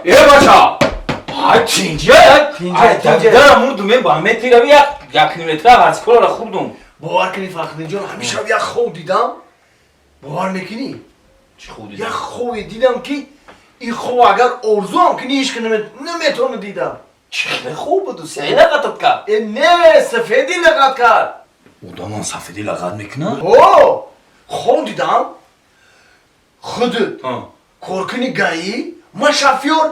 ای بچا تینجا دارم اون دومه با همه تیره بیا یک نیمتره هرچی کلا را خوب دوم باور کنی فخری جان همیشه یک خوب دیدم باور میکنی چی خوب یک دیدم خوب دیدم که این خوب اگر ارزو هم کنی هیچ که نمیتونه دیدم چه خوب بود و سعی لقتت کرد نه سفیدی لغت کرد او دامان سفیدی لقت میکنه اوه خوب دیدم خودت کورکنی گایی ما شافیور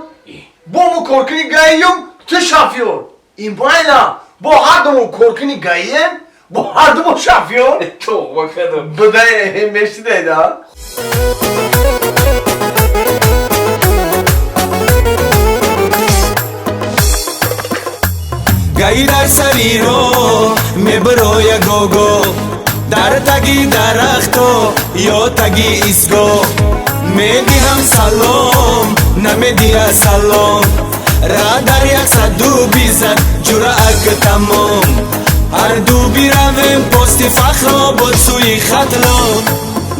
با ما کورکنی گاییم تو شافیور این باینه با هر دومون کورکنی گاییم با هر دومون شافیور تو بکردم بده مرسی دیده گایی در سری رو میبروی گوگو در تگی درختو یا تگی ایسگو میدی هم سلام نمیدی سلام را در یک صد دو بیزد جورا اک تمام هر دو بیرویم پستی فخر بود سوی خطلو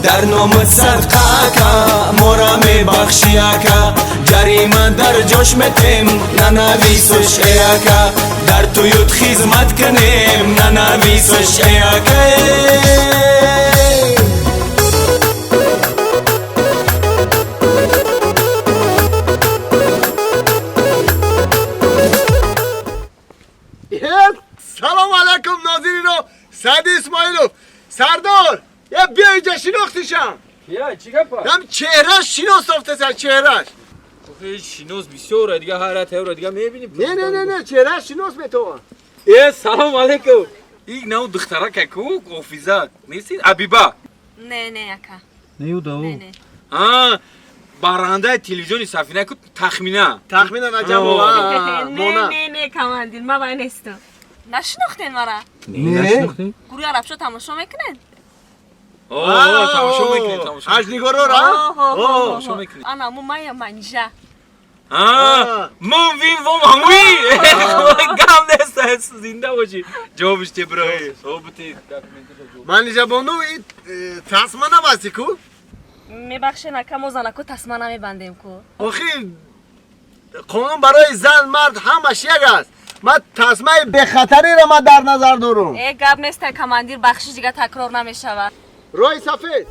در نام صدقه که مورا می بخشی که جریمه در جوش میتیم ننویسوش که در تویوت خدمت کنیم ننویسوش که سلام علیکم ناظرین و سعد اسماعیلوف سردار یه بیا اینجا شناختیشم یا چی گپا؟ هم چهرهش شناسافته سر چهرهش شینوز بسیاره دیگه حیرت هورا دیگه میبینیم نه چهرهش شناس میتوان سلام علیکم این نو دختره کو اوفیزات نیستید ابیبا نه اکا نیو دو نه برنده تلویزیونی سفینه کو تخمینه نجم نه کاماندین ما باید نیستم نشناختین مرا نشناختین؟ گروه عرب شو تماشا میکنین تماشا میکنین هش نگارو را تماشا میکنین انا مو مایا منجا من وین و ماموی گام دست زنده باشی جوابش تی برای صحبتی من اینجا بانو تصمه نبستی کو میبخشین اکا موزانه کو تسمه نمیبندیم کو آخی قانون برای زن مرد همش یک است من تصمه به خطری را من در نظر دارم ای گب نیست کماندیر بخشش دیگه تکرار نمیشود روی سفید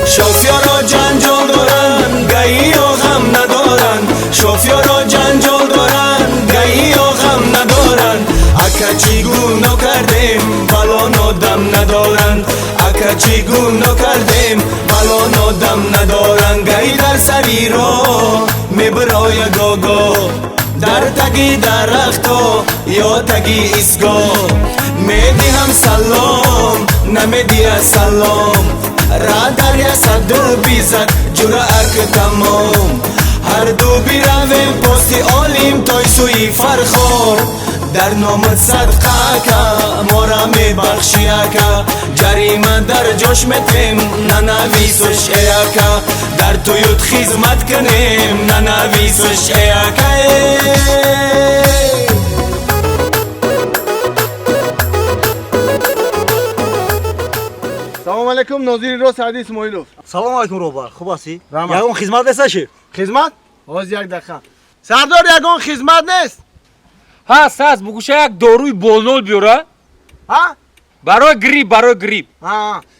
شوفیارا جنجال دارن گایی و غم ندارن شوفیارا جنجال دارن گایی و غم ندارن اکا چی گونو کردیم بلا دم ندارن اکا چی گونو کردیم بلا دم ندارن گایی در سری رو میبرای گوگو در تگی درختو یا تگی ایسگو میدی هم سلام نمیدی سلام را در یک صد دو بیزد جورا اک تمام هر دو بیرویم پستی آلیم توی سوی فرخور در نام صدقه که مورا می بخشی که جریمه در جوش میتیم ننویسوش که در تویوت خدمت کنیم ننویسوش که سلام علیکم ناظرین رو سعد اسماعیلوف سلام علیکم روبر خوب هستی؟ رحمت. یگان خدمت دستشی؟ خدمت؟ باز یک دقیقه سردار یگان خدمت نیست هست بگوشه یک داروی بولنول بیاره ها؟ برای گریپ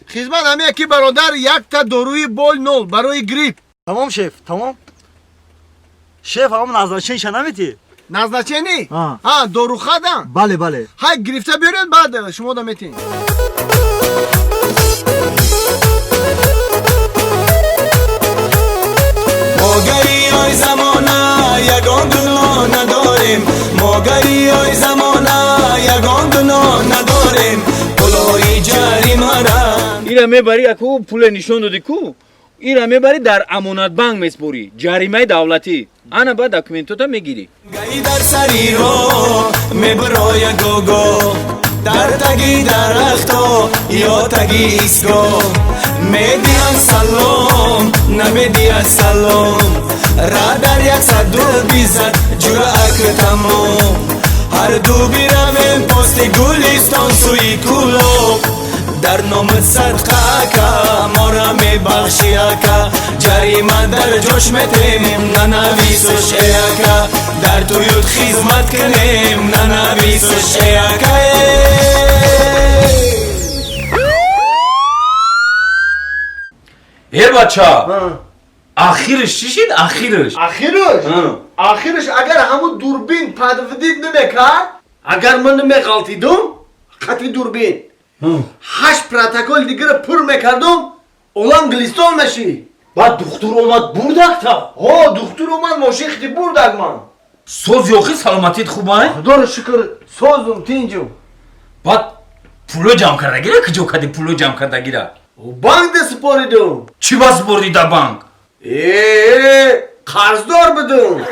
خدمت همه یکی برادر یک تا داروی بول نول برای گریپ تمام شف تمام شف هم نازنچه شنمیتی؟ نزنچه نی؟ ها دارو خدم بله های گرفته بیارید بعد شما دا میتین موگری های زمانه یگان دنیا نداریم موگری های زمانه یگان دنیا نداریم پلوی جریمه را ایره میبری اکو پول نشون دادی کو ایره میبری در امانت بانک میسپوری جریمه دولتی انا با دکومنتو تا میگیری گایی در سری رو میبروی گوگو در تگی درختو یا تگی ایسگو میدی هم سلام نمیدی سلام را در یک صد دو بیزد جورا اک تمام هر دو بیرم پست گلستان سوی کلوب در نامت صدقه که ما را میبخشی که جریمه در جوش میتیم ننویس و شیعه در تویوت خدمت کنیم ننویس و شیعه بچه آخرش چی شد؟ آخرش آخرش اگر همون دوربین پدودید نمیکرد اگر من نمیغلطیدم خطی دوربین 8 پروتکل دیگه رو پر میکردم olan گلیستان میشی بعد دختر اومد بردک تا دختر اومد ماشین خیلی بردک من سوز یوخی سلامتیت خوبه؟ خدا شکر سوزم تینجو بعد پولو جمع کرده گیره کجا کدی پولو جمع کرده گیره بانک ده سپاریدم چی باز بردی در بانک؟ قرضدار بدم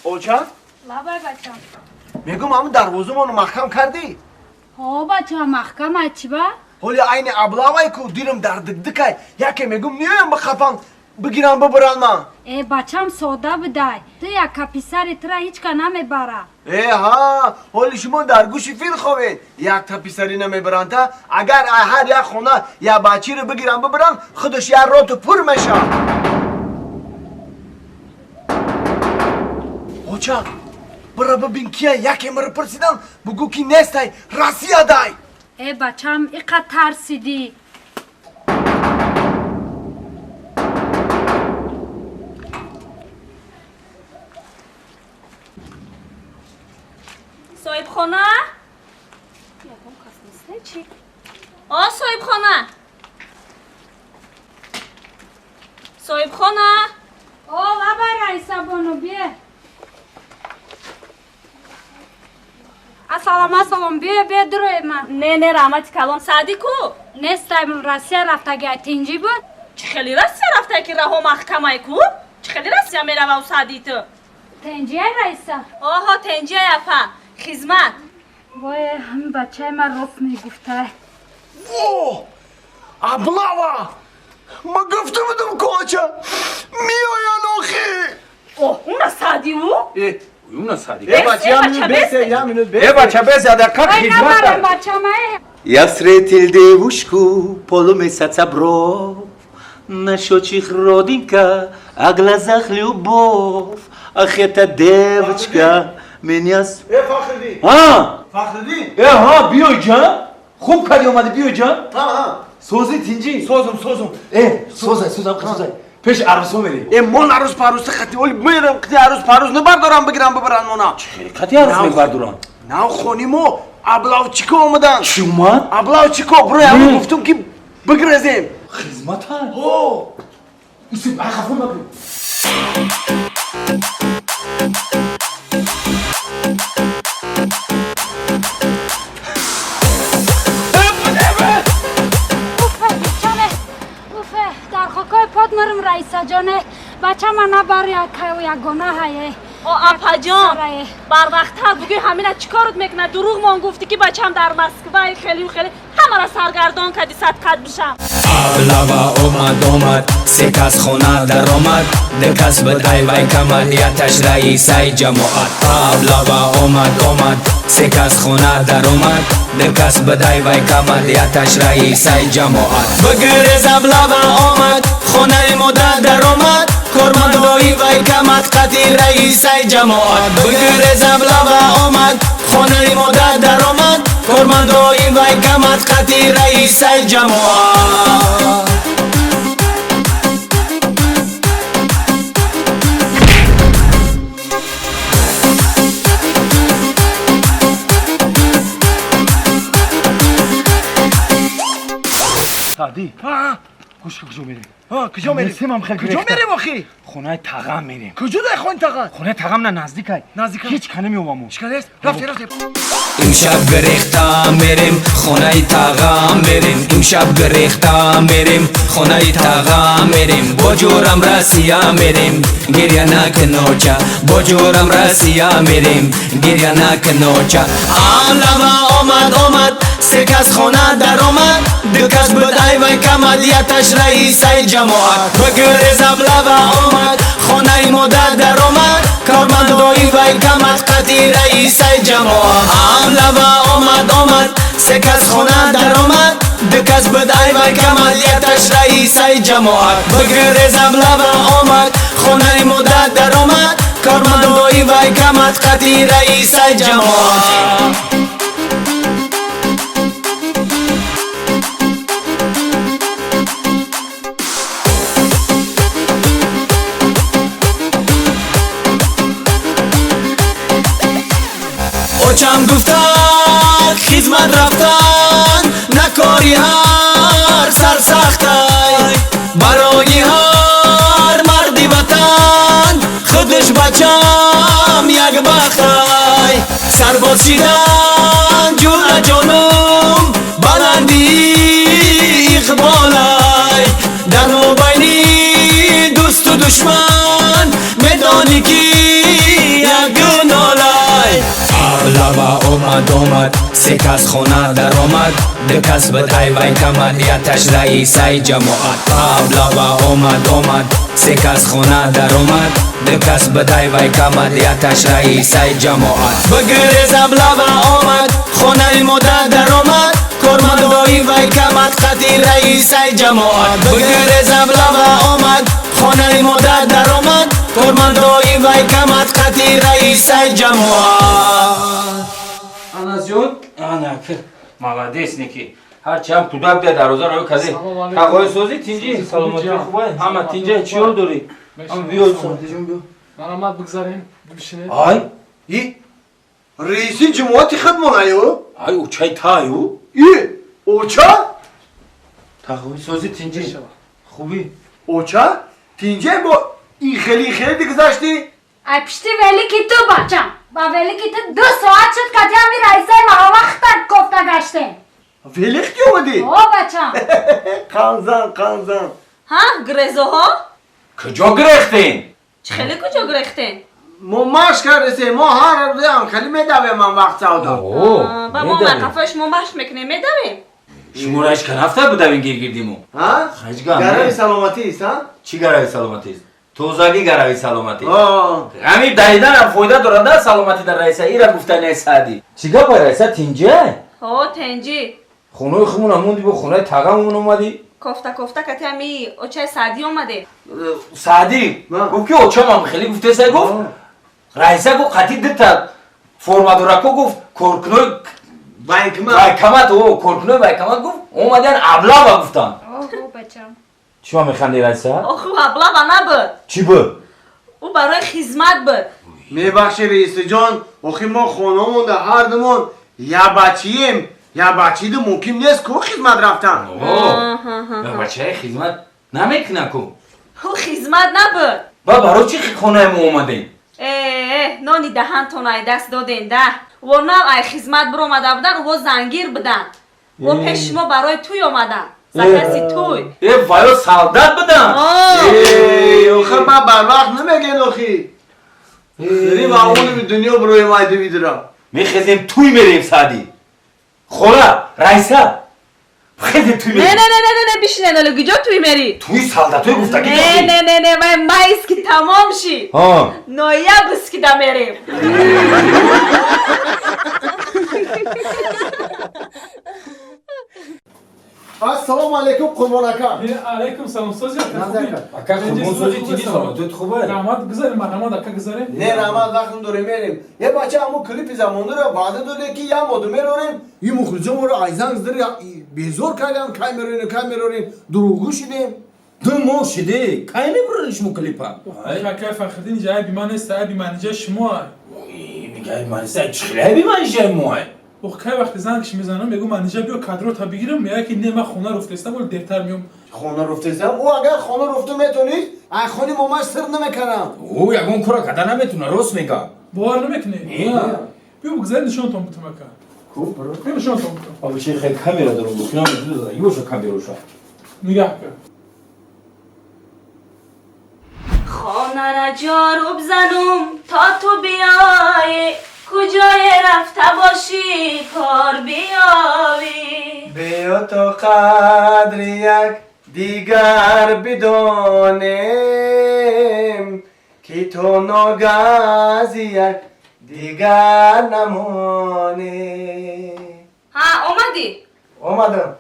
اوچان بابا بچه میگم همون دروازه منو محکم کردی ها بچه محکم چی با؟ حالی عین ابلاوی کو دیرم در دکدکای یکی میگم نیایم بخفم بگیرم ببرن من ای بچم ساده بدای تو یک کپیسر ترا هیچ که نمیبره ها حالی شما در گوشی فیل خوید یک تپیسری نمیبرن تا اگر هر یک خونه یا بچی رو بگیرن ببرن خودش یک راتو پر میشه اوچا برا ببین کیه یکی مرا پرسیدن بگو کی نیستی راسیه دای ای بچم اینقدر ترسیدی صاحب خانه؟ یکم کس نیست چی؟ صاحب خانه صاحب خانه بابا رئیسا بانو بیه السلام بیه دروی من نه رحمت کلام سعدی کو نیستم راسیه رفته گه تینجی بود چه خیلی راسیه رفته که راه محکمه کو چه خیلی راسیه میره و سعدی تو تینجی رئیسا تنجی یفا خدمت وای همین بچه من رفت میگفته ابلاوا ما گفته بودم کوچه میاین آخی اون سعدی او؟ اون سادی بچه بس دقیقا وای نبرم بچه من Я встретил девушку, полумесяца бров, на щечках родинка, а глазах любовь. Ах, эта девочка меня... فخردی فخردی بیای جان خوب کردی اومدی بیای جان سوزی تینجی سوزم سوزای پیش عروسو میری من عروس پروس خطی ولی میرم که عروس پروس نبردارم بگیرم ببرن مونا خطی عروس میبردوران نه خونیمو ابلاو چیکو اومدن چی اومد؟ ابلاو چیکو برای همون گفتم که بگرزیم خدمت ها ایسی بای خفون مبین مرم رئیسا جانه بچه من نبر یک گناه هایه اپا جان بر وقتها بگوی همین چیکارت میکنه دروغ من گفتی که بچم در مسکو خیلی همه را سرگردان کردی صدقت بشم ابلوا اومد سه کس خونه در آمد ده کس بدای وی کمالیتش رئیسای جماعت ابلوا اومد سه کس خونه در آمد ده کس بدای وی کمالیتش رئیسای جماعت بگرز ابلوا اومد خونه مدت در آمد کرماندوی وی کمت قطی رئیسای جماعت بگرز ابلوا اومد خونه مدت در آمد کرماندوی وی کمت قطی رئیسای جماعت سادی گوش کجا میریم کجا میریم؟ سیمم خیلی کجا میریم آخی؟ خونه تقام میریم کجا ده خون تقام؟ خونه تقام نه نزدیکه نزدیکه؟ هیچ کنه میومم چیکار است؟ رفتی امشب گریخته میریم خونه تقام میریم امشب گریخته میریم خونه تقام میریم با جورم راسیا میریم گریه نکنوچه با جورم راسیا میریم گریه نکنوچه آلوا اومد سه کس خانه در آمد دو کس بدای و کمالیتش رئیسای جماعت بگریز ابله و آمد خانه مادر در آمد کارمندای و کمت قطی رئیسای جماعت ابله و آمد سه کس خانه در آمد دو کس بدای و کمالیتش رئیسای جماعت بگریز ابله و آمد خانه مادر در آمد کارمندای و کمت قطی رئیسای جماعت چم گفتن خدمت رفتن نکاری هر سرسختای برای هر مردی وطن خودش بچم یک بختای سرباز شدن جون جانم بلندی اقبالای در مبینی دوست و دشمن میدانی کی یک گنالای لبا آمد سه کس خانه در آمد دو کس بدای وی کمالیتش رئیسای جماعت لبا آمد سه کس خانه در آمد دو کس بدای وی کمالیتش رئیسای جماعت بگریز لبا آمد خانه مادر در آمد کارمندای وی کمت قطی رئیسای جماعت بگریز لبا آمد خانه مادر در آمد کارمندای وی کمت قطی رئیسای جماعت Anas jun, ana ki, молодец Niki. Harçi ham tudab de daroza roy kaze. Taqoy sozi tinji, salomati khubay. Ama tinji chiyor dori. Ama biyo salomati jun biyo. مرامات بگذاریم بشینید. Ay, ای رئیسی جماعتی خدمون آیو ay o çay tayo. ای اوچا Taqoy sozi tinji. Khubi. اوچا تینجه با این خیلی دیگه گذاشتی ای پشتی ولی کی تو بچم با ولی کی تو 2 ساعت شد که جمعی رئیسه ما وقت گفته گشته ویلیختی اومدی او بچم قنزن ها گرزوها Kıca girektin. خیلی کجا گرفتین ما ماش کردیم ما هر روزم خیلی میدویم من وقت سعودا بابا ما کفاش ما باش میکنیم میدویم Şumura hiç kanafta bu devin girdiğim o. ها Hacıgan گرمی ne? سلامتی است ها Çi garavi salamatiz? Tozagi garavi salamati. آه Amir dayıdan hem foyda duranda salamati da reisa. İra gufta ne sadi. Çiga pa reisa tince? او تنجی Xunoy xumun amundi bu xunay tağamun omadi. کوفته کتی همی اوچه سعدی اومده Sadi. Ne? Guf ki o çamam xeli gufte say guf. Reisa guf qati ditta. Forma durako guf. Korknoy بانک baykamat o korknoy baykamat guf. Omadan abla ba guftan. او بچم Çima mekhandi reisa? اوخو ابلا و نبود Çi bu? او برای خدمت بود میبخشی رئیس جان آخی ما خانمون در هر دمون یا بچیم یا بچی دو ممکن نیست که خدمت رفتن Ya bachaya xizmat namekna ku. او خدمت نبود Ba baro chi khona mu omade. نانی دهن تونای دست دادین ده و نه ای خدمت بر اومده بودن و زنگیر بدن و پیش ما برای توی اومدن زکسی توی E vayo saldat bidan. آخه من بر وقت نمیگن آخی داریم اونو به دنیا بروی مایده بیدرم Mi khizim tuy merim sadi. Khora raisa. Khizim tuy نه نه merim. نه نه نه بیشینن الو گجا توی میری Tuy saldat tuy gufta ki. نه نه نه نه من مایس کی تمام شی Ha. نویا بس کی دمیریم السلام علیکم قربان اکا علیکم سلام سوزی Aka khurmun sozi tini salamat khoba. رحمت بگذاریم رحمت اکا گذاریم نه رحمت وقتم داره میریم یه بچه همون کلیپ زمانده رو وعده داده که یا مادومه روریم یه مخرجم رو ایزان زدر بیزور کردن کای میروریم دروغو شدیم Du mo shide. Kay ne burunish mu klipa. اکا فخردین جای بیمان است ای بیمان جای شما Bigay man sa chkhlebi man jemoy. اوه که وقتی زنگش میزنم میگم من اینجا بیا کادر تا بگیرم میگه که نه من خونه رو فرستم ولی دیرتر میام خانه رفتم او اگر خانه رفته میتونید ای خانی ماماش سر نمیکنم O yagon kora kada nametuna rost mega. باور نمیکنه بیا بگذار نشون تام بتم اکا خوب برو بیا نشون تام بتم Abi şey kamera da bu. Kina da yosha kamera şu. نگاه کن خانه را جارو بزنم تا تو بیای کجای رفته باشی کار بیاوی. بیا تا قدر یک دیگر بدانیم که تو ناگز یک دیگر نمانی. ها اومدی؟ اومدم.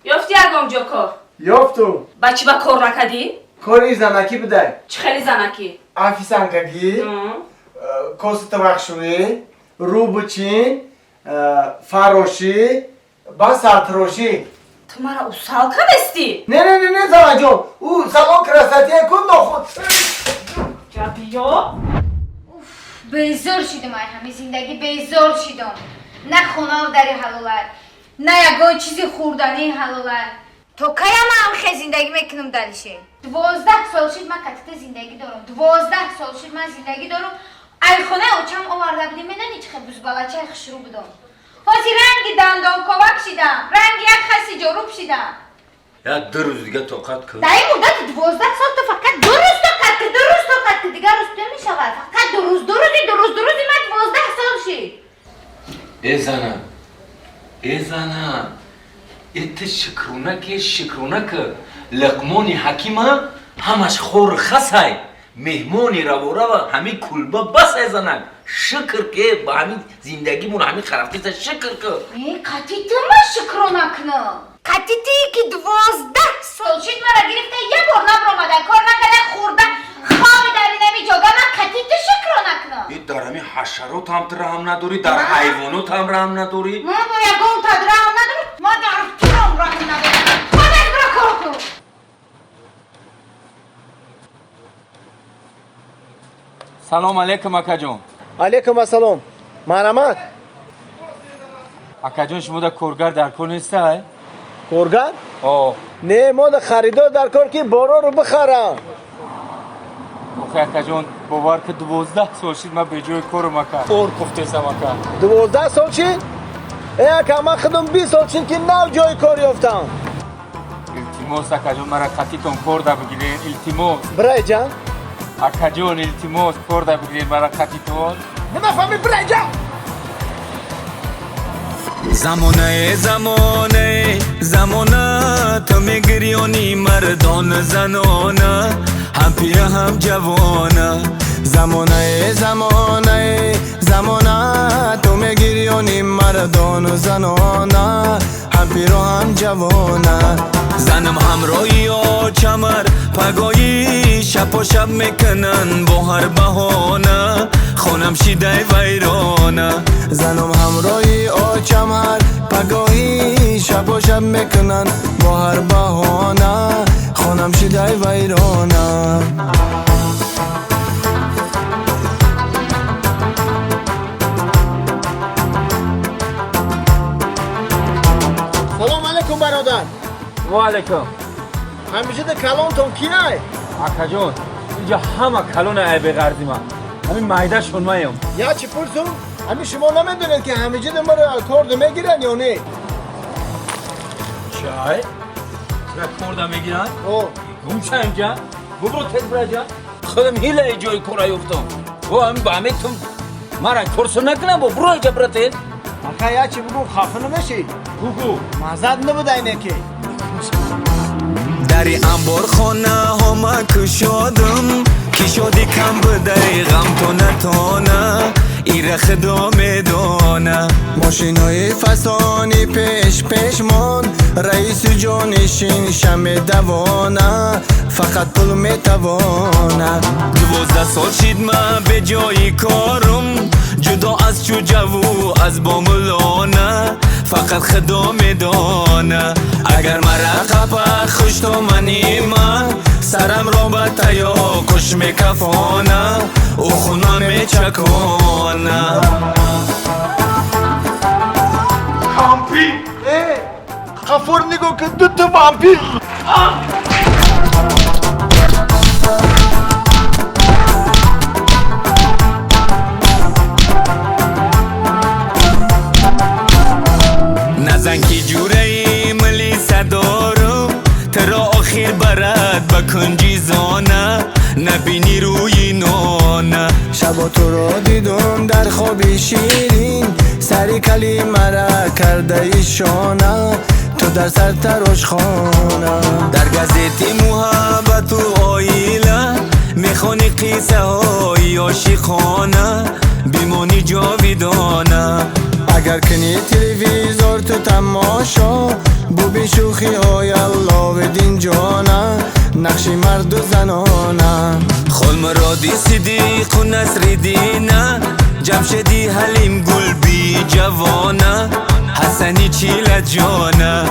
یافتی اگام جا کار؟ یافتو. بچی با کار نکدی؟ کاری زنکی بده. چه خیلی زنکی؟ افیسنگگی، کاست بخشویی، روبچین، فراشی، با سرتراشی. تو مرا او سالکه بستی؟ نه زمان جان، او سلام کرستیه کن نخود. جا بیا. بیزار شدم ای همه زندگی بیزار شدم. نه خونه و دری حلالای، نه یگاه چیزی خوردنی حلالای. تو کیا من هم زندگی میکنم دلشه؟ 12 سال شد من کتت زندگی دارم. 12 سال شد من زندگی دارم. ای خونه اوچم آورده بودیم میدونی چه بزبالچه خشرو بدم. واسه رنگ دندان کوک شدم. رنگ یک خسی جروب شدم. یا 2 روز دیگه طاقت کن. در این مدت 12 سال تو فقط 2 روز طاقت که 2 روز طاقت که دیگر روز نمیشود. فقط 2 روز من 12 سال شد. ای زنم ایت شکرونک لقمانی حکیمه همش خور خسای مهمانی رو همین کلبه بس ای زنم شکر که با همین زندگی مون همین خرافتی شکر که کتیتی من شکر نکنم. کتیتی که 12 سال شد مرا گرفته یه بار نبرامده کار نکرده خورده خواب داری نمی جاگه من کتیتی شکر نکنم. ای در همین حشرات هم رحم نداری در حیوانات هم رحم نداری من با یگاه تا رحم نداری ما در تورم رحم نداری ما در برا کار کن. سلام علیکم اکا جان. علیکم السلام. مرحمت. اکا جان شما در کارگر در کار نیسته؟ کارگر؟ آه. نه ما در خریدار در کار که بارا رو بخرم. آخه اکا جان باور که 12 سال شد من به جای کارم اکا اور کفته سم اکا. 12 سال شد؟ ای اکا من خودم 20 سال شد که نو جای کار یافتم. التماس اکا جان مرا خطیتون کار ده بگیرین التماس. برای جان؟ اکا جان التماس کار ده بگیرین مرا خطیتون. نمیفهمی برای جان؟ زمانه تو میگریانی مردان زنانه هم پیر هم جوانه زمانه تو میگریانی مردان و زنانه هم پیر هم جوانه زنم همراهی و چمر پگاهی شب و شب میکنن با هر بهانه خونم شیده ویرانه زنم همراهی و چمر پگاهی شب و شب میکنن با هر بهانه خونم شیده ویرانه. سلام علیکم برادر. و علیکم. همیشه در کلانتون کی نه؟ اکا جان اینجا همه کلون عیب غرضی من همین معده شون مایم. یا چی پرسون؟ همین شما نمیدونید که همیشه در ما رو کارد میگیرن یا نه؟ چای؟ را کارده میگیرن؟ او گمشه اینجا؟ ببرو تک برای جا خودم هیله جای کارا یفتم و همین با همه تون مرا کورسو نکنم با برو اینجا براتید آخه یا چی بگو خفه نمیشی؟ بگو مزد نبوده اینه که دری انبار خانه همه کشادم کی شدی کم بده غم تو نتانه ایره خدا میدانه ماشینای فسانی پیش من رئیس جانشین شم دوانه فقط پول میتوانه 12 سال شد من به جای کارم جدا از چو جوو از باملانه فقط خدا میدانه اگر مرا قپا خوش تو منی من سرم را به تیا کش میکفانه او خونه میچکانه کامپی خفور نگو که دو وامپیر نزن کی جوره ای ملی صدارو ترا آخیر برد بکن جیزانه نبینی روی نانه شب شب تو را دیدم در خواب شیرین سری کلمه را کرده ایشانه تو در سر تراش خانه در گازیتی محبت و آیله میخونی قصه های عاشقانه بیمونی جاویدانه اگر کنی تلویزور تو تماشا ببین شوخی های الله و دین جانه نقشی مرد و زنانه خلم رادی صدیق و نصر دینه جمشدی حلیم گل بی جوانه حسنی چیل جانه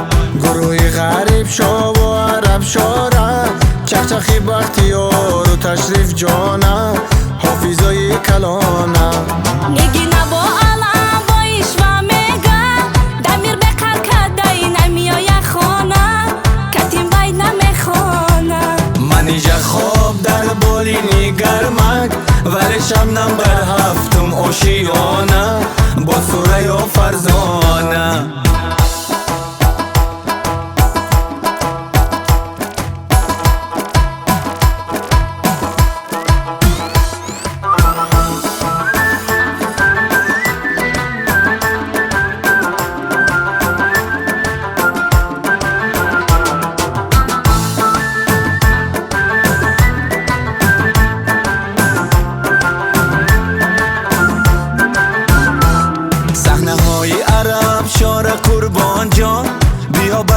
گروهی غریب شا و عرب شاره چخچخی بختیار و تشریف جانه حافظای کلانه نگی نبا علم با ایشوا میگه دمیر به کرکدهی نمیای خانه کتیم باید نمیخانه منیجه خواب در بالینی گرمک ولی شبنم بر هفتم آشیانه با سوره و فرزانه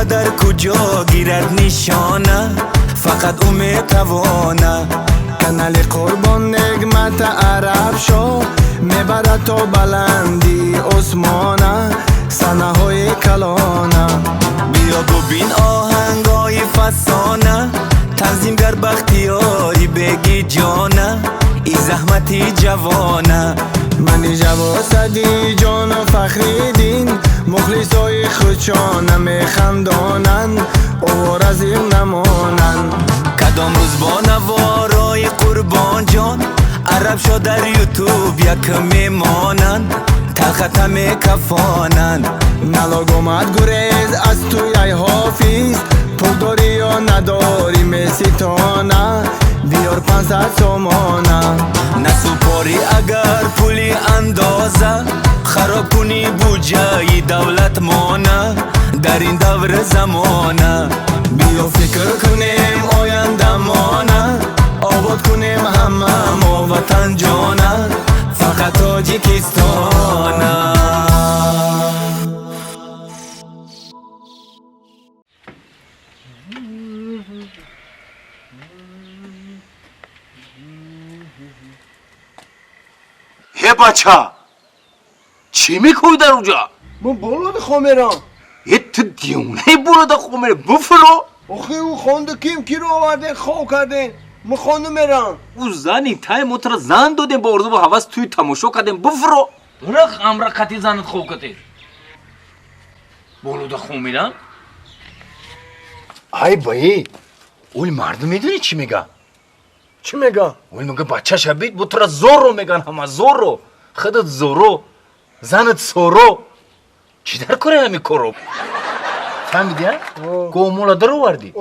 در کجا گیرد نشانه فقط او میتوانه کانال قربان نگمت عرب شو میبرد تا بلندی عثمانه سنه های کلانه بیا ببین آهنگای فسانه تنظیمگر بختیاری بگی جانه ای زحمتی جوانه منی جواسدی جان و فخریدین مخلصای خودشانه میخندانن اوار از این نمانن کدام روز با نوارای قربان جان عرب شد در یوتیوب یک میمانن تلخت میکفانن نلاگ اومد گریز از توی ای حافظ پول داری یا نداری میستانه بیار 500 تومانه نسوپاری اگر پولی اندازه خراب کنی بودجه دولت مانه در این دور زمانه بیا فکر کنیم آینده مانه آباد کنیم همه ما وطن جانه فقط تاجیکستانه هی بچه چی میکنی در اونجا؟ من بولاد خوامیرم یه تو دیونه بولاد خوامیره بفرو آخه او خونده کیم کی رو آورده خواه کرده من خونده میرم او زنی تای موتر زن دادیم با ارزو با حواس توی تماشا کردیم بفرو رخ امرا قطی زنت خوب کتی بولو دا خون میرم ای بایی اوی مردم میدونی چی میگه؟ چی میگه؟ اوی میگه بچه شبید بطور زورو میگن همه زورو خودت زورو زنت سورو چی در کره همی کرو؟ فهمیدی ها؟ گومولا درو وردی؟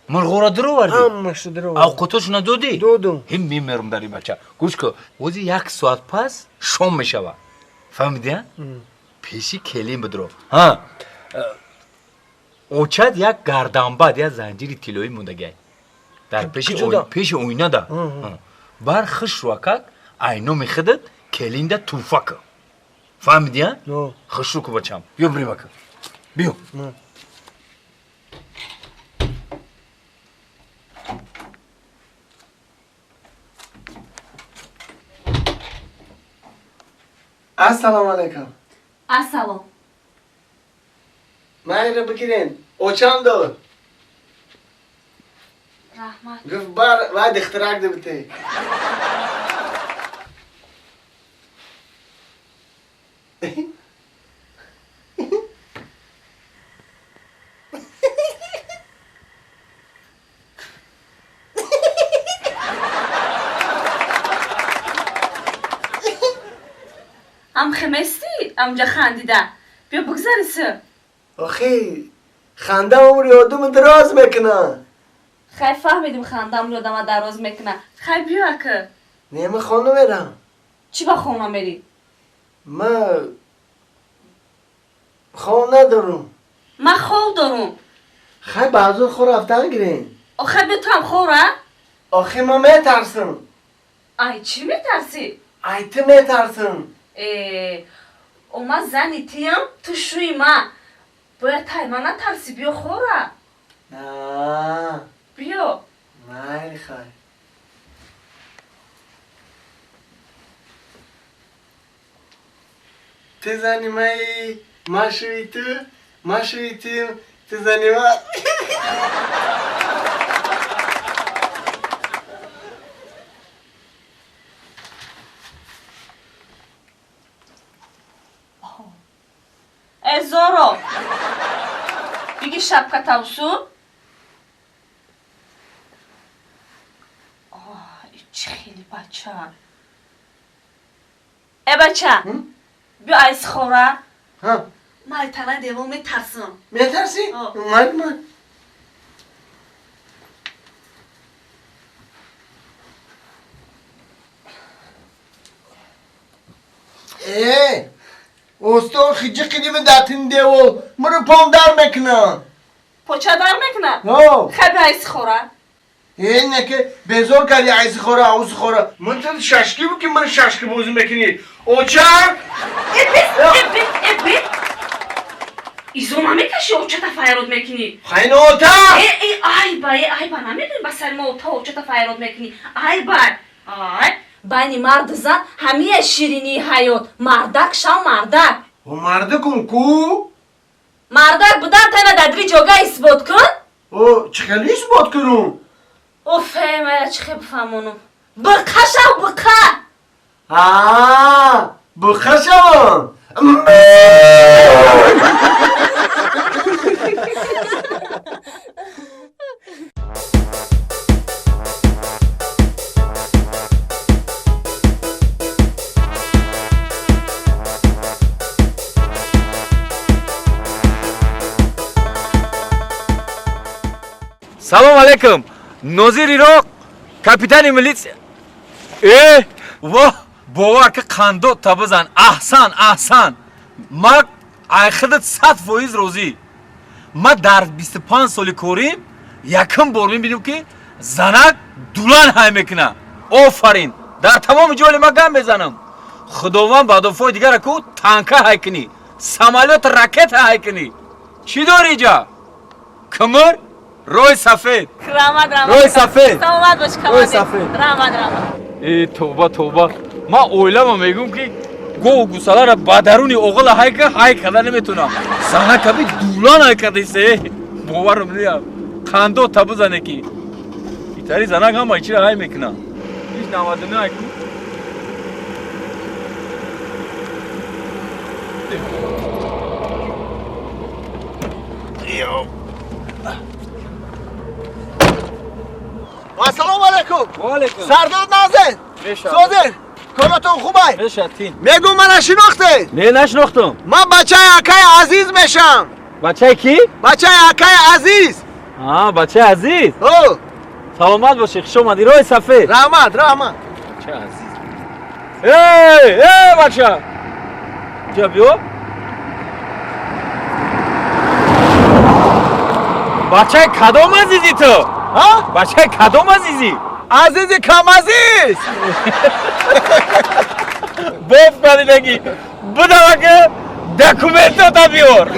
مرغورا درو وردی؟ همش درو وردی اوقاتش ندادی؟ دادم هم میمیرم داری بچه گوش که وزی 1 ساعت پس شام میشوه فهمیدی ها؟ پیشی کلیم بدرو ها اوچد یک گردنباد یا زنجیری تیلوی موندگه در پیش اوینه ده بر خش روکک اینو میخدد کلینده توفکه فهمیدی ها؟ خش رو که بچم بیا بریم اکر بیا السلام علیکم السلام من رو بگیرین او چند دار رحمت گفت بر باید اختراق ده بته ام خمستی امجا خندیده بیا بگذاری سر آخه خنده عمر یادم دراز میکنه خیلی فهمیدیم خندم رو دم دراز میکنه خیلی بیا که نیم خانه برم. چی با خونه میری؟ من خواب ندارم. من خواب دارم. خیلی بعضا خور رفتن گیرین. آخه به تو هم خوره؟ آخه من میترسم. ای چی میترسی؟ ای تو میترسم. اوما زنی تیم تو شوی ما. باید تای من نترسی بیا خوره. نه بیا. نه خیلی. تو زنی مایی ما شوی تو ما شوی تو زنی ما. ای زورو بگی شبکه توسو. ای چه خیلی بچه. ای بچه بیا ایس خوره. ها من ای تنه دیوان میترسم. میترسی؟ من اوستا خیجی قدیم داتین دیو مرو پام در میکنن. پوچه در میکنن؟ خیلی ایس خوره. اینه که بزرگ کردی عیز خوره عوض خوره. من تو ششکی بود که من ششکی بوزی میکنی. اوچه؟ ای ایزو ما میکشی اوچه تا فیرود میکنی. خیلی اوتا؟ ای با نمیدونی با سر ما اوچه تا فیرود میکنی. ای بانی مرد زن همه شیرینی حیات. مردک شو مردک. و مردکم کو؟ مردک بودن تنه دادری جوگا اثبات کن. او چخلی اثبات کنم؟ او فهمه چه بفهمونم. بقه شو بقه. بقه شو. Салом алейкум. Нозир Ироқ, капитани милиция. бовар ки қандо табазан. Аҳсан. Ма айхидат 100% розӣ. Ма дар 25 соли корим якум бор мебинам ки занак дулан ҳай мекуна. Офарин. Дар тамоми ҷоли ма гам мезанам. Худованд ба дофои дигара ку танка ҳай кунӣ. Самолёт ракета ҳай кунӣ. Чӣ дори иҷа? Кумр? روی سفید روی سفید روی سفید ای توبه ما اویلم میگم که گو گوساله را با درون اوغل های که های کردن نمیتونم زنه کبی دولان های کردیسه باورم نیم خندو تبو زنه کی ایتاری زنه هم ایچی را های میکنم هیچ نوادنه های کن السلام علیکم. و علیکم. سردار نازن. سوزن. کاراتون خوبه؟ بشاتین. میگم من شناخته. نه نشناختم. من بچه اکای عزیز میشم. بچه کی؟ بچه اکای عزیز. بچه عزیز. سلامت باشی خوش اومدی روی سفید. رحمت. بچه عزیز. ای بچه. جا بیو. بچه کدام عزیزی تو؟ بچه کدام عزیزی؟ عزیزی کم عزیز. بوف کردی نگی بودم که دکومنتو تا بیار.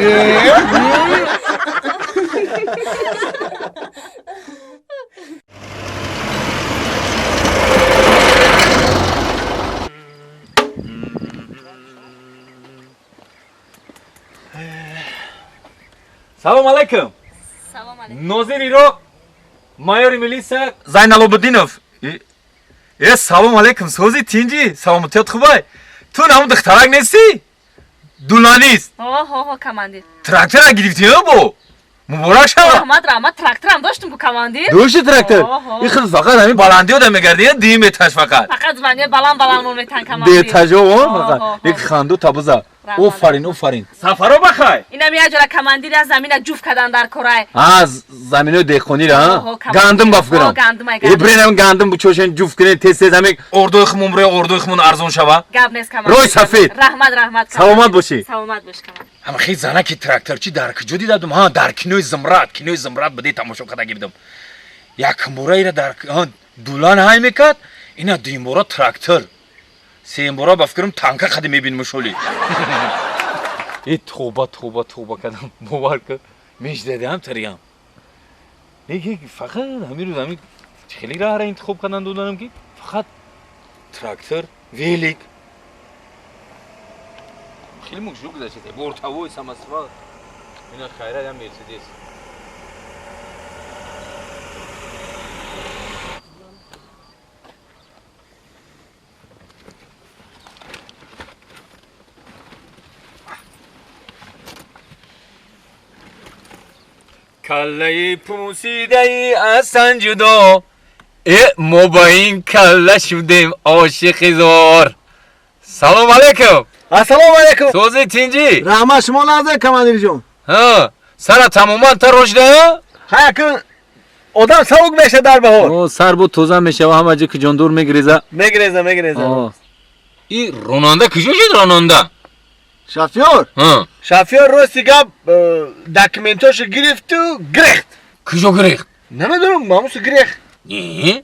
سلام علیکم. نوزیر ایرو майори милиция Зайналобуддинов. Салом алейкум. Сози тинҷи. Саломатиёт хубай. Ту наму духтарак нести? Дуланист. командир. Трактора гирифтӣ бо? Муборак шава. Раҳмат, тракторам доштум бу командир. Дошти трактор? Ихил фақат ҳамин баландиёда мегардӣ, дим этаж фақат. Фақат змани баланд метан командир. Детажо фақат. Ек ханду табуза. офарин офарин сафаро бахай اینم یه جور کماندیر از زمین جوف کردن در کره аз заминои деҳқониро Оҳо, гандум ба Оҳо, фикрам гандум, гандум. ибринам гандум бучошен ҷуфт кунед тез тез ҳамин ордои хумум ро ордои хумун арзон шава گپ نیست کماندیر روی سفید. رحمت رحمت саломат бошӣ سلامت باش کماندیر ҳама хи занаки тракторчи дар куҷо дидадум ҳа дар кинои зимрат биде тамошо карда будам якбораира дар дулан ҳай мекард ина дуюмбора трактор сеюмбора ба фикрам танка қади мебиним шоли توبه کردم باور کن میشدادم تریم یکی فقط همین روز همین خیلی راه را انتخاب کردن دادم که فقط تراکتور ویلیک خیلی مشروع گذاشته بورتاوی سامسوا اینا خیره هم مرسدس کله پوسیده ای از سنجدا ما با این کله شدیم عاشق زار سلام علیکم Assalomu alaykum. سوزی تینجی Rahmat shoma lazım komandir jon. ها سر تماما تا روشده Ha kun odam sovuq mesha dar bahor. او سر بود توزه میشه و همه جا که جاندور میگریزه Megreza. این رونانده کجا شد رونانده Şoför. ها Şoför rosti gap dokumentoşu girifti girift. کجا گریخت Nimidirim mamusu girift. نه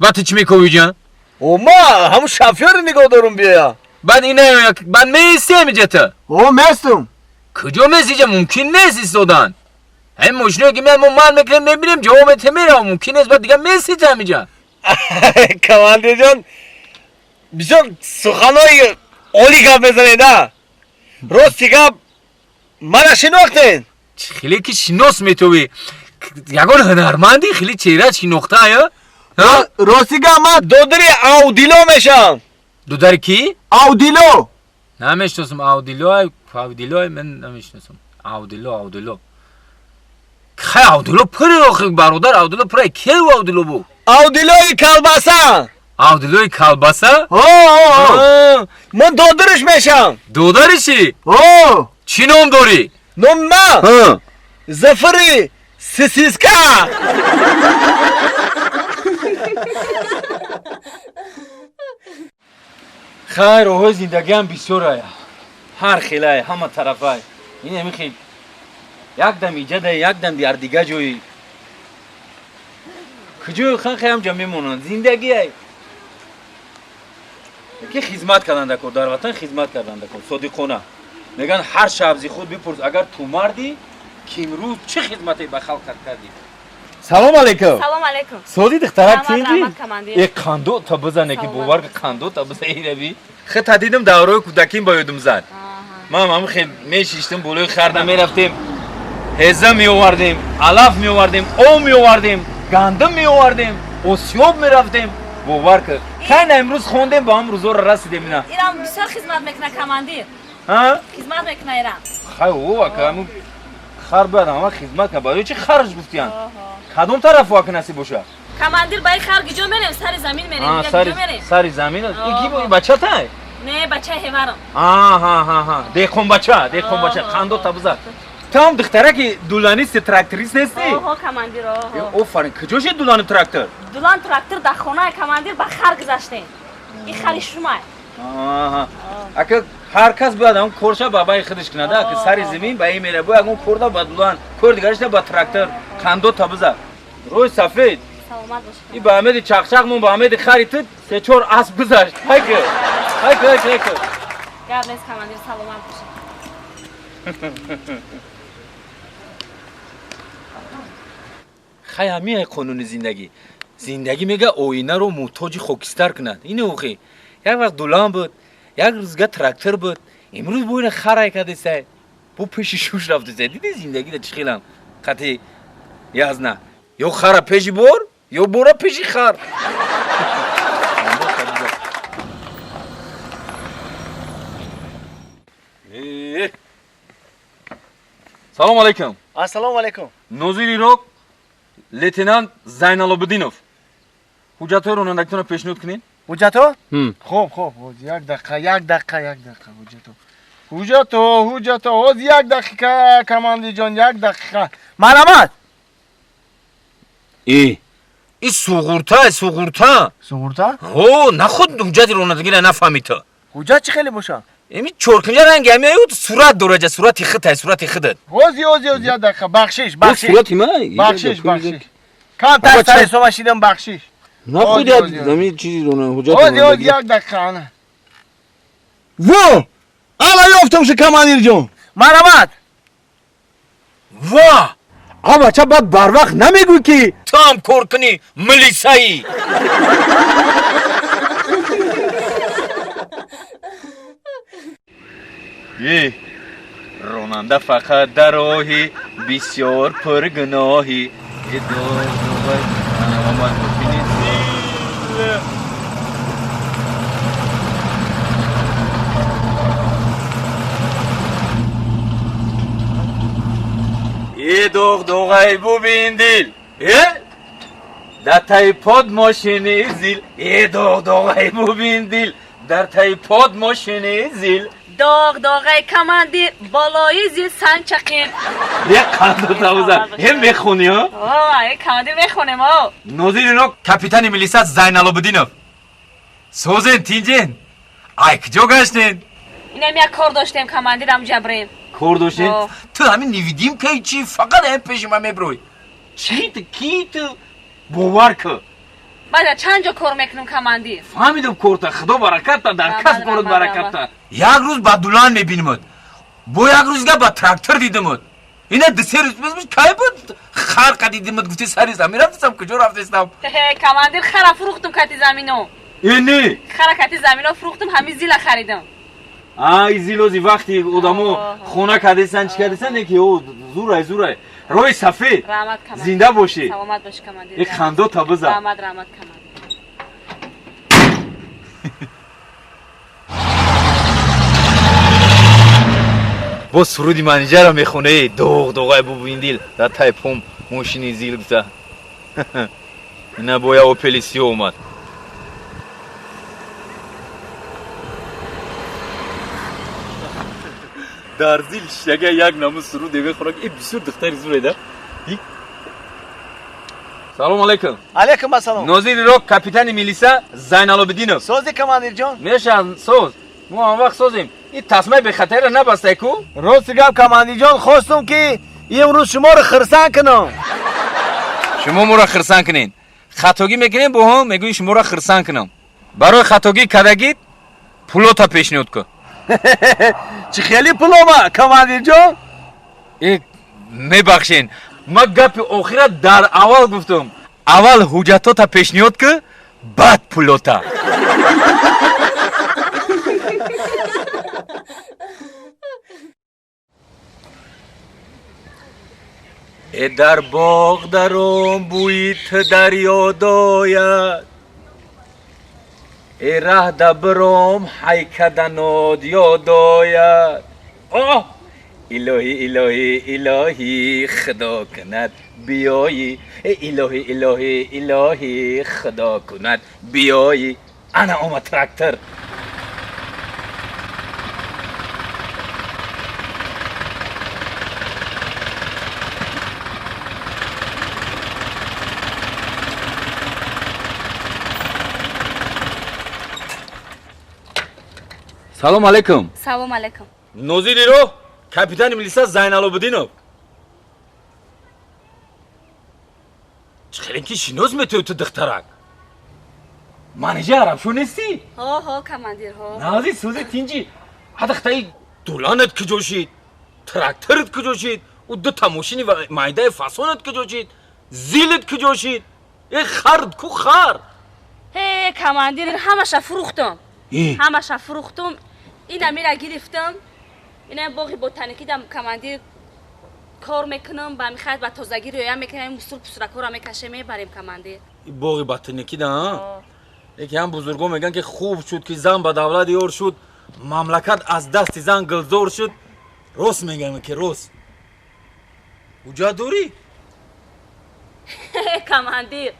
بعد چی میکنی جان Oma hamu şoför nigo durum biya. بعد اینه بعد میستی میجه تا O mestum. کجا میسیجه ممکن نیست ایستادن هم ماشینو که من مال میکنم میبینیم جواب میره ممکن نیست بعد دیگه میسیجه میجه Komandir jon. Bizon suxanoy oli gap mezanen ha. Rosti gap mana shinoxten. خیلی که شناس میتوی یگان هنرمندی خیلی چهره شناخته ها Rosti gap ma dodri audilo mesham. دو کی Audilo. نمیشناسم آودیلو من نمیشناسم آودیلو خیلی آودیلو پره آخه برادر آودیلو پره کی آودیلو بو Audiloy kalbasa. آودیلوی کلباسه من dodrish mesham. دودارشی چی نام داری Nom ma. Zafari sisiska. خیر اوه زندگی هم بسیاره هر خیلی همه طرفه این میخوای یک دم ایجاده یک دم دیار دیگه جوی کجای خیلی هم جمع میمونن زندگی های که خدمت کردن کن در وطن خدمت کردن کن صادقانه میگن هر شب خود بپرس اگر تو مردی که امروز چه خدمتی به خلق کردی سلام علیکم سلام علیکم سودی دخترک تینجی رحمت کماندیر یک قندو تا بزنه که باور که قندو تا بزنه ای روی خیلی تدیدم دورای کودکیم با یادم زد ما خیلی میشیشتم بولوی خرده میرفتیم هزه میوردیم علف میوردیم او میوردیم گندم میوردیم اسیوب میرفتیم باور که خیلی امروز خوندیم با هم روزا رو رسیدیم اینا ایران بسیار خدمت میکنه کماندیر ها خدمت میکنه ایران خیلی اوه که همون خر باید همه خدمت کنه باید چی خرج گفتیان کدوم طرف واقع نصیب باشه کماندیر بای خرگی جو میریم سر زمین میریم کجا میریم سر زمین یکی با بچه تای نه بچه هیوارم ها دیکن بچه خاندو تا بزن تو هم دختره که دولانیست تراکتوریست نیستی؟ کماندیر اوفرین کجاش دولان تراکتور؟ دولان تراکتور در خونه کماندیر با خر گذاشتیم این خری شمای اگه هر کس باید اون کورشا بابای خودش کنه که سر زمین با این میره باید اون کوردا با دولان کور دیگرش با تراکتور خاندو تا بزن روی سفید سلامت باشه این با حمید چاقچاق مون با حمید خریتد سه چور اسب گذاشت های که گرد نیست کماندیر سلامت باشه خیلی همیه قانون زندگی میگه آینه رو محتاج خاکستر کند اینه اوخی یک وقت دولان بود یک روزگاه تراکتور بود امروز بوین خرای کرده سه بو پیش شوش رفته سه دیدی زندگی ده چی خیلم قطعی یاز نه یا خرا پیشی بور یا بورا پیشی خر سلام علیکم Assalomu alaykum. نوزیر ایراق لیتنانت زینالابدینوف حجت‌های رانندگیتون رو پیشنهاد کنین؟ Hujjato? Xo'p. 1 daqiqa. Hujjato. حجت از 1 دقیقه کماندیر جان 1 دقیقه مرحمت این سوغورتا سوغورتا او نخود حجت رونادگی نفهمی تو حجت چی خیلی باشه امی چرکنجا رنگ همی او صورت دورجه صورتی خدت اوزی 1 دقیقه بخشش صورتی ما بخشش کم تر حساب شیدم بخشش نخود زمین چیزی روناد حجت اوزی 1 دقیقه نه و اما یافتم شه کماندیر جان مرحمت وا بچه بعد بر وقت نمیگوی که تو هم کار کنی ملیسایی روننده فقط در راهی بسیار پرگناهی دغدغه ببین دل در تای پاد ماشین زیل دغدغه ببین دل در تای پاد ماشین زیل دغدغه کماندیر بالای زیر سنچقین یک قندو تاوزن هم میخونی ها؟ کماندیر میخونیم ها نوزیر اینو کپیتان ملیسات زینالابدینوف سوزن تینجین ای کجا گشتین؟ اینم یک کار داشتیم کماندیرم جبرین کار داشتین؟ تو همین نیویدیم که چی فقط هم پیش من میبروی کی تو باور که بعد چند جا کار میکنم کماندیر فهمیدم کارتا خدا برکت تا در کس برات برکت تا یک روز با دولان میبینمت با یک روز با تراکتور دیدمت اینا 2-3 روز کی بود خرق دیدمت گفتی سری زمین رفتم کجا رفتم کماندیر خرا فروختم کتی زمینو اینی خرا کتی زمینو فروختم همین زیل خریدم ای زیلوزی وقتی آدمو خونه کردیسن چی کردیسن یکی او زورای روی صفی زنده باشی سلامت باش کماندیر یک خندو تا بزن رحمت کماندیر با سرودی منیجر رو میخونه دغدغه ببین دیل در تای پم ماشینی زیل گفته اینا باید اوپلیسیو اومد در زیل شگه یک نامو سرود دیگه خوراک ای بسیار دختری زوره ده سلام علیکم علیکم السلام نوزیر رو کپیتان میلیسا زینالابدینوف سوزی کماندیر جان میشن سوز ما هم وقت سوزیم این تصمیم به خطر نبسته کو راست گپ کماندیر جان خواستم که امروز شما رو خرسان کنم شما ما رو خرسان کنین خطاگی میکنین با هم میگوین شما رو خرسان کنم برای خطاگی کدگید پولوتا پیشنهاد کن چی خیلی پولوما کماندیر جان میبخشین ما گپ آخرت در اول گفتم اول حجتاتا پیشنهاد که بعد پولوتا در باغ درم بویت دریا داید ره دبرم حیکدناد یاد آید الهی خدا کند بیایی الهی خدا کند بیایی انا اومد تراکتور سلام علیکم سلام علیکم نوزیری رو کپیتان میلیسا زینالابدینوف چخیرین که شنوز میتوی تو دخترک منیجرم شو نیستی؟ ها کماندیر ها نازی سوزی تینجی دختایی دولانت کجا شید تراکتورت کجا شید و دو تماشینی و مایده فاسونت کجا شید زیلت کجا شید ای خرد کو خر کماندیر همشا فروختم اینا میرا گرفتم اینا باقی بوتانیکی دم کماندیر کار میکنم با میخواد با تازگی رویا میکنم مسول پسرکو را میکشه میبریم کماندیر باقی بوتانیکی دا یکی هم بزرگو میگن که خوب شد که زن به دولت یور شد مملکت از دست زن گلزار شد راست میگم که راست کجا دوری کماندیر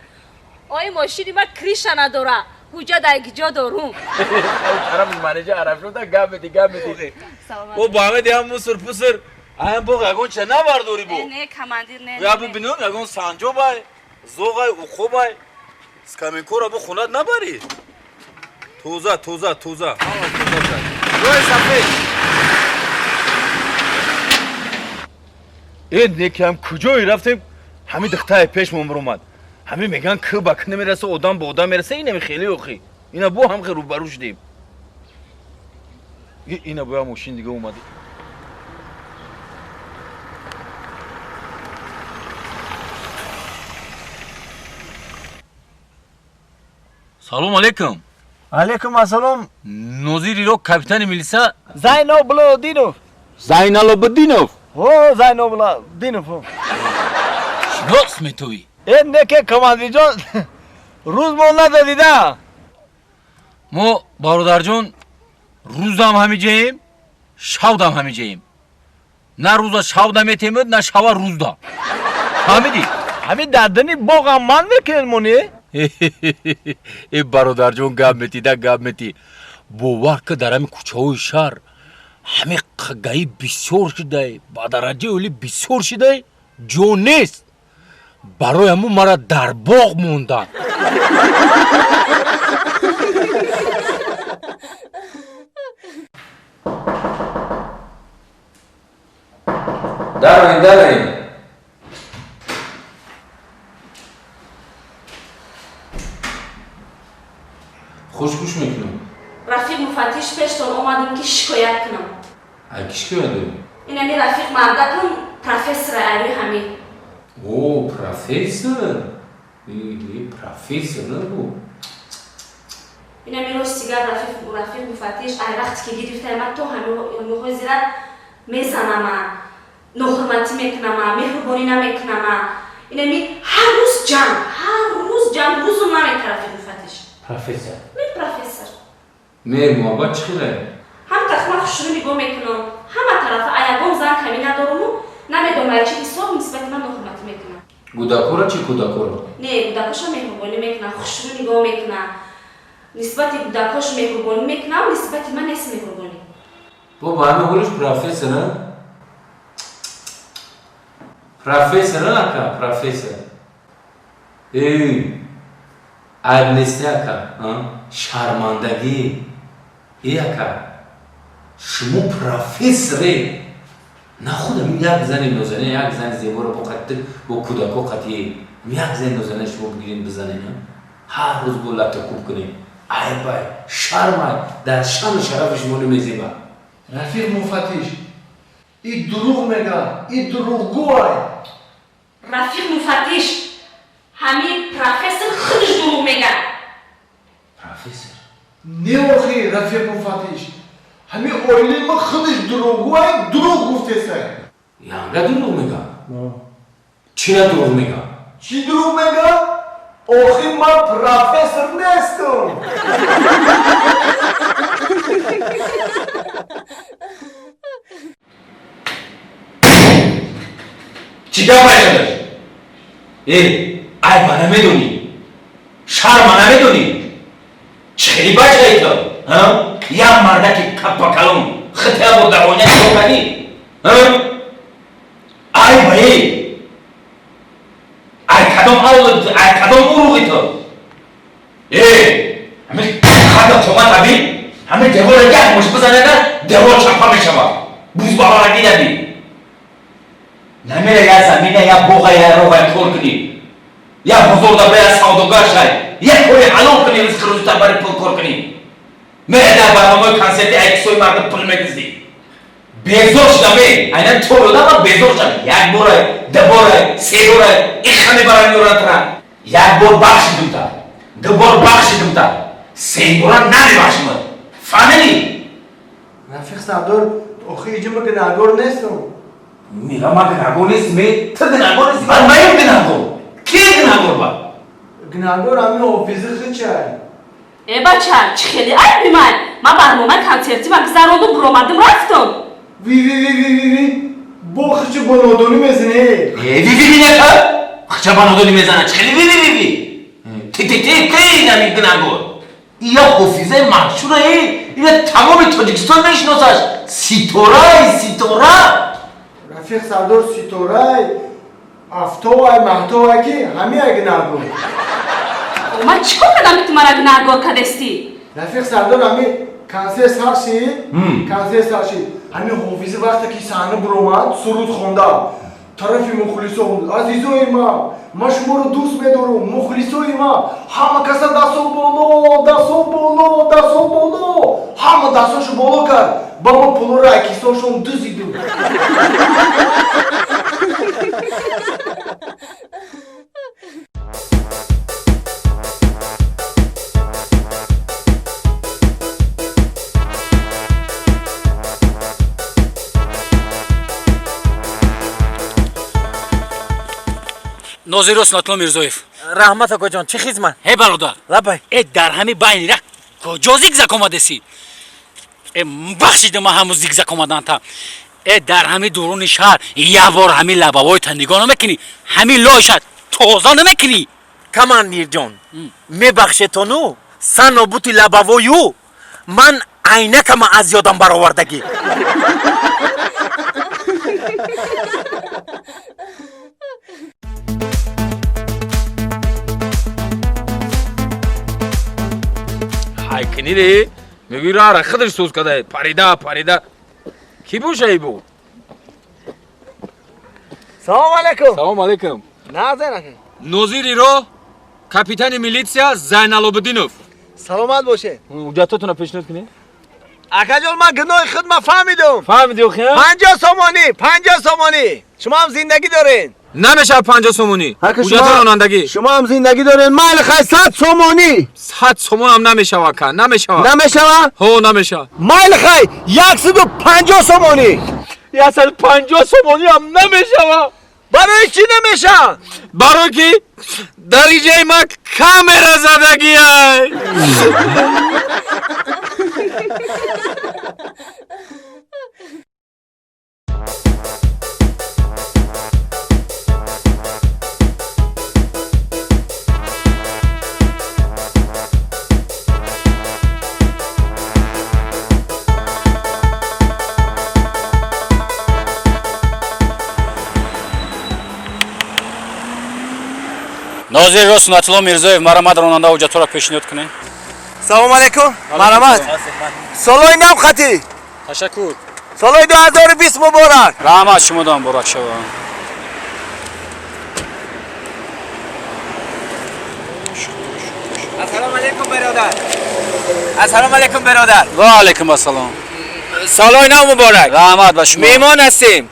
آی ماشینی ما کریشا نداره کجا در کجا دارم طرف منیجر عرب شد گپ بدی او با همه دیگه مو سرپسر هم بو اگون چه نبرداری بو نه کماندیر نه یا بو بینون اگون سانجو بای زوغای او خوبای اسکامین کورا بو خونت نبری توزا روی صفحه این نیکم کجایی رفتیم همین دختای پیش ممر اومد همین میگن که بک نمیرسه آدم به آدم میرسه اینم خیلی اوخی اینا بو هم رو برو شدیم اینا بو هم ماشین دیگه اومده سلام علیکم علیکم السلام نوزیری رو کاپیتان میلیسا زینالبدینوف زینالبدینوف او زینالبدینوف شنو اسم توی این نه که کماندیر جان روز ما ندادیده ما برادر جان روز هم همیجاییم شب هم همیجاییم نه روزا شب نمیتیم نه شب روز دا فهمیدی همین دادنی باغ من میکنن مونی ای برادر جان گپ میتی باور که در همین کوچه های شهر همه قگایی بسیار شده با درجه اولی بسیار شده جو نیست برای همون مرا در باغ موندن دارین خوش میکنم رفیق مفتیش پیشتون اومدم که شکایت کنم اگه شکایت داریم این همی رفیق مردتون پروفسور علی همین او پروفسور پروفسور نبو این همی روز سیگر رفیق مفتیش ای وقتی که گرفته من تو همه های زیرت میزنم نحرمتی میکنم مهربانی نمیکنم این همی هر روز جنگ روزو نمیکنه رفیق مفتیش پروفسور من پروفسور مهر محبت چخیره هم تخمه خوشرو نگاه میکنم همه طرف ایگام زن کمی ندارم و نمیدونم چی حساب نسبت من نحرمتی میکنم گوداکورا چی کوداکورا؟ نه گوداکاشا مهربانی میکنم خوشرو نگاه میکنم نسبت گوداکاش مهربانی میکنم نسبت من نیست مهربانی با همه قولش پروفسور پروفسور ای عیب اکا شرمندگی ای اکا شما پروفسوره نه خودم یک زن نوزنه یک زن زیبا رو با کودکا قطعی یک زن نوزنه شما بگیرین بزنین هر روز با لطکوب کنین عیب شرم در شان شرف شما نمیزیبا رفیق مفتیش این دروغ میگه این دروغگوه رفیق مفتیش همین پروفسور خودش دروغ میگه پروفسور نه آخی رفیق مفتیش همین آیلی ما خودش دروغگوه دروغ گفته سه یانگه دروغ میگه چی دروغ میگه چی دروغ میگه؟ آخی من پروفسور نیستم چی گفت داشت؟ ای منو میدونی شرم نمیدونی چخیلی بچه تو یا مرده که کپا کلون خطه بود در آنیا شو کنی ای کدام اروغی تو همه خدا شما تبی همه دوار یک مش بزنه نه دوار چپا میشوه بوز بابا را دیدی نمیره یا زمینه یا بوغه یا روغه کور کنی یا بزرگ برای سوداگر شای یا کوری حلال کنی رزق روز تا برای پول کور کنی میره در برنامه کنسرتی ایکسوی مرد پول میگزدی بیزور شدم اینا تو رو دارم بیزور شدم یک باره دو باره سه باره این خمی برای میورن ترا یک بار بخشیدم تا دو بار بخشیدم تا سه باره نمیبخشم فهمیدی؟ رفیق سردار آخی ایجا ما گناهگار نیستم میگم من گناهگار نیست تو گناهگار نیستی من مایم گناهگار کی گناهگار با؟ گناهگار همین حافظه خیلی چه ای بچه چی خیلی عیبی من برنامه کنسرتی من گذراندم برآمدم رفتم وی با خچه بانادانی میزنه وی نکن خچه بانادانی میزنه چه خیلی وی تی کی نمی گناهگار یا حافظه مشهوره این تمام تاجیکستان میشناسش. سیتوره رفیق سردار سیتورای افتوای محتوای کی همه اگه نگو ما چیکار کردم تو مرا نگاه کردستی؟ رفیق سردار همه کنسر سرشی همه حافظه وقتی که صحنه برومد سرود خونده طرفی مخلصا بود عزیزای ما شما رو دوست می‌دارم مخلصای ما همه کسا دستو بالا همه دستاشو بالا کرد با ما پولو را کیساشون دزدیدیم ناظر اسناتلا میرزویف رحمت آقا جان چه خدمت؟ هی برادر لبای در همین بین را کجا زیگزاگ آمدسی؟ بخشید ما همون زیگزاگ آمدن تا در همین درون شهر یه بار همین لبوای تا نگاه نمیکنی همین لاشت توزا نمیکنی کماندیر جان میبخشتونو سن و بوتی لبوایو من عینکم از یادم برآوردگی Haykini de میگی را خودش سوز کرده پریده کی بوشه ای بو سلام علیکم نازنه نوزیری رو کاپیتان میلیتسیا زینالابدینوف سلامت باشه حجتاتونو پیشنهاد کنی اکا جان من گناه خدمت فهمیدی خیلی 50 سومانی شما هم زندگی دارین نمیشه 50 سومونی حجت رانندگی شما هم زندگی دارین مایل خیلی 100 سومانی 100 سومون هم نمیشه واکن نمیشه هو نمیشه مایل خیلی 150 سومانی 150 سومونی هم نمیشه برای چی نمیشه برای کی دریجه ما کامera زدگیه ناظر اسناتلا میرزویف مرامد راننده حجت را پیشنهاد کنه سلام علیکم مرحمت سالای نو خطی تشکر سالای 2020 مبارک رحمت شما دام مبارک شود السلام علیکم برادر و علیکم السلام سالای نو مبارک رحمت با شما میمان هستیم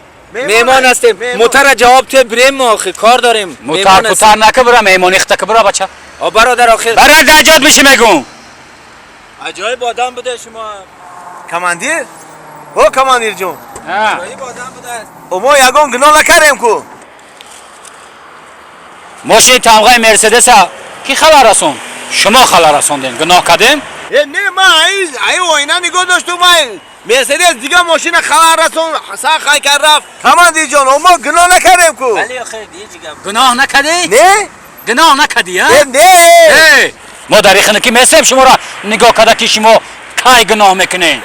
موتر جواب تو بریم ما آخه کار داریم موتر نکه برا مهمانی خطه که برا بچه برادر آخر برای دجات میشه میگم عجایب آدم بوده شما کماندیر کماندیر جون عجایب آدم بوده ما یگان گناه نکردیم کو ماشین تمغه مرسدس کی خلا رسون شما خلا رسوندین گناه کردیم نه ما ای وینا نگاه داشتم من مرسدس دیگه ماشین خبر رسون حسن خای کرد رفت کماندیر جان ما گناه نکردیم کو ولی آخر دیگه گناه نکردی نه گناه نکردی ها نه ما در خانه کی مثل شما را نگاه کرده که شما کای گناه میکنین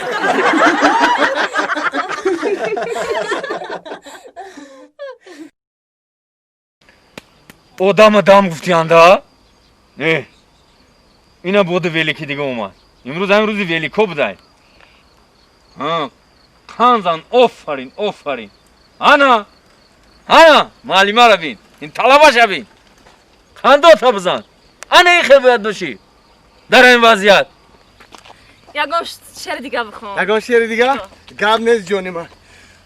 دام گفتیان دا نه اینا بود ولی که دیگه اومد امروز ولی کو بودای خانزان آفرین انا معلمه را بین این طلبه شا بین خانده تا بزن انا این خیلی باید باشی در این وضعیت یگان شعر دیگه بخون یگان شعر دیگه؟ گب نیست جونی من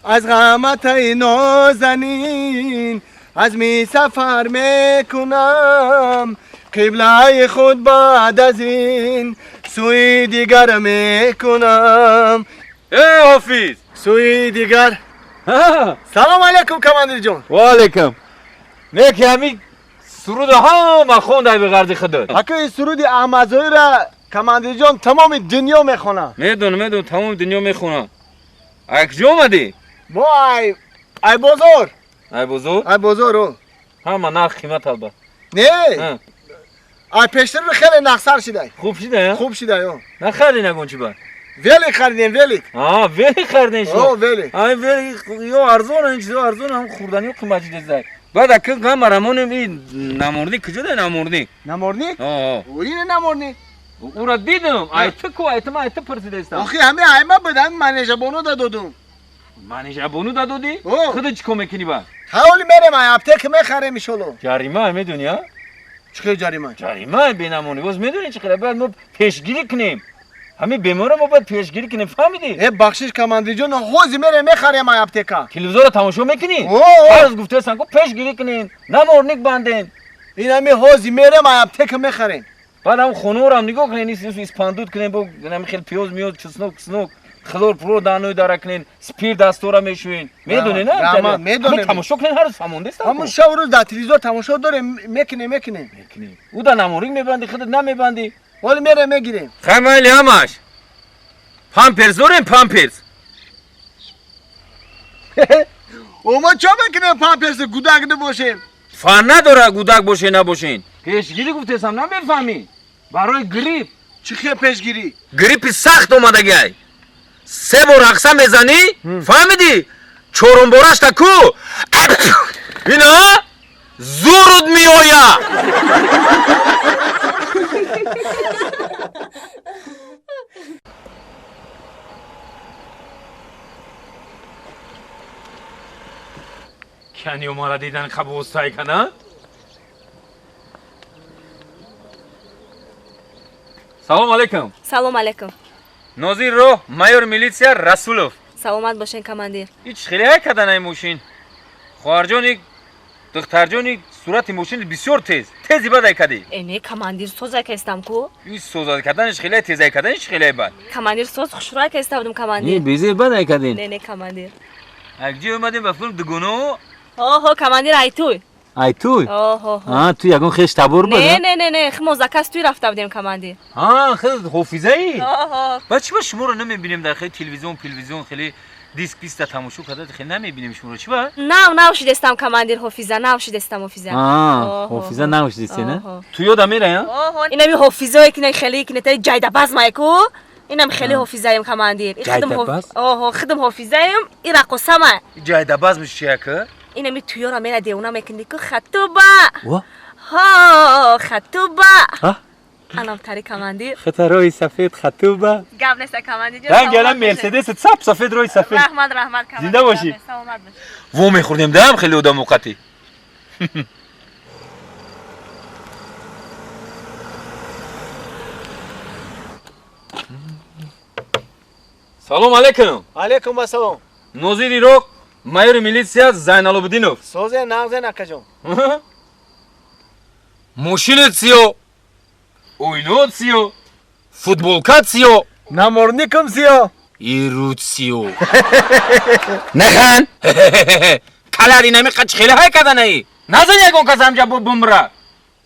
از غمت نازنین از می سفر میکنم قبله خود بعد از این سوی دیگر میکنم حافظ سوی دیگر سلام علیکم کماندیر جان و علیکم نه که همین سرود ها خونده به غرض خودت حقی سرود احمدزایی را کماندیر جان تمام دنیا میخونه میدونم تمام دنیا میخونه اکجا اومدی؟ ما ای بزرگ ای بزرگ؟ ای بزرگ همه نه قیمت البته نه ای پیشتر رو خیلی نقصر شده خوب شده خوب شده یا نخردین اگون چی با ولی خریدین ولی ولی خردین شو ولی ولی یا ارزون این چیزا ارزون هم خوردنی و قیمتی دزد بعد اکل کم برامون این نموردی کجا ده نموردی نمورنی او این نمورنی او را دیدم ایت کو ایت ما ایت پرسیده است آخه همه ایما بدن منیجه بونو دادم منیجه بونو دادی او. خودت چیکار میکنی با حالی میرم ای اپتک میخرم میشولو جریمه میدونی ها چه جریمه جریمه بینمونی باز میدونی چه خیلی باید ما پیشگیری کنیم همین بیمار ما باید پیشگیری کنیم فهمیدی ای بخشش کماندی جون حوزی میرم میخرم ای اپتکا تلویزیون رو تماشا میکنی از گفته سن کو پیشگیری کنین نمورنیک باندین این همه حوزی میرم ای اپتک میخرم بعد هم خونه رو هم نگاه کنین نیست اسپاندود کنین با همین خیلی پیاز میاد چسنوک خلور پرو دانوی داره کنین سپیر دستورا میشوین میدونی نه میدونم تماشا کنین هر فهمونده است همون شب روز در تلویزیون تماشا داره میکنه او دا نمورنیک میبندی خودت نمیبندی ولی میرم میگیرم خیلی همش پامپرز داریم پامپرز او ما چه بکنیم پامپرز گودک نباشیم فرق نداره گودک باشه نباشین پیشگیری گفتم نمیفهمی برای گریپ چی خیلی پیشگیری گریپ سخت اومده گی 3 بار رقصه میزنی فهمیدی چهارم بارش تا کو اینا زورت میآید کنی ما را دیدن خبوستای کنن سلام علیکم салом алейкум نوزیر رو مایور میلیسیا رسولوف саломат бошен командир هیچ خیلی های کدن ای موشین خواهرجانی دخترجانی صورت موشین بسیار تیزی بد ای کدی эне командир созак ҳастам ку این سوزاد کدنش خیلی تیز ای کدنش خیلی بد командир соз хушрак ҳастам این командир بیزی بد ای کدین не командир اگجی اومدیم به فیلم دگونو оҳо командир ай туй ای توی оҳо تو یکون خیش تبور بود не хмо закас туй рафта будем командир خیلی حافظه ای оҳо بچه با شما رو نمیبینیم در خیلی تلویزیون خیلی دیسک پیست تماشا کرده خیلی نمیبینیم شما رو چی با навшидестам командир ҳофиза навшидестам ҳофиза حافظه نوشیدی نه تو یادم میره ها оҳо инами ҳофизое ки хеле ки нета ҷайдабазмай ку инам хеле ҳофизаем командир оҳо хидм ҳофизаем и рақосама جایدباز میشه که инами туёра мера девуна мекунди ку хатуба ҳо хатуба анамтари командир خطرهای سفید خطوبه гап неста командир رنگ گلم مرسدس سب سفید روی سفید раҳмат командир زنده باشی саломат бош وو میخوردیم دم خیلی آدم موقتی سلام علیکم علیکم السلام نوزیر رو مایور میلیسیا زینالابدینوف سوزه نغزه نکجون ماشینت سیو اوینوت سیو فوتبولکات سیو نمورنیکم سیو ایروت سیو نخن کلاری نمی قچ خیلی های کدن ای نزن یکون کس همجا بمرا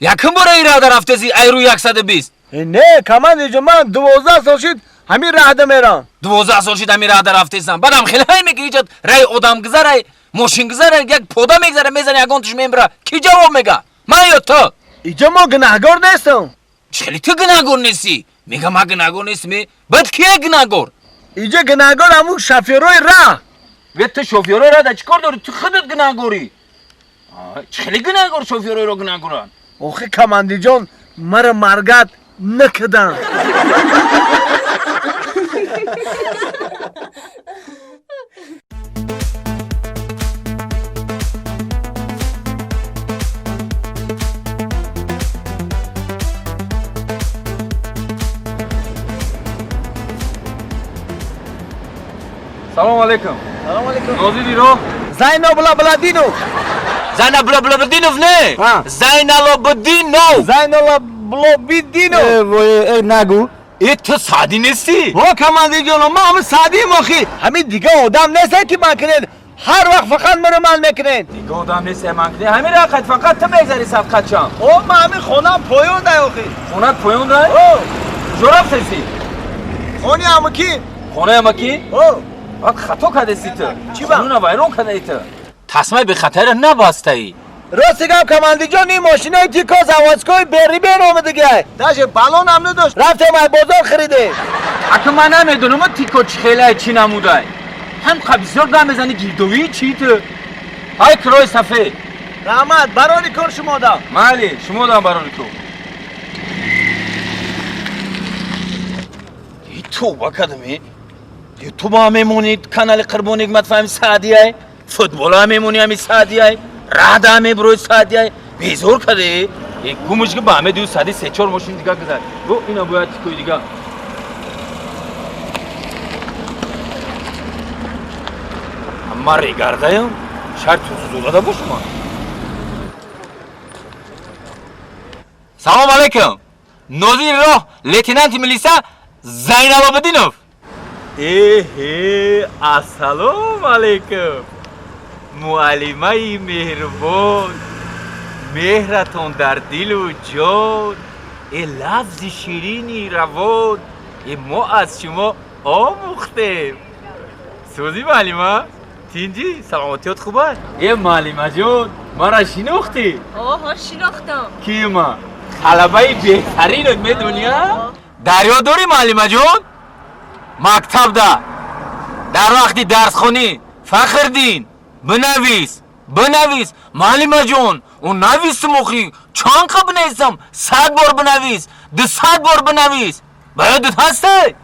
یکم برای ایراده رفته زی ایرو 120 نه کماندیر جو من 12 سال شد همین راه میرم 12 سال شد همین راه رفته سم بعدم خیلی های میگی جد رای آدم گذره ماشین گذره یک پودا میگذره میزنه یکون توش میمرا کی جواب میگه من یا تو اینجا ما گناهگار نیستم خیلی تو گناهگار نیستی میگم ما گناهگار نیستم بعد کیه گناهگار اینجا گناهگار همون شفیروی راه و تو شوفیروی راه چیکار داری تو خودت گناهگاری خیلی گناهگار شوفیروی رو گناهگارن آخه کماندیر جان مرا مرگت نکدن سلام علیکم سلام علیکم نوزیری رو زینالابدینوف زینالابدینوف نه زینالابدینوف زینالابدینوف نگو ای تو سادی نیستی ها کماندیر جان ما هم سادیم آخی همین دیگه آدم نیست که من کنید هر وقت فقط مرا مال میکنید دیگه آدم نیست من کنید همین رقت فقط تو میگذاری صفقت شم او ما همین خونم پایون ده آخی خونت پایون ده؟ کجا رفتیسی؟ خونی امکی خونه امکی؟ خطا کرده سی تو چی با؟ خونه ویرون کرده ای تو تصمیم به خطر نبسته ای راستی گم کماندی جان این ماشینای تیکا زوازکوی بری بینامه دیگه داشه بالون هم نداشت رفتم از بازار خریده. اکه من نمیدونم تیکا چی خیلی چی نموده هم قبیزار گم بزنی گیردوی چی تو های کرای صفحه رحمت برانی کن شما دا مالی شما دا برانی کن تو بکدمی تو با هم میمونید کانال قربانی حکمت فهم سعدیه فوتبال هم میمونی همی سعدیه راد هم بروی سعدیه بیزور کده یک گومش که با همه دیو سعدی 3-4 ماشین دیگه گذار و اینا باید کوی دیگه اما ریگرده هم شرط تو زوده باش ما سلام علیکم نوزیر راه لیتنانت ملیسا زینب آبدینوف السلام علیکم معلمه مهربان مهرتون در دل و جان ای لفظ شیرینی روان ای ما از شما آموختیم سوزی معلمه تینجی سلامتیات خوبه ای معلمه جان ما را شناختی آها شناختم کی ما طلبه بهترین علم دنیا دریا داری معلمه جان مکتب در وقتی درس خونی فخر دین بنویس معلمه جان اون نویس مخی چند بنویسم 100 بار بنویس 200 بار بنویس باید هسته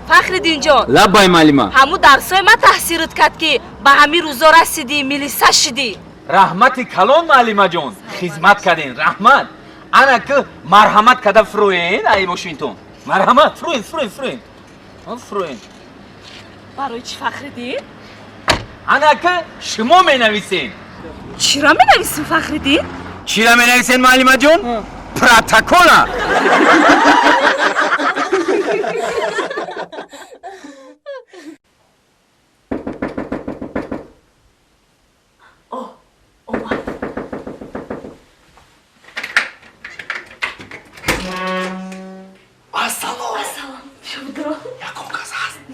فخردین جان لبای معلمه همو درسای ما تحصیلت کرد که به همین روزا رسیدی ملیسا شدی رحمت کلان معلمه جان خدمت کردین رحمت انا که مرحمت کده فروین ای واشنگتن مرحمت فروین برای چی فخردین؟ انا که شما می نویسین چی را می نویسین فخردین؟ چی را می نویسین معلمه جان؟ پروتکولا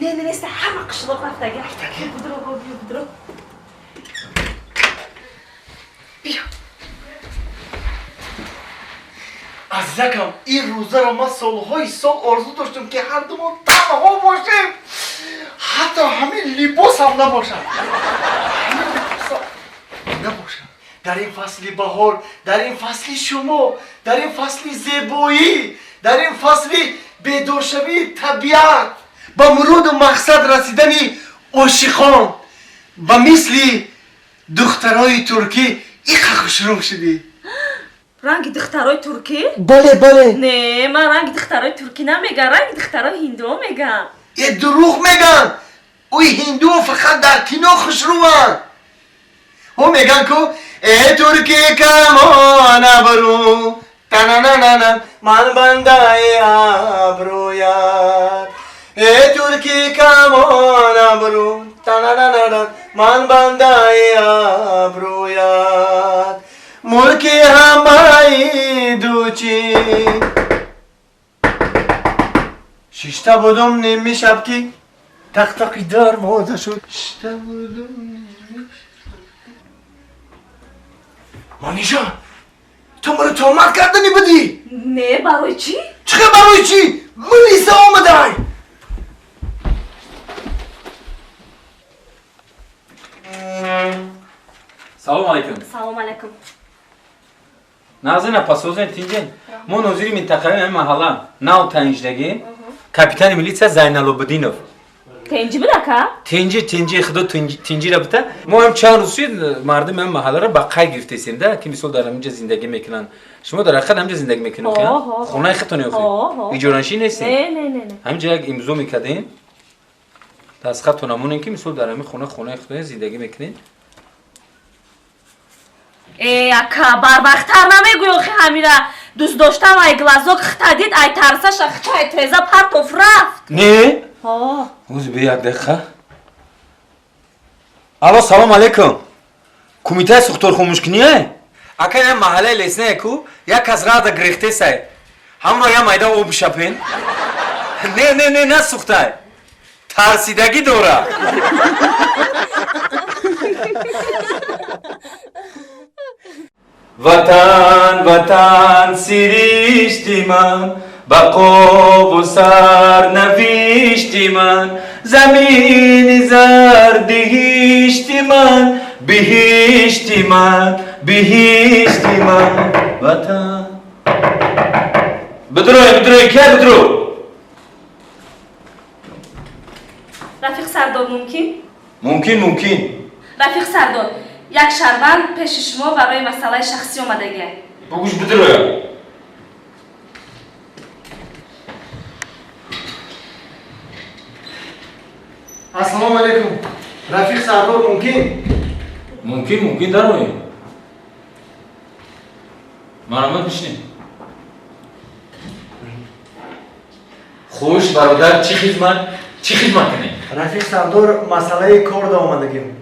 نه نیست همه قشلاق رفته گه بدرو بیا عزیزکم این روزه را من سالهای سال آرزو داشتم که هر دومون تنها باشیم حتی همین لباس هم نباشم در این فصل بهار در این فصل شما در این فصل زیبایی در این فصل بدوشوی طبیعت با مرود و مقصد رسیدنی عاشقان و مثل دخترای ترکی این خوشروم شدی رنگ دخترای ترکی؟ بله نه من رنگ دخترای ترکی نمیگم رنگ دخترای هندو میگم یه دروغ میگن اوی هندو فقط در کینو خوشروان او میگن که ای ترکی کمان برو تنانانان من بندای ابرویت ای ترکی کمان برو تنانانان من بندای ابرویت ملکی همه دوچی ششتا بودم نیمی شب کی تق تقی دار موزه شد ششتا بودم مانیشا تو مرا تهمت کردنی بدی؟ نه برای چی؟ چه برای چی؟ ملیسا آمده سلام علیکم سلام علیکم نازنین پاسوزن تینجن ما نوزیر منطقه این محله ناو تنجدگی کاپیتان میلیسا زینال آبدینوف تنجی بلکه؟ تنجی خدا تنجی را بته ما هم چند روزی مردم این محله را با قای گرفتیم ده که مثلا در همینجا زندگی میکنن شما در آخر همینجا زندگی میکنید خونه خودتون اخوی ایجارانشی نیستین نه همینجا یک امضا میکردین دستخط نمونین که مثلا در همین خونه خودتون زندگی میکنین ای اکا بربختر نمیگوی خی همیره دوست داشتم ای گلازوک خطدید ای ترسش اخچه ای تریزه پرتوف رفت نه؟ اوز به یک دقیقه الو سلام علیکم کمیته سختور خموشکنیه اکا این محله لیسنه کو یک از راه دا گریخته سای هم را یا مایده او بشپین نه سخته ترسیدگی دوره وطن وطن سیریشتی من بقا و سر نویشتی من زمین زردهیشتی من بهیشتی من بهیشتی من وطن بدروی که بدرو رفیق سردار ممکن رفیق سردار یک شهروند پیش شما برای مسئله شخصی اومدگی. بگوش بدروی السلام علیکم رفیق سردار ممکن دروی مرامت بشنیم خوش برادر چی خدمت کنی؟ رفیق سردار مسئله کار دا آمدگیم.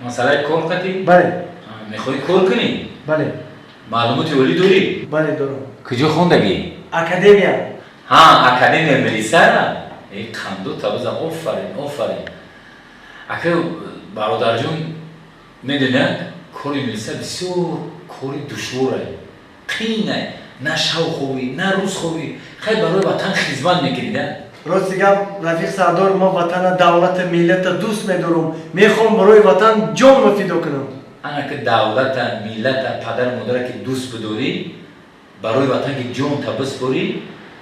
مسئله کار کردی؟ بله. میخوای کار کنی؟ بله. معلومات ولی داری؟ بله دارم. کجا خوندگی؟ اکادمیا. اکادمیا ملیسا؟ ای خندو تابزم آفرین. اکه برادر جون میدونه کاری ملیسا بسیار کاری دشواره. قینه. نه شو خوبی نه روز خوبی خیلی برای وطن خدمت میکنی نه؟ راستی گپ رفیق سردار ما وطن دولت ملت دوست میدارم میخوام برای وطن جان فدا کنم. انا که دولت ملت پدر مادر که دوست بداری برای وطن که جان تا بسپاری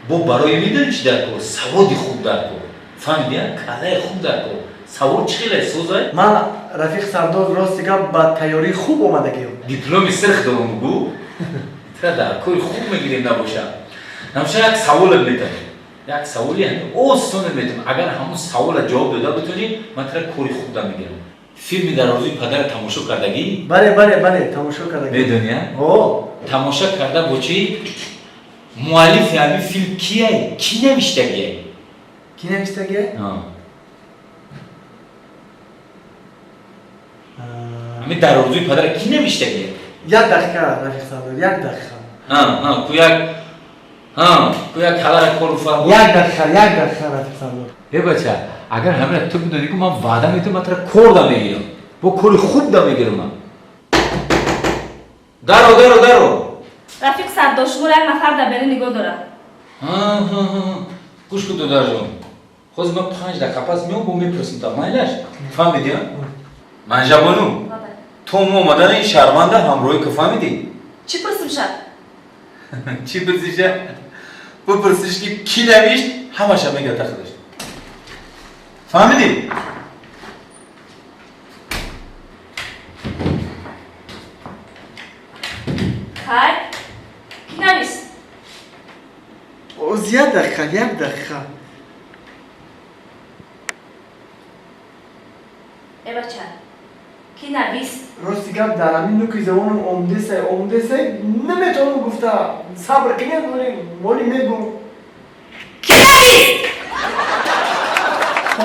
برای میدونی چی در کار سوادی خوب در کار فهمیدی کلای خوب در کار سواد چیله سوزای من رفیق سردار راستی گپ با تیاری خوب اومدگیم. دیپلم سرخ دارم بگو ترا در کاری خوب میگیریم نباشه یک سوال میتونم یک سوالی آسان میتونم اگر همون سوال جواب داده بتونی من ترا کاری خوب دارم میگیرم فیلمی در روزی پدر تماشا کردگی؟ بله تماشا کردگی. میدونی تماشا کرده با چی؟ مؤلف همین فیلم کیه؟ کی نوشتگیه؟ همین در روزی پدر کی نوشتگیه؟ یک دقیقه رفیق سردار یک دقیقه. کویا کلار کارو فرمود. یک دقیقه رفیق سردار. ای بچه اگر همین تو بدونی که من وعده میتونم من ترا کار دا میگیرم با کاری خوب دا میگیرم من. درو. رفیق سردار شما یک نفر در بری نگاه داره. گوش کن دادر جون. خود من 5 دقیقه پس میام با میپرسیم تا مایلش. فهمیدی؟ من جوانو. تو اومدن این شهرونده همراهی که فهمیدی؟ چی پرسیم شد؟ چی پرسیش؟ بپرسیش که کی نوشت همش هم میگه تخدش. فهمیدی؟ خیر کی نویست؟ یک دقیقه. ای بچه کی نویست؟ راستی گپ در همین نوکی زبانم عمده سه نمیتونم گفته صبر کنید ولی میگم کی نویست؟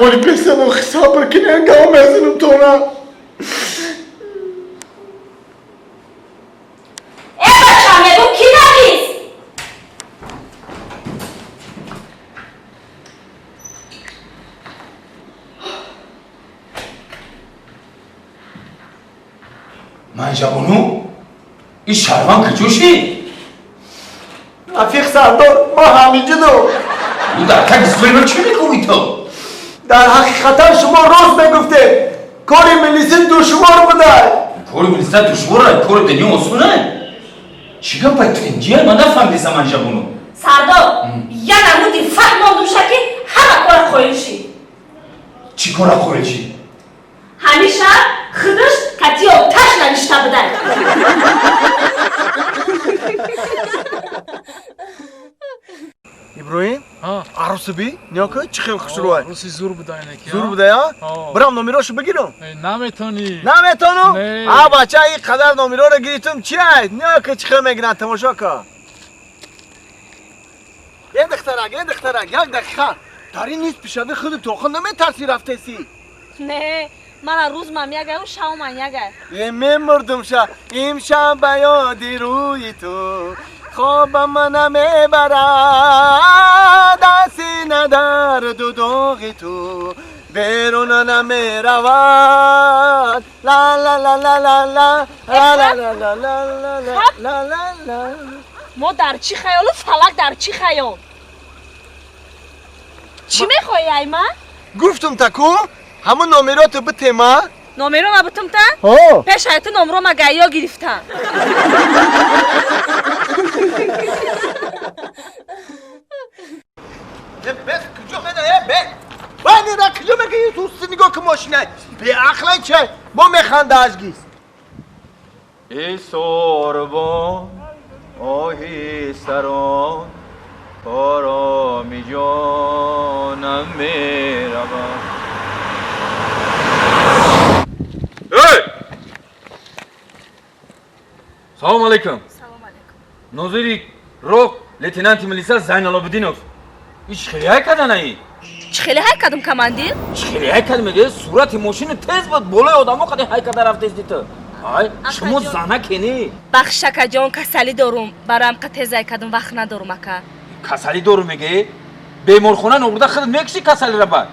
ولی بسنم صبر کنید انگاه میزنم تو نه. ای بچه میگم کی نویست؟ من جوانو این شهروند کجوشی؟ رفیق سردار ما همینجا دو. او در تک اسپری چی میگویی تو؟ در حقیقتا شما راست میگفته کاری ملیسی دشوار بوده. کاری ملیسی دشواره؟ کار دنیا آسونه؟ چی گم باید تنجیه؟ من نفهمیدم من جوانو. سردار یه نمودی فهم آدم شد که همه کار خواهیشی. چی کار خواهیشی؟ همیشه خودش کتی آتش نوشته بودن. ابراهیم عروس بی نیا که چه خیلی خوش روی عروسی زور بوده اینکی. زور بوده یا برام نمیراشو بگیرم. نمیتونی. نمیتونم؟ نه. بچه این قدر نمیرا رو گیریتم چی هست؟ نیا که چه خیلی میگیرن تماشا که یه دخترک یک دقیقه داری نیست پیشنده خود تو خود نمیترسی رفته سی؟ نه من روز مم یگه و شام من یگه میمردم شا امشب به یاد روی تو خوابم من میبرد سینه در داغ تو بیرون نمیرود لا لا لا لا لا لا لا لا لا لا لا لا لا. ما در چی خیال و فلک در چی خیال؟ چی میخوایی ایمن؟ گفتم تکو همون نمرات بتیما نمره ما بتم تا؟ پیش هایت نمره ما گایا گرفتم بس کجا منه بس ولی را کجا مگه یه توستی نگاه که ماشینه به اخلا چه با میخنده ازگیز ای سوربان آهی سران آرامی جانم میروم. سلام علیکم. ناظری روک لیتنانت ملیسا زینالابدینوف. ایش خیلی های کدن ای؟ چی خیلی های کدم کماندیر؟ چی خیلی های کدم میگه صورت ماشین تیز بود بالای آدم ها خیلی های کده رفته ازدی تو. ای شما زنه کنی؟ بخشکا جان کسلی دارم برام که تیز های کدم وقت ندارم اکا. کسلی دارم میگه؟ بیمارخونه نورده خودت میکشی کسلی را بعد.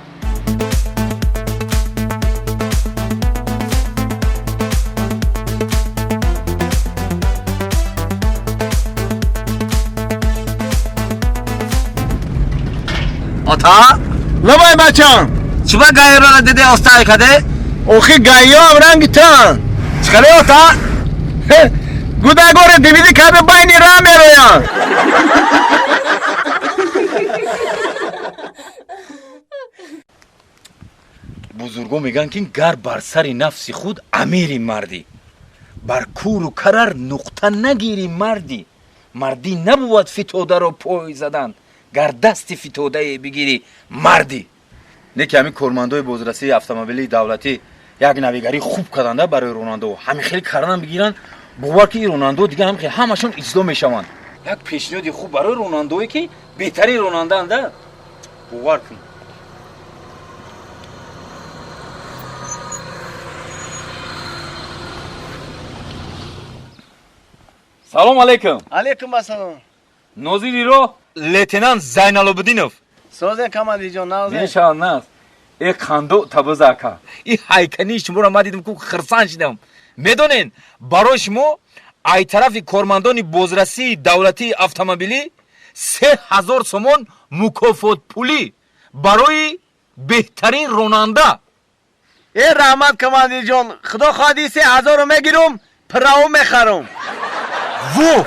آتا؟ لبای بچم چبا گایی را دیده استای کده؟ اوخی گایی ها هم رنگی تن چکلی آتا؟ گوده دیویدی که به باینی را میرویان بزرگو میگن که گر بر سر نفس خود امیری مردی بر کور و کرر نقطه نگیری مردی مردی نبود فتوده رو پای زدن گر دست فتوده بگیری مردی نیکی همین کورماندوی بازرسی автомобили دولتی یک نویگری خوب کردنده برای رونالدو همین خیلی کردن بگیرن باور که رونالدو دیگه هم خیلی همشون اجرا میشوند یک پیشنهادی خوب برای رونالدویی که بهترین رونالدو انده باور کن سلام علیکم. علیکم السلام. ناظری رو لیتنانت زینالابدینوف. سوزه کماندیر جان نازه. نشان است. ای خاندو تبزاکا. ای هایکنی شما رو ما دیدم که خرسان شدم. میدونین برای شما ای طرف کورماندونی بازرسی دولتی автомобили 3000 سومون مکافات پولی برای بهترین راننده. ای رحمت کماندیر جان خدا خواهدی 3000 رو میگیرم پراو میخرم. وو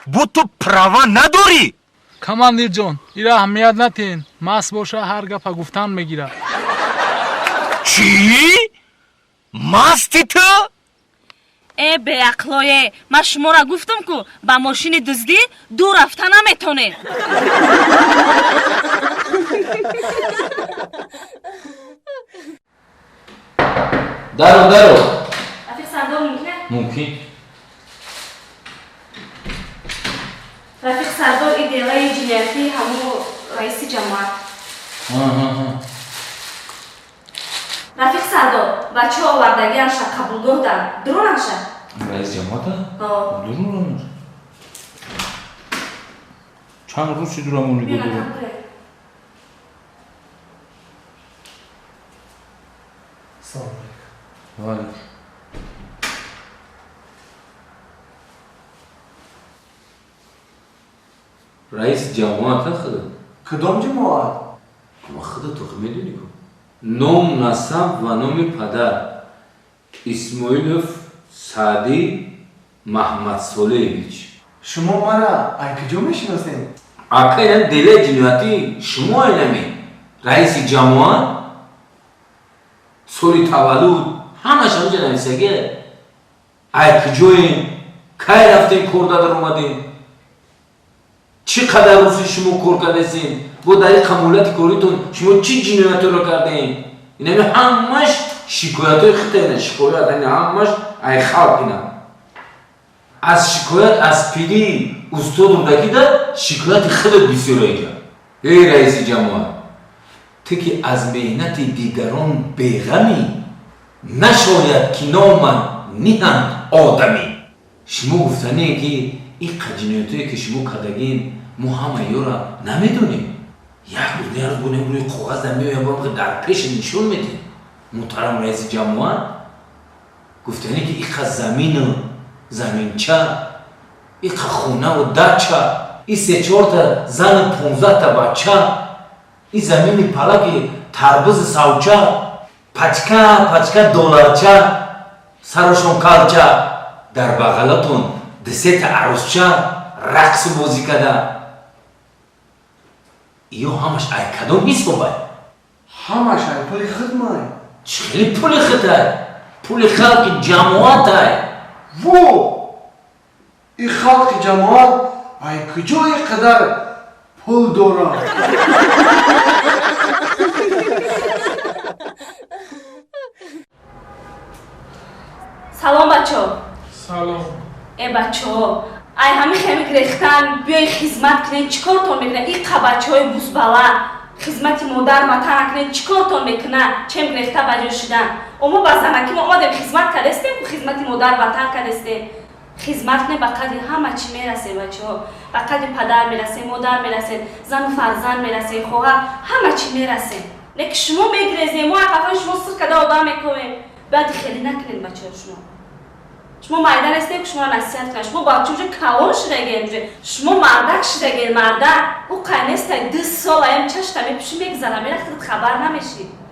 بو تو پراوا نداری؟ کماندیر جان ایرا اهمیت نتین مست باشه هر گپا گفتن میگیره. چی؟ مستی تو؟ ای به عقلایه من شما را گفتم که با ماشین دزدی دور رفتن نمیتونه. درو رفیق سردار ممکنه؟ رفیق سردار ایده‌های جنیاتی همون رئیس جماعت. رفیق سردار بچه ها آوردگی هم شد قبولگاه دارم درون هم شد رئیس جماعت ها؟ درون هم چند روز شد درون هم درون سلام علیکم. رئیس جماعت ها خدا؟ کدام جماعت؟ ما خدا تو میدونی کن نام نسب و نام پدر اسماعیلوف سعدی محمد صالحویچ. شما مرا ای کجا میشناسین؟ اکا این دل جنیاتی شما اینمی رئیس جماعت سوری تولد همش همجا نویسگه ای کجایین کی رفتین کار دادر اومدین چقدر روزی شما کار کردین با در این قمولت کاریتون شما چی جنایت رو کردین اینمی همش شکایت های خیلی شکایت همش ای خلق اینم از شکایت از پیری استاد اردکی در شکایت خیلی بسیاری کرد. ای رئیس جماعت تو که از مهنت دیگران بیغمی نشاید که نامن نیهند آدمی شما گفتنه که این قجینیتایی که شما کردگین ما همه یورا نمیدونیم. یک روز نیاز بونیم روی کاغذ میویم با در پیش نشون میدیم. محترم رئیس جمهور گفتنی که این زمین زمینچه، این خونه و دچه، این 3-4 تا زن 15 تا بچه، این زمین پلک تربوز سوچه، پچکه دلارچه، سرشون کلچه، در بغلتون 2-3 تا عروسچه رقص و بازی کده. ایو همش ای کدوم نیست بابای؟ همش ای پول خدمه. چلی پول خدمه؟ پول خلق جماعت ای. وو این خلق جماعت ای کجای قدر پول دارن. سلام بچه ها. سلام. ای بچه ها ای همه خیمی گرفتن بیای خدمت کنین چیکار تون میکنن؟ این بچه های بوزبالا خدمت مادر مطرح کنین چیکار تون میکنن؟ چیم گرفته بجا شدن؟ اما با زنکی ما آمدیم خدمت کردستیم که خدمت مادر وطن کردستیم. خدمت نه بقدر همه چی میرسه بچه ها. بقدر پدر میرسه، مادر میرسه، زن و فرزند میرسه، خواهر همه چی میرسه. نه که شما میگریزیم ما قفل شما سر کده آدم میکنیم. بعد خیلی نکنین بچه ها شما مایدن هستید که شما نصیحت کنید. شما بچه اونجا کلان شدگین، شما مردک شدگین مردک. او قینسته 2 سال ایم چشتا میپیشی میگذره میرختید خبر نمیشید.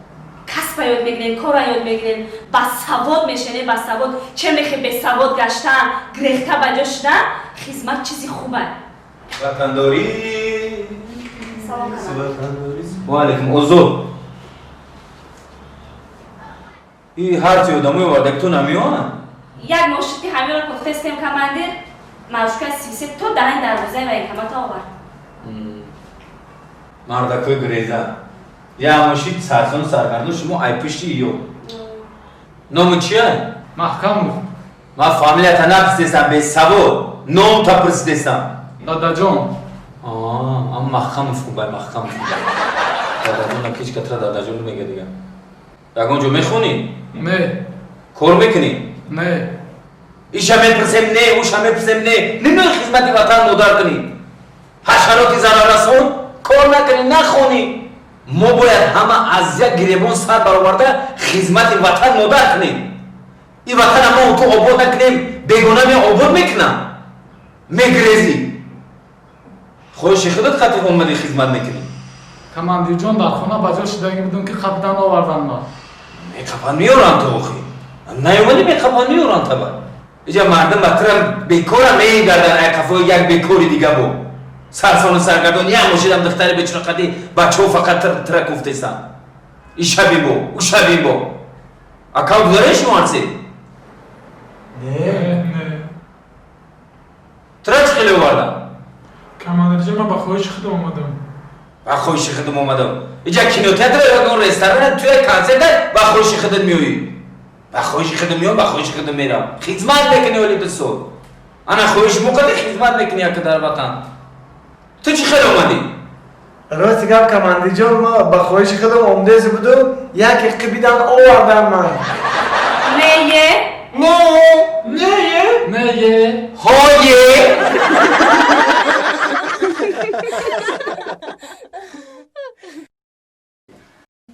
کسب یاد میگیرین، کار یاد میگیرین، بسواد میشین. بسواد چه میخوای بسواد گشتن، گرفته بجا شدن، خدمت چیزی خوبه. وطنداری. سلام کنم. و علیکم اوزو. این هر چی آدموی وردک تو نمیوان؟ یک مشتی همین رو گفته استیم کماندیر مشکل 33 تو در این دروازه و این کمات آورد. مردکوی گریزه یا ماشید سرسان سرگردون شما ای پشتی ایو نام چیه؟ محکم ما فامیلیتا نپرسیستم به سبو نام تا پرسیستم دادا جان. اما محکم خوبه محکم خوبه دادا جان کچ کتره دادا جان میگه دیگه یکون جو میخونی؟ نه. کار میکنی؟ نه. ایشا میپرسیم نه اوشا میپرسیم نه نمیای خدمتی وطن مادر کنی حشراتی زنان رسون کار نکنی نخونی ما باید همه از یک گریبان سر برآورده خدمت وطن مادر کنیم. این وطن ما تو آباد نکنیم بیگانه می آباد میکنم میگریزی خودش خودت خطیب اومدی خدمت میکنی. کماندیر جان در خونه بجا شدگی بدون که قبضن آوردن ما. میقبن میورن تو آخی نیومدی میقبن میورن تا بر اینجا مردم مطرم بیکارم میگردن ای قفای یک بیکاری دیگه بو سرسان و سرگردان یه ماشیدم دختری بچونه قدی بچه ها فقط ترک افتیستن این شبی بو او شبی بو اکاونت داره شما هنسی؟ نه. ترک خیلی وردم کماندیر جان من با خواهش خودم اومدم. با خواهش خودم اومدم اینجا کینوتئاتر یا رستوران توی کنسرت با خواهش خودت میویی با خواهش خودم میام با خواهش خودم میرم خدمت میکنی ولی بسو انا خواهش مقدر خدمت میکنی که در وطن تو چی خیلی اومدی؟ راستی گم کماندیر جان ما با خواهش خودم اومده بودم یک قبیدن آوردم من. نه. هایه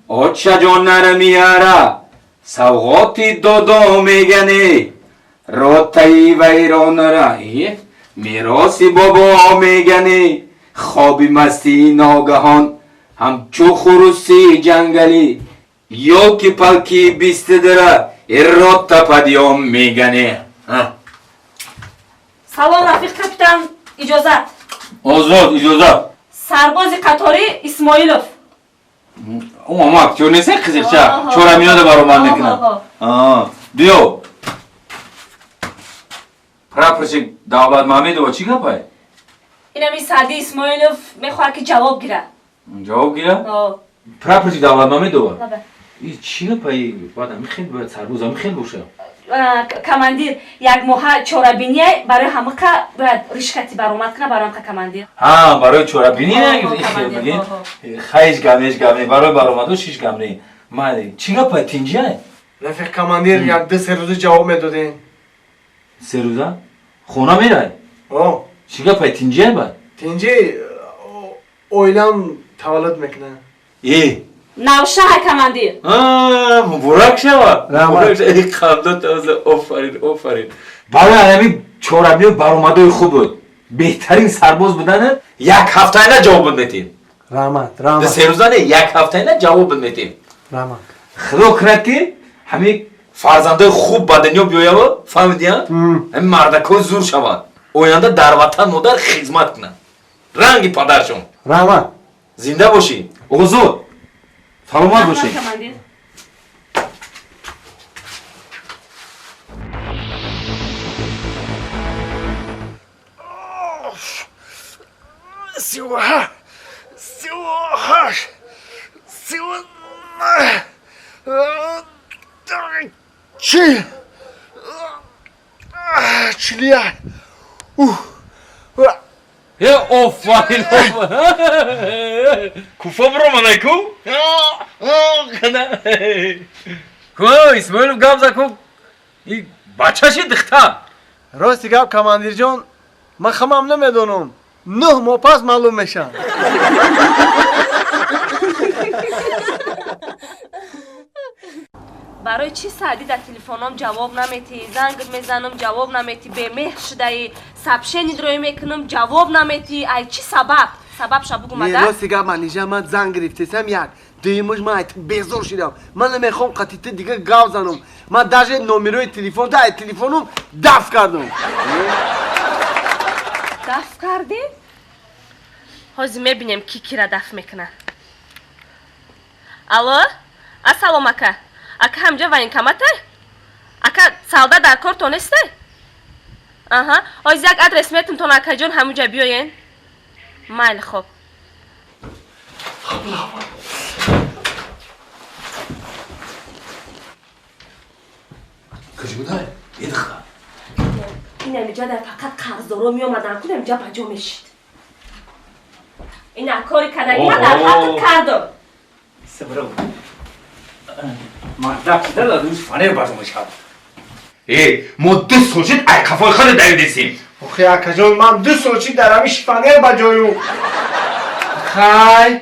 آچه جان نرمیاره سوغاتی دادا میگنی راتایی ویران رایی میراسی بابا میگنی خوابی مستی ناگهان همچو خروسی جنگلی یا که پلکی بیست داره راتا پدیام میگنی. سلام رفیق کپیتان اجازت. آزاد اجازت. سرباز قطاری اسماعیلوف. اون ما اکتور نیست قزیقچه چورا میاده برام میکنم. بیو پراپرچه دعوت محمد و چی گپای؟ اینمی سعدی اسماعیلوف میخواد که جواب گیره. جواب گیره؟ پراپرچه دعوت محمد و این چی گپای؟ بعد همین خیلی باید سرباز همین خیلی باشه. کماندیر یک ماه چورابینیه برای همه که باید ریشکتی برآمد کنه برای همه کماندیر. ها برای چورابینیه بگین خیش گمه برای برآمد و شیش گمه مالی چی گپای تینجیه؟ رفیق کماندیر یک 2-3 روز جواب میدادین. 3 روزه؟ خونه میره؟ او چیگه پای تینجه با؟ تینجی اویلم تولد میکنه ای навша командир مبارک شوا رحمت. ای خانده تازه آفرین برای همین چهارمی و برآمدهای خوب بود بهترین سرباز بودن یک هفته اینا جواب بدیم رحمت ده سه روزانه یک هفته اینا جواب بدیم رحمت خدا کرد که همین فرزندای خوب به دنیا بیاید فهمیدی همین مردکای زور شوند آینده در وطن مادر خدمت کنند رنگی پدرشون رحمت زنده باشی اوزو سلامت باشی командир آفرین کوفا برو منای کو کو اسماعیل گام زکو این بچه شی دختا راستی گپ کماندیر جان من خمام نمیدونم 9 ماه پس معلوم میشه барои чӣ саъдӣ дар телефоном ҷавоб наметӣ занг мезанам ҷавоб наметӣ бемеҳр шудаӣ сабшенидроӣ мекунам ҷавоб наметӣ ай чӣ сабабша бугу мада рости гап ман ниҷа ман занг гирифтесам як дуюмуш ман безор шудам ман намехоҳам қатита дигар гап занам ман даже номерои телефон ай телефонум дафт кардам дафт кардӣ ҳозир мебинем ки кира дафт мекунад алло ассалом ака ака ҳамҷа военкомате ака салда дар кор тонесте аҳа ҳозир як адрес метум тон акаҷон ҳамуҷа биёен майли хоб куҷбудай идха инамиҷа дар фақат қарздоро меомадан кунамиҷа ба ҷо мешид ина кори кадагима дар ҳаққи кардом сабро мардак шуда ладуш фанер базмашад мо 2 сол шид ай қафои хода давидесим охи акаҷон ман 2 сол чи дар ҳами шифонер ба ҷоюм хай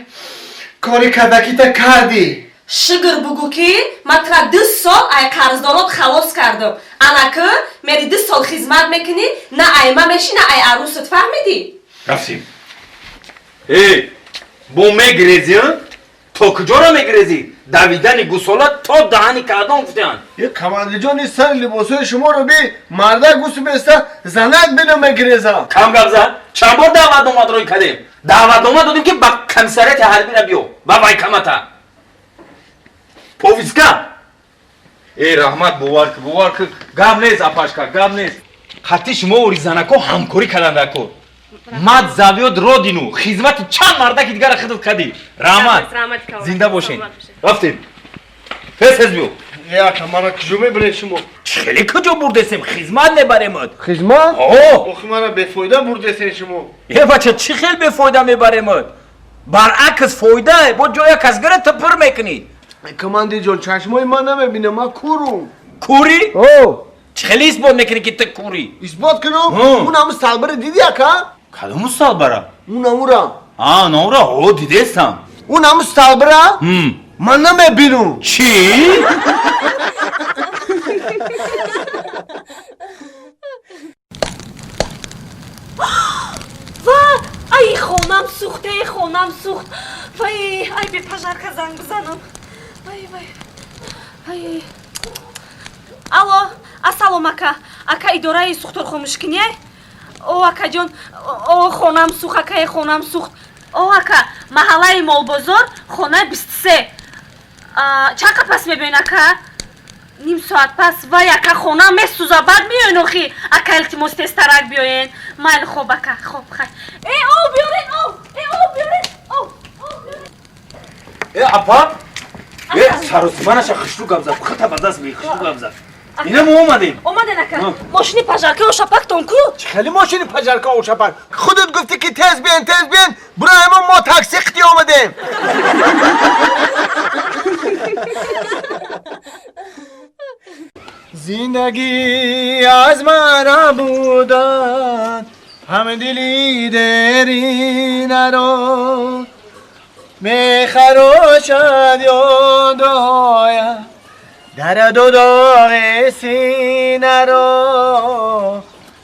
кори кадакита кардӣ шигр бугу ки ман тра 2 сол ай қарздорот халос кардам анаку мери 2 сол хизмат мекунӣ на айма мешӣ на ай арусат фаҳмидӣ рафсим бо мегирезӣ то куҷоро мегирезӣ давидани гусола то даҳани кардон гуфтанд командирҷон ин сари либосҳои шуморо би мардак гусу беста занак бино мегирезам кам гап зад чанд бор даъватномаро кардем даъватнома додем ки ба комиссарияти ҳарбира биё ба вайкомата повиска раҳмат бовар ки гап нест апашка гап нест хатти шумо ури занако ҳамкорӣ кардандако мад завёд родину хизмати чанд мардаки дигара хидмат кардӣ раҳмат зинда бошед рафтем фес биё яка мана куҷо мебаред шумо хеле куҷо бурдесем хизмат мебаремад хизмат охи мана бефоида бурдесен шумо бача чӣ хел бефоида мебаремад баръакс фоида бо ҷоя казгара тупр мекунӣ командирҷон чашмои ман намебинам ман курум курӣ чӣ хели исбот мекунӣ ки ту курӣ исбот кунам он ҳаму салбара диди ака кадому салбара унамура номра дидестам он ҳаму салбара ман намебинам чӣ ва ай хонам сӯхт вай ай бе пажарка занг бизанам ай алло ассалом ака идораи сӯхторхомӯшкинӣ о акаҷон хонам сӯхт акае хонам сӯхт о ака маҳаллаи молбозор хона 23 чақа пас мебиён ака ним соат пас вай ака хона месӯза баъд меён охи ака илтимос тезтарак биёен майли хоб ака хоб хай об биёред об апа саросиманаша хишту гап зад хата ба даст бии хишту гап зад ина мо омадем ака мошини пажарка ошапактон ку чӣ хели мошини пажарка ошапак худат гуфтӣ ки тез биен бураимо мо такси қити омадем زندگی از من بودن همه دلی درین رو میخروشد یاد آید در دو داغ سینه رو.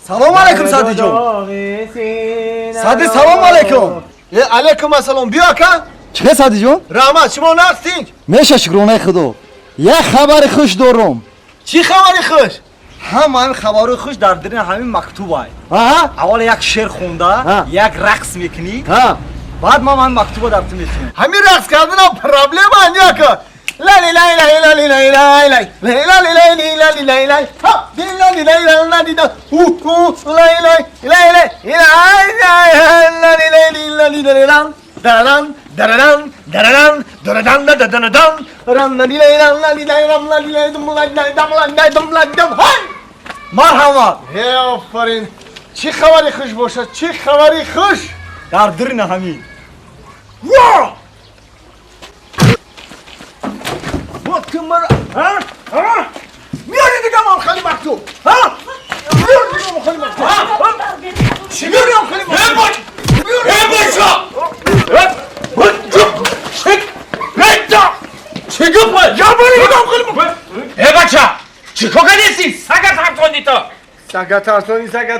سلام علیکم سادی جون. سادی سلام علیکم. علیکم السلام. بیا کن. چه سادی جون؟ رحمت شما نقصین؟ میشه شکرانه خدا. یه خبر خوش دارم. چی خبری خوش؟ همین خبر خوش در درین همین مکتوب است. اول یک شعر خونده، یک رقص میکنی. بعد ما من مکتوب در تو میخونیم. همین رقص کردن پرابلم انجا کن. لا لا لا لا لا لا لا لا لا لا لا لا لا لا ها دی لا لا لا لا دی دا هو لا لا لا لا لا لا لا دران دران دران دران دران دران ران لا لا لا لا لا لا لا مرحبا. هی آفرین. چی خبری خوش باشه؟ چی خبری خوش؟ در درین همین. وا! وقتی مرا ها میاری دیگه من خیلی مکتوب ها میاری دیگه من خیلی مکتوب چی میاری من خیلی مکتوب سگه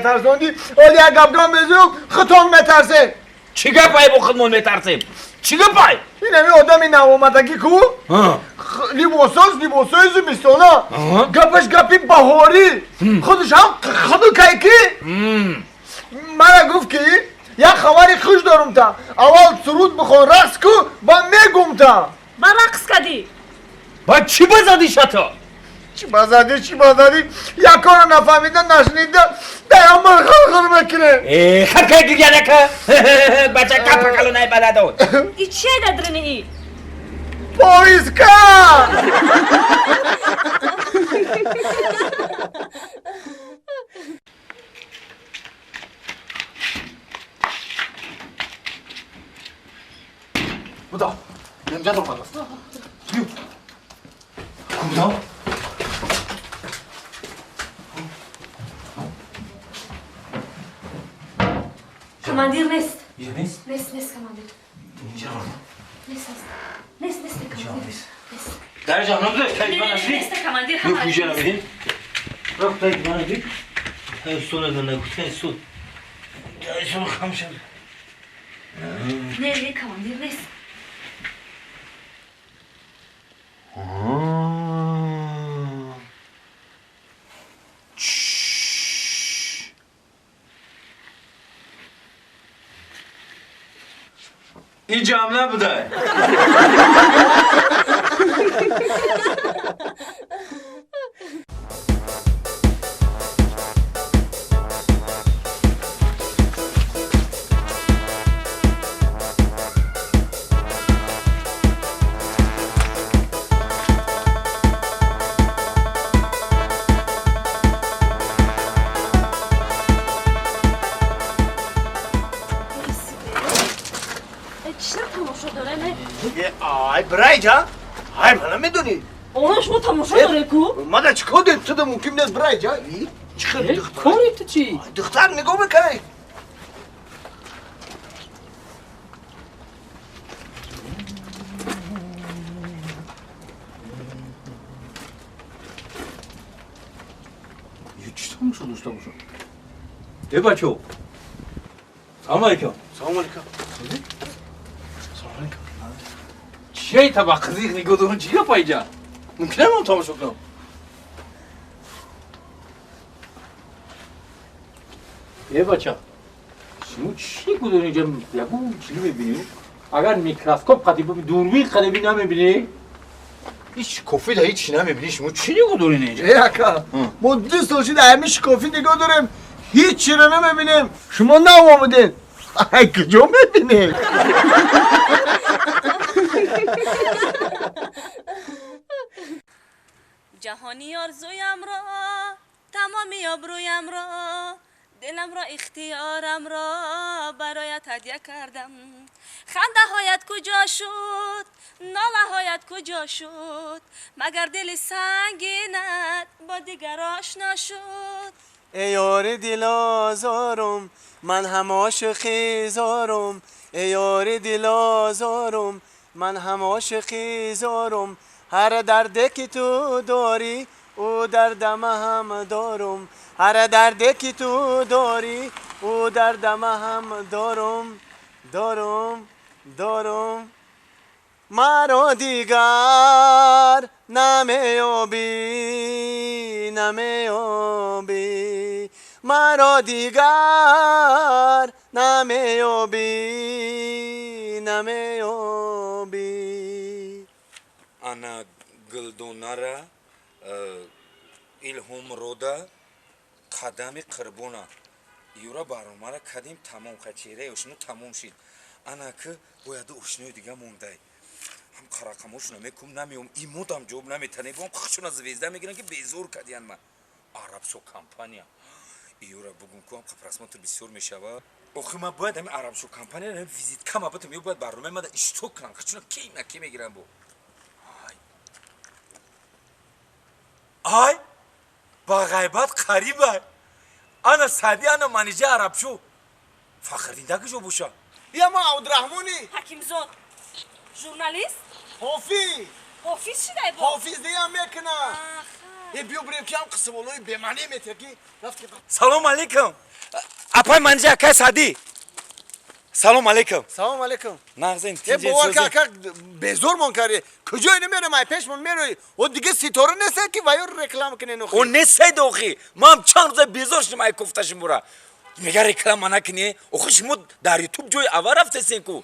ترسوندی اولی اگه گام بزرگ خطون میترسه. چی گپای با خودمون میترسیم؟ چی گپای؟ این همی آدمی نوامدگی کو لیباسای زمستانا گپش گپی بهاری خودش هم خودو کیکی من گفت که یک خبری خوش دارم تا اول سرود بخون رقص کو با میگم تا با رقص کردی با چی بزدی شتا؟ چی بازدی یک کار نفهمیده نشنیده دیامر خلقل میکنه خب که گریه نکه بچه کپ کلو نای بلدون ای چیه دادرینی ای؟ پویسکا بودا اینجا رو خلاص. بودا کماندیر نیست. نیست؟ نیست کماندیر. اینجا نیست کماندیر. در جا نبوده تایید من ازی؟ نیست کماندیر رو کجا نمیدین؟ رو تایید من ازی؟ ایستون ادن نگو ایستون ایستون خم شد نه کماندیر نیست. اینجا هم نبوده آی برای جا های من میدونی اونش ما تماشا داره کو؟ ماده چی کار دید تو ده ممکن نیست برای جا چی خیلی دختر کاری تو چی؟ دختر نگاه بکنی یه چی تماشا دوستا باشم؟ ای بچه سلام علیکم. سلام علیکم. چی طبق قضیق نگاه دارون چی را پایجا؟ ممکنه من تماشا کنم؟ ای بچه شما چی نگاه دارون اینجا یکو چی میبینی؟ اگر میکروسکوپ قدی ببین دوربین قدی نمیبینی؟ هیچ کافی ده هیچ نمیبینی شما چی نگاه دارین اینجا؟ ای اکا ما دوست داشتید همیشه کافی نگاه داریم هیچ چی رو نمیبینیم شما نه آمدین ای کجا میبینید؟ جهانی آرزویم را تمامی آبرویم را دلم را اختیارم را برایت هدیه کردم خنده هایت کجا شد ناله هایت کجا شد مگر دل سنگینت با دیگر آشنا شد ای یار دل آزارم من هم عاشقی زارم ای یار دل آزارم من هم عاشقی زارم هر درده که تو داری او دردم هم دارم هر درده که تو داری او دردم هم دارم مرا دیگر نمیابی مرا دیگر نمیابی انا گلدونارا الهام رودا قدم قربونا یورا برنامه کدیم تمام خچیره اشنو تمام شد انا که باید اشنوی دیگه مونده هم قراقموش نمیکم نمیوم ایمودم جوب نمیتنه بام خشون از ویزده میگیرن که بیزور کدین من عربسو کمپانیا یورا بگم که هم قپرسمانتر بسیار میشوه اوخی من باید همین عربسو کمپانیا هم ویزیت کم ابتم یو باید برنامه من اشتو کنم خشون کی میگیرن بو آی با غیبت قریبه انا سعدی انا منیجه عرب شو فخردین داگه جو بوشا یا ما عبدالرحمونی حکیم زون ژورنالیست حافظ شده با حافظ دیگه میکنه ای بیو بریم که هم قسم اولوی بمعنی میترکی رفتی سلام علیکم اپای منیجه اکای سعدی سلام علیکم نغزین یه بوار که بزرگ من کاری کجای نمیره مای پیش من میروی و دیگه ستاره نیسته که وایور رکلام کنه نخی او نیسته دوخی ما هم چند روزه بیزار شدیم ای کفتشم برا میگه رکلام منه کنی او شما در یوتیوب جای اول رفتین کو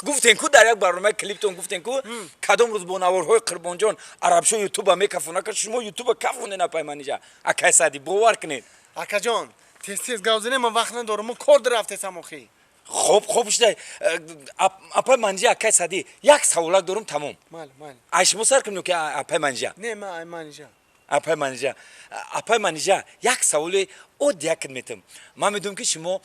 گفتین کو در یک برنامه کلیپتون گفتین کو کدام روز بوناورهای قربان جان عرب شو یوتیوب میکفونه که شما یوتیوب کفونه نپای منیجا اکای سعدی باور کنید اکا جان تیز گوزنه من وقت ندارم من کار رفته سموخی خوب شده اپای منیجا اکای سعدی یک سوالات دارم تمام مال ایش مو سر کنم که اپای منیجا نه ما منیجا اپای منیجا یک سوالی او دیگه میتم من میدونم که شما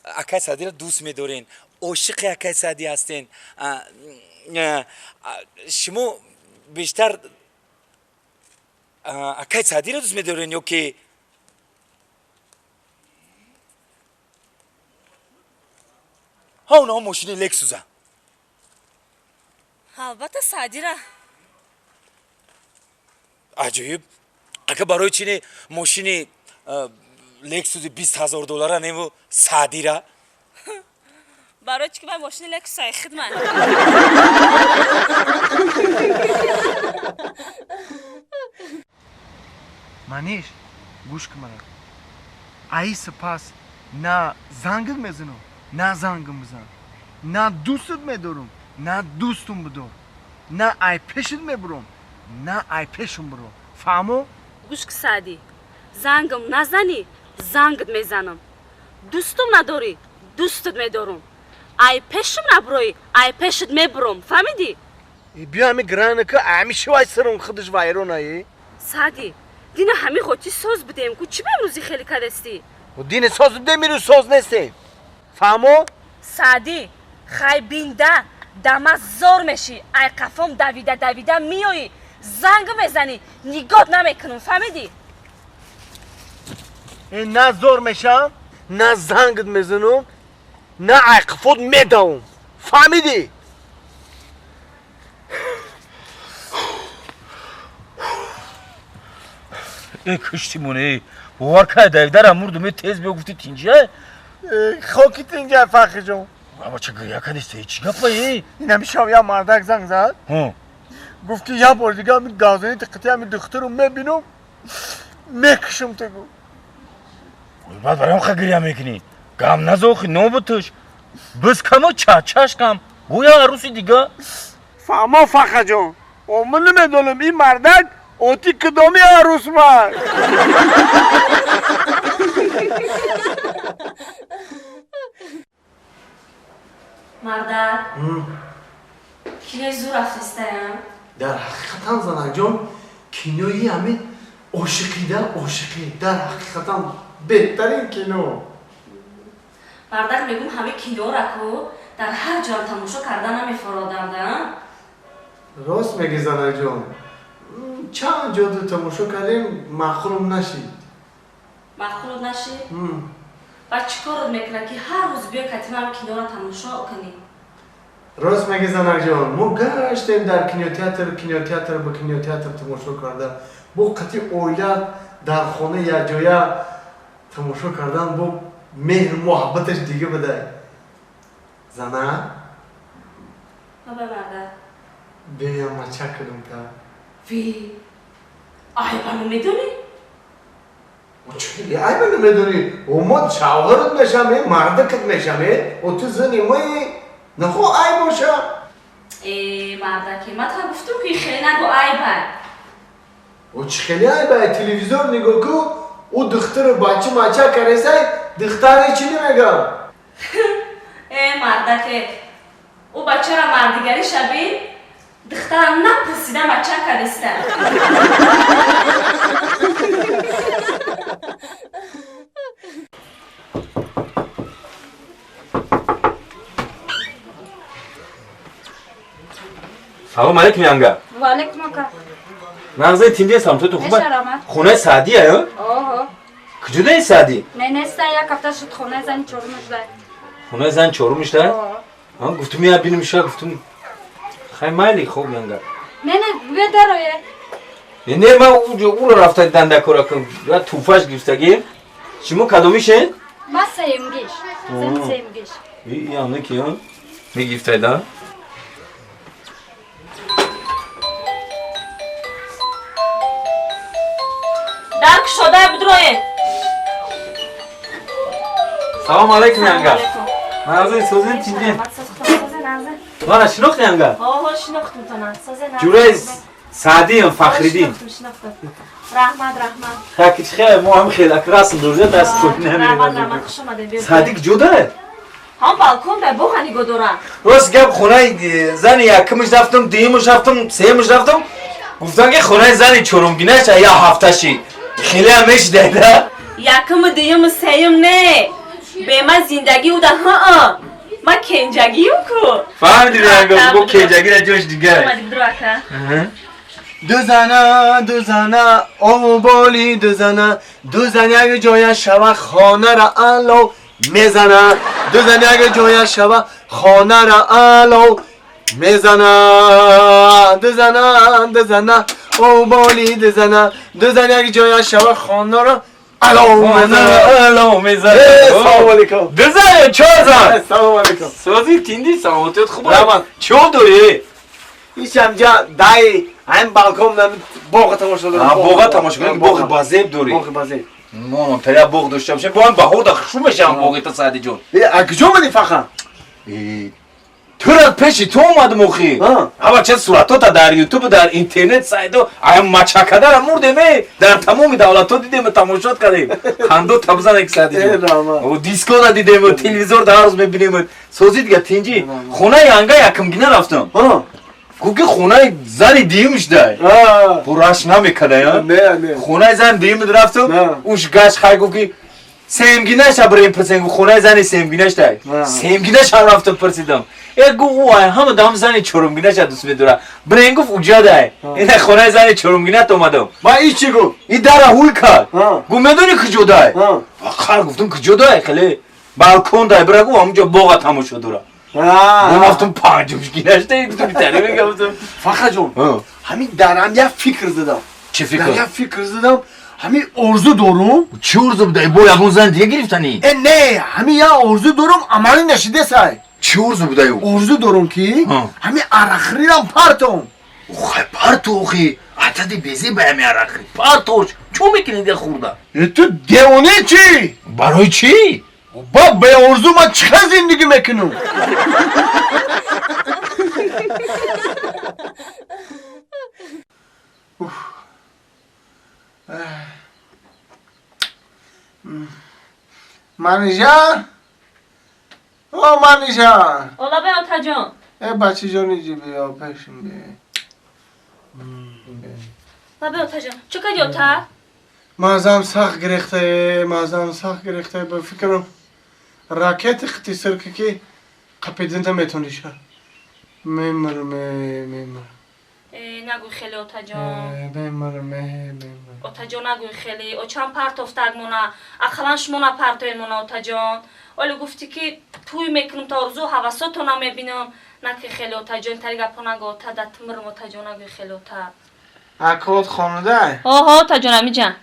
اکای سعدی را دوست میدارین عاشق اکای سعدی هستین شما بیشتر اکای سعدی را دوست میدارین یا که ها اونها ماشین لکسوسه البته سعدی را عجیب اگه برای چینه ماشین لکسوس $20,000 نیمو سعدی را برای چی که من ماشین لکس های خدمت منیش گوش کن منو ای سپاس نه زنگت میزنم نه زنگم بزن نه دوستت میدارم نه دوستم بدار نه ای پیشت میبرم نه ای پیشم برو فهمو؟ گوش که سعدی زنگم نزنی زنگت میزنم دوستم نداری دوستت میدارم ای پیشم نبروی ای پیشت میبرم فهمیدی؟ بیا همی گرانه که همی شوای سرم خودش وایرون ای سعدی دینا همی خودی ساز بدیم که چی به امروزی خیلی کدستی؟ و دین ساز بده میرو ساز نیستی فهمو؟ سعدی خای بینده دمه زور میشی ای قفام دویده میایی زنگ میزنی نگات نمیکنم فهمیدی؟ نه زور میشم نه زنگت میزنم نه عقفود میدوم فهمیدی؟ ای کشتیمونه باور که دویدر امور می تیز بیا گفتی تینجه خاکی تینجه فخر جون اما چه گریه کدیسته چی گفت این نمیشم یا مردک زنگ زد گفت که یه بار دیگه همین گازنی تقیطی همین دختر رو میبینم میکشم تگو بعد برایم خیلی گریه میکنی گم نزاخی نوبتش بس کما چاچاش کم گویا عروسی دیگه فهمه فخر جون من نمیدونم این مردک اوتی کدامی عروس مرد مردک کینه زور افرستایم در حقیقتا زنک جان کینویی همین عاشقی در حقیقتا بهترین کینو مردک میگم همه کینو را کو در هر جا تماشا کردن نمیفرادند راست میگی زنک جان چند جا تماشا کردیم محروم نشید махмуд наши ба чӣ корот мекунад ки ҳар рӯз биё катимаро киноро тамошо кунӣ? راست میگی زنک جان ما گشتیم در کینوتئاتر به کینوتئاتر تماشا کرده با قطعی اویلت در خانه یک جایه تماشا کردن با مهر محبتش دیگه بده زنه بابا مرده بیا ما چک کنم تا وی айбану медонӣ? چی айбану میدونی او ما شوهرت میشم مردکت میشم و تو زنی مایی نخو ای باشه مرده که من تا گفتم که خیلی نگو айбай او چی خیلی айбай تلویزیون نگاه کو او دختر بچه مچه کرسای دختری چی نمیگم مرده که او بچه را مردگری شبی دخترم نپرسیده بچه کرسته سلام علیکم ینگا. و علیکم آقا. مغزه تینجه سمت تو خوبه؟ نشرامد. خونه سعدی آیا؟ آها. کجوده این سعدی؟ نه نیسته یک هفته شد خونه زن چهارمش ده. خونه زن چهارمش ده؟ آها. گفتم یا بینم شا گفتم خیلی مایلی خوب ینگا. نه بیا درویه. نه من او رو رفته دنده کارا کنم و توفش گرفتگیم. شما کدومیشه؟ ما سیمگیش. زن سیمگیش. این همه که هم میگیفته ده؟ درک شده بدروه سلام علیکم ینگا. مغزه سوزن تینجه. وانا شناخت ینگا؟ آها شناختم تانم سازه جوره سعدی هم فخریدین. رحمت خیلی خیلی ما هم خیلی اکراسم دوزه دست کنی رحمت خوش آمده بیا سعدی کجوده؟ هم بالکن به بخانی گدارن راست گپ خونه زن یکمش رفتم دیمش رفتم سهمش رفتم گفتن که خونه زن چهارمگینش یا هفتهشی خیلی همش دیده یکم دیم سیم نه به من زندگی او ده ها ما کنجگی او کو فهمیدی رنگا بگو کنجگی را جوش دیگه اومدی بدرو اکا دو زنه او بالی دو زنه یک جای شوه خانه را علو میزنه دو زنه یک جای شوه خانه را علو میزنه دو زنه او بالی دو زنه یک جای شوه خانه را علو میزنه سلام علیکم دو زن چهار زن سلام علیکم سوزی تیندی سلامتیت خوبه چون داری؟ ایش همجا دایی این بالکن باغ تماشا دارم باغ تماشا کنیم باغ بازیب داری باغ بازیب مامان پریا باغ داشته باشه با هم بهار دا خشو میشم باغی تا سعدی جون کجا اومدی فخر؟ تو را پیشی تو اومدم اخی اما چه صورتات در یوتیوب در اینترنت سایدو ایم مچکده را مردیم در تمام دولتو دیدیم تماشات کردیم خندو تبزن یک سعدی جون و دیسکو را دیدیم و تلویزور در روز میبینیم سوزی دیگه تینجی خونه ینگا یکم گینه رفتم گوگی خونه زن دیمش ده پراش نمیکنه یا نه خونه زن دیم رفتم اوش گاش خواهی گوگی سیمگینش ها بریم پرسیم خونه زن سیمگینش ده سیمگینش هم رفتم پرسیدم گو اوه همه دام زن چهارمگینش دوست میداره بریم گفت اوجا ده این خونه زن چهارمگینت اومدم با این چی گفت؟ این در هول کرد گو میدونی کجا ده آخر گفتم کجا ده خیلی بالکن ده برای گو همونجا باغ تماشا داره گفتم پنجمش گینش ده گفتم بیتری میگم فخر جون همین درم یک فکر زدم چه فکر؟ یک فکر زدم همین ارزو دارم چه ارزو بوده؟ با یکون زن دیگه گرفتنی؟ نه همین یک ارزو دارم عملی نشیده سای چه ارزو بوده یو؟ ارزو دارم که همین عرخری رم پرتم اوخی پرتو اخی عدد بیزی به همین عرخری پرتوش چون میکنی دیگه خورده؟ تو دیونه چی؟ برای چی؟ با به ارزو من چه زندگی میکنم؟ منیجا او منیجا اولا به آتا جان بچه جانی جی بیا پیشم بیا به آتا جان چه کردی آتا؟ مازم سخت گرفته به فکرم راکت اختصار که قپیدن تا میتونی شد میمرم نگوی خیلی اوتا جان اوتا جان نگوی خیلی او چند پرت افتاد مونا اخلانش مونا پرتوی مونا اوتا جان ولی گفتی که توی میکنم تا آرزو حواساتو نمیبینم نگوی خیلی اوتا جان تری گپا نگو اوتا دتمرم اوتا جان نگوی خیلی اوتا اکات خانده آها اوتا جان همی جان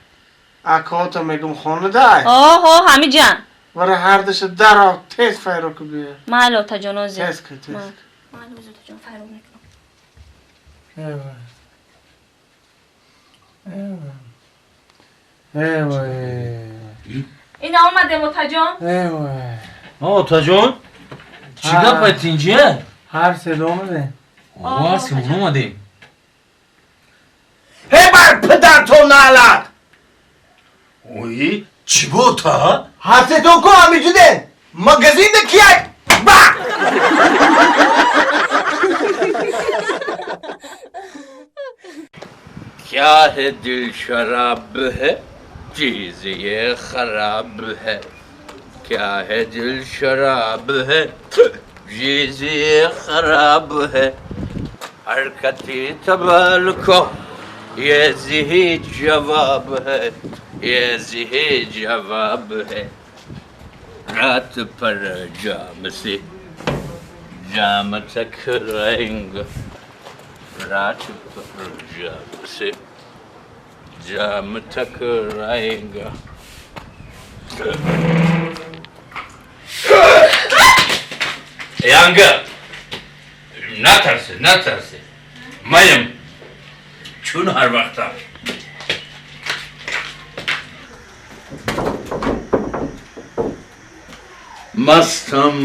اکات میگم خانده آها همی جان برای هر دش در آو تیز فیرو که بیه مال اوتا جان اوزی تیز که تیز مال اوزی اوتا جان فیرو میکنم این آمده اوتا جان اوتا جان چی گفت اینجا؟ هر سه اومده هر سه اومدیم هی بر پدر تو نالت اوی چی بود تا؟ هر سه تو کو همی جده مگزین ده کیه با क्या है दिल शराब है चीज ये खराब है क्या है दिल शराब है चीज ये खराब है हरकती तबाल को ये ज़ही जवाब है ये ज़ही जवाब है रात पर जाम से जाम टकराएंगे रात पर जाम से जाम टकराएंगे Yanga نه ترسه مایم چون هر وقتا مستم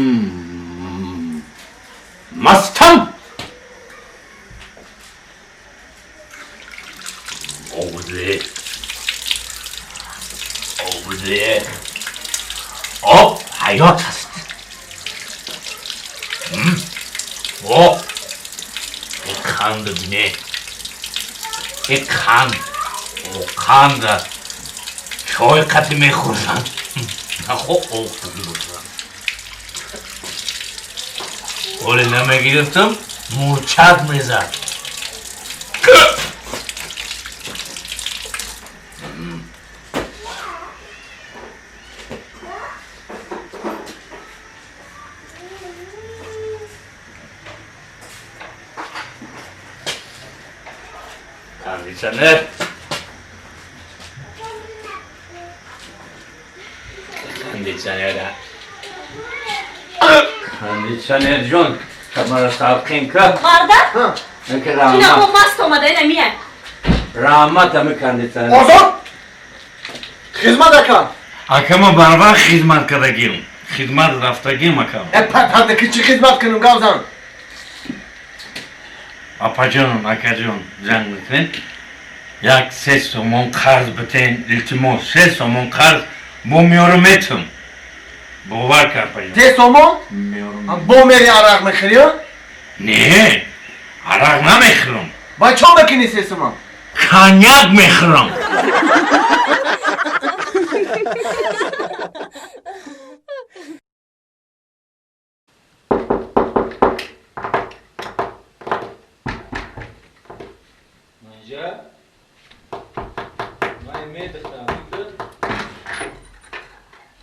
over there آب حیات هست یک خند بینه یک خند چای قطعی میخورن خب خوبی بودن ولی نمیگرفتم مورچت میزد کاندیشنر کاندیشنر جون کمرا سابقین که مردم؟ اینکه اینا با مست اومده اینه میان رحمت همه کاندیشنر آزاد خدمت اکن اکما برابر خدمت کردگیم خدمت رفتگیم اکم پردکی چی خدمت کنم گوزن اپا جون اکا جون زنگ میکنین یک 3 سومون قرض بتین التماس 3 سومون قرض بو میارمتم باور کن اپا جون 3 سومون میارم بو میری عرق میخوری نه عرق نمیخورم با چا بکنی 3 سومون کنیاک میخورم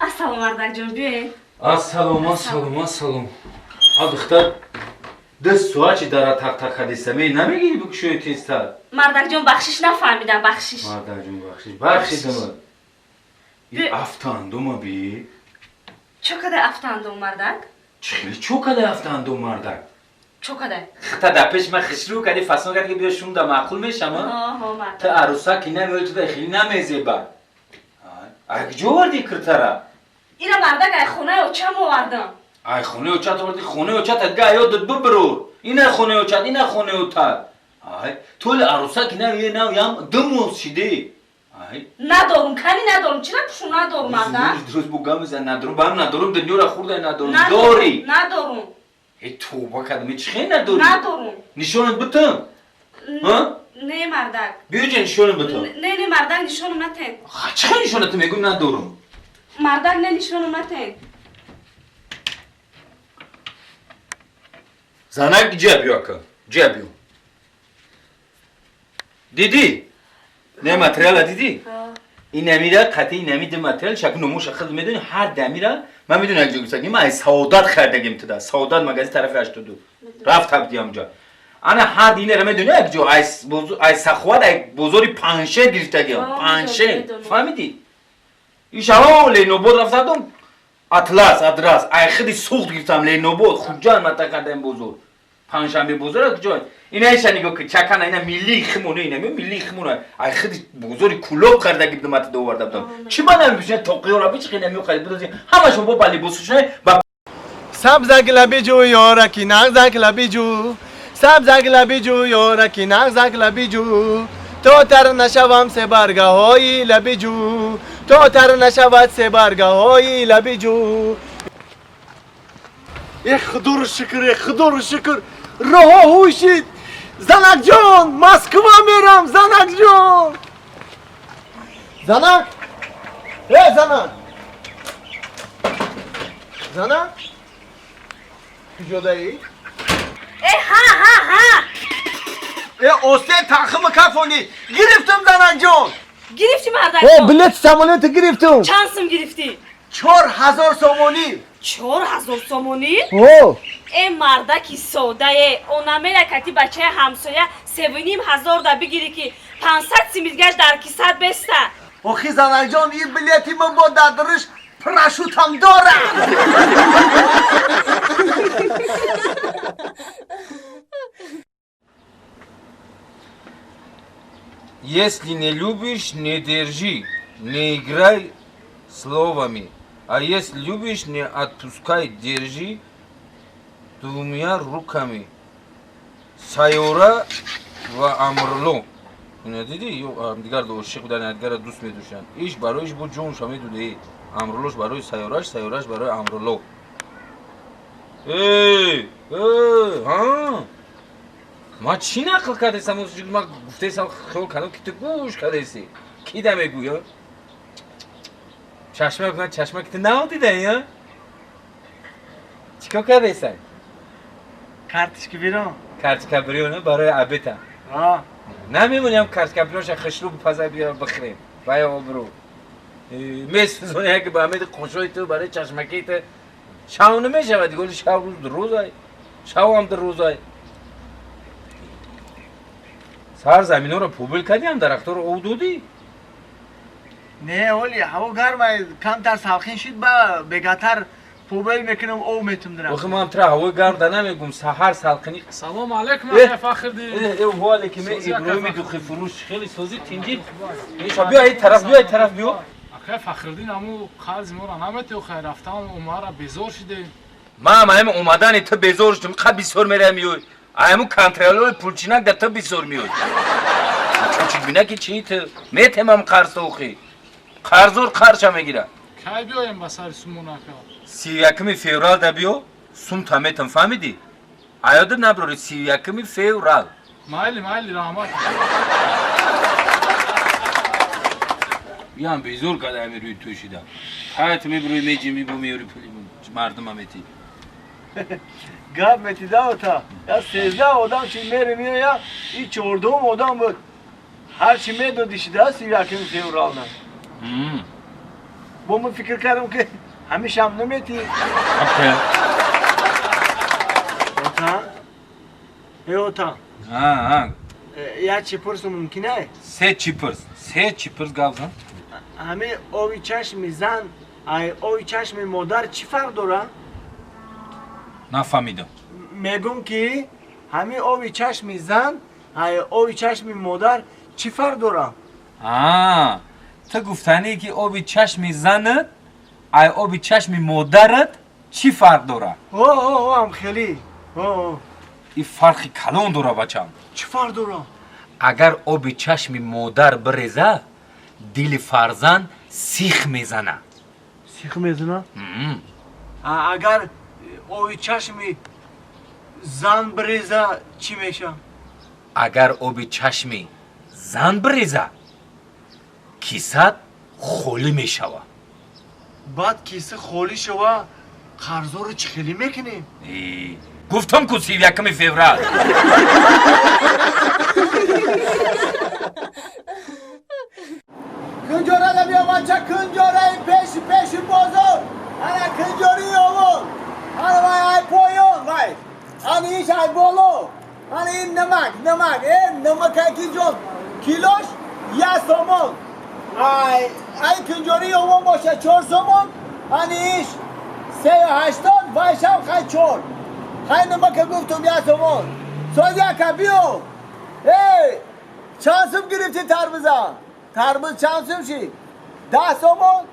السلام مردک جون بیاین السلام دختر دست سوچی داره تق تق حدیثمی نمیگی بکشوی تیزتر مردک جون بخشش نفهمیدم بخشش مردک جون بخشیدم این افتاندوم بی چو کده افتاندوم مردک؟ چخیلی چو کده افتاندوم مردک؟ چو کده؟ تا دپش من خشلو کدی فصل کردی که بیا شوم دا معقول میشم مردک تا عروسا که نمیولی تو دا خیلی نمیزیبه اگه جو وردی کرتره اینا مردک ای خونه او چه موردم؟ ای خونه او چه تو وردی خونه او چه تا گه یادت ببرور اینه خونه او چه اینه خونه او تا طول عروسا که نمیولی نمیم دموز شده ندارم کنی ندارم چرا پشو ندارم مردک؟ درست بگم میزن ندارم با هم ندارم دنیا را خورده ندارم داری ندارم ای توبه کدمی چخی نداری؟ ندارم نشانت بتم؟ نه مردک بیا جه نشانت بتم نه مردک نشانم نتن چخی نشانت میگم ندارم؟ مردک نه نشانم نتن زنک جبیو اکا جبیو دیدی؟ نه ماتریال دیدی؟ این نمیره قطعی نمیده ماتریال شکل نموش خود میدونی هر دمیره من میدونم یک جوگی سگیم از سعودت خریدگیم تدا سعودت مغازه طرف 82 رفت تبدی همجا انا هر دینه رو میدونی یک جو از سخوات یک بزرگی پنشه گرفتگیم پنشه فهمیدی؟ ایشالا لینوبود رفتم اطلس ادرس ای خیلی سوخت گرفتم لینوبود خوب جان متا کردم بزرگ پنجشنبه بزرگ جان اینا ایش نگاه که چکن اینا ملی خمونه اینا ملی خمونه ای خیلی بزرگ کلوب کرده گفتم متا دو وردم چی من نمیشه توقیو را بیچ خیلی میخواد بدوزی همشون با بالی بوسشونه با سبزک لبی جو یارکی نغزک لبی جو سبزک لبی جو یارکی نغزک لبی جو تو تر نشوم سه برگه های لبی جو تو تر نشود سه برگه های لبی جو خدا رو شکر خدا رو شکر راه هوشید زنک جان مسکو میرم زنک جان زنک زنک زنک کجادایی؟ ها اوسته تخم کفونی گرفتم زنک جان گرفتی مردک جان بلیت سامانه تو گرفتم چند سم گرفتی؟ 4000 سامانی 4000 سامانی؟ این مردکی سوده اونا میره کتی بچه همسایه 3500 دا بگیری که 500 سیمیلگش در کیسه بسته آخی زنک جان این بلیتی من با دردرش پراشوتم دارم Если не любишь, не держи, не играй словами. А если любишь, не отпускай, держи двумя руками. Сайора ва Амрло. Ино диди, дигар дошиқ будан, дигар дӯст медошанд. Иш бароиш бу ҷонша медудаи. Амрлош барои сайораш, сайораш барои Амрло. ها ما چی نقل کردیسم از ما گفتیسم خیلی کنم که تو گوش کردیسی کی دمه گویا چشمه بگن چشمه که تو نهادیده یا چیکار کردیسن کارتش که بیرون کارت کبریونه برای عبیتا نمیمونیم کارت کبریونش خشلو بپزه بیا بخریم وای آبرو مثل زونه که با همه خوشوی تو برای چشمکی تو شاو نمیشه دیگه شاو روز در روز های شاو هم در روز های سر زمین رو پوبل کردی هم درخت رو او دودی؟ نه اولی هوا گرمه کمتر سالخین شد بگاتر پوبل میکنم او میتونم درخت آخه ما هم ترا هوا گرم نمیگم سحر سالخینی سلام علیکم آقای فخردین ای حالی که من ابراهیم دوخی فروش خیلی سوزی تینجی بیا این طرف بیا آقای فخردین امو قرض ما را نمیتو خیر رفتم ما را بیزار شده ما هم اومدن تو بیزار شدم خب بیزار میرم یوی ایمو کنترلور پولچینک در تو بیزار میوی چوچک بینه که چی تو میتمم قرض تو خی قرضور قرض میگیره کی بیایم با سر سومون اکا 31 فوریه دا بیو سوم تا میتم فهمیدی ایاد نبروری 31 فوریه مایلی رحمت بیام بیزور کده همی روی توشیدم حیات میبروی میجی میبومی پولی مردم همیتی گپ میتیده تا یا 13 آدم چی میره میره یا این 14 آدم بود هر چی میدادیشیده هست یکم فوریه نه با من فکر کردم که همیشه هم نمیتی اوتا یا چی پرس ممکنه؟ سه چیپرس گاوزن همه آوی چشم زن آوی چشم مادر چی فرق داره؟ نفهمیدم میگم که همه آوی چشم زن آوی چشم مادر چی فرق داره؟ تو گفتنی که آبی چشم زنت ای آبی چشم مادرت چی فرق داره؟ هم خیلی این فرقی کلان داره بچم چی فرق داره؟ اگر آبی چشم مادر بریزه دل فرزند سیخ میزنه سیخ میزنه؟ اگر آبی چشم زن بریزه چی میشه؟ اگر آبی چشم زن بریزه کیسه خولی میشوه بعد کیسه خولی شوه قرضا رو چی خیلی میکنیم؟ گفتم که 31 فوریه کنجوره ده بیا بچه کنجوره پیش بازار انا کنجوری آور انا وای پایون وای انا ایش ای بولو انا این نمک این نمک کی جون کیلوش 1 سومون ای کنجوری آور باشه 4 سومون انا ایش 380 وایشم خیلی 4 خیلی نمک گفتم 1 سومون سوزی اکا بیو چند سوم گرفتی تربوز چند سوم شی 10 سومون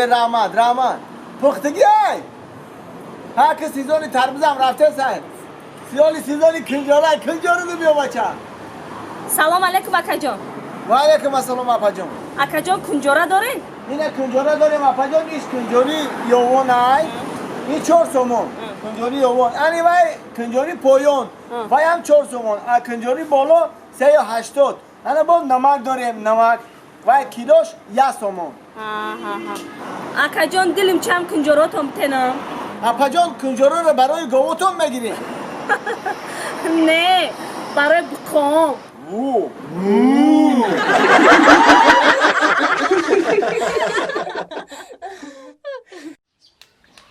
رحمت پختگی ای ها که سیزونی تربوزم رفته سن سیزونی کنجاره دو بیا بچه سلام علیکم اکا جان و علیکم السلام اپا جان اکا جان کنجاره دارین؟ اینه کنجاره داریم اپا جان ایش کنجوری یوون ای این 4 سومون کنجوری یوون اینی وای کنجوری پایون وای هم 4 سومون کنجوری بالا 380 انا با نمک داریم نمک وای کیلوش 1 سومون اکا جان دلم چم کنجوراتم تنم اپا جان کنجوره رو برای گوتون میگیریم نه برای بکام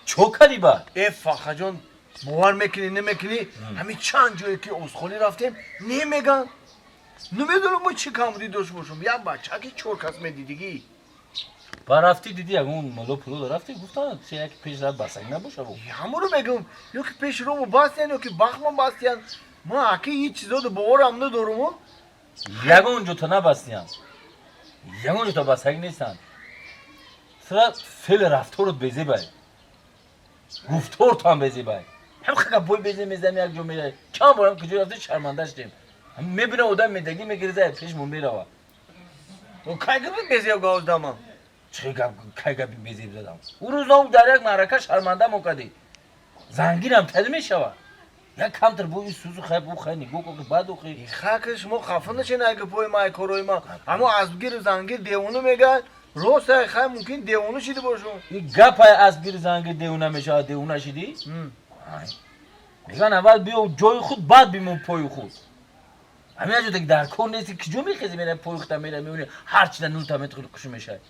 چو کردی با؟ فخر جان باور میکنی نمیکنی همین چند جایی که اسخولی رفتیم نمیگن نمیدونم ما چی کامری داشت باشم یا بچه که 4 کس میدیدگی با رفتی دیدی اگه اون ملو پلو رفتی گفتن چه یک پیش رفت بسنگ نباشه بو همون رو بگم یا که پیش رو باستین یا که بخمون باستین ما اکی هیچ چیزا دو باورم ندارم یک اونجا تا نبستیم یک اونجا تا بسنگ نیستن سرا فیل رفتارت بیزی بای گفتار تو هم بیزی بای هم خیلی بای بیزی میزم یک جو میره چند بارم کجا رفتی شرمنده شدیم هم میبینه آدم میدگی میگیره زیر پیش من میره و که گفت بیزی گاز دامم چه گفت بیزی بدم اون روز اون در یک معرکه شرمنده مکدی زنگیرم تل میشوه یک کمتر بوی سوزو خیلی بو خیلی نگو که بعد او خیلی خاکش ما خفه نشین اگه پای مای کروی ما اما از بگیر زنگیر دیونو میگن روز خیلی ممکن دیونو شده باشون این گپ از بگیر زنگیر دیونه میشه دیونه شدی؟ میگن اول بیو جای خود بعد بیمون پای خود همین اجازه که در کن نیستی که جو میخیزی میره پای خودم میره میبینی هر چیز نون تا میتخیل کشو میشه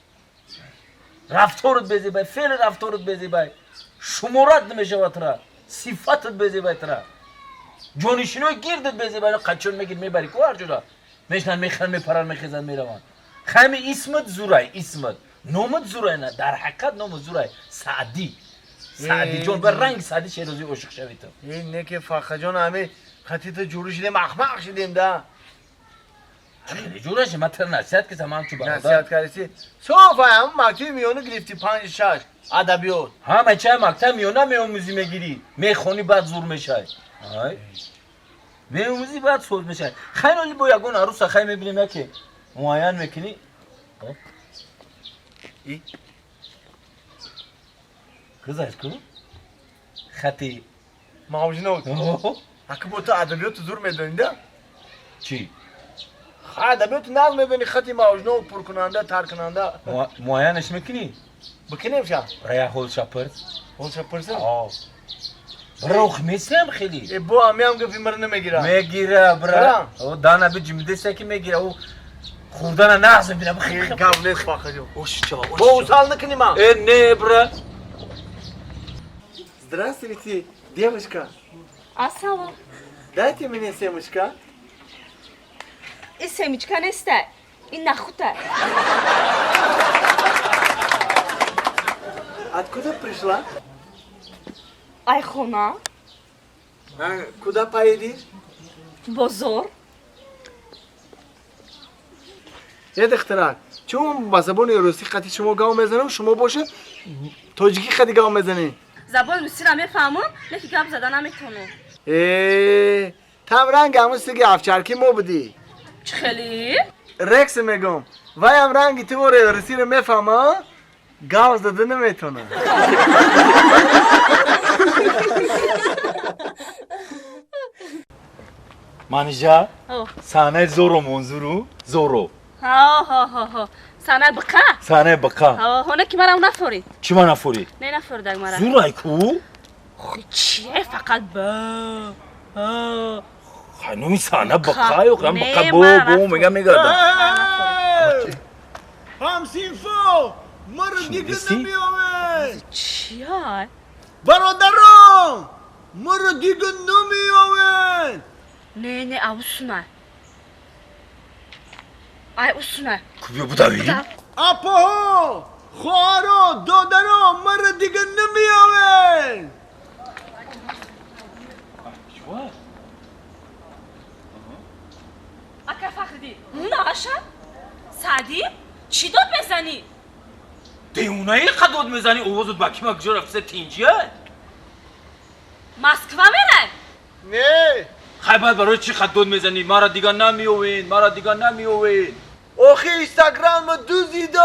رفتارت بیزی بای فعل رفتارت بیزی بای شمارت نمیشه و ترا صفتت بیزی بای ترا جانشینوی گیردت بیزی بای قچون میگید میبری که هر جدا میشنن میخن میپرن میخیزن میروان خیلی اسمت زورای اسمت نومت زورای نه در حقیقت نومت زورای سعدی جان بر رنگ سعدی شیرازی عاشق شوی تو این نه که فخر جان همه خطیت جوری شدیم اخمق شدیم ده خیلی جوره شه مطر نصیحت که تمام چو برادر نصیحت کردی صوفا هم مکتوب میونه گرفتی 5-6 ادبیات همه چه مکتب میونه میآموزی میگیری میخونی بعد زور میشه میآموزی بعد سود میشه خیلی ولی با یگون عروس خیلی میبینیم که معاین میکنی ای کجاش کو خطی ماوجنوت اگه با تو ادبیات زور میدونی ده چی ادبیات نظم میبینی خطی ماوجنوت پر کننده تر کننده معاینش میکنی بکنیم شا ریا هول شپرز آه بروخ میسلم خیلی بو همی هم گفتی مرا نمیگیره میگیره برا او دانا بی جمده سکی میگیره او خوردن نغزم بینم خیلی گاونس فخر جان اوشچا با سال نکنی ما نه برا Здравствуйте, девушка. Ассалам. Дайте мне семечка. این سمیچکا نیسته این нахута. Откуда пришла? Айхона. Куда поедешь? بازار. یه دخترک چون با زبان روسی خطی شما گام میزنم شما باشه تاجیکی خطی گام میزنی زبان روسی را میفهمم لیکن گپ زدن نمیتونم. تم رنگ همون سگی افچرکی ما بودی چه خیلی؟ رکس میگم وای هم رنگی تو روسی رو میفهمم گام زده نمیتونم منیجا سانه زورو منظورو زورو ها سانه بقا سانه بقا هونه که مرا نفورید چی ما نفوری؟ نه نفوردگ مرا زورای کو؟ چیه فقط با خانمی سانه بخایو خم نه، بخا بو میگم همسیفو مرا دیگه نمیامد. چیه؟ برادرم مرا دیگه نمیامد. نه اوسونه ای اوسونه کبیا بوداوی اپاها خواهرا دادرا مرا دیگه نمیامد. اکا فخری ناشا سعدی چی داد بزنی؟ دیونایی خدود میزنی اووزود باکی مکجور افسه تینجیه مسکوا میرن؟ نه خیلی باید برای چی خدود میزنی؟ ما را دیگه نمیوین آخی اینستاگرام دوزیدم.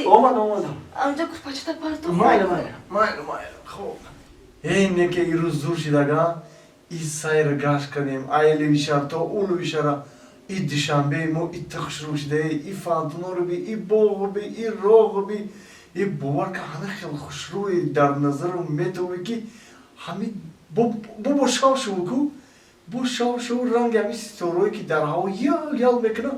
اومدم آنجا کوپاچتا پارتو مایل خوب اینه که این روز زور شدگا این سایر گاش کنیم ایلی ویشار تو اولو ویشارا این دوشنبه ما این تخشرو شده این فانتونو رو بی این بوغ بی این روغ بی این باور که همه خیلی خوشروی در نظرم میتوی که همه بو شاو شو کو بو شاو شو رنگ همی ستوروی که در هوا یال میکنه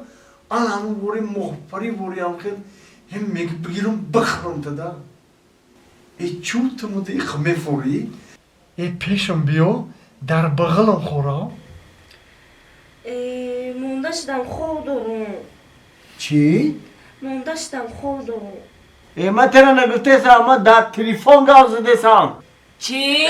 آن همون بوری مخبری بوری هم خیلی هم میگه بگیرم بخرم تدا ای چوت موده ای خمه فوری ای پیشم بیو در بغلم خورا مونده شدم خواب دارم. چی؟ مونده شدم خواب دارم. ای من تیرا نگفته سام من در تلیفون گاو زده سام. چی؟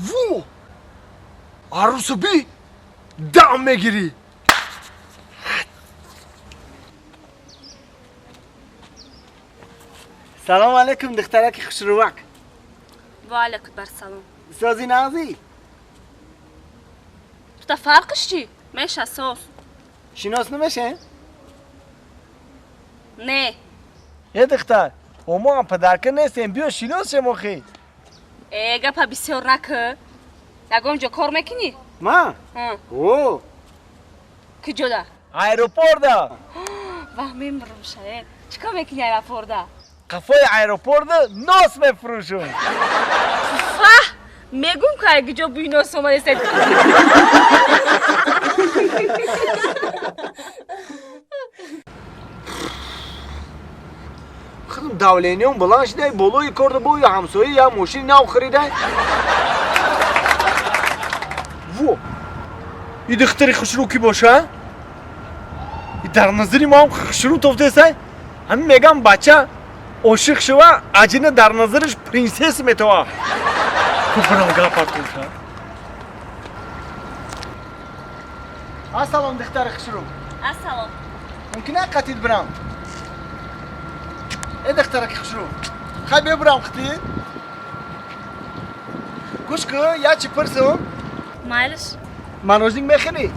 وو عروسو بی دم میگیری سلام علیکم دخترک خوشروک. و علیکم بر سلام. سازی نازی تو تا فرقش چی؟ میشه ساس شناس نمیشه؟ نه یه دختر ما هم پدرکه نیستیم بیا شناس شما خیلی. گپا بسیار نکه نگه اونجا کار میکنی؟ ما؟ او کجا ده؟ ایروپور ده. وهمی مرم شاید چیکار میکنی ایروپور ده؟ قفای ایروپور ده ناس میفروشون. فه میگم که اگه جا بوی ناس اومده سید خودم دولینیون بلند شده بلوی کرده بوی همسایه یا موشین نو خریده. وو این دختری خوشرو کی باشه؟ این در نظری ما هم خوشرو توفته سه همین میگم بچه عاشق شوه عجینه در نظرش پرنسس میتوه کفرم گپا کنشه. السلام دختر خوشرو. السلام ممکنه قتید برم؟ ای دخترک خوشرو خواهی ببرم قتید؟ گوش که یا چی پرسم؟ مایلش من روزنگ میخری؟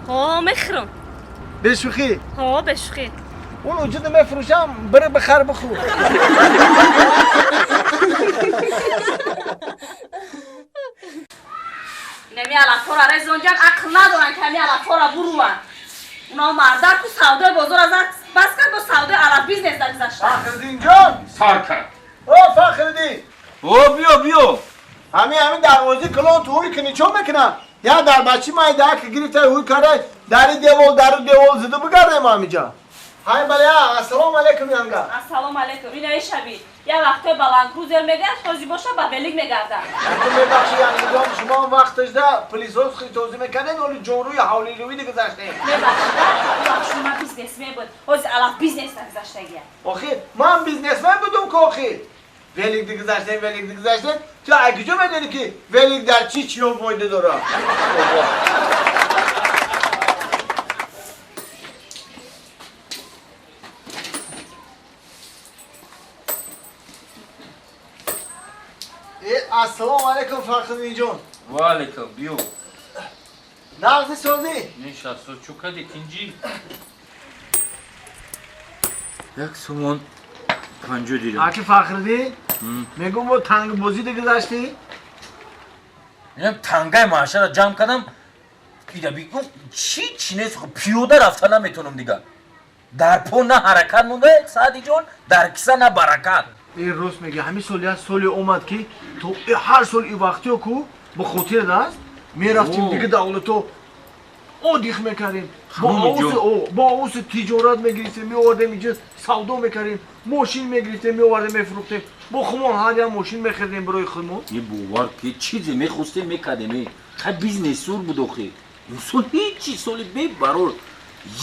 ها میخرم بشوخی؟ ها بشوخی اون وجود میفروشم بره بخر بخور. نمی علافورا رزونجان عقل ندارن که همی علافورا بروان اونا مردر که سودای بازار از بس کرد با سودای عرب بیزنس در گذاشتن. فخردین جان سارکن او فخردین او بیا همین دروازه کلان تو هوی کنی چون میکنن یا در بچی مای ده که گریفته هوی کاره در دیوال زده بگردیم همینجا. های بله السلام علیکم یانگا. السلام علیکم اینای شبی یه وقته بلند کروزر میگرد توضیح باشه با بلیگ میگردن. تو میبخشی یانگا جان شما هم وقتش ده پلیس هاست خیلی توضیح میکنن ولی جوروی حولی لوی دیگه گذاشته. میبخشی شما بیزنس می بود از علاف بیزنس در گذاشتگیه. آخی من بیزنسمن بودم که آخی ولیگ دیگه گذاشته تو اگه جو میدونی که ولیگ در چی هم فایده داره. السلام علیکم فخردین جان. و علیکم بیو نغزی سازی؟ نشستو چوکا دیتینجی یک سومون پنجو دیرم اکی فخردی؟ میگم با تنگ بازی دیگه گذاشتی؟ اینم تنگای معاشر را جمع کردم دیگه بگم چی نیست خب پیاده رفتن نمیتونم دیگه در پا نه حرکت مونده سعدی جان در کیسه نه برکت این روز میگه همین سالی اومد که تو هر سال این وقتی کو به خاطر دست میرفتیم دیگه دولتو دیخ میکردیم با اوس تجارت میگریستیم میوردیم اینجا سودا میکردیم ماشین میگریستیم میوردیم میفروختیم با خمون هر ماشین میخریدیم برای خودمون یه باور که چیزی میخواستیم میکردیم خیلی بیزنس سور بود آخه سال هیچی سال بی برار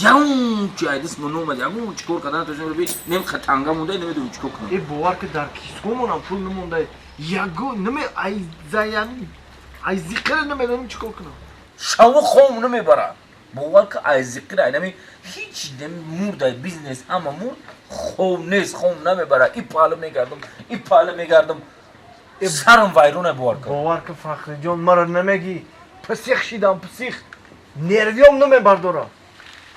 یاون چی ایدس منو اومد یاون چیکار کردن تو رو بی نم خطنگا مونده نمیدونم چیکار کنم این باور که در کیسکومون هم پول نمونده یگو نمی ای ذکر نمیدونم چیکار کنم شاو خوم نمیبرم باور که ای ذکر اینمی هیچ مرده بیزنس اما مرد خوم نیست خوم نمیبره این پاله میگردم سرم ویرونه باور که فخر جان مرا نمیگی پسیخ شیدم پسیخ نرویم نمیبردارم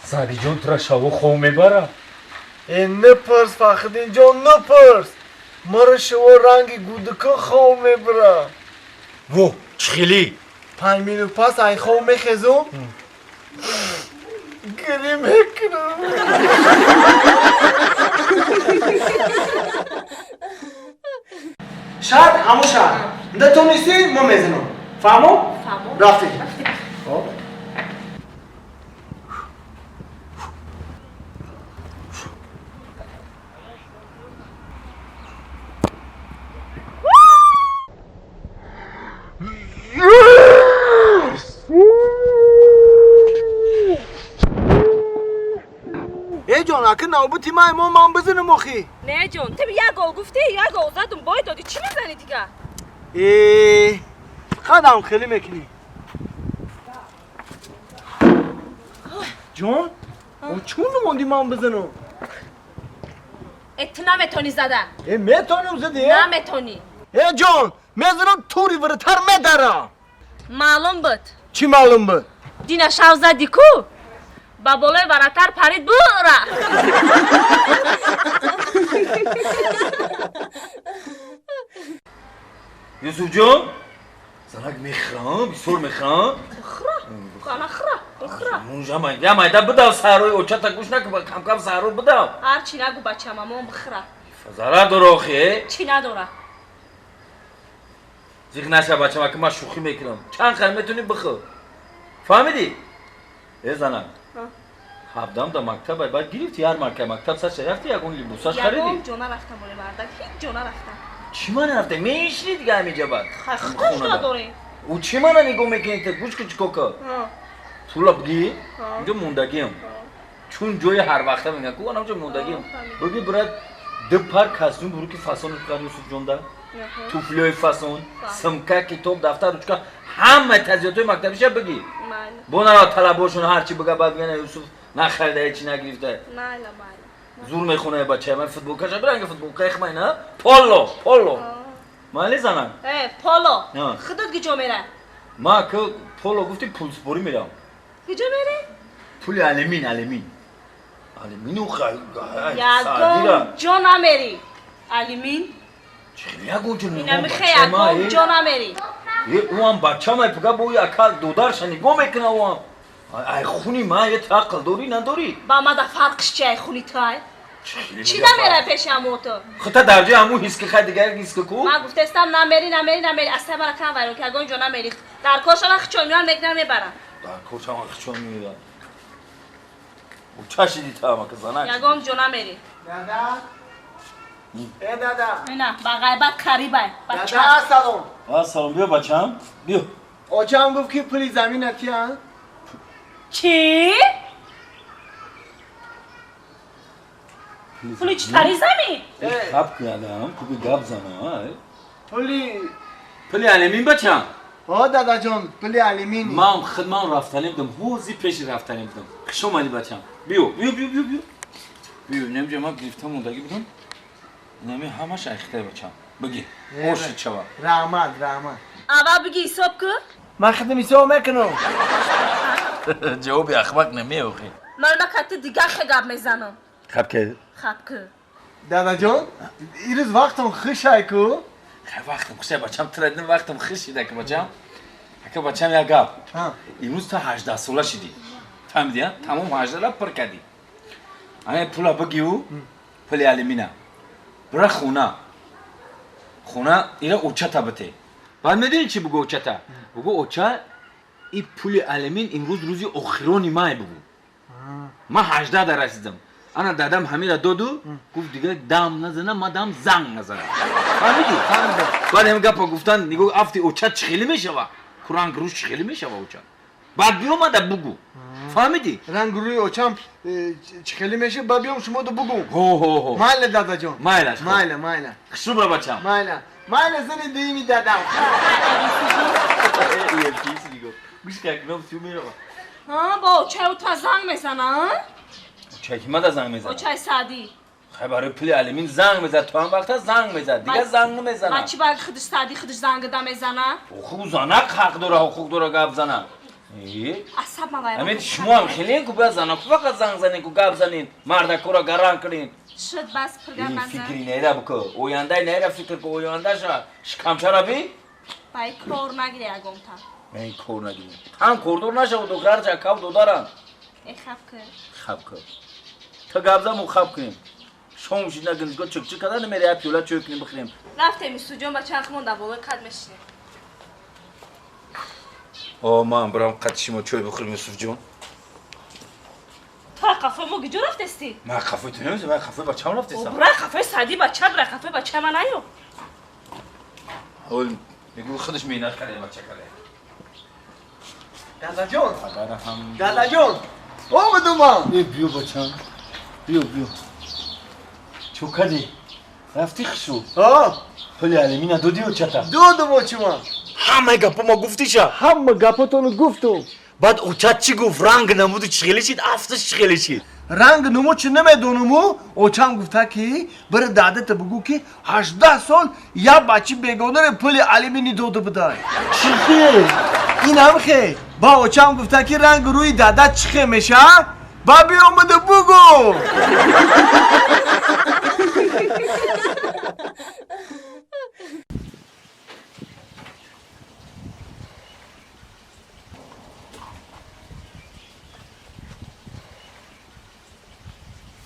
سعدی جان تو را شاو خوم میبره نپرس فخردین جان نپرس مرا شوا رنگ گودکا خواه میبره وو چخیلی 5 minut پس این خواه میخیزم گری میکنم شاید همون شاید نتونستی ما میزنم فهمو؟ رفتی ای جان اگه نوبتی من بزنم آخی نه جان تو یک گل گفتی یک گل زدم باید دادی چی میزنی دیگه خودم خیلی میکنی جان چون نموندی من بزنم ات نمیتونی زدن میتونیم زدی؟ نمیتونی جان میزنم توری ورتر میدارم معلوم بود چی معلوم بود؟ دینا شو زدی کو با بالای ورتر پرید بوره یوسف جان زنک میخرام بسور میخرام بخرا اونجا یا مایده بداو سهروی اوچه تا گوش نکن کم کم سهرو بداو هر چی نگو بچه مامان بخرا فضاره داره آخیه چی نداره زیخ نشه بچه که من شوخی میکنم چند خیلی میتونی بخور فهمیدی؟ ای زنک هفدم دا مکتب باید گرفتی هر مکتب سر چه رفتی یکون لبوساش خریدی؟ یکون جونه رفتم بوله بردک هیچ جونه رفتم چی من رفته؟ میشنی دیگه همیجا باید خودش نداره او چی من نگاه میکنی تا گوش که چکو که؟ طولا بگی؟ اینجا موندگیم چون جای هر وقته میگن که اونم جا موندگیم بگی برای دو پر کسون برو که فاسون کار یوسف جان ده توفلیای فاسون سمکه کتاب دفتر روچکا همه تزیاتای مکتبیشه بگی بونا طلباشون هرچی بگه بعد بگن یوسف نخریده هیچی نگرفته زور میخونه بچه من فوتبال کشه برنگ فوتبال که اخمه نه پولو مالی زنم پولو خودت گجا میره ما که پولو گفتی پول سپوری میرم گجا میره پول علمین و خیلی یکم جانا میری علمین چه یکم جون اینم خیلی جانا میری اون بچه ما پگه با اکل دودار شنی گو میکنه اون ای خونی ما یه عقل داری نداری با ما دا فرقش چی ای خونی تای چی نمیره پیش همو تو خود تا درجه همو حس که خیلی دیگر حس که کو ما گفتستم نمیری اصلا مرا کم ویرون که اگه اونجا نمیری در کارشان خچونیان میگنم میبرم در کارشان خچون میبرم او چه شدی تا ما که زنک یگم جو نمیری دادا نه با غیبت قریبه بچه دادا سلام بیا بچم بیا آجه هم گفت که پلی زمین اتی هم چی؟ پلی چی تری زمین؟ خب کردم تو به گب زنم پلی علمین بچم دادا جان پلی علمین من خدمان رفتنیم دم حوزی پیش رفتنیم دم خشم علی بچم بیو نمیجه من گرفتم موندگی بودم نمی همش اخته بچم بگی خوشت شوا رحمت اول بگی حساب کن من خدم حساب میکنم جواب اخبار نمیوخی من کت دیگه خگاب میزنم خب که دادا جان ایروز وقتم خوشه کو وقتم خوشه بچم تردن وقتم خوشیده که بچم اگه بچم یک گپ امروز تا 18 ساله شدی فهمیدی تمام 18 را پر کردی انا پولا بگیو پول علمینا برا خونه اینا اوچه تا بته بعد میدونی چی بگو اوچه تا بگو اوچه این پول علمین امروز روزی اخیرانی ماه بگو ما 18 در رسیدم انا دادم همین را دادو گفت دیگه دم نزنم ما دم زنگ نزنم فهمیدی؟ بعد هم گپا گفتن نگو افتی اوچه چخیلی میشوه رنگ روش چخیلی میشوه اوچه بعد بیوم ده بگو فهمیدی؟ رنگ روی اوچم چخیلی میشه با بیام شما دو بگو هو مایله دادا جان مایله خشو برا بچم مایله زنی دیمی دادم یه پیس دیگو گوش که اکنام سیو میره با اوچه او تا زنگ میزنه اوچه که مده زنگ میزنه اوچه سعدی خیلی برای پلی علمین زنگ میزد تو هم وقتا زنگ میزد دیگه زنگ نمیزنه ما چی باید خودش سعدی خودش زنگ دا میزنه خوب زنک حق داره گپ زنه عصب ما باید همین شما هم خیلی که بیا زنک فقط زنگ زنین که گپ زنین مردکو را گران کنین شد بس پرگم منزن فکری نیره بکن اوینده نیره فکر که اوینده شا شکمچه را بی بای کور نگیری اگم تا من کور نگیری هم کوردور نشو دکتر چه کب دو دارن ای خب کن تا گپ زن خب کنیم شما میشید نگنزگاه چک کردن نمیره پیولا چوی کنیم بخوریم رفتیم سوجون با چرخ مونده بالا قد میشیم من برام قد شما چوی بخوریم یوسف جون تا قفه ما گجو رفتستی من قفه تو نمیزه من قفه بچه هم رفتستم برای قفه سعدی بچه برای قفه بچه من نیو اول میگو خودش مینت کرده بچه کرده دادا جان آمدم من بیو بچم بیو چو کدی رفتی خشو پلی علمی ندادی و چطا دادم اوچه من همه گپا ما گفتی شا همه گپاتونو گفتم بعد اوچت چی گفت رنگ نمود چخیلی شید افتش چخیلی شید رنگ نمو چه نمیدونمو اوچم گفته که بر دادت بگو که 18 سال یا بچه بیگانه پل علمینی داده بدای چی خیلی؟ این هم خیلی با اوچم گفته که رنگ روی دادت چخه میشه با بی آمده بگو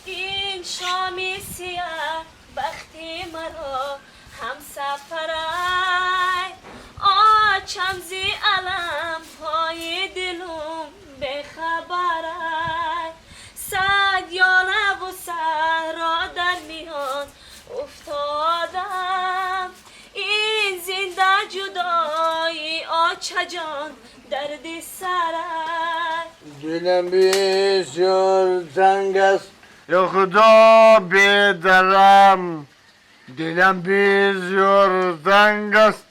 این شامی سیاه بختی مرا هم سفرای آچم زی علم پای دلم بخبرای سگیانه و صحرا در میان افتادم این زنده جدایی آچه جان دردی سرای دلم بسیار تنگ است یا خدا بیدرم دلم بسیار تنگ است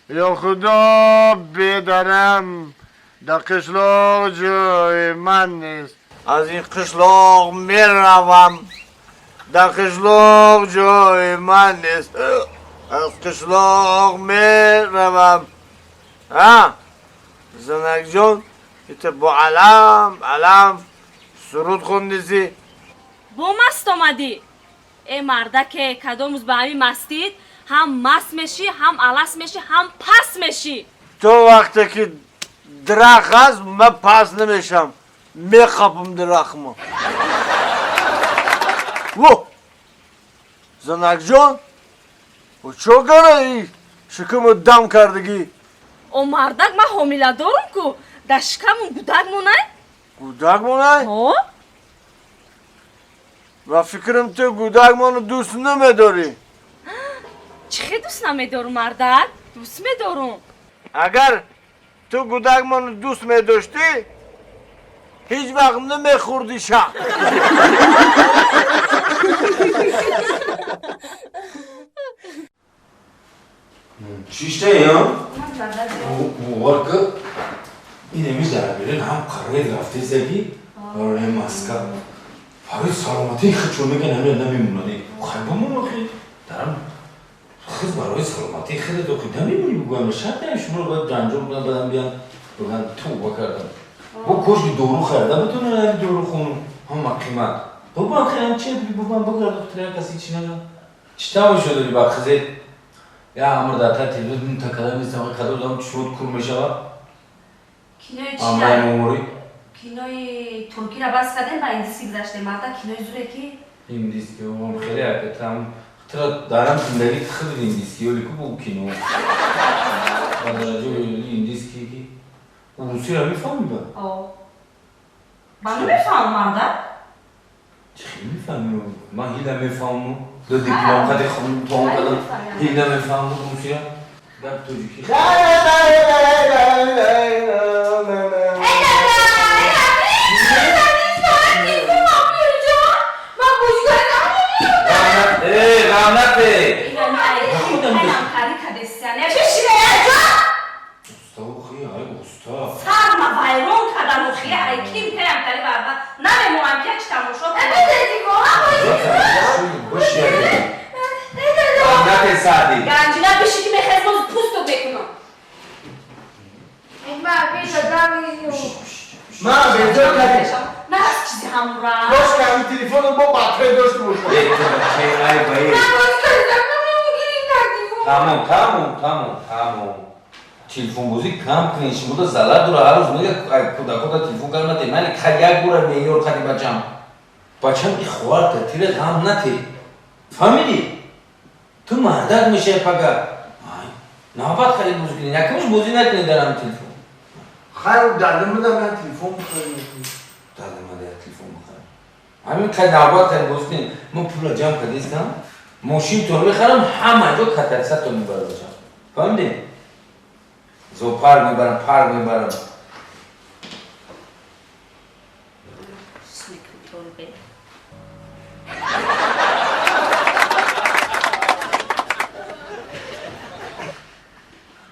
یا خدا بیدرم در قشلاق جای من نیست از این قشلاق میروم در قشلاق جای من نیست از قشلاق میروم زنک جان ایت با علم سرود خوندیزی با مست آمدی ای مردک کداموز به همین مستید هم مست میشی هم علس میشی هم پس میشی تو وقتی که درخ هست من پس نمیشم میخوابم درخمو و زنک جان و چو کنه این شکم دم کردگی او مردک من حامله دارم کو در شکمون گودک مونه گودک مونه؟ و فکرم تو گودک منو دوست نمیداری چه دوست نمیدارم مردک؟ دوست میدارم اگر تو گودک منو دوست میداشتی هیچ وقت نمیخوردی شق چیشته یا؟ که این امیز در بیرین هم قرار رفته زدی برای مسکه برای سلامتی خود میگن همین نمیمونده خیلی بمون خیلی درم خود برای سلامتی خیلی دو خیلی نمیمونی بگویم شرط هم شما رو باید دنجام بودن بدن بیان بگن تو بکردم با کشک دورو خرده بتونه همین دورو خونم هم قیمت بابا خیلی چه بابا بگرد دختره کسی چی نگه چطور شده با خزید یا امر داتا تلویزیون تا کدام میستم کدام دام شروع کن میشه کینوی آمرای موری کینوی ترکی را بس کردن و اندیسی گذاشته ماتا کینوی زوره کی این دیسکی اون خیلی اکتام خاطر دارم زندگی خیلی این دیسکی ولی کو کینو بعد راجع به این دیسکی کی روسی را میفهمی با آه من نمیفهمم دا چی میفهمی من هیچ نمیفهمم دو دیپلم خاطر خون تو هم کدام هیچ نمیفهمم روسی را بعد تو چی نه از چیزی همون را باش که همین تلفن رو با بطره داشت روش تمام تلفن بازی کم کنی شما تو زلال دور هر روز میگه کدا تلفن کار نتی من یک بار میور خدی بچم این خوار تا تیر غم نتی فهمیدی تو مردک میشه پگا نباید خیلی بازی کنی یکمش بازی نکنی درم تلفن خیر دردم بودم من تلفن بخوریم دردم بودم تلفن بخوریم همین که نباید خیلی بازی کنی من پول جمع کردیستم ماشین تو رو بخرم همه جا کترسط تو میبره بچم فهمیدی؟ زو پارک میبرم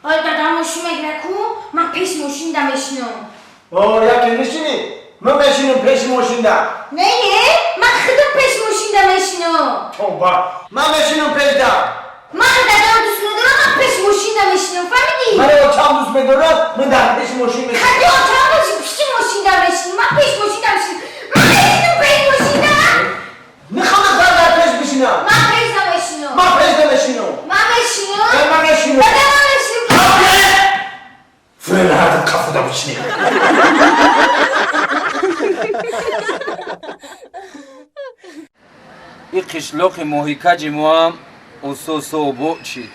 آی دادم ماشین مگرکو من پیش ماشین دمشنم یکی نشینی من بشینم پیش ماشین دم نه من خودم پیش ماشین دمشنم توبه من بشینم پیش دم من دادم دوست ندارم من پیش ماشین دمشنم فهمیدی؟ من آتام دوست میدارم من در پیش ماشین میشینم خیلی آتام پیش ماشین دمشنم من پیش ماشین دمشنم من بشینم پیش ماشین دم میخوام در پیش بشینم من پیش دمشنم من پیش دمشینم من بشینم من بشینم دادم من بشینم فعلا هر کافو دا بشینی این قشلاق موهیکج ما هم اوسوسو بو چی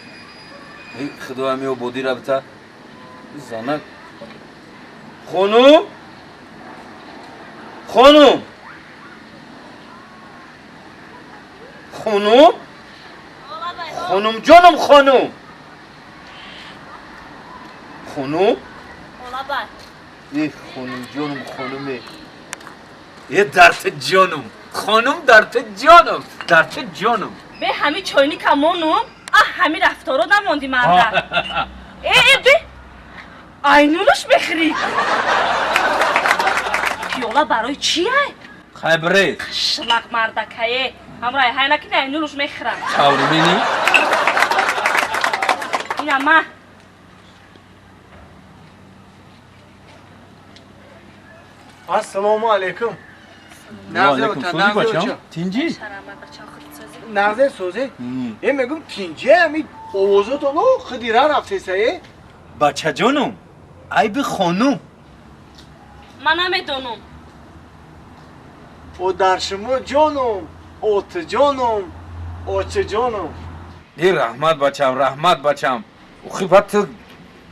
این خدا همی و بودی ربطه زنک خانوم جانم خانوم ای خانوم جانم خانومه یه درت جانم خانوم درت جانم به همین چاینی کمونم همین رفتارو نماندی مرده به اینولش بخری پیولا برای چیه؟ خبره شلق مردکه همراه های نکنی اینولش میخرم چاوری مینی؟ این اما السلام علیکم نغزه بچه تینجی؟ نغزه سوزه این میگم تینجی همی اوزو تو خدیره رفته سایه بچه جانم ای به خانوم من نمیدونم او در شما جانم اوت جانم اوچه جانم ای رحمت بچم او خیفت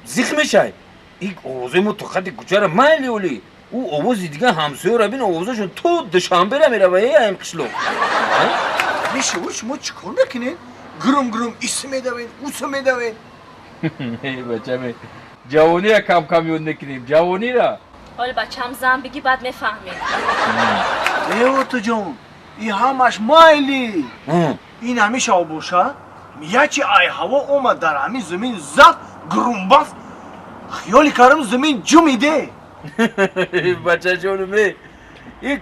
زیخ میشه این اوزوی ما تو خط کچه را مایلی اولی او اوزی دیگه همسایه را بین اوزوشون تو دوشنبه را میره و یه هم قشلو میشه و شما چکار نکنین؟ گرم ایسه میدوین اوسه میدوین ای بچه جوانی را کم یاد نکنیم جوانی را حالا بچم زن بگی بعد میفهمی ای اوتو جان این همش مایلی این همیشه آبوشه یکی ای هوا اومد در همین زمین زد گرم بست خیالی کردم زمین جو میده بچه جانمه این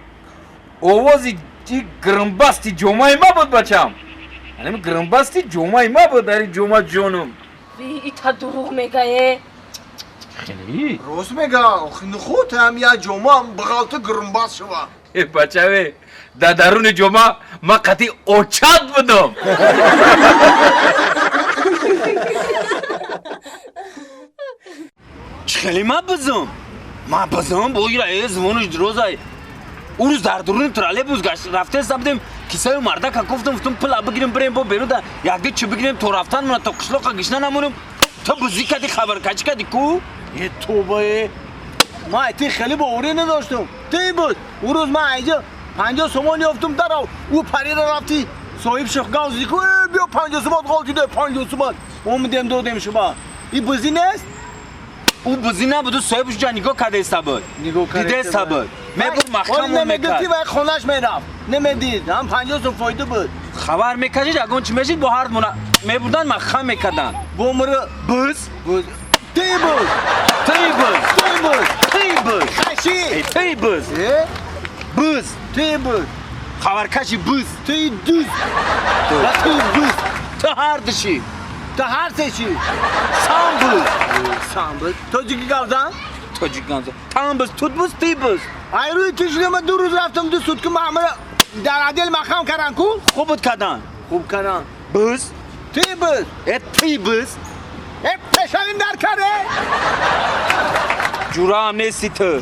اوازی گرمبستی جمعه ما بود بچم یعنی گرمبستی جمعه ما بود در این جمعه جانم ای تا دروغ میگه خیلی روز میگه خود هم یا جمعه هم بغلت گرمبست شوا بچه در درون جمعه ما قطعی اوچاد بودم. خیلی ما بزم با ایرا زمانش دروزای اون روز در درون تراله بوزگشت رفته سبدیم کیسه مردک گفتم پلا بگیریم بریم با بیرون یکی چی بگیریم تو رفتن من تا قشلاق گشنه نمونم تو بزی کردی خبر کچی کردی کو یه توبه ما ایتی خیلی باوری نداشتم تی بود اون روز من اینجا 50 سومان یافتم در او پری را رفتی صاحب شیخ گاوزی کو بیا 50 سومان غلطی ده 50 سومان اومدیم دادیم شما این بزی نیست او بزی نبود صاحبش جا نگاه کرده استباد دیده استباد میبور مخمو نمیگفتی و خونش میرفت نمیدید هم 50 سوم فایده بود خبر میکشید اگه چی میشید با هر مونا میبردن مخم میکردن بومر بز تی بز خبر کشی بز تی دوز تو هر دشی تا هر سشی سامبل توجیکی گاوزن تام بز توت بز تی بز ای روی تشنه من 2 روز رفتم دو سود که معمولا در عدل مخم کردن کو خوب بود کردن خوب کردن بز تی بز تی بز پشمیم در کرده جورا هم نیستی تو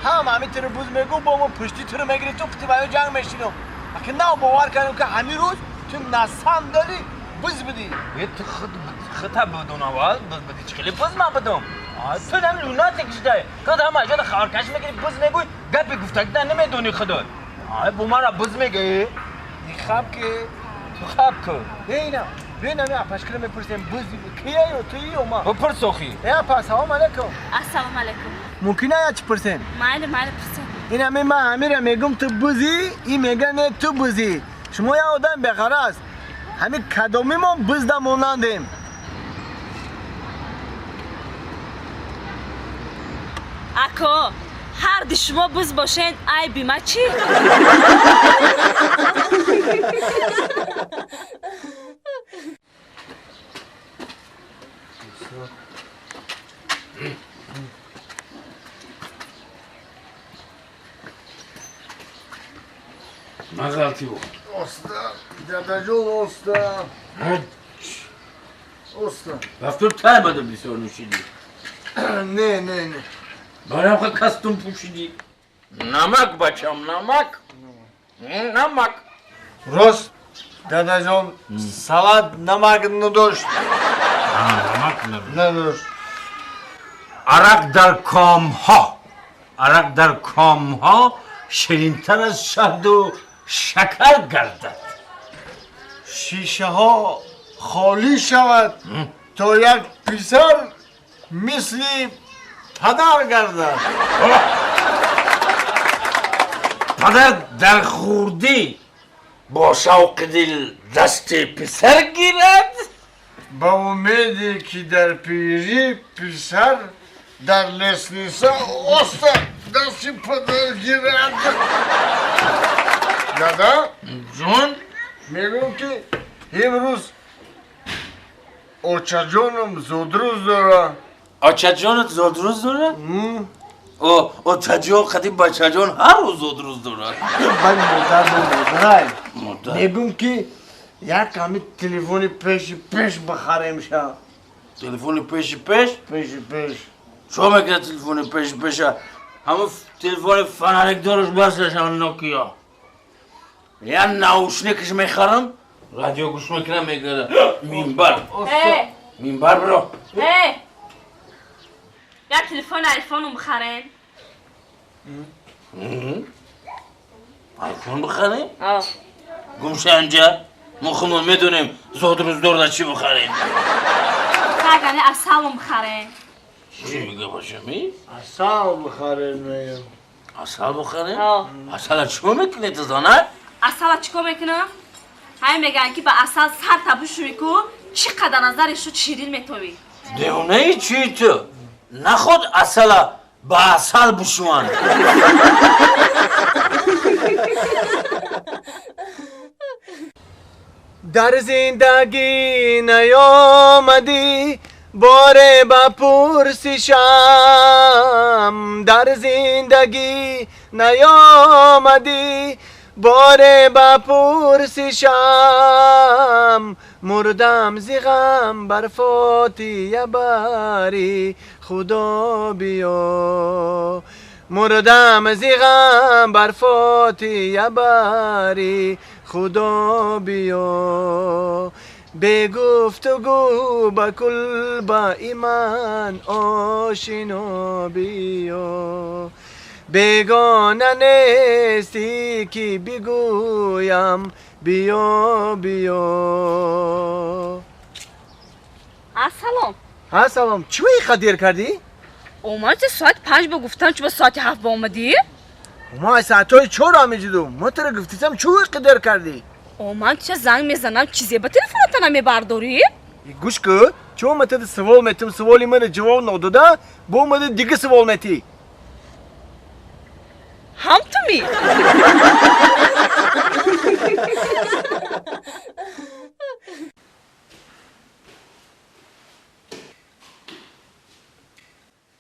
همین تر بوز میگو با ما پشتی تو رو میگیری تو پتی باید جنگ میشینم اگه نه باور کنم که همین روز تو نسم داری بز بدی تو خطا بدون اول بز بدی چخیلی بز ما بدم تو هم لونات کشیده که هم اجاد خارکش میگیری بز میگوی گپی گفته که نمیدونی خدا با ما را بز میگی خب که تو خب که نه بین همی اپش کنم بپرسیم بزی کیه یا تویی یا ما بپرس سوخی پس سلام علیکم السلام علیکم ممکنه یا چی پرسیم مال پرسیم این همی من همیره میگم تو بزی این میگه نه تو بزی شما یا آدم بخره است همین کدامی ما بزده مونندیم اکا هر دی شما بز باشین ای بیمه چی؟ ما غلطی بود دادا جون استاد رفتم تای بدم بسیار نوشیدی نه برایم خود کستون پوشیدی نمک بچم نمک راست دادا جون سلات نمک نداشت نداشت عرق در کام ها شیرین‌تر از شهد و شکر گردد شیشه ها خالی شود تا یک پسر مثل پدر گردد پدر در خوردی با شوق دل دست پسر گیرد با امیدی که در پیری پسر در لسنیسا استاد دست پدر گیرد دادا جون میگم که امروز اوچا جونم زودروز داره آچا جانت زودروز داره؟ اوچا جان خیلی بچه جان هر روز زودروز داره مادر میگم که یک کمی تلفن پیش بخریم شا تلفن پیش شو میگه تلفن پیش همه تلفن فنرک دارش بسش هم نوکیا یا ناوشنیکش میخرم رادیو گوش میکنم میگه مینبر برو یا تلفن آیفون رو بخرین آیفون بخریم؟ گمشه انجا مخمون میدونیم زود روز دور چی بخریم کارگانی اصل رو بخرین چی میگه باشمی؟ اصل بخریم میگم اصل بخریم؟ اصل چیکار میکنی تو زانه؟ اصل چیکار میکنه؟ همین میگن که با اصل سر تبوش میکن چقدر نظرش رو شیرین میتوی دیونه چی تو؟ نخود اصل با اصل بشوان در زندگی نیامدی باره با پرسشم در زندگی نیامدی باره بپرسیشم مردم زی غم بر فاتی باری خدا بیا مردم زی غم بر فاتی باری خدا بیا به گفتگو با کل با ایمان آشنا بیا بیگانه نیستی که بگویم بیا بیا السلام چی به این دیر کردی؟ اومد ساعت 5 به گفتم چه به ساعت 7 با اومدی؟ ما ساعتای 4 آمیجیدم ما تو رو گفتیدم چی به دیر کردی؟ اومد چه زنگ میزنم چیزی به تلفنت نمیبرداری؟ گوش که چون من تو سوال میتم سوالی من جواب نداده با اومده دیگه سوال میتی هم تو می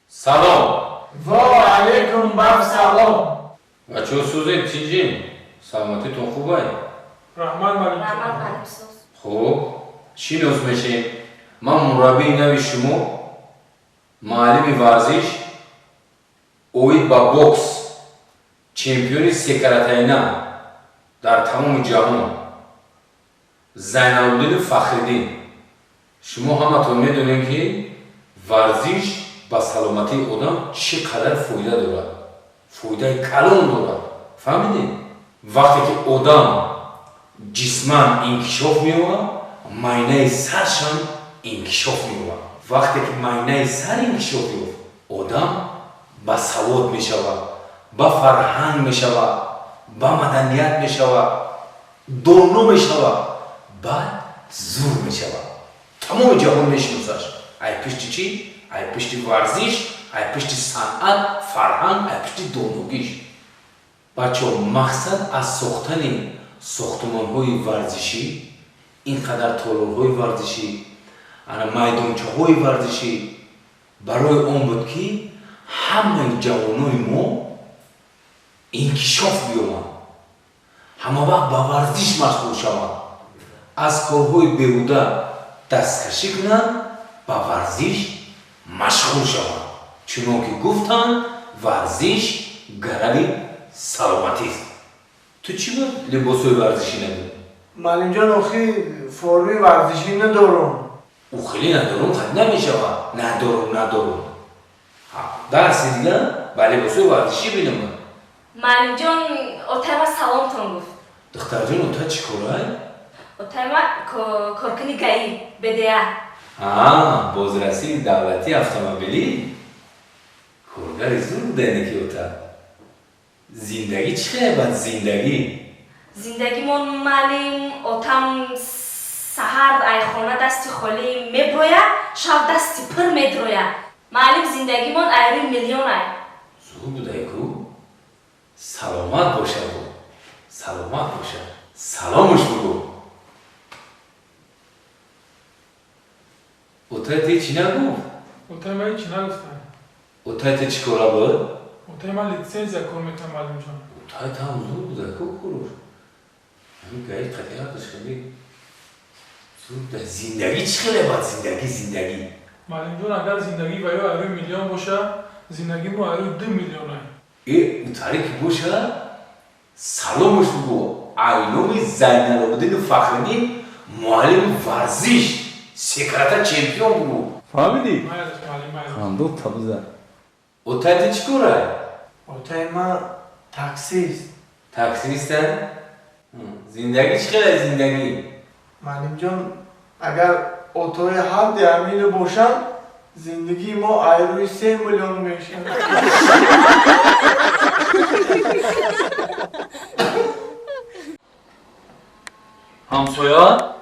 سلام و علیکم بر سلام بچه سوزه چیجین سلامتیتون خوبه؟ رحمان معلم خوب چی نوز میشه؟ من مربی نوی شما معلم ورزش اوید با بوکس چمپیونی سکراتاینا در تمام جهان زینالدین فخردین شما همتون میدونین که ورزش با سلامتی آدم چقدر فایده دارد فایده کلان دارد فهمیدین؟ وقتی که آدم جسمان انکشاف می‌یابد معاینه سرشان انکشاف می‌یابد وقتی که معاینه سر انکشاف یافت آدم با سواد می‌شود با فرهنگ می‌شود با مدنیت می‌شود دانا می‌شود بعد زور می‌شود تمام جهان می‌شناسش ای پشت چی؟ ای پشت ورزش ای پشت صنعت فرهنگ ای پشت داناگیش بچه مقصد از ساختن ساختمان‌های ورزشی اینقدر تالارهای ورزشی میدانچه‌های ورزشی برای آن بود که همه جوانای ما انکشاف بیامد همه وقت با ورزش مشغول شوند از کارهای بیهوده دستکشی کنند با ورزش مشغول شوند چنانکه گفتند ورزش گرد سلامتی است تو چی بود لباسای ورزشی نداری؟ معلم جان آخی فرمی ورزشی ندارم او خیلی ندارم خیلی نمیشود ندارم درس دیگه با لباسای ورزشی بینم معلم جان اتای ما سلامتون گفت دختر جان اتای چی کارای؟ اتای ما کارکنی گایی بدیا بازرسی دولتی اتومبیلی کارگر زور بوده که اتای زندگی چی خیلی باید زندگی من معلم اتام سهر ای خانه دستی خالی میبرویا شب دستی پر میدرویا معلم زندگی من ایری میلیون ای زور بوده کو سلامت باشه سلامش بگو اتای تی چی نگو؟ اتای من چی نگفتم اتای تی چی کارا بود؟ اتای من لیسنس کار میکنم معلم جان اتای تا هم زور بوده کو کروش همین گاهی قطعاتش خیلی زور بوده زندگی چی خیلی باید زندگی معلم جان اگر زندگی و یا ایری میلیون باشه زندگی ما ایری 2 میلیون اون تاریخ باشه سلامش بگو اینومی زینالدین فخردین معلم ورزش سکرتر چمپیون بگو فهمیدی؟ خندو تبزه اتای چی کاره؟ اتای ما تاکسیسته؟ زندگی چی خیلی زندگی؟ معلم جان اگر اتای حد امین باشن زندگی ما ایروی 3 میلیون میشه همسویا؟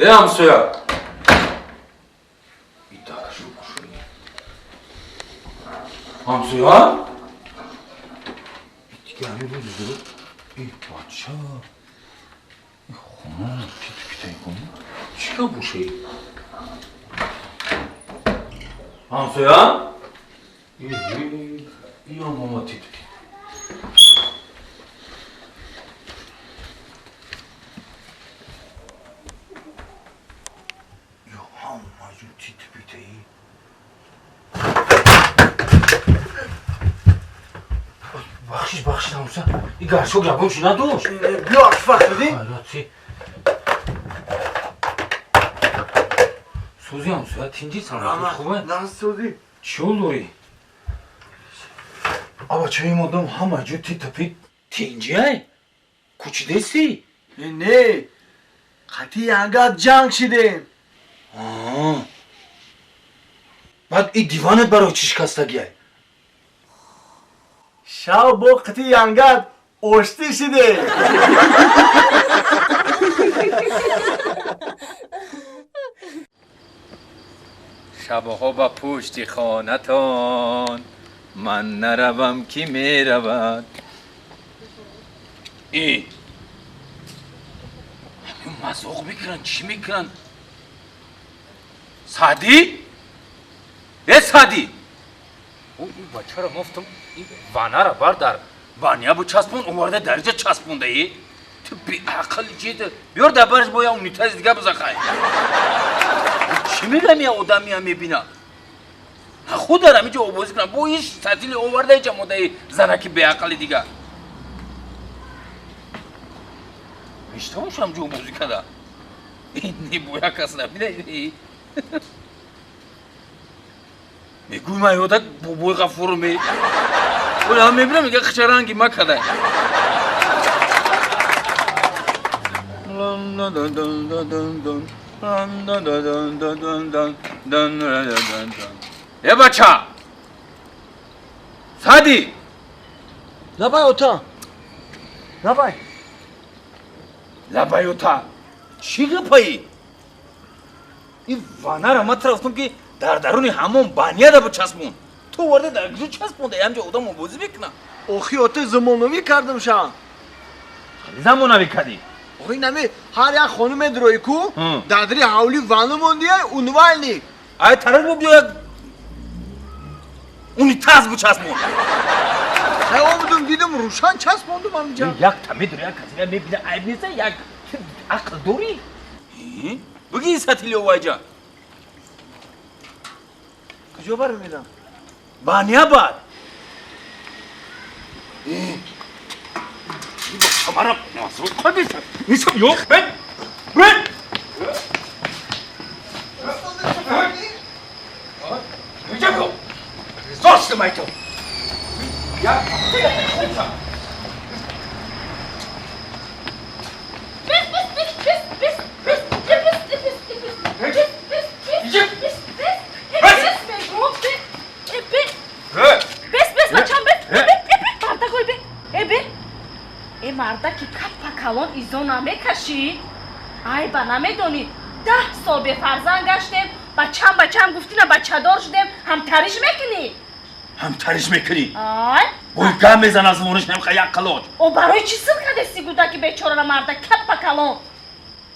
همسویا همسویا؟ دیگه همه بود درو ای بچه این خونه پیتایی کنه چی که بوشه همسویا؟ یا ماما تیت یا همه جو تیت بیته ای بخشش ناموسا این گرشو گبون شو نداشت بیا فقط بدی چی سوزی هموسا تینجی سلامت خوبه نه سوزی چیول داری؟ آبا چه این مادم همه جو تیت پیت تینجی های؟ کچی دیستی؟ نه قطعی انگاد جنگ شدیم بعد این دیوانت برای چی شکستگی های؟ شب با قطعی انگاد آشتی شده شبها با پشت خانتان من نروم کی میرود همین مزاق میکنن چی میکنن؟ سعدی؟ سعدی؟ این بچه را مفتم این وانه را بر در بانیا بو چسبون اومده درجه چسبونده ای؟ تو بی عقل جیده بیار در برش باید اونی تاز دیگه بزخای چی میگم یه آدمی هم میبینم؟ خود دارم اینجا عبوزی کنم با این سطیل اوورده ایجا مده زنکی بی عقل دیگه اشتباه شم جو عبوزی کنم اینی بویا کس نبینه میگوی من یادک بوی غفور می ولی هم میبینم میگه خچرانگی ما کده یه بچه سعدی نبای اوتا نبای لبای اوتا چی گپایی؟ این وانه را ما رفتم که در درون همون بانیه دا بچسبون تو ورده در گزو چسبونده همجا اودا مبوزی بکنم اوخی اوتا زمانوی کردم شم زمانوی کردی؟ اوخی نمی هر یک خانم دروی کو در دری حولی وانه موندیه اونوال نی ای طرف بو بیا اونی تاز بچسبون ای آمدم دیدم روشن چسبوندم همینجا یک تمی دوری یک کسی میبینه عیب نیسته یک عقل دوری بگی این سطیلی اوای جان کجا برم میدم بانیه باد این بچه مرا نازو خودیست نیستم یو بین اینجا بگو زاست مای تو مردا که کپ کلان ایزو نمیکشی ای با نمیدونی 10 سال به فرزند گشتیم بچم گفتی نه بچه دار شدیم همتریش میکنی همتریش میکنی؟ آی بوی گم میزن از مونش نمیخواه یک کلوچ او برای چی سر کدستی گودا که بیچاره را مردا کپ کلان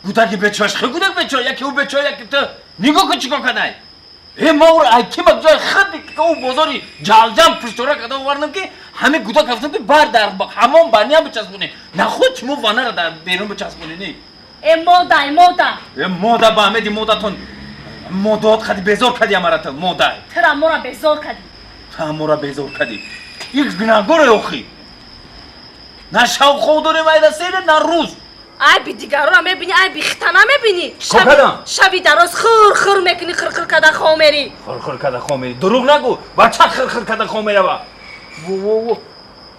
گودا که بیچارش خیلی گودا که بیچاره یکی او بیچاره یکی تو نگاه کن چیکار کنه ای ما او را ایکی بگذار خیلی که او بازاری جلجم پشتوره کده ورنم که همه گودا کفتم که بر در همون بانی هم بچسبونه نه خود چمو وانه را در بیرون بچسبونه نی ای مودا ای مودا با همه دی مودا تون مودات خدی بیزار کدی امارا تو مودا ترا مورا بیزار کدی تا مورا بیزار کدی یک گناهگار اوخی نه شب خود داره مایده سیره نه روز ای بی دیگران هم میبینی ای بی خطا نمیبینی کدام؟ شبی دراز خور میکنی خر کده خوامری خر کده خوامری دروغ نگو بچه خر کده خوامری با وو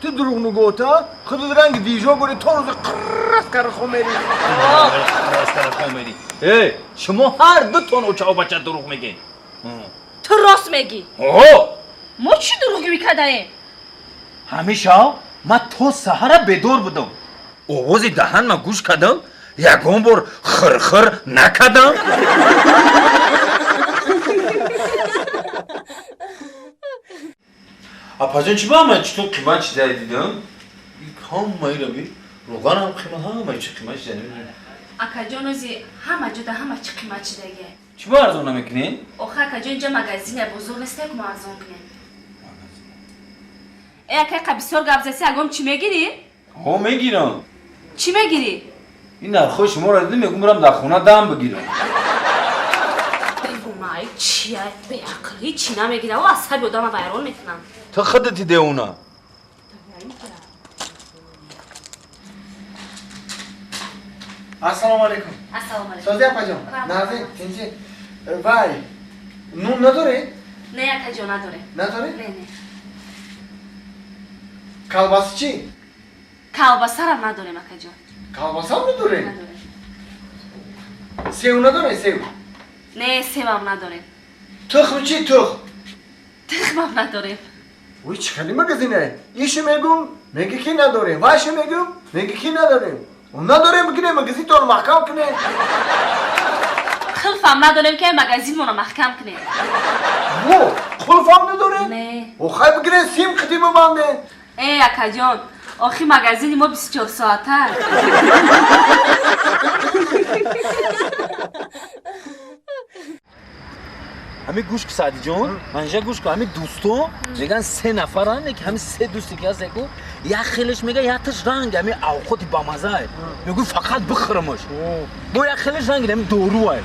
تو دروغ نگو تا خود رنگ دیجا گوری تو روز قرص کر خومری قرص کر خومری ای شما هر دو تون اوچه و بچه دروغ میگین تو راست میگی ما چی دروغی میکده همیشه ما تو سهره بدور بودم اووزی دهن ما گوش کدم یکون بار خر نکدم اپازون چی با من چطور قیمت چی داری دیدم؟ هم مایی رو بی روغان هم قیمت هم چی قیمت چی داری اکا جانوزی همه جدا همه چی قیمت چی دیگه چی با ارزون نمیکنین؟ آخه اکا جان اینجا مگزین بزرگ نیسته که ما ارزون کنیم اکا بسیار گابزسی اگم چی میگیری؟ ها میگیرم. چی میگیری؟ این نرخ شما را دیدم میگم برم در خونه دم بگیرم. مای چیه؟ به عقلی چی نمیگیره و عصبی آدم ویران میکنم. تو خودتی ده اونا. السلام علیکم. السلام علیکم. سازی اپا جان. نازی تینجی. وای. نون نداره؟ نه اکا جان نداره. نداره؟ نه نه. کالباس چی؟ کالباسه را نداریم اکا جان. کالباس هم نداره؟ نداره. سیو نداره سیو؟ نه سیو هم نداریم. تخم چی تخم؟ تخم هم نداریم. وی چه خیلی مگزینه؟ ایشو میگم میگه کی نداره. وایشو میگم میگه کی نداره. اون نداره میگه مگزین تو رو محکم کنه. خلف هم نداریم که مگزین منو محکم کنه. و خلف هم نداره؟ نه. و خیلی بگیره سیم خدیمه بانده. ای اکا جان آخی مگزین ما 24 ساعته. همین گوش که سعدی جان منجا گوش که همین دوستو میگن 3 نفرن که همین 3 دوستی که هست یکو یک خیلش میگه یکتش رنگ همین اوقاتی با مزه میگه فقط بخرمش با یک خیلش رنگ همین دوروه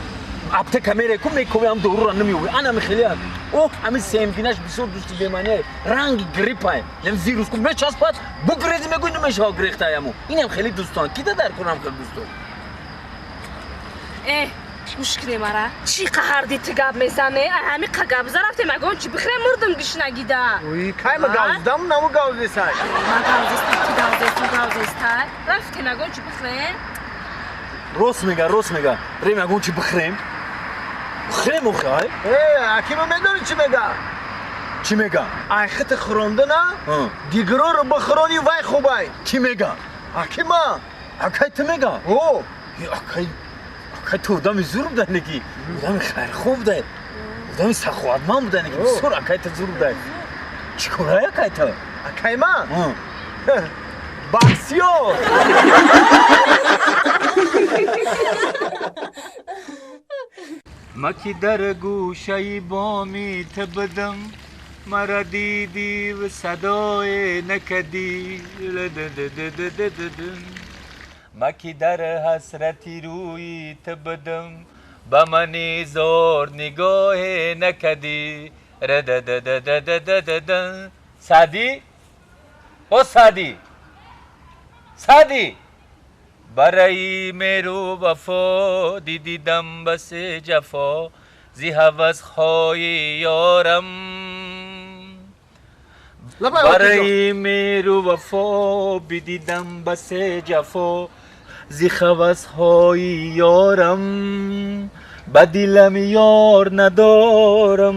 ابته کمیره کو میکوی هم دورو را نمیوی انا میخیلیت او همین سیمگینش بسیار دوستی بیمانیه رنگ گریپه نم ویروس کو میچاس پات بگریزی میگوی نمیشه گریخته همو اینم خیلی دوستان کی در کنم خیلی دوستو مشکلی مرا چی قهردی تگاب میزنه همین قگاب رفته مگون چی بخره مردم گش نگیده وی کای مگاوزدم نمو گاوزی سای مگاوزستا رفته نگون چی بخره روس میگه ریم اگون چی بخریم بخریم اوخای حکیمه میدونی چی میگه چی میگه ایخت خورنده نه دیگران رو بخورانی وای خوبای چی میگه حکیمه اکای تو میگه او اکای تو دمی زور بوده نگی دمی خیر خوب ده دمی سخوادمان بوده نگی بسیار اکای تو زور بوده چی کاره اکای تو اکای من بسیار ما کی در گوشه بامی تبدم مرا دیدی و صدای نکدی ما کی در حسرتی روی تبدم با منی زور نگاه نکدی سعدی او سعدی برای میرو وفا دیدم بس جفا زی هوس های یارم برای میرو وفا دیدم بس جفا زی هوس های یارم بدیلم یار ندارم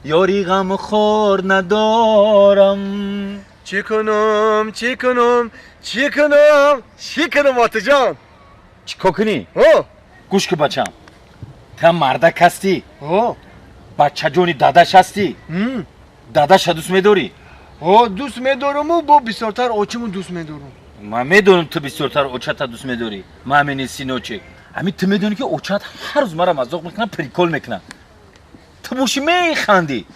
یاری غم خور ندارم چی کنم آتا جان چی کنی؟ گوش که بچم تا مردک هستی بچه جونی داداش هستی داداش دوست میداری؟ دوست میدارم و با بسیارتر اوچمو دوست میدارم من میدونم تو بسیارتر اوچت دوست میداری من همین سینوچه همین تو میدونی که اوچت هر روز مرا مزاق میکنه پریکول میکنه تو بوشی میخندی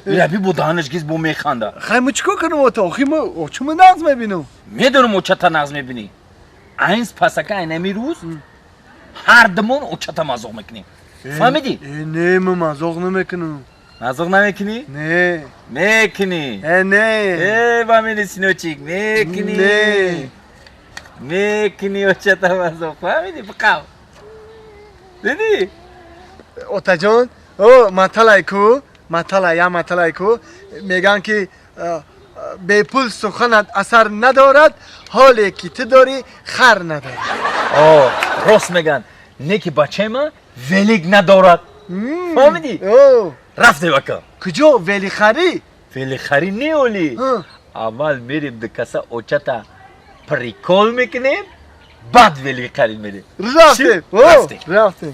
لبی بودانش گیز بو میخنده خیلی چیکار کنم آتا آخی ما اوچمو نغز میبینم میدونم اوچت نغز میبینی اینس پسکه اینمی روز هر دمون اوچت مزاق میکنیم فهمیدی؟ نه من مزاق نمیکنم مزاق نمیکنی؟ نه میکنی نه با منی سینوچیک میکنی نه میکنی اوچت مزاق فهمیدی؟ بقاو دیدی؟ آتا جان مطلعی کو میگن که به پول سخنت اثر ندارد حالی که تو داری خر نداری راست میگن نیکی بچه ما ولیگ ندارد فهمیدی؟ رفته بکن کجا ولی خری؟ ولی خری نیولی اول میریم دکسه اوچتا پریکول میکنیم بعد ولی خری میریم رفته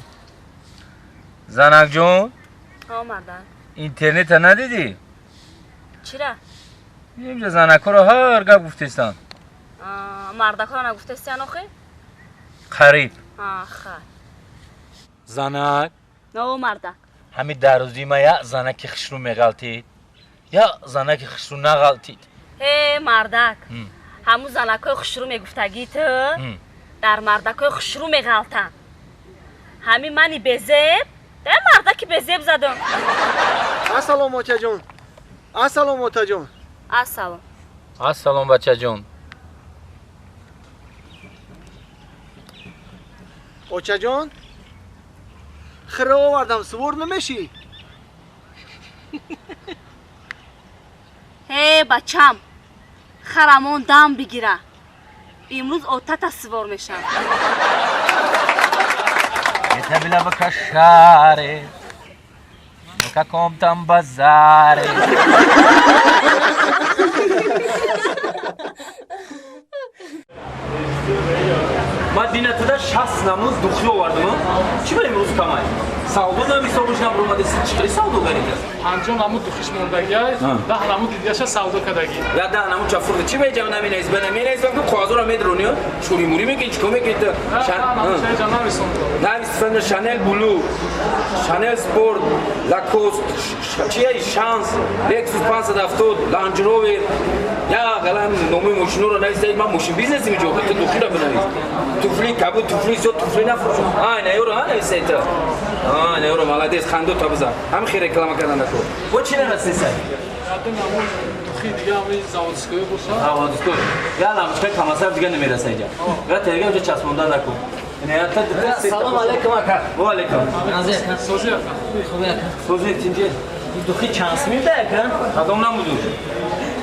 زنک جون مردن اینترنت ها ندیدی؟ چرا؟ اینجا زنک ها رو هر گب گفتستان مردک ها نگفتستیان آخه؟ قریب خیر زنک نه مردک همین در روزی ما یا زنک خشرو میغلطید یا زنک خشرو نغلطید мардак ҳамун занакҳои хушрӯ мегуфтагиту дар мардакҳои хушрӯ меғалтанд ҳамин мани безеб дар мардаки безеб задам ассалом отаҷон ассалом отаҷон ассалом ассалом бачаҷон очаҷон хира овардам сувор намешӣ бачам харамон дам бигира имрӯз отата сувор мешам Tabila bakashare Neka komtam bazare من دینتودا 60 نموز دخلی آوردم چی بریم روز کمای؟ سعودو نمی‌سومش نبرم مدرسه چی سعودو بریم؟ 50 نمود دخش موندگی 10 نمود دیگه‌ش سعودو کدگی یا 10 نمود چفور چی میجام نمی‌نیز بنمی‌نیز وقتی خوازو را می‌درونی شوری موری میگی چیکار میگی نه شانل بلو شانل سپورت لاکوست چیه شانس لکسوس 570 لانج روور یا گلان نومی ماشینو رو نمی‌سازی من ماشین بیزنسی می‌جوام تو دخلی را بنویس توفلی کابو توفلی سو توفلی نفروش نه یورو ها نمی‌سازی نه یورو молодец خندو تا بزن همین خیر رکلام کردن نکن و چی نمی‌سازی دیگه همین زاودسکوی باشه زاودسکوی یا لامسکوی کماسر دیگه نمی‌رسه اینجا یا ترگم جو چسبوندن نکن سلام علیکم اکا و علیکم نازی سوزی خوبی اکا سوزی تینجی دخی چانس میده اکا آدم نمودو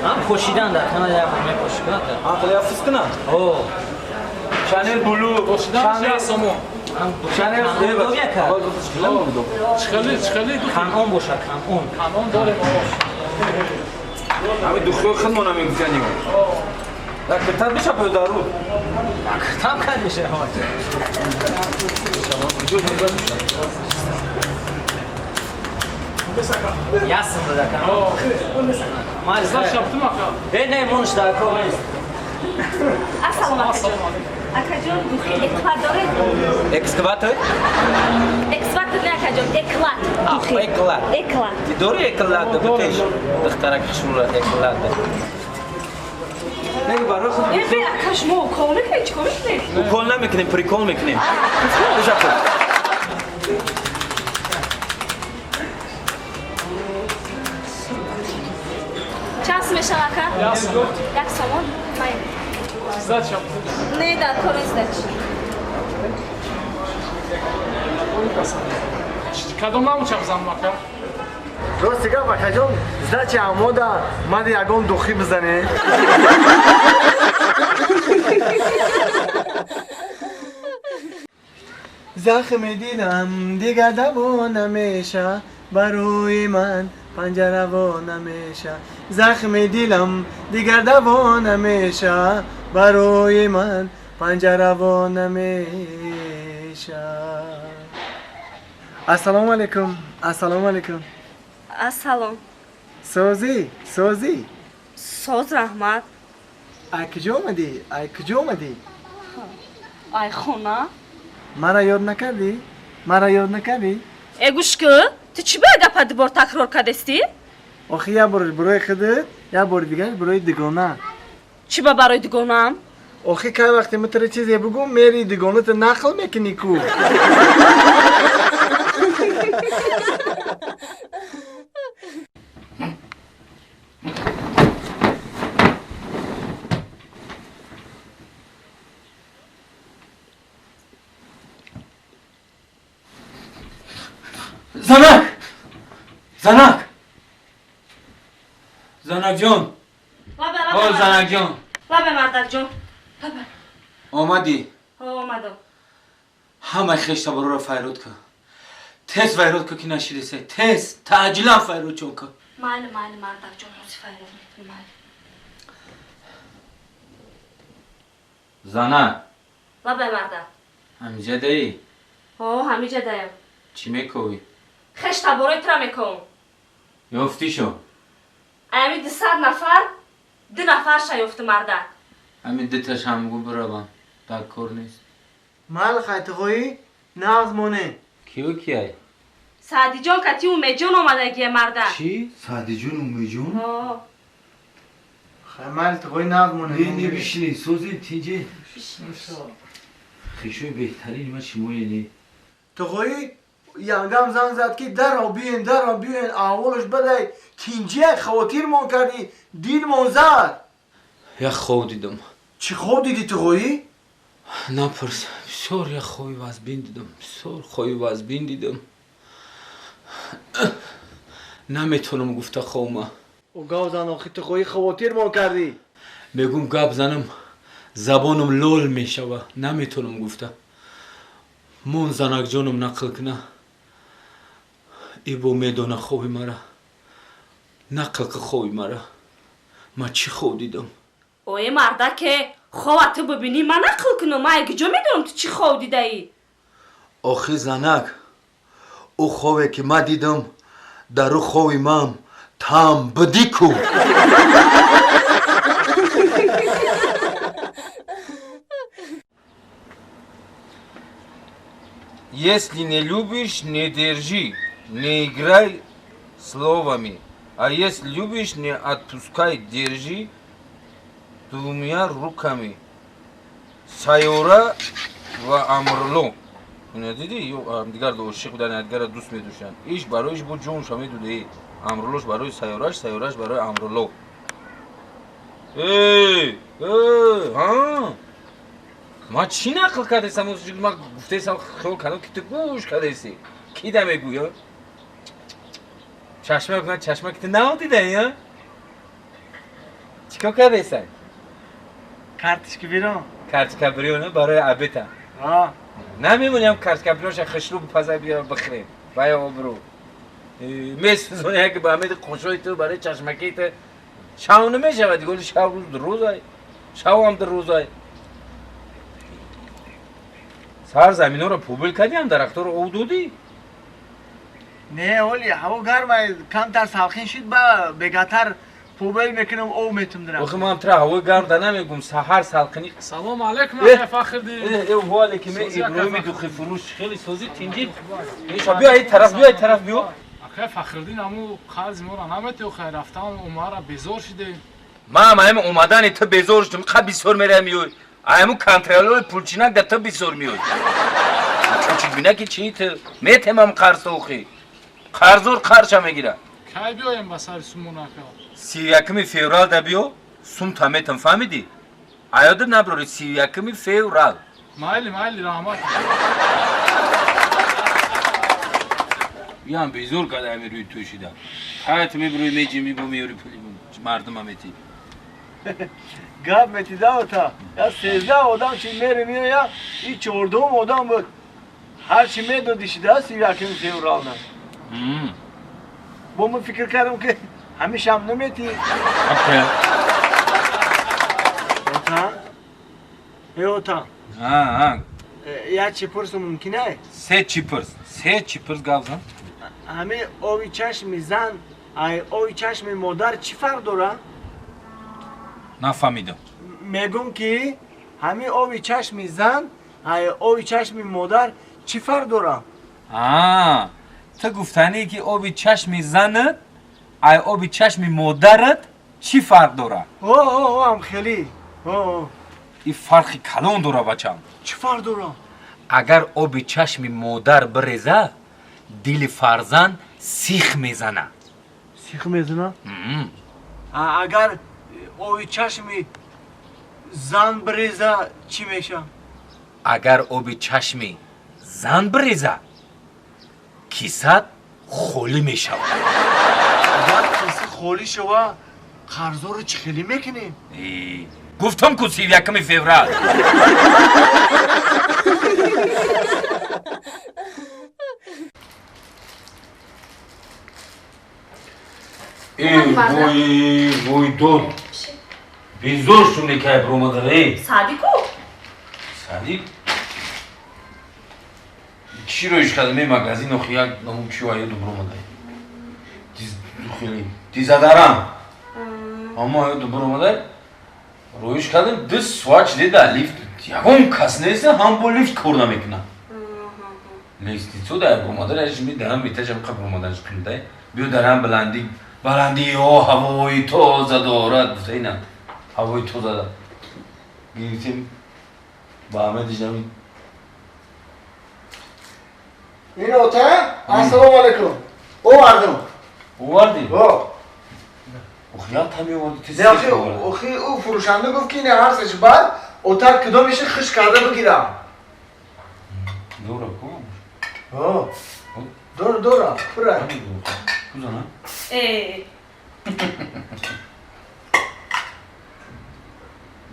هم پوشیدن در کنار یا همه پوشیدن آقا یا فسکنه اوه شانل بلو پوشیدن یا سامو شانل خوبی اکا چخلی خانون باشه خانون خانون داره همین دخلو خود ما نمی‌گفتنیم در کتاب میشه پدرو کتاب کار میشه یاسم داده کن مال زد شبتم اکا نه مونش داره کن ассалом акаҷон духи эклат доред экскаватор экскаватор не акаҷон эклат духи эклат эклат дори эклат бутеш дохтарак шура эклат неги баро бе акаш мо укол мекунем чӣ кор мекунем укол намекунем прикол мекунем бижапо чанд мешава ака як сомон май زد شبتم не дар кор нест کدام نموچم زنم اکا راستی گفت اکاجون زده چه اماده مده یکان دخی بزنه زخم دیدم دیگر دوا نمیشه برای من پنجره وا نمیشه زخم دیدم دیگر دوا نمیشه برای من پنجره وا نمیشه السلام علیکم السلام علیکم ассалом سوزی سوزی соз раҳмат ای کجا آمدی ای کجا آمدی ай хона مرا یاد نکردی مرا یاد نکردی эгушкӯ ту чӣ бая гапа дубор такрор кардестӣ آخه یه بار برای خودت یه بار دیگه برای دیگانه чӣ ба барои дугонаам آخه که وقتی متر چیزی بگو میری دیگانه تو نقل میکنی کو زنک زنک زنک جان آه زنک جان лабе мардак ҷон آمدی омадам همه خشتا برو را فیروت که تیز فیروت که نشیده سه تیز تعجیلا فیروت چون که майли майли мардак ҷон ҳози файрон мекунӣ майли زنک лабе мардак همینجا دایی ҳамиҷа даям چی میکوی хешта борои тура мекунам یافتی شو ами 200 нафар 2 нафарша ёфту мардак همین دیتش همگو برابم در کار نیست مال خیطقایی نغز مونه کیو کیای سعدی جان کتی اومه جان آمدگی مرده چی؟ سعدی جون اومی جون؟ خمال تقوی نغمونه نه بشینی سوزی تینجه خیشوی بهترین ما چیمویه نی تقوی یانگام زنگ زد که در ها بیین اولش بدهی تینجه خواتیر من کردی دین من زد یک خواب دیدم چی خواب دیدی تقوی؟ نپرس بسیار یک خوابی وزبین دیدم بسیار خوابی وزبین دیدم نمیتونم گفته خوابم او گاو زن آخی تقوی خواتیر من کردی میگم گپ زنم زبانم لول میشوه نمیتونم گفته مون زنک جانم نقل کنه ای بو میدونه خوابی مرا نقل که خوابی مرا ما چی خواب دیدم اوه مرده که خواه تو ببینی من نقل کنم من اگه جا میدونم تو چی خواب دیده ای آخی زنک او خوابه که ما دیدم در او خوابی مام там бдику. Если не любишь, не держи, не играй словами. А если любишь, не отпускай, держи двумя руками. Сайора ва амрло. اینا دیدی دیگر دو عاشق بودن دیگر دوست می‌داشتن ایش برایش بود جونش هم میدوده امرولوش برای سیارش برای امرولو ها ما چی نقل کرده سم ما گفته سم خیلی کلام که تو گوش کرده سی کی دمه گویا چشمه که تو نادیده یا چیکار کرده سن کارتش که بیرون کارت که بیرون برای عبیتا نمیمونیم کارت کپلوش خشلو بپزه بیا بخریم بایا آبرو میسوزونه که با همه خوشوی تو برای چشمکی تو شاو نمیشه دیگه شاو روز در روز های شاو هم در روز های سر زمین ها رو پوبل کردی هم درخت رو او دودی نه اولی هوا گرمه کمتر سالخین شد بگتر پوبل میکنم او میتونم درم آخه ما هم ترا هوا گرم در نمیگم سحر سالخینی سلام علیکم آقای فخردین ای واله که من ابراهیم دوخی فروش خیلی سوزی تینجی بیا این طرف بیا آقای فخردین امو قرض ما را نمیته و خیر رفتن ما را بیزار شده ما هم اومدن تو بیزار شدم خب بیزار میرم میوی امو کنترلور پولچینک در تو بیزار میوی چون بینه که چی تو میتمم قرض اوخی قرضور قرض هم میگیره کی بیایم با سر سومون آقا 31 فеврал да биё сум таметам фаҳмидӣ аёдат наброри 31 феврал майли раҳмат ям безор када ами рӯи ту шида ҳаят мебурӯи меҷи мебо меёри пули мардума метӣ гап метида та я 13 одам чи мери меоя и 14 одам буд ҳар чи медоди шида 31 феврал на бо ман фикр кардам ки همیشه هم نمیتی اوتا یا چی پرس ممکنه؟ سه چی پرس گاوزن همه آوی چشم زن آوی چشم مادر چی فرق داره؟ نفهمیدم میگم که همه آوی چشم زن آوی چشم مادر چی فرق داره؟ تو گفتنی که آوی چشم زنت ای آبی چشم مادرت چی فرق داره؟ هم خیلی این فرقی کلان داره بچم چی فرق داره؟ اگر آبی چشم مادر بریزه دل فرزند سیخ میزنه سیخ میزنه؟ اگر آبی چشم زن بریزه چی میشه؟ اگر آبی چشم زن بریزه کیست خولی میشه خولی شوا قرضا رو چی خیلی میکنیم؟ گفتم که 31 فوریه وای دو بیزور شونه که برو مداره صادیقو صادیق چی رویش کده می مگازین و خیال نمون چی وایی دو برو مداره خیلی دیزه دارم اما دو برو مداره رویش کدم دو سواچ دیده لیفت یکم کس نیسته هم با لیفت کار نمیکنه لیستی تو در برمادرش میدهم میتجم قبل برمادرش کنده بیو درم بلندی ها هوای تازه دارد گفته اینم هوای تازه دارد گیرتیم با همه دیجم این اوتن السلام علیکم او مردم او وردی؟ او اخیات همی وردی نه اخی او فروشنده گفت که این هرسش بعد اوتن کدام میشه خش کرده بگیرم دوره کن دوره برای کدانه؟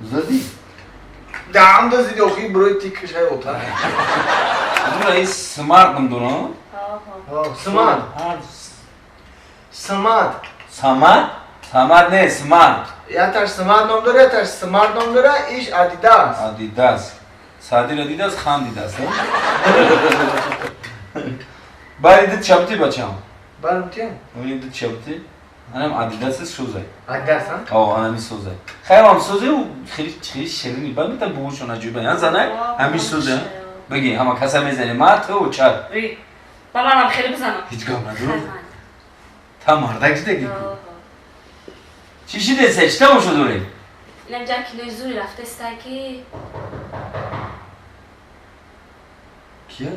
زدی؟ دعم دا زیدی اخی بروی تیکش های اوتن دوره ای سمار کن دونه؟ سماد سماد سماد نه سماد یا تاش سماد نام داره یا تاش سماد نام داره ایش آدیداس آدیداس سادی آدیداس خان دیداس باری دید چپتی بچم برم تیم اونی دید چپتی هنم آدیداس سوزه آدیداس ها؟ آه هنمی سوزه خیلی هم سوزه و خیلی شیرینی بعد میتونم بوشون عجیبه یعنی زنه همیش سوزه بگی همه کسا میزنی مرد و چر با منم خیلی بزنم هیچ گام ندارو تا مردک دیگه چی شده سشته شو دوره اینم جا کیلوی زوری رفته استاکی کیه؟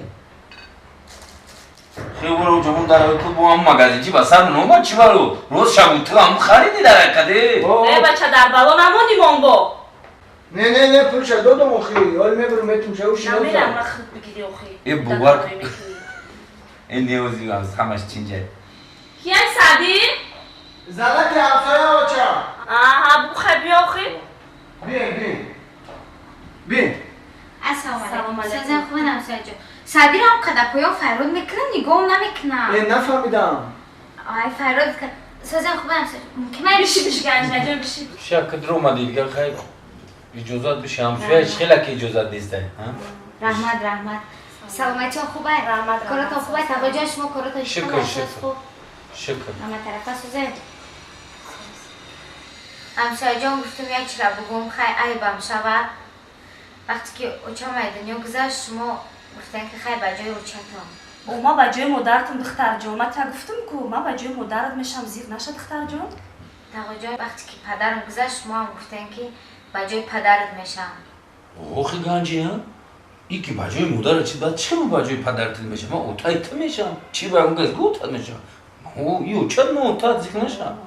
خیلی برو جمعون در تو با هم مگزینچی بسر نوما چی برو؟ روز شبوته هم خریدی در حقیقته نه بچه در بالا نمانی مانگو نه پروشه دادم اخی حال میبرم میتون شو شیرم نمیرم نخد بگیری اخی ای بوار این نیوزی هست همش چینجه کیه سعدی؟ زنه که همسایه آچم آها بخواه بیا اخی بین السلام علیکم سازن خوبه نمسایه جو سعدی رو هم قدر پویا فراد میکنم نگاه نمیکنم نفهمیدم آی فراد سازن خوبه نمسایه ممکنه بشی گنج نجا بشی شکل رو اومدی دیگه خیلی اجازت بشه همسایهش خیلی که اجازت نیسته رحمت سلامتی ها خوبه کارات ها خوبه توجه شما کارات ها شکر اما طرف سوزه همسایه جان گفتم یک چرا بگم خیلی عیبم شوه وقتی که اوچا میدنیا گذشت شما گفتن که خیلی بجای اوچتم او ما بجای مادرتم دختر جان من تا گفتم که ما بجای مادرت میشم زیر نشه دختر جان توجه وقتی که پدرم گذشت شما هم گفتن که بجای پدرت میشم اوخی گنجی هم؟ ای که بجای مادرت چی باید چه بجای پدرت میشم من اوتایت میشم چی باید اون گزگو اوتاد میشم او ای اوچت من اوتاد زیک نشم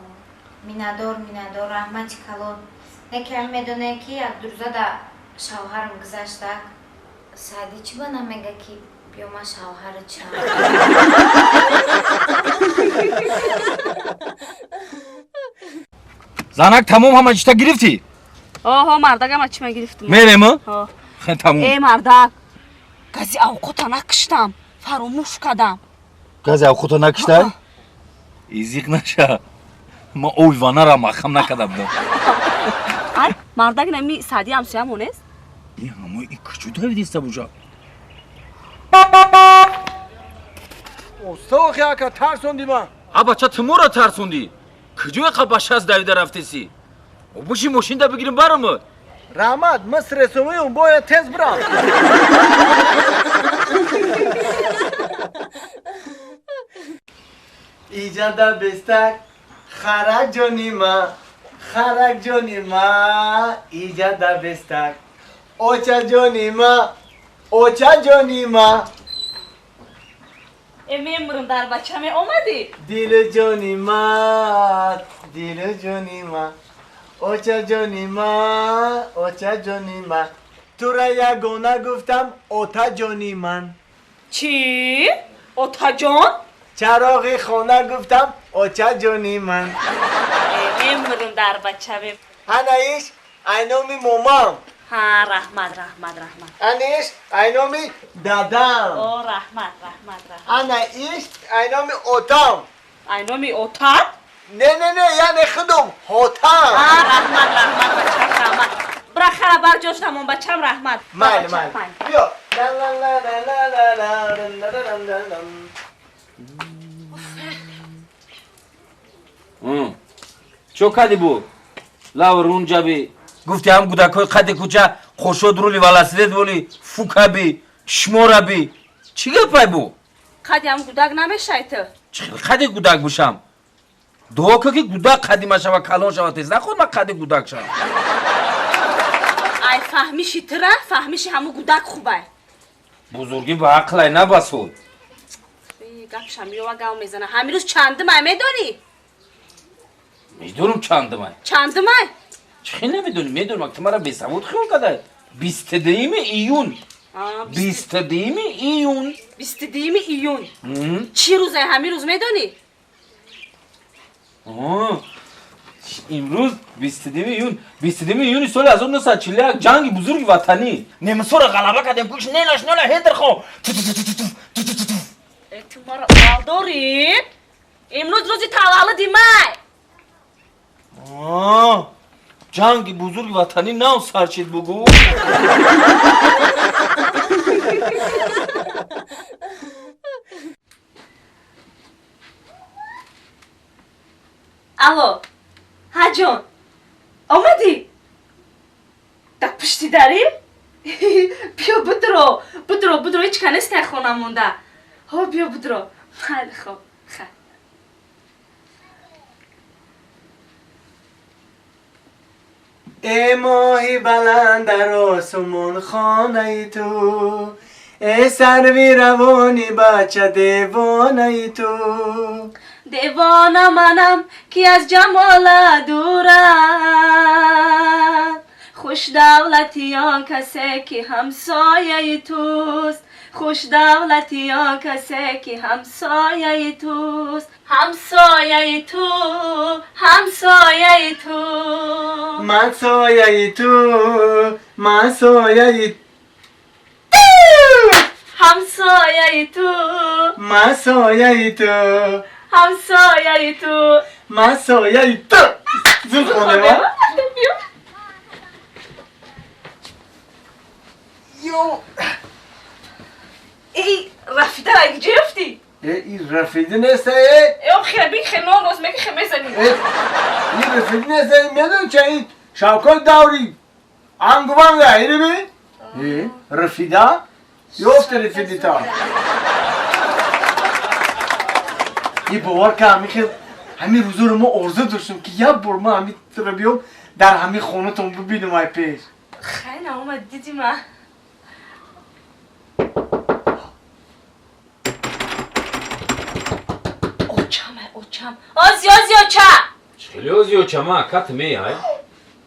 میندار رحمتی کلون نکرم میدونه که یک درزا دا شوهرم گذشته سعدی چی با نمیگه که بیا ما شوهر چرا زنک تمام همه چیتا گرفتی؟ آها مردگم اچی من گرفتم میریم ها؟ خیلی تمام ای مردگ گازی اوقاتا نکشتم فراموش کردم گازی اوقاتا نکشتای؟ ایزیق نشه ما اویوانه را مخم نکده بودم ای مردگ نمی سعدی همسایه مونست؟ این همه ای کجودا دیسته بوجا استا اخی اکا ترسوندی من بچه تمو را ترسوندی کجوی قباشه از دویده رفته سی و بوشی ماشین دا بگیریم برامد رحمت من سرسومی اون باید تز برم ایجاد بستک خرک جانی ما ایجاد بستک اوچا جانی ما میمورم در بچه می اومدی دیل جانی ما اوچا جانی ما تو را یگونه گفتم اوتا جانی من چی؟ اوتا جان؟ چراغی خونه گفتم اوچا جانی من میمورم در بچه می هنایش اینومی مومام ها رحمت انیش اینومی دادم او رحمت انیش اینومی اوتام اینومی اوتاد؟ نه یعنی خودم هوتام رحمت بچه برا خبر جاشتم بچم رحمت مایل بیا چو کدی بو؟ لاورون جبی گفتی هم گودکای قد کوچه خوشود رولی ولسیدت بولی فوکا بی شمورا بی چی گپای بو؟ قدیم گودک نمیشه تو چخیل قدی گودک بوشم دعا که گودک قدیمه شوه کلان شوه تیز نخود من قدی گودک شوه ای فهمیشی تره فهمیشی همو گودک خوبه بزرگی به عقلای نبسود گپشم یو گاو میزنه همین روز چندمه میدونی؟ میدونم چندمه چندمه؟ چخی نمیدونی میدونم که مرا بیسمود خیال کده 22 ایون 22 ایون 22 ایون چی روزه همین روز میدونی؟ امروز 22 ایون 22 ایون سال 1941 جنگ بزرگ وطنی نمسور غلبه کردیم پوش نیلاش نیلا هیدر خو تو مرا بالداری؟ امروز روزی تولدی مای جنگ بزرگ وطنی نو سرچید بگو الو هجان آمدی؟ در پشتی داری؟ بیا بدرو هیچ کنست که خونم مونده بیا بدرو خیلی خوب خیلی ای ماهی بلند در آسمون خانه تو ای سروی روانی بچه دیوانه تو دیوانه منم که از جمال دورم خوش دولتیان کسی که همسایه توست خوش دولتیان کسی که همسایه توست همسایه تو همسایه تو من سایه تو من سایه همسایه تو من سایه تو همسایه تو من سایه تو زود خونه ما یو ای رفیده را اگه جفتی این رفیده نیسته او خیلی نام روز میگه خیلی میزنی این رفیده نیسته میدون چه این شاکل داوری انگوان ده اینه بی رفیده یوفت رفیده تا یه باور که همین روزو رو ما ارزو داشتم که یه بار ما همین رو بیام در همین خونه تون ببینم ای پیش خیلی آمد دیدی من اوچم آزی اوچه خیلی آزی اوچه ما کت می های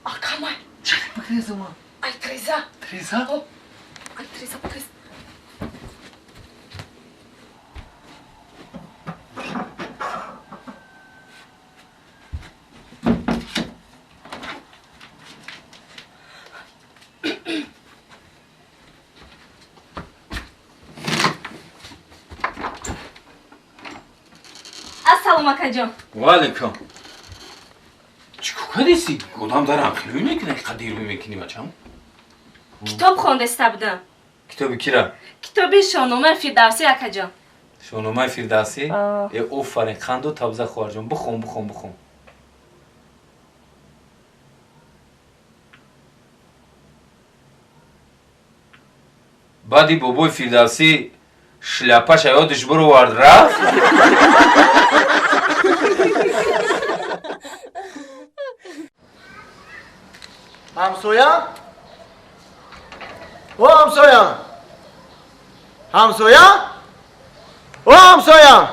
آکامای چه بکریزه ما ای تریزا تریزا؟ ای تریزا بکریز السلام اکا جان و علیکم چیکو کدیسی؟ گودام دارم خیلی میکنه قدیر میکنی بچم کتاب خوندسته بودم کتابی کی را؟ کتابی شاهنامه فردوسی اکا جان شاهنامه فردوسی؟ اوفرین خندو تابزه خوار جان بخون بعدی بابای فردوسی شلپش یادش برو ورد رفت همسویا؟ او همسویا؟ همسویا؟ او همسویا؟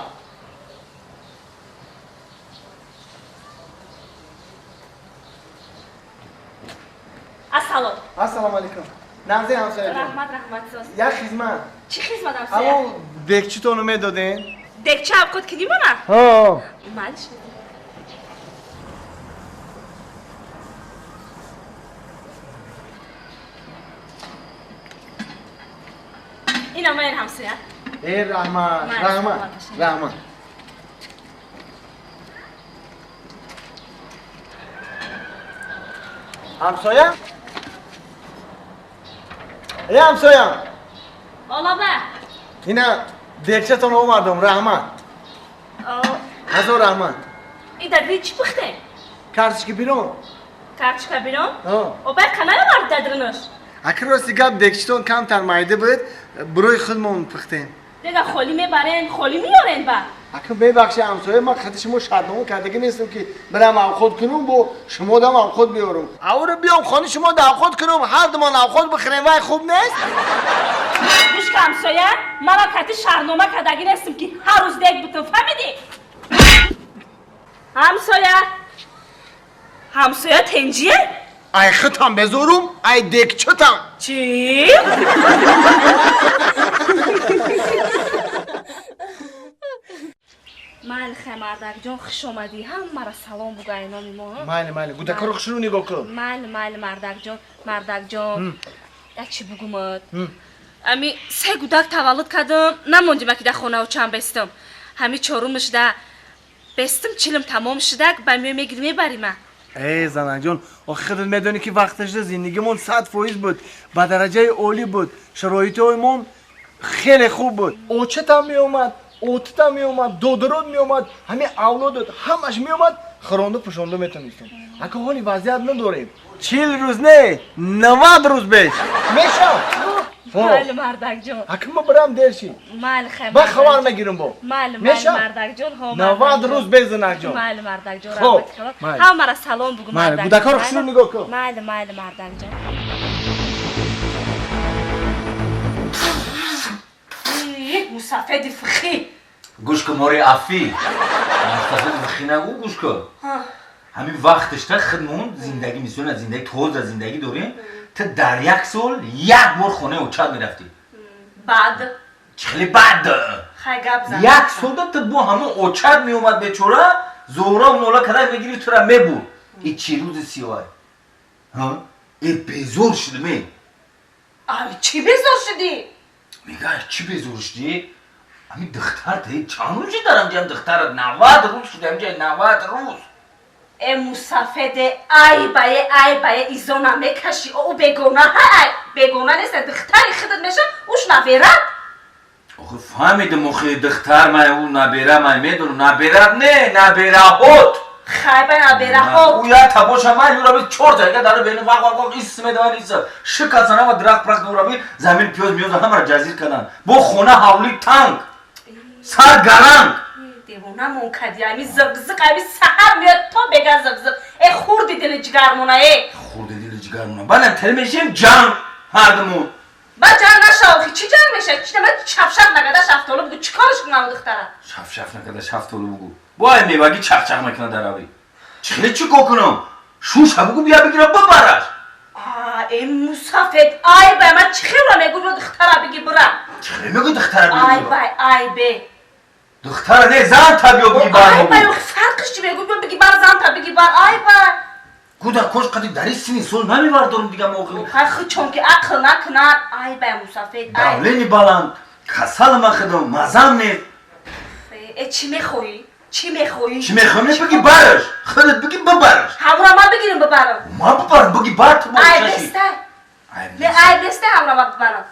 السلام علیکم نمزه همسویا جان رحمت ساز یک خدمت چی خدمت همسویا؟ اما دکچی تونو میدادین؟ دکچه هم کد کنی منه؟ ها مالش اینا من همسویا ای رحمت همسویا؟ ای همسویا اولا به اینا دکچه تونو اومدم رحمت هزار رحمت این در چی بخته؟ کارچکی بیرون کارچکا بیرون؟ ها او باید کنه نمارد دادرنش اگر راستی گپ دکچتون کم تر مایده بود بروی خودمون پختین دیگه خالی میبرن خالی میارن با اکا ببخشی همسایه من خط شما شرطنامه کردگی نیستم که برم خود کنم با شما دم خود بیارم او رو بیام خانه شما دم خود کنم هر دمان خود بخریم وای خوب نیست گوش که همسایه من کتی شرطنامه کردگی نیستم که هر روز دیگ بتون فهمیدی همسایه تنجیه ای خطم بزورم ای دیگ چتم چی؟ مایل خمردک جان خوش آمدی هم مرا سلام بگو اینا میمونم مایل گودکا رو خوشو نگاه کن مایل مردک جان یک چی بگومد امی سه گودک تولد کردم نموندیم اکی در خونه و چند بستم همی چهارم شده بستم چیلم تمام شده با میگیریم میبریم ای زنک جان آخه خودت میدونی که وقتش زندگیمون 100% بود با درجه عالی بود شرایطمون خیلی خوب بود اوچتم میومد اوتتم میومد دودرود میومد همین اولادت همش میومد خرانده پشانده میتونستم اگه حالی وضعیت نداریم 40 روز نه 90 روز بیش میشم مال مردک جان اگه ما برم درشی مال خمردک با خبر نگیرم با مال مردک جان ها 90 روز بیش زنک جان مال مردک جان خب هم مرا سلام بگو مردک مال بودکا رو خوشو نگاه کن مال مردک جان مسافد فخی گوش که ماری افی مستفید فخی نگو گوش که همین وقتش تا خودمون زندگی میسون از زندگی توز از زندگی داریم تا در یک سال یک بار خونه اوچت میرفتی بعد خیلی بد خیلی گپ زد یک سال تا با همون اوچت میومد بیچاره زورا و نولا کدر میگیری تو را میبور ای چی روز سیاه ها ای بیزور شده می چی بیزور شدی؟ میگه چی بیزور شدی؟ همین دختر تا چند روزی دارم جام دختر 90 روز شده همجای 90 روز ای مسافد ای بایه ایزو نمیکشی او بگونه بگونه نیست دختری خودت میشه اوش نبیرد آخه فهمیدم موخی دختر من او نبیره من میدونم نبیرد نه نبیره هود خیبه نبیره هود او یا تباش من یورا بی چور جایگه داره بین واق اسم داره نیست شکستنه و درخت پرخت دورا بی زمین پیوز میوز همه را جزیر کردن با خونه حولی تنگ سر گرنگ دیوونه مون کدی همی زغزق همی سحر میاد تو بگه زغزق ای خوردی دل جگرمونه ای خوردی دل جگرمونه بلن تلمیشیم جنگ هر دمون با جنگ نشاوخی چی جنگ میشه؟ چی نمید چفشف نگده شفتالو بگو چی کارش کنم دختره؟ شف نکده شفتالو بگو باید میبگی چخ میکنه در آبی چخیلی چی کنم؟ شوش بگو بیا بگیرم ببرش ای مسافد آی بای من چی خیلی میگو دختره بگی برم چخیلی میگو دختره بگی برم آی بای دختره نه زن تا بیا بگی بر بگو آی بای فرقش چی بگو بگی بر زن تا بگی بر آی بای گودا کش قدی داری سینی سول نمیبردارم دیگه موقعی خیلی چون که عقل نکنن آی بای مسافد دولینی بلند کسل مخدم مزم نیست ای چی میخوایی؟ چی میخوایی؟ چی میخوایی بگی برش خودت بگی ببرش همرا ما بگیریم ببرم ما ببرم بگی بر تو با ای بسته ای بسته همرا ما ببرم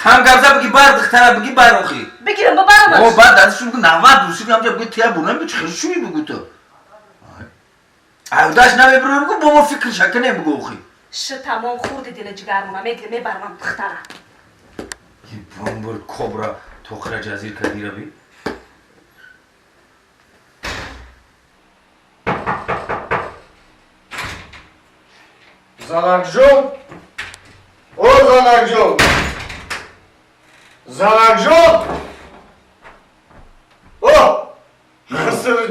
کم گرزه بگی بر دختره بگی بر اخی بگیرم ببرمش او بعد دستشون بگو 90 روسی همجا بگی تیا بونم بگی خیلی شوی بگو تو اوداش نمیبرو بگو با ما فکر شکه نمیگو اخی تمام خورد دل جگرمونه میبرم دختره این بامبر کبرا توخره جزیر کردی رو بی زنک جون او زنک جون زنک جون اوه خسر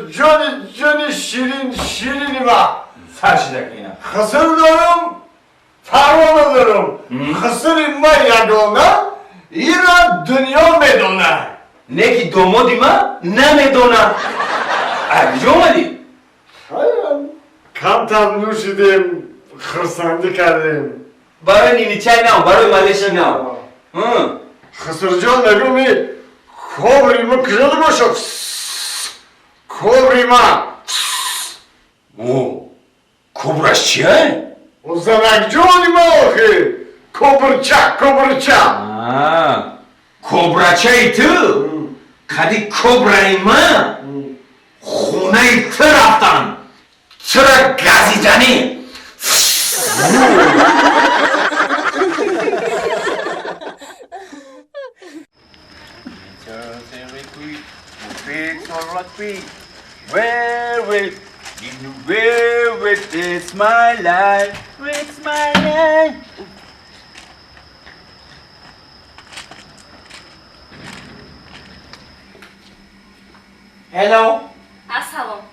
جون شیرینی با فرشیدک اینا خسر دارم فرمان دارم خسر ما یگانه ایران دنیا میدونه نکی دومادی ما نمیدونه اگه اومدی کم تر نوشیدیم خرسنده کردیم برای نینی چای نام برای مالشی نام خسر جان نگو می کبری ما کجا باشه کبری ما او کبرش چیه؟ او زنک جانی ما آخه کبرچه کبرچه ای تو؟ کدی کبرای من خونه ای تو رفتن چرا گزیدنی؟ It's my life, it's my life. Hello, Assalom.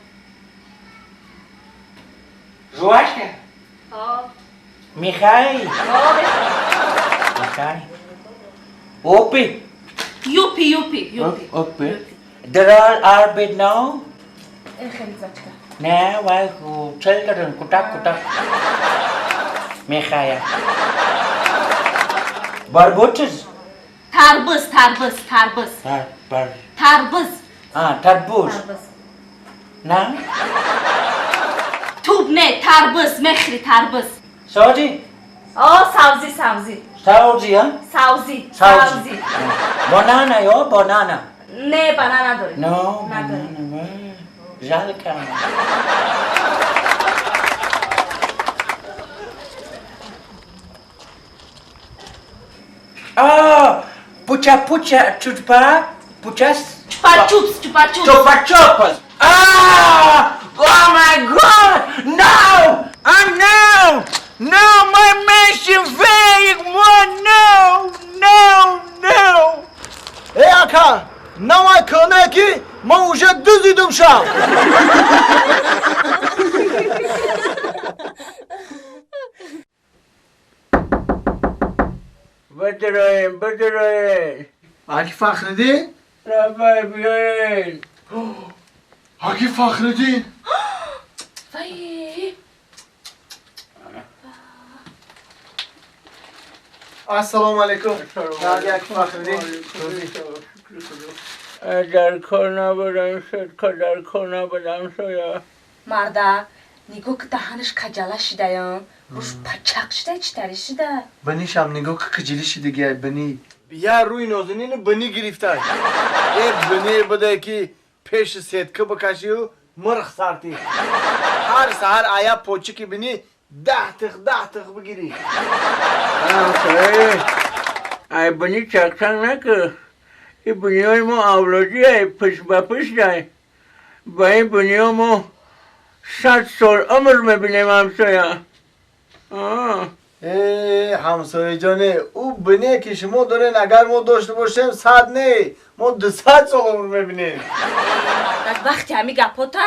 Жвачка, Михаил, Opie, Yupi. Opie. They're all are bed now. خیلی زچکا. نه وای چل دارن کتک میخوایم بربوتز تربوز. تربوز. تربوز نه توب نه تربوز مخری تربوز. سوزی سبزی. سوزی ها سبزی. بانانا یا بانانا نه بانانا داره. نه بانانا ژالکم pucha chupa puchas Chupa chups. chupa chupas oh my god no my mission failed no ای اکا نمای کنه کی ما اوشه دوزیدم شم بدرین حاکی فخردین؟ رفای بیاین حاکی فخردین؟ السلام علیکم حاکی فخردین؟ در کار نبودم شاید مردا نگو که دهنش کجاله شده یا روش پچق شده چطوری شده بنی شم نگاه که کجلی شده گه بنی یا روی نازنین بنی گرفته ای بنی بده که پیش سیدکه بکشی و مرخ سارتی هر سهر آیا پوچی که بنی ده تخ بگیری ای بنی چکسنگ نکه ای بنی های ما اولادی ای پش با پش دای با این بنی ها ما 100 سال عمر میبینیم همسایه همسایه جانه او بنیه که شما دارین اگر ما داشته باشیم 100 نه ما 200 سال عمر میبینیم وقتی همی گپوتا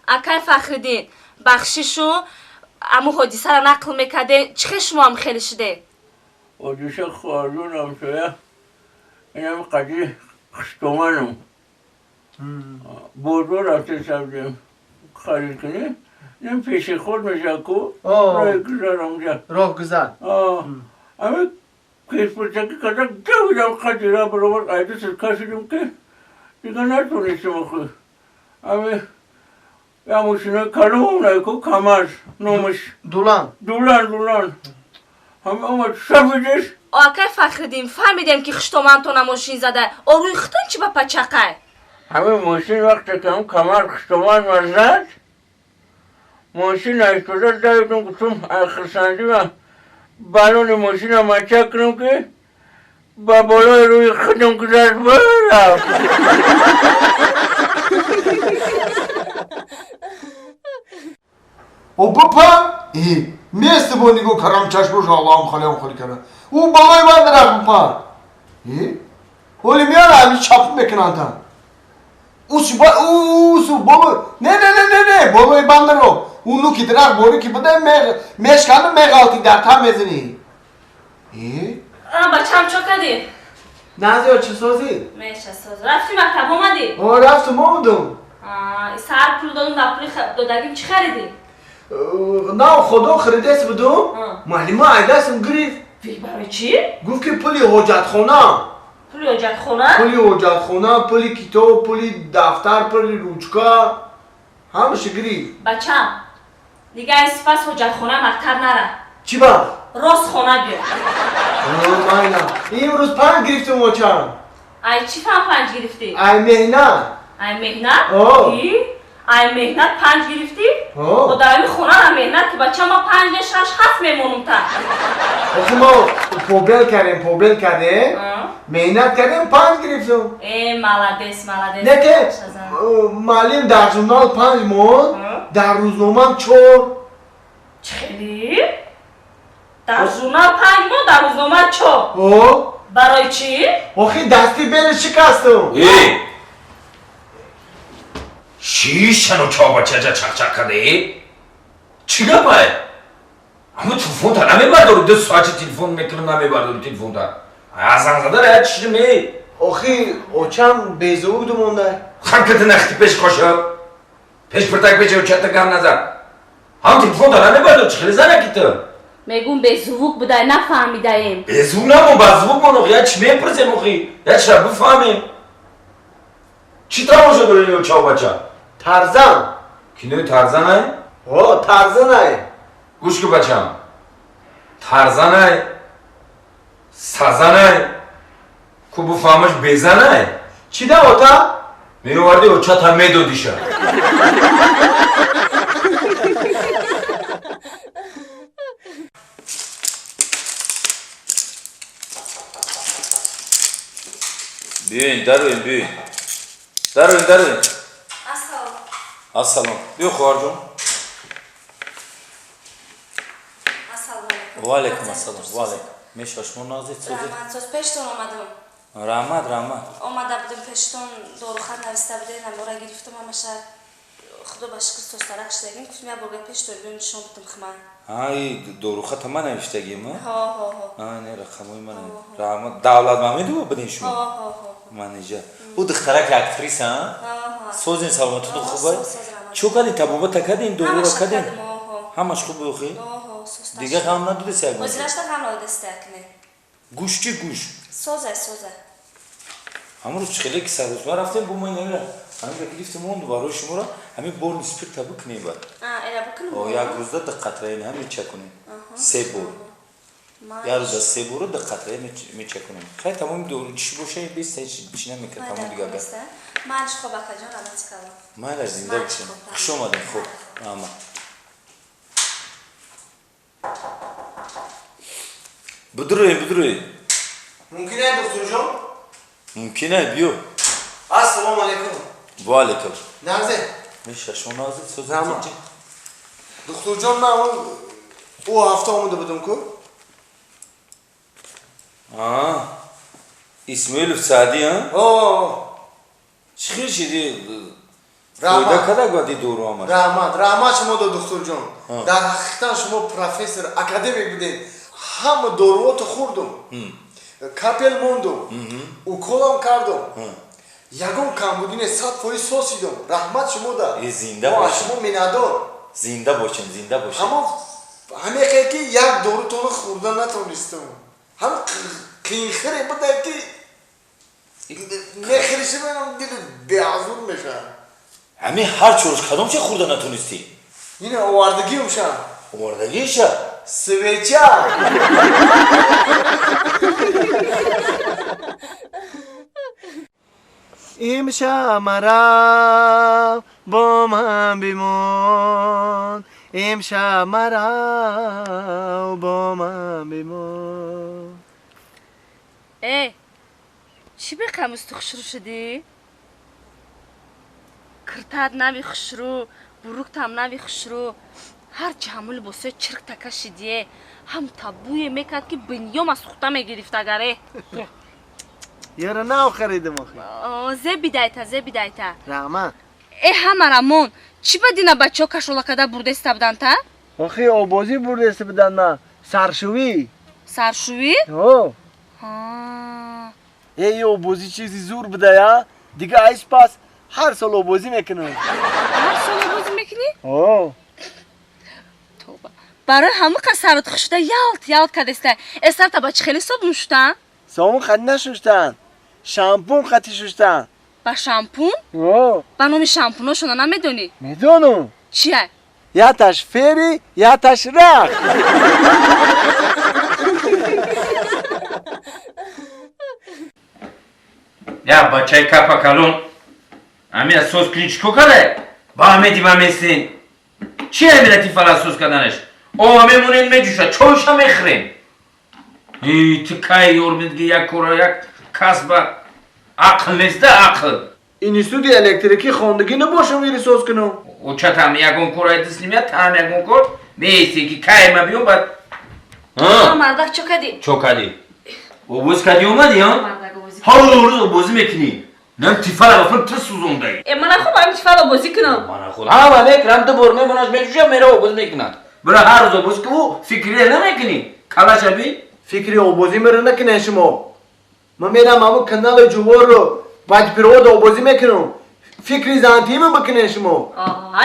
اکای فخردین بخشیشو امو حدیثه را نقل میکده چه شما هم خیلی شده حدیثه خواهدون همسایه اینم قدی خشتومنم بودو رفته سبزیم خرید کنی این پیش خود میشه کو راه گذار همجا راه گذار همه کیش پرچکی کدک دویدم قدی را برابر قیده سرکا شدیم که دیگه نتونستم اخوی همه یا موشینه کلو همونه که کمر نومش دولان همه اومد سفیدش آکای فخردین فهمیدیم که خشتومن تو نماشین زده او روی ختن چی با پچقه همه موشین وقتی که هم کمر خشتومن مرزد موشین ایستوده دایدم گفتم خرسندی و بالون موشین هم مچک کنم که با بالای روی خودم گذاشت برم او بپا میسته با نگو کرم چشمش Allah'ım خالی کنه او بالای من درخ بپا اولی میان همی چاپ میکنن تا اوسو بابا نه بالای بند رو اونو که درخ بوری که بده مشکنه مغالتی در تا میزنی بچه هم چو کدی؟ نازی چه سازی؟ میشه ساز رفتی مکتب اومدی؟ رفتم اومدم سر پول دادم در پولی دادگیم چی خریدی؟ نه خدا خریدست بدم معلمه عیدستم گریف برای چی؟ گفت که پولی حاجت خونه پولی حاجت خونه؟ پولی کتاب، پولی دفتر، پولی روچکا همشه گریف بچم دیگه این سپس حاجت خونه مکتب نره چی با؟ راست خونه بیا ماینا این روز 5 گرفتم موچم ای چی فهم 5 گرفتی؟ ای مهنت ای مهنت 5 گرفتی؟ و در این خونه هم مهنت که بچه ما 5 نشرش 7 میمونم تا آخه ما پوبل کردیم مهنت کردیم 5 گرفتم مالادس مالادس نه که مالیم در ژورنال 5 موند در روزنامه 4 خیلی؟ در ژورنال 5 ماه در روزنامه 4 او برای چی؟ آخی دستی بین شکستم شیشتن و چا بچه جا چک چک کده چی گپه؟ اما تلفون تا نمیبردارو 2 ساعت تلفون میکنم نمیبردارو تلفون تا ازن زده رای چی می؟ آخی اوچم بیزود مونده خم کتی نختی پیش کاشه پیش پرتک پیش اوچه تا گم نزد هم تلفون تا نمیبردارو چی خیلی زنه کی تو؟ میگم به زوق بوده نفهمیده ایم به زوق نمون با زوق منو یا چی میپرسیم اخی یا چی را بفهمیم چی تماشا داری اوچه و بچه؟ ترزن کنه ترزن های؟ او ترزن های گوش که بچم ترزن های سزن های که بفهمش بزن های چی ده اوتا؟ میوردی اوچه تا میدودیشه بیاین بیاین دروین السلام بیو خوار جون و علیکم السلام و علیکم میشاشمون نازید سوزید رحمت پشتون آمدم رحمت آمده بودیم پشتون داروخط نوشته بودیم نمورا گرفتم همه شهر خدا باشکر سوسترک شدگیم گفتم یا برگه پشتون بیون نشون بدم خمه های داروخط همه نوشتگیم ها نه رقموی من رحمت دولت مامید رو بدین شما منیجر او دخترک اکتریس ها سوزین سلامتون خوبه چو کردین تبوبه تکدین دورو را کردین همش خوبه اخی دیگه غم نداره سیاگ وزیرش تا غم را دسته اکنه گوش چی گوش سوزه همون روز خیلی که سرش ما رفتیم با ما نمیره همین که گرفتیم اون دوباره شما را همین بور نسپیر تا بکنیم بر اینا بکنیم او یک روز دقت رای همین چک کنیم 3 بور یک روز 3 بور دقت رای می چک کنیم خیلی تمام دور چی باشه 20 تا چی نمیکنه تمام دیگه اگر مالش خوب اکجان رحمت کردم مال زنده باشین خوش اومدین خوب اما بدروی ممکنه دکتر جان؟ ممکنه بیو السلام علیکم و علیکم نازه میشه شما نازید سوزید دکتر جان من او هفته آمده بودم که اسماعیل سعدی ها؟ چی خیلی شدی؟ فایده کده گوادی دورو آمد رحمت شما دو دکتر جان در حقیقتا شما پروفسور اکادمی بودین همه دوروات خوردم کپل موندم اوکولم کردم یکم کمبودین 100% سوسیدم رحمت شما دا زنده باشین شما میندار زنده باشین همه که یک دورو تون خوردن نتونستم هم قیخره بوده که نخریشه بینم دل بیعذور میشه همین هر چورش کدام چه خوردن نتونستی؟ اینه آوردگی همشن آوردگیشه؟ سویچه امشب مرا با من بمان امشب مرا با من بمان چی به قموز خشرو شدی؟ کرتاد نوی خشرو بروکتم نوی خشرو هر چه همول بسه چرک تکه شدیه هم تابوی میکرد که بنیام از خودتا میگرفت اگره یارو نو خریدم زه بیدایتا رحمت همه رامون چی بدینا بچه ها کشولا کده برده استبدن تا؟ آخی آبازی برده استبدن نه سرشوی او ای آبازی چیزی زور بده یا دیگه ایش پس هر سال آبازی میکنم او برای همه که سرت خشده یالت کدسته استر تا بچه خیلی صابون شدن؟ صابون خط نشوشتن شامپون خطی شوشتن با شامپون؟ او با نوم شامپونو شده نمیدونی؟ میدونم چیه؟ یا تش فری یا تش رخ یا بچه کپا کلون امی از سوز کلیچکو کده با همه دیمه میستین چی امیرتی فلسوز کدنش او همه مونین میجوشه چوش هم میخرین ای تکای یور میدگی یک کورا یک کسب عقل نیست عقل اینستیتوت الکتریکی خواندگی نباشم ویری ساز کنم او چه تام یکون کورای تسلیمیت تام یکون کور میستی که کای ما بیون بعد مردک چو کدی چو کدی اوبوز کدی اومدی ها مردک بازی هر روز بازی میکنی نم تیفال بافن تو سوزونده ای من خب هم تفعال بازی کنم من خود ها من میکرم تو برمی مناش میجوشم میره اوبوز میکنن برای هر روز اوبوز که او فکری نمیکنی کلاش ابی فکری آبازی میره نکنه شما من میرم همون کانال جوار رو بعد پیرود آبازی میکنم فکری زانتی من بکنه شما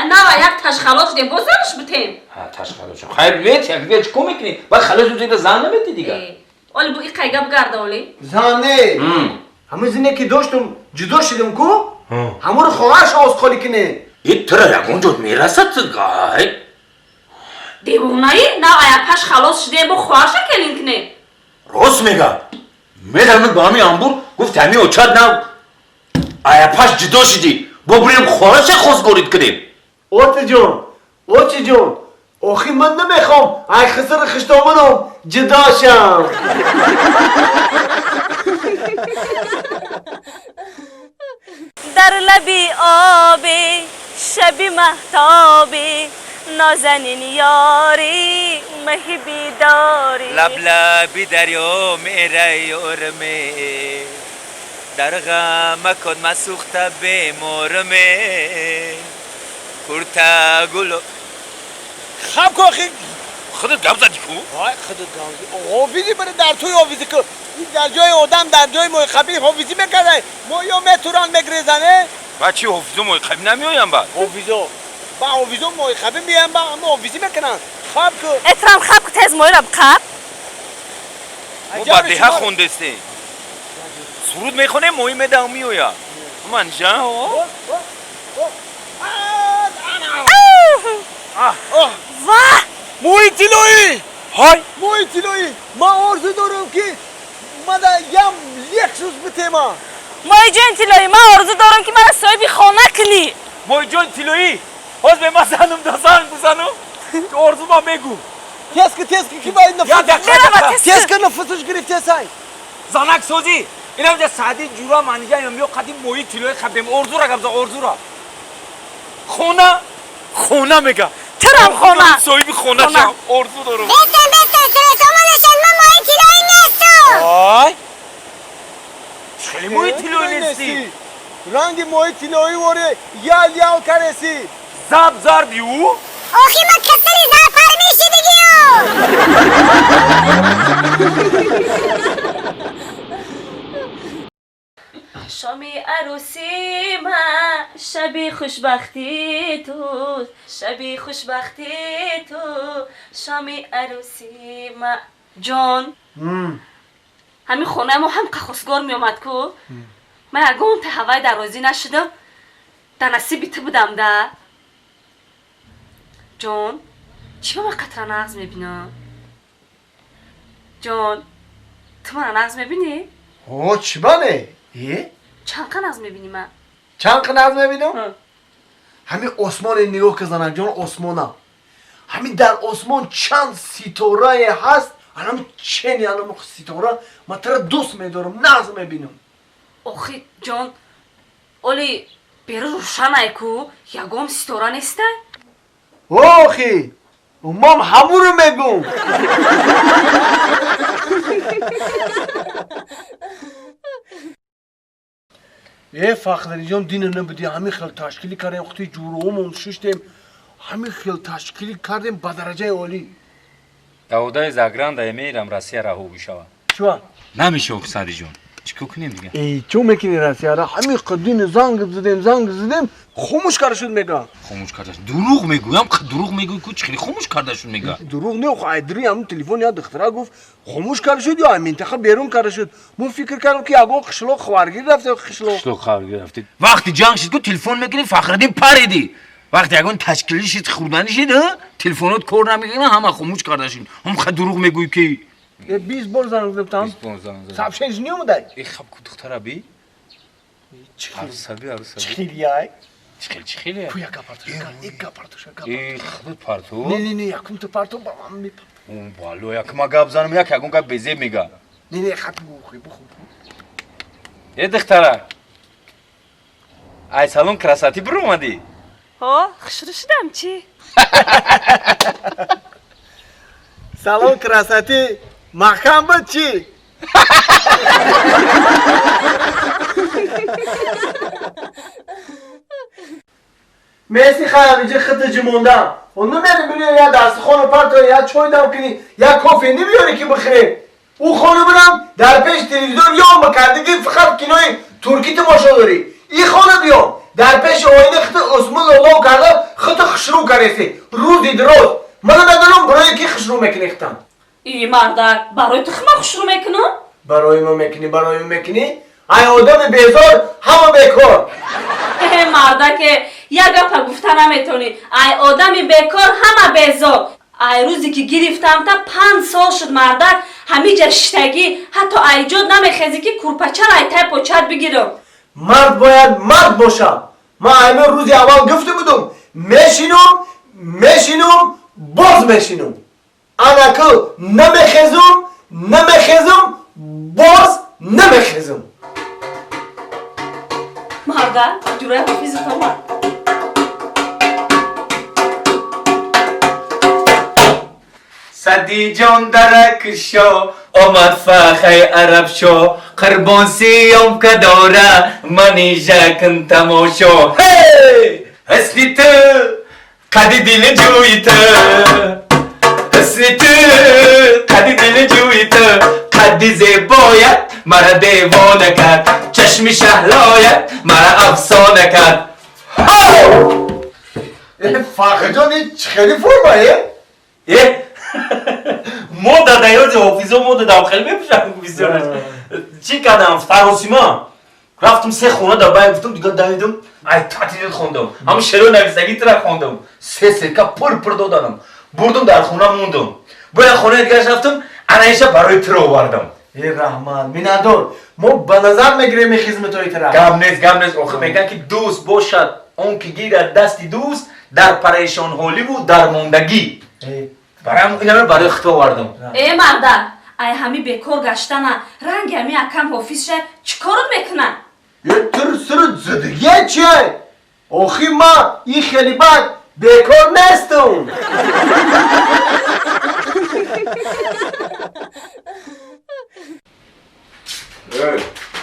نه یک تشخلاص دیم بازارش بتیم ها تشخلاص خیر بیت یک بیت چکو میکنی بعد خلاص تو زیر زن نمیتی دیگه ولی بو این قیگه بگرده ولی زنه همه زینه که داشتم جدا شدم کو همون رو خواهرش آز خالی کنه این ترا یکون جد میرسد گای دیوونایی نه ایا پش خلاص شده بو خواهرش کلین کنه راست میگم میدم با همی آنبور گفت همی اوچاد نو ایا پش جدا شدی با بریم خواهرش خوز گورید کنیم اوتی جون آخی من نمیخوام ای خسر خشتامنم جدا شم در لبی آبی شبی مهتابی نازنین یاری مهی بیداری لب لبی دریا میره یورمه در غم کن مسوخته به مورمه کرتا گلو خب که آخی خودت گم زدی کو؟ وای خودت گم حافظی بره در توی حافظی که این در جای آدم در جای موی حافظی میکنه مویا متوران مگریزنه بچه حافظو موی خبی نمیایم بعد حافظو با حافظو موی خبی میام با اما حافظی میکنن خب که اترام خب که تز موی رب خب مو بده ها خوندسته سرود میخونه موی مدام میویا من جا واه موی تیلویی های موی تیلویی ما آرزو دارم که من یک روز بتیما موی جان تیلویی من آرزو دارم که من صاحبی خانه کنی موی جان تیلویی باز به ما زنم دستان بزنم که آرزو ما میگو تیز که باید نفسش تیز که نفسش گرفته سای زنک سوزی اینم جا سعدی جورا منیجا یا قدیم موی تیلویی خبیم آرزو را گبزا آرزو را خونه میگم چرا خونه صاحبی خونه شم آرزو دارم آی چلی موی تیلویی نیستی رنگ موی تیلویی واره یال کرسی زب زار بیو آخی ما کسری زعفر میشی شامی عروسی من شبی خوشبختی تو شبی خوشبختی تو شامی عروسی من جان همین خونه ما هم قخصگار می آمد کو من اگه تا هوای دروازی نشدم در نصیبی تو بودم ده جان چی با من قطره نغز میبینم جان تو من نغز میبینی؟ چی بانه؟ چند قنغز میبینی من؟ چند قنغز میبینم؟ همین آسمان نگاه که زنم جان آسمانه همین در آسمان چند ستاره هست الان چنی الان ستاره من ترا دوست میدارم نغز میبینم آخی جان اولی بیرو روشن ایکو یگام ستاره نیسته؟ آخی مام همون رو میگم فخری جان دین نبودی همین خیلی تشکیلی کردیم وقتی جورومون ششتیم همین خیلی تشکیلی کردیم به درجه عالی داودای زاگران دا میرم راسیه را هو بشوا چوا نمیشه اکسادی جون چیکار کنیم دیگه چون میکنی راسیه را همین قدین زنگ زدیم خاموش کرده شد میگم خاموش کرده دروغ میگویم دروغ میگوی کو چخیلی خاموش کرده شد میگه دروغ نه خو ادری هم تلفن یا دخترا گفت خاموش کرده شد یا منطقه بیرون کرده شد من فکر کردم که اگه قشلو خوارگیر رفته قشلو خوارگیر رفته وقتی جنگ شد کو تلفن میکنی فخردین پریدی وقتی اگه تشکیلی شد خوردنی شد تلفنات کور نمیگیرن همه خاموش کرده شد هم خود دروغ میگوی که 20 بار زنگ زدم 20 بار زنگ زدم سابشنج نیومده ای خب کو دخترا بی عروسابی چخیلیای چخیلی کو یک پارتوش ای خود پارتو نه یکم تو پارتو با من میپ اون بالو یک ما گاب زنم یک اگون گاب بزه میگه نه خط بخو ای دختره ای سالون کراساتی برو اومدی ها خشرو شدم چی؟ سلام کراساتی محکم بود چی؟ مرسی خیلی اینجا خط جموندم اونو میری یا دست خانو پرتو یا چای دم کنی یا کافی نمیاری که بخیره او خانو برم در پیش تلویزیون یا مکرده که فقط کینای ترکی تماشا داری این خانو بیام در پیش آینه خط اسم الله کرده خط خشرو کرده روزی دراز من ندارم برای کی خشرو میکنی ختم ای مردک برای تخمه خشرو میکنم؟ برای ما میکنی ای آدم بیزار همه بیکار مردک یک گپ گفته نمیتونی ای آدمی بیکار همه بیزار ای روزی که گرفتم تا 5 سال شد مردک همی جشتگی حتی ایجاد نمیخیزی که کورپچه را ای تای پوچت بگیرم مرد باید مرد باشم من همه روزی اول گفته بودم میشینم باز میشینم انا که نمیخیزم باز نمیخیزم مردک جوره حافظ تو مرد صدی جان درک شو آمد فخی عرب شو قربان سیم که داره منی جکن تماشا هی حسنی تو قدی دل جوی تو حسنی تو قدی دل جوی تو قدی زیبایت مرا دیوانه کرد چشمی شهلایت مرا افسانه کرد فخر جان این خیلی فرمایه ما در دیاد حافظه ما در خیلی میپوشم ویزیونش چی کردم فراسیما رفتم 3 خونه در باید گفتم دیگه دویدم ای تعطیل خوندم همون شعر نویسندگی تر خوندم 3 سرکه پر دادم بردم در خونه موندم باید خونه دیگه رفتم انایشه برای تر آوردم ای رحمان بینادور ما به نظر میگیریم این خدمتای تر گم نیست آخه میگن که دوست باشد اون که گیرد دستی دوست در پریشان حالی و درماندگی برای خطا آوردم ای مردک ای همی بیکار گشتنه رنگ همی اکم حافظ شه چیکارت میکنن؟ یه تر سر زدگیه چیه؟ آخی ما این خیلی بد بیکار نیستم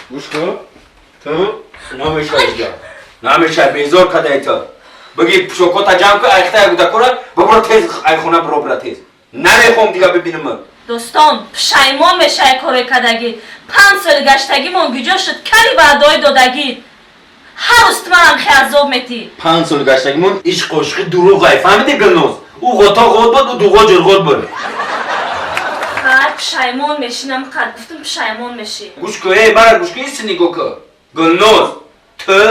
گوش کن تو نمیشه بیزار کده تو بگی شوکوتا جمع که ایخته بوده کنه ببرو تیز ای خونه برو تیز نمیخوام دیگه ببینم دوستان پشیمان میشه ای کاری کدگی 5 سال گشتگی من گجا شد کلی بعدای دادگی هر است منم خیازاب میتی 5 سال گشتگی من عشق عشقی دروغ ای فهمیدی گلنوز او غطا غط بود و دوغا جرغط بود خیلی پشیمان میشینم قد گفتم پشیمان میشی گوش که ای برای گوش که ایستی نگو که گلنوز تو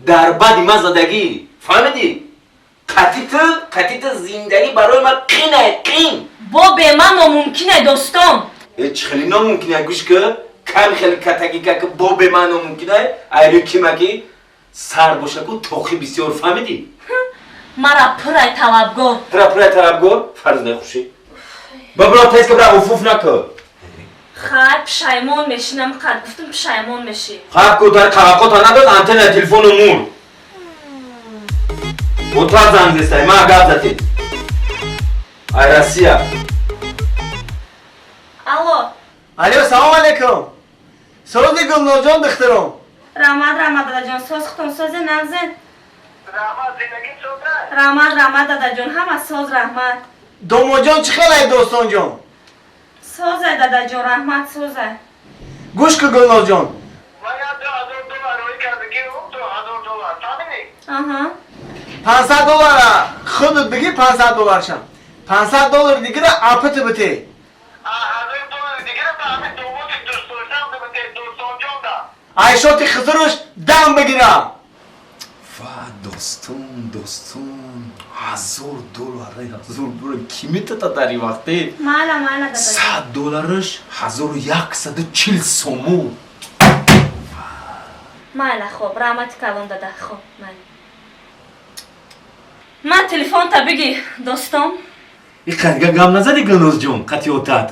در بدی من زدگی فهمیدی؟ قطیت زندگی برای من قین با به من ناممکنه دوستان هیچ خیلی ناممکنه گوش که کم خیلی کتگی که با به من ناممکنه ایلو کمکی سر باشه که توخی بسیار فهمیدی؟ مرا پرای طلبگار فرض نخوشی ببرا تیز که برای افوف نکن خیلی پشیمان میشینم قد گفتم پشیمان میشی خب که در توقع نداد انتن تلفن مون اتاق زنگ زسته من گفت زدی ای رسیه الو سلام علیکم سازی گلناز جان دخترم رحمت دادا جان ساز ختم ساز نغزن رحمت دادا جان همه ساز رحمت دومو جان چه خیلی دوستان جان سازه دادا جان رحمت سازه گوش که گلناز جان $500 خودت بگی $500 شم $500 دیگه را اپت بته عیشات خزرش دم بگیرم دوستون $1000 کی میتتا در این وقتی؟ مالا $100 1140 سومو مالا خوب رحمت کلان داده خوب من تلفن تا بگی دوستم این قدگه گم نزدی گلنوز جون قطیاتت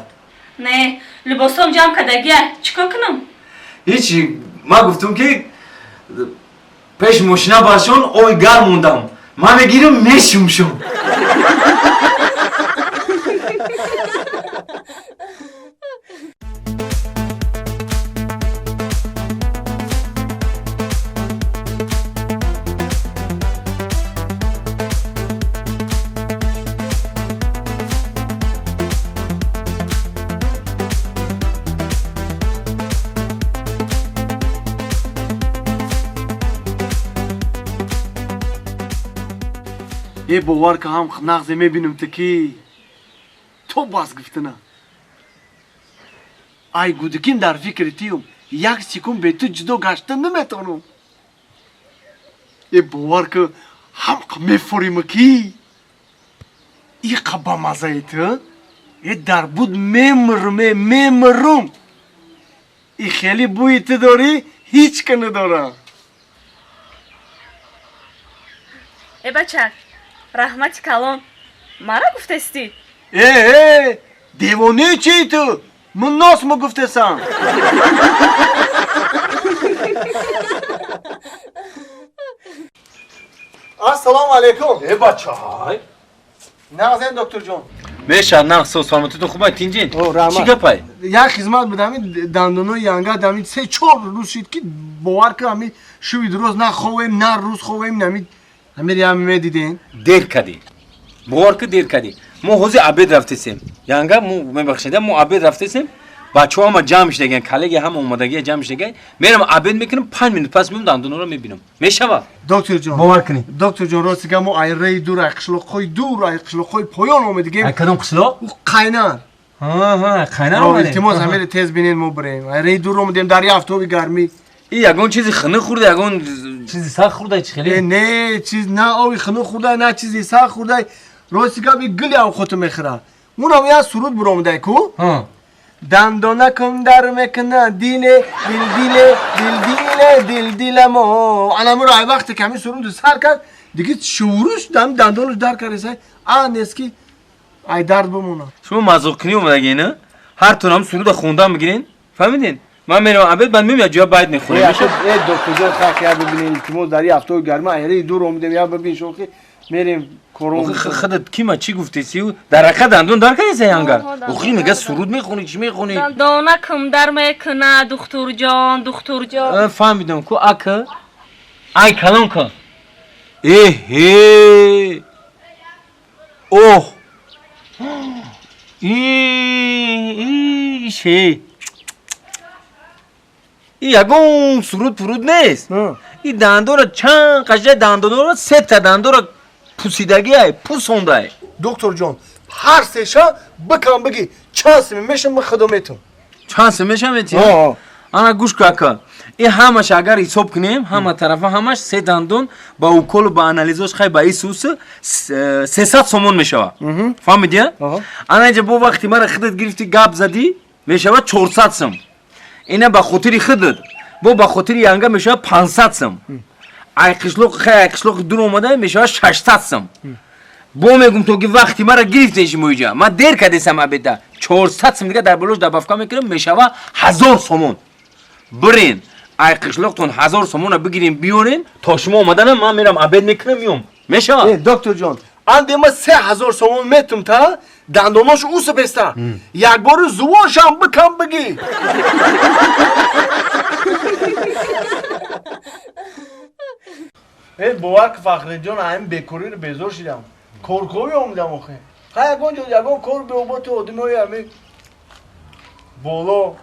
نه لباسم جمع کدگیه چیکار کنم؟ هیچی ما گفتم که پیش ماشینا باشون اوی گرم موندم من میگیرم میشومشم یه باور که هم نغزه میبینم که تو باز گفتنه ای گودکیم در فکر تیم یک سکون به تو جدا گشتن نمیتونم یه باور که هم میفوریم که ای قبا مزه تو ای در بود میمرم ای خیلی بوی تو داری هیچ که نداره ای بچه رحمت کلان مرا گفتستی دیوانه چی تو من ناس ما گفتسم السلام علیکم ای بچه های نازن دکتر جان میشه نه سوز فرمتتون خوبه تینجین رحمت. چی گپای یک خدمت بدم دندونای ینگا دامید 3-4 روز شد که باور که همین شوید روز نه خویم نه روز خویم نمید همین هم دیدین دیر کردی باور که دیر کردی ما حوزه عبید رفتیم ینگا مو بخشیده مو عبید رفتیم بچه‌ها ما جمعش دیگه کالگی هم اومدگی جمعش دیگه میرم عبید میکنم 5 minut پس میام دندونا رو میبینم میشوه دکتر جان باور کنی دکتر جان راستی که ما ایره دور قشلق خوی دور قشلق خوی پایان اومدگیم کدوم قشلق قینار ها قینار اومده التماس همین تیز بینین ما بریم ایره دور اومدیم دریافت و گرمی این یگون چیزی خنه خورده یگون چیزی سخت خورده چی خیلی نه چیز نه اوی خنه خورده نه چیزی سخت خورده راستی که بی گلی او خودت میخره اونم یا سرود برآمده کو دندانکم در میکنه دل ما انا مرا ای وقت کمی سرود سر کرد دیگه شعورش دندانش در کرده آن اسکی ای درد بمونه شما مازوق کنی اومدگی نه هر تونم سرود خوندم میگیرین فهمیدین من میرم عبید من میام جواب باید نخورم میشه ای دکتر جان خاک ببینین التماس در هفته گرما ایره دور اومدیم یا ببین شوخی میریم کروم خودت کیما چی گفتی سیو در حق دندون در کردی سیانگر اخی میگه سرود میخونی چی میخونی دندانکم در میکنه دکتر جان فهمیدم کو اکه ای کلان کن ای اوه ای شی این یگون سرود پرود نیست این دندون را چند قشنگ دندون را 3 تا دندون را پوسیدگی های پوسونده های دکتر جان هر سشا بکن بگی چانس میشم خدمتون چانس میشم ایتی؟ انا گوش که این همش اگر حساب کنیم همه طرفا همش 3 دندون با اوکول و با انالیزش خیلی با این سوس 300 سومون میشوه فهمیدی؟ انا اینجا با وقتی مرا خودت گرفتی گپ زدی میشوه 400 سم اینه با خاطری خودت با خاطری ینگا میشوه 500 سم ای قشلق دور اومده میشوه 600 سم میگم تو که وقتی مرا گرفتیش مویجا من دیر کردیسم عبیده 400 سم دیگه در بلوش دبافکا میکنم میشوه 1000 سومون برین ای قشلقتون 1000 سومون رو بگیرین بیارین تا شما اومدن من میرم عبید میکنم میام میشوه دکتر جان انده ما 3000 سومون میتم تا دندوناش اوس بسته یک بار زواش هم بکن بگی باور که فخر جان هم بکوری رو بزار شدم کورکوی اومدم آخه یکون کور به اوبا تو آدم های همه بالا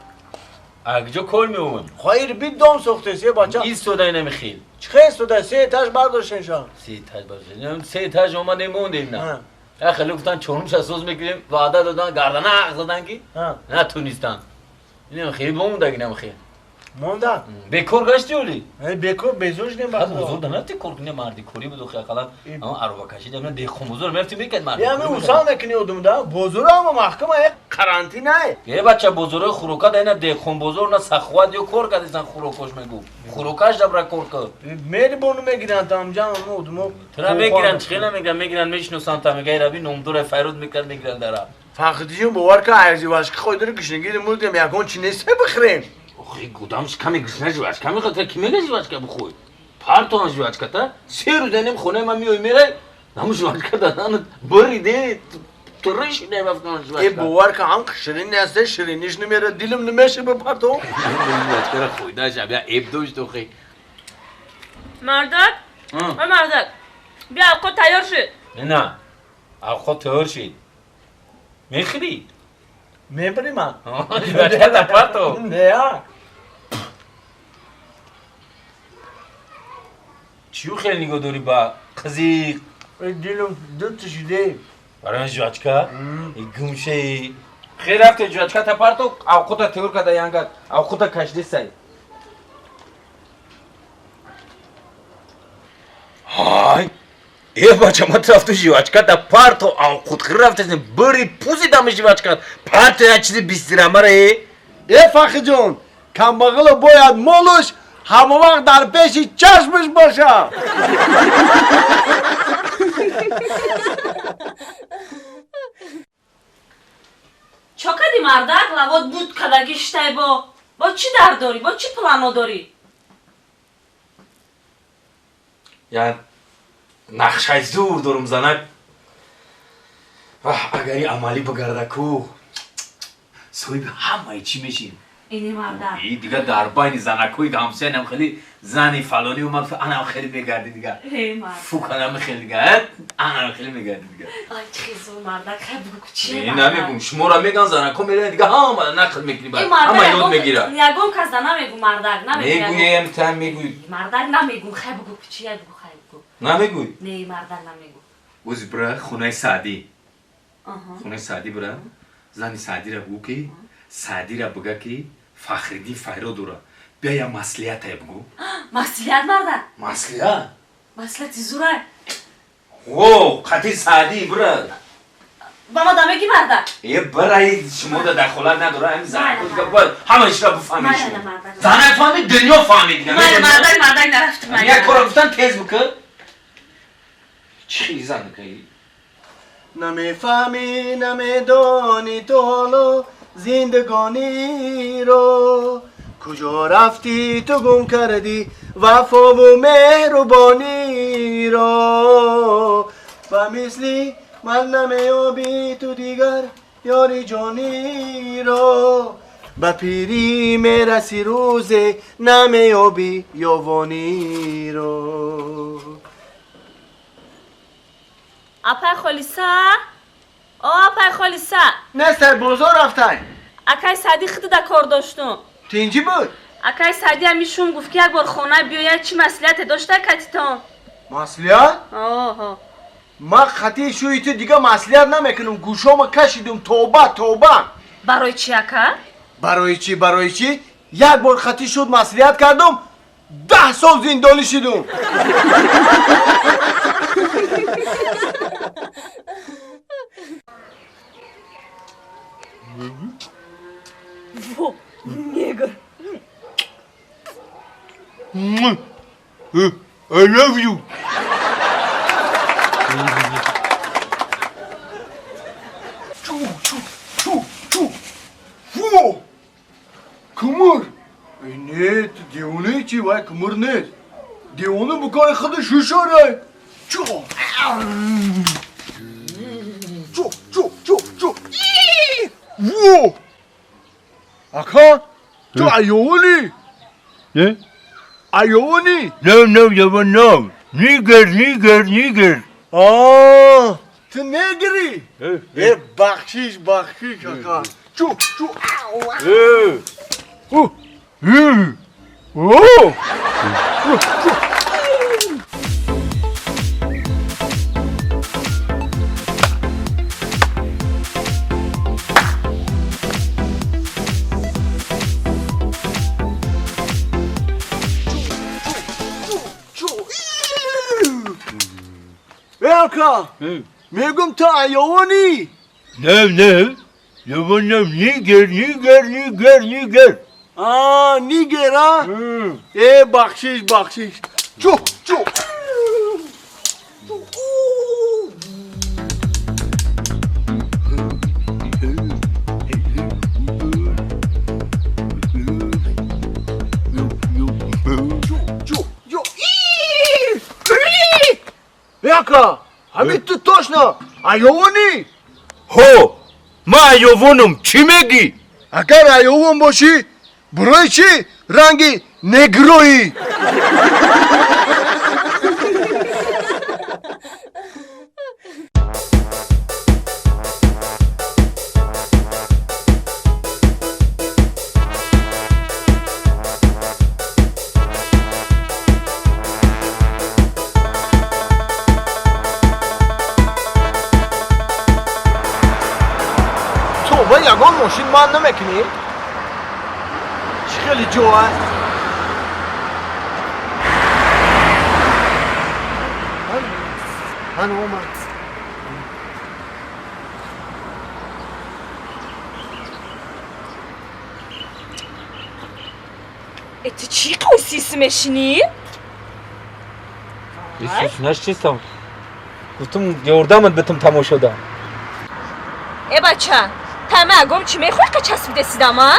اگجا کل میومم خواهی بید دام سخته سیه بچه این سودای نمیخیل چه سوده 3 اتاج برداشتن شان 3 اتاج برداشتن 3 اتاج اومده موندیم نه یا خیلی گفتن چونم سوز میکنیم وعده دادن گردن حق زدن که نتونستن اینم خیلی بمونده گینم خیلی مونده بکور گشتی اولی بکور بزرش نیم بخدا بزرگ نمیتی کور کنی مردی کوری بدو خیلی خلا اما عروبا کشید اما دیخون بزرگ میفتی میکرد مردی یه همه اوسان نکنی ادوم ده بزرگ اما محکمه یک قرانتینه یه بچه بزرگ خوروکا دینا دیخون بزرگ نه سخوات یا کور کردیسن خوروکش میگو خوروکاش دبرا کور کرد میری بونو میگیرن تام جان اما ادومو ترا میگیرن چخیلا میگیرن میشناسن تا میگه ربی نمدور فیروز میگیرن درا فقط جون باور که ارزی واش که خود رو گشنگی مودم یکون چی نیست بخریم خیلی گودامش کمی گشنه جواشکا میخواد کی میگه جواشکا بخوی پارتون جواشکا تا سه روز دنیم خونه من میوی میره نمو جواشکا دادن بریده ترش نمیفهمم جواشکا ای باور که هم شیرین نیسته شیرینیش نمیره دیلم نمیشه به پارتون جواشکا خویدا شبیه عیب داشت تو خیلی مردک مردک بیا خود تیار شد نه خود تیار شد میخری میبری من جواشکا تا پارتون نه چیو خیلی نگاه داری با خزیق دیلم دوت شده برای من جواشکا گمشه خیلی رفته جواشکا تا پارتو او خودتا تیور کده یانگد او خودتا کشده سای های ای بچه ما رفته جواشکا تا پارتو او خود خیلی رفته بری پوزی دامه جواشکا پارتو یا چیزی بیستیرامه ای فخر جون کمبغل باید مالش همه وقت در پیش چشمش باشه چا کدی مردک لواد بود کدگیشتای با چی در داری با چی پلانو داری یا نقشه زور دارم زنک اگری عملی بگرده کو صاحب همه چی میشیم اینی مردک ای دیگه در بین زنکوی همسایه هم خیلی زنی فلانی اومد انا خیلی میگردی دیگه فوکانم خیلی دیگه انا خیلی میگردی دیگه آی چیزو مردک خیلی بگو چیه این نمیگم شما را میگن زنکو میره دیگه همه نقل میکنی این باید مردک همه یاد میگیره یگم کس نمیگو مردک نمیگو میگویم تم میگوی مردک نمیگو خیلی بگو چیه بگو خیلی بگو نمیگوی نه مردک نمیگو وزی برای خونه سعدی خونه سعدی برای زنی سعدی را بگو که سعدی را بگه که فخریدی فیرو دوره بیا یا مسئولیت بگو مسئولیت مردک مسئولیت؟ مسئولیتی زوره او قطعی سعدی برای با ما دمه کی مردک یه برای شما دا دخالت نداره همین زنکو دیگه باید همه ایش را بفهمی شما مردک زنک فهمی دنیا فهمی دیگه مردک نرفت یک کار گفتن تیز بکن چی زنکایی؟ نمیفهمی نمیدانی تو حالا زندگانی رو کجا رفتی تو گم کردی وفا و مهربانی رو و مثلی من نمیابی تو دیگر یاری جانی رو به پیری میرسی روز نمیابی یوانی رو اپای خالیسا اپای خالیسا نه سر بازار رفتای اکای سعدی خیلی دا کار داشتم تینجی بود اکای سعدی همیشون گفت که یک بار خونه بیاید چی مسئولیت داشته کتیتان مسئولیت؟ آها من خطی شوی تو دیگه مسئولیت نمیکنم گوشامو کشیدم توبه برای چی اکا؟ برای چی؟ یک بار خطی شد مسئولیت کردم 10 سال زندانی شدم نیگر I love you کمر نه تو دیونه چی وای کمر نه دیونه بکای خودش شوشاره چو وو اکا تو ایوانی نه؟ ایوانی No, yaman no. Niger. تو نگری بخشیش اکا چو اکا میگم تو ایوانی No. Yaman no. Niger. نیگر ها بخشیش چو آشنا ایوانی؟ هو ما ایوانم چی میگی؟ اگر ایوان باشی برای چی رنگی نگرویی؟ تو با یگان ماشین من نمیکنی؟ خیلی جوه من اومد Эти чьи куси смешни? Исус нашчистам. گفتم یوردمت بتم تماشادا. بچه تمه اگم چی میخوای که چسبیده سیدم ها؟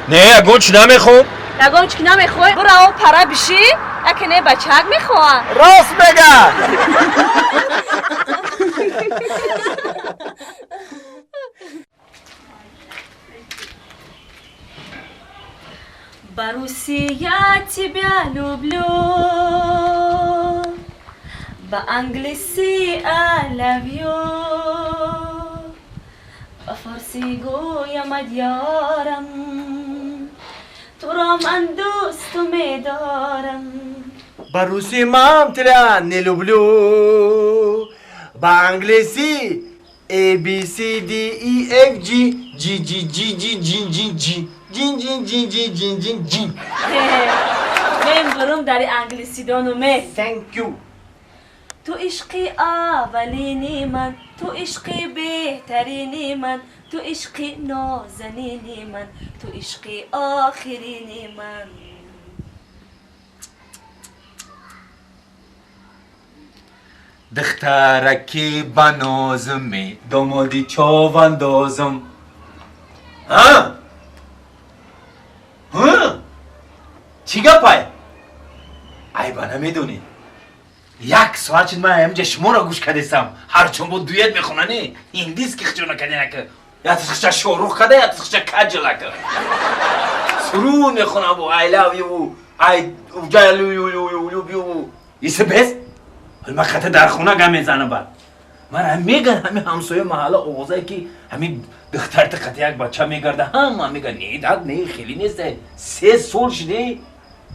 نه اگون چی نمیخوام؟ اگم چی نمیخوای برو پرا بشی اگه نه بچه اگ میخواه راست بگه Баруси, я тебя люблю, по-английски I love you, по-фарси گویم مدیارم تو را من دوست می‌دارم. По-русски мам тебя не люблю, по-английски A, B, C, D, E, F, G, G, G, G, G, G, G, G, جین جین جین جین جین جین جین من برم در انگلیسی دانومه. Thank you. تو عشقی اولینی من، تو عشقی بهترینی من، تو عشقی نازنینی من، تو عشقی آخرینی من. دخترکی بنازم دامادی چاوندازم. ها؟ ها؟ چی گپای؟ ای با نمیدونی یک ساعت من همجا شما را گوش کردیستم هر چون بود دویت میخوننی این دیست که خجونه کردی نکه یا تسخشا شروع کرده یا تسخشا کجل نکه سرون میخونم بو I love you I ایسه بس ولی من خطه در خونه گم میزنم بعد من هم میگن همین همسایه محله آغازه که همین دختر تقطع یک بچه میگرده هم میگن نه داد نه خیلی نیسته 3 سال شده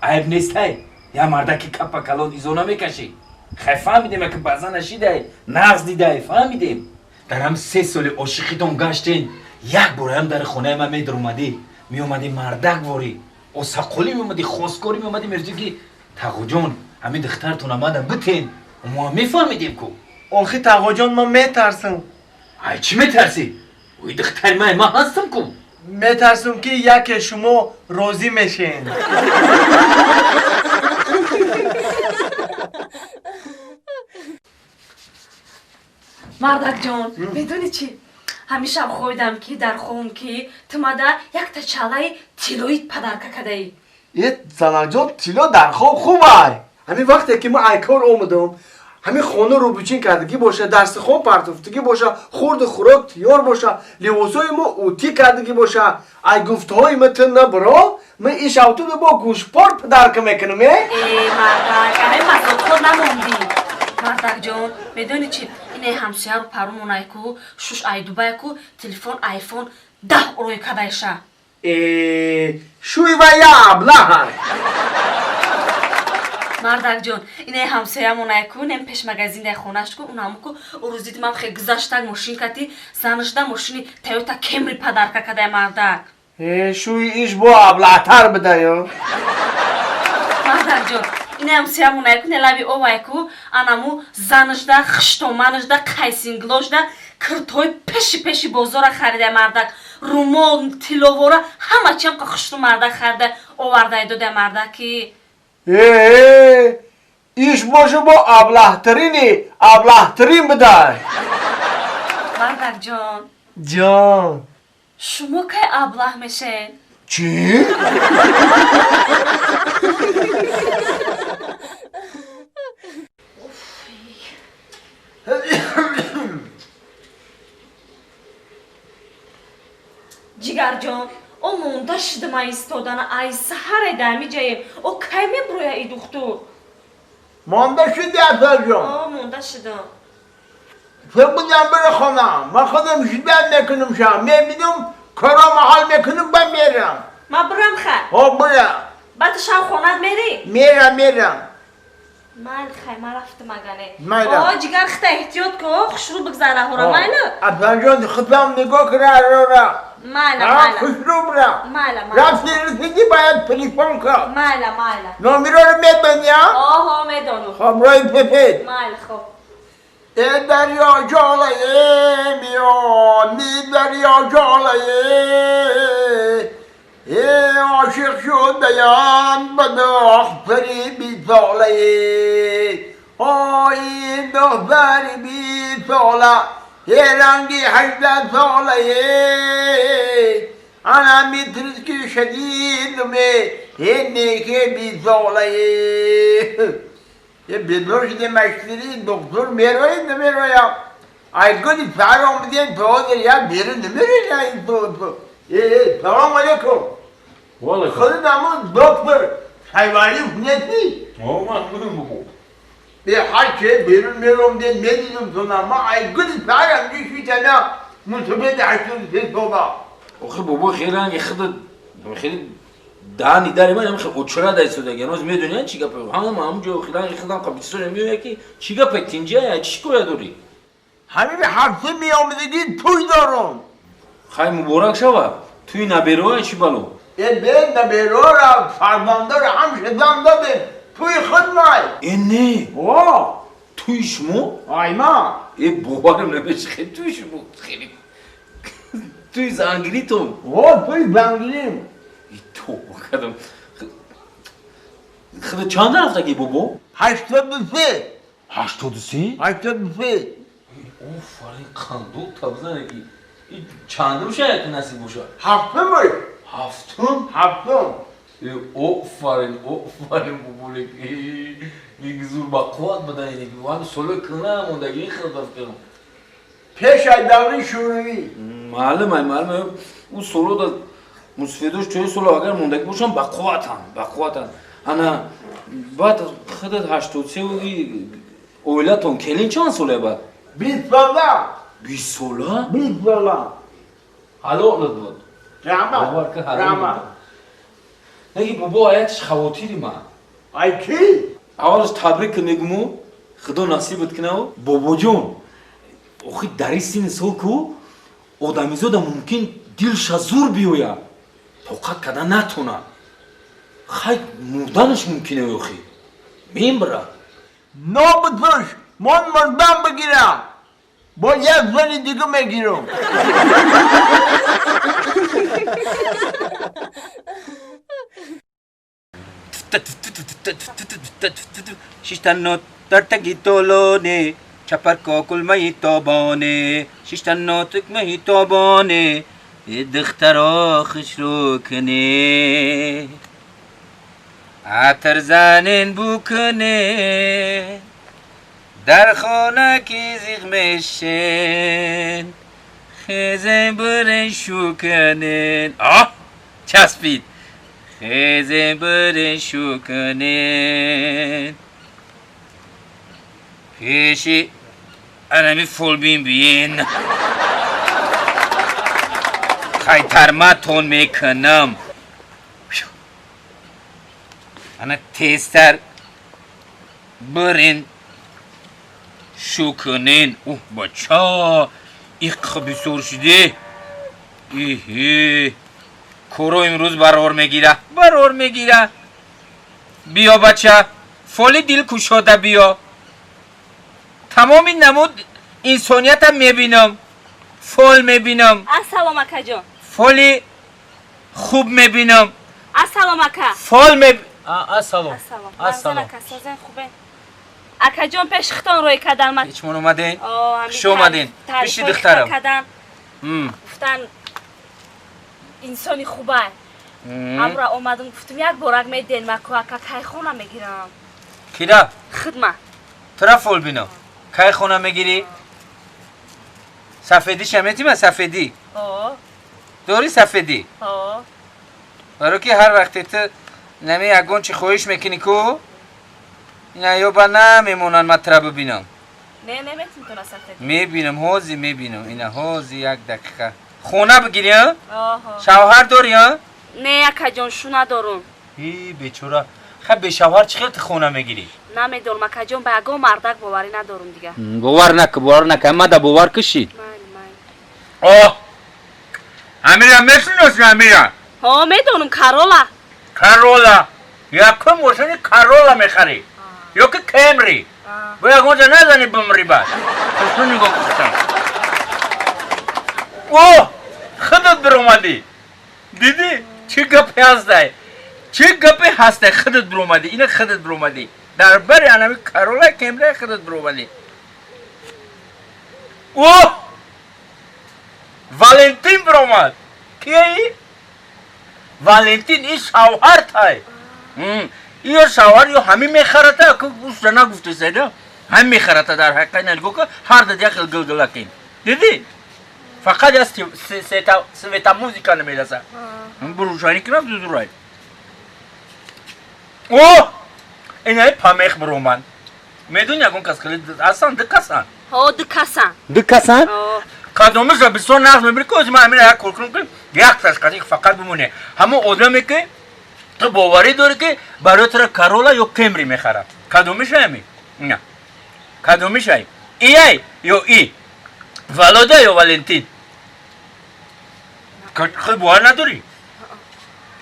عیب نیسته یا مرده که کپا کلان ایزونا میکشی خیلی فهمیدیم که بعضا نشیده نغز دیده فهمیدیم در هم 3 سال عاشقیتون گشتین یک بار هم در خونه من میدر اومدی میومدی مردک واری اوساقلی میومدی خواسکاری میومدی مرزی که تقو جون همین دخترتون آمدن بتین ما میفهمیدیم کو آخی تقا جان من میترسم ای چی میترسی؟ اوی دختر من هستم کو میترسم که یک شما راضی میشین مردک جان بدونی چی؟ همیشه خویدم که در خون که تماده یک تا چالای تیلویت پدرکه کده ای یه زنک جان تیلا در خواب خوبه همین وقتی که من ایکار اومدم همین خانه رو بچین کردگی باشه درس خواب پرتفتگی باشه خورد خوراک تیار باشه لباسای ما اوتی کردگی باشه ای گفته های متن نبرا من ایش اوتو با گوشپار پدرکه میکنم ای مردک همه مسئول خود نموندی مردک جان میدونی چی؟ اینه همسیه رو پرمونه که شوش ای دوبای که تلفن آیفون 10 روی کدایشه شوی و یا ابله های مردک جان اینه همسایه مونه که نیم پیش مگزین در خونش که اونم که او روز دیدم خیلی گذاشتن ماشین کتی زنش در ماشینی تایوتا کمری پدرکه کده مردک شوی ایش با ابله تر بده یا مردک جان اینه همسایه مونه که نلوی اوه که انمو زنش در خشتومنش در قیسینگلاش در کرتوی پشی بازار خریده مردک رومال تیلوورا همه چیم که خشتو مردک خریده اوورده داده مردکی ایش باشه با ابله ترین بده مردک جان جان شما که ابله میشین چی؟ ҷигарҷон о монда шидама истодана ай саҳаре дамиҷаем о кай мебуроя и духтур مانده شدی اصلا جان монда шидам تو بودم بره خانم من خودم شدت میکنم شم میبینم کارا محل میکنم با میرم ма бирам хай برم баъди шам хонат мерӣ میرم майли хай ман рафтам агане майли. ҷигар хита эҳтиёт ко хушрӯ бигзара ҳора майли اصلا جان خودم نگاه کرده را майла خوش رو برم майла رفتی رسیدی باید تلفن کن майла نامیرا رو میدونی ها؟ оҳо медонам خب رای پپید майли хоб ای دریا جالایه میانی دریا جالایه ای عاشق شدیم به دختری بی ساله آی دختری بی ساله یه رنگی 18 ساله انا میترس که شدیدمه یه نیکه بی ساله یه بدر شده مشتری دکتر میروی نمیرویم ای گلی سر آمدین پادر یا بیرون نمیروی این تو سلام علیکم والا خودت اما دکتر حیوانی نیستی من بودم بگو به هر چه بیرون میروم دین میدیدم سنم ما ای گلی سر همجیشی تنها مصبت 83 صبح آخه بابا خیلی رنگ خیلی دهنی داری من خیلی اوچرا دایی سوده گنوز میدونی چی گپه همونجا خیلی خیلی قبیلستو نمیونه که چی گپه تینجه یا چی کویا دوری همین به هفته میامدگی توی دارم خیلی مبارک شوه توی نبیروه چی بالو این به نبیرو را فرمانده را هم شدم دادیم توی خود مای این نه واه توی شما آی ما ای باورم نمیشه خیلی توی شما خیلی توی زنگیری تو واه توی زنگیریم ای تو بکردم خیلی چند رفته گی بابا 83 83 83 او فاری قندو تبزنه کی این چند روشه که نصیب باشه هفتم هفتم او فارین بابوله که زور با قوت بدن اینه که وان سلو کنه موندگی خیلی دفت کنم پیش ای دوری شوروی معلومه او سلو دا مصفیدوش توی سلو اگر موندگی باشن با قوتن انا بعد خودت 83 و اویلتون کلین چند ساله بعد 20 ساله 20 ساله 20 ساله حالا اولاد بود رحمت نگی بابا آیتش خواتیری من ای کی؟ اولش تبریک میگمو خدا نصیبت کنه بابا جون آخی در این سین سال که آدمیزاده ممکن دلش زور بیویا طاقت کردن نتونه خیلی مردنش ممکنه آخی میم برا نابدوش من مردم بگیرم با یک زنی دیگه میگیرم شیشتن ترتگی تولونه چپر کاکل مهی تابانه شیشتن تک مهی تابانه دخترا خوش رو کنه عطر زنین بکنه در خانه کی زیغ میشن خیزه برشو کنن چسبید خیزه برشو کنن پیشی انمی فول بین خیلی ترمتون میکنم انا تیستر برین شو کنین اوه بچه ای خبی سور شده ایه کورو امروز برار میگیره بیا بچه فولی دل کشاده بیا تمام این نمود انسانیت هم میبینم فول میبینم السلام اکا جان فولی خوب میبینم السلام اکا فول میبینم السلام سازن خوبه اکا جان پیش ختان روی کدن من هیچ من اومدین؟ شو اومدین پیشی دخترم گفتن انسانی خوبه امرا اومدم گفتم یک بارک می دنمارک اکا کی خونه میگیرم کیدا؟ خدمت ترا فول بینم کی خونه میگیری؟ سفیدی شمیتی من سفیدی دوری سفیدی ها برای که هر وقتی تو نمی اگون چی خویش میکنی کو اینا یا با نمیمونن مطرح ببینم نه نمیتونم سفید میبینم حوزی میبینم اینا حوزی یک دقیقه خونه بگیری ها؟ آها شوهر داری ها؟ نه اکا جان شو ندارم ای بیچاره خب به شوهر چقدر خونه میگیری؟ نمیدونم اکا جان به اگه مردک باوری ندارم دیگه باور نکه اما دا باور کشید من آه امیرا میشنوسی امیرا ها میدونم کارولا کارولا یا که موشنی کارولا میخری یا که کمری باید اونجا نزنی بمری بعد خشنو نگاه کشتم اوه خودت بر اومدی دیدی چی گپی هسته چی گپی هسته خودت بر اومدی اینه خودت بر اومدی در بری انمی کارولا کمری خودت بر اومدی اوه والنتین بر اومد کیه ای؟ والنتین این شوهر تای این شوهر یا همین میخرته که اوش را نگفته سیده همین میخرته در حقیقت نگو که هر دادی اخیل گلگلکین دیدی؟ فقط از سویتا موزیکا نمیرسه بروشانی کنم دو رای اوه این های پامیخ برومن میدونی اگون کس کلی اصلا دکسن ها دکسن دکسن؟ قدومش را بسیار نقض میبری که از ما همین یک کل کنم که یک تشکاتی فقط بمونه همون آدمی که تو باوری داری که برای تو کارولا یا کمری میخره کدومش همین؟ نه کدومش همین؟ ای یا ای ولاده یا والنتین خیلی باور نداری؟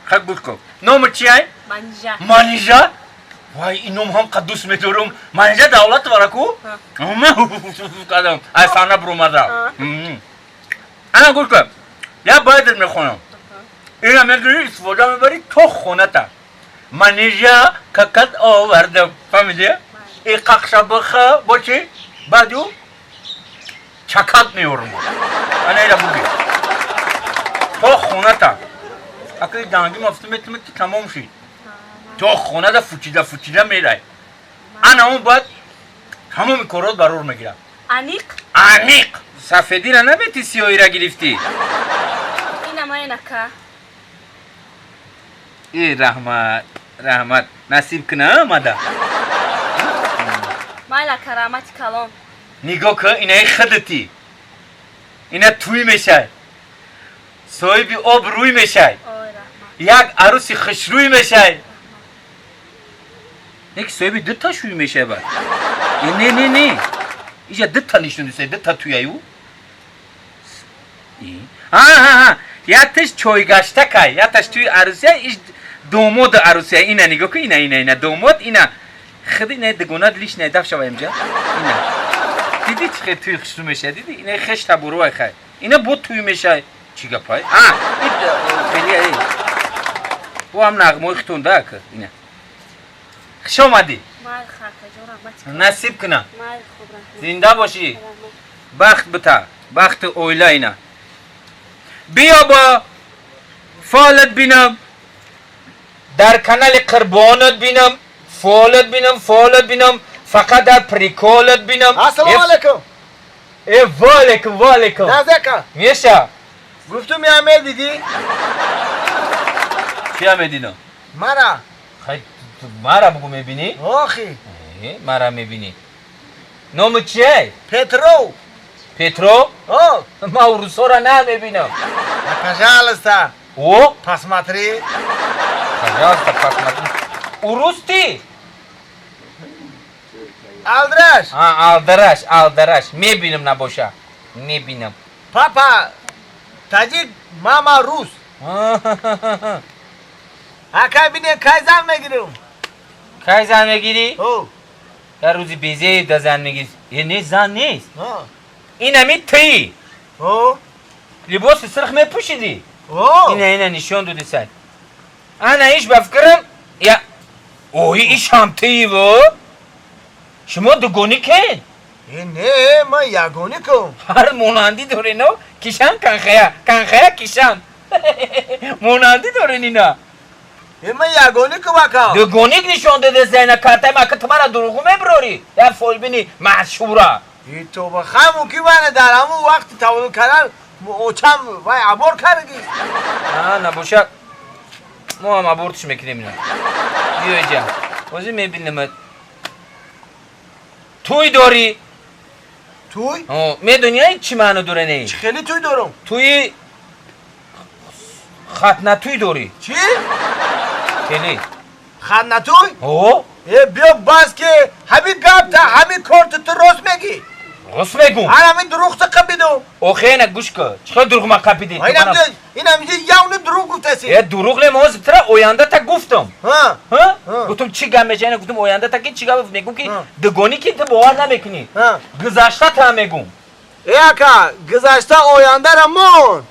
خیلی گوش کن نوم چی هی؟ منیجا وای این نوم هم قدوس میدارم منیجا دولت ورکو؟ کدام ایسانه برومده انا گوش کن یا بایدت میخونم این هم میگوی استفاده میبری تو خونه تا منیجا ککت آوردم فهمیدی؟ این قخشا بخه با چی؟ بعدو چکت میورم انا اینا بگی تو خونه تا اکلی دانگی مفتی میتونم که تمام شید تو خونه دا فوچیده میره انا اون باید همون کارات برور میگیرم انیق سفیدی را نمیتی سیاهی را گرفتی اینم اینکه ای رحمت نصیب کنه آمده مایلا کرامت کلام نگاه که اینه خودتی اینه توی میشه صاحبی آب روی میشه یک عروسی خشروی میشه یک صاحبی دو تا شوی میشه با نه اینجا دو تا نشون دیسته دو تا توی ایو ها یا تش چوی گشته که یا تش توی عروسی ایش دومود عروسی اینه نگاه که اینه دومود اینه خیلی نه دگونه دلیش نه دفت شوه اینجا اینه دیدی چه توی خشرو میشه دیدی اینه خش تبروه خیلی اینه بود توی میشه چی گپای؟ این خیلی بو هم نغموی خطونده که اینه خوش آمدی نصیب کنم زنده باشی بخت بتا بخت اویلا اینه بیا با فالت بینم در کانال قربانت بینم فالت بینم فقط در پریکولت بینم السلام علیکم والیکم نزدیکا میشه گفتم یا همه دیدی؟ چی همه دیدم؟ مرا خیلی مرا بگو میبینی؟ آخی مرا میبینی نام چیه؟ پترو آه ما روسا را نه میبینم پجالستا او؟ پاسماتری پجالستا پاسماتری اوروستی؟ آلدرش میبینم نباشه میبینم پاپا تاجیک ماما روس اکا بینه کای زن میگیرم کای زن میگیری؟ او در روزی بیزه دا زن میگیری یه نیست زن نیست این همی تی او لباس سرخ میپوشیدی او اینه نشون دودی سای انا ایش بفکرم یا اوی ایش هم تی و شما دوگونی کن نه ما یگونی کن هر موناندی داره نو کشان کنخیا کشان موناندی داره نینا ما یگونی کن وکا دوگونیک نشون داده زینه کارتای ما که تمارا دروغو میبروری در فول بینی مشهورا ای تو بخمون کی بانه در همون وقت تولد کردن محکم وای عبور کردی نه نباشه ما هم ابورتش میکنیم اینا بیا اینجا بازی میبینیم توی داری؟ توی؟ میدونی چی معنی داره نه؟ خیلی توی دارم توی ختنه توی داری چی؟ خیلی ختنه توی؟ اوه بیا باز که همین گپ تا همین کارت تو راست میگی راست میگم همین دروغ تا قبیدو اوخه نه گوش کن چقدر دروغ ما قبیدی این همیشه یاونه دروغ گفتسی یه دروغ نماز ترا اوینده تا گفتم ها گفتم چی گم میشه گفتم اوینده تا چی گم میگم که دگانی که تو باور نمیکنی گذشته تا میگم اکا گذشته اوینده را مون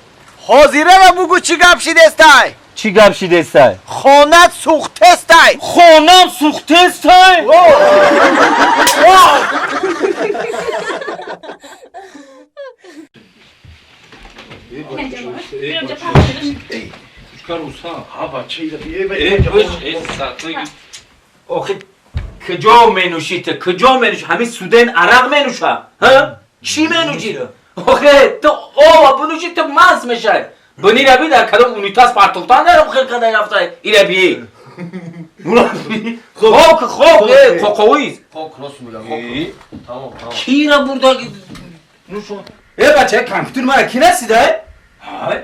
حاضره را بگو چی گپ شیدستای چی گپ شیدستای خانت سوختستای خانم سوختستای آخه کجا مینوشی تو کجا مینوشی همین سودن عرق مینوشه ها چی مینوشی آخه تو آب بنوشی تو مست میشه بنی ربی در کدام اونیتاس پرتوتان دارم خیلی کدای رفته ایره بیه خوک خوکویز خوک راست میگم تمام کی را برده نوشون بچه کامپیوتر مرا کی رسیده؟ های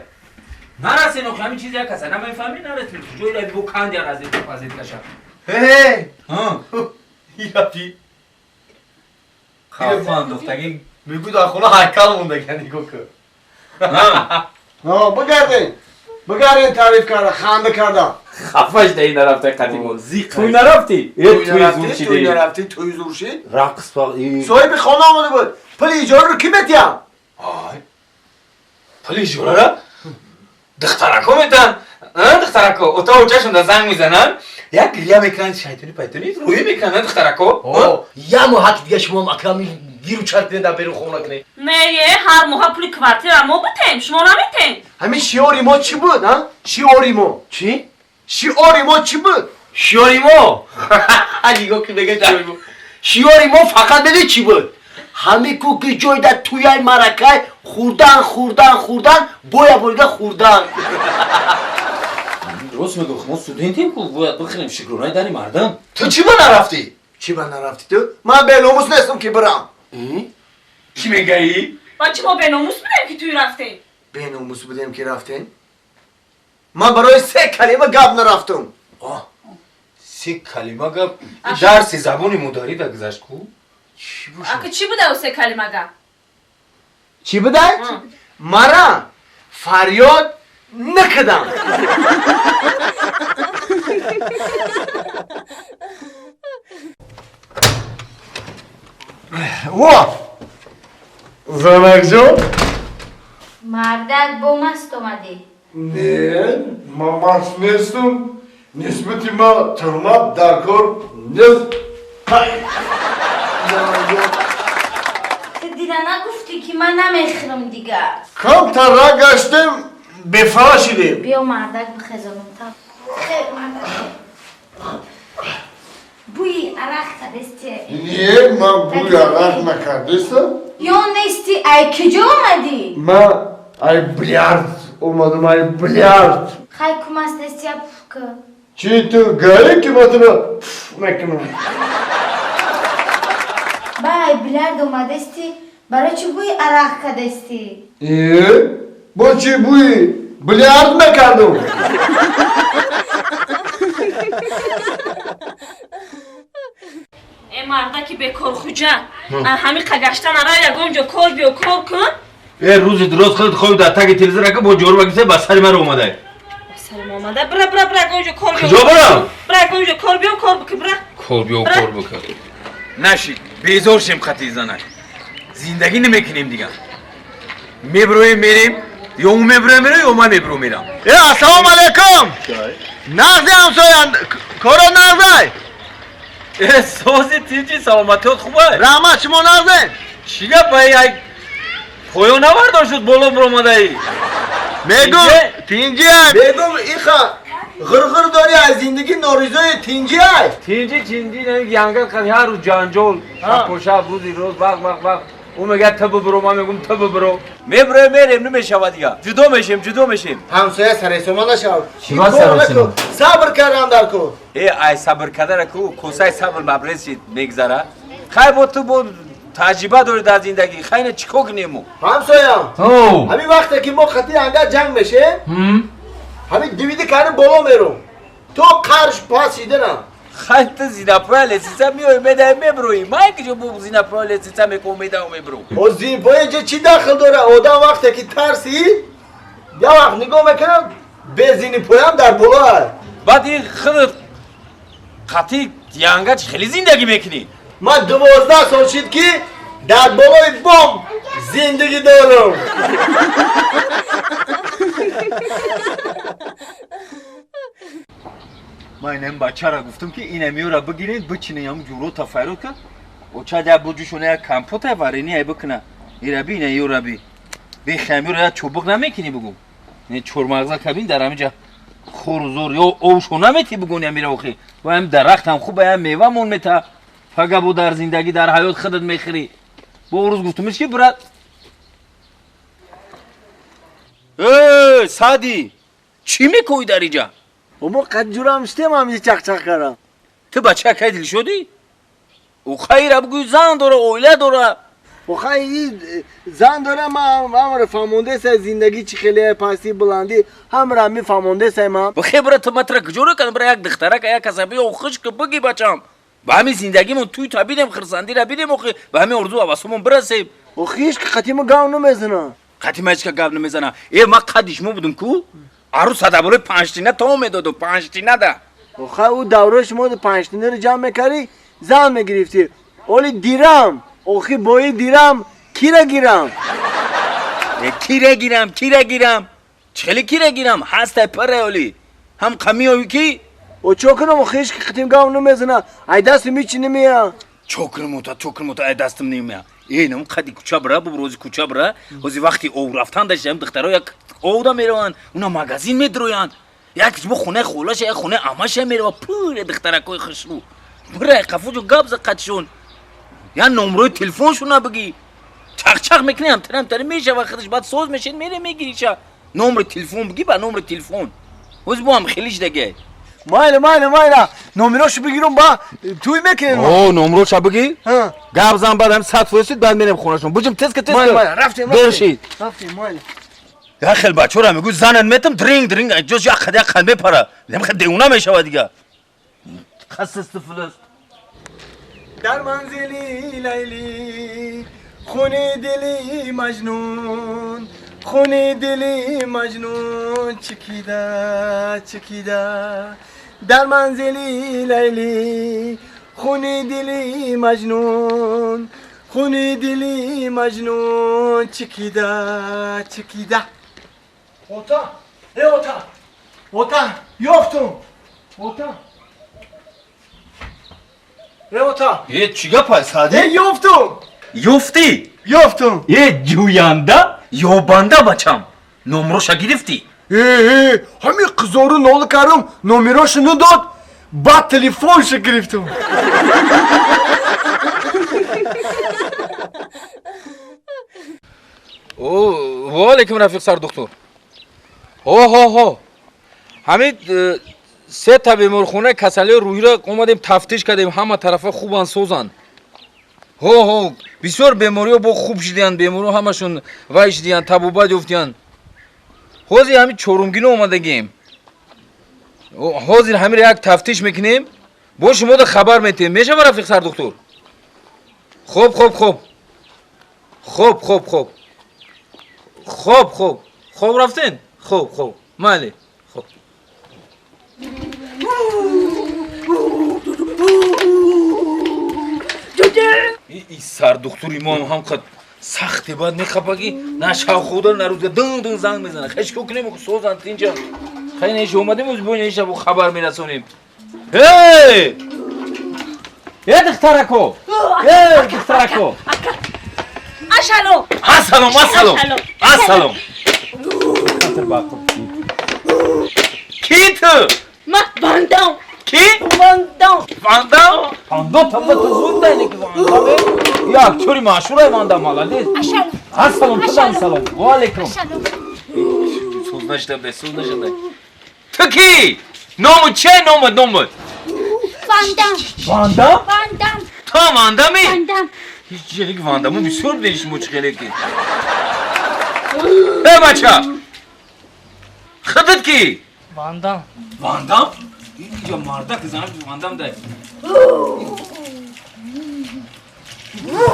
نرسید نخ همین چیزی کسا نمیفهمی نرسید جوی را بکند یا رزید پازید کشم هی یپی خواهد دختگی میگو در خونه حکل مونده کنی گوکو بگردین تعریف کرده خنده کرده خفش دهی نرفته قدیمون توی نرفتی؟ توی نرفتی توی زور شید رقص باقی صاحب خانه آمده بود پل ایجاره رو کی بتیم؟ آی پل ایجاره را؟ دخترکو میتن دخترکو اتاق اوچهشون در زنگ میزنن یک گریه میکنن شیطانی پیتانی روی میکنن دخترکو یه محک دیگه شما اکرامی گیرو چرتین در بیرون خونه کنی نه هر موها پولی کوارتیر ما بتیم شما نمیتین همین شیاری ما چی بود ها؟ شیاری ما چی؟ شیاری ما چی بود؟ شیاری ما دیگه که بگه شیاری ما شیاری ما فقط بده چی بود؟ همه کو که جای در توی این مرکه خوردن بایا بلگه خوردن درست میگفت ما سودنتیم که باید بخیریم شکرونای داری مردم تو چی با نرفتی؟ چی با نرفتی تو؟ من به ناموس نیستم که برم چی میگهی؟ با چی ما به ناموس بودیم که توی رفتیم؟ به ناموس بودیم که رفتیم؟ من برای 3 کلمه گپ نرفتم 3 کلمه گپ درس زبانی مداری در گذشت کو؟ اکه چی بوده او 3 کلمه گپ؟ چی بوده؟ مرا فریاد نکدم وا زنک جان مردک با مست اومدی نه ما مست نیستم نسبتی ما ترماب در کار نیست تو دیده نگفتی که من نمیخرم دیگه کم تا را گشتیم بفراشیدیم بیا مردک بخزانم تا خیلی مردک بوی عرق کردستی نه من بوی عرق نکردستم یا نیستی ای کجا اومدی؟ من ای بلیارد اومدم ای بلیارد خیلی کم است دستی که چی تو گایی که ما تو نکنم با ای بلیارد اومدستی برای چی بوی عرق کردستی؟ با چی بوی بلیارد نکردم ای مردکی بکار خوجه همین قگشتن را یکم جا کار بیا کار کن روز درست خود خواب در تک تلویزیون که با جور بگیسه بسری من اومده بسرم اومده برا گونجا کار بیا کجا برم؟ برا گونجا کار بیا کار بکی برا کار بکن نشید بیزار شیم خطی زنک زندگی نمیکنیم دیگه میبرویم میریم یا اون میبروه میره یا من میبرو میرم السلام علیکم نازی همسایان کارو نازی سازی تیجی سلامتیات خوبه رحمت شما نازی چیگه بایی یک پایو نوردار شد بالا برامده ای میگم تینجی میگم ایخا غرغر داری از زندگی ناریزای تینجی های تینجی نمی گنگل کنی هر روز جانجول شب و شب روزی روز وقت او میگه تو برو من میگم تو برو میریم نمیشود دیگه جدا میشیم همسایه سر سوما نشو چیکار سر سوما؟ صبر کردم در کو ای صبر کردن کو کوسای صبر مبرز میگذره خیر با تو با تجربه داری در زندگی خیلی چیکار کنیم همسایه همین وقتی که ما خطی انگار جنگ بشه همین دیویدی کردم بالا میرم تو قرش پاسیده نه خیلی تو زینا پرای لسیسا میای میده میبروی من که جو بو زینا پرای لسیسا میکنم میده و میبرو او زین پای اینجا چی داخل داره آدم وقتی که ترسی یا وقت نگاه میکنم به زین پایم در بالا بعد این خود خطی دیانگا خیلی زندگی میکنی من 12 سال شد که در بالای بام زندگی دارم من این بچه را گفتم که این امیو را بگیرید بچینه هم جورو تفایرو کن و چه در بوجوشونه یک کمپوت وارینی ای بکنه ای ربی نه یو ربی بی خیمی را چوبک نمیکنی بگم نه چورمغزا کبین در همینجا خور و زور یا اوشو نمیتی بگونی امیره اوخی و هم درخت هم خوب هم میوه مون میتا فقط بو در زندگی در حیات خودت میخری با روز گفتمش که برات سادی چی میکنی در اینجا؟ اما قد جورم شتیم هم یه چق کردم تو بچه که دل شدی؟ او خیره بگوی زن داره اویله داره او خیلی زن داره ما رو فهمونده سه زندگی چی خیلی پاسی بلندی هم را می فهمونده سه ما بخی برای تو مطرح کجوره کنم برای یک دختره که یک کسبی او خوش که بگی بچم به همین زندگی من توی تا بیدیم خرسندی را بیدیم اخی به همین اردو آواسمون برسیم او خیش که قطیم گاو نمیزنه قطیم هیچ که گاو نمیزنه ای ما قدیش مو بودم کو عروس صدا بلوی 5 تینه تو میداد و 5 تینه ده او او دوره شما 5 تینه رو جمع میکردی زن میگرفتی اولی دیرم اوخی بایی دیرم کی را گیرم کی را گیرم چخلی کی را گیرم هست پره اولی هم قمی اوی کی او چوکنم او خیش که قطیم گاو نمیزنه ای دست میچی نمیا چوکنم تا ای دستم نمیا اینم قدی کوچا برا روزی کوچا برا روزی وقتی او رفتن داشتم دخترها یک اودا میروان اونا ماگازین میدرویان یک بو خونه خولاش یک خونه اماش میرو پور دخترکوی خشرو برای قفوجو گابز قدشون یا نمره تلفنشون بگی چق میکنی هم میشه و خودش بعد سوز میشین میره میگیری چه نمره تلفن بگی با نمره تلفن وز بو هم خیلیش دیگه مایله نمرهشو بگیرم با توی میکنیم او نمرهشو بگی گابزن بعد هم 100 فرستید بعد میرم خونهشون بجم تست که مایله رفتیم مایله یا خیلی بچه را میگو زنن میتم درینگ جز یا خدا قلبه پره نمیخواد دیوونه میشه دیگه خصص فلس در منزلی لیلی خونه دلی مجنون چکیده در منزلی لیلی خونه دلی مجنون چکیده اوتا یافتم یه چیگه پای ساده؟ یافتم یه جوینده یا بنده بچم نمروشا گرفتی همین قزارو نول کردم نمرهشو نداد با تلفنشو گرفتم و علیکم رفیق سر دکتر هو همین 3 تا بیمارخونه کسلی روحی را اومدیم تفتیش کردیم همه طرفا خوبن سوزن هو بسیار بیماری با خوب شدیان بیماری همشون وایش دیان تبوبت افتیان حاضر همین چورمگینه اومدگیم حاضر همین یک تفتیش میکنیم با شما ده خبر میتیم میشه رفیق سر دکتر خوب رفتین خوب مالی خوب ای سر دکتری ما هم قد سختی باید میخوابگی نه شاو خودا نه روزه دن زنگ میزنه خیش که کنیم سوزن اینجا خیلی نیش اومدیم از بوین ایشا بو خبر میرسونیم هی دخترکو السلام کی تو؟ من بندم کی؟ واندام واندام تا زود دینه که واندامه یه اکتوری مشهوره واندام مالادیز سلام سلام و علیکم سوز نشده به سوز نشده تو کی؟ نامو چه نامود؟ واندام تو واندامی؟ هیچ جایی که واندامو بسیار بیش مشکله که بچه خودت کی؟ واندام اینجا مرده که زنم واندام ده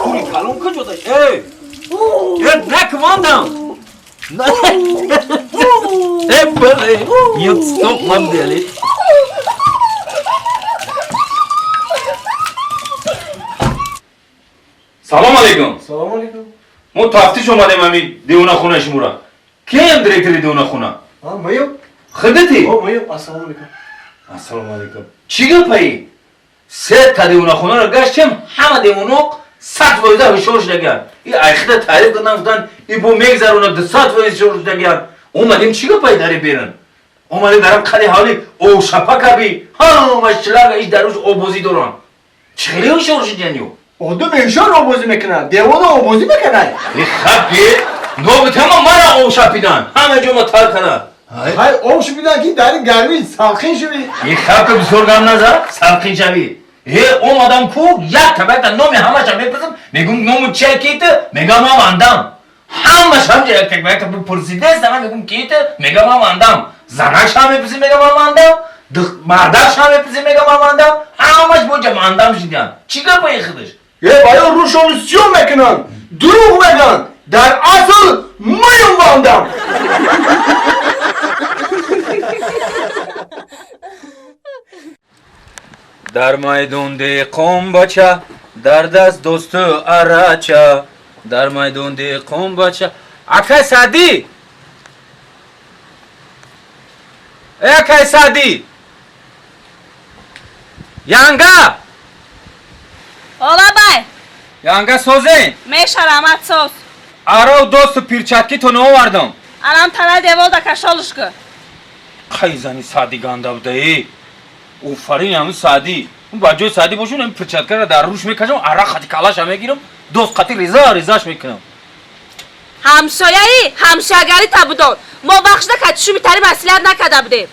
پوری کلون کجا داشت؟ نک واندام بله یک ستوپ من دیلی سلام علیکم سلام علیکم ما تفتیش اومدیم همی دیونه خونه شمورا کی هم دیرکتری دیونه خونه؟ مایو خودتی؟ مایو السلام علیکم السلام علیکم چی گپایی؟ سه تا دیونه خونه رو گشتیم همه دیونو 100 وایزه به شورش دگن این ایخده تعریف کردن گفتن این بو میگذرونه 200 وایزه شورش دگن اومدیم چی گپایی داری بیرن؟ اومدیم درم خیلی حالی او شپا کبی همش چلاغ ایش دروش اوبوزی دوران چخیلی های شورش دنیو؟ آدم ایشان آبازی میکنن دیوان آبازی میکنن خبی نوبته ما مرا او شپیدن همه جا ما تر کنن های او شپیدن که داری گرمی سلخین شوی این خب که بسیار گم نظر سلخین شوی اون آدم کو یک طبقه نامی همش هم میپرسم میگم نوم چه کیته میگم هم اندم همش هم یک طبقه پرسیده است من میگم کیته میگم هم اندم زنش هم میپرسی میگم هم اندم مردش هم میپرسی میگم هم اندم همش با جمع اندم شدن چی گفت این خودش یه بایا روشونسیون میکنن دروغ میگن در اصل میم واندم در میدون دی قوم بچه در دست دوست اراچه در میدون دی قوم بچه اکای سعدی اکای سعدی یانگا اولا بای یانگا سوزین میشه رحمت سوز آرا دوست پیرچتکی تو نووردم الان تنه دیوال دا کشالش که خیلی زنی سعدی گنده بوده ای اوفرین همون سعدی اون با جای سعدی باشون این پرچتکر رو در روش میکشم عرق خطی کلاش هم میگیرم دوست قطی ریزاش میکنم همسایه‌ای همسایه‌گری تا بودن ما بخش نکردشو میتاری مسئولیت نکرده بودیم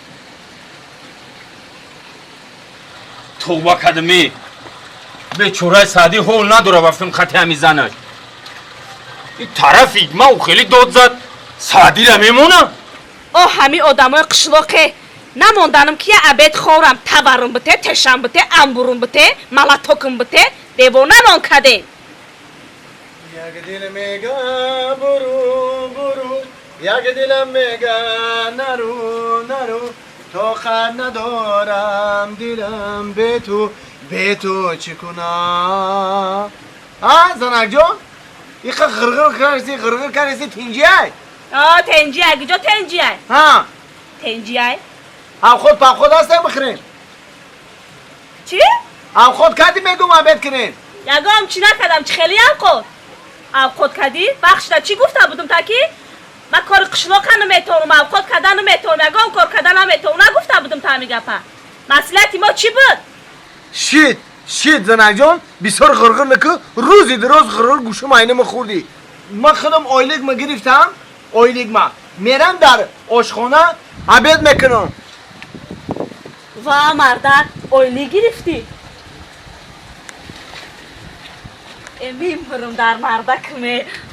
توبه کدمی به چورای سعدی هول نداره و فیلم خطی همی زنش این طرف ایگمه او خیلی داد زد سعدی رو میمونم او همی آدمای قشلاقه نموندنم که یه عبید خورم تورم بته تشم بته انبورم بته ملاتوکم بته دیوانه نان کده یک دل میگه برو یک دلم میگه نرو تو خر ندارم دلم به تو چی کنم زنک جان این غرغر کردی تینجی های تنجی های کجا تنجی های تنجی های هم خود پا خود هستیم بخرین چی؟ هم خود کردی میگم عبید کنین یگام چی نکردم چی خیلی هم خود کردی؟ بخشتا چی گفته بودم تاکی؟ من کار قشلاق نمیتونم هم خود کردن نمیتونم یگام کار کردن نمیتونم نگفته بودم تا همی گپا مسئولیتی ما چی بود؟ شید زنک جان بسیار غرغر نکه روزی دراز غرغر گوشم اینه خوردی من خودم آیلیگ ما گرفتم میرم در آشخانه عبید میکنم و مردک اویلی گرفتی میمورم در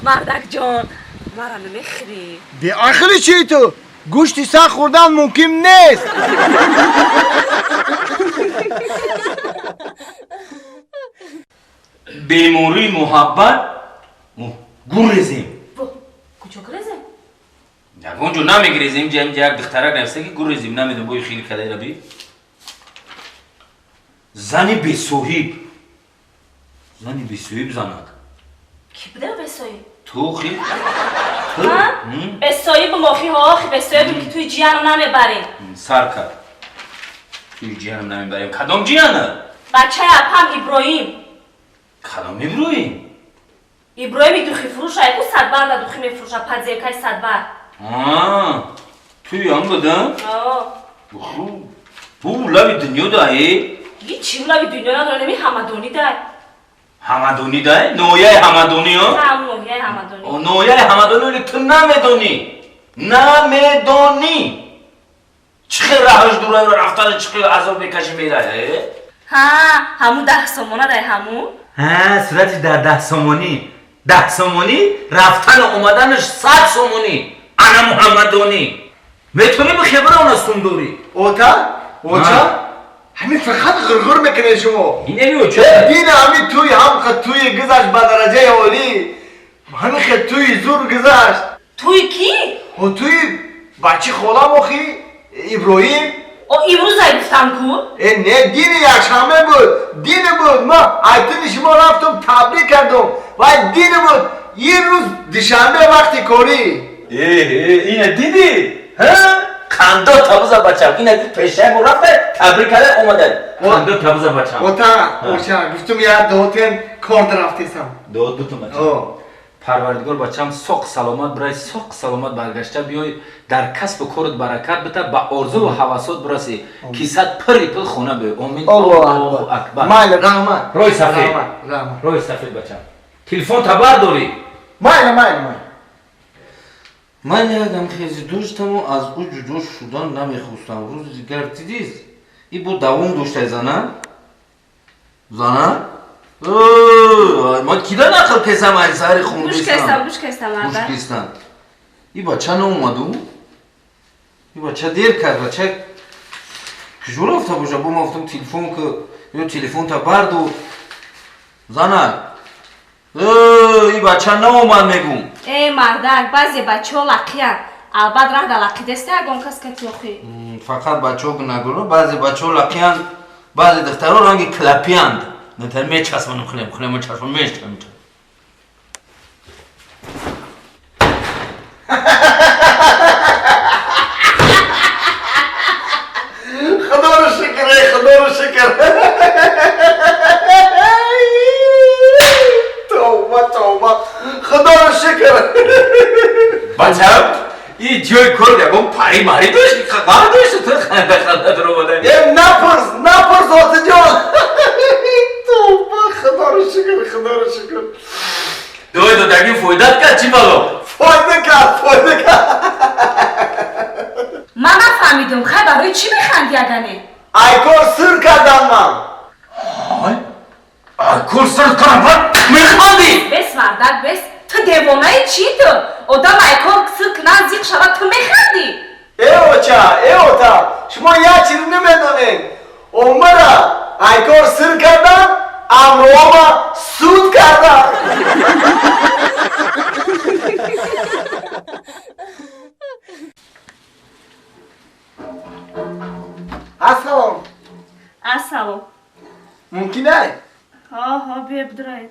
مردک جان مرا نمیخری بی آخری چی تو؟ گوشتی سخت خوردن ممکن نیست بیموری محبت گریزیم کجا گریزیم؟ اونجا نمیگریزیم جیم یک دخترک نفسه که گریزیم نمیدون بوی خیلی کده را بی زنی بی صحیب زند کی بوده به سایب؟ تو خیلی به سایب مافی ها به سایب که توی جیانو نمیبریم سر کرد توی جیانم نمیبریم کدام جیانه؟ بچه اپم ابراهیم کدام ابراهیم؟ ابراهیم دوخی فروش های کو صدبر دا دوخی میفروش ها پدزیکای صدبر توی هم بودم؟ آه تو لبی دنیا دایی؟ هیچی لای دنیا نداره نمی همدانی دای همدونی دایی؟ نویه همدونی ها؟ هم نویه همدانی نویه همدونی ولی تو نمیدونی نمیدونی چخی راهش دوره و رفتن چخی عذاب بکشی میره ها همون 10 سومونه دای همون ها صورتش در 10 سومونی 10 سومونی رفتن و اومدنش 100 سومونی انا محمدونی میتونی به خبر اون سندوری اوتا همین فقط غرغر میکنه شما این نمیو چه؟ دین همین توی هم خد توی گذشت به درجه اولی همین خد توی زور گذشت توی کی؟ و توی بچه خالم اخی ابراهیم او امروز های گفتم کو؟ نه دین یکشنبه بود دین بود ما ایتون شما رفتم تبریک کردم و دین بود یه روز دوشنبه وقتی کاری اینه دیدی؟ ها؟ خنده تبوز بچم اینه دید پیشه مو رفته تبریک کرده اومده خنده تبوز بچم اوتا گفتم یا دوتن کار رفتیسم دوت بتون بچم پروردگار بچم سوق سلامت برای سوق سلامت برگشته بیای در کسب کارت برکت بده با آرزو و حواسات برسی کیسات پری پل خونه به امین الله اکبر مایل رحمت روی سفید روی سفید بچم تلفن تا برداری مایل من یادم خیلی داشتم و از او جدا شدن نمیخواستم روز دیگر دیدیز این بود دوام داشته زنه من کیدا نخل کسم های سهری خوندیستم بوش کستم این بچه نومدو این بچه دیر کرد بچه کجور افته باشه با من افتم تلفن که یا تلفن تا بردو زنه این بچه نومد میگم ای مردک بعضی بچه ها لقیان البته راه در لقی دسته اگون کس که توخی فقط بچه ها که نگرنه بعضی بچه ها لقیان بعضی دختر ها رنگی کلپیاند نتر میچسبانم خونم چسبان میشتم خدا رو شکر توبه خدا رو شکر بچم این جای کار یکم پری ماری داشت خبر داشت تو خنده رو بودن نپرس آت جان توبه خدا رو شکر دوی دادگی فایدت کرد چی بالا؟ فایده کرد من نفهمیدم خیلی برای چی میخندی اگنه؟ ایکار سر کردم من ایکار سر کردم میخواندی؟ بس مردک بس تو دیوانه چی تو؟ آدم ایکار سر کنن زیق شود تو میخندی؟ ای اوتا شما یه چیز نمیدونین عمره ایکار سر کردم امروها سود کردم السلام ممکنه؟ ها بیا بدراید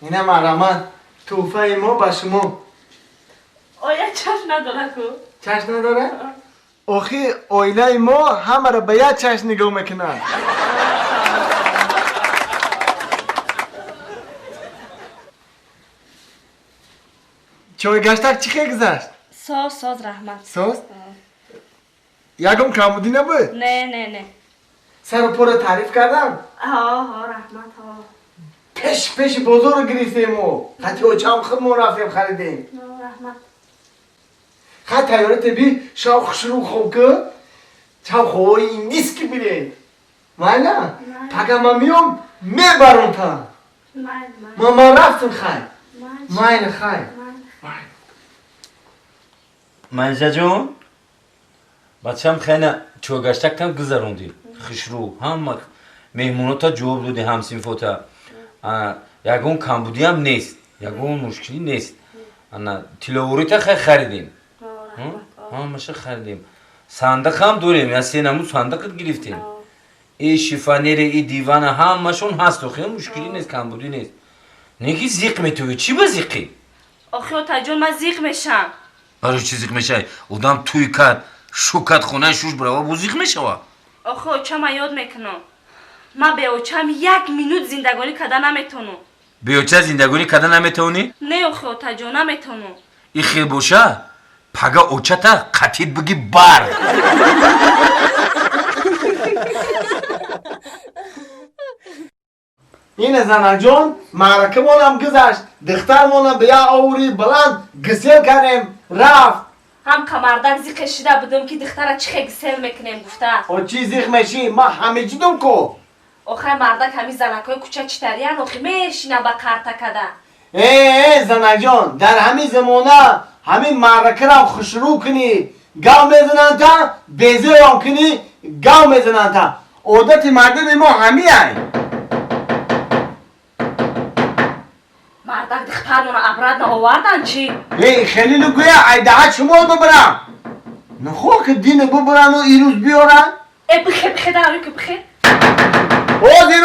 اینه مرمت توفه ما با شما آیا چشم نداره کو؟ چشم نداره؟ آخی آینه ما همه را به یک چشم نگاه میکنن چای گشتک چی خیلی گذشت؟ ساز رحمت ساز؟ یکم کمودی نبود؟ نه سر و پا تعریف کردم؟ ها رحمت ها پیش بزرگ گریستیم و خطی او چم خود ما رفتیم خریدیم رحمت خط تیاره تبی شاو شروع خوب که چم خواه این نیست که بیرین نه پاکه ما میام میبرون تا ما رفتم خیلی ماین خیلی منجا جون بچم خیلی چوگشتک کم گذروندی خشرو هم مهموناتا جواب دادی هم سینفوتا یکون کمبودی هم نیست یکون مشکلی نیست تیلووریتا خیلی خریدیم همشه خریدیم صندوق هم داریم یا سینمو صندوق گرفتیم ای شیفانیر ای دیوان همشون هست و خیلی مشکلی نیست کمبودی نیست نگی زیق میتوی چی با زیقی؟ آخه تا جون من زیق میشم برای چی زیق میشه؟ آدم توی کرد شوکت خونه شوش برای با زیق میشه آخه اوچم یاد میکنم من به اوچم 1 مینوت زندگانی کده نمیتونم به اوچه زندگانی کده نمیتونی؟ نه آخه تا جون نمیتونم این خیلی باشه پگا اوچتا قطید بگی بر. این زنک جان معرکه مونم گذشت دختر مونم به یه آوری بلند گسیل کنیم رفت. هم کمردک زی کشیده بودم که دختره چه گسل میکنیم گفته. او چی زیخ میشی؟ ما همه جیدم کو. آخه مردک همی زنکای کوچه چطریان آخه میشینه با کارتکده. زنک جان در همین زمانه همین معرکه را خوشرو کنی گاو میزنن تا بیزه رام کنی گاو میزنن تا عادت مردم ما همی های. مردک دخترمون ابرد نآوردن چی؟ خیلی نگویا ایده شما ببرم نخواه که دین ببرن و ایروز بیارن. بخیر داروی که بخیر. اوزی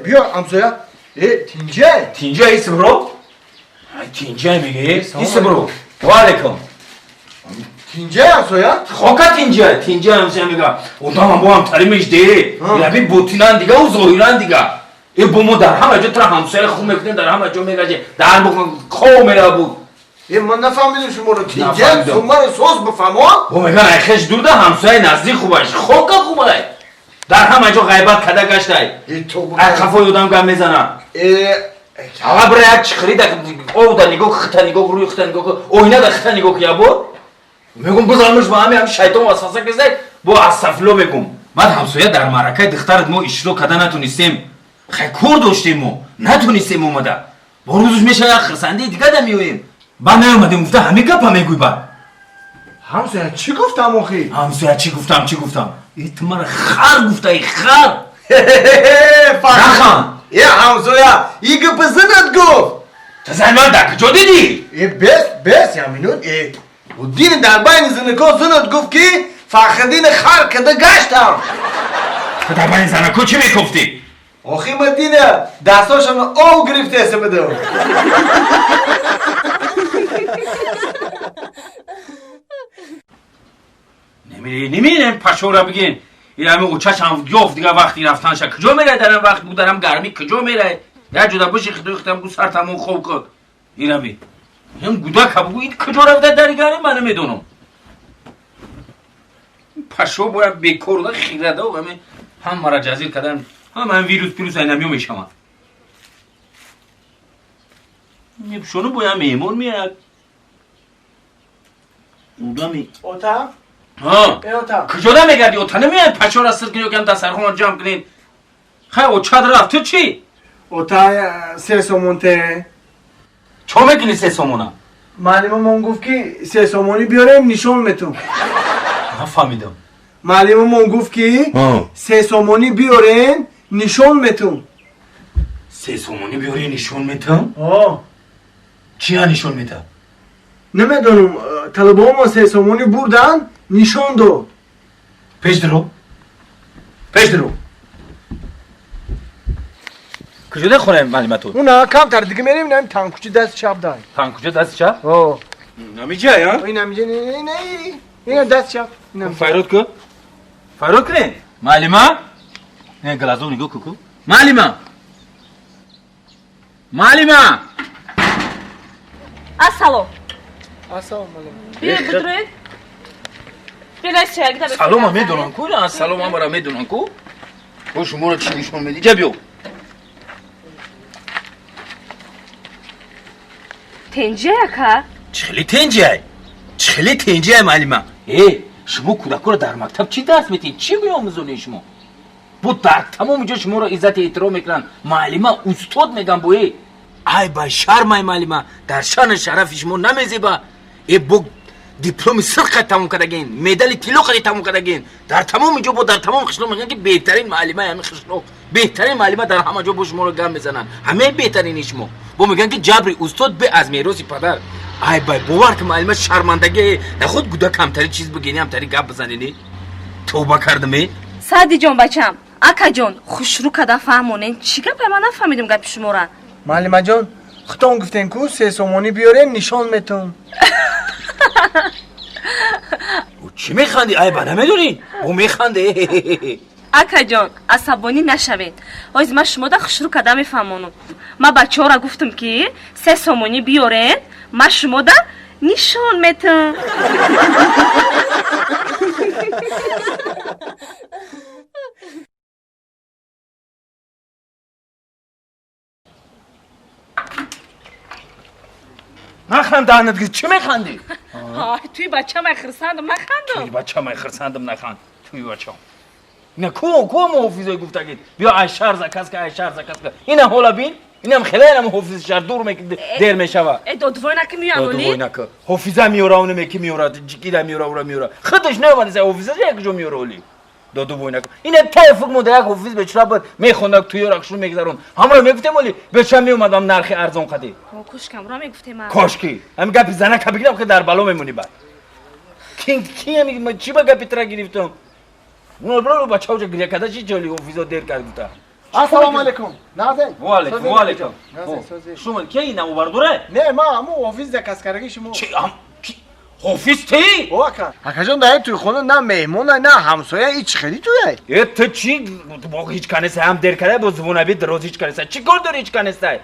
بیا امسویا. تینجه ایست برو. تینجه میگه ایست برو. و علیکم. تینجه امسویا؟ خوکا تینجه همسویا میگه اونتا هم با هم تریمش دیره یعنی بوتینان دیگه و زویران دیگه ای بومو در همه جا تر همسویا خوب میکنیم در همه جا میگه در بکن خواه میره بود. من نفهمیدم شما رو تینجه شما رو سوز بفهمم. با میگن ایخش دور ده همسویا نزدیک خوبش خوکا خوبه در همه جا غیبت کده گشته ای خفای یودم گم میزنم آقا برای یک چی خرید او در نگاه خطا نگاه روی خطا نگاه اوینه در خطا نگاه که بود میگم بزرمش با همه شیطان وسوسه کزد با اصفلو میگم بعد همسایه در معرکه دخترت ما اشترو کده نتونستیم خیلی کور داشتیم ما نتونستیم اومده با روزش میشه یک خرسنده دیگه دمیویم بعد نیومدیم گفته همه گپ همه گوی بعد همسایه چی گفتم آخی؟ همسایه چی گفتم ایت مرا خر گفته ای خر نخم همسایه ای گپ زنت گفت تزن من در کجا دیدی؟ بس یامینون و دین در بین زنکا زنت گفت که فخردین خر کده گشتم. تو در بین زنکا چی میگفتی؟ آخی من دینه دستاشم آو گرفته اسه بده. نمیرین پشو را بگین این همه اوچش هم گفت دیگه وقتی رفتن شد کجا میره در این وقت بود درم گرمی کجا میره یا جدا باشی خدوختم گو سر تمون خوب کن این همی هم گودا کبگو این کجا رفته در گرمی من میدونم پشو باید بیکور خیره ده و هم مرا جزیر کردن هم ویروس پیروس این همیو میشم شونو باید میمون میاد اودامی اوتا؟ کجا ده میگردی اوتا نمیاد پچه را سر کنی و کم دسترخون جمع کنین خیلی او چه رفت تو چی؟ اوتا 3 سومون ته چه میکنی 3 سومونا؟ معلم من گفت که 3 سومونی بیارم نشون میتون نفهمیدم معلم من گفت که 3 سومونی بیارن نشون میتون 3 سومونی بیاری نشون میتون؟ چی نشون میتون؟ نمیدونم طلبه ما 3 سومونی بردن نشون داد پیش درو کجا ده خونه معلوماتو؟ اون کم تر دیگه میریم نیم تنکوچی دست چپ دای تنکوچی دست چپ؟ نمیجه یا؟ این نمیجه نه این دست چپ فایرود که؟ فایرود کنه؟ معلومه؟ نه گلازو نگو کوکو معلومه Assalo. Assalo معلم بیا بدرید بیا چه گدا سلام هم میدونن کو نه سلام هم برا میدونن کو با شما رو چی نشون میدی جا بیو تنجه اکا چخلی تنجه معلمه شما کودکو رو در مکتب چی درس میدین چی میآموزونین شما بود در تمام جا شما رو عزت احترام میکنن معلمه استاد میگن بوی ای با شرم ای معلمه در شان شرف شما نمیزیبا ای بو دیپلم سرقه تموم کردگین مدال طلا تموم کردگین در تمام جا در تمام خشلو میگن که بهترین معلمه یعنی خشلو بهترین معلمه در همه جا شما رو گم میزنن همه بهترین شما با میگن که جبری استاد به از میراث پدر ای بای باور که معلمه شرمندگی در خود گودا کمتری چیز بگینی همتری گپ بزنینی توبه کردمی سعدی جان بچم اکا جان خوشرو کدا فهمونین چی گپ من نفهمیدم گپ شما را معلمه جان خودتون گفتین کو 3 سومونی بیارین نشان میتون چی میخندی؟ ای با نمیدونی؟ او میخنده акаҷон асабонӣ нашавед ҳоз ман шумода хушрӯ када мефаҳмонам ман бачаҳора гуфтам ки 3 сомонӣ биёрен ман шумода нишон метам نخند دهنت گیر چی میخندی؟ توی بچه من خرسندم نخندم توی بچه من خرسندم نخند توی بچه نه کو محافظه گفته گید بیا اشار زکس که اشار زکس که اینه حالا بین اینم خیلی اینم حافظ شهر دور میکنه دیر میشوه دودوی نکه میانولی؟ دودوی نکه حافظه میوره اونه میکی میوره جکی ده میوره اونه میوره خودش نمیده حافظه یک جو میوره اولی دودوی نکه اینه تفق موده یک حافظ به چرا بود میخونده توی رکشون میگذارون همراه میگفتم ولی به چه میومدم نرخ ارزان قدی کشکم را میگفتم من کاشکی همین گپی زنه که بگیرم که در بالا میمونی بعد کی همین چی با گپی ترا گرفتم برو بچه‌ها چه گریه کرده چی جالی حافظا دیر کرد گفته السلام علیکم نازن و علیکم شما کی اینا اوبردوره نه ما همو حافظ دکسکرگی شما چی حافظ تی او اکا جان دای توی خونه نه مهمون نه همسایه هیچ خیلی توی تو چی با هیچ کنسه هم دیر کرده با زبون ابی دراز هیچ کنسه چی کار داری هیچ کنسه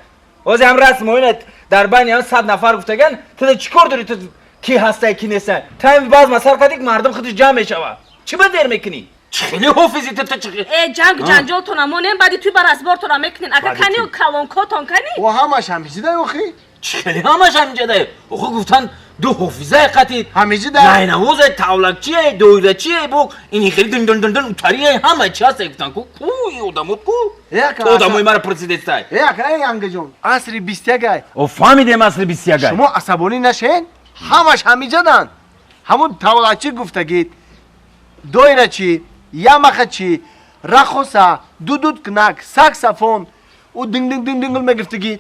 از هم رسم اینه در بین هم 100 نفر گفتگن تو چی کار داری تو کی هسته کی نیسته تایم باز مثلا کدی مردم خودش جمع میشوه چی با دیر میکنی خیلی حافظی تو چی جنگ جنجال تو نمونیم بعدی توی بر ازبار تو نمیکنین اگه کنی و کلانکاتون کنی و همش همیشه دای اخی خیلی همش همیشه دای اخو گفتن دو حافظه قطید همیشه دای نه نوزه تاولک چیه دویده چیه بو اینی خیلی دن اتاریه همه چی هسته گفتن کو آدموت کو تو آدموی مرا پرسیده استای ای انگه جون عصر 21 او فهمیدم عصر 21 شما عصبانی نشین همش همیشه دن همون تاولک چی گفتگید دویده چی یامخه چی رخوسا دودود کنک ساکسافون و دنگ میگفتگید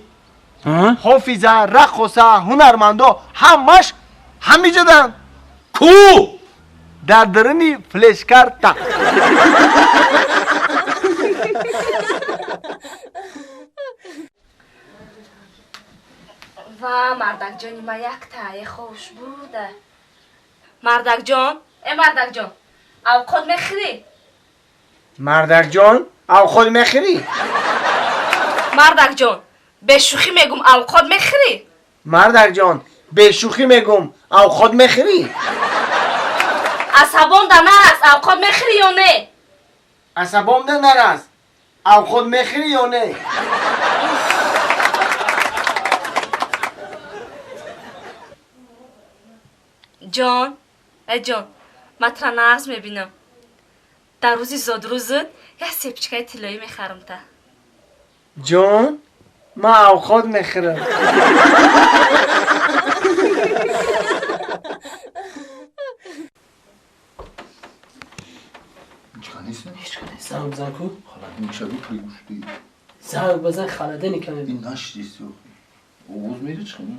حافظه رخوسا هنرمندا همش همیشه دن کو در درنی فلشکار تا و مردک جانی ما یک تایی خوش بوده مردک جان مردک جان او خود میخری مردک جان او خود میخری مردک جان به شوخی میگم او خود میخری مردک جان به شوخی میگم او خود میخری عصبان در نرست او خود میخری یا نه عصبان در نرست او خود میخری یا نه جان جان من ترا نغز میبینم در روزی زادروزت یه سیپچکای طلایی میخرم تا جان ما او خود میخرم هیچ زنگ بزن کو این شبیه توی گوشتی زنگ بزن خالده نکنه این نشتیست اوز میره چخونه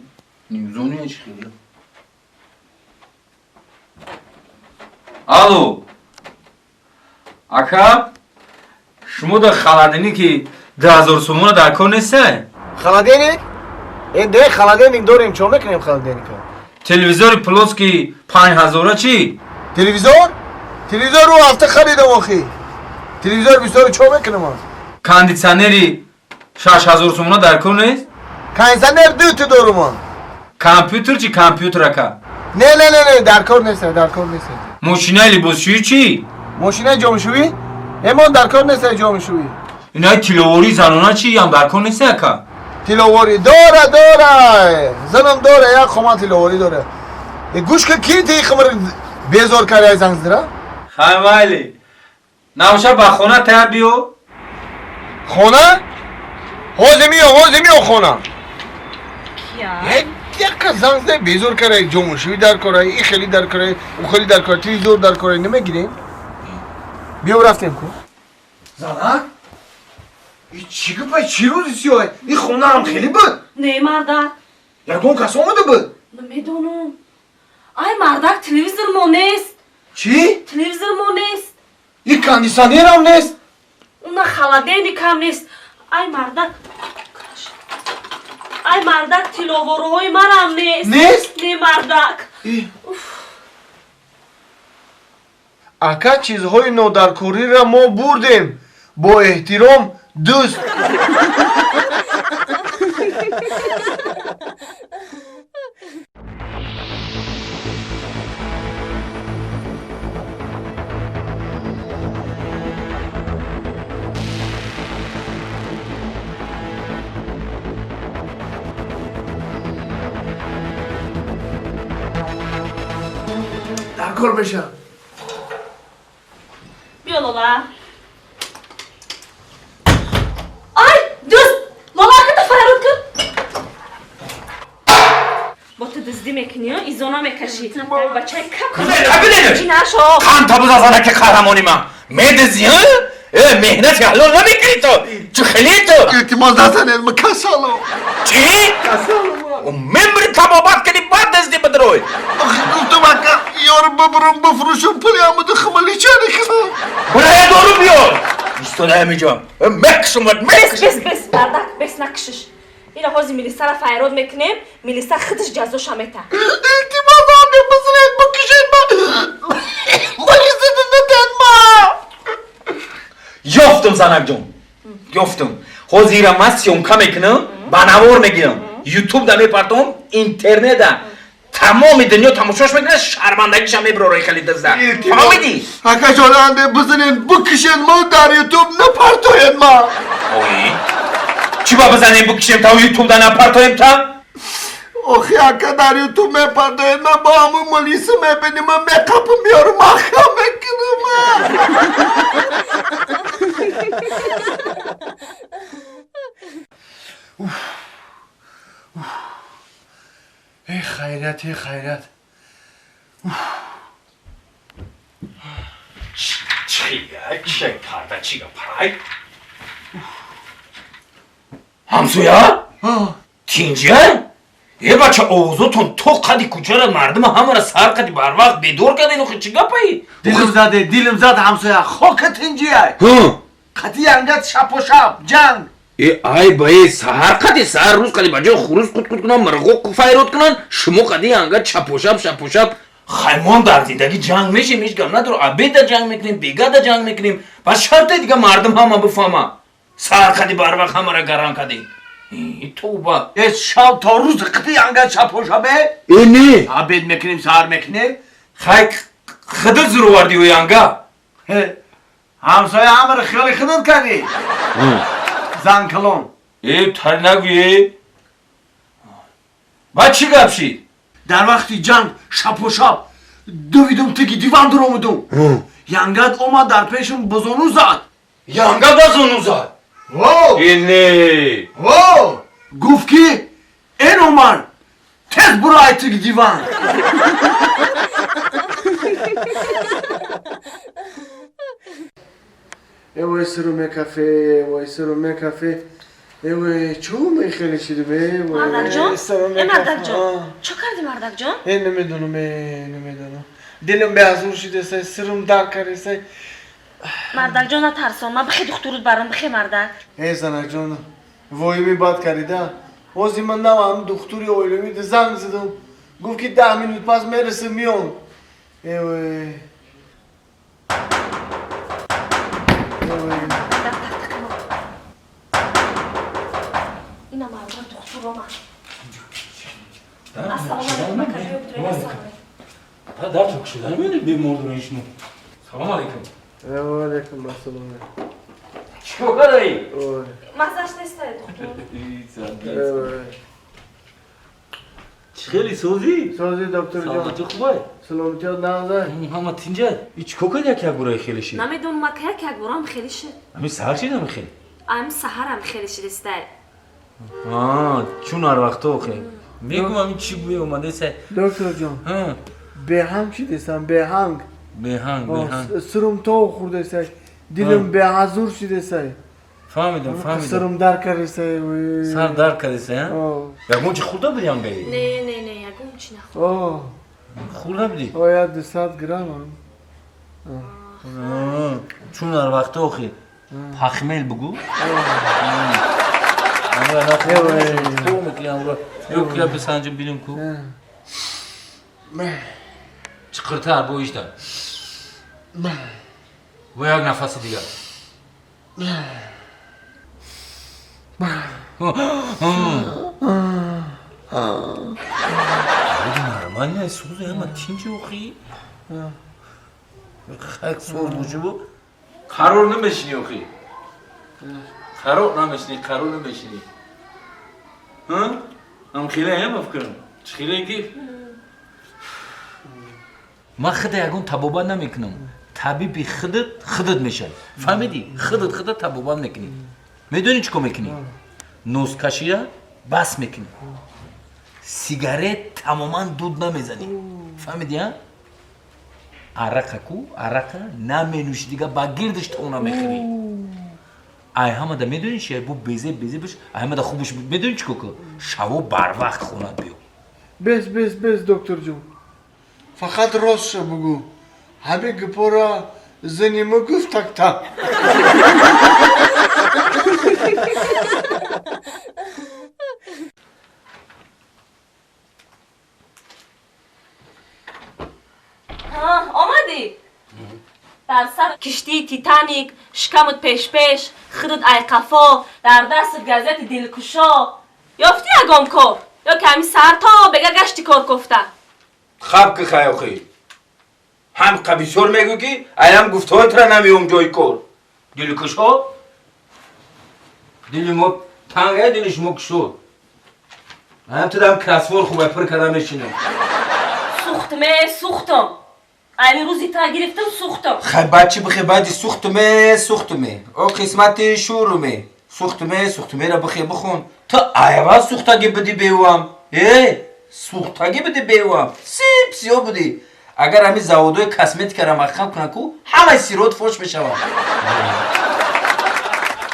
نیوزونی هیچ خیلی الو ака шумо дар халадини ки 2000 сомона дар кор нестай халаденик де халаденик дорем чо мекунем халаденика телевизори плоски 5000 чи телевизор телевизор ро ҳафта харидам охи телевизор бисёр чо мекунам кондитсионери 6000 сомона дар кор нест кондитсионер дӯта дорум компютер чи компютер ака не дар кор нест мошинаи либосшӯӣ чӣ мошинаи ҷомшӯӣ эмон дар кор нест ҷомшӯӣ инаи тиловории занона чӣ ям дар кор нест ака тиловорӣ дора занам дора як хоман тиловорӣ дора гӯшка ки ти хамар безор карда зангздира хай майли навша ба хона тая биё хона ҳозир миё хона яка зангзда безор карда ҷомшӯӣ дар кора и хели дар кора у хели дар кора телевизор дар кора намегирем биё рафтем ку занак چی گفت چی روزی سیاه این خونه هم خیلی بود نه مردک یکون کس آمده بود نمیدونم ای مردک تلویزیون ما نیست چی؟ تلویزیون ما نیست این کاندیسانیر هم نیست اون خلادینی کم نیست ای مردک تلووروهای من هم نیست نیست؟ نه مردک ака чизҳои нодаркориро мо бурдем. Бо эҳтиром, дӯст. Дар кор меша. بیا لولا آی دوست لولا که تو فرود کن با تو دزدی میکنی ها ایزونا میکشی بچه کپ جی نشو خان تابوز از آنه که قهرمانی ما میدزی ها؟ مهنت حلال نمیکنی تو چه خیلی تو اعتماد نزنید ما کسالو چی؟ کسالو ممبر تبابات کنی بعد دزدی بدروی آخی گفتم اکا یارو ببرم بفروشم پولی آمده خمالی چه نکنم برای دارو بیار ایستاده همینجا مکشم باید مکشم بس بردک بس نکشش این حوزی میلیسا را فیرود میکنیم میلیسا خودش جزوش همیتا اعتماد آنه بزنید بکشید ما ملیسا دادن ما یافتم زنک جون یافتم حوزیرم من سیونکا میکنم بنوار میگیرم یوتیوب دا میپرتم اینترنت دا تمام دنیا تماشاش میکنه شرمندگیش هم میبره خیلی دزده فهمیدی؟ اکا جان آنده بزنید بکشید ما در یوتیوب نپرتوید ما اوی چی با بزنیم بکشیم تا یوتیوب دا نپرتویم تا؟ آخی اکا در یوتیوب میپرتوید ما با همون ملیسا میبینیم ما میکاپ میارم آخا میکنم ای خیرت ای خیرت چه کرده چی پرای؟ همسویا؟ تینجه؟ یه بچه اوزوتون تو قدی کچه را مردم همه را سر قدی بر وقت بیدور کرده اینو خیلی چی گپایی؟ دیلم زده همسویا خوکت اینجیه قدی انگت شب و شب جنگ ای بایی سهر قدی سهر روز قدی بجای خروز کود کنن مرغو فیرود کنن شما قدی انگت شب و شب خیمون در زندگی جنگ میشیم هیچ گم نداره عبید در جنگ میکنیم بیگا در جنگ میکنیم بس شرطه دیگه مردم همه بفهمه سهر قدی بر وقت همه را گران کردی توبه شب تا روز قدی انگت شب و شبه اینی عبید میکنیم سهر میکنیم خیلی خدت زرو وردی و ینگا همسایه همه را خیلی خدت کردی زن کلون تر نگویی بعد چی گپ شید؟ در وقتی جنگ شب و شب دویدم تکی دیوان در آمدم ینگت اومد در پیشم بزانو زد ینگت بزانو زد؟ اینی گفت که این عمر تز برای تکی دیوان وای سرم کافه وای سرم کافه وای چوم خیلی شده به مردک جان؟ مردک جان؟ چه کردی مردک جان؟ نمیدونم دلم به حضور شده سای سرم درک کرده سای مردک جان نترسان من بخی دختورت برام بخی مردک ای زنک جان وای می باد کردیده وزی من نوام دختوری اویلومی ده زنگ زدم گفت که 10 مینوت پس میرسه میام وای اینا مردم دختور رو من السلام علیکم کجا بودی؟ در çok şeyler mi öyle bir mordur işini? Selam aleyküm. Aleyküm selam. Çok adayı. مزهش نیست دختور خیلی سوزی دکتر جان سلامتی خوبه سلامتی نازه محمد تینجه هیچ کوکا یک برای خیلی شد نمیدونم ما که برام خیلی شد همین سهر شدم خیلی ام سحرم خیلی شد است چون هر وقت تو خیلی میگم همین چی بوی اومده سه دکتر جان به هنگ چی دستم به هنگ سرم تو خورده سه دلم به حضور شده سه فهمیدم سرم در کرده سه سر در کرده سه یکمون چی خورده بودی هم گایی؟ نه یکمون چی نخورد خورده بودی؟ آیا 200 گرم هم چون هر وقت تو خیلی پخمیل بگو تو میکنی امرو yok ya bir sancım bilim ku. Çıkırtar bu işte. و یک نفس دیگر Нормальная суза, ama tinci oxi. Xalq sorğucu bu. Qaror nima ishini oxi? Qaror nima ishini, qaror nima ishini? Ha? Am xila ham afkaram. Xila ki. من خود یکون تبوبان نمیکنم. طبیبی خودت میشه. فهمیدی؟ خودت تبوبان میکنی. میدونی چیکار میکنی؟ نوز کشیه بس میکنی. سیگارت تماما دود نمیزنی. فهمیدی ها؟ عرق کو عرق نمینوشی دیگه با گردش تو نمیخوری. ای همه میدونی چیه؟ بو بیزه بش. ای همه خوبش میدونی چیکار کنی؟ شو بر وقت خونه بیو. بس دکتر جون. فقط راست بگو. همه گپورا زنیمو گفت تا. آمدی؟ در سر کشتی تیتانیک شکمت پیش خودت ایقفا در دست گازت دلکشا یافتی اگام کار یا کمی سرتا بگه گشتی کار کفته خب که خیلی هم قبیسور میگو که ایم گفته های تره نمیم جای کار دلکشا دلی ما تنگه دلش ما کشو هم تو دم کرسوار خوبه پر کدم میشینم سوختم این روزی تا گرفتم سوختم خب بچه بخی بعدی سوختمه او قسمت شرومه سوختمه را بخی بخون تا ایوان سوختگی بدی بیوام سوختگی بدی بیوام سیو بودی اگر همی زوادوی کسمت کرم اخم کنن کو همه سیرود فوش بشوام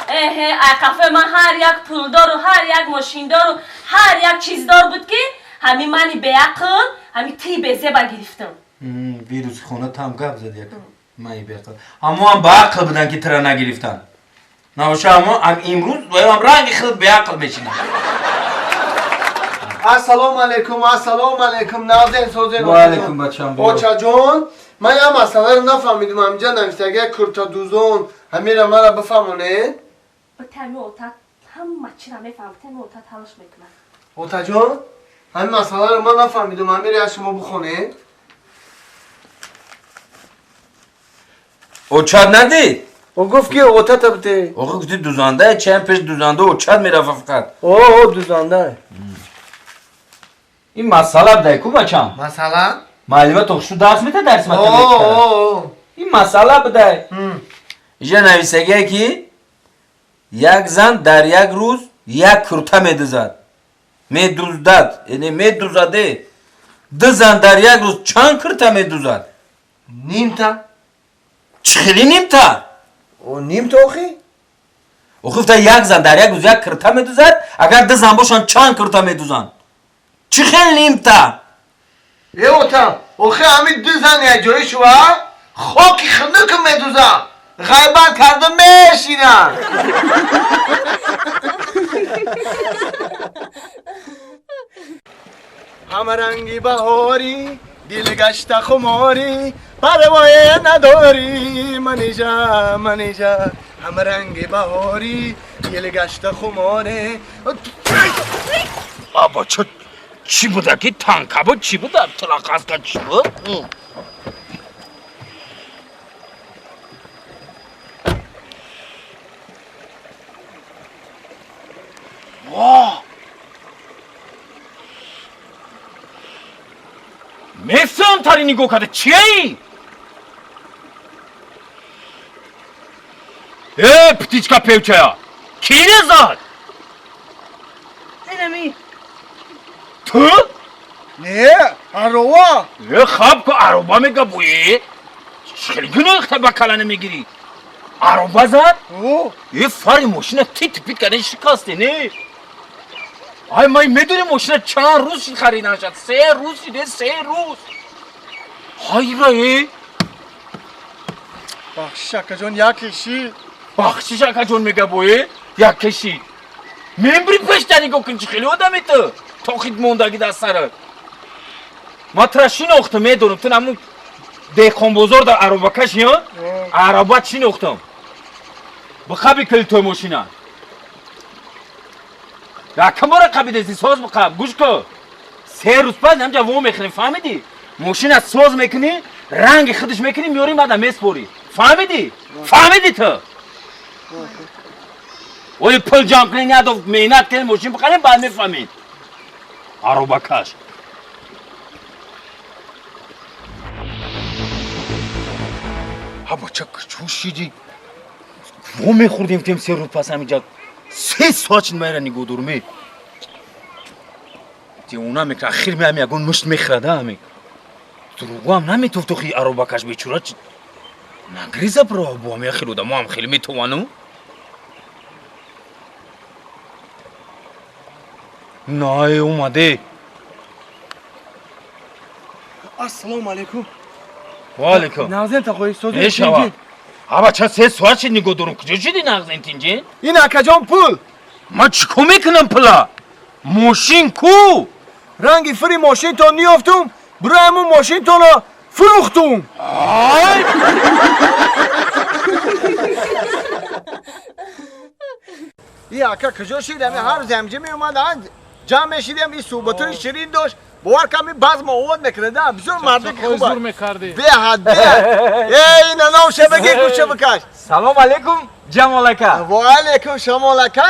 ایقفه من هر یک پولدار و هر یک ماشیندار و هر یک چیزدار بود که همی منی به عقل همی تی بیزه بگرفتم ویروس خونه تا هم گفت زد یک مایی بیقل اما هم با عقل بودن که تره نگرفتن نباشه اما هم امروز باید هم رنگ خود به عقل میشینن السلام علیکم نازن سوزن و علیکم بچم اوچا جون من یه مسئله رو نفهمیدم همینجا نوشته اگه کرتا دوزون همین رو من بفهمونه به تمی اوتا همه چی رو میفهم تمی اوتا تلاش میکنم اوتا جون همین مسئله رو من نفهمیدم همین رو شما بخونه اوچاد ندید؟ او گفت که اوتا تبته او گفتی دوزانده چند پیش دوزانده اوچاد میرفت فقط دوزانده این مسئله بده کو بچم مسئله؟ معلومه تو خشو درس میده درس مطمئن این مسئله بده اینجا نویسگه که یک زن در یک روز یک کرتا میدوزد یعنی میدوزده دو زن در یک روز چند کرتا میدوزد نیمتا چخیلی نیمتا نیمتا اخی؟ او گفته یک زن در یک روز یک کرتا میدوزد اگر دو زن باشن چند کرتا میدوزن چخیل نیمتا اوتا اخی همین دو زن یک جایی شوا خاکی خنده که میدوزن غیبان کرده میشینن همه رنگی بهاری دل گشت خماری پروای نداری منیجا همه رنگی بهاری دل گشت خماری بابا چی بوده که تانکا بود چی بوده تلاقاز که چی بود واه میفهم تاری نگاه کرده چیه ای؟ پتیچکا پیوچه کی نزد؟ اینمی تو؟ نه عروبا خواب که عروبا میگه بویی خیلی گناه اخته با کلانه میگیری عروبا زد؟ یه فاری ماشینه تیت پیت کنه شکسته نه آی مای میدونی ماشینه چند روز خریدن شد 3 روز شده 3 روز های رایی بخشکا جون یک کشی بخشکا جون میگه بویی یک کشی ممبری پشتنی گوکن چی خیلی آدمی تو خید موندگی دست سرت ما ترشین اخته میدونم تو نمون دهقانبازار در عربکش یا عربه چی نختم بخوابی کلی توی ماشینه یکم باره قبیده ساز بخواب گوش کن 3 روز بعد همجا وام میخوریم فهمیدی ماشین از ساز میکنی رنگ خودش میکنی میاری بعد میسپاری فهمیدی تو ولی پل جمع کنی ندو مهنت کنی ماشین بخریم بعد میفهمید عربکش ها بچه کچوش شیدی وام میخوردیم تیم 3 روز پس همینجا 3 ساعت میره نگو دورمی دی اونا میکره اخیر میام یگون مشت میخرده همی دروگو هم نمیتوف تو خی عربکش بیچورا نگریزه برا بو هم یخیلو ده ما هم خیلی میتوانو نه اومده السلام علیکم و علیکم نازن تقوی سوزی میشوا ها بچه 3 ساعت شد نگو دورم کجا شدی نغزن تینجین این اکجان پول من چیکو میکنم پلا ماشین کو رنگی فری ماشین تا نیافتم برای همون ماشین تا را فروختم این اکا کجا شیدم هر زمجه می اومدن جمع شیدم این صحبتای شیرین داشت باور کمی باز ما اومد نکرده بسیار مرده که خوبه زور میکردی به حد به ای ننام شبگی گوشه بکش سلام علیکم جمالکه و علیکم شمالکه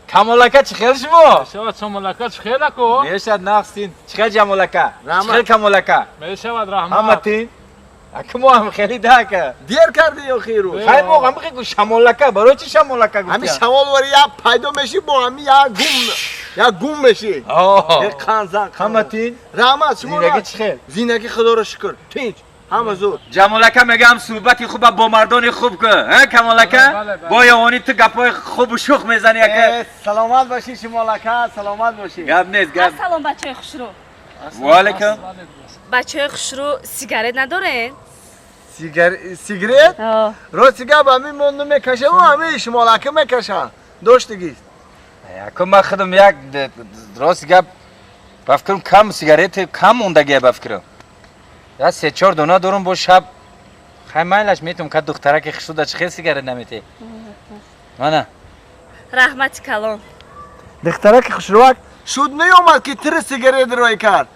کمالکه چی خیل شما؟ شود شمالکه چی خیل اکو؟ میشد نقصین چی خیل جمالکه؟ چی خیل کمالکه؟ میشود رحمت همتین؟ اکمو هم خیلی داکه دیر کردی یا خیرو خیلی موقع هم بخی شمالکه برای چی شمالکه گفتی؟ همین شمال وری یا پیدا میشی با همین یا گم میشی یک خانزان همتین؟ رحمت شما زینگی چی خیل؟ زینگی خدا رو شکر تینج همه زود جمالکه میگم صحبتی خوبه با مردان خوب که ها کمالکه با یوانی تو گپای خوب و شوخ میزنی که سلامت باشی شمالکه سلامت باشی گپ نیست گپ سلام بچه خوشرو و علیکم بچه خوشرو سیگارت نداره؟ سیگرت؟ راستی گپ همین موندو میکشه و همین شمالکه میکشه دوشتگیست یکم من خودم یک راست گپ بفکرم کم سیگارت کم موندگیه بفکرم یا 3-4 دونه دارم با شب خیلی مایلش میتونم که دختره که خشوده چه خیلی سیگارت نمیتی منه رحمت کلام دختره که خوشروک شد نیومد که تر سیگارت رای کرد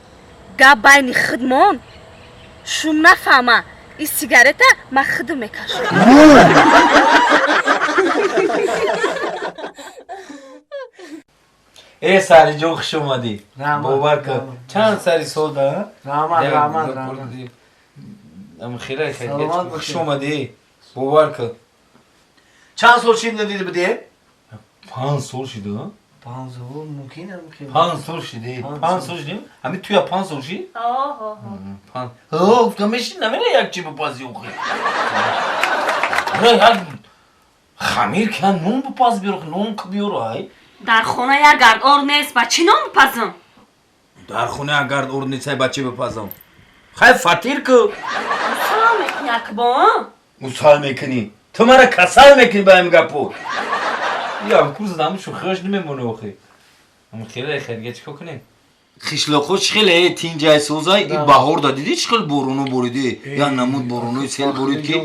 گپ بین خودمان شوم نفهمه این سیگارت من خودم میکشم ای سری جو خوش اومدی باور کن چند سری سودا رحمت ام خیلی خیلی خوش اومدی باور کن چند سال شید ندیده بده؟ 5 سال شده 5 سال ممکنه 5 سال شده 5 سال شدیم همین توی 5 سال شدی؟ گفتم میشین نمیره یک چی بپازی اوخی یک خمیر کن نون بپاز بیرو نون که بیرو های در خونه اگر اور نیست بچه نام بپزم در خونه اگر اور نیست بچه بپزم خیلی فطیر که سلام میکنی اکبا مسال میکنی تو مرا کسال میکنی بایم گپو یا کورز دامو شوخیش نمیمونه اوخی اما خیلی خیلی چیکار کنیم خیشلاخوش خیلی تینجای سوزای این بهار دادیدی چی خیلی بارونو بریده یا نمود بارونوی سیل برید که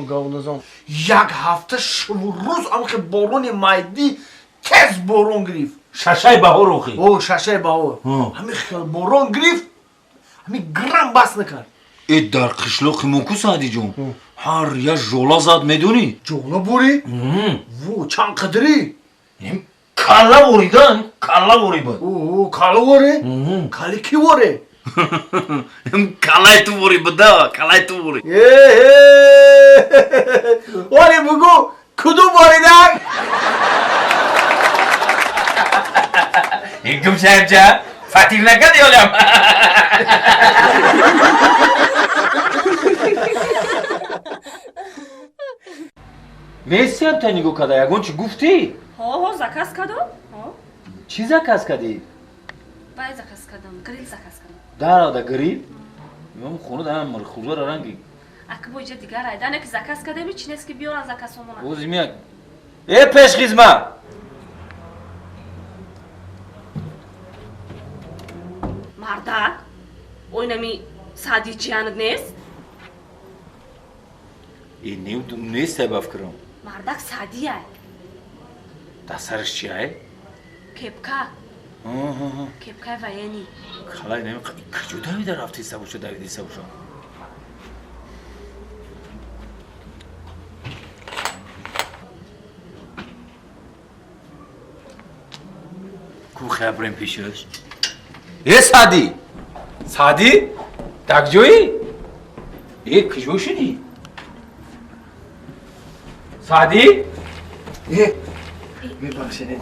یک هفته روز هم که بارون مایدی تز بارون گریف ششای بهار اوخی او ششای بهار همین خیلی بارون گریف همین گرم بس نکرد ای در خیشلاخی موکو سادی جون هر یا جولا زد میدونی جولا بوری؟ وو چند قدری؟ کلا بریدن کلا بری بود او کلا بری؟ کلی کی بری؟ کلای تو بری بودا کلای تو بری ولی بگو کدوم بریدن؟ یکم شاید جا فطیر نکردی حالیم میسی هم تنیگو کده یگون چی گفتی؟ زکاس کدو؟ چی زکاس کدی؟ بای زکاس کدم گریل زکاس کدم در گریل؟ میام خونه دارم مال خوزار رنگی اکبو اینجا دیگر ایدانه که زکاس کده می چینست که بیارن زکاس همونه اوزی میاد ای پیش خیزما مردک؟ اوینمی سادی جیانت نیست؟ این نیست باف کرم мардак садия دسترش چیه؟ кепка кепкаи военӣ خلای نمی کجا دویده رفتی سبوشو دویدی سبوشو کو خبرم پیشش ای سعدی دکجویی ای کجا شدی سعدی میبخشین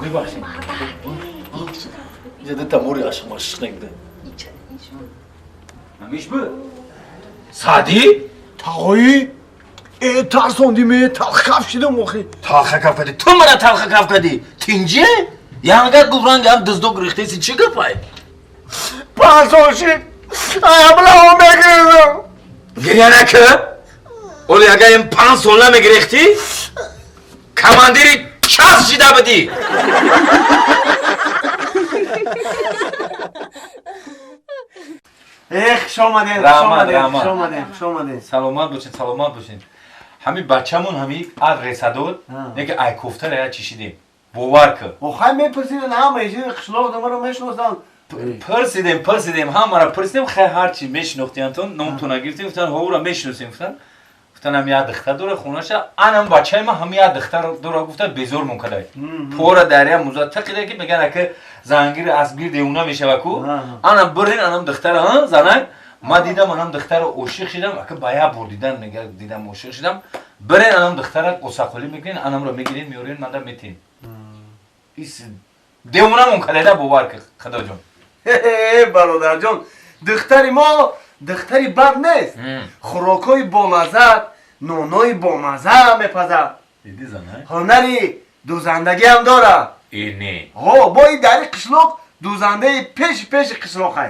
جده تموری عشق مشق نگده همیش بود سعدی تاغایی ترسوندی تلخ کف شدم آخی تلخ کف کردی تو مرا تلخ کف کردی تینجه یانگر گفرانگ هم دزدو گریخته سی چی گفای پاسوشی ایم لاو میگیرم گریه نکه اولی اگه این 5 ساله میگریختی کماندیری چاس شیده بدی شامدین سلامت باشین همین بچه‌مون همین از رسادت نگه ای کوفته را چشیدیم باور که خواهی میپرسیدن همه ایشی قشلاق دمه رو میشنوستن پرسیدیم همه را پرسیدیم خیلی هرچی میشنوختیم تون نامتون نگرفتیم گفتن هو را میشناسیم گفتن هم یاد دختر داره خونه‌ش انم بچه ما هم یاد دختر داره گفتن بزرگ مونکده پورا دریا موزه تقیده که میگن که زنگیر از گیر دیونا میشه وکو انم برین انم دختر ها زنگ ما دیدم انم دختر عاشق شدم که بایا بردیدن نگه دیدم عاشق شدم برین انم دختر قصاقلی میگین انم رو میگیرین میورین من در میتین ایس دیونا مونکده باور که خدا جون برادر جان دختری ما دختری بد نیست خوراکای بامزه نونای بامزه میپزه دیدی زنه هنری دوزندگی هم داره اینه با این دری قشلاق دوزنده پیش قشلاق های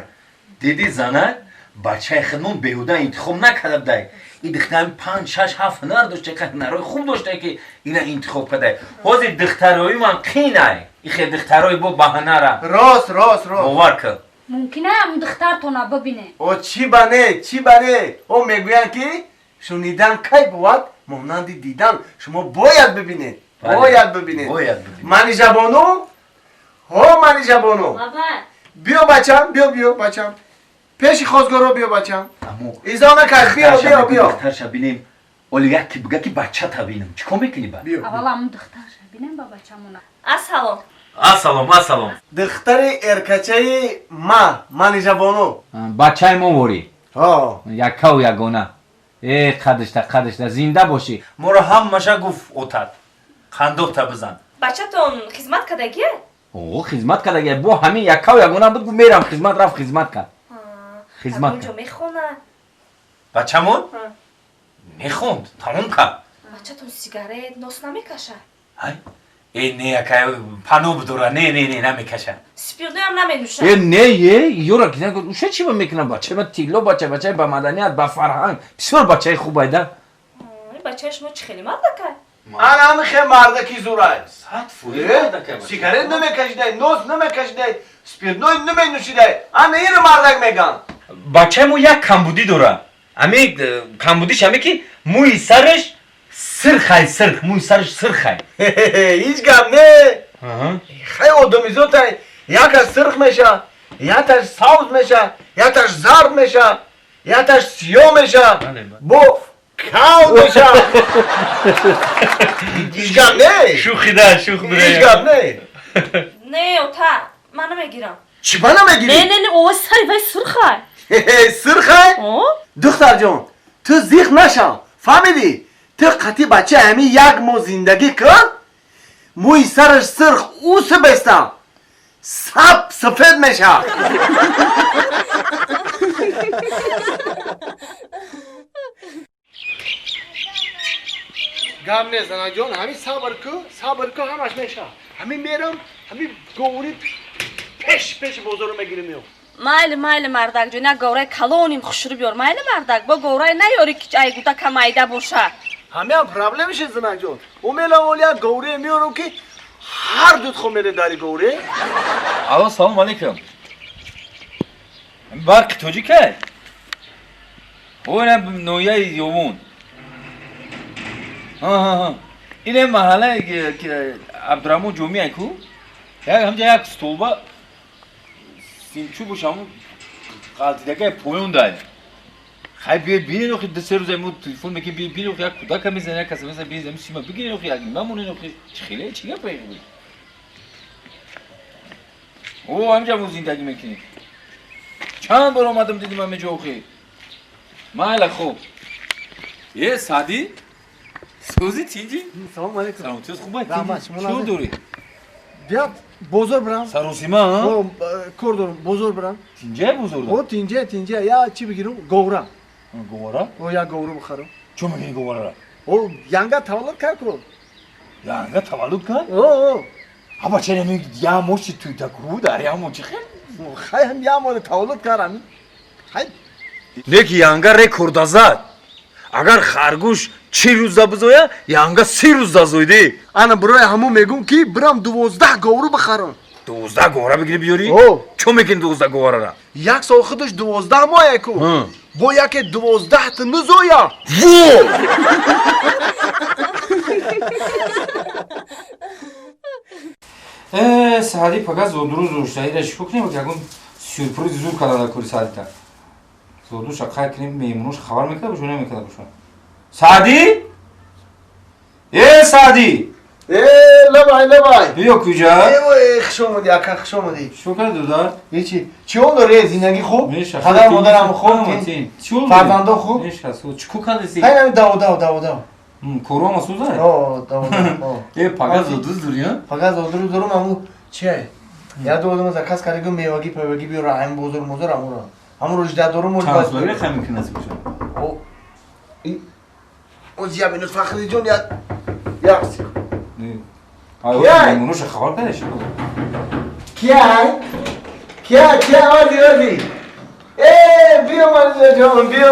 دیدی زنه بچه خودمون بیهوده انتخاب نکرده دای این دختر 5 6 7 هنر داشته که هنرهای خوب داشته که اینا انتخاب کرده حاضر دخترای من قینه این خیلی دخترای با بهانه را راست باور کن ممکنه هم دختر تو نببینه او چی بنه او میگوین که شنیدن کی بود مانند دیدن شما باید ببینید باید ببینید منی جبانو بابا بیا بچم پیش خواستگارا بیا بچم ایزا نکرد بیا دختر شبینیم اولی یکی بگه که بچه تا بینم چیکار میکنی با؟ اول هم دختر بینیم با بچه‌مون اسلام دختر ارکچه منی جبانو بچه ما وری یکا و یگانه ای قدشته زنده باشی ما رو هم مشه گفت اوتد خندوق تا بزن бачатон хизмат кардагие اوه خدمت کرده با همین یکا و یگانه بود گفت میرم خدمت کرد خدمت اونجا میخونه بچه‌مون میخوند تمام کرد бачатон сигарет нос намекашад ای نه یکا پانو بدوره نه نمیکشه спиртноям наменӯшад نه یورا که نگه اوشه چی با میکنم بچه من تیلو بچه با مدنیت با فرهنگ بسیار بچه خوب بایده бачаи шумо чӣ хеле мардакай анам хе мардаки зурай сад фури сигарет намекашидай нос намекашидай спиртной наменӯшидай ана ин мардак меган بچه مو یک کمبودی دوره امی کمبودیش همه که موی سرش سرخ موی سرش سرخه هیچ گپ نه خیلی آدمیزوتای یکش سرخ میشه یکش سبز میشه یکش زرد میشه یکش سیاه میشه با کاو میشه هیچ گپ نه شوخی ده هیچ گپ نه не ота ман намегирам چی با نمیگیری؟ не ова сари вай сурхай سرخه؟ دختر جان تو زیخ نشو فهمیدی؟ تو قطعی بچه همین یک ماه زندگی کن موی سرش سرخ او بسته سفید میشه گم نه زنگ جان همین صبر کو همش میشه همین میرم همین گوری پیش بزرگ میگیرم میام майли мардакҷон як гавраи калоним хушрӯ биёр майли мардак бо гаврае наёри ки айгута камайда боша ҳамеам проблемише зинаҷон умелавол як гаврае меёрам ки ҳар дудхо мере дари гавре алло салом алейкум барқи тоҷикай ona noya yovun ها اینه محله که عبدالرحمن جمعی کو همجا یک ستولبا سینچو باش همون قلطیدگه پویون داری خیلی بیاید بینید نخی 2-3 روز امون تلفن میگه بینید نخی یک کودک هم میزنه کسی مثلا بینید زمین سیما بگیرید نخی یک نمونه نخی خیلی چیگه پایین بود او همجا مو زندگی میکنید چند بار آمدم دیدیم همه جا خیلی مالا خوب یه سادی سوزی تینجی سلام علیکم سلام تو خوبه چی دوری بیا بزرگ برام سروسیما ها کور دارم بزرگ برام تینجه بزرگ او تینجه یا چی بگیرم گورا گورا او یا گورو بخرم چون میگی گورا را او یانگا تولد کرد کرد یانگا تولد کرد او اما چرا میگی یا موشی توی تکرو داری یا موچی خیلی هم یا مال تولد کردم خیلی لیکی یانگا رکورد زد اگر خرگوش 4 روز بزویا یانگا 30 روز زویدی انا برای همون میگم که برام 12 گورو بخرم 12 گورا بگیری بیاری او چون میگین 12 گورا را یک سال خودش 12 ماه کو با یک 12 تا نزویا Саади пага зодуру зуштаира шук нема ки ягон сюрприз зур калада кури Саадита. Зоду шақай кирим меймунуш хабар мекарда бошон намекарда бошон. Саади? Саади. لبای بیا کجا؟ خوش اومدی اکا خوش اومدی چیکار کردی دودار؟ هیچی چیون داره زندگی خوب؟ میشه پدر مادرم خوب؟ فرزندان خوب؟ میشه چیکار کردی؟ همین داو کورو ما سوزای؟ داو پگا زودوز دوریا؟ پگا زودرو دارم همون چیه؟ یاد دادم از کس کاری که میوگی پوگی بیو راهم بزرگ همون روش دارم مول باز ترانسفر خمی کنه بشه او او زیاد بینو فخری جون یا آیا میمونوش خبر کردش کیا آدی بیا مالی جان بیا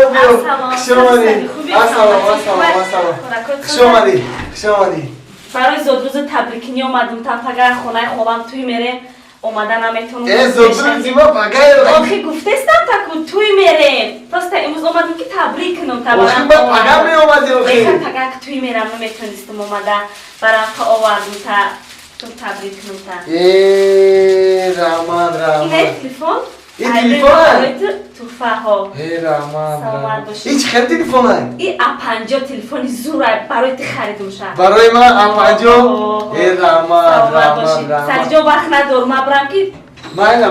خوشامدی خوشامدی برای زودروز تبریکنی اومدم تا پگاه خونه خوابم توی میره اومدن نمیتونم زودروز زیبا پگاه آخی گفتستم تا که توی میره پس تا امروز اومدم که تبریک کنم تا آخی با پگاه می اومدی آخی پگاه که توی میرم نمیتونستم اومدن برام تا آوردم تا تو تبریک کنم تا رامان اینه تلفن این تلفن توفه ها رامان هیچ خیلی تلفن این اپنجا تلفن زوره برای تی خریدم شد برای من اپنجا رامان سرجا وقت ندارم ما برم که ماینا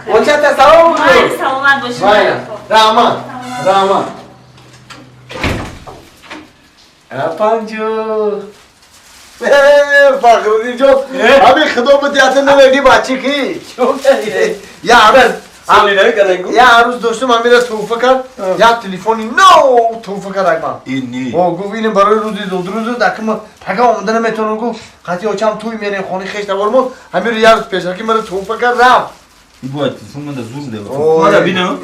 اون چه سلام باشی سلامت باشی رامان اپنجا فخرودی جو همین خدمت دیاته نمیگی بچه کی یا عروس داشتم همین توفه کرد یا تلفنی نو توفه کرد اگه اینی گفت اینه برای روزی دو دکم پگه آمده نمیتونم گفت خطی آچم توی میریم خانه خیش نبارم همین رو یه روز پیش که مرا توفه کرد رفت این باید تلفن من زور ده مالا بینم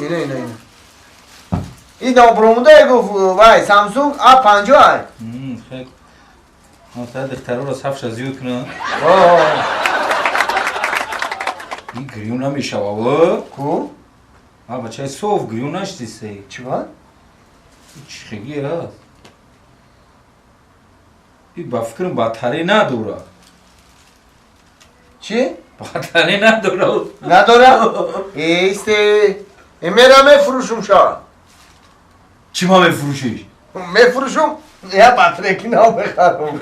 این نابرومونده گفت وای سامسونگ A50 های خیلی ما تا دخترها را صفش زیاد کنن این گریون نمیشه بابا کو؟ بچه صوف گریون نشتی سی چی باید؟ چی خیلی هست این با فکرم بطری نداره چی؟ بطری نداره ایسته میرم میفروشم شا چی ما میفروشیش؟ میفروشم یا بطری که نام بخرم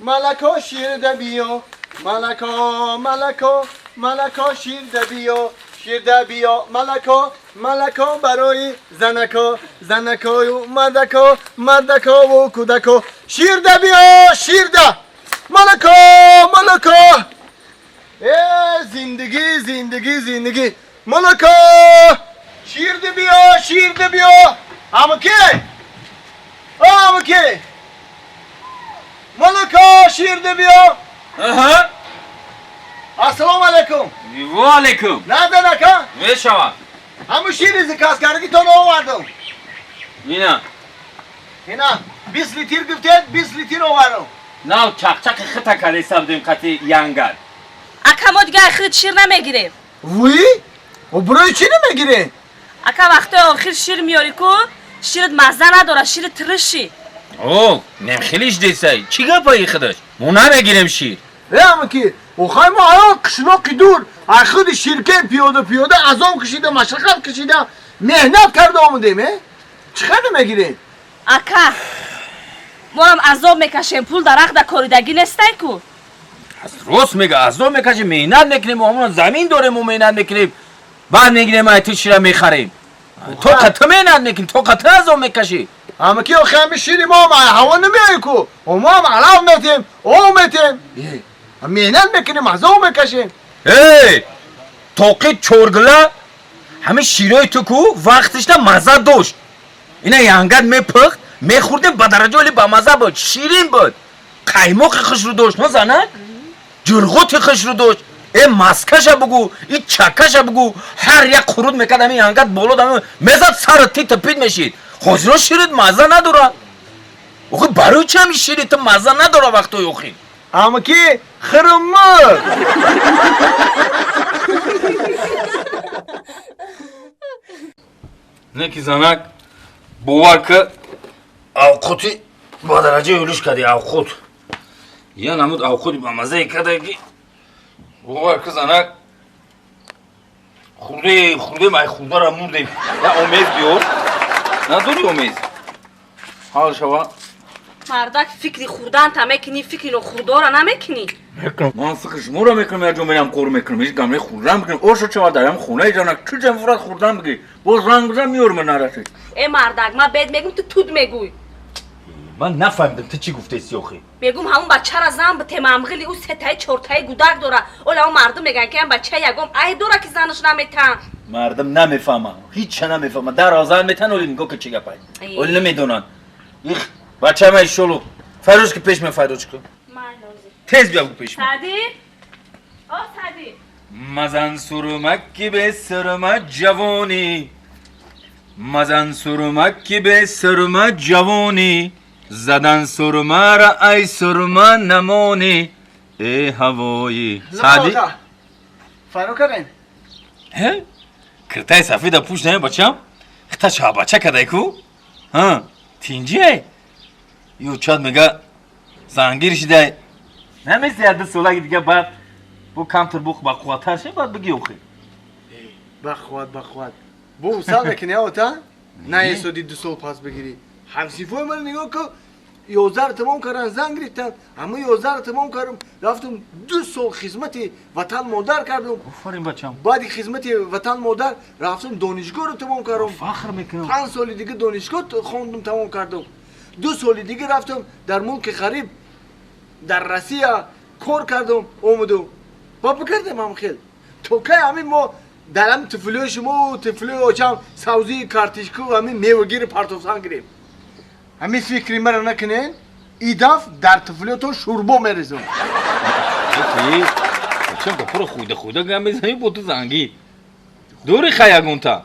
ملکو شیر دبیو ملکو شیر دبیو ملکو برای زنکو و مردکو و کودکو شیر ده ملکو زندگی ملکو شیر دبیو امکی ملکو شیر دبیو السلام علیکم و علیکم نه نکن میشوم همون شیری زکاس کردی تو آوردم اینا 20 لیتر گفتید 20 لیتر آوردم نه چق خطا کردی سبدیم قطی یانگر اکا ما دیگه اخرت شیر نمیگیریم وی؟ و برای چی نمیگیری؟ اکا وقتی آخر شیر میاری کو شیرت مزه نداره شیر ترشی او نمخیلیش دیسای چی گپایی خودش ما نمیگیریم شیر اما که اوخای ما آیا قشلاقی دور از خود شرکه پیاده از آن کشیده مشقت کشیده مهنت کرده آمدیم چقدر نمیگیری؟ اکا ما هم عذاب میکشیم پول در حق در کاریدگی نیستای کو راست میگه عذاب میکشیم مهنت میکنیم همون زمین داریم و مهنت میکنیم بعد میگیریم ای تو شیر میخریم تو قطع مهنت میکنیم تو قطع عذاب میکشی اما که آخه همه شیری ما هم هوا نمیایی کو و ما هم علاو میتیم او میتیم مهنت میکنیم عذاب میکشیم ای توقی چورگله همه شیرای تو کو وقتش نه مزه داشت اینا ینگد میپخت میخوردیم با درجه ولی با مزه بود شیرین بود قیماق خش رو داشت نه زنک جرغوت خش رو داشت ای مسکش بگو ای چکش بگو هر یک خورود میکرد همین ینگد بالا دمه میزد سرتی تپید میشید خوزیرا شیرید مزه نداره اوخی برای چه همین شیرید مزه نداره وقتی اوخی اما که خرمه نه که زنک باور که اوقاتی با درجه اولوش کردی اوقات یا نمود اوقاتی با مزه کرده که باور که زنک خورده مای خورده را موردیم نه اومیز بیار نداری اومیز حال شوا مردک فکری خوردن تا میکنی فکری رو خورده را نمیکنی میکنم من فکر شما را میکنم یا جو میرم کار میکنم هیچ گمره خوردن میکنم اوشو چه دارم خونه ای جانک چه جنفرات خوردن بگی باز رنگ بزن میورم نرسید ای مردک من بهت میگم تو تود میگوی من نفهمیدم تو چی گفته سیاخی میگم همون بچه را زن به تمامغلی او ستای چورتای گودک داره اولا اون مردم میگن که این بچه یکم ای داره که زنش نمیتن مردم نمیفهمن هیچ چه نمیفهمن در آزار میتن اولی نگاه که چی گپای اولی نمیدونن ایخ بچه من شلو فروش که پیش من فروش کن تیز بیا بگو پیش من سعدی آه سعدی مزن سرمکی به سرمه جوانی مزن سرمکی به سرمه جوانی زدن سرمه را ای سرمه نمانی ای هوایی سعدی فرو کردن هه؟ کرتای سفید پوش نمی بچم؟ اختا شا بچه کده کو؟ ها تینجی یو چاد میگه زنگیر شده نمیستی یاد سولاگی دیگه بعد بو کمتر بو بقواتر شه بعد بگی اوخی بخواد بو سال میکنی آتا؟ نه یه سودی 2 سال پاس بگیری همسیفوی من نگاه که 11 تمام کردن زنگ گرفتن اما 11 تمام کردم رفتم 2 سال خدمت وطن مادر کردم آفرین بچم بعد خدمت وطن مادر رفتم دانشگاه رو تمام کردم فخر میکنم 5 سال دیگه دانشگاه خوندم تمام کردم 2 سال دیگه رفتم در ملک غریب در روسیه کار کردم اومدم بابا کردم هم خیلی تو که همین ما در هم تفلیه شما و تفلیه آچم سوزی کارتیشکو همین میوگیر پارتوفسان گریم همین فکری مرا نکنین ایداف در تفلیه تو شوربا میرزم اوکی بچم که پرو خوده گم بزنی با تو زنگی دوری خیگون تا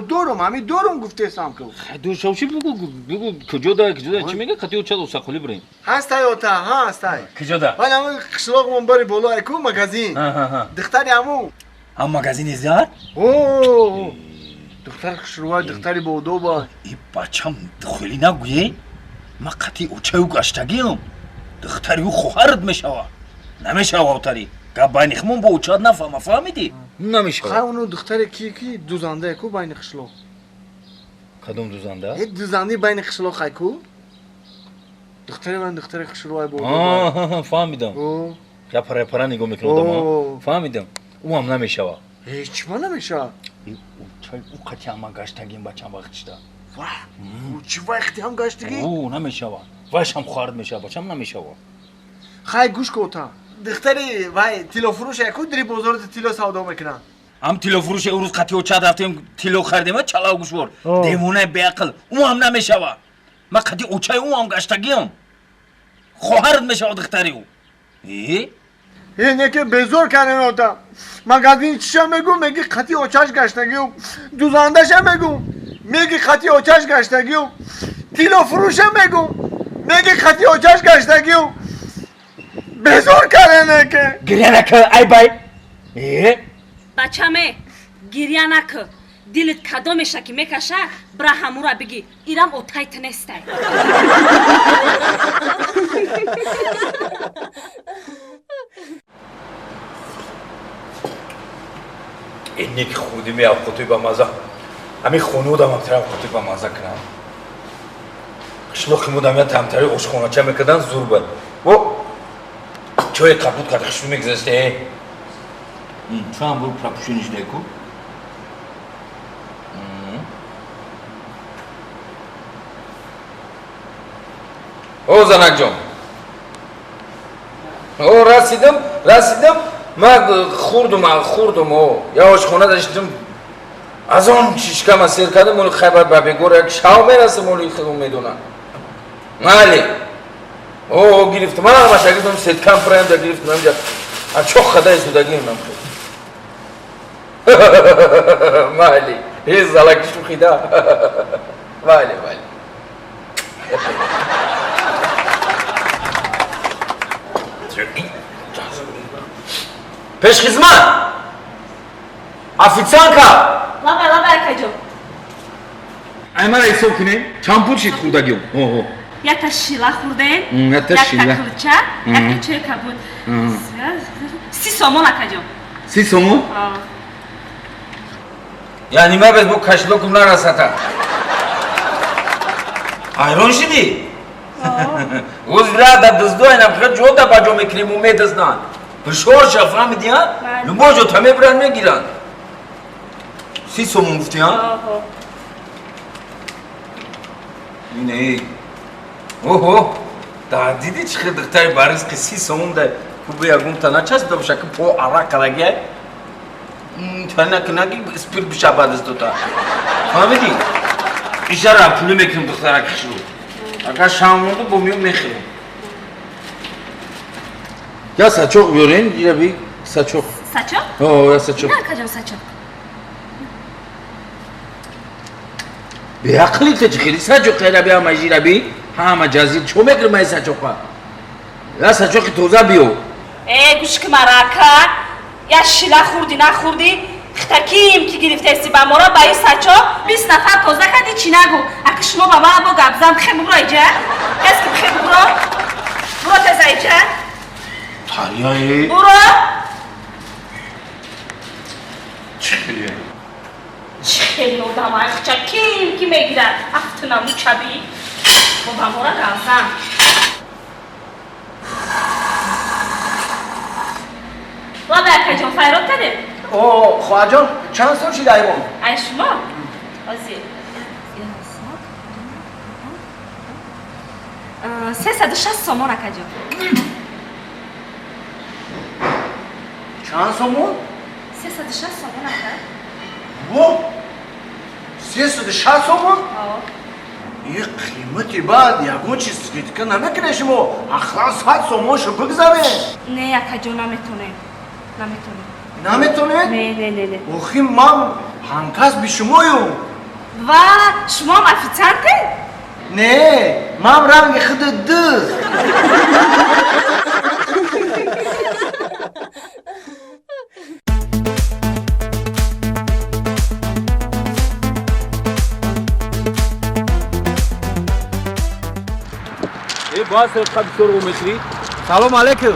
دورم همین دورم گفته سام که دور شوشی بگو کجا دا چی میگه خطی چه اوساقلی بریم هست ایوتا هست ای کجا دا ولی همون قشلاق من بری بالا ایکو مگازین دختری همون هم مگازین زیاد؟ اوه دختر خشروای دختری بودو با ای بچم خیلی نگویی ما قطعی اوچه و گشتگیم دختری او خوهرد میشوه نمیشوه اوتری گب بین خمون با اوچه نفهمه فهمیدی؟ نمیشوه خواهی اونو دختری کی دوزنده کو بین خشلاق کدوم دوزنده؟ ای دوزنده بین خشلاق خواهی کو دختری من دختری خشروای بودو آه فهمیدم رپره پره نگاه میکنه دما فهمیدم او هم نمیشوه هیچ ما نمیشه او قطعی هم گشتگیم بچم وقتش دا او چی وقتی هم گشتگی؟ او نمیشوه وش هم خوارد میشه بچم نمیشوه خواهی گوش کوتا دختری وای تیلو فروش اکو دری بزرگ تیلو سودا میکنن هم تیلو فروش او روز قطعی و چه رفتیم تیلو خریدیم چلاو گوش بور دیمونه بیعقل او هم نمیشوه ما قطعی اوچه او هم گشتگیم خوهرد میشوه دختری او اینه که بزرگ کردن آتا مگازین چیشا میگو میگی خطی اوچاش گشتگیو دوزاندش هم میگو میگی خطی اوچاش گشتگیو تیلو فروش هم میگو میگی خطی اوچاش گشتگیو بزرگ کردن که گریه نکه ای بای бачаме гирья накӯ дилит кадомеша ки мекаша бра ҳамура бигӣ ирам отайт нестай اینی که خودی می اوقاتی با مزه همین خونودم هم تر اوقاتی با مزه کنم قشلوخی مودم یا تمتری اوشخونه چه میکردن زور بود و چای قبول کرد خشمی میگذاشته چه هم برو پراپوشونیش نکو او زنک جان او رسیدم من خوردم او یواش خونه داشتم از اون شیشکم سیر کردم مولی خیبر ببگور یک شاو میرسه مولی خودم میدونم مالی او گرفتم من هم شاگردم سیدکم پرایم دا گرفتم همجا چو خدای سودگی هم مالی هی زلکی شوخیده مالی پیش خدمت официантка лаба акаҷон аймара ҳисоб кунем чанд пул шид хӯрдагиём якта шила хӯрдем якта кулча якта чойка буд 30 сомон акаҷон 30 сомон яъни ма бес бо кашлокум нарасата ҳайрон шидӣ ӯзрада дыздоинам хел ҷода баҷо мекунем ӯ медизнанд бишорша фаҳмидӣ нумоҷо та мебиранд мегиранд 30 сомон гуфтӣ ине оҳо дидӣ чӣ хел духтари ба ризқи 30 сомон да куби ягон та начаспида боша ки по арақ калагия танаки спирт биша ба даст дода фаҳмидӣ ишара пулӣ мекунем духтаракишро агар шам монда бо миём мехӯрем я сачоқ биёрем ира би сачоқ я сачоқ беақлите чӣ хели сачоқ раби ҳама жираби ҳама ҷазир чо мекунем ай сачоқа я сачоқи тоза биё гӯшки марака я шила хӯрдӣ нахӯрдӣ хитаким ки гирифтеси ба мора ба ин сачоқ 20 нафар тоза кардӣ чӣ нагӯ аки шумо ба мана бо гапзан бихе бубуро иҷа эски бихе бубуро буро теза иҷа тарияи буро чӣ хелия чели одамай хичаким ки мегирад афтунаму чаби бо ба мора гапзан лаба акаҷон файрод кардем хоҳаҷон чанд сол шида айвон ай шумо озир 360 сомон акаҷон чанд сомон 360 сомон ака во 360 сомон ин қимати баъд ягон чиз скидка намекунед шумо ахлан 100 сомоншо бигзаред не акаҷон наметонем наметонед не охи ман ҳамкас би шумоюм ва шумоам официанте не ман ранги худи дух باز خب سرو میشری سلام علیکم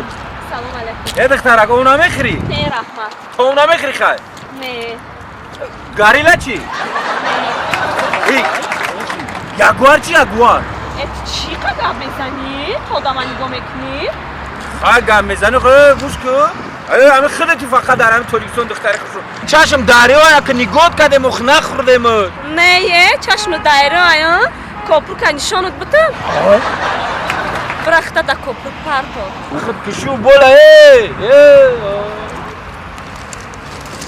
سلام علیکم دخترک اونا میخری نه رحمت تو اونا میخری خای نه گاریلا چی یاگوار چی یاگوار چی گپ میزنی تو آدم نگاه میکنی گپ میزنی گوش کن همه خودت فقط در همین تولیکسون دختری خوشو چشم دریایا که نگات کردیم و نخوردیم نه چشم دریایا کوپر کنیشانت بتم برخته دا کوپر پرتو خود کشو бола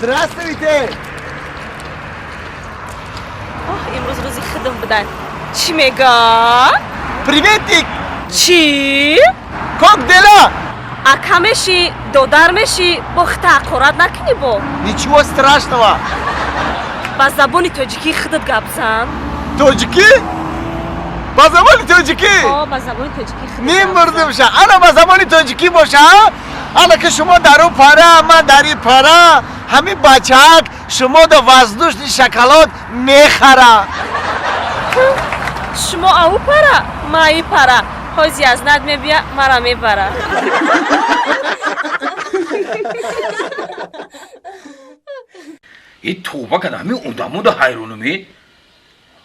Здравствуйте! имрӯз рӯзи хидм будан чӣ мега Приветик! чӣ Как дела? ака меши додар меши бо хита ҳақорат накунӣ бо Ничего страшного! ба забони тоҷикӣ хидат гап зан Тоҷикӣ? Ба забони тоҷикӣ? ба забони тоҷикӣ хидат Мемурдимша ана ба забони тоҷикӣ боша ана ки шумо дар ӯ пара ман дар ин пара همین بچه‌ک شما در وزدوشت شکلات میخره. شما او پره ما ای پره حوزی از ند میبیا مرا میبره. ای توبه کده همین اودمو ده حیرونمی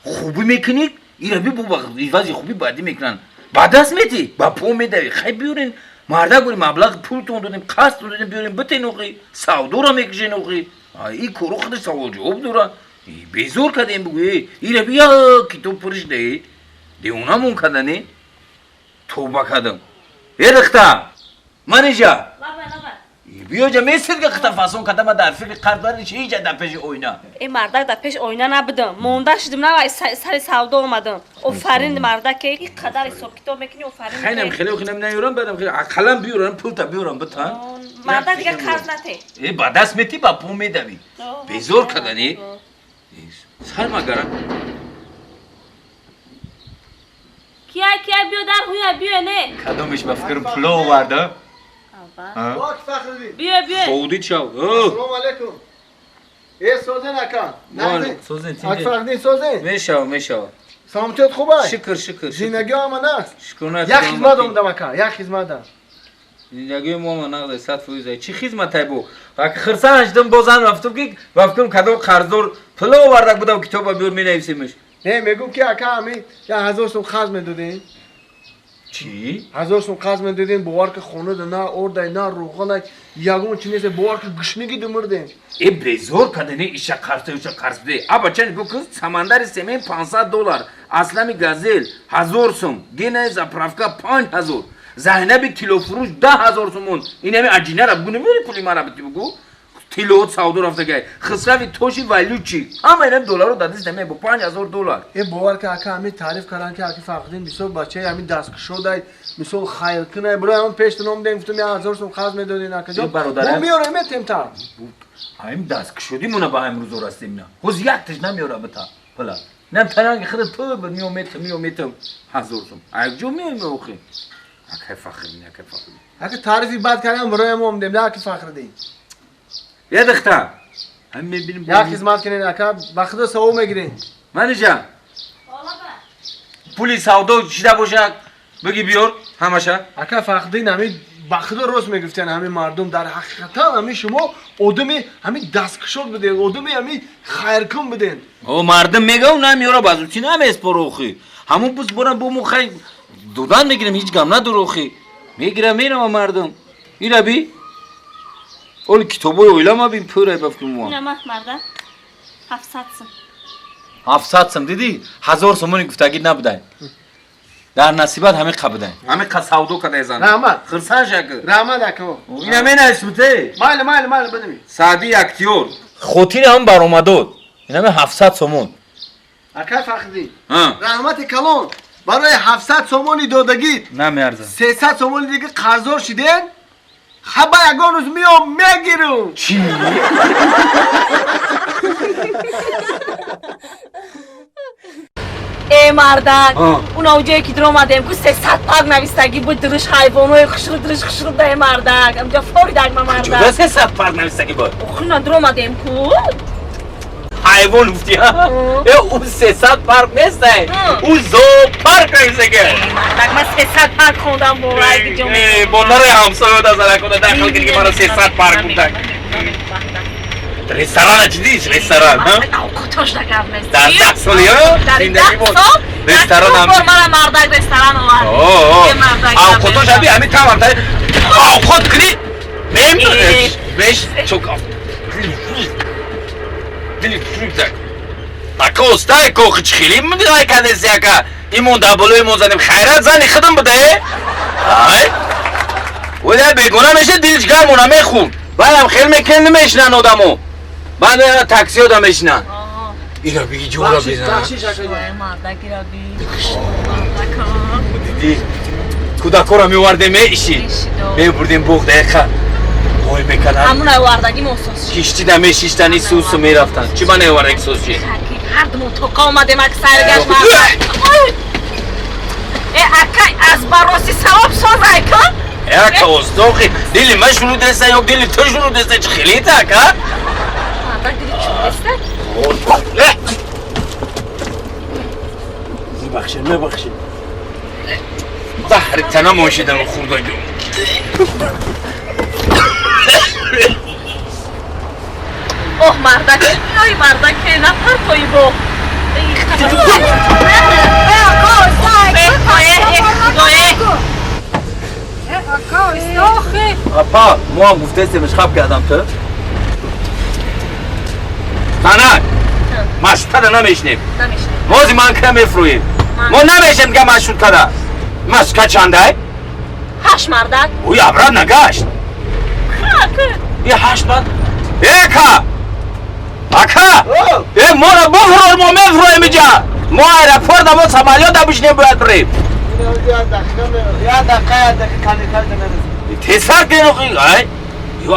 خوبی میکنی؟ ای رو بی بابا ایوازی خوبی بعدی میکنن بعد از میتی با پو میدوی خیلی بیورین مرده گوری مبلغ پول تون دادیم قصد دادیم بیورین بتین اوقی سودو را میکشین اوقی ای کرو خودش سوال جواب دورا بیزور کده این بگوی ای رو بیا کتاب پرش ده ده اونا مون کده نی توبه کدم ای رختا منیجا بیا جا میسید که خطا فاسون کده ما در فکر قرد داری چه ایجا در پیش اوینا این مردک در پیش اوینا نبودم مونده شدم نه سر سودا اومدم افرین مردک که این قدر حساب کتاب میکنی افرین خیلی نیورم بدم خیلی اقلم بیورم پول تا بیورم بتان مردک دیگه قرض نته ای با دست میتی با پول میدوی بیزور کدنی سر مگرم کیا بیو در خویا بیو نه کدومش بفکرم پلو ورده باک فخردین بیو خودی چاو سلام علیکم ای سوزن اکان نه سوزن اک فخردین سوزن میشاو سلامتیت خوبه شکر زندگی آمن است شکر یک خدمت اومدم اکان یک خدمت دارم زندگی ما نقد 100 فویزه چی خدمت های بو وقتی خرسان شدم بازن رفتم که وقتم کدو قرضدار پلو وردک بودم کتاب بیور می نویسیمش نه میگم که اکا همین 1000 سوم خرج میدادین چی 1000 سوم خرج میدادین باور که خونه ده نه ارده نه روغن یگون چیزی باور که گشنگی دمردین ای بیزور کدنی ایشا قرض ده ابا چند گو که سمندر سیمین $500 اسلامی گازل 1000 سوم گینه زپرافکا 5000 زهنبی کیلو فروش 10,000 سومون این همه عجینه را بگو نمیری پولی مرا بتی بگو کیلو سعودو رفته گه خسروی توشی ولیو چی همه اینم دلار رو دادیست همه با $5,000 این باور که اکا همین تعریف کردن که اکی فقدین مثل بچه همین دستکشو دای مثل خیل کنه برای همون پیشت نام دیم گفتم 1000 سوم خرج میدادین اکا جان ما میاره میتیم تا همین دستکشو دیمونه با هم روز راستیم نه خوز یک تش نمیاره بتا پلا نم تنانگی خودت تو میومیتم 1000 سوم اگجو میومی اکی فخردین اگه تعریفی بد کردم برای ما هم دیم نه اکی فخردین یه دختر هم میبینیم یا خدمت کنین اکا وقت سو میگیرین منیجا پولی سودا چیده باشه بگی بیار همشه اکا فخردین همین وقت روز میگفتن همین مردم در حقیقتا همین شما آدمی همین دستکشور بدین آدمی همین خیرکن بدین او مردم میگه و نمیاره بازو چی نمیسپروخی همون پس برم بومو خیلی دودن میگیرم هیچ گم ندروخی میگیرم میرم مردم ایره بی اول کتابای اویلام بیم پوره بفکرم ما نه مردم 700 سم 700 سم دیدی 1000 سومونی گفتگی نبودن در نصیبت همه قبودن همه قصاودو کده زن رحمت خرسان شکر رحمت اکا اینا من اسمته مال بدمی سعدی اکتیور خوتین هم برآمدود اینا همه 700 سومون اکا فخردی رحمت کلان برای 700 سومونی دادگی نمیارزه 300 سومونی دیگه قرضدار شدین خبا یگان روز میام میگیرم چی؟ ای مردک اون اوجایی که در اومدیم که 300 پاک نویستگی بود درش حیوانای خشرو ده مردک امجا فوری دک ما مردک جوده 300 پاک نویستگی بود اخونا در اومدیم که حیوان گفتی ها اون 300 پارک نیسته اون زو پارک نویستگی مردک من 300 پاک خوندم با رای جمعه بولار همسایه دا زنه کنه داخل کردی که مرا 300 پارک بودن رستوران چی دیش رستوران ها؟ کتاش نکرد نیست در 10 سالی ها؟ در 10 سال رستوران هم مرا مردک رستوران آورد او کتاش همین تمام تایی او خود کنی نمیتونش بش چوک آف دلی فروزک اکا استای کوخ خیلی میدونی کنی سیاکا ایمون دابلوی موزنیم خیرات زنی خدم بده ولی بگونه میشه دیلش گرمونه میخون بعدم خیلی میکنی میشنن آدمو بعد تاکسی آدم میشنن اینا بگی جو را بیزنن مردکی را دیدی کودکو را میورده میشی میبردیم بوغ دقیقه بای میکنن همون ایواردگی موسوس کشتی دمه شیشتنی سوسو میرفتن چی من ایوارده یک سوس چیه؟ هر دمون توکا اومده مک سرگشت مردک اکای از براسی ثواب ساز ایکا اکا استوخی دلی من شروع دسته یا دلی تو شروع دسته چه خیلی تاکا؟ میبخشید بحر تنم آشیدم خورده جو اوه مردک ای مردک نفر توی بو اپا ما هم گفته استیمش خواب کردم تو تنک مشتر نمیشنیم موزی من که میفرویم ما نمیشیم که مشروط کده مشکه چنده؟ 8 مردک اوی ابرد نگشت یه 8 مرد اکا اکا ما را بفرور ما میفرویم اینجا ما ایرپورت ما سمالیات بشنیم باید بریم یا دقیقه کانیکال دنرسیم تیسر که نخوی ای یو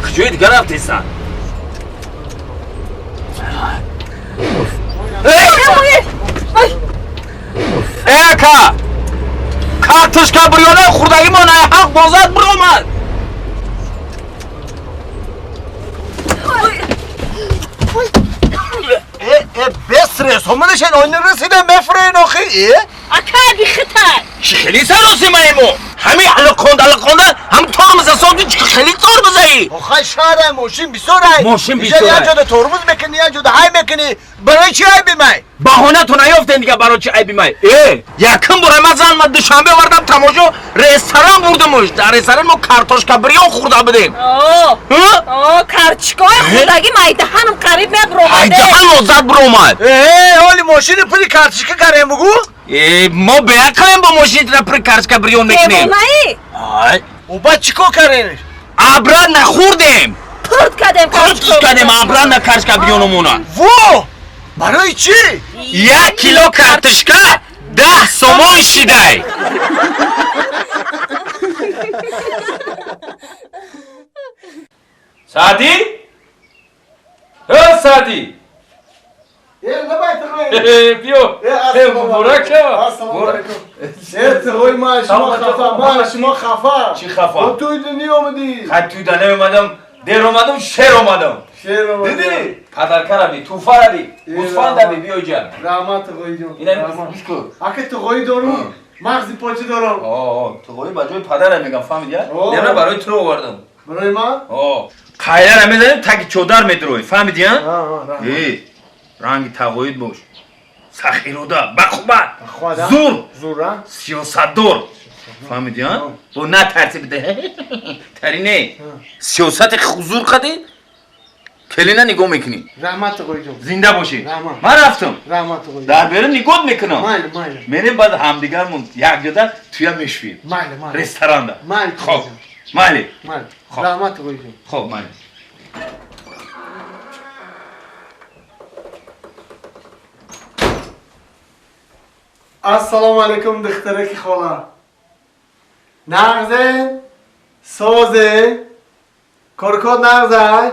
کجوی دیگر رفت تیسر اکا کارتش که بریانه خوردگی ما نه حق بازد برو من بسرس همونشن آینه رسیدن بفرین آخی اکا خطر چی خیلی سروسی مایمو همین علقونده هم ترمز سازی چی خیلی زور بزایی آخه شهر ماشین بیسوره ماشین بیسوره یه جاده ترمز میکنی یه جاده های میکنی برای چی های بیمای بهانه تو نیافتین دیگه برای چی ای بیمای یکم برای من من دوشنبه وردم تماشا رستوران بردمش در رستوران ما کارتوشکا بریان خورده بدیم اوه کارچکای خوردگی مایده هنم قریب میاد برو ای دهن زد برو اومد حالی ماشین پلی کارتشکا کریم بگو ما بیاکلیم با ماشین را پر کارتشکا بریان میکنیم او با چیکو کرینش ابرد نخوردیم پرد کردیم ابرد نکارتشکا بریانمونا وو برای چی؟ 1 کیلو کارتشکا 10 سومون شیده سعدی؟ سعدی بیو مبارک تقوی ما شما خفا چی خفا؟ توی دنیا آمدی توی دنیا اومدم دیر اومدم شیر اومدم دیدی؟ پدرکرمی توفا ربی گوسفند ربی بیای جان رحمت تقوی جان اینا گوش کن اگه تقوی دارم مغزی پاچه دارم تقوی بجای پدرم میگم فهمیدی؟ نه برای تو رو آوردم برای من؟ قایله نمیدنیم تکی چودر میدروی فهمیدی ها؟ رنگ تقوید باش سخیروده بخوبت زور سیاست دور فهمیدی ها؟ با نه ترتیب ده ترینه سیاست خزور قدید کلینه نگاه میکنی رحمت تقوی جان زنده باشی من رفتم رحمت تقوی در برم نگاه میکنم مایل میریم بعد همدیگرمون یک جده توی میشویم رستوران ده خب مایلی رحمت تقوی جان خب مایلی السلام علیکم دخترک خاله نغزه سازه کرکات نغزه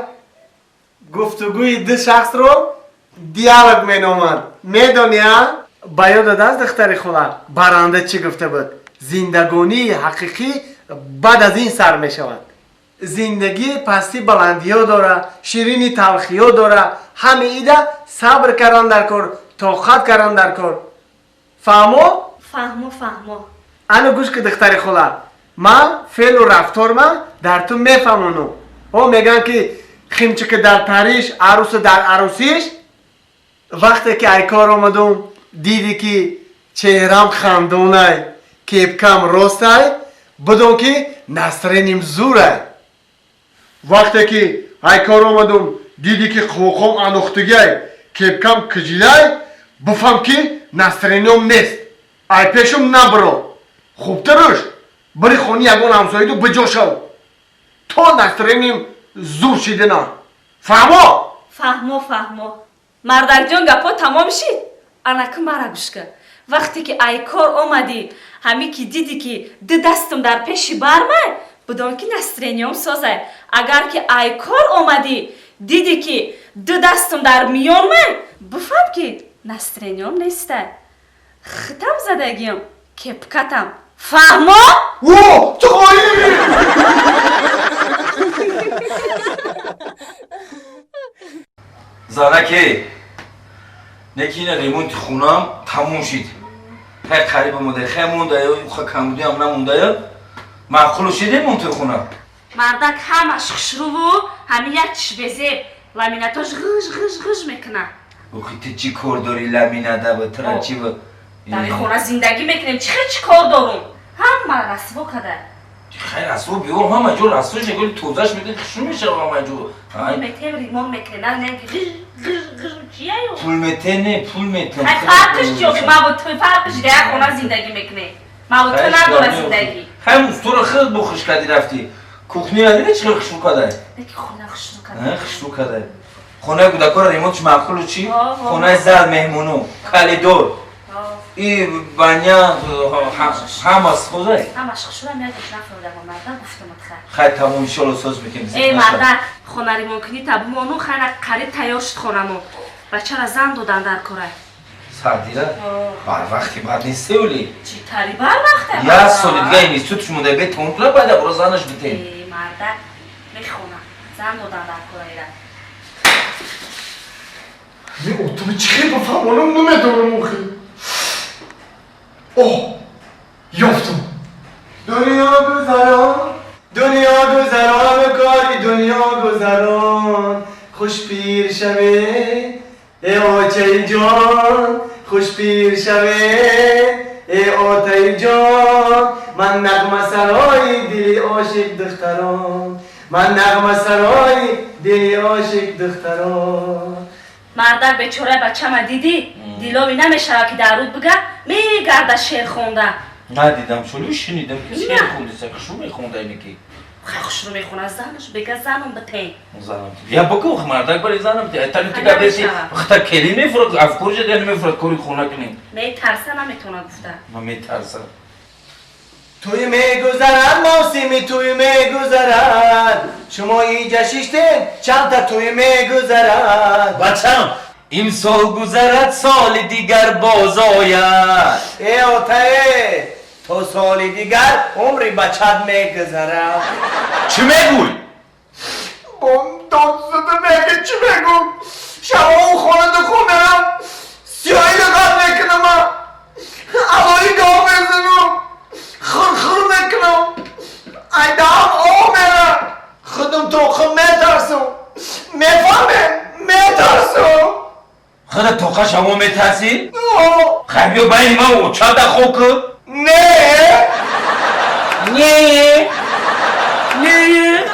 گفتگوی دو شخص رو دیالوگ می نامد میدونیا باید دست دختر خاله برنده چی گفته بود زندگانی حقیقی بعد از این سر می شود زندگی پستی بلندی ها داره شیرینی تلخی ها داره همه ایده صبر کردن در کار طاقت کردن در کار فهمو؟ فهمو انو گوش که دختر خاله من فعل و رفتار من در تو میفهمونم او میگن که خیمچه که در پریش عروس در عروسیش وقتی که ای کار آمدم دیدی که چهرم خندونه کیپکم راسته بدون که نسرینیم زوره وقتی که ای کار آمدم دیدی که خوخم انوختگی کیپکم کجیله بفهم که نسرینیم نیست ای پیشم نبرو خوب ترش بری خونی یگون همسایدو بجا شو تو نسرینیم زور شیده نه فهمو مردک جان گپا تمام شید انکه مرا گوش که وقتی که ای کار آمدی همی که دیدی که دو دستم در پیشی برمه بدون که نسترینیوم سازه اگر که ای کار آمدی دیدی که دو دستم در میان من بفهم که نسترینیوم نیسته ختم زدگیم کپکتم فهمو؟ تو زاره خونم تموم شد خیلی قریب مونده خیلی مونده یا خیلی کمبودی هم نمونده یا معقول شده مون توی خونم مردک همش خشرو و همین یک چش بزه لامیناتاش غش میکنه اوخی تو چی کار داری لامیناده با ترا چی با در این خونه زندگی میکنیم چی کار دارم همه رسوا کده خیلی رسوا بیار همه جو رسوا شکل توزش میده خشرو میشه همه جو پول میتیم ریمون میکنه نه غش چیه یو پول میته نه پول میته فرقش چیه که ما با تو فرقش در یک خونه زندگی میکنه ما با تو نداره زندگی همون تو رو خیلی بخش کردی رفتی کوخنی نداری چی خشرو کده دیگه خونه خشرو کده خشرو کده خونه کودکار ریمونش معقول چی؟ خونه زل مهمونو کلی دور ای بانیا هماس خوزه همش خشرو هم یادش نفرده با مردک گفتم اتخه خیلی تموم شلو ساز میکنیم ای مردک خونه ریمون کنی تبمونو خیلی قریب تیار شد خونمو بچه را زن دادن در کاره سعدیره بر وقتی بعد نیسته اولی چی تاری بر وقته یه سالی دیگه این توش مونده به تونکلا باید برو زنش بتین ای مردک میخونم زن دادن در کاره ایره نه اتومه چی بفهمانم نمیدونم موخی اوه یافتم دنیا گذران کاری دنیا گذران خوش پیر شوه ای آتای جان خوش پیر شوه ای آتای جان من نغمه سرای دل عاشق دختران من نغمه سرای دل عاشق دختران مردک بیچاره بچه ما دیدی دیلوی نمیشه که در رود بگه میگرده شعر خونده ندیدم شلو شنیدم که شعر خونده خشرو میخونده اینه که خشرو میخونه زنش بگه زنم بتین زنم یا بگو مردک برای زنم تایی که بیسی بخطر کلی میفرد افکار جده نمیفرد کاری خونه کنیم میترسه نمیتونه گفته من میترسم توی میگذرد موسیمی توی میگذرد شما اینجا شیشتین چند تا توی میگذرد بچم این سال گذرد سال دیگر باز آید ای آتای تو سال دیگر عمری بچت میگذرد چی میگوی؟ بام داد زده میگه چی میگو شما اون خونه دو خونم سیاهی نگاه میکنم اولی گاه بزنم خور میکنم ای دام او میره خودم تو خود میترسم میفهمه میترسم خودت توقع شما میترسی؟ خیلی بیا بین ما و چند خوک؟ نه نه نه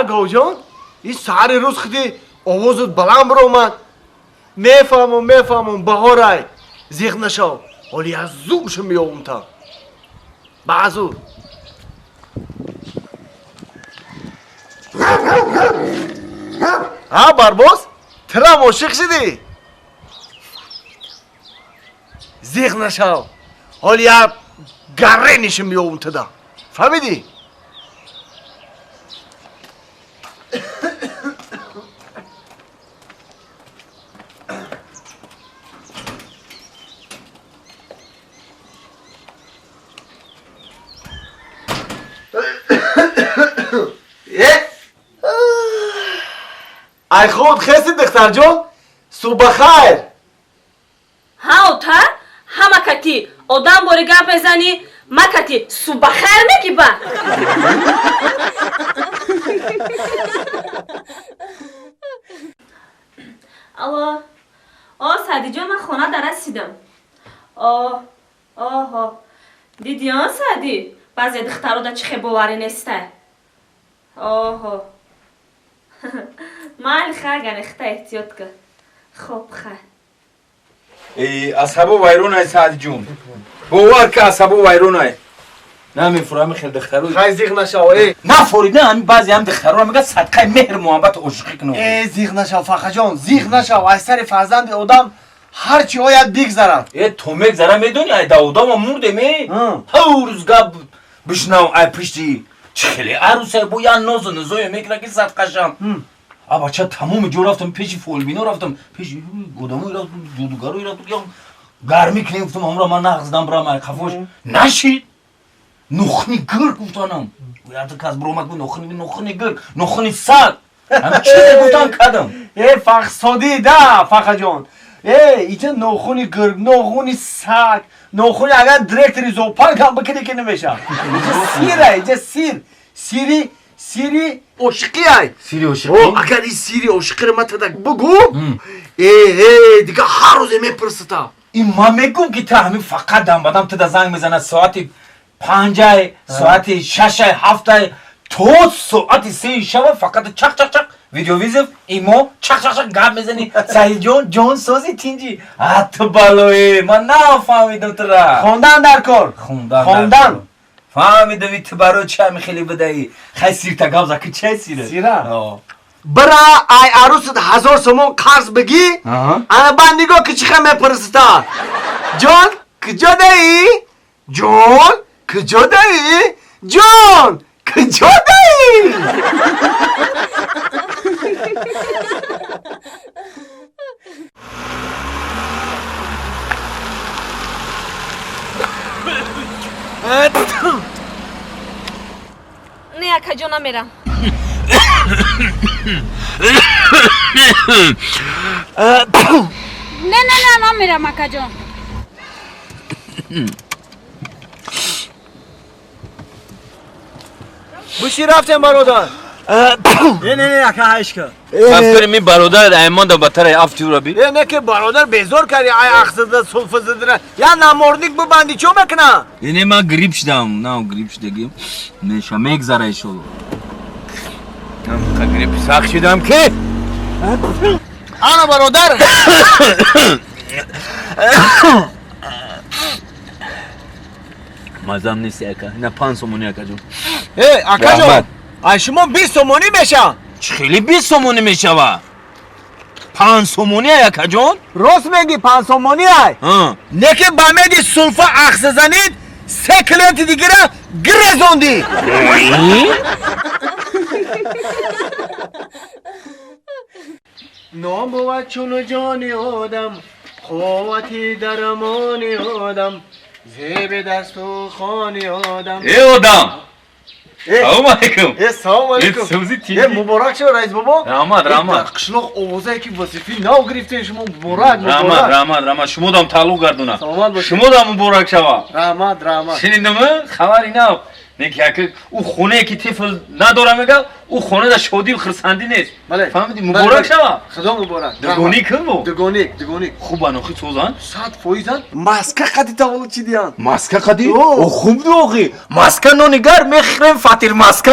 گاو جان این سهر روز خیلی آوازت بلند برو من میفهمم بهارای زیغ نشو ولی از زومشو میام تا بعضو ها برباز ترام عاشق شدی زیغ نشو ولی از گره نشو میام تا دا فهمیدی؟ ای خود خستی دختر جان صبح خیر ها تا همه کتی آدم باری گپ بزنی ما کتی صبح خیر میگی با الو سعدی جان من خونه در رسیدم دیدی سعدی بعضی دخترها دا چی خیلی باوری نیسته مال خاگن اختا احتیاط که خوب اصحابو ویرون های سعدی جون باور که اصحابو ویرون های نمیفرم خیلی دخترو خیلی زیغ نشو نفوریده همین بعضی هم دخترو میگه صدقه مهر محبت عشقی کنو زیغ نشو فخر جان زیغ نشو از سر فرزند آدم هرچی باید بگذرم. تو میگذرم میدونی ای داودا ما مردیم هر گپ بشنو ای پشتی چخلی عروسه بو یا نوز نزوی میکنه که صدقشم بچه تمام جو رفتم پیش فولبینو رفتم پیش گودامو رفتم دودوگارو رفتم یا گرمی کنیم گفتم امرا من نغزدم برام ای خفوش نشید نخنی گر گفتانم باید که از برومت بود نخنی گر نخنی سگ همه چیزی گفتان کدم فقصادی ده فقه جان ایچه نخونی گرگ نخونی سگ نخونی اگر درکت ریزوپنگ هم بکنی که نمیشه ایچه سیره سیری عشقی ای سیری عشقی؟ اگر این سیری عشقی رو من تدک بگو دیگه هر روز میپرستم این ما میگم که تا همین فقط دم بدم تا زنگ میزنه ساعت 5 ساعت 6 7 تو ساعت 3 شب فقط چق چق چق ویدیو ویزف ایمو چق چق چق گپ میزنی سعید جون سازی تینجی تو بالوی من نفهمیدم تو را خوندن در کار خوندن فهمیدم ایت برای چه میخیلی بدهی خیلی سیر تا گوزا که چه سیره برا ای عروست 1000 سومون قرض بگی انا با نگاه که چخه میپرستا جان کجا دایی؟ جان کجا دایی؟ جان کجا دایی؟ نه اکا جان نمیرم نه نمیرم اکا جان بوشی رفتیم برادر نه اکا هایش که فکر می برادر ایمان دا بطر افتی رو بی نه که برادر بیزار کردی ای اخزده سلف زدره یا نموردیک ببندی چو میکنه یعنی من گریب شدم نه گریب شدگیم نشا میگذره ایشو من گریب ساخ شدم که انا برادر مزم نیستی اکا نه 5 سومونی اکا جون اکا جون ای شما 20 سومونی میشه خیلی 20 سومونی میشه و 5 سومونی اکا جون راست میگی 5 سومونی ای نه که با میدی سلفا اخز زنید 3 کلینت دیگه را گرزوندی نام بود چون جان آدم قوتی درمان آدم زیب دست و خان آدم ای آدم سلام علیکم سلام علیکم سوزی تیزی مبارک شو رئیس بابا رحمت قشلوق اوزه که وظیفی نو گرفتین شما مبارک رحمت شما دام تعلق گردونه شما دام مبارک شوا رحمت شنیدم خبری نو نه که او خونه که طفل نداره میگه او خونه در شادی و خرسندی نیست فهمیدی مبارک شوا خدا مبارک دگونی کن بو دگونیک خوب انوخی سوزان 100% ماسکه قدی تولد چی دیان ماسکه قدی او خوب دو آقی ماسکه نونیگر میخرم فاتیر ماسکه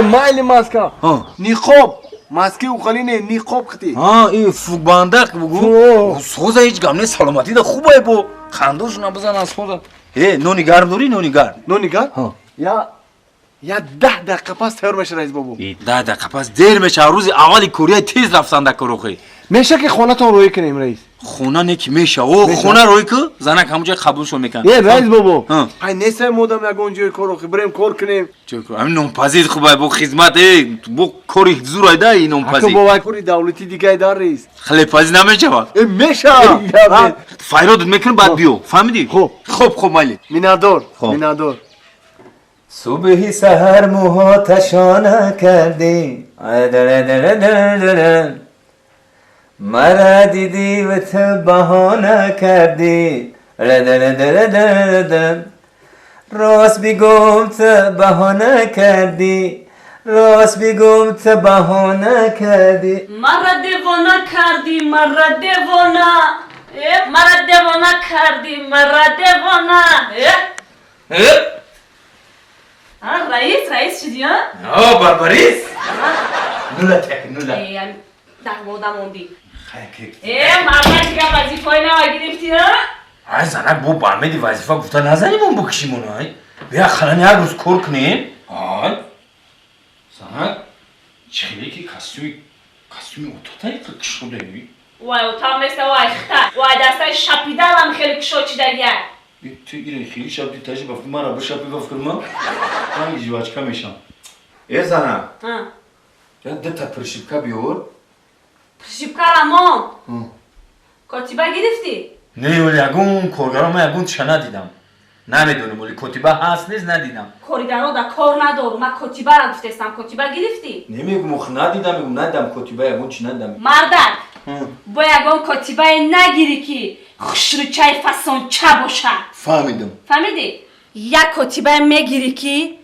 مایلی ماسکه نیقاب ماسکه او خالی نه نیقاب ختی این فوق باندق بگو سوزا هیچ گمنه سلامتی ده خوبه بو خندوش نبزن از خود نونیگر داری نونیگر یا 10 دقیقه پس تیار میشه رئیس بابو 10 دقیقه پس دیر میشه روز اولی کره تیز رفتن در کروخی میشه که خونه تون روی کنیم رئیس خونه نکی میشه او خونه روی که زنک همونجا قبولشو میکن رئیس بابو های نیسته مودم یک اونجای کروخی بریم کار کنیم همین نونپزید خوبه بو خدمت بو کاری زور ایده این نونپزید اکا بابا کاری دولتی دیگه دار رئیس خلی پزید نمیشه با میشه فایرادت میکنم بعد بیو فهمیدی خوب مالی مینادور صبحی سحر موهاتشانه کردی مرا دیدی و تو بهانه کردی راست بگم تو بهانه کردی مرا دیوانه کردی رئیس چی دیان؟ بربریس نولا در مودا موندی مرد دیگه وظیفه نو گرفتی ها؟ زنک بو برمیدی وظیفه گفته نزنیم بکشیم بیا خلانی هر روز کار کنیم زنک چخیلی که کستومی اتاتایی که شده وای تا مثل وای خطر وای دستای شپیدلم خیلی کشوچیدگیه تو ایره خیلی شب دیتاشی بفکر من را بشپی بفکر من جواچکا میشم ای زنم یا دتا پرشیبکا بیور پرشیبکا رمان کتیبه گرفتی؟ نه ولی اگون کارگرا من اگون چه ندیدم نمیدونم ولی کتیبه هست نیست ندیدم کارگرا در کار ندارم من کتیبه را گفتستم کتیبه گرفتی؟ نمیگم مخ ندیدم میگم ندیدم کتیبه اگون چی ندیدم مردک با یگان کتیبه نگیری که خشروچه فسان چه باشه فهمیدم فهمیدی؟ یک کتیبه میگیری که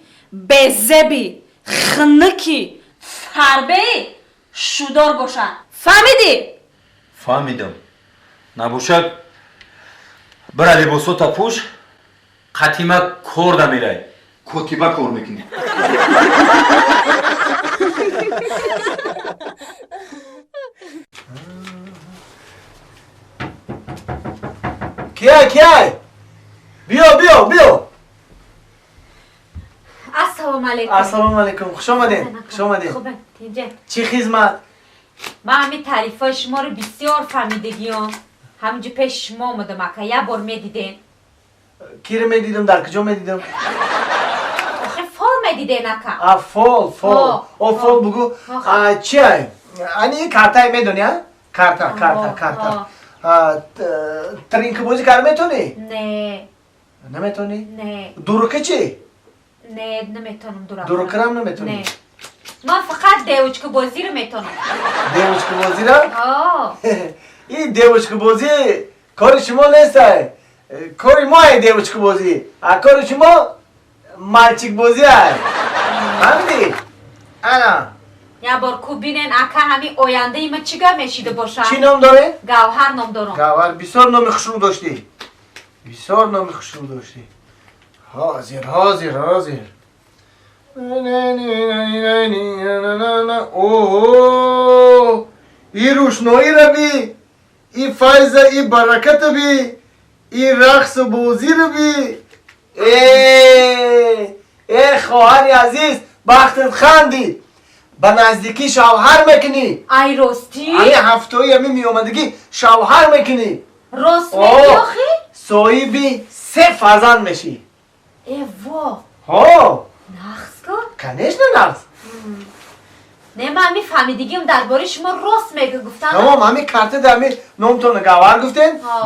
بزبی خنکی فربه شودار باشه فهمیدی؟ فهمیدم نباشد برای لباسو تا پوش قطیمه کار دا میرای کتیبه کار میکنی کیای بیا السلام علیکم السلام علیکم خوش آمدین خوبه اینجا چی خدمت من همین تعریفای شما رو بسیار فهمیدگیام همینجا پیش شما اومدم اکا یه بار میدیدین کی رو میدیدم در کجا میدیدم آخه فال میدیدین اکا فال بگو چیه انی کارتای میدونی ها کارتا ترینک بازی کار میتونی نه نمیتونی نه دروکه چی نه نمیتونم دروکه هم نمیتونی نه من فقط دیوچک بازی رو میتونم دیوچک بازی رو آه این دیوچک بازی کار شما نیست کاری ما دیوچک بازی کار شما مالچیک بازی فهمیدی انا یه بار کو بینین اکا همین آینده ای من چیگاه میشیده باشم چی نام داره؟ گوهر نام دارم گوهر بسیار نام خوشنو داشتی حاضر اوه ای روشنایی رو بی ای فایز ای برکت بی ای رقص بازی رو بی ای خواهر عزیز بختت خندی به نزدیکی شوهر میکنی ای راستی؟ ای هفته‌ای همی میامدگی شوهر میکنی راست میگی آخی؟ صاحبی 3 فرزند میشی ای وا نقص کن؟ کنیش نه نقص نه من همین فهمیدگیم درباره شما راست میگه گفتن تمام همین کارت در همین نامتون گوهر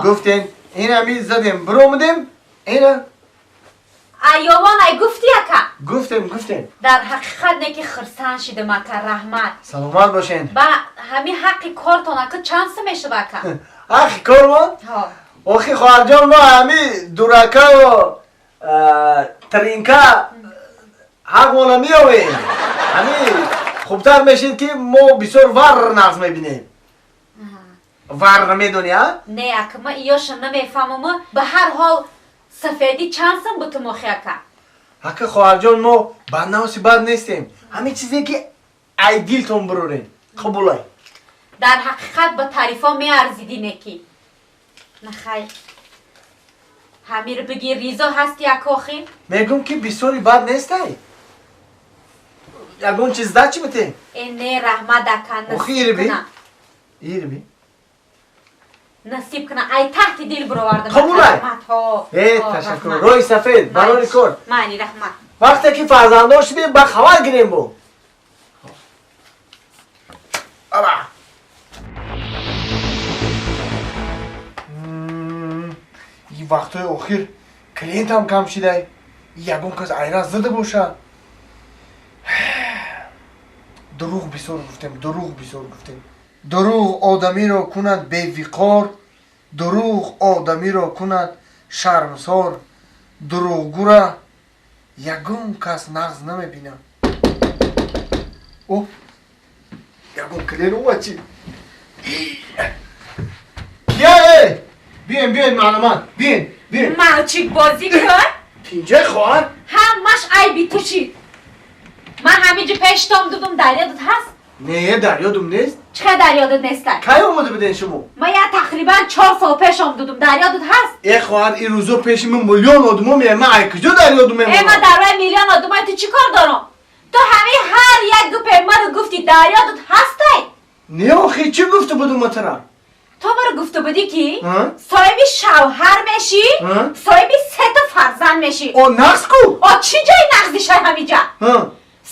گفتین این همین زدیم برومدیم اینه ایوان ای گفتی اکا گفتیم در حقیقت نه که خرسان شده مکا رحمت سلامت باشین با همین حقی کارتون اکا چند سه میشه بکا حقی کار ما؟ آخی خواهر جان ما همین دورکه و ترینکه حق مولا میاویم همین خوبتر میشید که ما بسیار ور نقص میبینیم ور نمیدونی ها؟ نه اکا ما ایاشم نمیفهمم به هر حال سفیدی چند سم بتو مخی اکا اکا خواهر جان ما بدنواسی بد نیستیم همین چیزی که ای دیلتون برورین قبولای در حقیقت با تعریفا می ارزیدی نکی نخیر همین رو بگی ریزا هستی اکا آخی؟ میگم که بسیاری بد نیستی یکون چیز ده چی بته؟ نه رحمت اکا نصیب کنه ایره بی؟ نصیب کنه ای تحت دیل بروردم قبولای تشکر روی سفید برای کن معنی رحمت وقتی که فرزندان شدیم با خبر گیریم بو این وقتای اخیر کلینت هم کم شده یکون کس ایران زده باشه دروغ بسیار گفتیم دروغ آدمی را کند بی‌وقار دروغ آدمی را کند شرمسار دروغگو را یگون کس نقض نمیبینم او یگون کلین او چی کیه بیاین معلومات بیاین مالچیک بازی کن پینجه خواهر همش ای بی تو چی من همینجا پیشتام دوم دریادت هست نه دریادم نیست چه دریادت نیست کی اومده بدین شما ما یه تقریبا 4 سال پیش آمدودم دریادت هست ای خواهر این روزا پیش من میلیون آدم میه من ای کجا دریادم میمونم ای من در میلیون آدم تو چی کار دارم تو همه هر یک گپ ما رو گفتی دریادت هستی نه آخی چی گفته بودم مترم تو برو گفته بودی که صاحب شوهر میشی صاحب 3 تا فرزند میشی. او نقص کو؟ او چی جای نقصی شای همینجا؟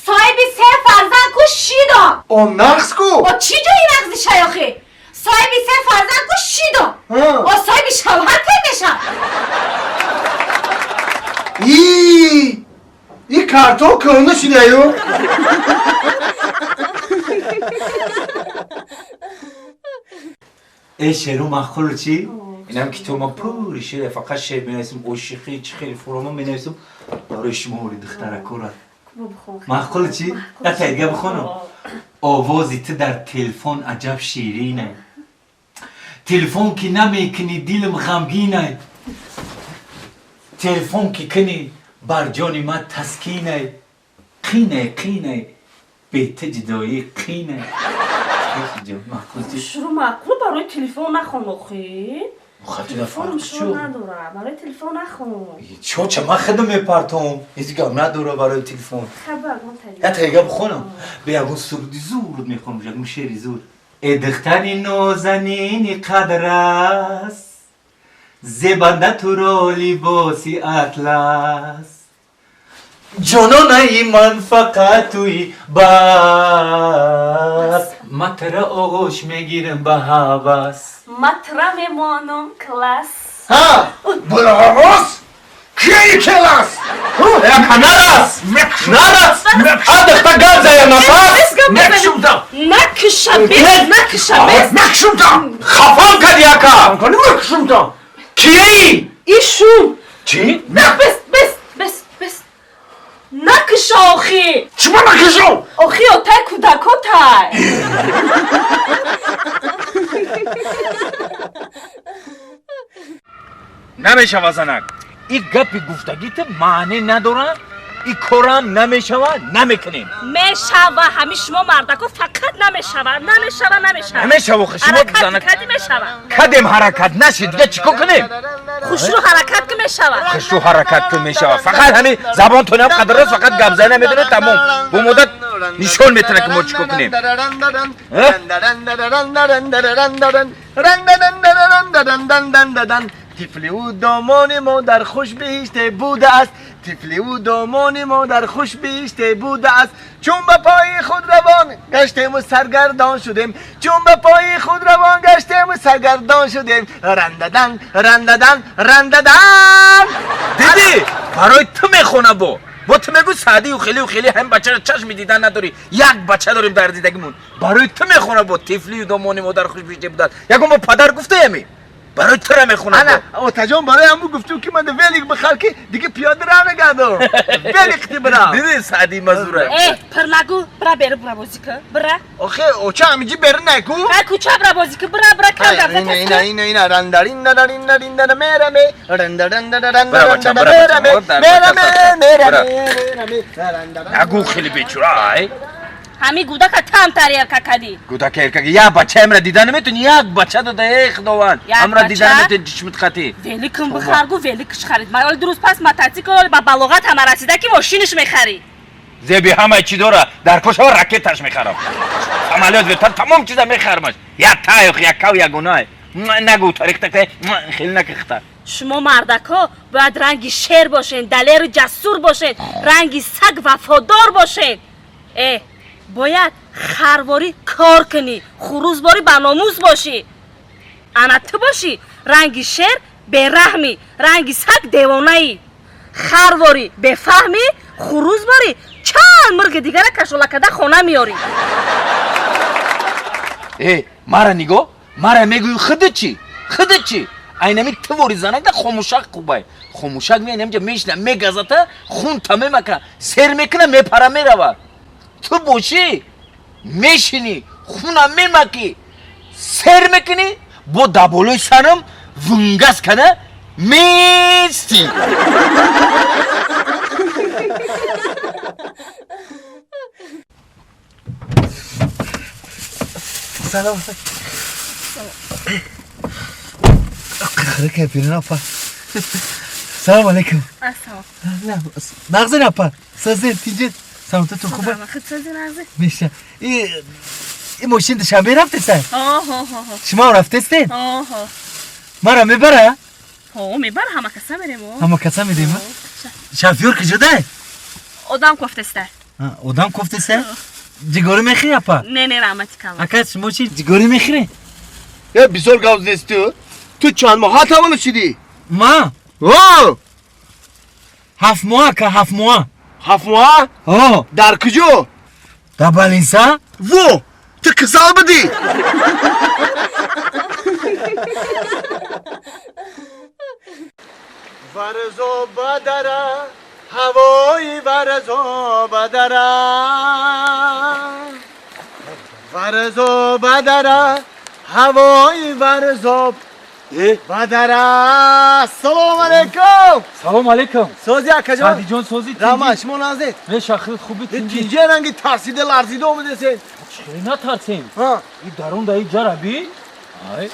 صاحب 3 فرزند کو شیدا. او نقص کو؟ او چی جای نقصی شای آخی؟ صاحب 3 فرزند کو شیدا. او صاحب شوهر کی میشه؟ ای کارتون کنده شده یو؟ ای شیرو مخلو چی؟ اینم که تو ما پوری شده فقط شعر بنویسیم اوشیخی چی خیلی فروما بنویسیم برای شما ولی دختره کورد مخلو چی؟ نه تایدگه بخونم آوازی تو در تلفن عجب شیرینه تلفن که نمیکنی دلم غمگینه تلفن که کنی بر جان من تسکینه قینه بیت جدایی قینه شروع معقول برای تلفن نخون آخی؟ تلفنم شو نداره برای تلفن نخون. چه من خودم میپرتم هیچ گم نداره برای تلفن خبر یا تایگه بخونم بیاگون سردی زور میخونم بیاگون شعری زور ای دختر نازنین قدر است زبنده تو را لباسی اطلس جانانه من فقط توی بس متر آغوش میگیرم به هوس متر میمانم کلاس ها براموس کی کلاس یا کناراس ناراس ادختا گازا یا نفاس نکشودا نکشودا خفان کردی اکا نکشودا کی ایشون چی؟ بس نکش آخی چما نکشو؟ آخی اوتای کودکوتای نمیشوه زنک این گپی گفتگیت معنی نداره این کارم نمیشوه نمیکنیم میشوه همه شما مردکو فقط نمیشوه خشما حرکت کردی میشوه کدیم حرکت نشید دیگه چیکار کنیم خوش رو حرکت که میشوه خوش رو حرکت که میشوه فقط همین زبان تو نم قدر است فقط گبزه نمیدونه تمام با مدت نشون میتونه که ما چیکار کنیم طفلی او دامان ما در خوش بهشته بوده است طفلی او دامان ما در خوش بهشته بوده است چون به پای خود روان گشتیم و سرگردان شدیم چون به پای خود روان گشتیم و سرگردان شدیم رنددن دیدی برای تو میخونه با تو میگو سعدی و خیلی هم بچه رو چشم دیدن نداری یک بچه داریم در دیدگیمون برای تو میخونه با طفلی و دامان ما در خوش بهشته بوده است یکم با پدر گفته یمی برای تو را میخونم انا اوتاجان برای همو گفتو که من ویلیک بخال که دیگه پیاده را نگردم ویلیک برا دیدی سعدی مزوره پر نگو برا بازی که برا آخه اوچا همیجی بر نگو کوچا برا بازی که برا کم دفته اینا رندارین میرمه نگو خیلی بیچاره همی گودک تام تاریر ککدی گودک ارکا یا بچه امرا دیدن نمیتونی یک بچه داده ای خداوند امرا دیدن نمیتونی چشمت خطی ولی کم بخرگو ولی کش خرید من درست پس متاتیکل با بلوغت هم رسیده که ماشینش میخری زبی همه چی داره در کش ها راکتش میخرم عملیات بیتر تمام چیزا میخرمش یا تایخ یا کو یا گناه نگو تاریخ تکته خیلی نکخته شما مردکا باید رنگی شیر باشین دلیر جسور باشین رنگی سگ وفادار باشین باید خرواری کار کنی خروزباری بناموز باشی انا تو باشی رنگی شیر برحمی رنگی سگ دیوانه‌ای خرواری بفهمی خروزباری چند مرگ دیگر کشولکده خونه میاری مرا نگاه مرا میگوی خودت چی اینمی توری زنک ده خاموشک خوبه خاموشک میان اینجا میشنه میگذته خون تمام که سر میکنه میپره میروه تو باشی میشینی خونم میمکی سر میکنی با دبالوی سرم ونگس کنه میستی سلام خیلی اپا سلام علیکم نغزه اپا سازه تیجه سلامتتون خوبه؟ خود سازه نغزه میشه این ماشین دوشنبه رفته سر آها شما هم رفته استین آها مرا میبره میبره همه کسا میریم همه کسا میریم شافیور کجا ده odam koftestar. Odam koftesi? Cigori mekri apa? Ne rahmeti kalma. Akas mochi cigori mekri. Ya bir sor gavzesti. Tu çan mı hata mı çidi? Ma. Oh. Haf moa ka haf moa. Haf moa? Oh. Dar kujo. Da balinsa? Wo. Tu kısal mı di? ورزو بدره هوای ورزو بدره ورزو بدره هوای ورزو بدره سلام علیکم سلام علیکم سوزی اکا جان سادی جان سوزی رحمه شما نازید نه شاخرت خوبی تینجی رنگی ترسیده لرزیده اومده سین چی نترسیم ها این درون دایی جربی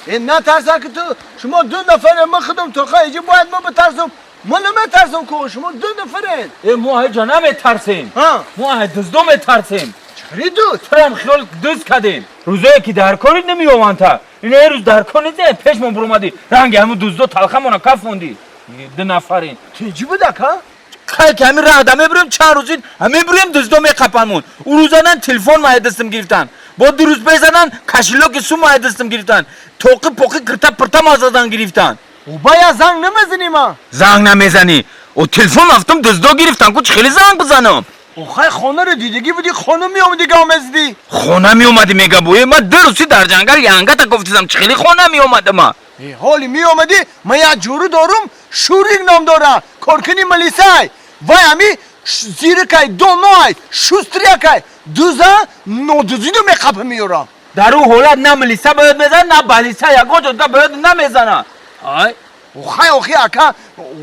این نترسن که تو شما دو نفره من خودم تو خواهی باید ما بترسم من نمیترسم که شما دو نفرین ای ما های جا نمیترسیم ما های دزدو میترسیم چری دو؟ تو هم خیال دزد کدیم روزایی که در کاری نمی آمانتا این ای روز در کاری نیده پیش من برومدی رنگ همون دزدو تلخه مانا کف موندی دو نفرین تیجی بودک ها؟ خیلی که همین راه دمه بریم چند روزین همه بریم دزدو میقپنمون او روزانن تلفن مای دستم گرفتن با دو روز بزنن کشیلو که سو مای دستم گرفتن توقی پوقی کرتا پرتا مازادن گرفتن او باید زنگ نمیزنی ما زنگ نمیزنی او تلفن رفتم دزدو گرفتن کچ خیلی زنگ بزنم او خیلی خانه رو دیدگی بودی خانه می اومدی گامزدی خانه می اومدی میگه بوی ما دو روزی در جنگل یانگا تا گفتیدم چه خیلی خانه می اومده ما حالی می اومدی ما یک جورو دارم شورینگ نام داره کارکنی ملیسای وای همی زیر کای دونای شوستری کای دوزا نودزی رو میقپه میورم در اون حالت نه ملیسا باید بزن نه بالیسا یکو جدا باید نمیزنه اوخی اکا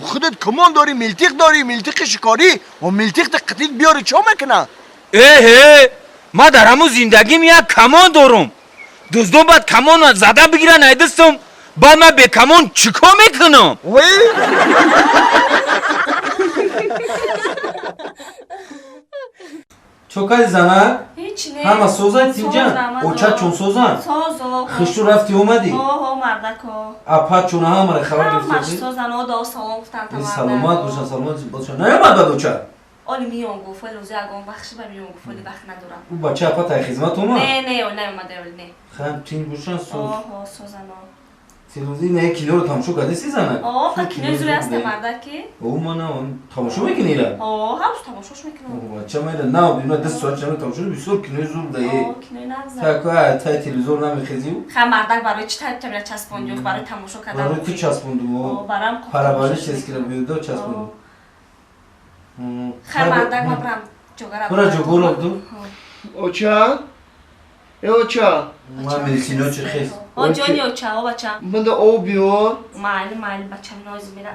خودت کمان داری ملتیق شکاری و ملتیق قتیل بیاری چه میکنه؟ ما در همون زندگیم یک کمان دارم دزدون باید کمان زده بگیرن ایدستم بعد من به کمان چیکار میکنم؟ چوکای زنه؟ هیچ نه همه سوزن تینجان؟ اوچه چون سوزن؟ سوزو خشتو رفتی اومدی؟ مردکو اپا چونه همه خبر گرفتی؟ سوزن دا سلام گفتن تمام سلامت باشن نیامد به بچه؟ آلی میام گفت روزی اگه بخشی با میام گفت وقت ندارم او بچه اپا تای خدمت اومد؟ نه اومده نه خم تین باشن سوزن تلویزی نه کینو رو تماشا کرده سی زنه کینو زوری هست مردکی او من اون تماشا میکنی را همش تماشاش میکنم بچه میره نه بینا دست ساعت چنه تماشا بسیار کینو زور ده کینو نزن تا تلویزیون نمیخزی خم مردک برای چی تایپ چسبوندی برای تماشا کردن برای کی چسبوندو برام پرابالیش اسکرا بیودو چسبوندو خم مردک ما برام جوگرا برا جوگولا دو اوچا اوچا ما مدیسینو چه خیز جانی اوچا بچه من ده او بیار مالی بچه ناز میره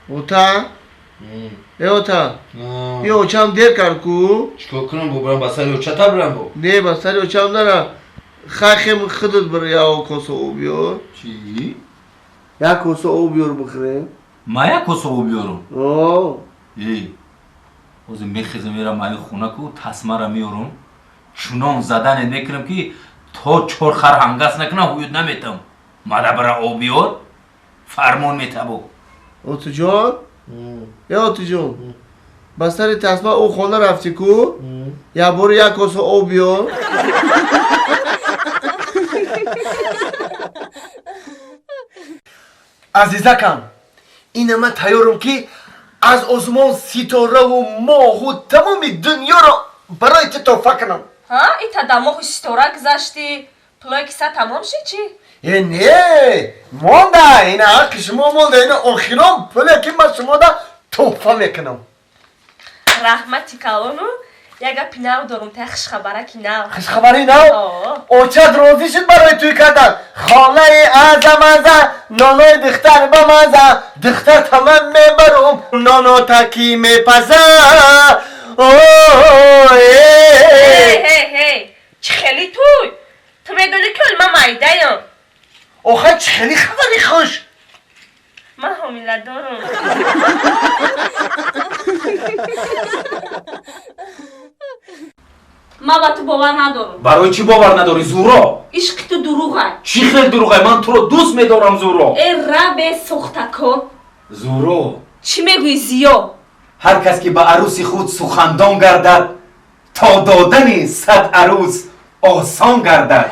اوتا اوتا یه اوچا هم دیر کار کو چیکار کنم با برم بسری اوچا تا برم با نه بسری اوچا هم داره خاخم خودت برای یا کوسو او بیار چی؟ یا کوسو او بیار بخره ما یا کوسو او بیارم اوه اوزی میخیزم میرم مای خونه کو تسمه را میارم چونان زدن نکنم که تا چور خر هنگس نکنم هوید نمیتم ماده برا او بیار فرمون میتبو اوتو جان یا اوتو جان بستر تسمه او خونه رفتی کو یا برو یک کوسو او بیار عزیزکم این من تیارم که از آسمان ستاره و ماه و تمام دنیا را برای تحفه کنم ای تا دماغ ستاره گذاشتی پلای کسا تمام شد چی؟ نه مانده این حق شما مانده این آخرام پلی که من شما دا تحفه میکنم رحمتی کلونو یگه پیناو دارم تا خوش خبره کی نو خوش خبری نو؟ اوچه درازی شد برای توی کردن خانه ازم نانوی دختر بمزه دختر تمام میبرم نانو تکی میپزه هی چه خیلی توی تو میدونی که علمه مایده یم آخه چه خیلی خبری خوش. من حامله دارم. من با تو باور ندارم. برای چی باور نداری زورا؟ عشق تو دروغه. چی خیلی دروغه؟ من تو رو دوست میدارم زورا. ای رب سختکو. زورا چی میگوی زیا؟ هر کس که به عروسی خود سخندان گردد تا دادن 100 عروس آسان گردد.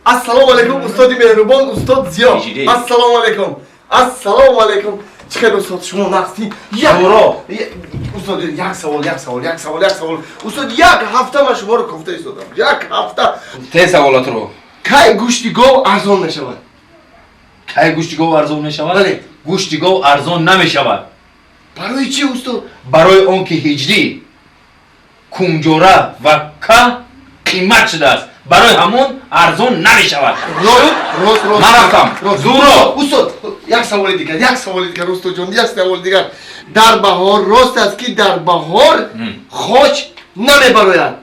السلام علیکم استاد مهربان استاد زیا. السلام علیکم. السلام علیکم. چخیر استاد شما نقصی؟ زورا استاد یک سوال استاد یک هفته من شما رو گفته ایستادم. یک هفته ته سوالات رو. کی گوشت گاو ارزان میشود؟ کی گوشت گاو ارزان میشود؟ بله. گوشت گاو ارزان نمیشود. برای چی استاد؟ برای اون که هجری کنجوره و که قیمت شده است، برای همون ارزان نمیشود. راست من رفتم. زورا استاد یک سوال دیگر استاد جان، یک سوال دیگر. در بهار راست است که در بهار خوش نمیبراید؟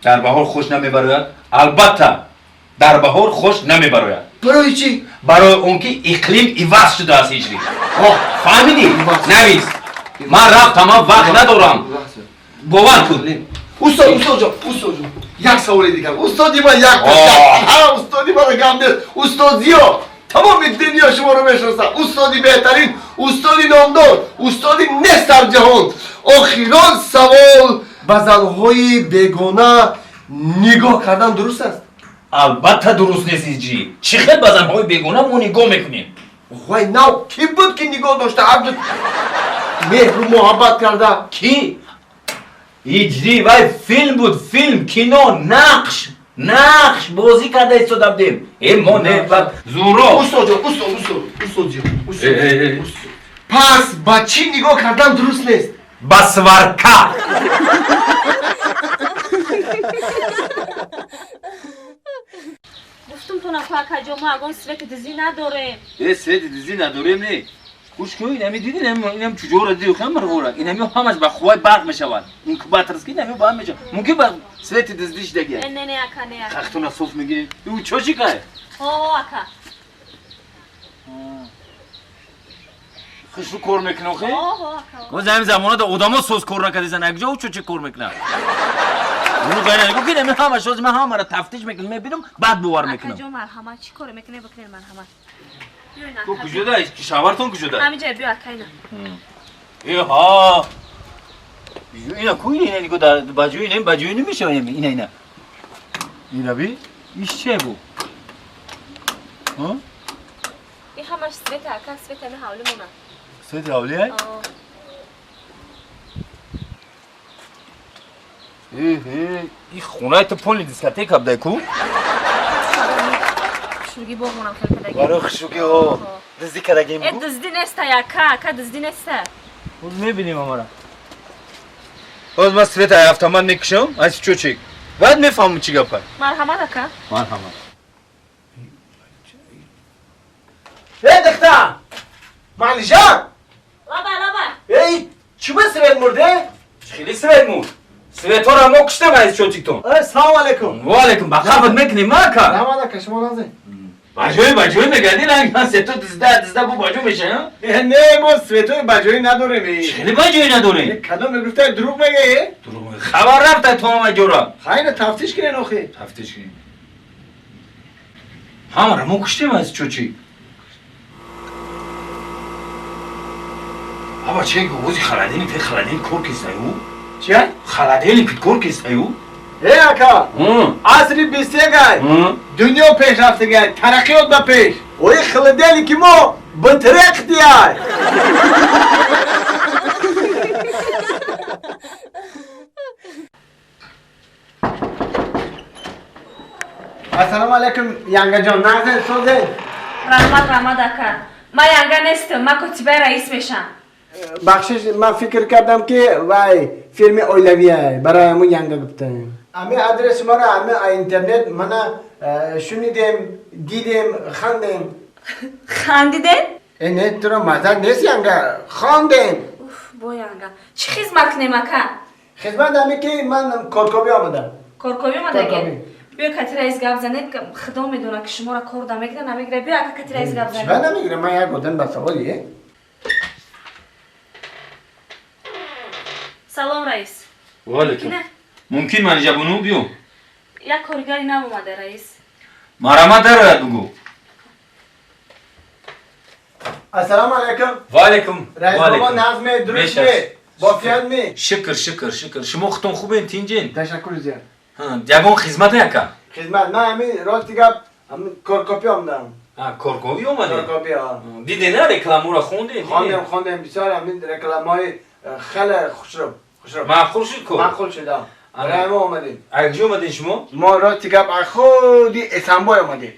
در بهار خوش نمیبراید؟ البته در بهار خوش نمیبراید. برای چی؟ برای اون که اقلیم عوض شده است هجری. فهمیدی؟ نویس. من رفتم، من وقت ندارم. باور کن. استاد جان یک سوال دیگر. استادی من استادی من گم نیست. استاد زیا تمام دنیا شما رو میشناسه. استادی بهترین، استادی نامدار، استادی نست در جهان. آخران سوال به زنهای بیگانه نگاه کردن درست است؟ البته درست نیست هجری. چی خیلی به زنهای بیگانه ما نگاه میکنیم؟ وای نو کی بود که نگاه داشته؟ عبد مهر و محبت کرده؟ کی؟ هجری وای فیلم بود، فیلم، کینو، نقش بازی کرده ایستاده بودیم. این ما نه زورا. استاد جان پس با چی نگاه کردن درست نیست؟ با سورکه. گفتم تو نکو جا ما اگون سویت دیزی نداریم. سویت دیزی نداریم نه؟ گوش کن اینمی دیدین اینم چجور دیدی خیلی مرغوره. اینمی همش با خوای برق میشود. این که باترس کی اینمی با هم میشه. ممکن با سویت دیزیش دیگه. نه اکا نه. خختون صوف میگیری. او چوچی که؟ اکا. خشو کار میکنه خیلی؟ ما زمانه دا آدما سوز کار نکردن اگه او چوچی کار میکنه. اونو غیر نگو که نمی همش روز من همه را تفتیش میکنم میبینم بعد باور میکنم. اکا جو مرحمت چی کار میکنه بکنه مرحمت. تو کجا دایی؟ شاورتون کجا دایی؟ همینجا بیا اکا اینا. اینا کوی اینا دیگه در باجوی نمیشه اینا. اینا بی؟ ایش چه بو؟ این همش سویت اکا سویت همه حولی مونه. سویت حولی های؟ این خونه تو پولی دیسکاتیک هم دایی کو؟ خشوگی بامونم خیلی کدگی. برای خشوگی ها دزدی کدگی ای دزدی نیسته اکا دزدی نیسته. خود میبینیم امارا. باز من سویت هفته من میکشم از چوچک. بعد میفهمم چی گپه. مرحمت اکا. مرحمت. دختر معنی جان لابا ای چی به سویت مرده؟ خیلی سویت مرد. سویت ها را ما کشتم از چوچکتون. السلام علیکم. و علیکم بخفت میکنی ما که؟ رحمت کشما نازه. باجوی میگردی نه سویتو دزده بو باجو میشه ها؟ نه ما سویتوی باجوی نداریم. خیلی باجوی نداریم؟ کدام میگفته دروغ میگه؟ دروغ خبر رفته تو همه جورا. خیلی تفتیش کنین آخه. تفتیش کنین. همه را ما کشتیم از چوچی. Ama çek o خلدینی پی خلدین کور کیستایو؟ چه؟ خلدینی پی کور کیستایو؟ ای اکا عصری بیسته گای دنیا پیش رفته گای ترقیات با پیش اوی خلدینی که ما بطرق دیای السلام علیکم ینگا جان نازن سوزه رحمت اکا ما ینگا نیستم ما کتیبه رئیس میشم بخشش من فکر کردم که وای فیلم اولویه برای همون ینگا گفتم امی آدرس ما را امی اینترنت من شنیدم دیدم خواندم خندیدن؟ نه تو را مزاق نیست ینگا خواندم با ینگا چی خیز مکنیم اکا؟ خدمت همی که من کارکابی آمدم. کارکابی اومده کارکابی. گه بیا کتی رئیس گپ زنید که خدا میدونه که شما را کار دا میگیره نمیگیره بیا اگه کتی رئیس گپ زنید چرا نمیگیرم من یک بودن بسوالیه. سلام رئیس وعلیکم نه ممکن من اینجا بونو بیو یک کارگری نم اومده رئیس مرامت داره بگو السلام علیکم. وعلیکم رئیس بابا نظم درست می بافیت می. شکر شما خودتون خوبین تینجین تشکر زیاد. دیگون خدمت یکم خدمت نه همین راستی گپ همین کارکابی آمدم. کارکابی اومده کارکابی ها. دیدی نه رکلامو را خوندی خواندم بسیار همین رکلامای خیلی خوشرو معقول شد کو معقول شد. برای ما آمدیم. کجا اومدین شما ما راستی گپ از خودی استانبول آمدیم.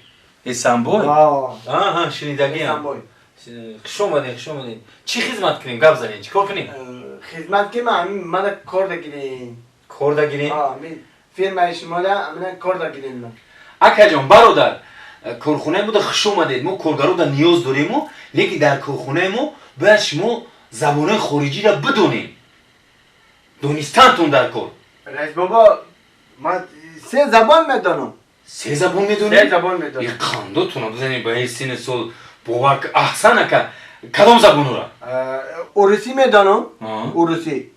استانبول آها شنیدگی استانبول. خوش اومدین چی خدمت کنین گپ زنین چیکار کنین خدمت که من کار دگیریم. کار دگیرین فیلم شما من کار دگیریم. اکا جان برادر کارخونه بود خوش اومدید ما کارگرا در نیاز داریم لیکن در کارخونه ما باید شما زبان خارجی را بدونین دونستانتون در کار رئیس بابا من 3 زبان میدونم. 3 زبان میدونین؟ 3 زبان میدونم. این خانداتون بزنین به این سین سال باور که احسن که کدام زبان را؟ روسی میدونم. روسی.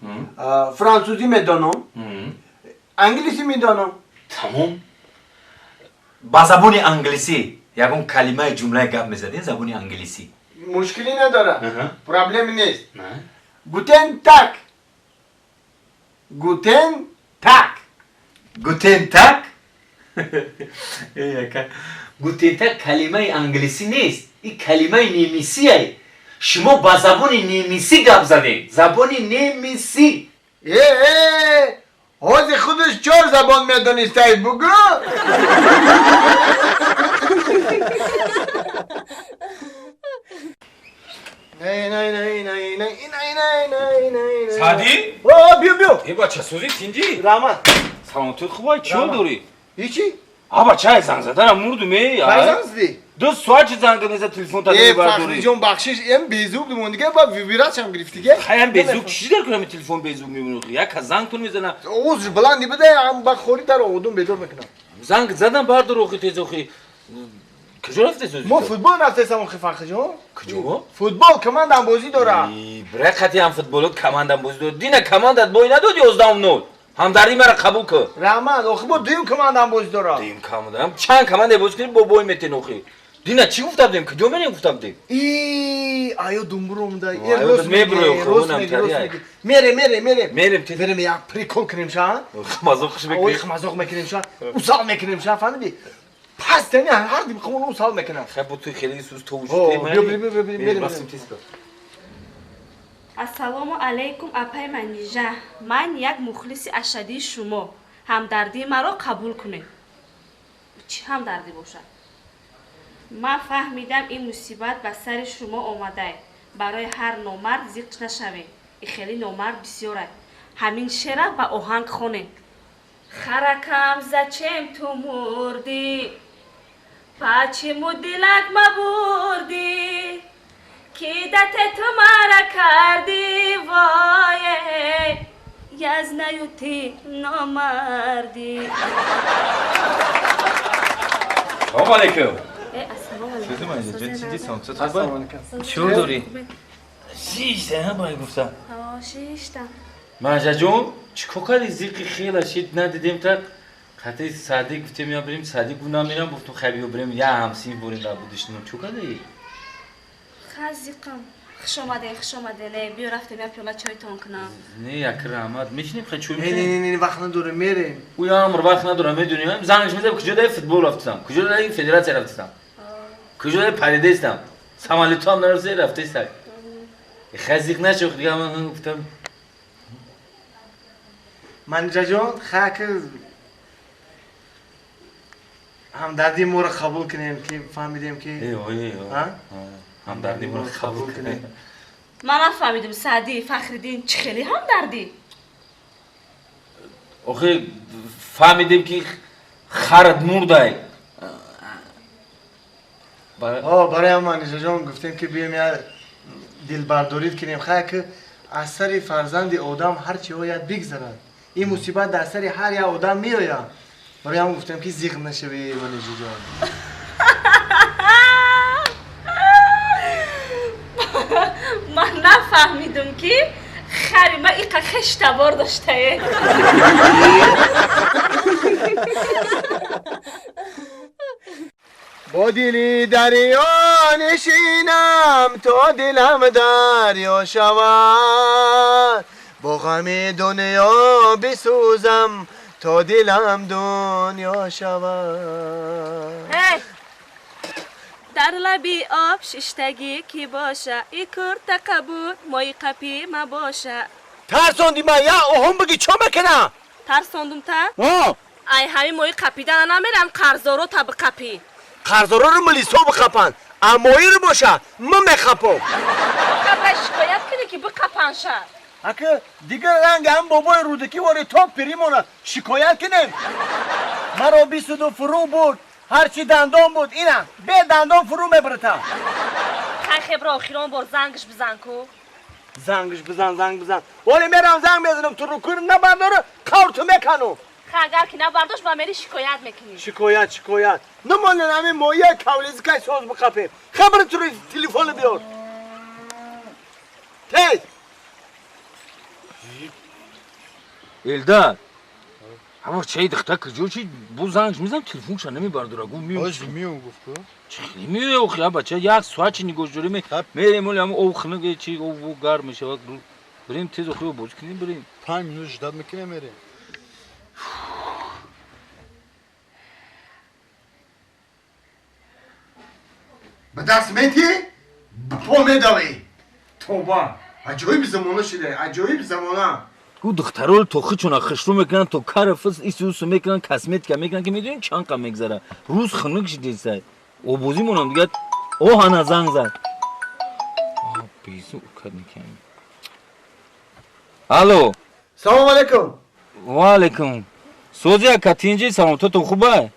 فرانسوزی میدونم. انگلیسی میدونم. تمام با زبان انگلیسی یکون کلمه جمله گپ میزدین زبان انگلیسی مشکلی نداره. پرابلم نیست. گوتن تاک گوتن تاک گوتن تاک گوتن تاک کلمه انگلیسی نیست این کلمه نیمیسی است شما با زبان نیمیسی گپ زدین زبان نیمیسی حاضی خودش 4 زبان میدونسته بگو. نه سعدی؟ بیا ای بچه سوزی تینجی؟ رحمت سلامتی خوبه چیو داری؟ هیچی؟ بچه زنگ زدن مردمی زنگ زدی؟ 2 ساعت زنگ دنیزه تلفن تا فخری برداری جون بخشش این بیزوب دمون دیگه با ویبرات هم گرفتی که خیلی بیزوب چی در کنم تلفن بیزوب میمونه یک زنگ تون میزنه اوز بلندی بده هم با خوری در آودون بیدار میکنم زنگ زدم بردار اخی تیز اخی کجا رفته سوزی ما فوتبال رفتیم اخی فخری جون کجا فوتبال کماندم بازی داره برای خطی هم فوتبال کماندم بازی داره دینه کماندت بای ندادی 11 همدردی مرا قبول که رحمت آخی با دویم کماندم بازی داره دویم کماندم چند کمانده بازی کنیم با بای میتین اخی دینه چی گفتم دیم کجا منی گفتم دیم آیا دنبروم دا آیا روز میریم یک پریکول کنیم شا خمازوق خوش بکنیم خمازوق میکنیم شا اوسال میکنیم شا فهمیدی پس تنی هر دی بخوام اوسال میکنم خب تو خیلی سوز تو بریم السلام علیکم اپای منیجه من یک مخلص اشدی شما همدردی مرا قبول کنید چی همدردی باشد من فهمیدم این مصیبت به سر شما آمده برای هر نامرد زیق نشوید این خیلی نامرد بسیاره همین شعر به آهنگ خونید خرکم زچم تو مردی پاچمو دلک مبردی کی دت تو مرا کردی وای یز نیوتی نامردی سلام علیکم السلام علیکم چیو داری؟ شیشته هم باید گفتم شیشتم ماجا جون چیکار کردی زیقی خیلی شید ندیدیم تا خطی سعدی گفتیم یا بریم سعدی گونا میرم گفتم خیلی بریم یا همسین بریم در بودشنم چیکار کردی؟ خزیقم خوش آمده نه بیا رفتیم یا پیاله چای تان کنم نه یک رحمت میشینیم خیلی چوی نه وقت نداره میریم او یا امر وقت نداره میدونیم زنگش میزنم کجا داری فوتبال رفتم کجا داری فدراسیون رفتم کجا داری پریده استم سامالی تو هم نرفته رفته است خزیق نشو دیگه من گفتم من جون خاک همدردی ما رو قبول کنیم که فهمیدیم که همدردی ما رو قبول کنیم من نفهمیدم سعدی فخریدین چه خیلی همدردی آخه فهمیدیم که خرد مرده برای من جون گفتیم که بیایم یا دل برداری کنیم خاک از سر فرزند آدم هر چی باید بگذرد این مصیبت در سر هر یه آدم میآید. برای هم گفتم که زیغ نشه به منیجی جان. من نفهمیدم که خریمه ایقا خشتبار داشته. با دلی دریا نشینم تا دلم دریا شود، با غم دنیا بسوزم تا دلم دنیا شود. در لبی آب ششتگی کی باشه ای کرد قبول مای قپی ما باشه. ترساندی من یا اوهم بگی چه میکنم؟ ترساندم تا؟ ای همین مای قپیدن نمیرم قرضارو تا بقپی. قرضارو رو ملیسا بقپن امایی رو باشه من میخپم. قبل شکایت کنی که بقپن شد. اکه دیگر رنگ هم بابای رودکی واری تا پریمونه شکایت کنیم. مرا 22 فرو بود هرچی دندان بود اینم به دندان فرو میبرتم. خیلی خبر آخیران بار زنگش بزن کو. زنگش بزن ولی میرم زنگ میزنم تو رو کنم نبرداره کارتو میکنم. اگر که نبرداشت با مری شکایت میکنی. شکایت نمانن همین مایه کولیزی که ساز بخپیم. خبر تو رو تلفن بیار تیز. Eldar. Ama şey dıkta kızıyor ki bu zangımızdan telefon şanı mı bardır agum miyo. Hoş miyo guftu. Çıklı miyo yok ya bacha yak suaçini gojuri mi. Merem öyle ama o xını geçi o bu garmış bak dur. Birim tez okuyor boz kini birim. 5 minut jidad mikine meri. به دست میتی؟ پا میدوی توبه عجایب زمانه شده عجایب زمانه. Bu dıktarol toxu çuna xışru mekan to karafız istiyorsa mekan kasmet ka mekan ki medun çanka megzara. Rus xınık şideyse. O bozim onam digat o hana zangzar. Bisu kadniken. Alo. Selam aleyküm. Ve aleyküm. Sozya katinci salam to خوبه.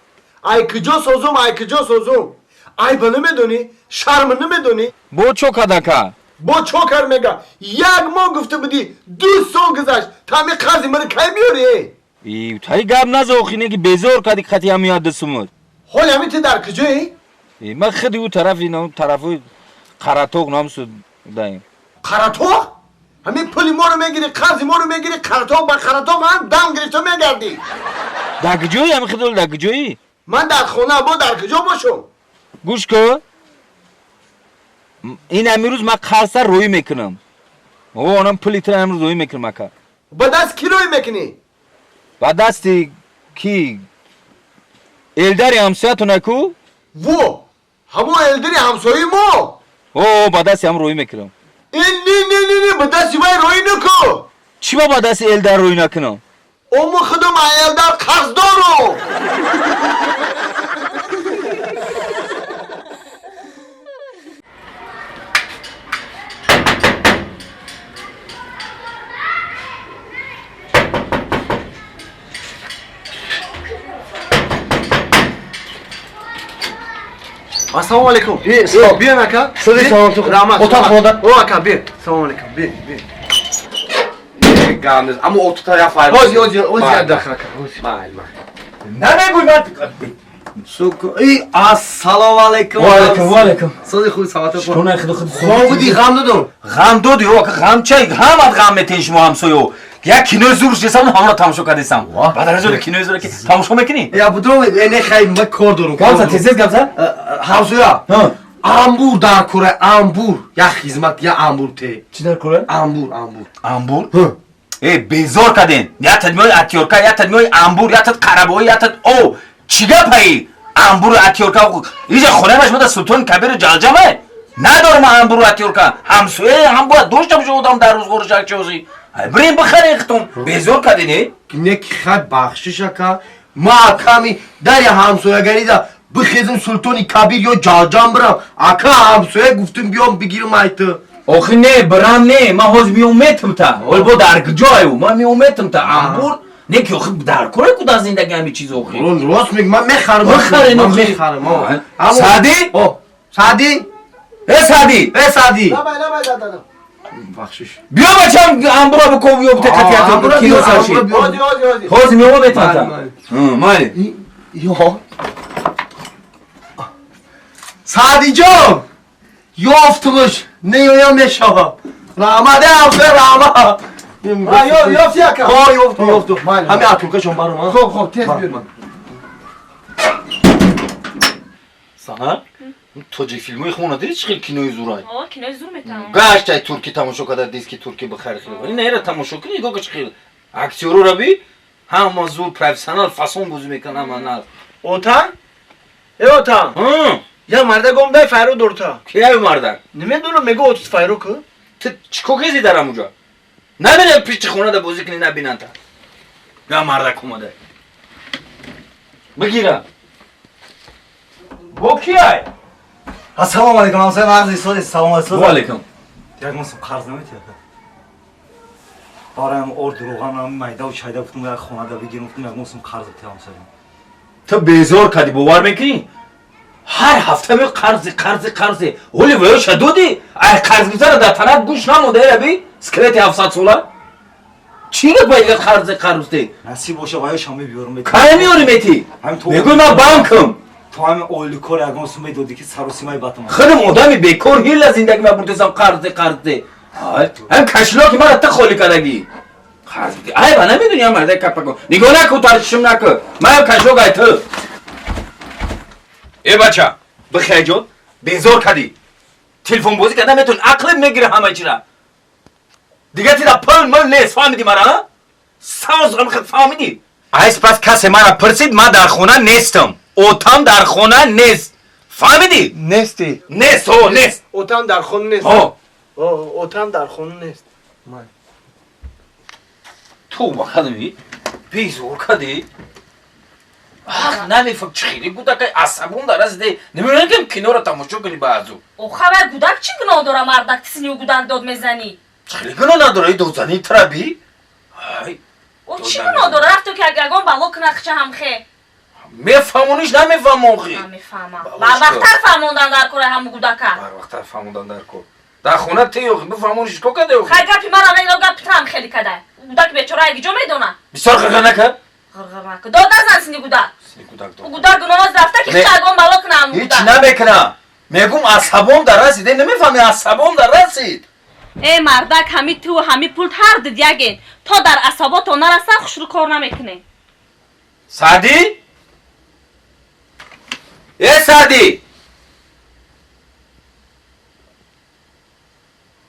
Ay kıca sozum. Ay bana mı dönü? Şarmını mı dönü? Bu çok adaka. با چوکر میگه یک ماه گفته بودی 2 سال گذشت تامی قاضی من کی میاری؟ ای تای گاب نزوخینه که بزور کدی خطی هم یاد دسمور. حال همین تی در کجایی؟ ای من خدی او طرفی نه طرفی قراتوق نام سود دایم. قراتوق؟ همین پولی ما رو میگیری قاضی ما رو میگیری قراتوق با قراتوق هم دم گرفته میگردی. در کجایی همین خدول در کجایی؟ من در خونه با در کجا باشم؟ گوش کن. این امروز من خالصا روی میکنم. او اونم پلیتر امروز روی میکنم اکا. با دست کی روی میکنی؟ با دستی کی؟ الداری همسایه نکو؟ وو همون الداری همسایه ما. او با دستی هم روی میکنم. این نه با دستی باید روی نکو. چی با دستی الدار روی نکنم؟ اما خودم الدار قرض دارم. Assalamu alaikum. Bien aka. Sizi sağoltuk. Rahmat. Otak moda. O aka bir. Assalamu alaikum. Bir. Gamdes. Ama o tutar ya fayda. Hoş geldin aka. Ne buymat? Assalamu alaikum. Ve aleyküm. Sizi خوب سلامت شلون اخذ خود خوب بودی غم دادم. غم دادی او غم چای هم غم متیش مو همسایو. یا کینو زور شدم همراه تماشا کردم. بعد از اون کینو زور که تماشا میکنی؟ یا بودم نه خیلی من کار دارم. گامزا تیزیز گامزا؟ همسایا. انبور در کوره انبور. یا خدمت یا انبور ته. چی در کوره؟ انبور. ای بیزار کردین. یا تدمیای اتیورکا یا تدمیای انبور یا تد قربایی یا تد او چیگه پایی؟ انبور اتیورکا اینجا خونه باش مده سلطان کبیر جلجمه. ندارم انبور اتیورکا. همسایه هم باید دوشتم شدم در روز گورشک چوزی. بریم بخری اختم بیزور کردینی؟ نه که خد بخشش اکا ما اکامی در همسایه گری دا بخیزم سلطانی کبیر یا جلجم برم اکا همسایه گفتم بیام بگیرم ایتا آخه نه برام نه من هاز میومتم تا اول با در کجایو من میومتم تا انبور نه که آخه در کره کود از زندگی همه چیز آخه راست میگم من میخرم میخرم سعدی؟ سعدی؟ سعدی؟ سعدی بخشش بیا بچم امبرا بکو بیا بده قطعیت کیلو سرشی هادی خوز میو بتاتا مالی یا سعدی جان یافتمش نیویم نشا رحمده افر رحمه یافتی اکا ها یافتم همه اتوکشون برو من خب تیز بیار من سهر توجیک فیلموی خونه دیدی چه خیلی کینوی زورای کینوی زور میتونم گشتای ترکی تماشا کرده دیسکی ترکی بخیر خیلی این نه تماشا کنی نگاه کش خیلی اکتیورو را بی همه زور پروفسیونال فاسون بازی میکنه من اوتان اوتان یا مرده گم دای فایرو دورتا کی مرده نمیدونم میگه اوت فایرو کو تو چیکو کسی دارم اونجا نمیره پیش خونه ده بازی کنی نبینن تا یا مرده کومده بگیره با کی ای السلام علیکم همسایه عرض ایستاد سلام علیکم و علیکم یک مصم قرض نمیتید برایم اور دروغان هم میده و چایده گفتم یک خونه ده بگیرم گفتم یک مصم قرض بتید همسایه تو بیزار کردی باور میکنی هر هفته می قرض ولی ویا شدودی ای قرض گزار در تنت گوش نموده ربی سکلت 700 ساله چی رو باید قرض دی نصیب باشه ویا شامی بیارم میتی کاری میاری میتی میگوی من بانکم تو همین اولی کار یک مصم میدودی که سر و سیمای باتم خودم آدمی بیکار هیل زندگی من بردم قرض هم کشلاکی من تا خالی کردگی قرض دی ای با نمیدونی هم مرده کپکو نگاه نکن ترشم نکن من هم کشلاک ای تو ای بچه بخیر جان بیزار کردی تلفن بازی کردن میتون عقلت میگیره همه چی را دیگه تیرا پل نیست فهمیدی مرا؟ ساز غم خود فهمیدی؟ ایس پس کسی مرا پرسید من در خونه نیستم اوتام در خونه نیست فهمیدی؟ نیستی نیست نیست اوتام در خونه نیست اوتام در خونه نیست تو با خدمی بیزار کردی؟ نمیفهم چه خیلی گودک عصبون در از دی نمیدونم که کینو را تماشا کنی بعضو او خبر گودک چی گناه داره مردک تسینی و گودک داد میزنی خیلی گناه نداره دو زنی ترابی او چی گناه داره رفت تو که اگرگان بلا کنخچه هم خی میفهمونیش نمیفهمون خی نمیفهمم بر وقتر فهموندن در کره همو گودکه بر وقتر فهموندن در کره در خونه تیوخی بفهمونیش که کده خیلی گپی مرا نیلا گپ ترم خیلی کده گودک بیچاره اگه جا میدونه بسیار غرغر نکرد غرغر نکرد داد نزن سینی گودک او گودک گناه از رفته که خیلی بلا کنه همو هیچ نمیکنم میگم عصبم در رسیده نمیفهمی عصبم در رسید ای مردک همی تو همی پول هر دید یگین تا در عصبات تو نرسن خوش رو کار نمیکنه سعدی؟ ای سعدی؟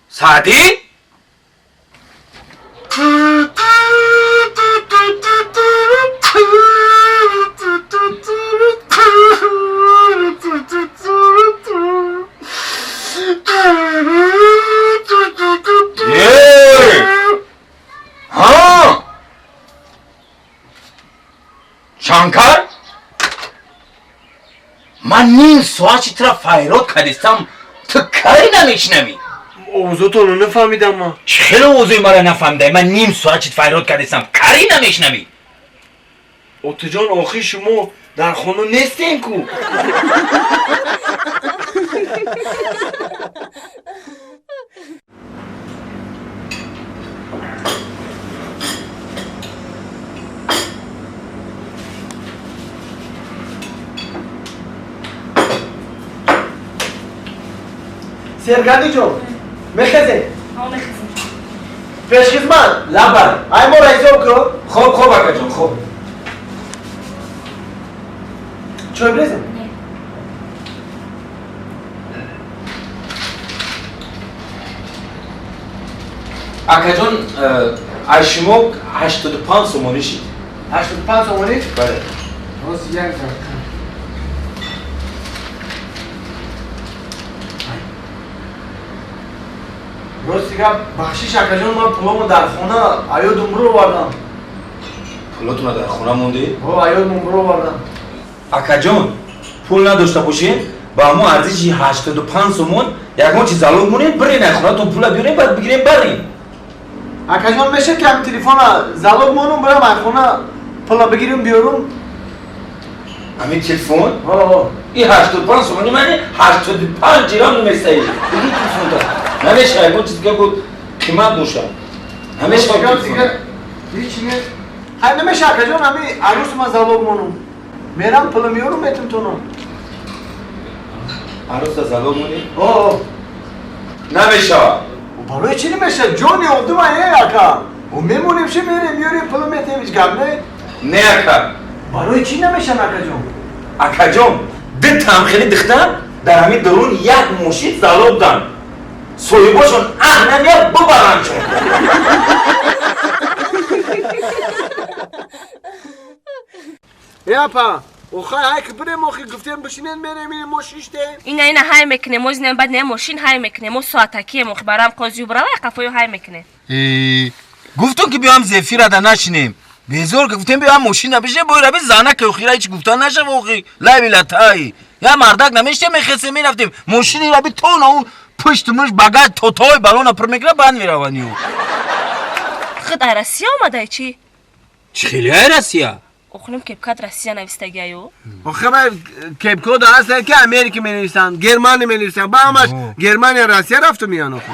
سعدی؟ ها شانکر من نیم ساعت ترا فایرات کردستم تو کاری نمیشنوی اوضاع تو رو نفهمیدم من چخیلی اوضاعی مرا نفهمده من نیم ساعت فایرات کردستم کاری نمیشنوی اوتو جان آخی شما در خونه نیستین کو سرگردی جون مخزه پیش خدمت لبر ای ما رایزو کو خوب اکا جون خوب چای بریزم اکا جون از شما 85 سومونی شید 85 سومونی؟ بله روز یک دقیقه روز دیگه بخشیش اکا جون من پولامو در خونه ایاد عمرو بردم پولاتون در خونه موندی؟ ایاد عمرو بردم اکا جون پول نداشته باشین با همون ارزش 85 سومون یکمون چیز زالوگ مونین برین خونه تو پولا بیارین بعد بگیرین برین اکا جون میشه که هم تلفن زالوگ مونم برم خونه پولا بگیریم بیارم همین تلفن؟ این 85 سومونی منی 85 جیران میسته این تلفن دار نمیشه یکمون چیز که بود قیمت باشد همش بگم خواهد دیگه هیچ نیست های نمیشه اکا جان همی عروس ما زلوگ مونم میرم پول میارم میتم تونم عروس زلوگ مونی؟ اوه نمیشه برای چی نمیشه جانی اودو ما یه اکا و میمونیم چی میریم میاریم پول میتیم هیچ گم نه نه اکا برای چی نمیشه اکا جان اکا جان دتم خیلی دختم در همین درون یک مشید زلوگ دن سویباشون نمیاد ببرن چون یا پا اوخای های که بریم اوخی گفتیم بشینین میریم ما شیشته اینا های میکنه موز نم بعد نه ماشین های میکنه مو ساعتکی مخ برام قاضی برای قفایو های میکنه گفتون که بیام زفیر ادا نشینیم بیزور گفتیم بیام ماشین بشه باید زنه که اخیرا هیچ گفتن نشه واقعی لا بلاتای یا مردک نمیشه میخسه میرفتیم ماشینی را بی تو اون پشت مش بغل توتای بالون پر میگره بند میروانیو خود روسیه آمده چی چی خیلی روسیه اخنم کپکات روسیه نویستگیو آخه من کپکود هستن که امریکا می‌نویسن گرمانی می‌نویسن با همش گرمانی روسیه رفت میان آخه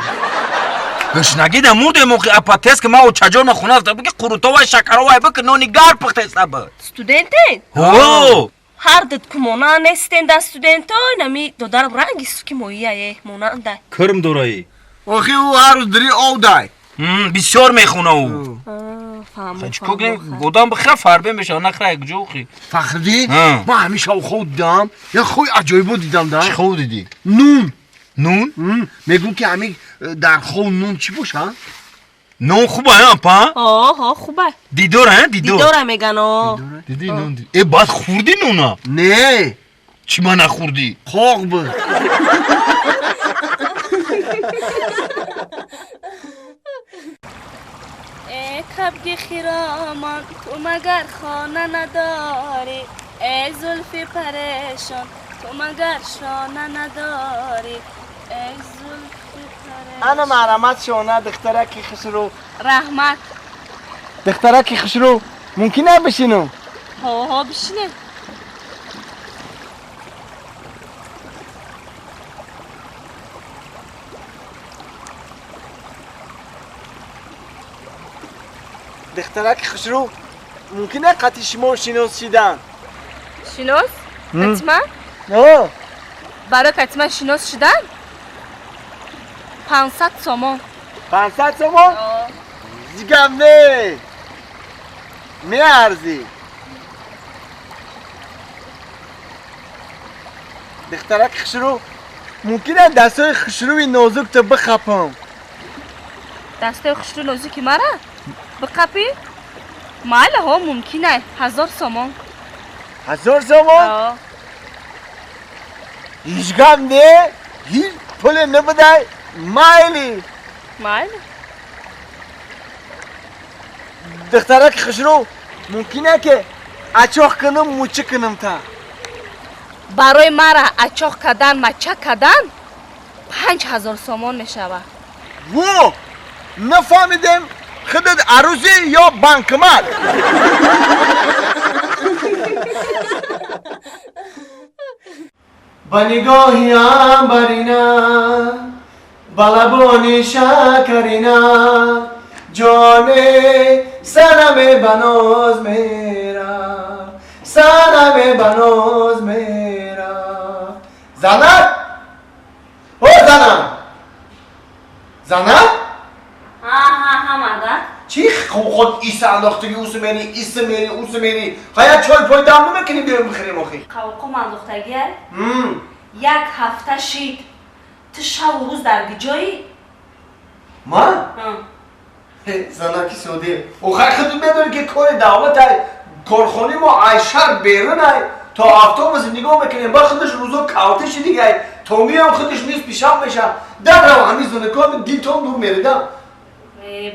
گش نگیدم موده موقع اپاتس که ما او چجور ما خونه رفتم بگه قروتا و شکر و بک نونی گار پخته سبا студенти او هر دد کمونا نستند студенто نمی دودار رنگی سوکی مویه مونانده کرم دورایی آخه او هر روز دری او دای بسیار میخونه او خیلی کوگه گودام بخیر فربه میشه نخره یک جوخی فخری ما همیشه او خود دیدم یا خوی عجایبو دیدم دا چی خود دیدی؟ نون نون؟ میگون که همی در خود نون چی باشه؟ نون خوبه ها پا؟ آه خوبه دیدور ها دیدور دیدور میگن آه دیدی نون دیدی ای بعد خوردی نونا؟ نه چی ما نخوردی؟ خواه بود ای کبگ خیرامان تو مگر خانه نداری ای زلفی پریشان تو مگر شانه نداری ای زلفی پریشان انا مرمت شونه دخترکی خسرو رحمت دخترکی خسرو ممکنه بشینم ها بشینه دخترک خسرو ممکنه قطعی شما شناس شدن شناس؟ کتما؟ نه برای کتما شناس شدن؟ 500 سومون 500 سومون؟ دیگم نه میارزی دخترک خسرو ممکنه دستای خسروی نازک تو بخپم دستای خسرو نازکی مرا؟ بقپی؟ ماله ها ممکنه 1000 سومون 1000 سومون؟ هیچ گم نه هیچ پول نبودای مایلی مایل؟ دخترک خسرو ممکنه که اچاق کنم موچه کنم تا برای مرا اچاق کردن مچه کردن 5000 سومون میشود وو نفهمیدم خودت عروسی یا بانکمات با نگاهی عنبرینا با لبانی شکرینا جان سنم بناز میرا سنم بناز میرا زنم او زنم ها مادر چی خود ایسا انداختگی اوسو میری خواهد چای پای دم نمیکنی بیرون بخیریم آخی قوقم انداختگیه یک هفته شید تو شب و روز در گجایی؟ ما؟ زنکی سوده اوخی خودت بدونی که کار دعوت های کارخانی ما عیشر بیرون های تا افتابوس نگاه میکنیم با خودش روزا کاوتش دیگه تومی هم خودش نیست پیشم میشه در رو همی زنکان دیل تون دور میردم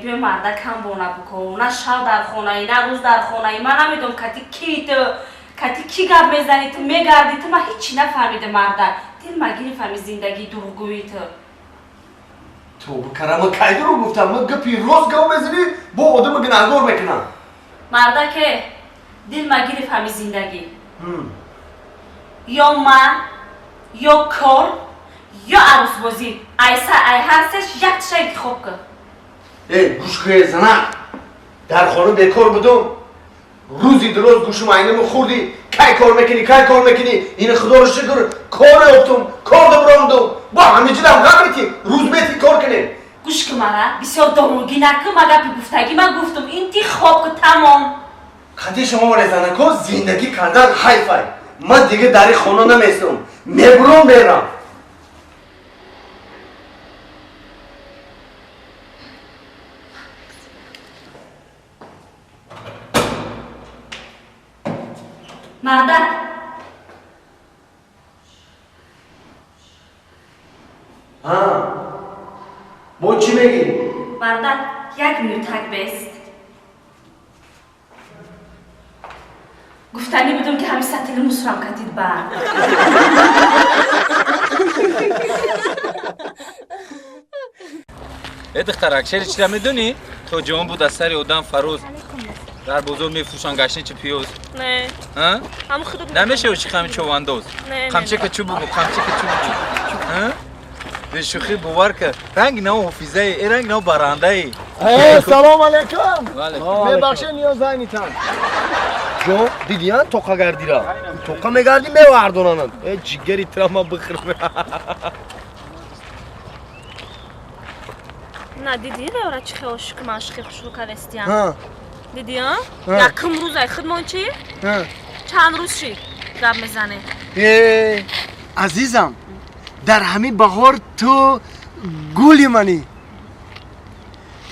بیا مرده کم بونه بکن نه شب در خونه ای نه روز در خونه ای من نمیدونم کتی کی گپ میزنی تو میگردی تو من هیچی نفهمیده مرده دل مگیری فهمی زندگی دروغگویی تو بکرم کی رو گفتم من گپی روز گو میزنی با آدم گناهگار میکنم مرده که دل مگیری فهمی زندگی یا من یا کار یا عروس بازی ایسا ای هستش یک شای خوب کن گوشخه زنک در خانه بیکار بودم روزی دراز گوشم عینم خوردی کی کار میکنی این خدا رو شکر کار افتم کار دبراندم با همه جدم غم روز بیتی کار کنیم گوش که مرا بسیار داروگی نکن مگه پی گفتگی من گفتم این تی خواب که تمام خطی شما ولی زنکا زندگی کردن حیفه من دیگه در خانه نمیستم میبرم برم مردک با چی میگی؟ مردک یک منوتک بیست گفتنی بودم که همین سطل مصرم کتید بر دخترک شهر چی را میدونی؟ تو جوان بود از سر آدم فروز در بزرگ میفروشن گشنه چه پیوز نه ها؟ هم خودم نمیشه و چی خمی چواندوز نه خمچه که چوب بگو خمچه که چوب بگو ها؟ به شوخی باور که رنگ نو حفیظه ای رنگ نو برنده ای سلام علیکم ببخشید نیاز نیتن جو دیدیان توقع گردی را توقع میگردی میوردونانن جگری ترا ما بخرم نه دیدی را چه خوش که ماشخ شروع کردستیم دیدی ها یکم روز ای خدمت چی چند روز چی گپ میزنه عزیزم در همین بهار تو گولی منی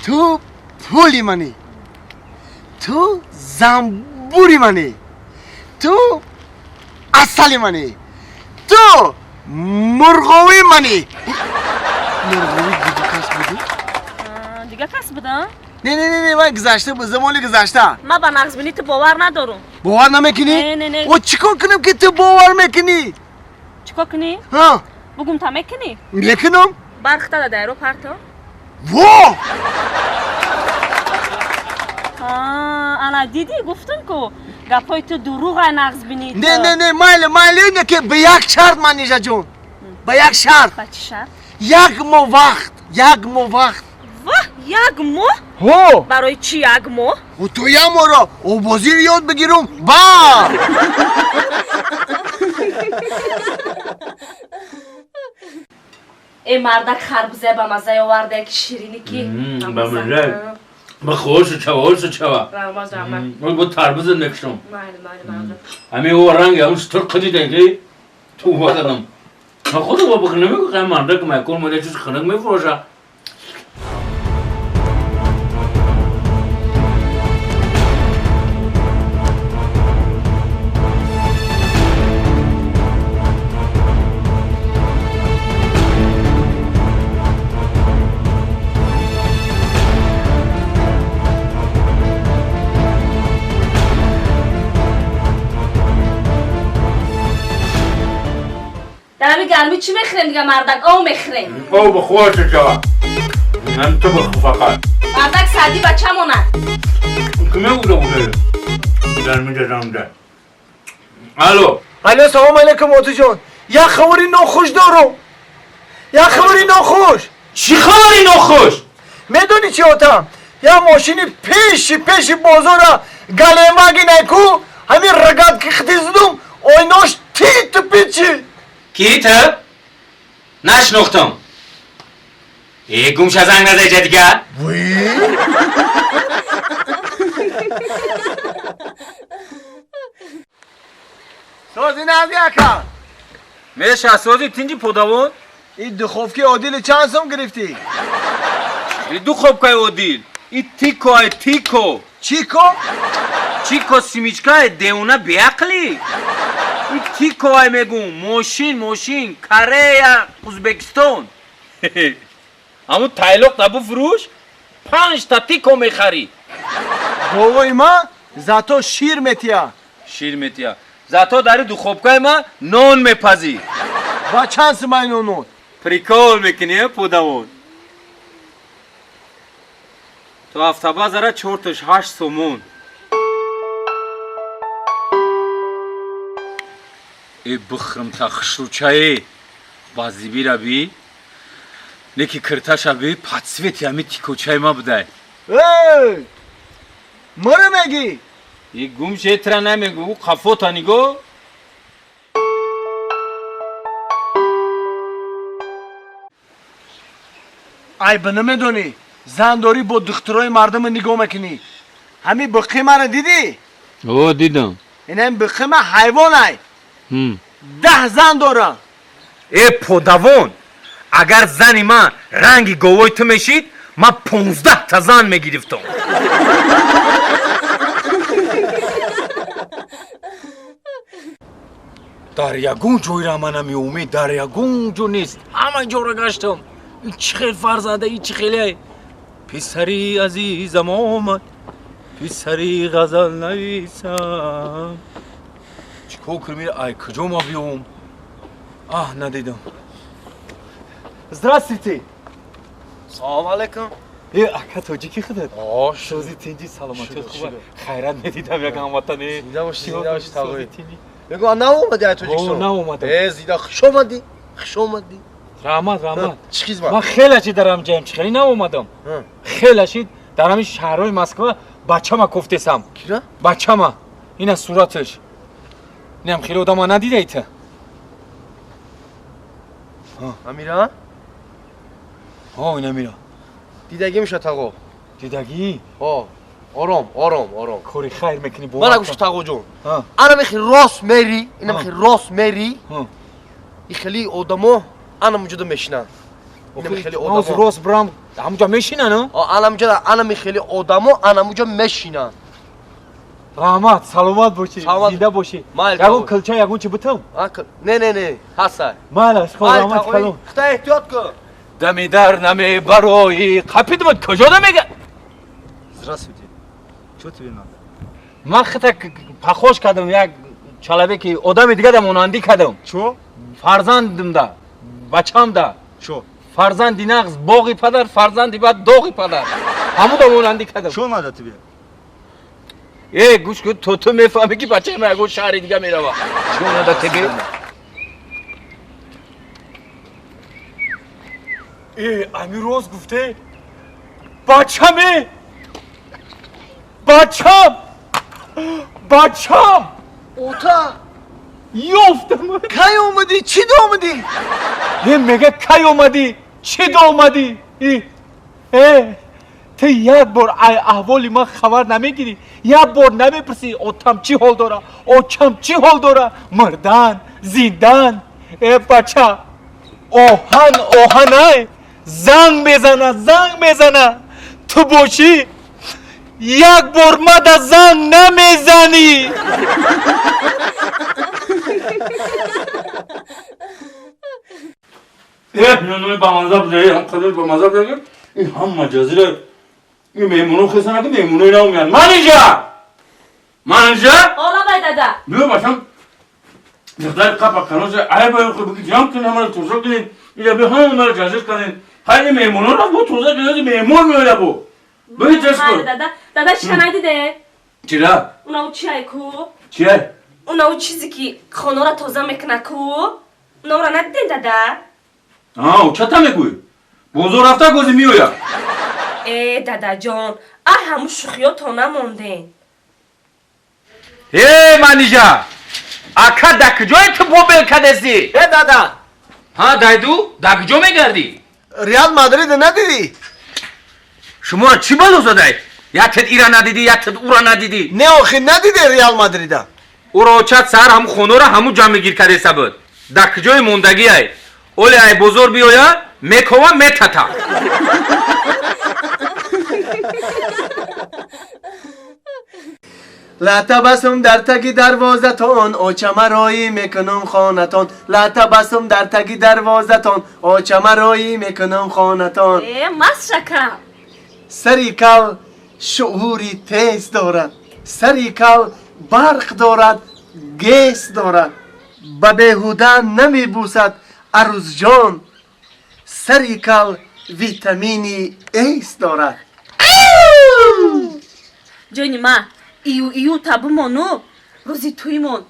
تو پولی منی تو زنبوری منی تو اصلی منی تو مرغوی منی مرغوی دیگه کس بودی؟ دیگه کس بودم؟ نه من گذشته بود زمانی گذشته من با نقص بینی تو باور ندارم باور نمیکنی؟ نه و چیکار کنم که تو باور میکنی؟ چیکار کنی؟ ها بگم تا میکنی؟ میکنم برخ تا دایرو پرتو وا انا دیدی گفتم که گپای تو دروغ نقص بینی نه مایل اینه که به یک شرط من نیجا جون به یک شرط با چی شرط؟ یک مو وقت واه یک مو؟ هو برای چی یک مو؟ و تو یک مو را او بازی رو یاد بگیرم با ای مردک خربزه با مزه آورده که شیرینی کی بمله با خوش چوا رمز من با تربوز نکشم مایل همه او رنگ همون ستر قدی دیگه تو بادرم من خودم با بخیر نمیگو که مردک میکن ماده چیز خنک میفروشه در همین گرمی چی میخریم دیگه مردک آو میخریم او با خوش چوا من تو بخو فقط مردک سعدی بچه مونه کمه بوده گرمی جزام ده الو سلام علیکم موتی جان یک خبری ناخوش دارم یک خبری ناخوش چی خبری ناخوش؟ میدونی چی آتم یا ماشینی پیش بازار گلیمگی نیکو همین رگت که خطی زدم آیناش تیت پیچی کیت؟ نشنختم گومش از زنگ نزه جا دیگه سازی نزی اکا میشه سازی تینجی پوداون؟ این دخوفکی عادیل چند سم گرفتی؟ این دو خوبکای عادیل این تیکو چیکو سیمیچکای دیونه بیعقلی این تیکو میگون ماشین کره ازبکستان همون تایلوق نبو فروش 5 تا تیکو میخری بابای ما زاتو شیر میتیا زاتو داری دو خوبکای ما نون میپزی با چند سمای نون پریکول میکنی پودمون تو هفته بازاره 4-8 سومون ای بخرم تا خشوچایی بازی بی را بی леки кирташаби подсвети ами тикучаи ма будай. эй мара меги И гум шетра намегу қафота нигоҳ. айба намедонӣ зан дорӣ бо духтурои мардама нигоҳ мекунӣ ҳами биқӣ мара дидӣ О дидам. инам биқима ҳайвонай 10 зан дора подавон агар зани ман ранги говои ту мешид ман 15 та зан мегирифтам. дар ягон ҷойра ман намеумед, дар ягон ҷо нест. Ҳама ҷора гаштам. Ин чӣ хел фарзандаи чӣ хеле? Писари азизам омад. Писари ғазал нависам. Чӣ кор кунем? Ай куҷо ма биём? надидам. здравствуйте салом алейкум Ака тоҷики худат? Шози тинҷи саломатият хуба? Хайрат медидам як ҳамватане. зинда боши тағои бегу наомади ай тоҷикистон? Наомадам. зинда хуш омадӣ хуш омадӣ раҳмат чӣ хизмат ман хелаши дарам ҷаем чӣ хеле наомадам. Хелаши дар ҳамин шаҳрҳои Москва бачама кофтесам. кира бачама ина сураташ инам хеле одама надидаи та амира ина мира дидагӣ мешавад тағо дидагӣ ором кори хайр мекунӣ мана гӯш тағоҷон ана мехи рост мери ина мехи рост мери и хели одамо анамуҷода мешинанд рост бирам ҳамуҷа мешинану ана мехели одамо анамуҷа мешинанд раҳмат саломат бошӣ зинда бошӣ ягон килча ягон чӣ бутам не ҳастай малаш раҳмат калом хита эҳтиёт кун дами дар наме барои қапидмат куҷода мега Здравствуйте. Чё тебе надо? ман хита пахош кардам як чалабеки одами дигада монандӣ кардам Чё? фарзандимда бачамда Чё? фарзанди нағз боғи падар фарзанди бад доғи падар ҳамуда монандӣ кардам Чё надо тебе? гӯш кун то ту мефаҳмӣ ки бачаи ягон шаҳри дига мерава чӣ надо тебе амӣ рост гуфте бачаме бачам ота ёфтам кай омадӣ чӣ да омадӣ мега кай омадӣ чӣ да омадӣ ту як бор аҳволи ман хабар намегирӣ як бор намепурсӣ отам чӣ ҳол дора очам чӣ ҳол дора мурдан зиндан бача оҳанай занг мезана ту бошӣ як бор мада занг намезанӣ ҳама ҷазира меҳмоно хесана ки меҳмонои наомиянд манижа Ола бай дада. биё башам духтари қапа каноша ай бай бики ҷамъ кунед ҳамаро тоза кунед ия биё ҳама маро ҷазир кунед хайли меҳмононро бо тоза кунед меҳмон меояд бо биё ҷаскун Дада чӣ канайдиде? чира Унау чиай ку? чиай Унау чизе ки хонора тоза мекуна ку? Унавра надидем дада? чата мегӯй бозор рафта гӯзи меояд дадаҷон ай ҳаму шӯхиёто намонден манижа ака да куҷое ту бобел кадеси дада дайду да куҷо мегардӣ реал мадрид надидӣ шуморо чӣ бало задай яктед ира надидӣ яктед ура надидӣ не охир надидӣ реал мадрида уро очад саҳар ҳаму хонора ҳаму ҷамъ мегир кадеса буд да куҷои мондагиай оле ай бозор биёя мекова метата لاتبسم در تگ دروازتان آچمرایی میکنم خانتان لاتبسم در تگ دروازتان آچمرایی میکنم خانتان مسشکا سری کل شعوری تیز دارد سری کل برق دارد گیس دارد به بیهوده نمی بوسد عروس جان سری کل ویتامینی ایس دارد جونی ما ایو табумону рӯзи туймон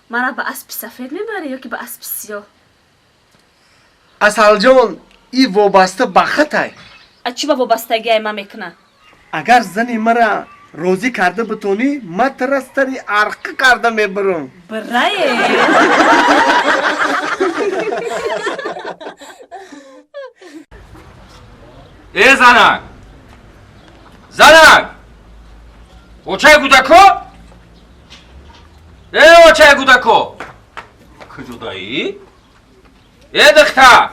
мара ба аспи сафед мебарӣ ё ки ба аспи сиёҳ асалҷон ای وابسته به خطای چی با وابستگی ای من میکنه؟ اگر زنی مرا روزی کرده بتونی من ترستری عرق کرده میبرم برای ای زنک زنک اوچه گودکو ای اوچه گودکو کجا دایی؟ ای دختر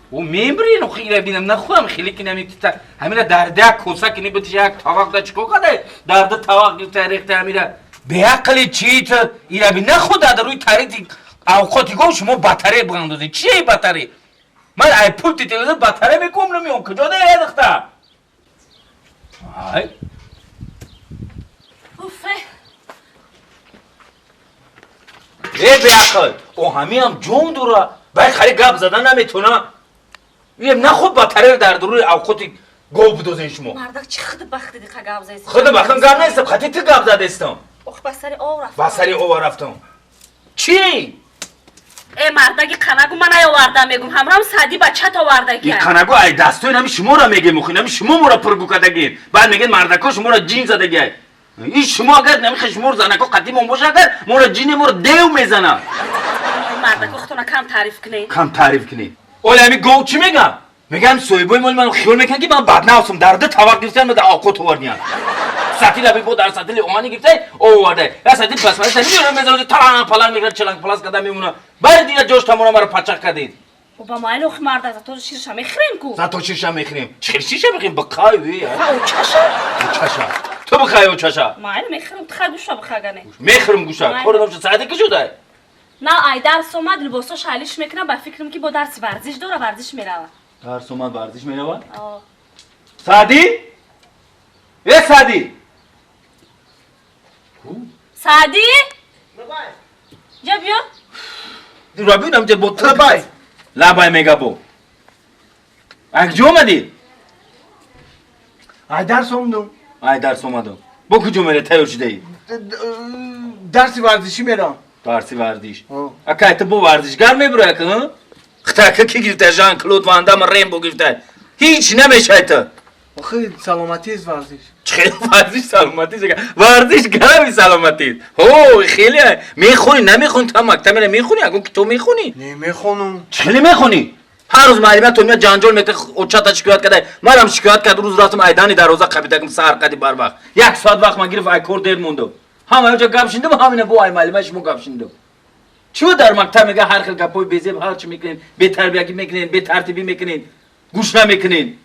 او میبری نو خیلی بینم نخوام خیلی که نمیتیتا همینا درده کوسا کنی بتیش یک طواق دا چکو کده درده طواق گیفته ریخته همینا به عقل چیت اینا بی نخود در روی تاریتی اوقاتی گم شما بطره بگندازی چیه بطره؟ من ای پول تیتیلده بطره میکنم نمیام کجا ده ای دختر؟ ای اوفه ای به عقل او همی هم جون دوره باید خیلی گپ زدن نمیتونه این نخود بطره در روی اوقاتی گو بدازین شما مردک چی خود بختی دیگه گپ زدی خود بختم گپ نیستم خطی تو گپ زده استم اخ بسری آو رفتم بسری او رفتم چی؟ ای مردگی قنگو من آوردم میگم همراه سعدی بچه تا آوردگی این قنگو ای دستوی نمی شما را میگه مخوی نمی شما مرا پرگو کدگین بعد میگن مردکا شما را جین زدگی این شما اگر نمیخوای شما را زنکا قدیم باشه اگر مرا جین مرا دیو میزنم مردک اختونا کم تعریف کنی کم تعریف کنی اولی همی گو چی میگم؟ میگم سویبوی مال من خیال میکن که من بد نوستم درده طواق گرفتن من در آقوت آوردیم سطحی لبی بود در سطحی اومانی گرفته او آورده یا سطحی پس من سطحی میرم میزنم تلان پلان میگرد چلنگ پلاس کده میمونه باید دیگه جوش تمونه مرا پچک کدید و با مایل اخ مرد تو شیرش هم میخریم کو زن تو شیرش هم میخریم چخیر شیرش هم میخریم بخوای وی او چشا او چشا تو بخوای او چشا مایل میخریم تخواه گوشا بخواه میخرم گوشا خوردم چه ساعتی که شده نه ای درس اومد لباساش حالیش میکنه با فکرم که با درس ورزش داره ورزش میروه درس اومد ورزش میروه سعدی ای سعدی سعدی جا بیا رو ببینم چه بود لبای لبای میگه بو اگجا اومدی؟ ای درس اومدم ای درس اومدم با کجا میره تیار شده ای؟ درسی ورزشی میرم درسی ورزش اکا ایتا بو ورزشگر میبره اکا اکا کی گرفته جان کلود واندام ریمبو گرفته هیچ نمیشه ایتا آخه سلامتی است ورزش خیلی ورزش سلامتی شده ورزش گرمی سلامتی هو خیلی میخونی نمیخونی تا مکتب میخونی اگه تو میخونی نمیخونم چلی میخونی هر روز معلمه تو میاد جانجول میته اوچاتا شکایت کرده منم شکایت کرد روز رفتم ایدانی در روزا قبیدگم سر قدی بر وقت یک ساعت وقت من گرفت ای کور دیر موندم همه جا گپ شیندم همینه بو ای معلمه شما گپ شیندم چیو در مکتب میگه هر خیل گپای بیزیب هر چی میکنین بی تربیتی میکنین بی ترتیبی میکنین گوش نمیکنین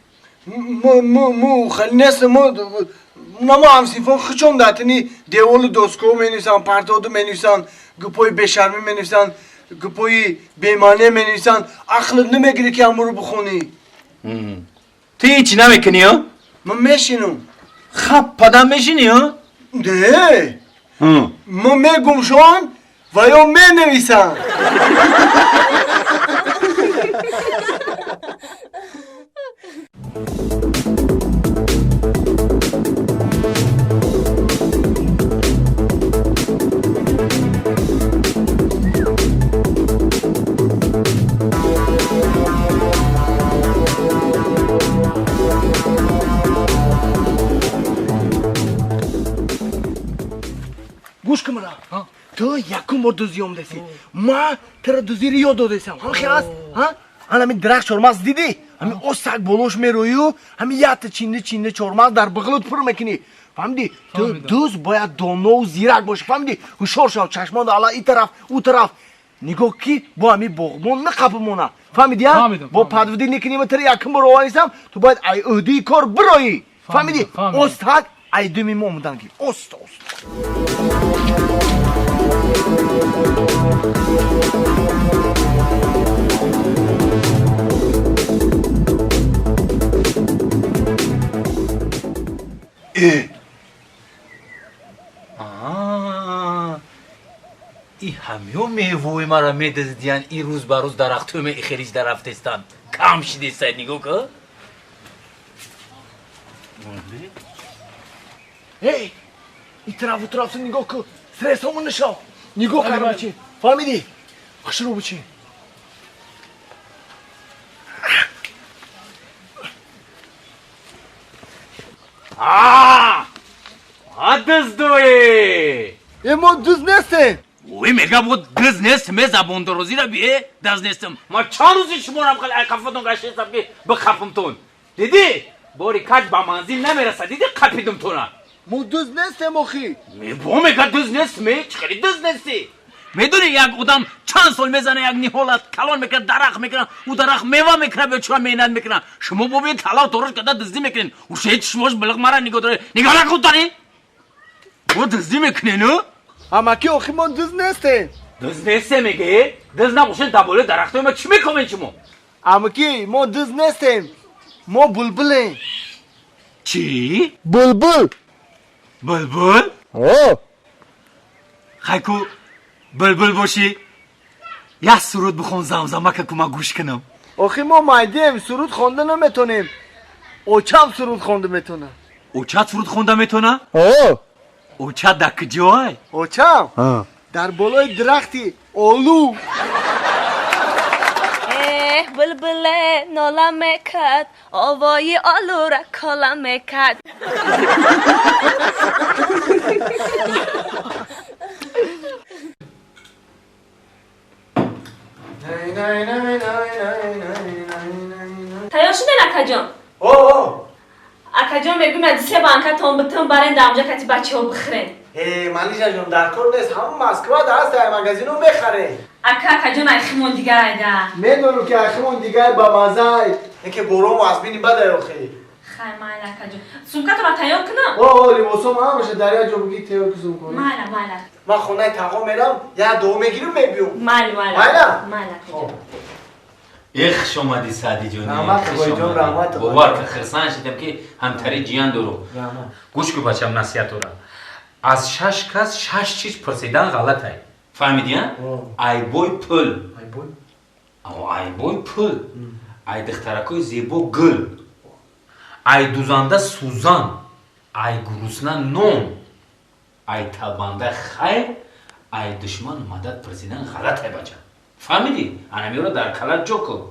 مو خیلی نیست نما همسیفان خچون داتنی دیوال دوسکو مینویسن پرتادو مینویسن گپای بشرمی مینویسن گپای بیمانه مینویسن عقلت نمیگیری که امرو بخونی تو هیچی نمیکنی ها؟ من میشینم خب پدم میشینی ها؟ نه من میگم شون و یا مینویسن گوش کن مرا تو یکم بار دوزیام دسی ما ترا دوزی یاد دادم هم خیاس ها همین درخت چورماز دیدی همین او سگ بولوش میروی و همین یات چینه چورماز در بغلت پر میکنی فهمیدی تو دوز باید دانو و زیرک باشه فهمیدی هوشیار شو چشمان الا این طرف اون طرف نگاه کی با همین بغمون نقبمونه فهمیدی با پدودی نکنیم ترا یکم بار وایسم تو باید ای اودی کار برایی فهمیدی استاد ای دومی مومدن کی است ای همیو میووی مرا میدزدیان ای روز بر روز درختو می خریج در رفتستان کم شدی سید نگو که ای این طرف نگاه که سرس همون نشا نگاه کار بچین فهمیدی؟ بخش رو بچین دزدوی ما دوز نیستیم وی میگم ما دز نیستم زبان دروزی را بیه دز نیستم ما چند روزی شما را بخل کفتون گشتم که بخفم تون دیدی باری کج با منزل نمیرسه دیدی قپیدم تو را ما دوز نیستیم اخی با میگه دز نیستم چخیلی دز نیستی میدونی یک آدم چند سال میزنه یک نیحالت کلان میکنه درخت میکنه او درخت میوه میکنه به چرا مینت میکنه شما ببین کلا تورش کده دزدی میکنین او شهید شماش بلغ مرا نگاه داره نگاه نکن داری او دزدی میکنه نو اما که اخی ما دوز نیستیم دز نیسته میگه دز نباشین دباله درخت ما چی میکنین شما اما که ما دوز نیستیم ما بلبلیم چی؟ بلبل بلبل؟ خیکو بلبل باشی یک سرود بخون زمزمه که ما گوش کنم آخی ما مایدیم سرود خونده نمیتونیم اوچم سرود خونده میتونه اوچت سرود خونده میتونه؟ اوچت در کجای؟ اوچم؟ در بالای درختی آلو بلبل ناله میکرد آوای آلو را کالا میکرد تیار شدین اکا جان؟ اکا جان میگم از 3 بانکا تون بتون برین دامجا کتی بچه ها بخرین منیجا جان در کار نیست همون مسکوه دست مگزین رو بخره اکا جان ایخیمون دیگر ایده میدونم که ایخیمون دیگر با مزه اینکه بروم و از بینی بده اخی خیلی مایل اکا جان سومکتون را تیار کنم؟ لیموسوم همشه دریا جو بگی تیار کسوم کنی مایل من خونه تقا میرم یه دو میگیرم میبیوم مایل اخ شما دی سادی جونی رحمت بای جان رحمت باور که خرسان شدم که همتری جیان دورو گوش کو بچم نصیحت را از 6 کس 6 چیز پرسیدن غلط ای فهمیدین ای بوی پل ای بوی پل ای دخترکوی زیبا گل ای دوزنده سوزان ای گروسنه نون ای تابنده خیر ای دشمن مدد پرسیدن غلط ای بچم فهمیدی؟ انمی رو در کلت جو کن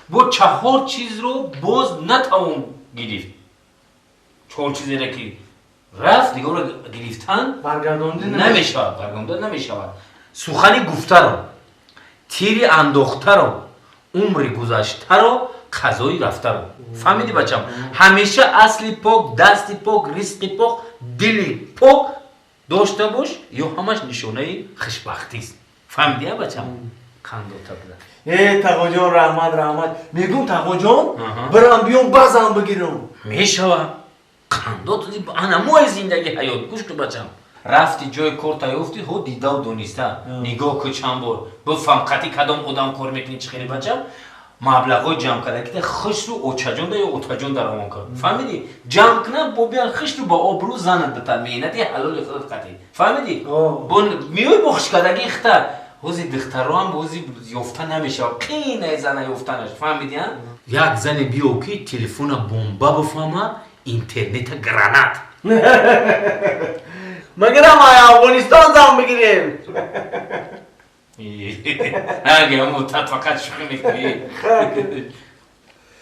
با 4 چیز رو باز نتوان گرفت 4 چیزی را که رفت دیگه رو گرفتن برگردانده نمیشود سخنی گفته رو تیری انداخته رو عمری گذشته رو قضایی رفته رو فهمیدی بچم همیشه اصلی پاک دستی پاک رزقی پاک دلی پاک داشته باش یا همش نشانه خوشبختی است فهمیدی بچم تقا جان رحمت میگم تقا جان برم بیام بازم بگیرم میشوه قندات انمای زندگی حیات گوش که بچم رفتی جای کار تایفتی ها دیده و دونسته نگاه که چند بار بفهم قطعی کدام آدم کار میکنی چه خیلی بچم مبلغای جمع کرده که خش رو اوچجان ده یا اوتجان در آمان کن فهمیدی؟ جمع کنه با بیان خش رو با آبرو زند بتر مهنتی حلال خود قطعی فهمیدی؟ میوی بخش کردگی اختر حوزی دختر هم حوزی یافته نمیشه قینه زنه یافتنش فهمیدی هم؟ یک زن بیو که تلفون بومبا بفهمه اینترنت گرانت مگرم افغانستان زن بگیریم نگه مدت فقط شوخی میکنی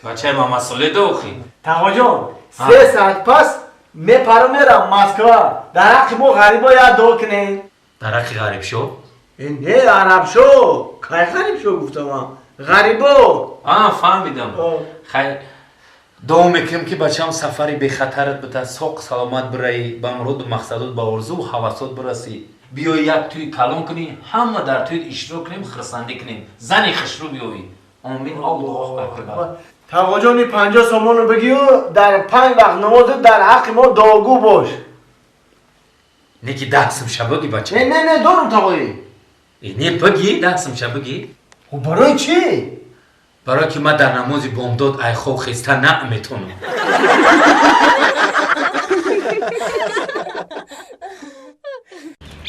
بچه ما مسئله دوخی تقا جان 3 ساعت پس میرم مسکو در حق ما غریبا یاد دو کنین در حق غریب شو؟ نه عرب شو که غریب شو گفتم غریبا فهمیدم خیلی دعا میکنم که بچه هم سفری به خطرت بده ساق سلامت برای به مراد و مقصدات با ارزو و حواسات برسی بیای یک توی کلان کنی همه در توی اشتراک کنیم خرسندی کنیم زنی خشرو بیایی آمین الله اکبر تقا جان 50 سومان رو بگی و در 5 وقت نماز در حق ما دعاگو باش نه که دقسم شبگی بچه نه دارم تقایی نه بگی دقسم شبگی برای چی؟ برای که من در نماز بامداد ای خواه خسته نه میتونم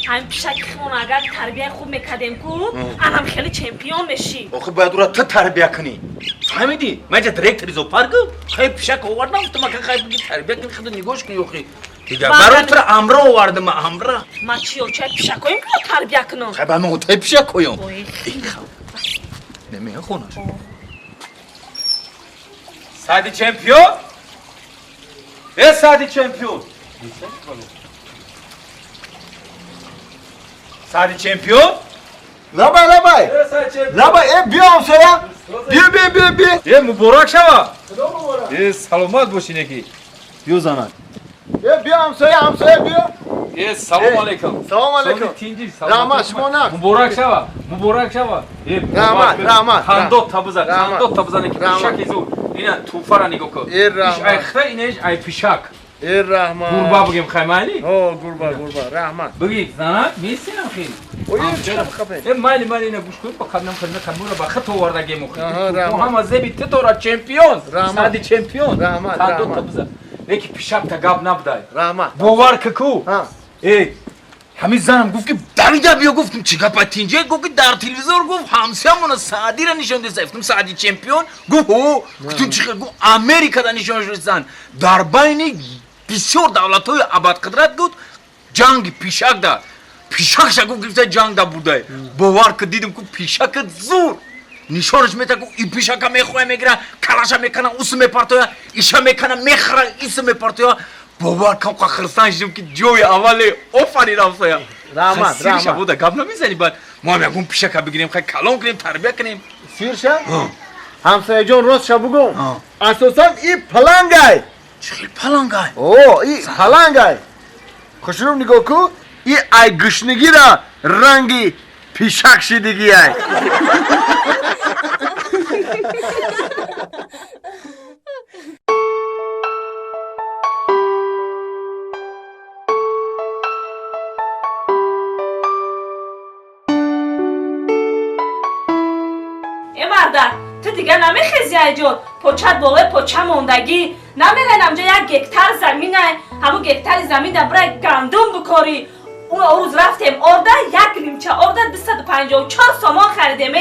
هم پیشکمون اگر تربیه خوب میکردیم کو هم خیلی چمپیون میشیم آخه باید رو تو تربیه کنی فهمیدی؟ من جا دریکتری زو پارکو خیلی پیشک آوردم تو ما که خیلی بگی تربیه کنی خیلی نگوش کنی آخی دیگه برای تو امرا آوردم امرا ما چی و چه پیشک کویم که تربیه کنم خیلی من اوتای پیشک کویم این خواه نمیه خونش سادی چمپیون سعدی چمپیون سعدی چمپیون لبای لبای بیا همسایه بیا مبارک شوه سلامت باشین یکی بیو زنک بیا همسایه بیا سلام علیکم سلام علیکم رحمت شما نه مبارک شوه رحمت خندات تبزن که پیشک ایزو اینا توفه را نگاه کن ایش ایخته اینش ای پیشک رحمت گربه بگیم خیمانی گربه رحمت بگید زنک میستینم خیلی مالی اینا گوش کنید با قدنم کمون را بخط آوردگی مخید تو هم از زبی تطورا چمپیون سعدی چمپیون خندات تبزن لیکی پیشک تا گب نبدای باور که کو همین زنم گفت که دمیده بیا گفتم چی گپ تینجه گفت که در تلویزیون گفت همسایه‌مون سعدی را نشون داد گفتم سعدی چمپیون گفت گفتم چی گفت امریکا را نشونش رسیدن در بین بسیار دولت‌های ابدقدرت بود جنگ پیشک داد پیشکش گفت گفت جنگ دا بوده باور که دیدم که پیشک زور نشانش میده که این پیشک میخواه میگیره کلاش میکنه اوس میپرتویا ایشا میکنه میخره ایس میپرتویا باور کن که خرسان شدیم که جوی اولی آفرین همسایه سیرش بوده گپ نمیزنی بعد ما میگم پیشک بگیریم خیلی کلام کنیم تربیه کنیم سیرش همسایه جان راست شو بگم اساسا این پلنگای چی پلنگای این پلنگای خوشروم نگاه کو این ای گشنگی را رنگی پیشک شدگی ای تو دیگه نمیخیزی ای جون پوچت بالای پوچه موندگی نمیرین همجا یک گکتر زمینه همون گکتر زمین در برای گندم بکاری اون روز رفتیم ارده یک نیمچه ارده 254 سامان خریدیم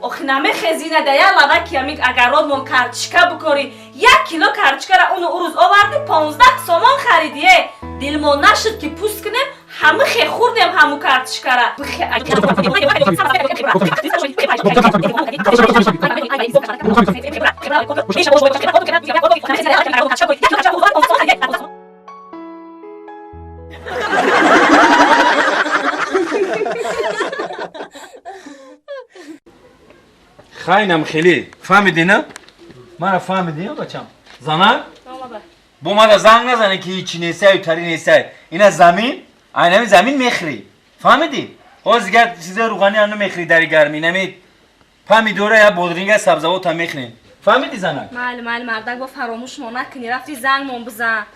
اخ نمیخیزی نده یا لبکی همیک اگر رادمون کرچکه بکاری 1 کیلو کرچکه را اون روز آوردی 15 سامان خریدیه دلمون نشد که پوست کنیم همه خی خوردیم همو کرچکه را خاینم خیلی فهمیدی نه؟ من فهمیدی بچم زنم؟ با ما زنگ نزنه که هیچی نیسته و تری نیسته اینا زمین اینمی زمین میخری فهمیدی؟ حالا دیگر چیز روغنی هم میخری در گرمی نمید پامیدوره یا بودرینگ سبزوات هم میخرین فهمیدی زنک؟ مال مردک با فراموش ما نکنی رفتی زنگ مون بزن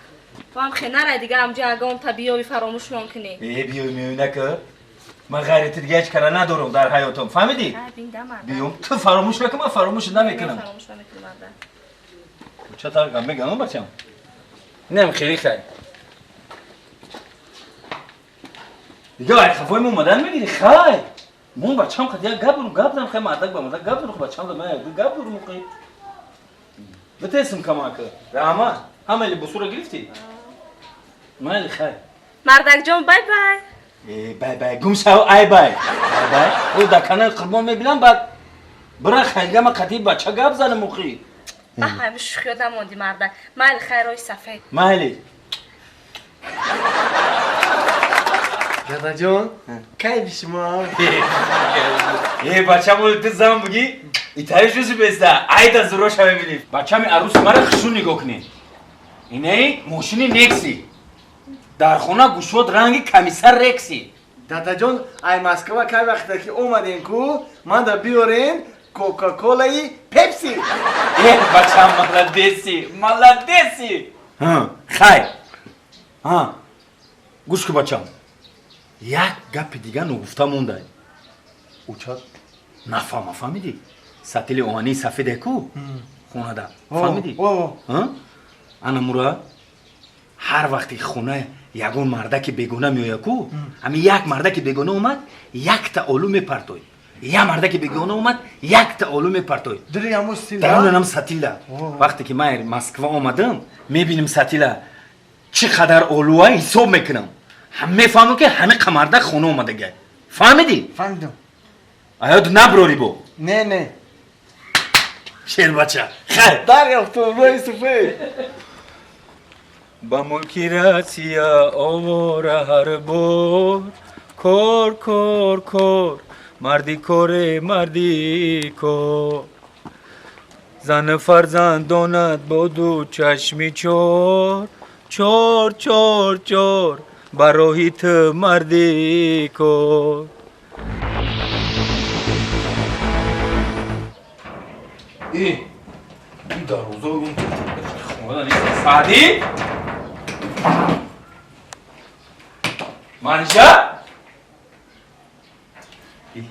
تو هم خیلی نره دیگه همجا اگه تا بیایی فراموش ممکنی بیایی میایی نکر من غیرت دیگه هیچ کاره ندارم در حیاتم فهمیدی؟ بیام تو فراموش نکن من فراموش نمیکنم چطور گم بگم بچم نم خیلی خیلی دیگه ای خفای اومدن میگیری خیلی مون بچم خیلی گپ زدم خیلی مردک با مردک گپ زدم بچم من گپ زدم مقید بتیسم کما که رحمت همه لباسو رو گرفتی مالی خیلی مردک جان بای بای گم شو ای بای او در کانال قربان میبینم بعد برای خیلی ما قطعی بچه گپ زدم مقید همش خیادم موندی مردک مال خیرای سفید مالی دادا جان کی شما بچه مول تو زمان بگی ایتایش روزی بسته ای تا زروش همه بینیم بچه می عروس مرا خشون نگاه کنی اینه موشینی نکسی در خونه گوشود رنگی کمیسر رکسی دادا جان ای مسکو کی وقته که اومدین کو من دا بیارین کوکاکولای پپسی بچه ملدسی خیر گوش که بچه یک گپ دیگه نگفته مونده اوچاد نفهمیدی سطیل اوانی سفیده کو خونه ده فهمیدی انا مرا هر وقتی خونه یگون مرده که بگونه میویا کو همین یک مرده که بگونه اومد یک تا علوم میپرتوی یا مرده که بگونه اومد یک تا علوم میپرتوی دری همون ستیل درونم ستیله وقتی که من مسکو اومدم میبینیم ستیله چقدر علوه حساب میکنم همه فهمو که همه قمرده خونه اومده گه فهمیدی؟ فهمیدم آیا تو نبروری بو نه شیر بچه خیر دریافت روی سفید با ملکی رسیا آواره هر بار کور مردی کوره مردی کور زن فرزندانت با دو چشمی چور برای تو مردی کور این دروزه اون خدا نیست سعدی منشا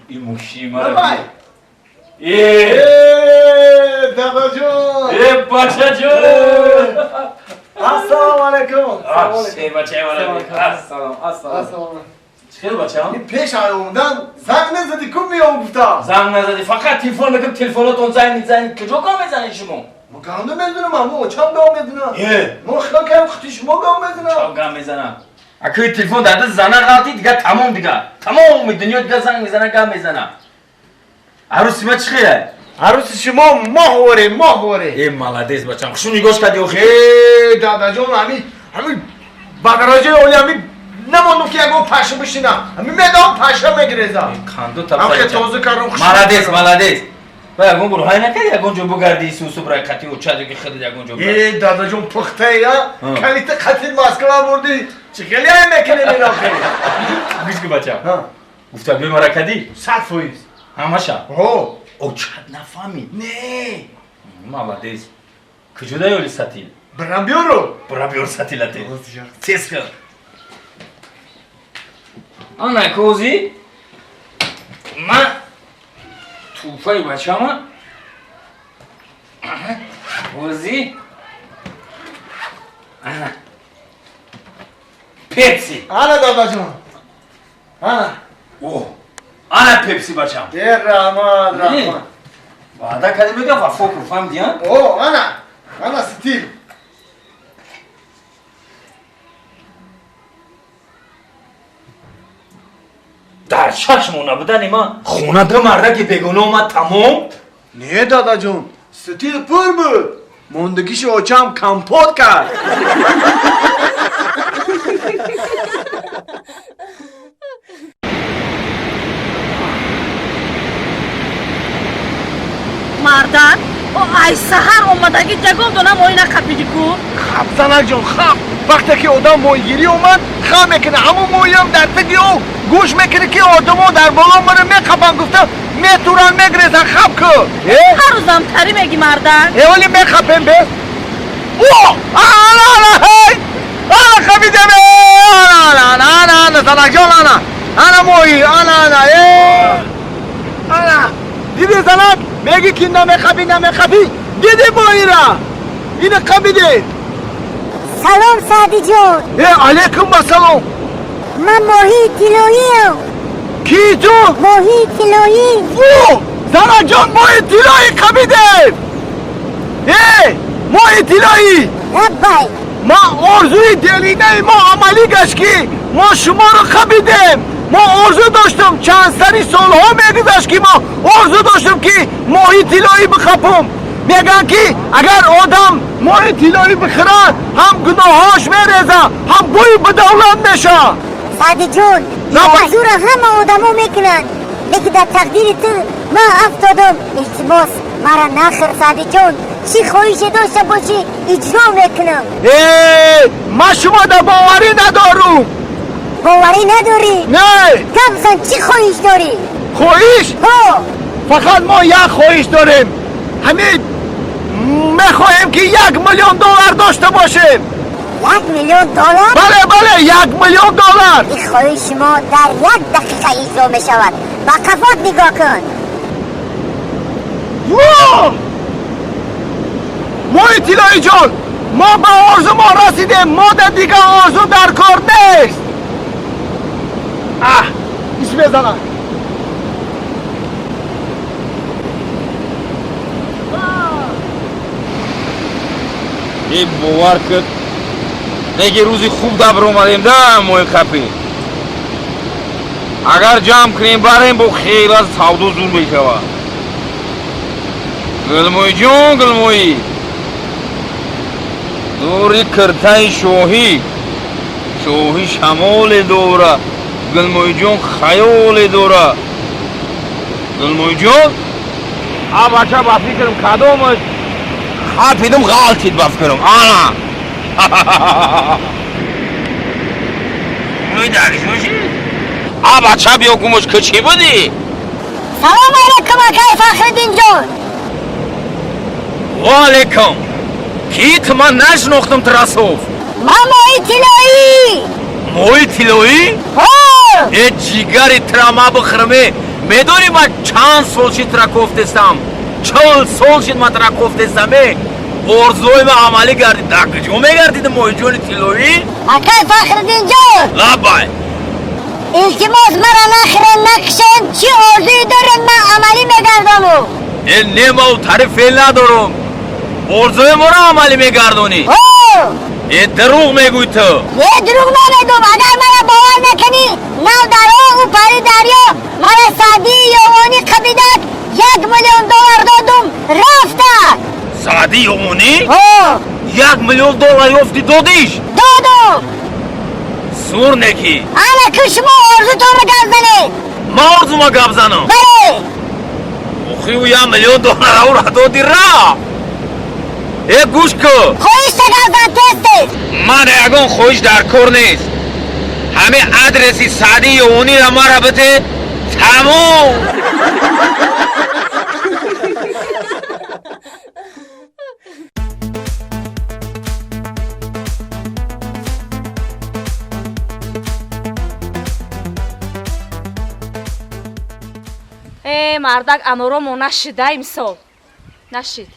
این موشی مرا دادا جون بچه جون السلام علیکم بچه السلام چخیر بچه هم؟ پیش اومدن زنگ نزدی کم میام گفتم زنگ نزدی فقط تلفن بگم تلفناتون زنگ کجا کام میزنی شما؟ ما گنده میدونم اما چند گام میدونم ما خیلی کم خطی شما گام میدونم چند گام میزنم اگه تلفن داده زنه غلطی دیگه تمام دنیا دیگه زنگ میزنه گام میزنه عروسی ما چخیره؟ عروس شما ماه وره ای مالادیس بچم خوشون نگاش کردی و خیلی دادا جون همین بگراجه اولی همین نمانو که اگه پشه بشینم همین میدام پشه میگریزم کندو تا هم که توزه کردم خوشون مالادیس و یکون برو های نکردی یکون جو بگردی سوسو برای قطی و چادی که خیلی یکون جو ای دادا جون پخته یا کلیت قتیل ماسکلا بردی چه خیلی های میکنه میرا خیلی گوش که بچم گفتا بی مرا کردی 100%. همشا او چند نفهمی نه مالادیس کجا دایولی ساتیل برام بیار ساتیلاتی تیز کن آنه کوزی من توفای بچه ما کوزی پیپسی آنه دادا جون آنه پیپسی بچم رحمان بعدا کدی بگم وفا کن فهمیدی ها؟ آنه ستیل در چشم نبودن ما خونه دو مرده که بگونه اومد تمام نه دادا جون ستیل پر بود موندگیش اوچم کمپوت کرد мардан ай саҳар омадаги ҷагон дона моина қапиди ку хаб занакҷон хаб вақте ки одам моигирӣ омад хаб мекуна ҳамон моиам дар фикри о гӯш мекунӣ ки одамо дар боло мара меқапам гуфта метуран мегрезан хаб ку ҳарӯзам тарӣ меги мардан оли меқапем бе ана қабидем ана занакҷон ана мои ана диди занак меги ки намеқапӣ диди моира ина қабиде سلام سعدی جون علیکم السلام من ماهی طلاییم کی تو؟ ماهی طلایی زنک جان ماهی طلایی قبیده ماهی طلایی ربای ما آرزوی دلینه ما عملی گشت که ما شما رو قبیدیم ما آرزو داشتم چند سری سالها میگذشت که ما آرزو داشتم که ماهی طلایی بخپم میگن که اگر آدم ماهی طلایی بخوره هم گناهاش میریزه هم بوی به دولت میشه سعدی جون منظور همه آدمو میکنن لیکن در تقدیر تو من افتادم التماس مرا نخر سعدی جون چی خواهیش داشته باشی اجرا میکنم من شما در باوری ندارم باوری نداری؟ نه کمسن چی خواهیش داری؟ خواهیش؟ فقط ما یک خواهیش داریم همین میخواهیم که $1,000,000 داشته باشیم $1,000,000؟ بله $1,000,000 این خواهش شما در 1 دقیقه اجرا میشود با کفات نگاه کن ماهی طلایی جان ما به آرزو ما رسیدیم ما در دیگه آرزو در کار نیست ایش بزنم این باور کن نگه روزی خوب دبر اومدیم ده موی خپی اگر جمع کنیم بریم با خیلی از سودو زور بشوه گلموی جون گلموی دوری کرتای شوهی شوهی شمال دوره گلموی جون خیال دوره گلموی جون بچه بفی کنم کدومش خپیدم غلطید بف کنم آنا موی درش باشی بچه بیا کمش که چی بودی؟ سلام علیکم آقای فخرالدین جون. و علیکم کیت من نشناختم ترسوف من موی تیلایی. موی تیلایی؟ ها ای جیگری ترما بخرمه میدونی من چند سال شید ترا گفتستم 40 سال شید من ترا گفتستمه ارزوی من عملی گردید دکجو میگردید موی جون تیلایی؟ آقای فخرالدین جون لبای التماس مرا نخرن نکشن چی ارزوی دارن من عملی میگردانم. این نمو تعریف فیل ندارم ارزوی مرا عملی میگردونی یه دروغ میگوی تو یه دروغ نمیگم. اگر مرا باور نکنی نو دریا و پری دریا مرا سعدی یوانی قبیدت $1,000,000 دادم رفته. سعدی یوانی؟ $1,000,000 یافتی دادیش؟ دادم. سور نکی انا که شما ارزو تو رو گفت ما ارزو ما گفت زنم بله اخی و $1,000,000 او را دادی را ای گوش که خویش تگفت تست من یکون خویش در کار نیست همه ادرسی سعدی یوانی را ما را بده تموم мардак аноро нашида имсол нашид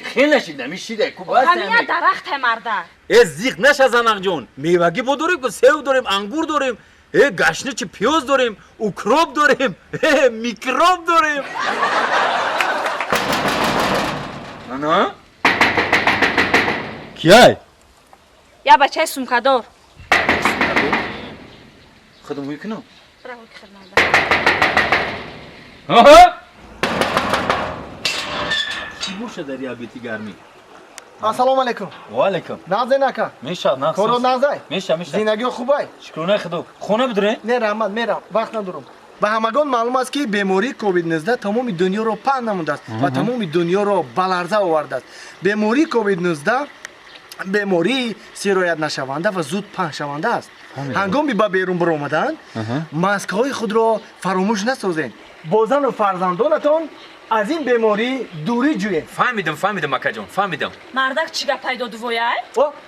خیلی نشید نمیشیده کو باز ҳамия дарахте мардак زیغ نشه زنق جون میوگی با داریم که سیو داریم انگور داریم گشنه چه پیاز داریم اوکروب داریم میکروب داریم نه کیای я бачаи сумкадор خودم میکنم چی بوشه در یابیتی گرمی السلام علیکم و علیکم نازه نکا میشه نه کارو نازه میشه زندگی خوبه شکرانه خدا خونه بدره نه رحمت میرم وقت ندارم به همگان معلوم است که بیماری کووید 19 تمام دنیا رو پهن نموده است و تمام دنیا رو بلرزه آورده است بیماری کووید 19 بیماری سرایت نشونده و زود پهن شونده است هنگامی به بیرون برآمدن ماسک های خود را فراموش نسازید با زن و فرزندانتان از این بیماری دوری جویید فهمیدم مکه جان فهمیدم мардак чӣ гап пайдо дувояй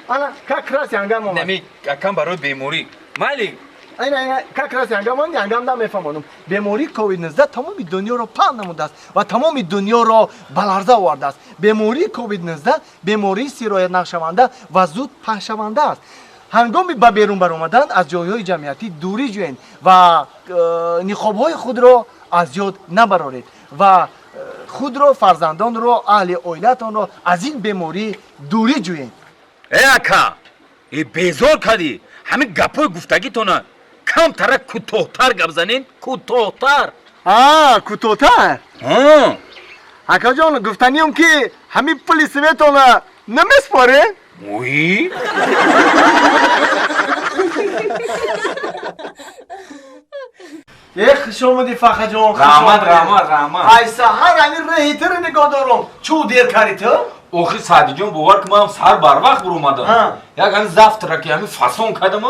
انا как раз янгам омад نمی کم برای بیماری مالی اینا как раз янгам نمیفهمم بیماری کووید 19 تمام دنیا را پهن نموده است و تمام دنیا را بلرزه آورده است بیماری کووید 19 بیماری سرایت نشونده و زود پهن شونده است هنگامی به بیرون برآمدن از جایهای جمعیتی دوری جویید و نقاب‌های خود را از یاد نبرارید و خود را فرزندان را اهل عائلتان را از این بیماری دوری جویید ای اکا ای بیزار کردی همین گپای گفتگیتونه کم تر کوتاه‌تر گپ زنین کوتاه‌تر کوتاه‌تر اکا جان گفتنیم که همین پلیس میتونه نمیسپاره وی خوش آمدی فخر جان رحمت ای سحر این رهیته رو نگاه دارم چو دیر کردی تو؟ اوخی سعدی جان باور که ما هم سر بر وقت بر اومدم یک همین زفت را که همین فاسون کردم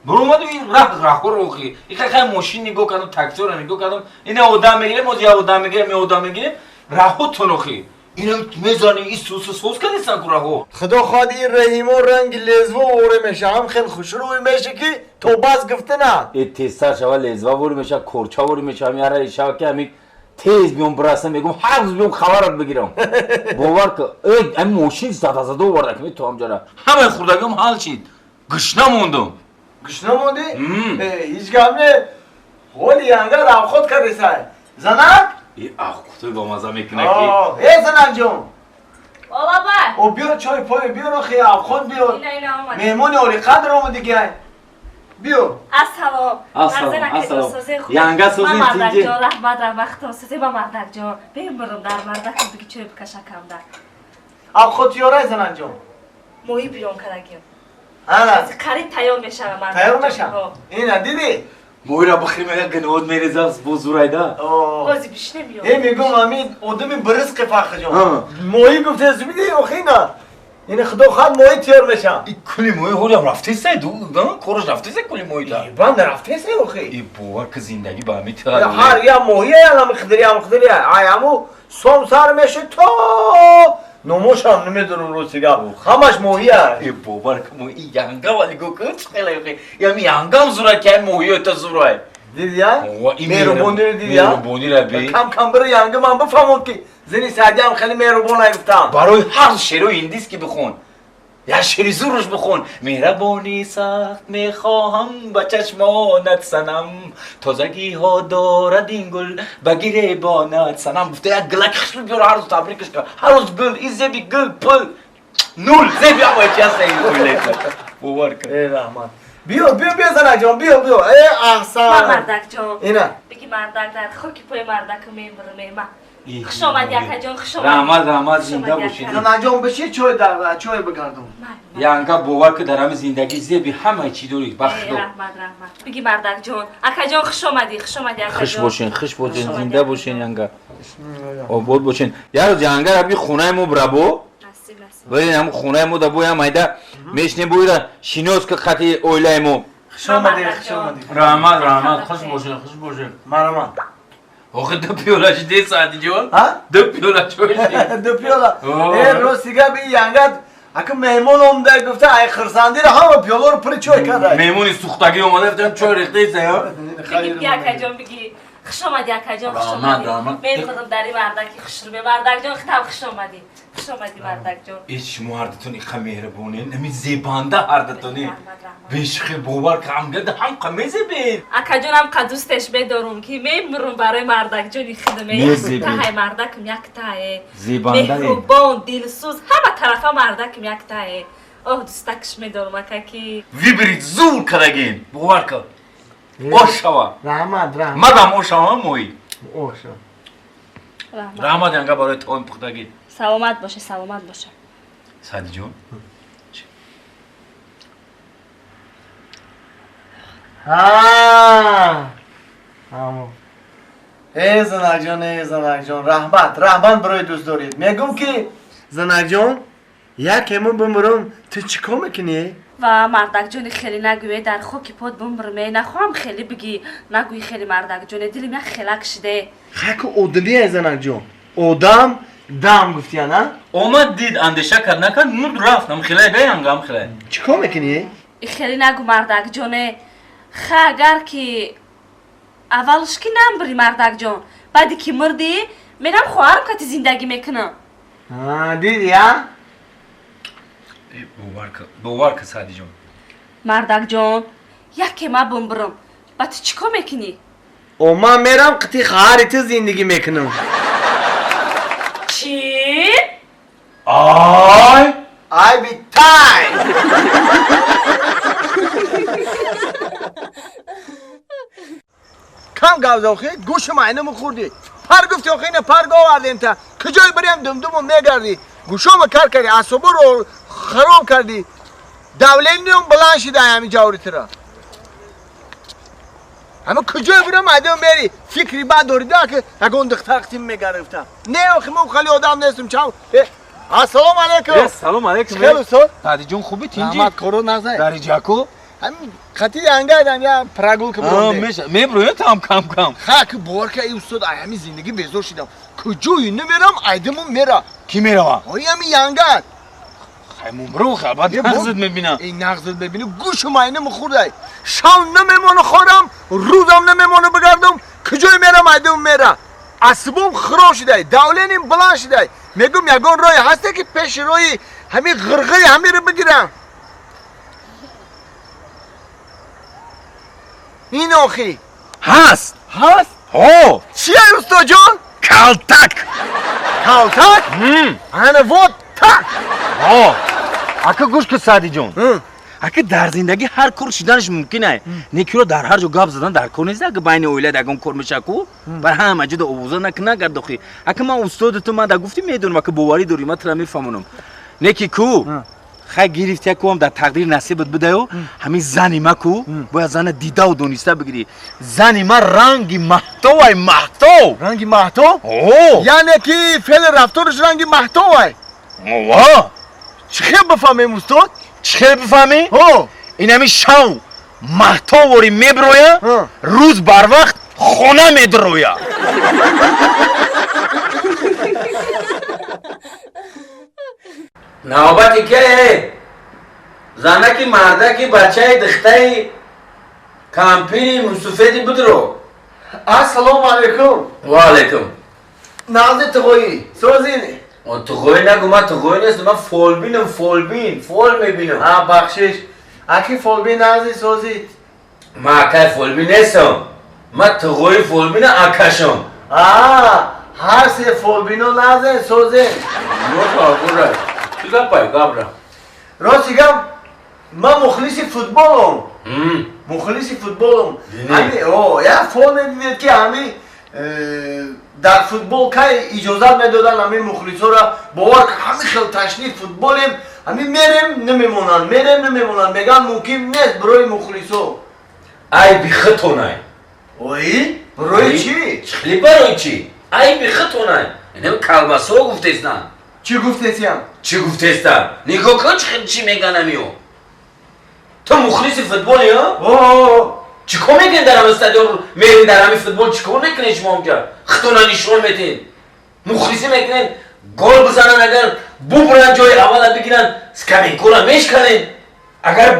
بر اومدم این راه خور اوخی این خیلی ماشین نگاه کردم تاکسی رو نگاه کردم این آدم میگیره موزی آدم میگیره راهو تونخی اینا میزانی این سوس کردی سنکو راهو خدا خواهد این رحیم و رنگ لزوه اوره میشه هم خیلی خوش روی میشه که تو باز گفته نه این تیستر شوه لزوه وری میشه کورچا وری میشه همین هر ایشا که همین تیز بیام برسم میگم هر روز بیام خبرت بگیرم باور که این ماشین زده ورده که تو همجا همه خوردگیم حال چید گشنه موندم گشنه موندی؟ هیچ گم نه ولی انگار خود کردی سای زنک؟ ای خودی با مزه میکنه که ای زنک جون بابا او بیار چای پای بیار آخه خود بیار اینا آمد مهمون اولی قدر آمده گه بیار السلام ینگه سوزی من مردک تینجی جان رحمت خدا سوزی با مردک جان بیم برم در مردک بگی چای بکشکم در اب خود یاره زنن جان مویی بیرون کدگیم آره قریب تیار میشه مردک تیار میشه اینه دیدی موی را بخیر میگه گنود میریزه بزرایده بازی بیش نمیاد میگم امید آدمی برزق فخر جان مویی گفته از میدی آخه نه این خدا خواهد مویی تیار میشه کلی موی هولی هم رفته سه دو کورش رفته سه کلی موی دا بند رفته سه آخه ای باور که زندگی با همی تیار هر یا مویی هم خدری همو سوم سر میشه تا نموش هم نمیدونم رو سیگار همش مویی هست ای باور که موی ینگه ولی گو کچ خیلی خیلی یعنی ینگه هم زورا که مویی تا زورای دیدی ها؟ مهربونی رو دیدی ها؟ مهربونی را بی کم بره ینگه من بفهمم که زنی سعدی هم خیلی مهربون نگفتم برای هر شعر و هندیست که بخون یا شعری زورش بخون مهربانی سخت میخواهم با چشمانت سنم تازگی ها دارد این گل بگیره بانت سنم گفته یک گلک خشم بیار هر روز تبریکش کن هر روز گل این زبی گل پل نول زبی هم باید چیست این گل باور کن ای رحمت بیا زنک جان بیا ای احسان من مردک جان اینه بگی مردک در خاکی پای مردک میبرم من خوش آمد یکا جان خوش آمد رحمت زنده باشید زنک جان بشی چای بگردم ینگه باور که در همه زندگی زبی همه چی داری بخت دو رحمت بگی مردک جان اکا جان خوش آمدی یکا جان خوش باشین زنده باشین ینگه آباد باشین یه روز ینگه را بگی خونه مو برابو برین همون خونه مو دا بویم ایده میشنی بویده شینوز که خطی اویله مو خوش آمدی رحمت خوش باشین مرمان آخه دو پیولا چی دی ساعتی جوان؟ دو پیولا چوشی دو پیولا ای روز دیگه بی ینگت اگه مهمون اومده گفته ای خرسندی رو همه پیولا رو پری چای کرده مهمونی سوختگی اومده گفتم چای ریخته ایسته یا؟ بگی یکا جان بگی خوش آمدی یکا جان خوش آمدی من خودم داری مردکی خوش رو به مردک جان خطاب خوش آمدی مردک جان ایچ مردتون ایخه مهربونه نمی زیبانده هردتونی بیشخی باور که هم گرده هم قمیزه بین اکا جان هم قدوستش بدارم که میمرم برای مردک جانی خدمه تای مردکم یک تای مهربان دلسوز همه طرفا مردکم یک تای اوه دوستکش میدارم اکا که وی برید زور کدگین باور که اوشوا رحمت مدام اوشوا موی اوشوا رحمت ینگه برای تایم پختگی سلامت باشه سادی جون ای زنک جان رحمت برای دوست دارید میگم که زنک جان یکمون بمرم تو چیکار میکنی؟ و مردک جانی خیلی نگویه در خاکی پاد بمرمه نخواهم خیلی بگی نگویی خیلی مردک جانی دلم یک خلق شده خاک اودلیه زنک جان اودم دم گفتی نه؟ اومد دید اندیشه کرد نکرد مود رفت هم خیلی گه هم خیلی چیکار میکنی؟ خیلی نگو مردک جانه اگر که اولش که نم بری مردک جان بعدی که مردی میرم خواهرم که زندگی میکنم دیدی ها؟ باور که سادی جون مردک جان یکی ما بمبرم با تو چیکار میکنی؟ او من میرم قطی خواهری تو زندگی میکنم چی؟ آی بی تایم کم گوز آخه گوش معنی خوردی پر گفتی آخه اینه پر گو آوردیم تا کجای بریم دمدم میگردی گوشم کار کردی اصابو رو خراب کردی دولینیم بلند شده همین جاوری ترا اما کجای بریم مردم میری فکری بعد دوریده که اگه دخترقتیم میگرفتم نه آخه من خیلی آدم نیستم چاو السلام علیکم سلام علیکم خیلی سال سادی جون خوبی تینجی رحمت کرو نزای داری جاکو همین خطی انگردم یا پراگول که برونده میبروی تام کم خاک بور که ای استاد همین زندگی بزرگ شدم کجایی نمیرم ایدمون میره کی میره آی همین ینگرد خیمون برو خلبت نغزت میبینم این نغزت ببینی گوش ماینه مخورده شام نمیمونه خورم روزم نمیمونه بگردم کجای میرم ایدمون میره اسبم خراب شده دولینیم بلند شده میگم یگان رای هسته که پیش روی همین غرغه همین رو بگیرم این آخی هست چیه استاد جان؟ کالتک انا وات так. ака гӯш ки саъди ҷон ака дар зиндагӣ ҳар кор шиданаш мумкин ай некиро дар ҳар ҷо гап задан дар кор нест ака байни оила ягон кор мешаку бар ҳама ҷода овоза нагардохӣ ака ман устоди ту ман да гуфтӣ медонам ака боварӣ дорӣ ман тра мефаҳмонам неки ку хай гирифтия куам дар тақдир насибат бидаю ҳамин зани ма ку бояд зана дидаву дониста бигирӣ зани ма ранги маҳтов ай маҳтов ранги маҳтов яъне ки феъли рафтораш ранги маҳтов ай чӣ хел бифаҳмем устод чӣ хел бифаҳмӣ ин ҳамин шав маҳтовори мебироя рӯз барвақт хона медироя навбати ке занаки мардаки бачаи дихтаи кампири мусуфеди будро ассалому алайкум ва алайкум назди туғоӣ созини туғоӣ нагу ман туғоӣ нест ман фолбинам фолбин фол мебинам бахшиш аки фолбин назди созид ман акаи фолбин нестам ман туғоӣ фолбина акашам ҳар се фолбино назди созин чӣ гапай гапра рости гап ман мухлиси футболам мухлиси футболам як фол медидед ки ҳамин дар футбол кай иҷозат медодан ҳамин мухлисора бовар ҳамин хел ташниф футболем ҳамин мерем намемонанд меган мумкин нест барои мухлисо ай бихитонай ои барои чӣ хеле барои чӣ ай бихитонай инам калбасо гуфтестан чӣ гуфтесиям чӣ гуфтестан нигоҳ кун чӣ меганамиё ту мухлиси футболи чӣ кор мекунед дар ҳамин стадион мерин дар ҳамин футбол чӣ кор мекунед шумо ка хитона нишон метиҳед мухлисӣ мекунед гол бизананд агар бубуранд ҷои аввала бигиранд скамейкора мешканед агар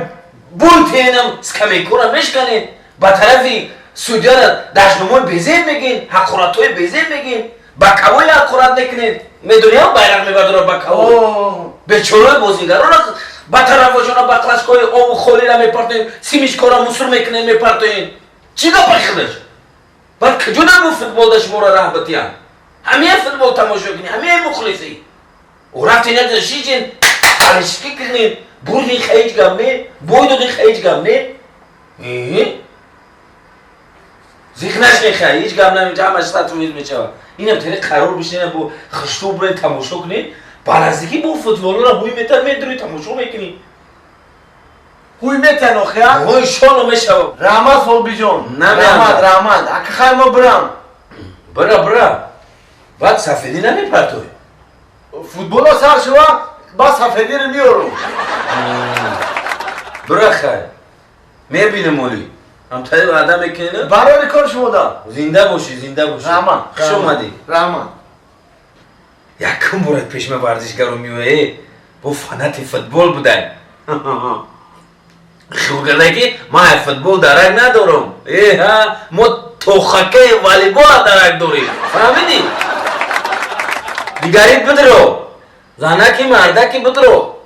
бул тенам скамейкора мешканед ба тарафи судяра даштномои безеб мегин ҳақоратҳои безеб мегин бакавои ҳақорат мекунед медониам байрақ мебардорад бакаво бечораи бозигарона ба тарафошона ба класкои ову холира мепартоед симишкора мусор мекунед мепартоед чӣ гапа худаш баъд куҷо набу футболда шуморо раҳбатиянд ҳамия футбол тамошо кунед ҳамия мухлисӣ рафтед як шиҷен алишки кунед бурдин хаиҷ гап не бой додин хаиҷ гап не зихнаш нехай ҳеҷ гап намеҷа ҳамаш сатвиз мешавад инам тери қарор бишинед бо хишту буред тамошо кунед ба наздикӣ бо футболора ҳуй метан медури тамошо мекунӣ ҳуй метан охия иншолло мешавад раҳмат фолбиҷон раҳмат ака хай мо бирам бира баъд сафедӣ намепартоӣ футболо сар шува ба сафедиро миёрум бира хай мебинам олӣ ҳамтари ваъда мекунед барори кор шумода зинда бошӣ раҳмат хуш омадӣ раҳмат якум борад пешма варзишгаро миояе бо фанати футбол будай хӯгадай ки ман футбол дарак надорам мо тухакаи волейбола дарак дорем фаҳмидӣ дигарит бидиро занаки мардаки бидиро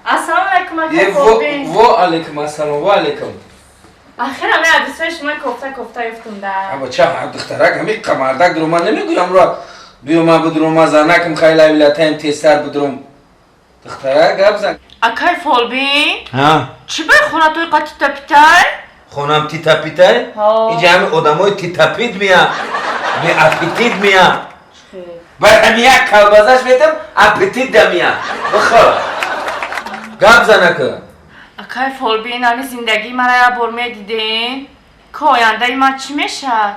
ассалому алайкум ака фолбин ва алайкум ассалом ва алайкум ахир ҳамин адресҳои шумо кофта ёфтумда абача духтарак ҳамин мардак дуром ман намегӯям ро биё ман бидуром ман занакам хайле авилатаем тезтар бидуром духтарак гап зан акай фолбин чӣ бай хонатои қа титапитай хонам титапитай инҷа ҳамин одамои титапит меям беаппетит меям бар ҳамин як калбазаш метам аппетит да меям бихор гап занака акай фолбин ҳамин зиндагии мара як бор медидин ки ояндаи ман чӣ мешавад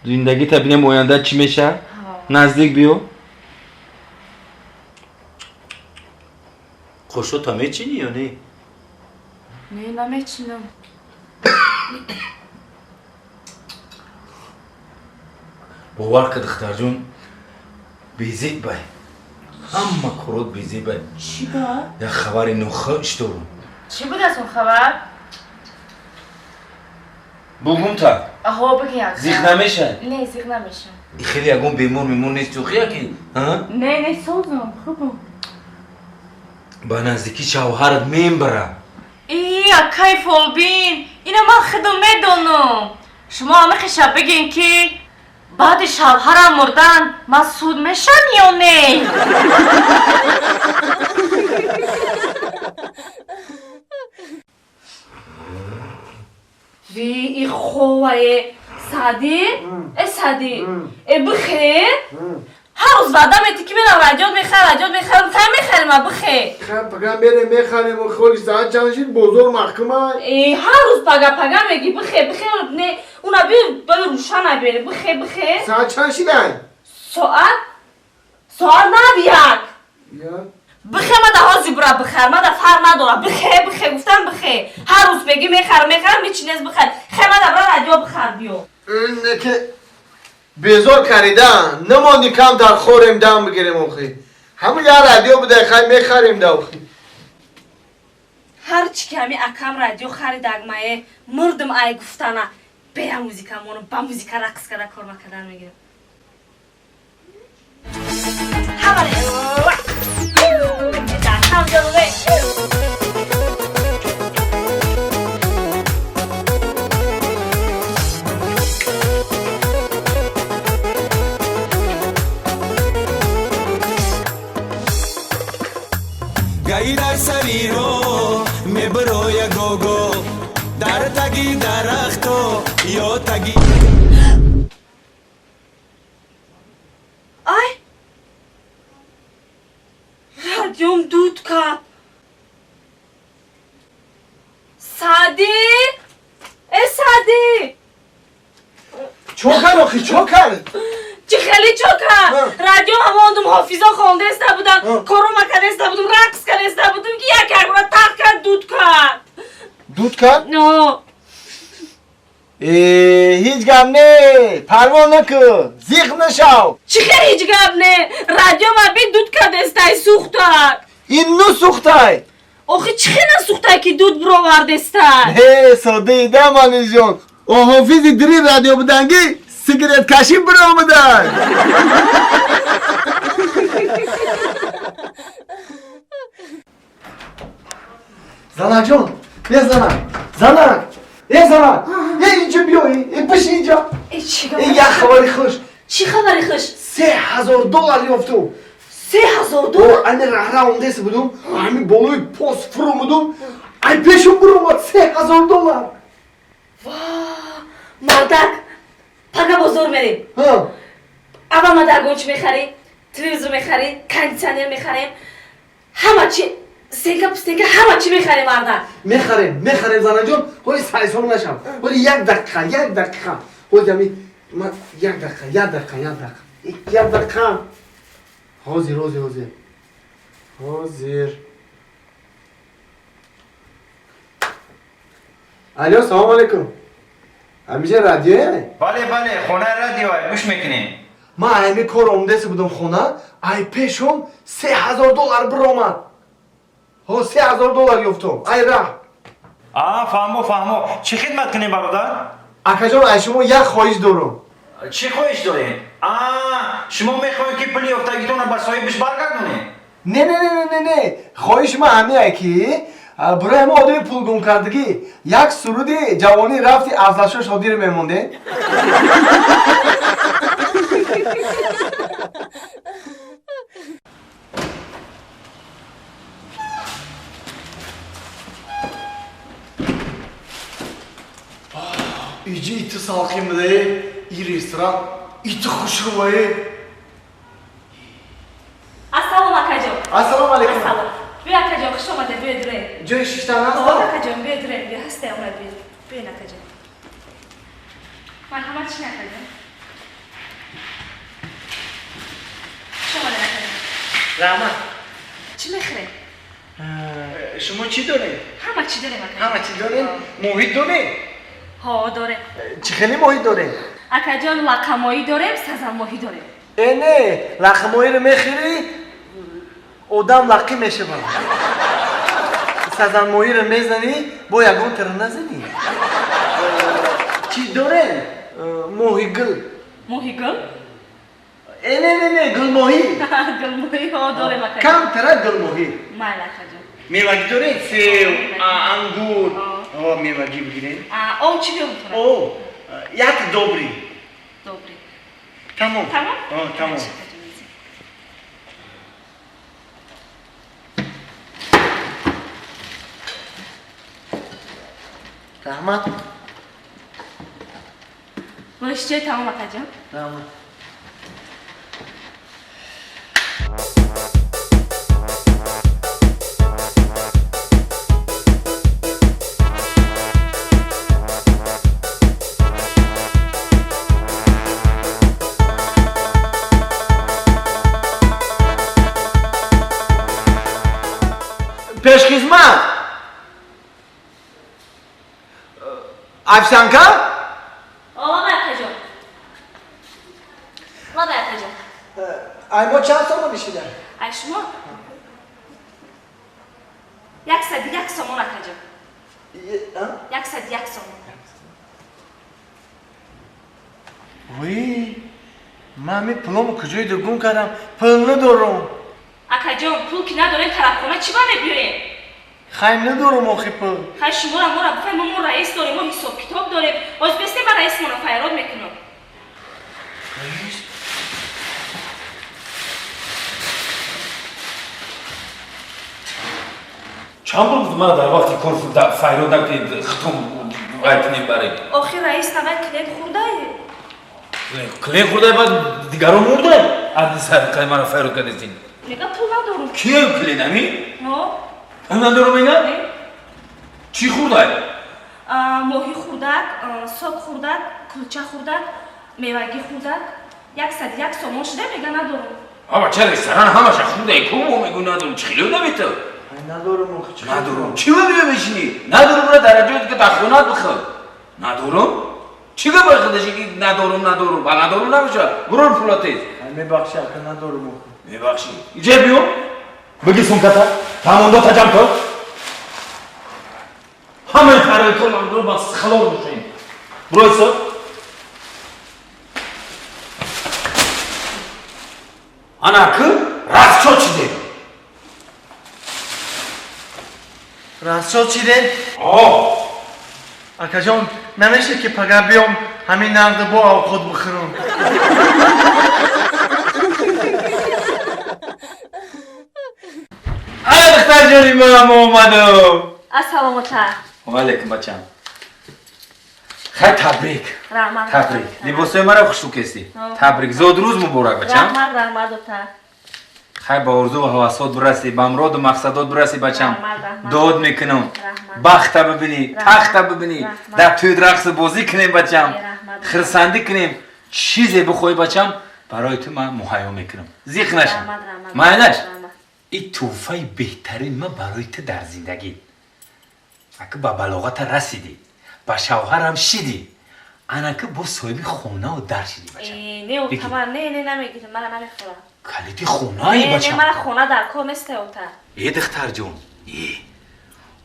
зиндагита бинем оянда чӣ мешавад наздик биё қошота мечинӣ ё не не намечинам бовар ка духтарҷон безид бай ҳама корот безид бай чӣ ба як хабари нохуш дорам чӣ буд аз он хабар бугум та аҳо бигӣ як зиқ намешад не зиқ намешад хеле ягон бемор мемор нест ӯхия ки не созам хубам ба наздикӣ шавҳарат мебарам акай фолбин ина ман худам медонам шумо ҳама хиша бигин ки بعد شوهرم مردن مسعود میشم یا نه؟ وی ای خواه سعدی؟ سعدی بخیر؟ هر روز وعده میتی که میرم رجال میخرم تا میخرم بخیر خب پگم بریم میخریم و خوری ساعت چندشین بزرگ محکمه هر روز پگا میگی بخیر نه اونا بیر روشن بیاره بخیر ساعت چندشین های؟ ساعت نبیاد بخیر من ده ها زیبرا بخیر من ده فر ندارم بخیر گفتم بخیر هر روز بگی میخرم میچینیز بخیر خیر من ده برای رادیو بخیر بیو اینه که بیزار کردن نماندی کم در خوریم دم بگیریم اوخی همه یه رادیو بده خیلی میخریم ده اوخی هر چی که همی اکم رادیو خرید اگمایه مردم ای گفتنه بیا موزیکا مونو با موزیکا رقص کرده کار مکدن میگیرم گایی در سری رو میبرو یا گوگو در تگی درختو یا تگی آی رادیوم دود کپ سعدی سعدی چوکر آخی چوکر چی خیلی چوکر رادیو هماندم حافظا خونده است بودن کارو مکده است بودم رقص کرده است بودم که یک کرد تق کرد دود کرد نو هیچ گم نه پروا نکن زیخ نشو چی خیلی هیچ گم نه رادیو ما بی دود کرده است سوختار این نو سوختای آخه چی خیلی نسوختای که دود برو ورده است ساده ایده مانی جون او حافظی دری رادیو بدنگی سیگرت کشی برو آمدن زنک جون یه زنک اینجا بیایی بشی اینجا یه خبری خوش چی خبری خوش؟ $3,000 یافتم $3,000؟ اینه راه اونده سی بودم همین بالوی پست فرو بودم ای پیشم برو آمد $3,000 واه مردک پگه بزرگ میریم اول ما در گوچ میخریم تلویزیون میخریم کندیشنر میخریم همه چی سینکا همه چی میخریم مردک میخریم زنه جون ولی سریسان نشم ولی یک دقیقه ولی همی من یک دقیقه حاضر الو سلام علیکم همیشه رادیوه؟ بله خونه رادیوه گوش میکنیم ما همی کار اومده سی بودم خونه ای پیشم $3,000 برآمد $3,000 یافتم ای راه فهمو چی خدمت کنیم برادر؟ اکا جان ای شما یک خواهش دارم چی خواهش دارین؟ شما میخواین که پلی افتگیتون به صاحبش برگردونین؟ نه خواهش ما همیه که برای ما آدمی پول گم کردگی یک سرود جوانی رفتی افزایش شادی رو میمونده ایجی ایت ساقی مده ای رستوران ایت خوش روایه السلام علیکم السلام علیکم بیا اکا جان خوش آمده بیا دوره جای شیشتن هست؟ اکا جان بیا دوره بیا هسته آمد بیا اکا جان مرحمت چی اکا جان خوش آمده اکا جان رحمت چی میخره؟ شما چی دارین؟ همه چی داریم اکا همه چی دارین؟ محیط دارین؟ ها داره چی خیلی محیط دارین؟ اکا جان لقمایی داریم سزن ماهی داریم نه لقمایی رو میخیری آدم لقی میشه با سزن ماهی رو میزنی با یکان تر نزنی چی دارین؟ ماهی گل نه گل ماهی گل ماهی ها داریم اکا کم تره گل ماهی مایل اکا جان میوگی دارین؟ سیو، انگور میوگی بگیرین؟ او چی بیام تو یک دوبری تمام تمام؟ تمام رحمت باش جای تمام اکا جان. رحمت پیشخدمت افسانکا آقا اکا جان. آقا اکا جان. ای ما چند سامان نشیدن؟ ای شما 101 سامان اکا جان. 101 سامان. وی من می پولمو کجای دو گم کردم پول ندارم اکا جان پول که نداریم طرف خونه چی بانه بیاریم؟ خیلی ندارم آخی پول خیلی شما را بفهم ما رئیس داریم ما حساب کتاب داریم باز بسته با رئیس مانا فیراد میکنم رئیس؟ چند بار بود من در وقتی کار فیراد نکنید ختم باید برای آخی رئیس نوید کلید خورده کلین خورده بعد دیگران مرده عدی سرقه من فیراد کردید نگه پول ندارم کیه کلین همی؟ ها؟ پول ندارم اینگه؟ چی خورده؟ ماهی خوردک، ساک خوردک، کلچه خوردک، میوگی خوردک 101 سامان شده میگه ندارم آبا چه رستوران همش خورده کم میگو ندارم چی خیلی نمیته؟ ندارم آخی چی ندارم چی باید بشینی؟ ندارم برای درجات که تخونات بخواد ندارم؟ چی که باید خودشی که ندارم با ندارم نمیشه برون پولاتیز میبخشی اکا ندارم آخی میبخشی اینجا بیو بگی سونکتا تمام تا جمع کن همه کارای کلم رو با خلال بشین برو ایسا انا که راست چی ده راست چی ده؟ آه اکا جان نمیشه که پگه بیام همین نقد با او خود بخورم آره دختر جانی من اومدم السلامتا علیکم بچم خیلی تبریک رحمت تبریک لباسای مرا خوشو کسی تبریک زود روز مبارک بچم رحمت دوتا خیلی با ارزو و حواسات برسی با امراد و مقصدات برسی بچم داد میکنم بخت ببینی تخت ببینی در توی رقص بازی کنیم بچم خرسندی کنیم چیزی بخوای بچم برای تو من مهیا میکنم زیخ نشم معنیش این توفای بهترین من برای تو در زندگی اگه با بلاغت رسیدی با شوهرم شدی انا که با صاحب خونه و در شدی بچم نه اوتا من نه نمیگیدم من نمیخورم کلیدی خونه ای بچم نه من خونه در کار نیسته اوتا دختر جون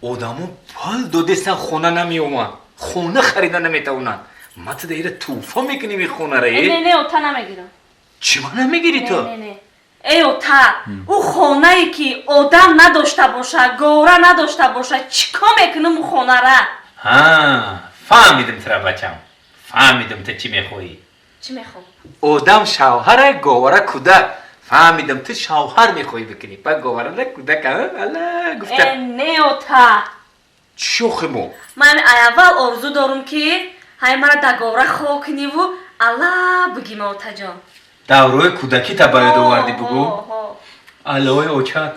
آدمو پال دو دستن خونه نمی اومن خونه خریدن نمیتونن ما تو دیره توفا میکنیم این خونه را نه اوتا نمیگیرم چی ما نمیگیری تو؟ نه ای اوتا او خونه ای که آدم نداشته باشه گوره نداشته باشه چیکار میکنم اون خونه را؟ ها فهمیدم ترا بچم فهمیدم تو چی میخوایی چی میخوام؟ آدم شوهر گوره کودک فهمیدم تو شوهر میخوایی بکنی بعد گوره را کودک الله گفتم نه اوتا شوخی مو من اول آرزو دارم که های مرا در گوره خواه کنی و الله بگیم اوتا جان دوره کودکی تا باید آوردی بگو الهی اوچت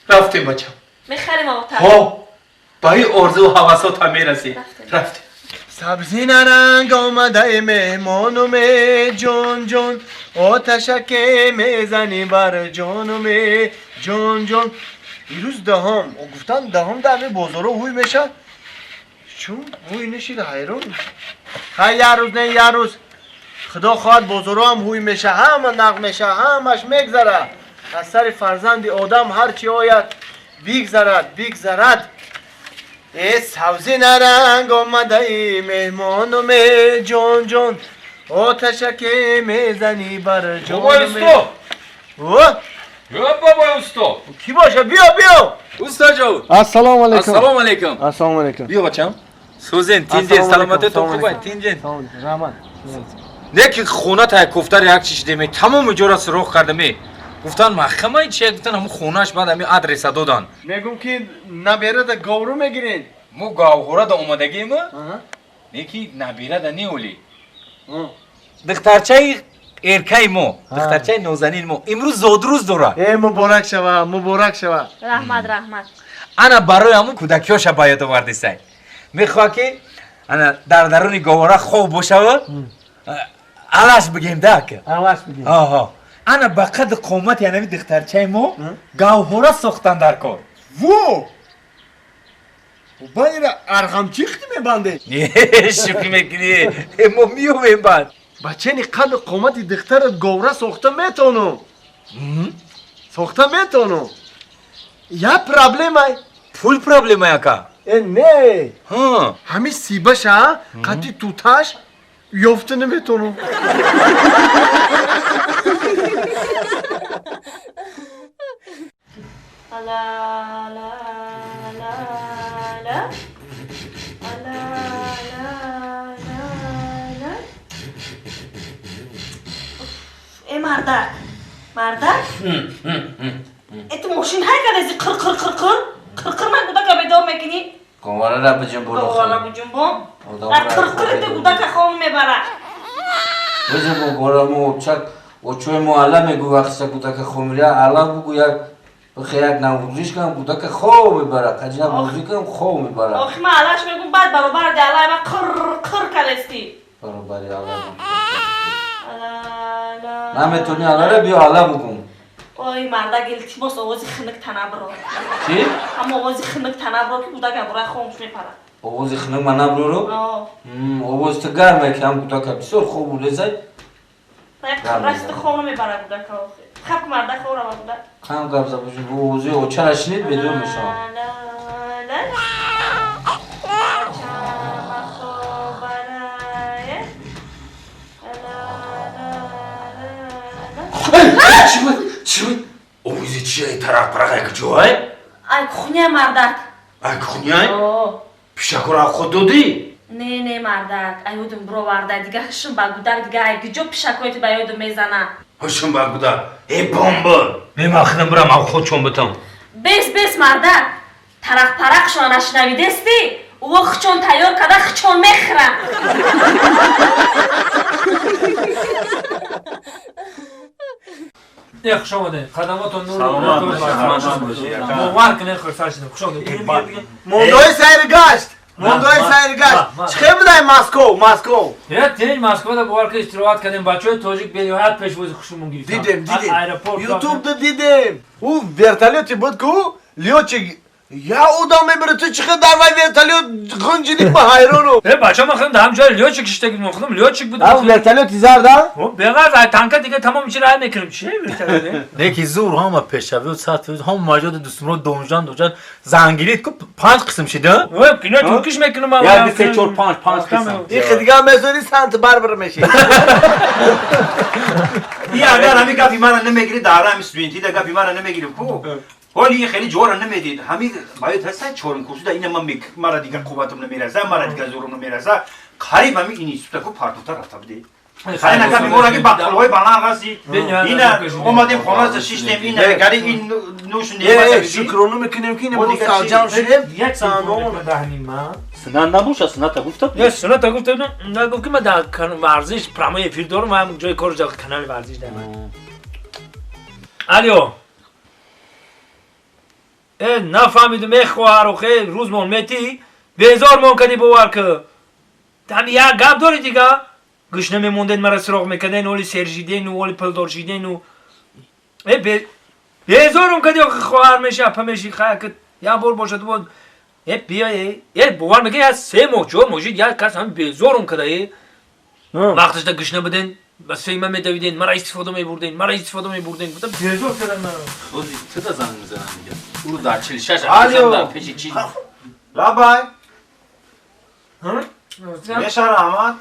رفتیم بچم میخریم اوتا ها با این آرزو و حواسات هم میرسی رفتیم سبزی نرنگ آمده مهمانم جون جون آتشک میزنی بر جانم جون جون ایروز دهم و گفتن دهم در بازارو هوی میشه چون هوی نشید حیران های یه روز نه یه روز خدا خواهد بازارو هم هوی میشه همه نق میشه همش میگذره از سر فرزند آدم هرچی آید بیگذرد ای سبزی نرنگ آمده ای مهمانم جون جون آتشک میزنی بر جانم بابا استو بابا استو کی باشه بیا استاد جان السلام علیکم السلام علیکم بیا بچم سوزن تینجه سلامت تو خوبه تینجه رحمت نه که خونه تا کفتر یک چیز دیمی تمام اجاره سراغ کردمی گفتن محکمه چیه گفتن همون خونهش بعد همین آدرس دادن میگم که نبیره دا گورو میگیرین مو گاوخوره دا اومدگی ما یکی نبیره دا نیولی دخترچه ارکای مو دخترچه نوزنین مو امروز زودروز دوره مبارک شوه مبارک شوه رحمت انا برای همون کودکیاش باید آوردی سای میخواه که انا در درون گواره خوب باشه و علاش بگیم داکه علاش بگیم آها انا با قد قومت یعنی دخترچه مو گاوهورا ساختن در کار وو باید ارغمچی خیلی میبنده شوخی میکنی ما میومیم بعد بچه نی قد قومت دختر گوره ساخته میتونم ساخته میتونم یا پرابلم های پول پرابلم های اکا نه همین سیبش ها قدی توتاش یافته نمیتونم مردک ات ماشین های کنه قر من گودا که بیدار میکنی گواره را بجنبون گواره بجنبون در قر ات گودا که خون میبره بجنبون گواره مو چک و چوی مو علا میگو وقتی گودا که خون میره علا بگو یک بخیر یک نموزیش کنم گودا که خون میبره قجنه موزی کنم خون میبره آخی من علاش میگم بعد برابر دیالا من قر کلستی برابری علا نمیتونی علا را بیا علا بگم اوی مردا گلتیماس آوازی خنک تنبرو چی؟ هم آوازی خنک تنبرو که بودا که برای خونش میپره آوازی خنک من نبرو رو؟ آواز تو گرمه که هم بودا که بسیار خوب بوده زی یک رست خونو میبره بودا که خب مردا خورا بودا کم گرزه باشون به آوازی اوچه را شنید بدون میشم چی بود؟ اوزی چیه طرف پرقه کجوه؟ ای خونیه مردک ای خونیه؟ پیشکر را خود دادی؟ نه مردک ایودم برو ورده دیگه هشم بگودر دیگه ای جو پیشکویت با ایودم میزنه هشم بگودر ای بامبر میمخنم برم او خود چون بتم بس مردک ترق پرق شو نشنویده استی او خچون تیار کده خچون میخرم خوش آمده خدماتون نور مبارک کنه خوش فرشید خوش آمده موندوی سیر گشت چخه بودای ماسکو تیج مسکو دا بوار که استراحت کردیم بچه تاجیک بیلیوهت پیشوازی خوشمون گرفتن دیدم یوتیوب دا دیدم او ورتالیوتی بود که لیوچی یا او دا میبره تو چخه در وای ورتالیوت غنجیدیم با حیرانو بچه ما خیلی هم جای لیوچی کشتگید ما خودم لیوچی بود او ورتالیوتی زرده؟ بغیر تانکه دیگه تمام میشه رای میکنیم چیه ورتالیوتی؟ یکی زور هم پیشوی و ساعت هم ماجد دستمرو دومجان زنگیریت که 5 قسم شده؟ وای کنه ترکیش میکنم یا 3 4 5 قسم این دیگه هم میذاری سنت بربر میشه این اگر همین گپی من نمیگیری داره هم سوینتی ده گپی من نمیگیری کو حالی این خیلی جور نمیدید همین باید هست چورن کورسو ده این من مرا دیگه قوتم نمیرسه مرا دیگه زورم نمیرسه قریب همین اینیستوتا کو پارتوتا رفته بده خیلی نکمی مورا که بطلوهای بلند رسی این اومدیم خانه شیشتیم این گری این نوش نیمه شکرانو میکنیم که این بود سرجام شدیم یک سنان دهنیم من سنان نبوشه سنان تا گفتم نه سنان تا گفتم نه گفت که من در ورزش پرامای افیر دارم و هم جای کار جا کانال ورزش دارم الیو نفهمیدم خواهر و خیلی روز مون میتی بیزار مون کدی بوار که tam ya gap dori diga gishne memonden mara srog mekadin oli serjidin u oli pildorjidin u bezorum kadi khoar meshi apameshi khak ya bor boshad bod bia bovar meke ya se mojo mojid ya kas ham bezorum kadai vaqtishda gishne bidin bas fehme medavidin mara istifade meburdin gutta bezor kadam mara ozi cheda zang mizanan diga uru dar chilshash da peshi chi labai یشار احمد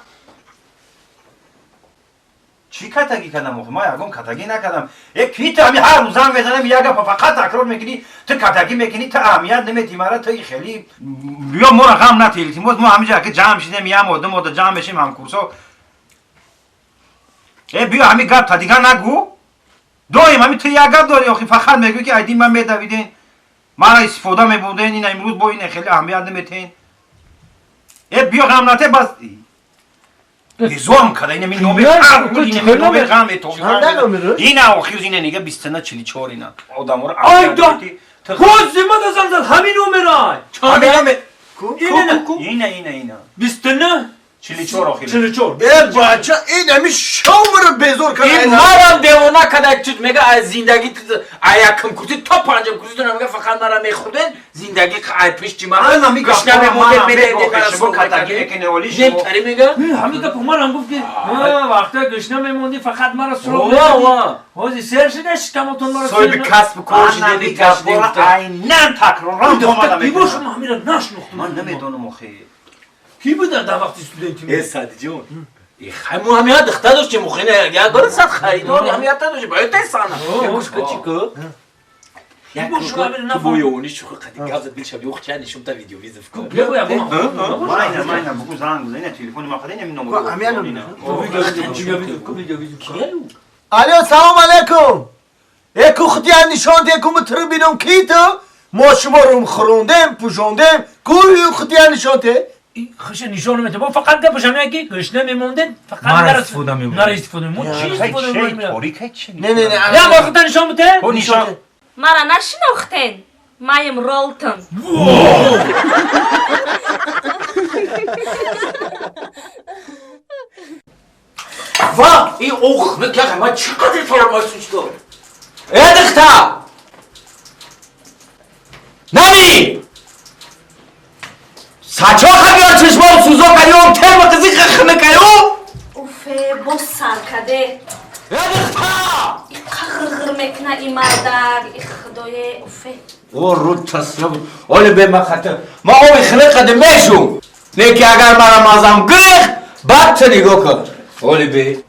چی کتگی کردم آخه ما یکم کتگی نکردم یک کیت همی هر روز زنگ بزنم یک فقط تکرار میکنی تو کتگی میکنی تو اهمیت نمیدی مرا تو خیلی بیا ما رقم نتیلیتی ما همینجا که جمع شدیم یه مدت جمع بشیم هم کورسو بیا همین گپ تا دیگه نگو دویم همین تو یک گپ داری آخی فقط میگوی که ایدین من میدویدین مرا استفاده میبودین این امروز با این خیلی اهمیت نمیتین بیا غم نته بس زورم کده این نوبه غم این آخی این نگه 24 اینا آدم رو آیدا خوز زیمه دازم همین نومرای اینه 29 44 آخی 44 بچه این همی شاور بزرگ کنه این مرم دیوانه کده چود میگه از زندگی ایکم کردی تا پنجم کردی دونه میگه فقط مرا میخوردن زندگی ای پیش چی مرا گشنه میمونه میره برای سو کتاگی نمیتاری میگه همین گپ مرا گفت که وقتا گشنه میموندی فقط مرا سرو حوزی سر شده شکمتون مرا سوی به کسب کارش دیدی گفت اینن تکرارم دومادا میگه بیبوش ما همیرا نشناختم من نمیدونم آخی کی بود در وقتی استودنتی سادی جون خیمو همیت دخته داشت مخینه یا گره صد خریدار همیت داشت باید تایسانه یکوش کچیکو تو بویونی شوخ قدی گازت بیل شبیه وقت چند نشون تا ویدیو ویزف کن ماینه بگو زنگ بزنه تلفن ما خدای نمی نمو الو سلام علیکم اکو خدیا نشان ده کوم تر بینم کیتو ما شما رو خروندم پوشوندم کوی خدیا نشان ده خش نشان میده با فقط گپ شما کی گشنه میموندن فقط مرا استفاده میمونه مرا استفاده میمونه چی استفاده میمونه نه یا وقت نشان بده نشان مرا نشناختن مایم رولتن وا این اوخ نکه ما چقدر فرمایشش داد ادختا نمی ساچو خبر چشمام سوزو کریو ترم قزی خخنه کریو اوفه بو سرکده خخر میکنه این مردک خدای اوفه او رو تصرف اولی به ما خطر ما اوی خلقه میشم لیکی اگر مرا مازم گریخ بعد چه نگاه کن اولی به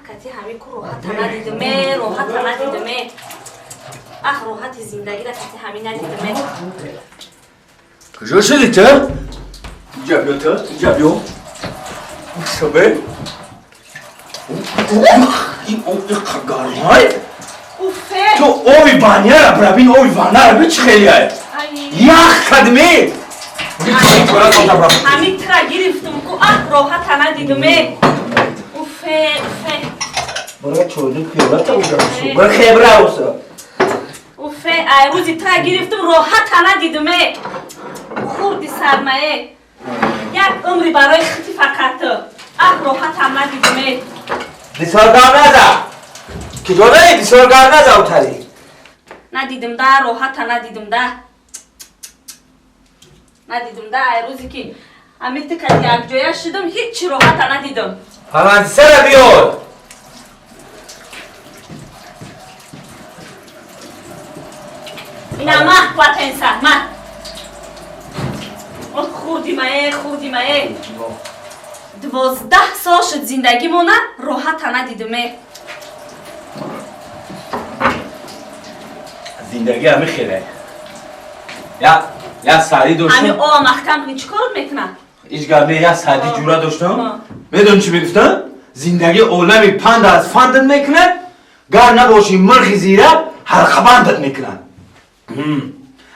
کتی همین کو روحت ندیدمه روحت ندیدمه روحت زندگی را کتی همین ندیدمه کجا شدی تو؟ اینجا بیا تو اینجا بیا شبه این اوی خگارمای اوفه تو اوی بانیه را برابین اوی بانیه را بیچ خیلی های یخ کدمی همین ترا گرفتم کو روحت ندیدمه اوفه اوفه برای چوزی خیبرت اوزم برای خیبره اوزم اوفه روزی ترا گرفتم روحت ندیدمه خوردی سرمایه یک عمری برای خطی فقط روحت ندیدمه دیسارگار نزا کجا داری دیسارگار نزا اوتاری ندیدم ده روحت ندیدم ده ندیدم ده روزی که امیت کتی یک جایه شدم هیچی روحت ندیدم همان سر بیار اینا مه قوت انسان مه خوردی مایه 12 سال شد زندگی مونه راحت ندیدمه زندگی همه خیره یا سعدی داشتم همه آه محکم چی کار میکنه؟ ایش گرمه یا سعدی جورا داشتم میدون چی میگفتم؟ زندگی اولمی پند از فندت میکنن گر نباشی مرخی زیره حلقه بندت میکنن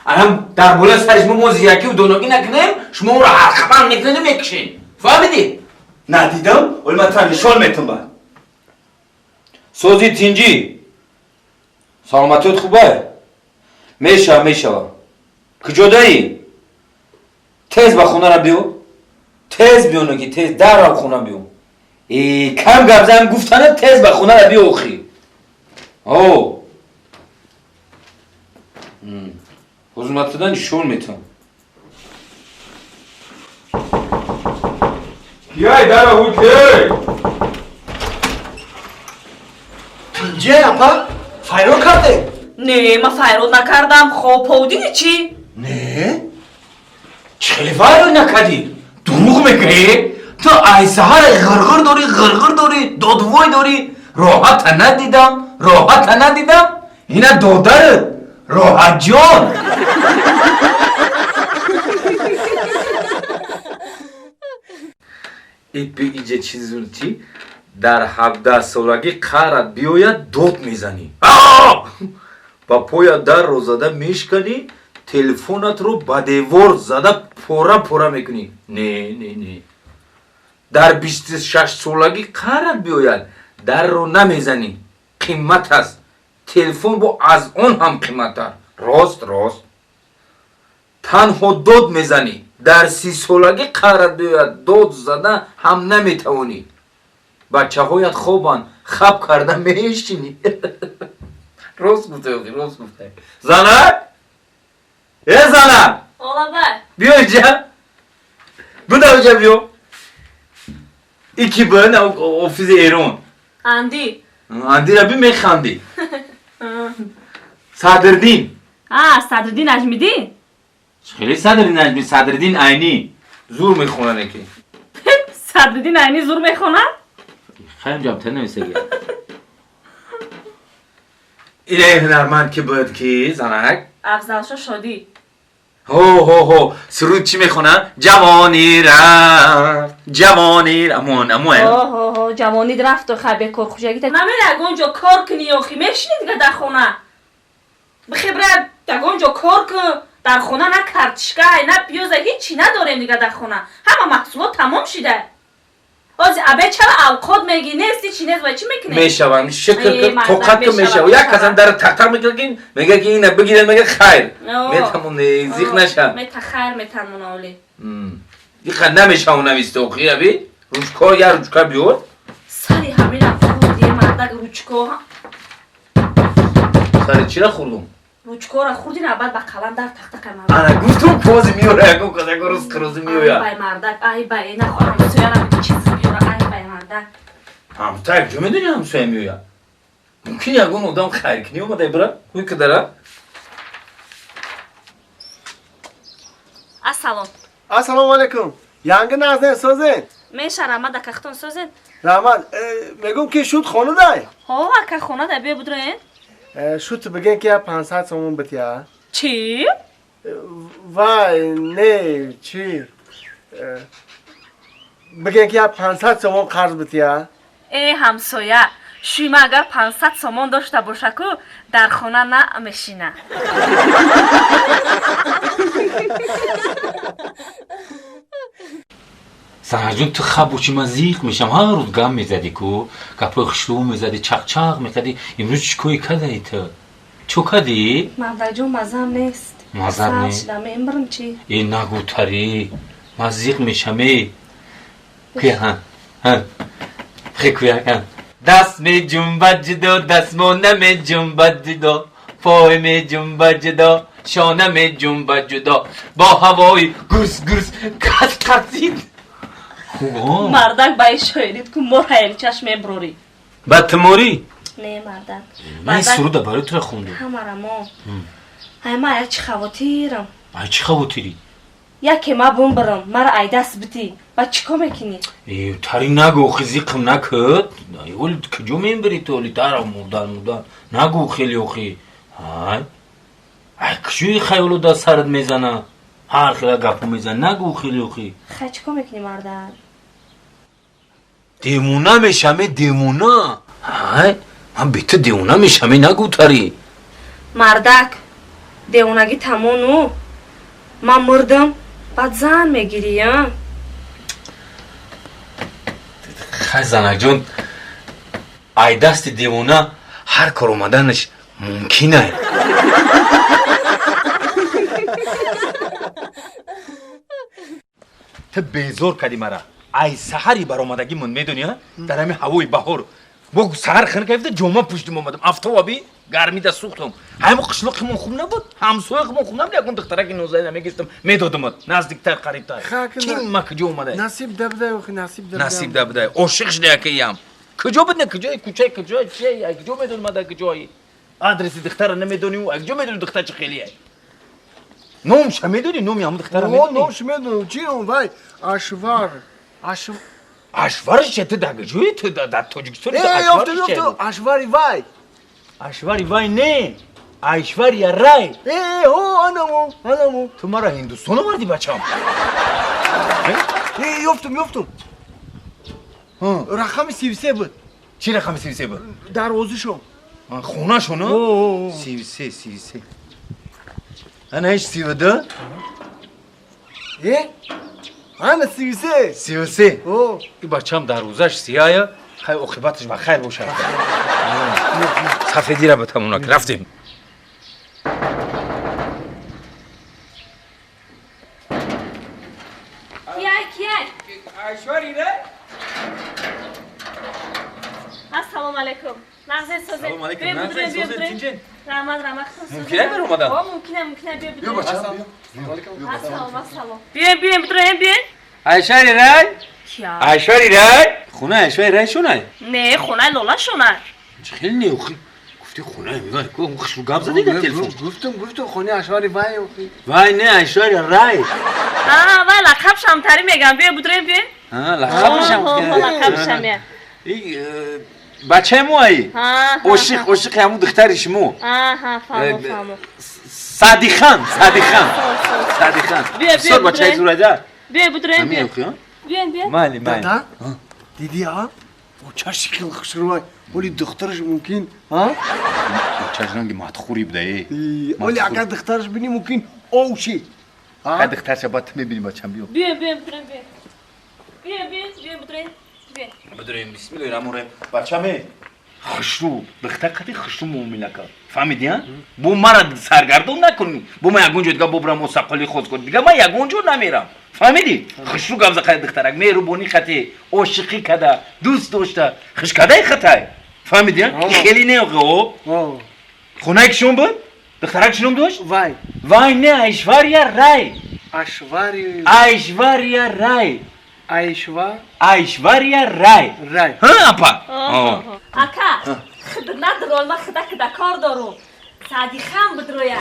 الان در بوله سرش ما زیرکی و دوناگی نکنیم شما اون رو حلقه بند میکنیم میکشین فهمیدی؟ ندیدم ولی من تنشال میتون باید سوزی تینجی سلامتیت خوبه؟ میشه کجا داری؟ تیز با خونه را بیو تیز بیو نگی تیز در را خونه بیو کم گبزم گفتنه تیز با خونه را بیو اخی او حضورت دادن شون میتون بیای در را بود پینجه اپا فایرو کرده نه ما فایرو نکردم خب پودینی چی؟ نه چلی فایرو نکردی؟ دروغ میگی؟ تو ایسه ها غرغر داری دادوای داری راحت ندیدم اینا دادرت راحت جان ای بی ایجا چیزی چی؟ در 17 سالگی قهرت بیاید داد میزنی با پای در رو زده میشکنی تلفنت رو با دیوار زده پورا میکنی. نه در 26 سالگی قهرت بیاید در رو نمیزنی قیمت است. تلفن با از اون هم قیمت‌تر. راست تنها داد میزنی. در 30 سالگی قهرت بیاید داد زده هم نمیتوانی. بچه هایت خوبان خواب کرده میشینی. راست گفته. زنک زنک بیا اینجا بیا ایکی بند آفیس ایران اندی را بی میخندی. صدردین صدردین نجمیدین خیلی صدردین نجمی. صدردین عینی زور میخونه نکی. صدردین عینی زور میخونه؟ خیلی جامتر نمیسه گیر. اینه هنرمند که بود کی زنک؟ افضلشا شادی. هو سرود چی میخونه؟ جوانی رفت هو جوانی رفت و خبه کار خوشگی تا نمیره اونجا کار کنی و میشینی دیگه در خونه بخبره در اونجا کار کن در خونه نه کارتشکای نه پیوزه هیچی نداریم دیگه در خونه همه محصولات تمام شده بازی ابه چرا اوقات میگی نیستی چی نیست و چی میکنی؟ میشوم شکر توقت که میشوم یک کسان در تق میکنه میگه که اینه بگیرن میگه خیر میتمونه زیخ نشه میتا خیر میتمونه اولی دیگه نمیشوم نمیسته اوخی ابی روچکا یا روچکا بیور سری همین افرودی مردک روچکا سری چی را خوردم؟ روچکا را خوردین بعد با قلم در تخته کنم انا گفتم پوز میوره اگه کده روز میویا ای بای مردک ای بای نخواهم سویا را چیز میوره ای بای مردک تا یک جو میدونی همسایه میویا ممکن یکون آدم خیر کنی اومده برا خوی که داره السلام علیکم یانگ نازن سوزن میشه رحمت در کختون سوزن رحمت میگم که شد خونه دای ها که خونه دای بیا بدرین شد بگن که 500 سومون بتیا چی؟ وای نه چی بگن که 500 سومون قرض بتیا ای همسایه شیما اگر 500 سومون داشته باشه که در خونه نه میشینه سنگ جون تو خواب بوچی من زیق میشم هر روز گم میزدی کو کپای خشلو میزدی چق میکردی امروز چیکوی کدی تو چو کدی؟ مردک جون مزم نیست مزم نیست؟ شدم امرم چی؟ این نگو تاری من زیق میشم ای که خیلی دست می جنبد جدا دستمانه می جنبد جدا پای می جنبد جدا شانه می جنبد جدا با هوای گرس کسید مردک بای شاید که مر هایل چشم بروری بدتموری؟ نه مردک من سروده برای تو خوندم همارمو همه چی خواتیرم چی خواتیری؟ یکی ما بوم برم مرا ای دست بتی با چیکار میکنی؟ تاری نگو خیزیقم نکد اول کجا میبری تو اولی تارا مردن نگو خیلی اوخی ای کجوی خیالو دا سرد میزنه هر خیلی گپو میزنه نگو خیلی اوخی خیلی چیکار میکنی مردک؟ دیمونه میشمه دیمونه من بیت دیونه میشمه نگو تاری مردک دیونگی تمونو من مردم بعد زن میگیری خیلی زنک جون ای دست دیوونه هر کار اومدنش ممکنه تو بیزور کردی مرا ای سحری بر آمدگی من میدونی در همین هوای بهار با سحر خنه گرفته جمعه پشتم اومدم افتابی گرمی دا سوختم همه قشلاقمون خوب نبود همسایه‌مون خوب نبود یکون دخترک 19 میگفتم میدادم نزدیکتر قریبتر کی ما کجا اومده نصیب دبده و نصیب دبده عاشق شده کیم کجا بدن کجای کوچه کجا چی کجا میدون ماده کجایی آدرس دختر نمیدونی و کجا میدونی دختر چه خیلیه نومش میدونی نومی هم دختر میدونی نومش میدونی چی اون وای اشوارش چه در جوی تو در تاجیکستان اشواری وای اشواری وای نه اشواری رای آنمو تو مرا هندوستان آوردی بچم یفتم رقم 33 بود. چی رقم 33 بود؟ دروازه شو. خونه شونو؟ 33 انا ايش 32 ايه انا 33 33 اوه این بچه‌م در روزش سیاهه خیلی عاقبتش بخیر باشه سفیدی را بتمونا که رفتیم کیای ایشوری ره السلام علیکم نغزه سازه سلام علیکم نغزه سازه تینجن رحمت ممکنه برم اومدم ممکنه بیا بیا بچه‌م السلام بیاین بیاین ایشوری ره کیا ایشوری ره خونه ایشوری ره شونه نه خونه لالا شونه خیلی نیوخی گفتی خونه میگه کو خشو گاب زدی در تلفن گفتم خونه اشواری وای اوخی وای نه ایشوری رای وای لقبش هم تری میگم بیا بودریم بیا لقبش هم لقبش هم بچه مو ای عاشق همون دخترش مو فهمو صادقان بیا بچه زورده بیا بودریم همین بیا مالی دادا دیدی ها او چه شکل خسروای ولی دخترش ممکن ها چه رنگی مدخوری بده ولی اگر دخترش بینی ممکن او شی اگر دخترش باید میبینی بچم بیو بیا بودریم بیا بودریم بدریم بسم الله الرحمن الرحیم بچه‌مه خشرو دختر قدی خشرو مومینکا فهمیدی بو مرا سرگردون نکنی بو ما یگونجو دیگه ببرم مستقلی خود کنم دیگه ما یگونجو نمیرم فهمیدی خشرو گفت قدی دخترک مهربونی خطی عاشقی کده دوست داشته خش کده خطای فهمیدی خیلی نیوگو خونه کشون بود دخترک شنوم داشت وای نه ایشوریا رای ایشوریا رای ایشوریا رای ها اپا اکا خد ندرول ما خدا کدا کار دارم صادقان بدرویا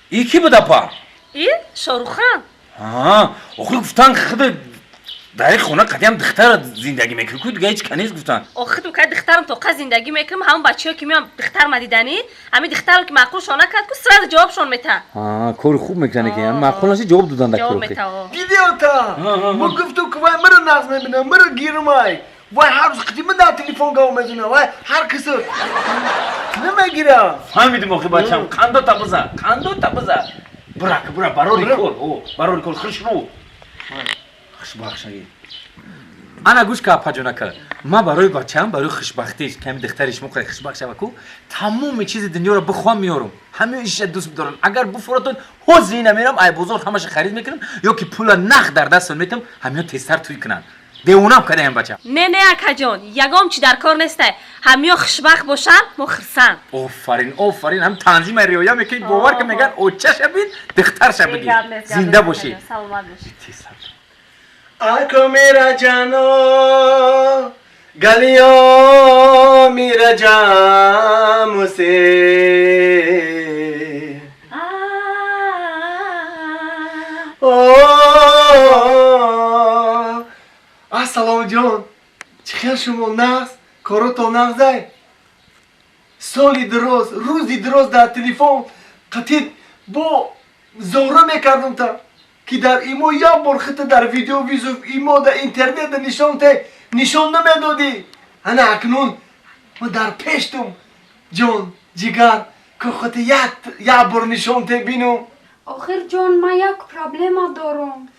ای کی بود اپا ای شاروخان آخه گفتن خود در خونه قدیم دختر زندگی میکنه که دیگه هیچ کنیز گفتن آخه تو که دخترم تو قد زندگی میکنم همون بچه‌ها که میام دختر مدیدنی همین دختر که معقول شونه کرد که سر جوابشون میته کار خوب میکنه که معقول نشه جواب دادن دکتر جواب میته دیدی تا ما گفتم که وای مرا ناز میبینم مرا گیرمای وای هر روز قدیم در تلفن گاو میزنه وای هر کس نمیگیره فهمیدم آخه بچه‌م قندو تبزا برا براری کل خش رو خش بخشی انا گوش که اپا جونکه ما برای بچه‌ام برای خوشبختیش کمی دخترش موقع خوشبخت شود کو تمام چیز دنیا رو بخوام میارم همه ایش دوست دارم اگر بفراتون حوزی نمیرم ای بزرگ همش خرید میکنم یا که پول نقد در دست میتم همین تستر توی کنن دیونم کنه این بچه نه اکا جان یگام چی در کار نیسته همیا خوشبخت باشن مخرسن آفرین هم تنظیم ریایا میکنی باور که میگن اوچه شبید دختر شبیدی زنده باشی आंखों मेरा जानो गलियों मेरा जाम से سلام جان چخیر شما نغز کارو تا نغزه سالی دراز روزی دراز در تلفن قطید با زوره میکردم تا که در ایمو یا برخط در ویدیو ویزو ایمو در اینترنت نشان نمیدادی انا اکنون ما در پیشتم جان جگر که خود یک بار نشان ته بینم آخر جان ما یک پرابلم دارم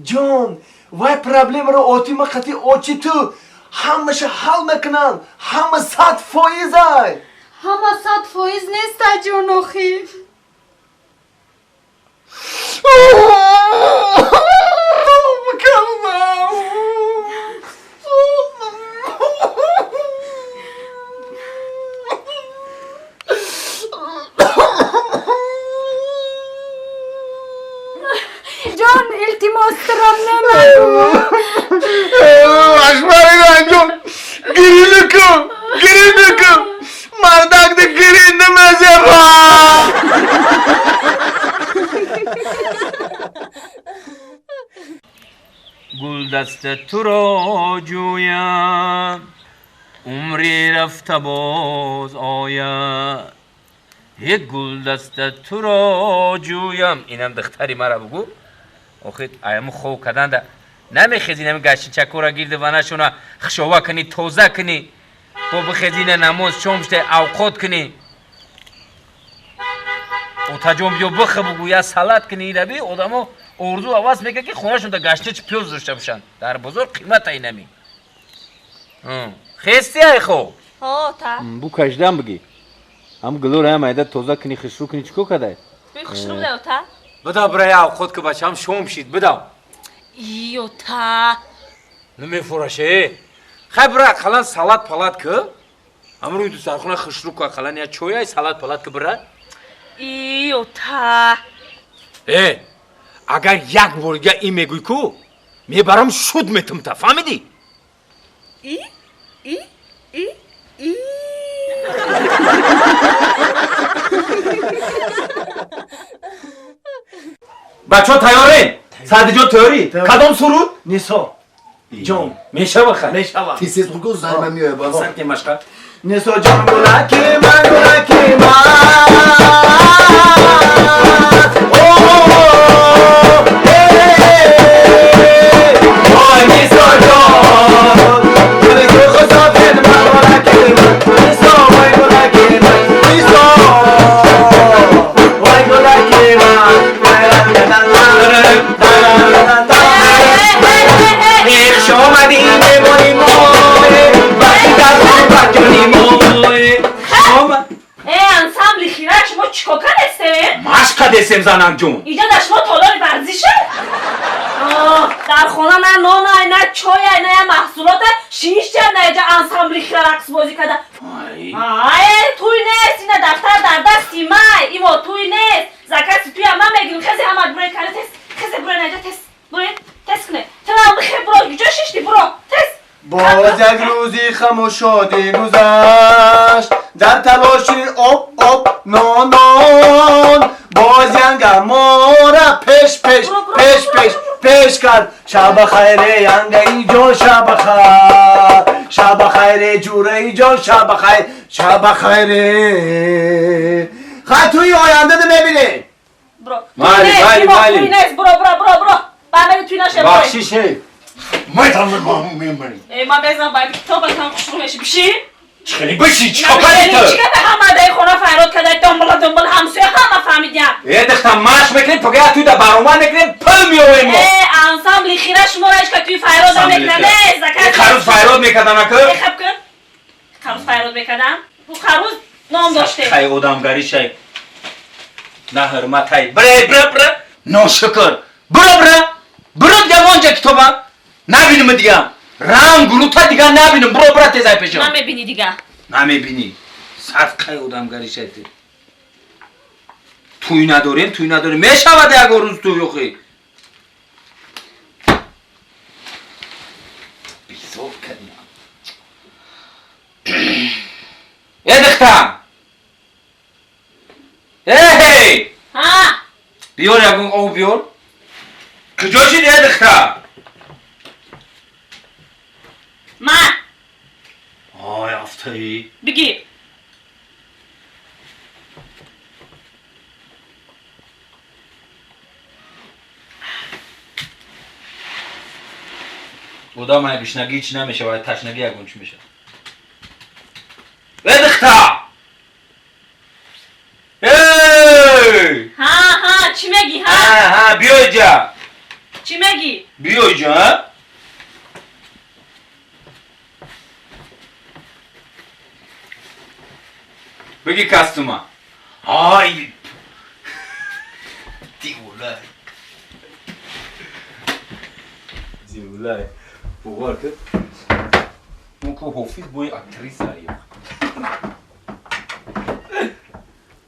جان وای پرابلم رو آتی ما قطعی آچی تو همش حل میکنن همه 100% همه 100% نیست جان آخی جان التماس ترم نمگو اشماری جان گیری نکن مردک ده گیری نمزه گل دست تو را جویم عمری رفته باز آید یک گلدست تو را جویم. اینم دختری مرا بگو. آخه ایمو خوب کردن ده نمیخیزی نمی گشتی چکورا گیرده و نشونا خشوه کنی توزه کنی با بخیزین نماز چومشته اوقات کنی او تجام بیو بخه بگو یا سلات کنی ربی آدمو ارزو عوض میگه که خونهشون دا گشته چه پیوز داشته بشن در بزرگ قیمت ای نمی خیستی های خوب ها تا بو کجدم بگی هم گلو هم ایده توزه کنی خشرو کنی چکو کده بی خشرو بده تا بدا برای اوقات که بچه هم شوم شید بدا ایو تا نمیفروشه خیلی برای اقلا سلات پلات که امروی دو سرخونه خشرو که اقلا یا چویای سلات پلات که برای ایو تا اگر یک بارگه این میگوی که میبرم شد میتم تا فهمیدی؟ ای بچه ها تیارین؟ سعدی جان تیاری؟ کدام سرود؟ نیسا جان میشه بخیر میشه تیسیز بگو زنم میوه بابا سنگ مشقه نیسا جان گلکی من گلکی من آی نیسا جان گلکی خسافین من گلکی من نیسا وای گلکی من نیسا وای گلکی من خوش آمدی میمونی موی وقتی در خود جانی موی انسامبلی خیره شما چیکار هستیم؟ مشقه دستیم زنم جون اینجا در شما تالار ورزشه؟ در خونه نه نان نه چای نه محصولات شیش جن نه اینجا انسامبلی خیره رقص بازی کرده توی نیست اینه دفتر در دستی مای ایوا توی نیست زکاتی توی همه میگیریم خیلی همه برای کنه تست خیلی برای اینجا تست برای تست کنه تو بخیر برو اینجا شیشتی برو تست باز یک روزی خم و شادی گذشت در تلاشی op نان باز ینگه ما را پیش کرد شب خیره ینگه ای جان شب خیره جوره ای جان شب خیره خواهی توی آینده ده میبینی برو بله توی نیست برو برمه توی نشه برو بخشیشه میتونم میبینی من بزنم باید تو بکنم خوشرو میشه بشی؟ خیلی بشی چیکار کنی تو؟ چیکار همه دای خونه فراد کرده دنبال همسوی همه فهمیدیم دختم ماش میکنیم پگه توی دا برامن میکنیم پل میویم انسامبلی خیره شما رایش که توی فراد هم میکنه خروز فراد میکردن اکر؟ خب کن خروز فراد میکردن او خروز نام داشته خیلی آدمگری شای نه حرمت های بره ناشکر برو دیگه وانجا کتابم نبینیم دیگه رنگ گلوتا دیگه نبینیم برو تیزای پیشم نمیبینی دیگه نمیبینی صرف خیلی آدمگری شای توی نداریم میشود یک روز توی یخی بیزار کردیم دختم ها بیار یکون او بیار کجا شدی دختم من آی افتایی بگی بودا من گشنگی چی نمیشه باید تشنگی یکون چی میشه دختم ها چی میگی ها بیا اینجا چی میگی بیا اینجا بگی کستوما های دیولای بوار که اون که حافظ بوی اکتریس هایی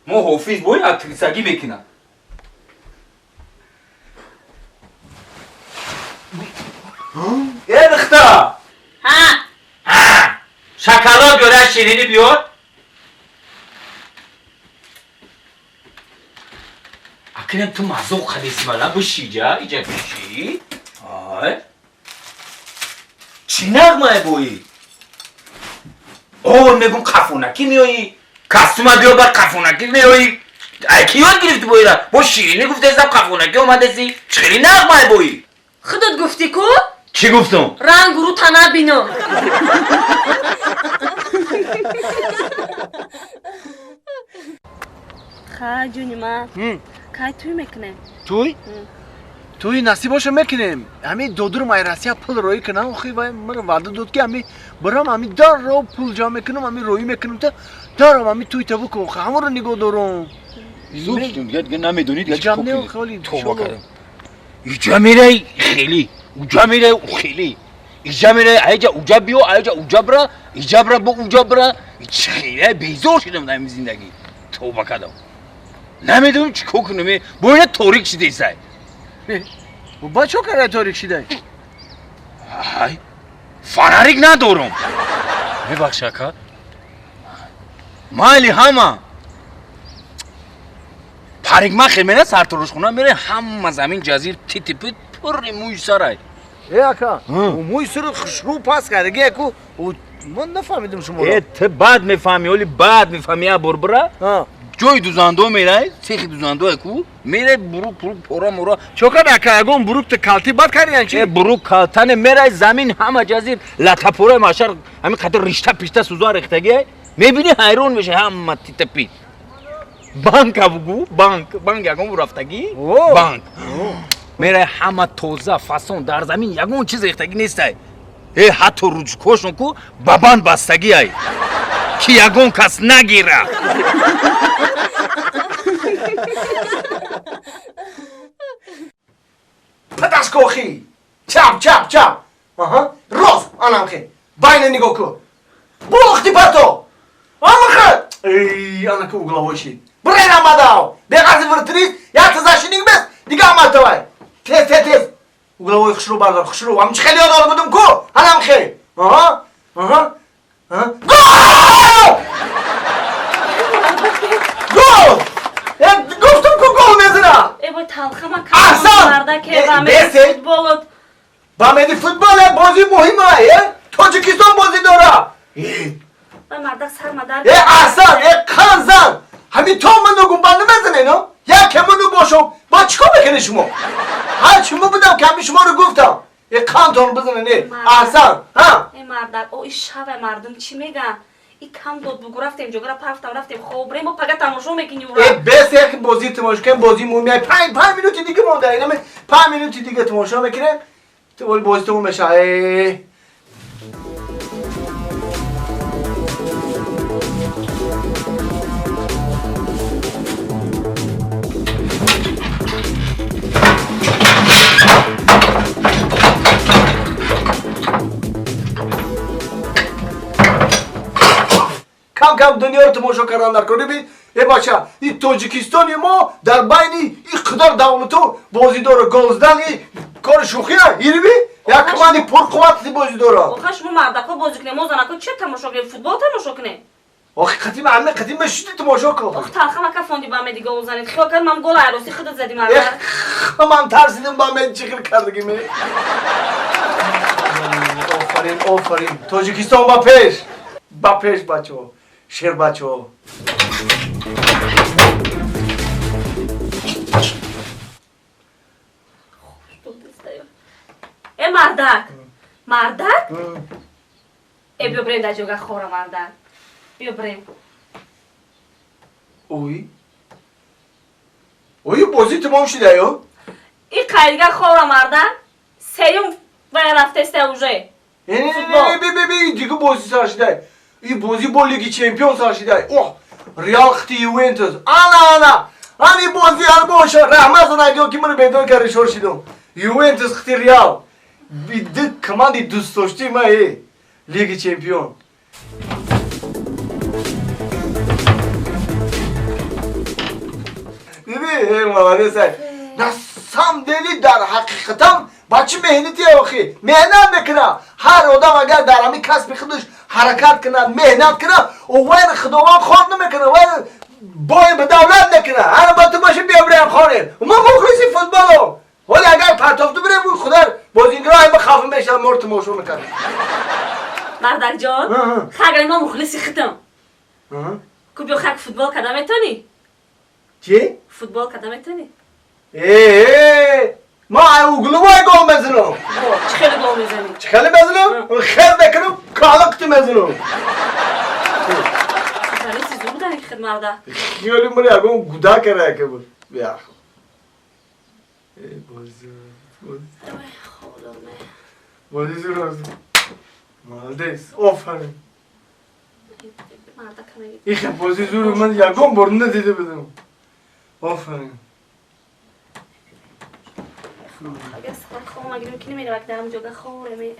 ما حافظ بوی اکتریسگی میکنم دختر شکلات بیاره شیرینی بیار اکنم تو مزوق خلیص مالا بشی ایجا بشی چی نغمه بویی؟ میگم کفونکی میایی کاستوم بیا بر قفونکی میایی کی یاد گرفتی بایی را با شیرینی گفته ازم قفونکی اومده سی چخیلی نغمه بایی خودت گفتی کو؟ چی گفتم؟ رنگ رو تنه بینم خواه جونی من که توی میکنه توی نصیباشو میکنیم همین دودر مایرسی پول روی کنم اخی وای من وعده داد که همین برام همین دار رو پول جا میکنم همین روی میکنم تا دارم همین توی تبو که اخی همون رو نگاه دارم زود شدیم دیگه نمیدونید دیگه جمع نه خیلی توبه کردم اینجا میره خیلی اونجا میره خیلی اینجا میره اینجا اونجا بیو اینجا اونجا برا اینجا برا با اونجا برا خیلی بیزار شدم در این زندگی توبه کردم نمیدونم چی کنم با اینا توریک شده ایسای با چه کاره تاریک شده؟ های فناریک ندارم میبخش اکا مالی همه پاریک ما خیلی میره سر تروش خونه میره همه زمین جزیر تیتی پیت پر موی سرای ای اکا موی سر خشرو پاس کرده گه اکو من نفهمیدم شما را ات بعد میفهمی ولی بعد میفهمی یا بربرا جوی دوزاندو میره سیخی دوزاندو اکو میره بروک پورا مورا چوکا نکه اگون بروک تا کالتی باد کاری انچی؟ بروک کالتن میره زمین همه جزیر لطپوره ماشر همین خاطر ریشته پیشته سوزا ریختگی میبینی حیرون میشه همه تیت پیت بانک ابگو بانک یکون رفتگی بانک میره همه توزه فاسون در زمین یکون چیز ریختگی نیسته حتی روج کوشن کو بابان بستگی ای کی یکون کس نگیره پدش کوخی چپ راست آنم خی باین نگاه کو بلختی پتو آمخه ای آنه که اوگلا باشید برین آمداو بغازی ورتریز یا تزاشینیگ بس دیگه آمد توی تیز اوگلا بای خشرو بردار خشرو همچه خیلی آدار بودم کو آنم خی گل گفتم که گل میزنم ای بای تلخه من کارم مرده که بامدی فوتبولت بامدی فوتباله بازی مهمه تاجیکستان بازی داره بای مرده سر مدر احسن کانزن همین تو منو گنبان نمیزنه نه یک منو باشم با چیکار بکنه شما هر چی بودم که همین شما رو گفتم کانتون بزنه نه احسن ای مردک او این شب مردم چی میگن این کم داد بگو رفتیم جگه رفتیم خوب بریم و پگه تماشا میکنی او را بس یک بازی تماشا کنیم بازی مومیه 5 مینوت دیگه مونده اینم 5 مینوت دیگه تماشا میکنه تو ولی بازی تموم بشه کم دنیا رو تماشا کردن در کنی بید ای بچه این تاجیکستانی ما در بین این قدر دولتو بازی داره گلزدن این کار شوخی نه ایری بی یک کمانی پر قوت بازی داره آخه شما مردکا بازی کنه ما زنکا چه تماشا کنه فوتبال تماشا کنه آخه قدیم همه قدیم بشتی تماشا کنه آخه تلخه مکه فوندی با همه دیگه گل زنید خیال کرد من گل عروسی خودت زدی مرد من ترسیدم با همه چیکار کردگی می آفرین تاجیکستان با پیش بچه شیر بچه ای مردک ای بیا بریم در جوگه خوره مردک بیا بریم اوی بازی تمام شده یا؟ این قیدگه خوره مردک سیوم باید رفته سته اوژه بی دیگه بازی سر شده این بازی با لیگ چمپیون سر شده ریال خطی یوونتوس انا همین بازی هر باشه رحمت نگاه که من بیدون که رشور شدم یوونتوس خطی ریال بیده کماندی دوست داشتی ما لیگ چمپیون ببین مواده سر نسام دلی در حقیقتم بچه مهنتی آخی مهنت میکنه هر آدم اگر در همین کسب خودش حرکت کنه مهنت کنه او وین خداوند خود نمیکنه وین باید به دولت نکنه هر با تو باشه بیا بریم خانه ما مخلصی فوتبالو ولی اگر پرتافتو بریم بود خدا بازیگرای ما خفه میشه مرد تماشا میکنه مردک جان خگر ما مخلصی ختم کوبی خاک فوتبال کدام میتونی؟ چی؟ فوتبال کدام میتونی؟ ما اوگلو باید گل بزنم چه خیلی گل میزنی؟ چه خیلی بزنم؟ خیلی بکنم کالکت بزنم خیلی چیزی بودن این خیلی مرده خیلی من یکم گودا کرده که بود بیا بازی زور مالدیس آفرین این خیلی بازی زور من یکم برنده دیده بدم آفرین اگه سخت خواه مگه نمیکنی میره وقت دارم جاگه خوره میره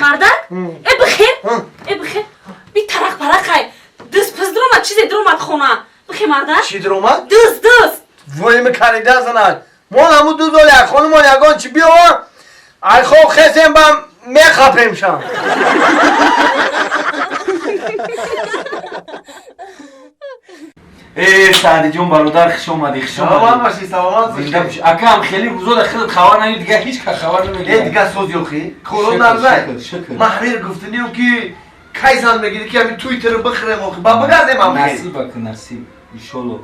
مرده ای بخیر بی ترق پرق خی دست پس درومد چیزی درومد خونه بخیر مرده چی درومد؟ دست وای مکریده زنن ما همو دو دول یک خانم و یگان چی بیا ای خوب خسیم بم میخپیم شم سعدی جون برادر خوش اومدی خوش اومدی سلامت باشی سلامت باشی زنده باشی اکا هم خیلی روزا در خودت خبر نمیدی دیگه هیچ که خبر نمیدی دیگه سوز یوخی کورون نرزه محریر گفتنیو که کی زن میگیری که همین تویتر بخرم و با بگردیم هم خیلی نصیب بکن نصیب ایشالله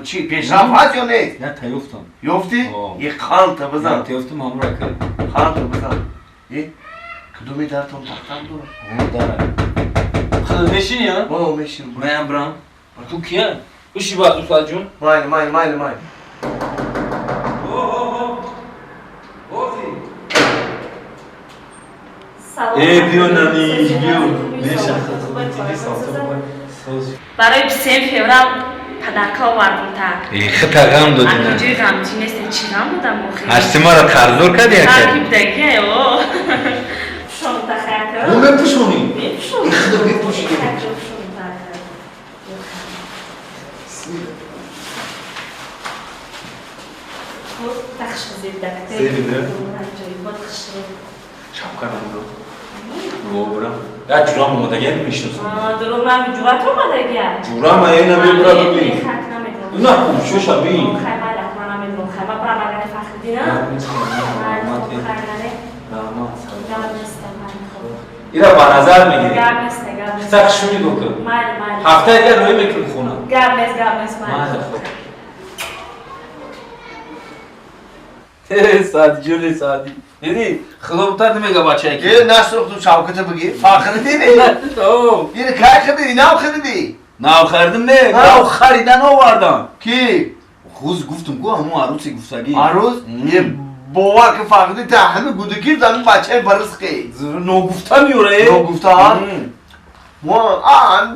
چی پیشرفت هست یا نیست؟ نه تا یفتم یفتی؟ یه خان تا بزن نه تا یفتم همون را کرد خان تا بزن یه کدومی در تام تختم دارم خود میشینی ها؟ با میشین من برام تو کیه؟ بشی باید استاد جون؟ مایل بیو نانی بیو برای 23 فوریه پدرکا آوردم تا خیلی غم دادی نه اینجوری غمجی نیست چی غم بودم مخیلی هستی ما را خرزور کردی یا ترکیب دگیه او شون تخیرکا اون بپوشونی بپوشونی خدا بپوشی تخش زیده زیده؟ شب کنم رو برم یا جورام اومدگه میشناسم درو من جورت اومدگه جورام اینه بیبرا ببین نه خوب شو شبین خیمه لکمانه میدونم خیمه برام اگر فخردی نه ایرا با نظر میگیری گرم نیست تخشونی بکن هفته اگر روی میکنم خونه گرم نیست سعدی سعدی دیدی خدا بتر نمیگه بچه اکی یه نسرخ تو شوکت بگی فخردی نی یه که خریدی نو خریدی نو خریدم نه نو خریدن آوردم کی؟ خوز گفتم گو همون عروسی گفتگی عروس؟ یه باور که فخردی تا همه گودگیر دارم بچه برس خیلی نو گفته میوره نو گفته ما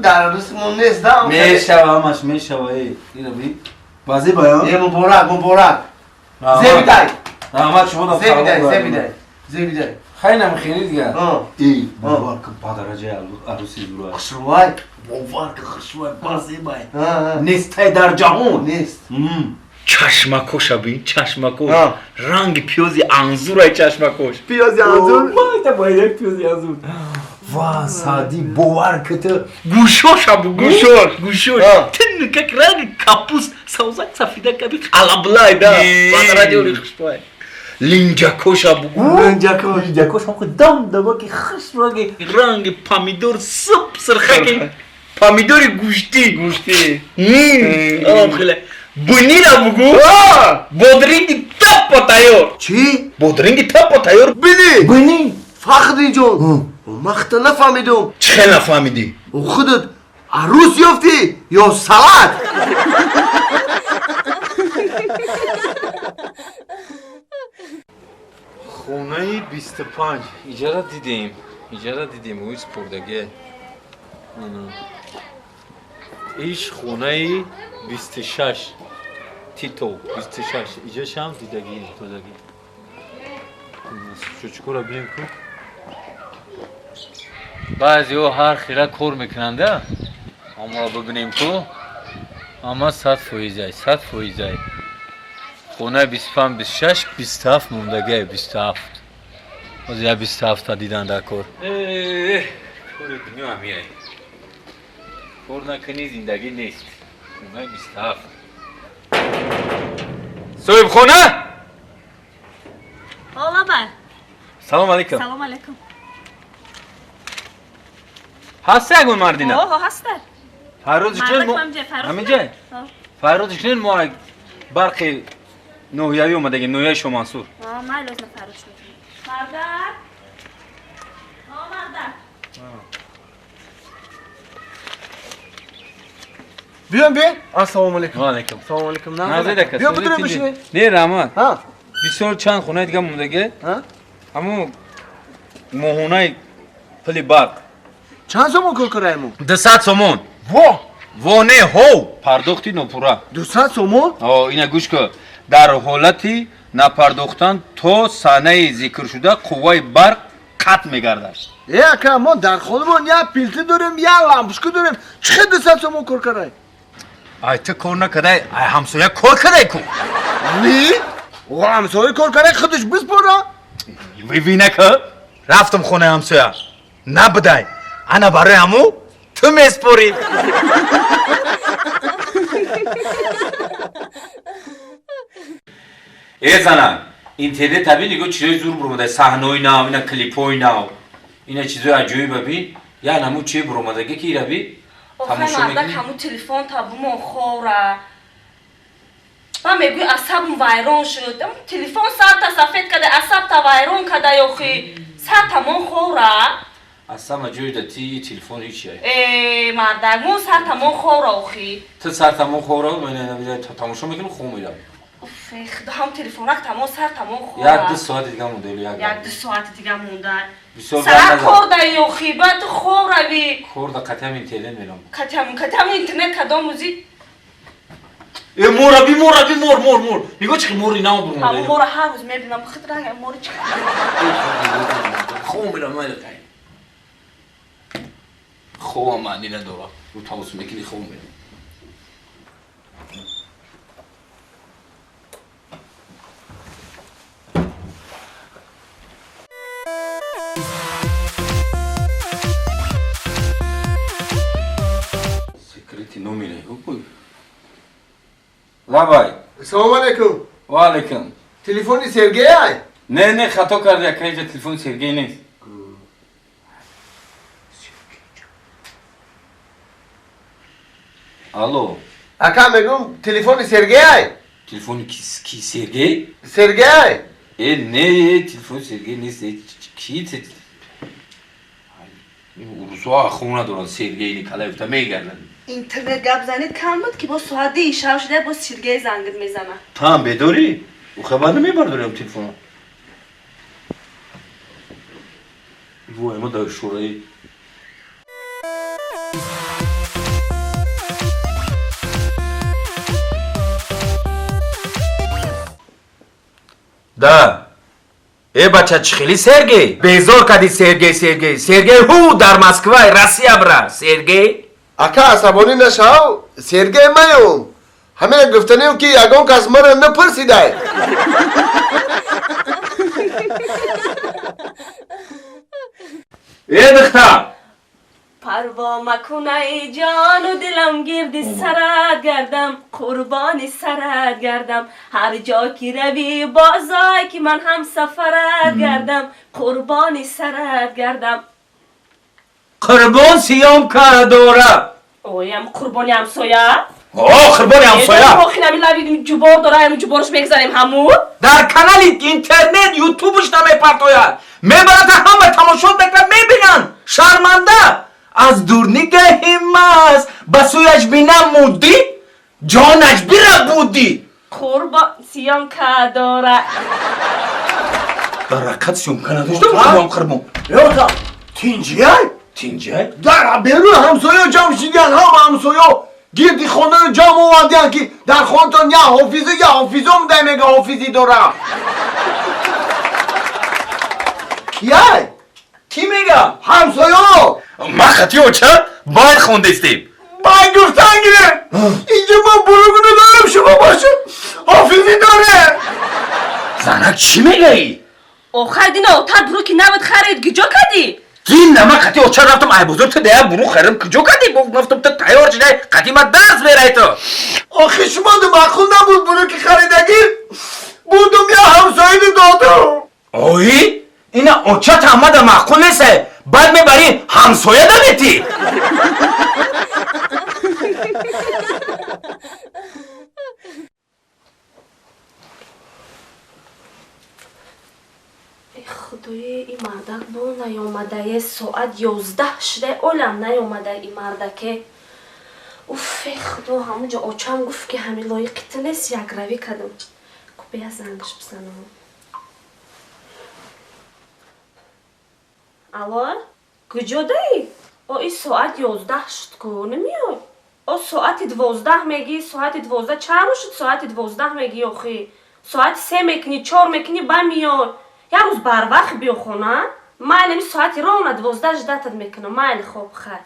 در رسمون نیست دام میشوه همش میشوه اینو بی بازی باید یه مبارک زیبیدای رحمت شما زیبیدای خیلی نمیخیری دیگه ای باور که با درجه عروسی زوره خشوای باور که خشوای بازی باید نیسته در جهان نیست چشمکوش بین چشمکوش رنگ پیوزی انزورای چشمکوش پیوزی انزور؟ باید پیوزی انزور واه سعدی باور که تو گوشوش ابو گوشوش تن که رنگ کپوس سوزک سفیده کبی قلبلای دا با درجه اولی خشوای لینجاکوش ابو لینجاکوش هم که دم دم که خش رنگ پامیدور سب سرخک پامیدور گوشتی آم خیلی بنی را بگو بودرینگی تپ تایور چی؟ بودرینگی تپ تایور بنی فخری جون مخت نفهمیدم چه نفهمیدی؟ خودت عروس یافتی یا سلات؟ خونه 25 ایجاره دیدیم اویز پردگه ایش خونه 26 تیتو 26 ایجاش هم دیدگی تازگی چوچکو را بیم کو بعضی ها هر خیره کور میکننده اما ببینیم کو اما 100% خونه 25 26 27 موندگه 27 باز یا 27 تا دیدن در کور کور دنیا همیه کار نکنی زندگی نیست. خونه 27. صاحب خونه؟ حالا بر سلام علیکم. سلام علیکم. هسته اگون مردینا؟ اوه هسته. فرود جنن مو همین جای فرود جنن مو برق نویایی اومده که نویای شما منصور. ما لازم فرود شد. مردر. مردر. بیان السلام علیکم. و علیکم. سلام علیکم. نازیده کسی. بیا بدون بشینه. نه رحمت. ها. بسیار چند خونه دیگه موندگه. ها. همون موهونای پلی برق. چند سومون کار کردیم؟ 200 سومون. وا نه هو پرداختی نپورا. 200 سومون؟ اینا گوش کن. در حالتی نپرداختن تو صحنه ذکر شده قوای برق قطع میگردد. اکا ما در خودمون یا پیلتی داریم یا لامپشکو داریم. چه 200 سومون کار کردیم؟ ای تو کار نکرده، ای همسایه کار کرده کو. نی؟ او همسایه کار کرده خودش بسپره؟ وی نکه رفتم خونه همسایه. نبودای. انا برای همو تو میسپوری. ای زنم اینترنت تبین نگو چیزای زور برومده صحنه‌ای نه اینا کلیپای نه اینا چیزای عجیبی ببین یا نمو چی برومده کی ربی آخه مردک همو تلفن تابوم خوره من میگوی عصبم ویران شد تلفن سر تا سفید کده عصب تا ویران کده یاخی سر تمام خوره اصلا جوی دتی تلفن هیچیه مردک مون سر تمام خوره آخی تو سر تمام خوره من تماشا میکنم خوب میرم خدا هم تلفنک تمام سر تمام خوره یک 2 ساعت دیگه مونده یک 2 ساعت دیگه مونده بسیار سر خورده یا خیبت خوره بی خورده قطعا اینترنت میرم قطعا اینترنت کدام موزی ای مور نگاه چه مور اینا برومده همون مور هر روز میبینم خیلی رنگ مور چه خوب میرم من خوب معنی نداره رو تماس میکنی خوب میرم سکرتی نمیره لابای سلام علیکم. و علیکم. تلفنی سرگی ای؟ نه خطا کرده که اینجا تلفن سرگی نیست. الو. اکا میگم تلفن سرگی ای؟ تلفن کی سرگی؟ سرگی ای؟ نه تلفن سرگی نیست. کی روزها خونه دارن سرگی اینی کلا افتا میگردن. اینترنت گپ زنید کم بود که با ساعت ایشاو شده با سرگی زنگت میزنه تو هم بداری؟ او خبر نمیبرداریم تلفن وای ما در شورایی ده ای بچه چی خیلی سرگی؟ بیزار کردی سرگی هو در مسکو روسیه برا سرگی؟ اکا عصبانی نشاو سرگی مایم همین گفتنیم که یگان کس مرا نپرسیده ای دختر پروا مکن ای جان و دلم گردی سرت گردم قربان سرت گردم هر جا که روی بازای که من هم سفرت گردم قربان سرت گردم قربان سیام که داره اویم قربانی همسایه قربانی همسایه ما خیلی لبی جبار داره همون جبارش میگذاریم همون در کانال اینترنت یوتیوبش نمیپرتوید میبرد همه تماشا بکنن میبینن شرمنده از دور نگهیم است بسویش بینم مودی جانش بیره بودی قربان سیام که داره برکت سیام که نداشته باشم قربان یوتا تینجی در بیرون همسایه جمع شدیان همسایه گیردی خونه رو جمع آوردیان که در خونتان یا حافظم ده میگه حافظی داره کیه؟ کی میگه؟ همسایه ما خطی و چه؟ باید خونده استیم باید گفتن گیره اینجا ما بلوگونو دارم شما باشه حافظی داره زنک چی میگه ای؟ او خریدین او تا برو که نبود خرید گجا کدی این نما قطی اوچه رفتم ای بزرگ تو دیگه برو خیرم کجا کردی گفتم تو تیار شده قطی ما درس بیره تو آخه شما دو مخون نبود برو که خریدگی بودم یا همسایه دادم اوی اینا اوچه تا دا مخون نیسته بعد میبری همسایه دمیتی خدای این مردک با نیامده یه ساعت 11 شده اولم نیامده این مردکه اوف خدا همونجا آچم گفت که همین لایقیت نیست یک روی کدم کپی از زنگش بزنم الو کجا دایی؟ این ساعت 11 شد که نمیای ساعت 12 میگی ساعت 12 چند شد ساعت 12 میگی آخی ساعت 3 میکنی 4 میکنی با میای یه روز بر وقت بیا خونه من نمی ساعتی را اونه 12 جدتت میکنم من خوب خیر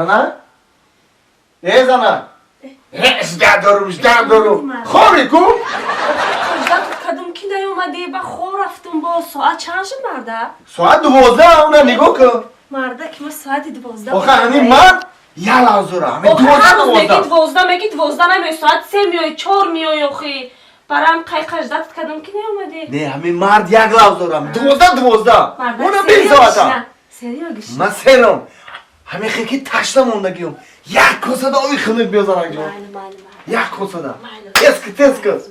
زنه؟ زنه؟ اشگردارم خوری کو؟ کدوم کی نیومده به خور رفتم با ساعت چند شد مرده؟ ساعت 12 اونه نگاه کن مرده که ما ساعت 12 آخه همین من یه لحظه را همین 12 میگی 12 نمیای ساعت 3 میای 4 میای آخی برام قیقش دست کدوم کی نیومده؟ نه همین مرد یک لحظه را 12 اونه 20 ساعته سریعش من سرم همین خیلی تشنه موندگیم یک کاسه دا آبی خنک بیازن جان یک کاسه دا تسک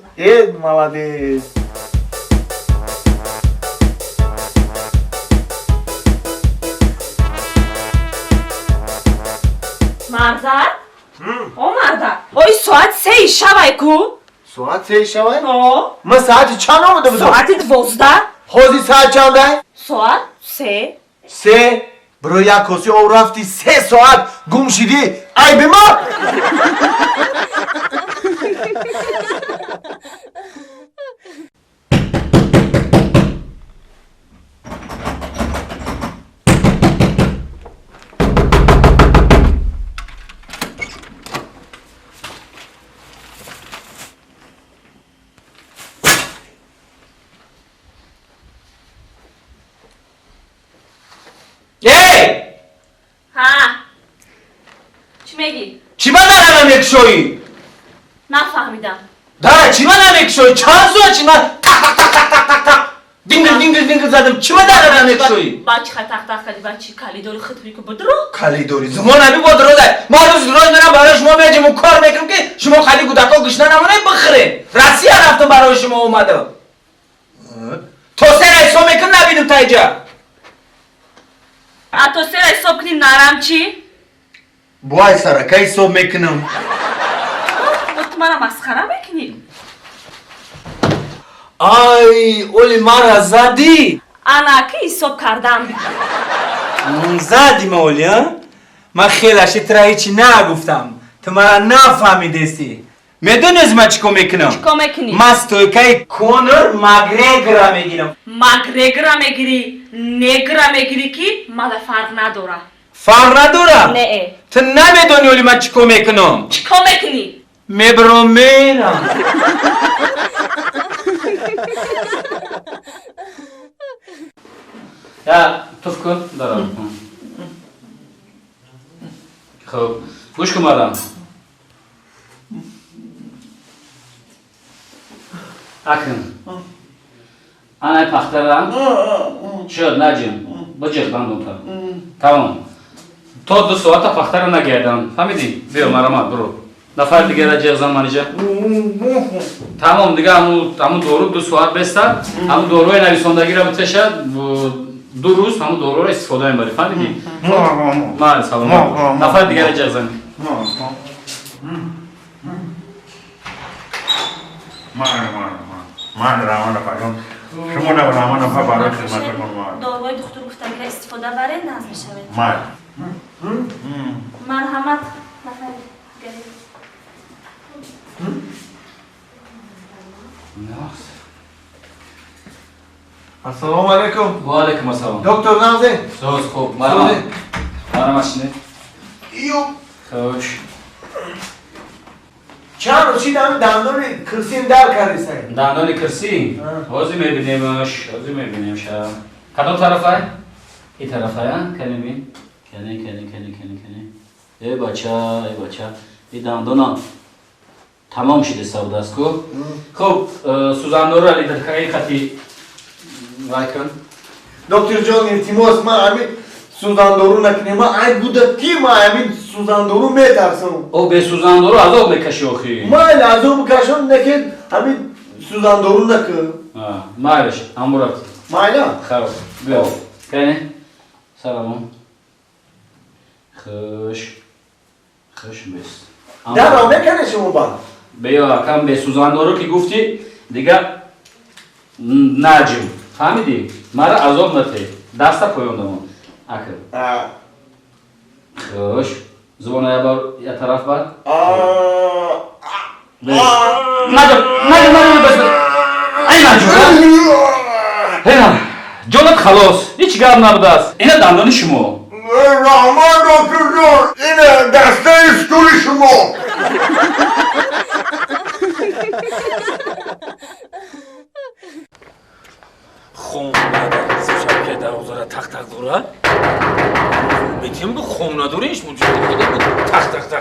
مالادیس مرده؟ مرده این ساعت 3 شبه کو؟ ساعت 3 شبه؟ من ساعت چند آمده بودم؟ ساعت 12 خوزی ساعت چنده؟ ساعت 3 3 برو یک کسی او رفتی 3 ساعت گم شدی ای به ما چی میگی؟ چی من دارم یک شوی؟ نفهمیدم داره چی من دارم یک شوی؟ چند سوه چی من تق تق تق تق تق تق دینگل زدم چی من دارم یک شوی؟ بچه خط تق تق کردی بچه کلی داری خطوری که بدرو؟ کلی داری زمان نبی با درو ده ما روز میرم برای شما میجیم و کار میکنم که شما خیلی گودکا گشنه نمونه بخره رسی رفتم برای شما اومدم تو سر حساب میکن نبینم تا اینجا تو سر حساب کنی نرم چی؟ بای سرکه حساب میکنم تو منو مسخره میکنی؟ آی اولی مرا زدی؟ انا که حساب کردم زدی مولی ها؟ من خیلی اشتر هیچی نگفتم تو مرا نفهمیدستی میدونی از من چیکو میکنم؟ چیکو میکنی؟ من ستویکای کونر مگرگرا میگیرم مگرگرا میگیری؟ نگرا میگیری کی؟ مالا فرق نداره فرق نداره؟ نه تو نمیدونی اولی من چیکو میکنم؟ چیکو میکنی؟ میبرم میرم یا تو کن دارم خب گوش کن مردم اکن انا پخترم شد نجم بجغ بندم تا تمام تا 2 ساعت پختر رو نگردم فهمیدی؟ بیا مرامت برو نفر دیگه را جغزن منیجه تمام دیگه همون دورو 2 ساعت بستن همون دوروی نویسندگی را بتشد 2 روز همون دورو را استفاده میبری فهمیدی؟ من سلام نفر دیگه را جغزن من رامان پایون شما نه رامان نفر برای خدمت کنم داروی دکتر گفتن که استفاده برای نظم شود من مرحمت نفر دیگه السلام علیکم و علیکم السلام دکتر نازه سوز خوب مرحبا مرحبا ایو خوش چند رو چی دندان کرسیم در کردی سایی دندان کرسی حاضی میبینیمش کدام طرفه؟ این طرفه کنی بین کنی ای بچه این دندان تمام شده سود است کو خب سوزاندو رو علی در این خطی وای کن دکتر جان التماس ما همین سوزاندورو نکنیم ما این بوده کی ما همین سوزاندورو میترسم او به سوزاندورو عذاب میکشی آخی ما عذاب بکشم نکن همین سوزاندورو نکن مایلش امورات مایلا خب بیا کنی سلام خوش بست در را میکنه شما با بیا کم به سوزاندورو که گفتی دیگه نجم فهمیدی؟ مرا عذاب نته دستا پویوندم اکر خوش زبان یه بار یه طرف بر نجم بس ای نجم هینا جانت خلاص هیچ گرم نبوده است اینه دندان شما رحمان دکتر جان اینه دسته استوری شما خون نداره شب که در اوزاره تق دوره بگیم به خون نداریش موجود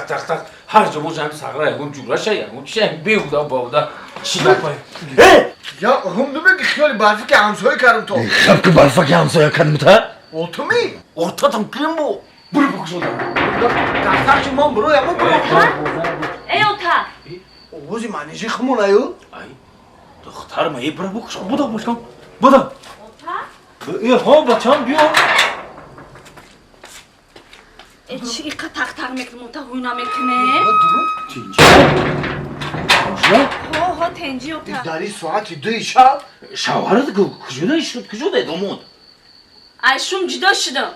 تق هر جا موجود هم سقره یکون جوره شه یکون چه بیوده باوده چی بکنه یا هم دو بگی خیالی برفی که همسایه کردم تو خب که برفا که همسایه کردم تا اوتومی ارتاتم کلیم بو برو بکشودم دستر شما برو یا برو ای اوتا اوزی منیجی خمون ایو دختر ما یه برو بکشم بودا باشم بودا ای ها بچه هم بیا چی ایقا تق میکنم تا هوینا میکنه؟ ها تنجی اوتا داری ساعتی 2 شب شوهرت کجا دامون ایشون جدا شدم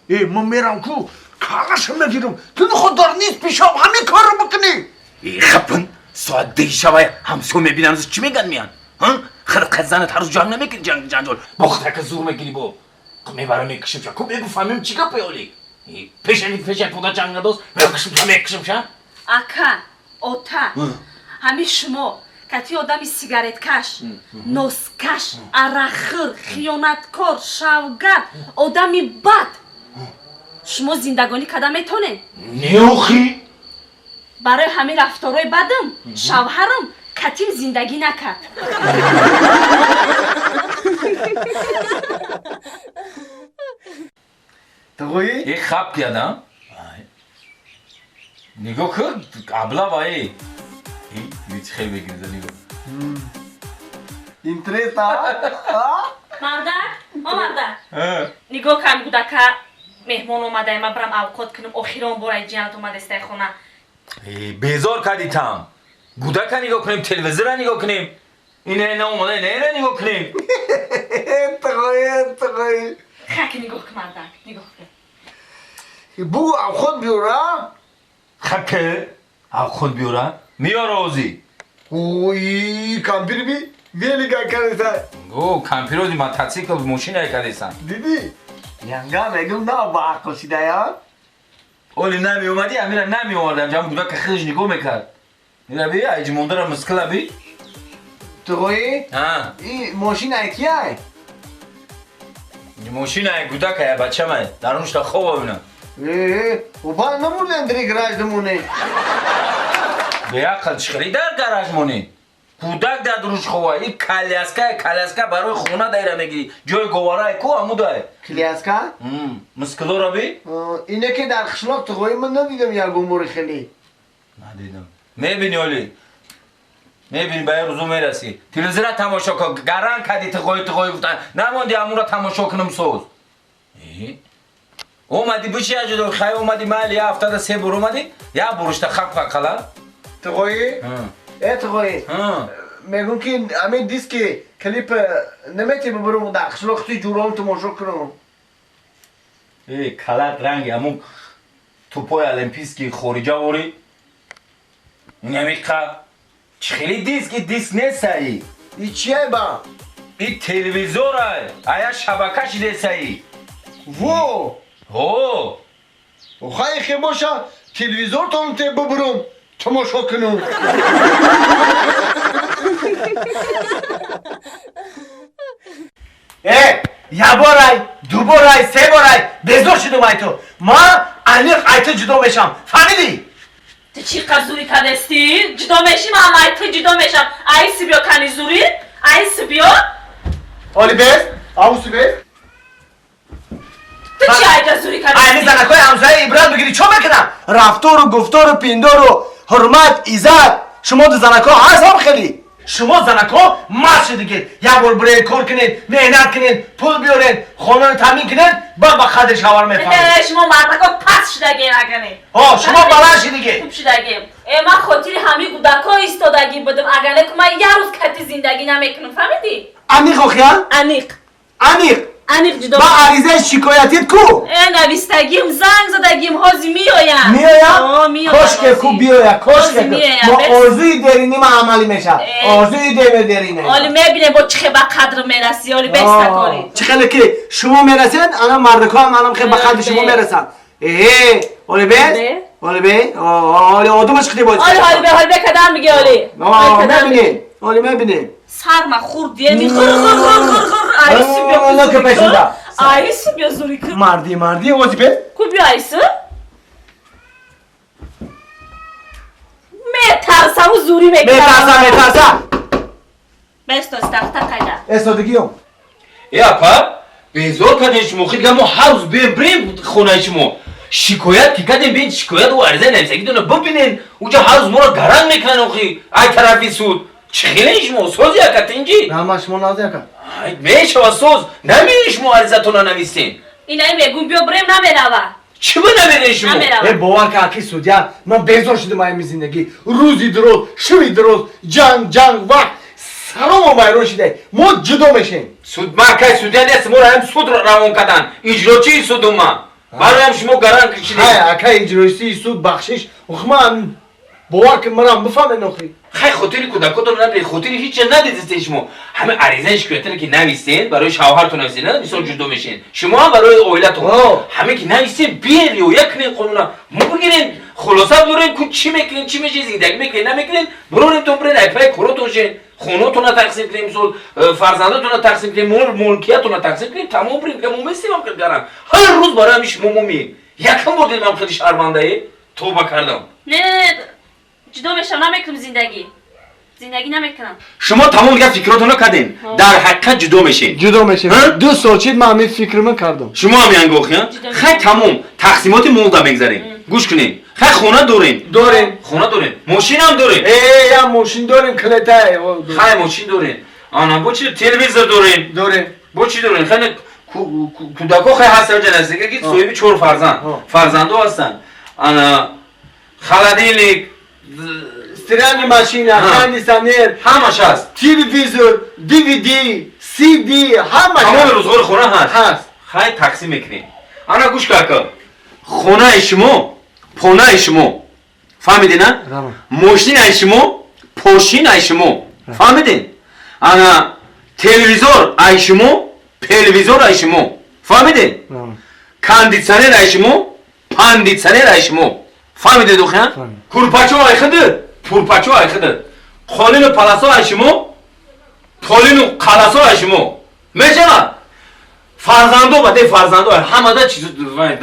ای من میرم کو کارشم نگیرم تو خود دار نیست پیشم همین کار رو بکنی ای خپن ساعت 2 شب همسو میبینن از چی میگن میان خرد زنت هر روز جنگ نمیکنی جنجال باخته که زور میگیری بو میبرم میکشم شا کو بگو فهمیم چی گپ پیولی پیش پودا جنگ نداست میکشم شا اکا اوتا همین شما کتی آدمی سیگارت کش نوسکش عرخر خیانتکار شوگر آدمی بد شما زندگانی کدام میتونه نیوخی برای همین رفتارهای بدم شوهرم کتیم زندگی نکرد تقوی یک خب کردم نگاه کرد قبلا بایی هیچ خیلی بگیرده نگاه این تریتا مردک نگاه کم بوده که مهمان اومده ما برم اوقات کنم آخیران برای جنت اومده استه خونه بیزار کردی تام گوده که نگاه کنیم تلویزیون را نگاه کنیم اینه نه اومده نه را نگاه کنیم تقوی خک نگاه که مردک نگاه کن بو خود بیورم خکه خود بیورم میار آزی اوی کمپیر بی ویلی که کردیسن گو کمپیر روزی ما تاتسیکل موشین های کردیسن دیدی ینگا میگم نه با عقل سیده یا اولی نمی اومدی امیرا نمی اومدم جمع گوده که خیلیش نگاه میکرد میره بی ایجی مونده را مسکل بی تقوی این ماشین ایکی های موشین های گوده که بچه من درونش تا خوب ببینم و با نموردن دری گراج دمونه به عقل چخری در گراج مونی кӯдак дар дуруш хова ин каляска барои хона дайра мегирӣ ҷои говорае ку амудай кляска мускулора би ине ки дар қишлоқ туғои ман надидам як умури хеле надидам мебини оли мебини ба ин рӯзу мерасӣ телевизора тамошо кун гаран кади туғои гуфтан намонди амура тамошо кунам соз омади биши аҷудо хай омади майли я ҳафтада се бор омади я боришта хаб қала туғои туғои мегӯм ки ҳамин диски клип намети бибурам дар қишлоқ ти ҷуром тамошо кунам калат ранги ҳамун тӯпои олимпийски хориҷа вори инамиқа чӣ хели диск несаи и чие ба и телевизорай ая шабака шидесаи во хай хе боша телевизортон те бибурам тамошо кунам яборай дуборай себорай безор шудам ай ту ман аниқ ай ту ҷудо мешам фаҳмидӣ ту чӣ қад зурӣ кардастӣ ҷудо мешӣ ман ай ту ҷудо мешам айси биё кани зурӣ айси биё олибез авусибез ту чӣ айҷа зурӣ кардастӣ айни занакои ҳамсояи ибрат бигирӣ чо мекунам рафтору гуфтору пиндору ҳурмат иззат шумо ду занако ҳастам хеле шумо занако мард шудигед як бор буред кор кунед меҳнат кунед пул биёред хонаро таъмин кунед ба қадри шавар мефаҳмед шумо мардако паст шудагем агане шумо баланд шудигед хуб шудагем ман хотири ҳамин кӯдако истодагӣ будам агане ку ман як рӯз кати зиндагӣ намекунам фаҳмидӣ аниқ охия аниқ ҷудо ба аризаи шикоятит ку навистагим занг задагим ҳозир меоям кошке ку биёя кошке мо орзуи дерини ма амалӣ мешавад орзуи дерине оли мебинем бо чӣ хел ба қадр мерасӣ оли бестаколи чӣ хеле ки шумо мерасед ана мардакоам манам хел ба қадри шумо мерасанд олибез олибе оли одумаш қиди боз олибе кадар миги оли мебини оли мебини сарма хурдиеми айси биё зурӣ кун марди озибез ку биё айси метарсаму зурӣ метарса бестоси тахта қайда эстодагиём апа безор кардем шумо хелга мо ҳар рӯз бирем хонаи шумо шикоят ки кардем бин шикоят у аризаи нависагидона бибинен уҷа ҳар рӯз моро гаранг мекунан охи ай тарафи суд чӣ хеле шумо соз якат инҷи нама шумо наз якат мешавад соз намери шумо аризатона нависен инай мегӯм биё бирем наменава чӣ ба намерен шумо бовар кар ки судя ман безор шудам ҳамин зиндагӣ рӯзи дуроз шаби дуроз ҷанг вақт саромо вайрон шуда мо ҷудо мешем суд ман кай судя нест моро ҳам суд равон кардан иҷрочии судум ман бароям шумо гаранг кишидем акай иҷрочии суд бахшиш ман бовар ки марам бифаҳмен охи хай хотири кӯдакотон надиҳед хотири ҳеҷ чиз надидистед шумо ҳама аризаи шикоятаро ки нависед барои шавҳартон нависед на мисол ҷудо мешед шумо ҳам барои оилатон ҳаме ки нависед биед риоя кунед қонуна мо бигирем хулоса бигирем ку чӣ мекунед чӣ мешед зиндагӣ мекунед намекунед биронемтон биред айпай коротон шед хонотона тақсим кунем мисол фарзандатона тақсим кунем молкиятона тақсим кунем тамом бирем мо местимам кил гарам ҳар рӯз барои ҳами шумо мо меем якам бор дидам хеле шармандае тоба кардам ҷудо мешам намекунам зиндагӣ намекунам шумо тамом дига фикротонро кардем дар ҳақиқат ҷудо мешем 2 сол чид ман ҳамин фикрман кардам шумо ҳам янгохи хай тамом тақсимоти молда мегзарем гӯш кунем хай хона дорем хона дорем мошинам дорем я мошин дорем клетае хай мошин дорем ана бо чи телевизор дорем бо чи дорем хай кӯдако хай ҳастан ҷанасига ки соҳиби 4 фарзандо ҳастанд ана холодильник стиральная машина, кондиционер, ҳамаш ҳаст. Телевизор, DVD, CD, ҳамаш. Тамоми рӯзгори хона ҳаст. Хай тақсим мекунем. Ана гӯш карка. Хонаи шумо, понаи шумо. Фаҳмидин а? Мошинаи шумо, пошинаи шумо. Фаҳмидин? Ана телевизор ай шумо, телевизор ай шумо. Фаҳмидин? Кондиционер ай шумо, пандитсонер ай шумо. Фаҳмидед охиан? Курпачо ай хидр. Пурпачо ай хидр. Қолину паласо ай шумо, қолину қаласо ай шумо. Мешавад? Фарзандо ба де фарзандо ҳамада чиз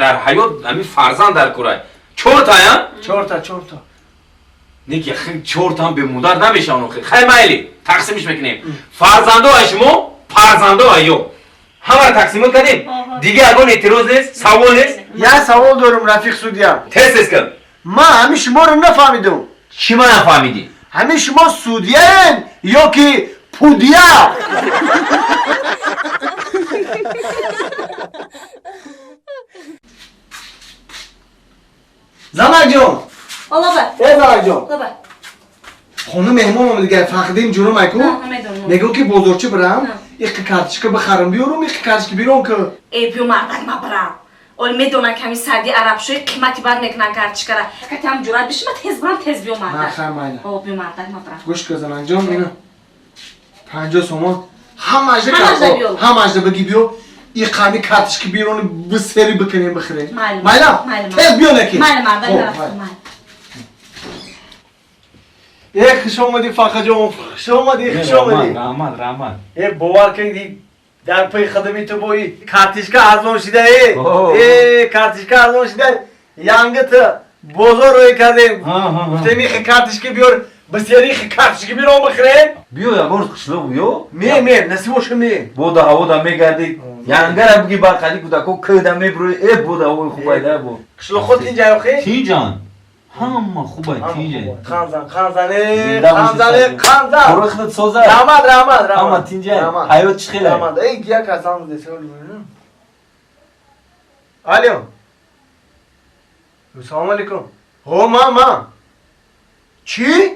дар ҳаёт ҳамин фарзанд дар курай. 4 та я? 4 та. دیگه خیلی چهار تا هم به مادر نمیشن خیلی مایلی تقسیمش میکنیم فرزنده های شما فرزنده های همه رو تقسیم کردیم دیگه اگه اعتراض نیست سوال نیست یه سوال دارم رفیق سودیا تست کن ما همه شما رو نفهمیدم چی ما نفهمیدی؟ همه شما سودیه یا که پودیه زمان جون زمان جون خونه مهمون هم دیگه فقدیم جونو میکو میگو که بزرچه برم یک کارتشکه بخرم بیارم یک کارتشکه بیرون که ای بیو مردک ما برم اول میدونن کمی سردی عرب شوی قیمتی بر میکنن کارتشکه را که هم جورت بشه من تیز برم تیز بیو مردک نه خیر مایلا او بیو مردک ما برم گوش که زمان جون اینا 50 سومان هم اجده کارتو هم اجده بگی بیو این قامی کارتشکه بیرون بسری بکنیم بخریم مایلا تیز بیو نکی مایلا مردک رفتم یک خوش آمدی فخر جون خوش آمدی خوش آمدی رحمت باور کردی در پی خدمی تو بایی کارتشکه ارزان شده کارتشکه ارزان شده یانگت بزرگ روی کردیم گفتیم این کارتشکه بیار بسیاری کارتشکه بیرون بخریم بیو یا برد خشلو بیو می نصیبش می بودا هوا میگردی یانگر بگی برقدی کودکو کدا میبروی ای بودا هوا خوبه ده بو خشلو خود اینجا خیلی تیجان همه خوبه تیجه خانزانه برخدت سوزه رحمت همه تیجه حیات چخیله رحمت ای گیا کسان دسته الو سلام علیکم هو ما چی؟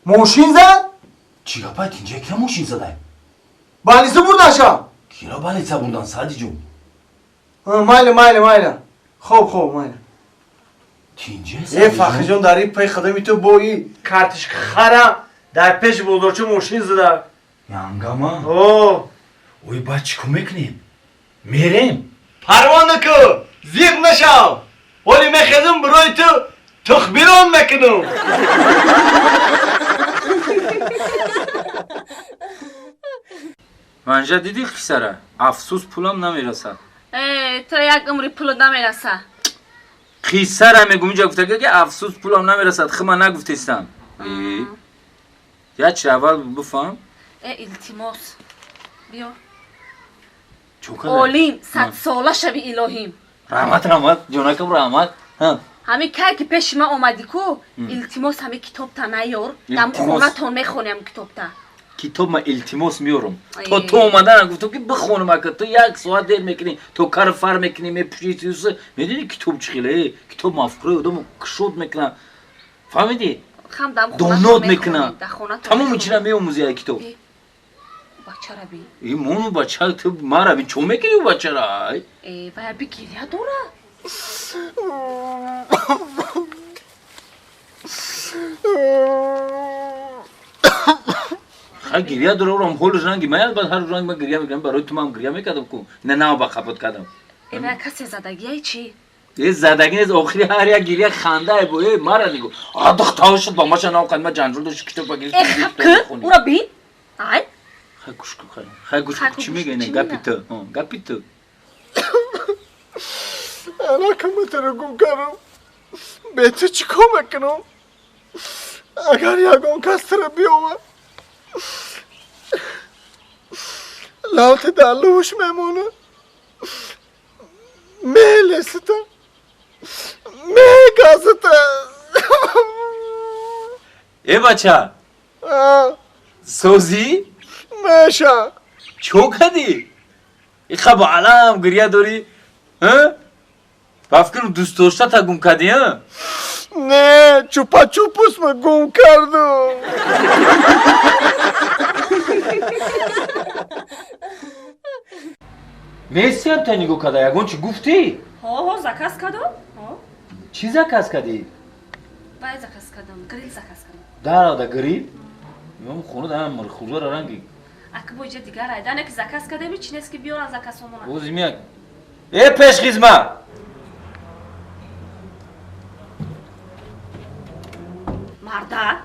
موشین زد؟ چی گپا تینجا که موشین زده؟ بالیسه بردن شا؟ کیرا بالیسه بردن سادی جون؟ مایلا خوب مایلا تینجا ای فخر جون داری پی خدمی تو بایی کارتش خرم در پیش بزرچه موشین زده یانگاما اوه اوی با چیکو میکنیم؟ میریم پروانه که زیغ نشو ولی میخزم برای تو تخبیران میکنم منجا دیدی خیسره افسوس پولم نمیرسد تو یک عمری پول نمیرسه خیسره میگم اینجا گفته که افسوس پولم نمیرسد خما نگفتیستم یا چه اول بفهم التماس بیا چوکه اولین 100 ساله شبی الهیم رحمت جونکم رحمت همین که پیش ما اومدی کو التماس همین کتاب تا نیار دم خونه تون میخونیم کتاب تا کتاب ما التماس میارم تو اومدن گفتم که بخونم اگه تو یک ساعت دیر میکنی تو کار فر میکنی میپوشی میدونی کتاب چخیله کتاب مفکوره آدمو کشود میکنه فهمیدی خم دم خونه دانلود میکنه تمام چیزا میآموزی کتاب بچه را بی این مونو بچه تو ما را بین چون میکنی و بچه را ای باید بی گریه داره خیلی گریه داره و هم حال رنگی من البته هر رنگ من گریه میکنم برای تو من گریه میکردم کو نه با خفت کردم اینا کسی زدگی چی؟ یه زدگی نیست آخری هر یک گریه خنده بوی مرا نگو آدخ تاو شد با ماشا ناو قدمه جنجول داشت کتاب بگیرید خب که او را بین؟ آی؟ خیلی گوش کن چی میگه اینه گپی تو انا کم تو رو گم کردم به تو چی کمک کنم اگر یکون کس رو بیامد لوت دلوش میمونه میلسته میگازته ای بچه سوزی؟ میشه چو کدی؟ ای خب علم گریه داری؟ بفکرم دوست داشته تا گم کردی ها؟ نه چوپا چوپوس ما گم کردم میسی هم تا نگو کده یگون چی گفتی؟ ها زکاس کدو؟ چی زکاس کدی؟ باید زکاس کدم گریل زکاس کدم داره گریل؟ میام خونه دارم مرخوزه را رنگی اگه باید دیگر ایدانه که زکاس کده بی چی نیست که بیارن زکاس همونه اوزی میاد ای پیش خیزمه مردک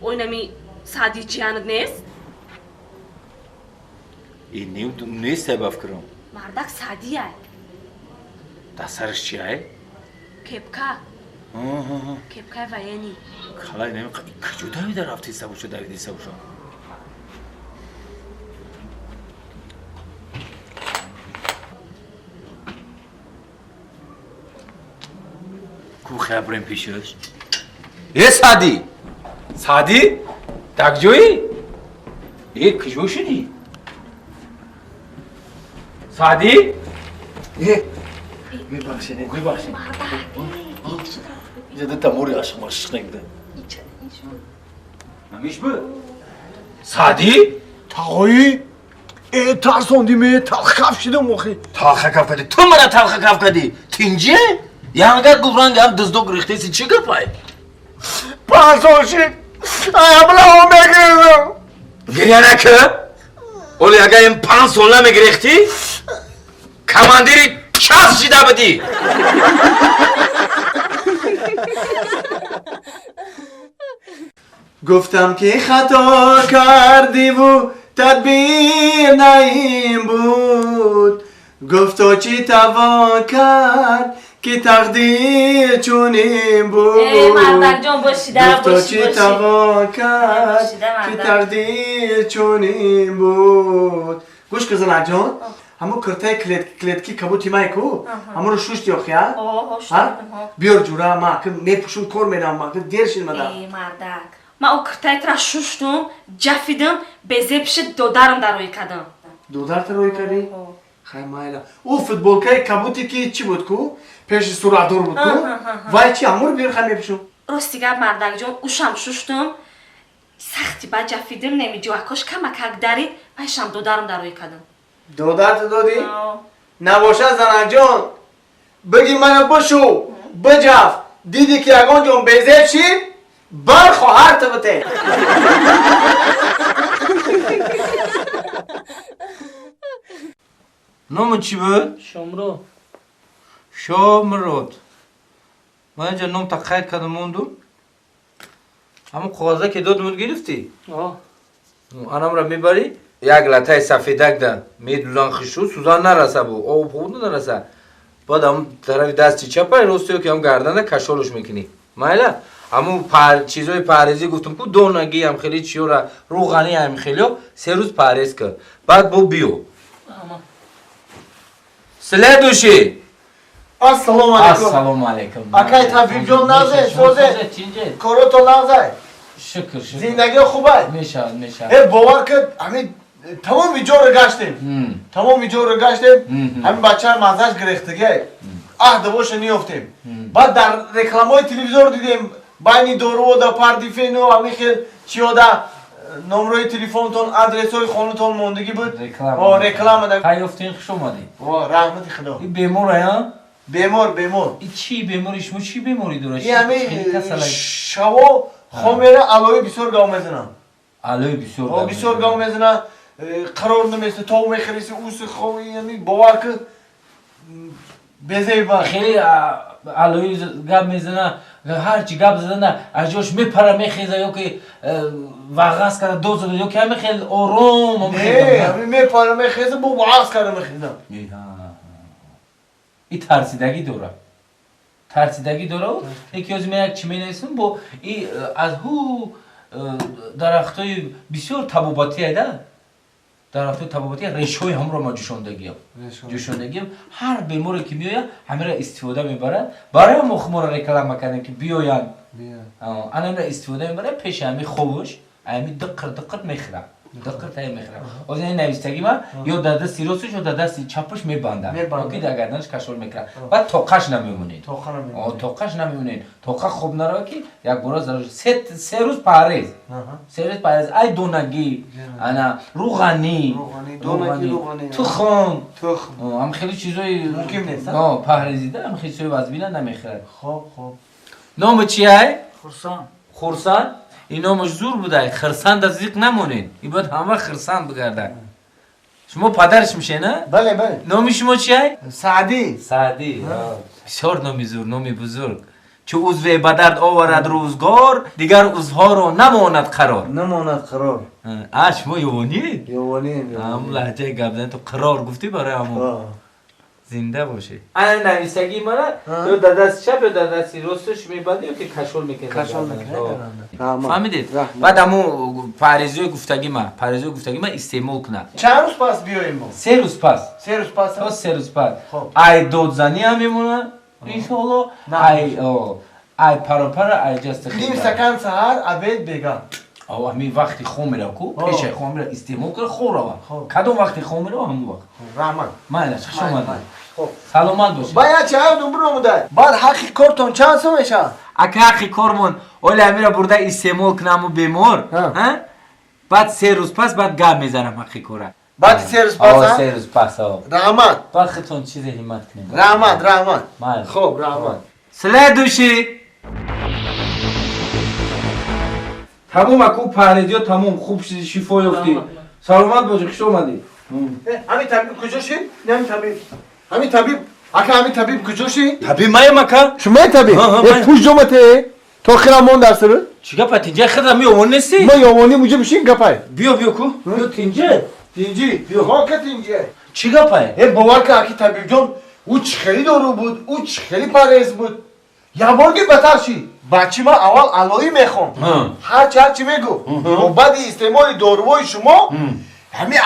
اوینمی سادی چیانگ نیست؟ این نیست بفکرم مردک سادیه دسترش چیه؟ کپکا کپکای وینی خلای نمی کجا دویده رفتی سبوشو دویدی سبوشو کو خبرم پیشش ای سادی سادی تکجوی ای کجا شدی سادی میبخشید زده تموری عشق نگده همیش بو سادی تاغایی ترسوندی می تلخ شدم آخی تلخ کف کردی تو مرا تلخ کف کردی تینجه یانگر گفران هم دزدو گریخته سی چی گفای 5 سال شد ایابلا هم بگیردم گریه نکه اولی اگه این 5 سال نمیگریختی کماندیری چاس شیده بدی گفتم که خطا کردی و تدبیر نیم بود گفتا چی توان کرد که تقدیر چونین بود مردک جان باشی در گفتا چی توان کرد که تقدیر چونین بود گوش که زنک جان همون کرتای کلیدکی کبوتی مای کو همون رو شوشتی آخی ها بیار جورا ما که میپوشون کار میدم ما که دیر شد مدام مردک ما او کرتایت را شوشتم جفیدم بزه پیش دودارم در روی کدم دودار تا روی کردی؟ خیلی مایلا او فوتبولکای کبوتی که چی بود کو؟ پیش سرعدور بود کو؟ وای چی همون بیار خیلی میپوشون راستیگه مردک جان اوشم شوشتم سختی با جفیدم نمیجو اکاش کمک داری پیشم دودارم در روی کدم دودار تا دادی؟ نباشه زنک جان بگی منو بشو بجف دیدی که اگان جان بزه چی؟ بر خواهر تو بته نام چی بود؟ شامرو شامرود من اینجا نام تا قید کردم موندم همون قاضه که دادمون گرفتی؟ آنم را میبری؟ یک لطه سفیدک ده میدولان خشو سوزان نرسه بو او خود نرسه بعد هم طرف دستی چپه رستیو که هم گردنه کشالش میکنی مایلا همون چیزای پارێزی گفتم که دونگی هم خیلی چیو را روغنی هم خیلی 3 روز پارێز کرد بعد بو بیو سله دوشی السلام علیکم السلام علیکم اکای طبیب جان نازه سوزه کارو تو نازه شکر زندگی خوبه میشد ای باور که همین تمام جا رو گشتیم تمام جا رو گشتیم همین بچه ها مزهش گرفتگه باشه نیافتیم بعد در رکلامای تلویزیون دیدیم بین دورو و دا پردیفین و همین خیل چیا دا نمروی تلفنتون آدرس های خانتون موندگی بود رکلام دا خیلی افتین خوش اومدی رحمت خدا این بیموره ها؟ بیمار این چی بیماریش مو چی بیماری داره؟ این همین شوا خمیره علوی بسیار گام میزنن علوی بسیار گام میزنن قرار نمیسته تو میخریسی اوس خوی یعنی باور که بزه با خیلی علوی گپ میزنه هرچی گپ زدن از جاش میپره میخیزه یا که وغاز کرده دوز یا که همه خیلی آروم همین میپره میخیزه با وغاز کرده میخیزه این ترسیدگی داره و یکی از من یک چی مینویسم با این از هو درختای بسیار طباباتی هیده درختای طباباتی ریشوی هم را ما جوشاندگیم هر بیماری که میآید همه را استفاده میبره برای ما را رکلام میکنیم که بیاین آن را استفاده میبره پیش همین خوبش همین دقیق میخوره از این نویستگی ما یا در دست راستش یا در دست چپش میبندم که در گردنش کشول میکنه بعد توقعش نمیمونید توقعش نمیمونید توقع خوب نره که یک بار ضرور 3 روز پارێز ای دونگی انا روغنی تخم هم خیلی چیزای ممکن نیست پارێزیده هم خیلی چیزای وزبینه نمیخوره خب نام چیه؟ خرسان این نامش زور بوده خرسان دزدیق نمونین این باید همه خرسان بگردن شما پدرش میشه نه؟ بله نامی شما چیه؟ سعدی بسیار نامی زور نامی بزرگ چه عضو بدرد آورد روزگار دیگر عضوها رو نماند قرار شما یوانیه؟ یوانیه هم لحجه گپ زدن تو قرار گفتی برای همون زنده باشه الان نویسگی ما یا در دست چپ یا در دست راستش میبنده یا که کشول میکنه فهمیدید بعد همون پریزی گفتگی ما استعمال کنه چند روز پس بیاییم ما 3 روز پس 3 روز پس تا 3 روز بعد ای دودزنی هم میمونه انشالله ای پراپر ای جست خیلی نیم سکن سهر اول بگم او همین وقتی خو میره کو پیش خو میره استعمال کنه خو رو کدوم وقتی خو میره همون وقت رحمت مایلش خوش اومدید سلامت باشید باید چه هم دوباره اومده بعد حقی کارتون چند سو میشه اگه حقی کارمون اولی همیره برده استعمال کنم و بیمار بعد 3 روز پس بعد گم میزنم حقی کاره بعد 3 روز پس 3 روز پس رحمت بخیتون چیز همت کنیم رحمت خب رحمت سلام دوشی تموم اکو پهلدی ها تموم خوب شفا یافتی سلامت باشی خوش اومدی همین طبیب کجا شید؟ نه همین طبیب اکا همین طبیب کجا شید؟ طبیب مایم اکا؟ شما طبیب یک پوش جمعته تا خیرم مون در سره؟ چی گپا تینجا خیرم می اومون نیستی؟ ما یومونی موجه بشین گپای بیا کو بیا تینجی بیا ها که تینجی چی گپای؟ باور که اکی طبیب جان او خیلی دارو بود او خیلی پرهیز بود یا بارگی بتر شی بچه ما اول علایی میخوام هرچی میگو و بعد استعمال داروهای شما همین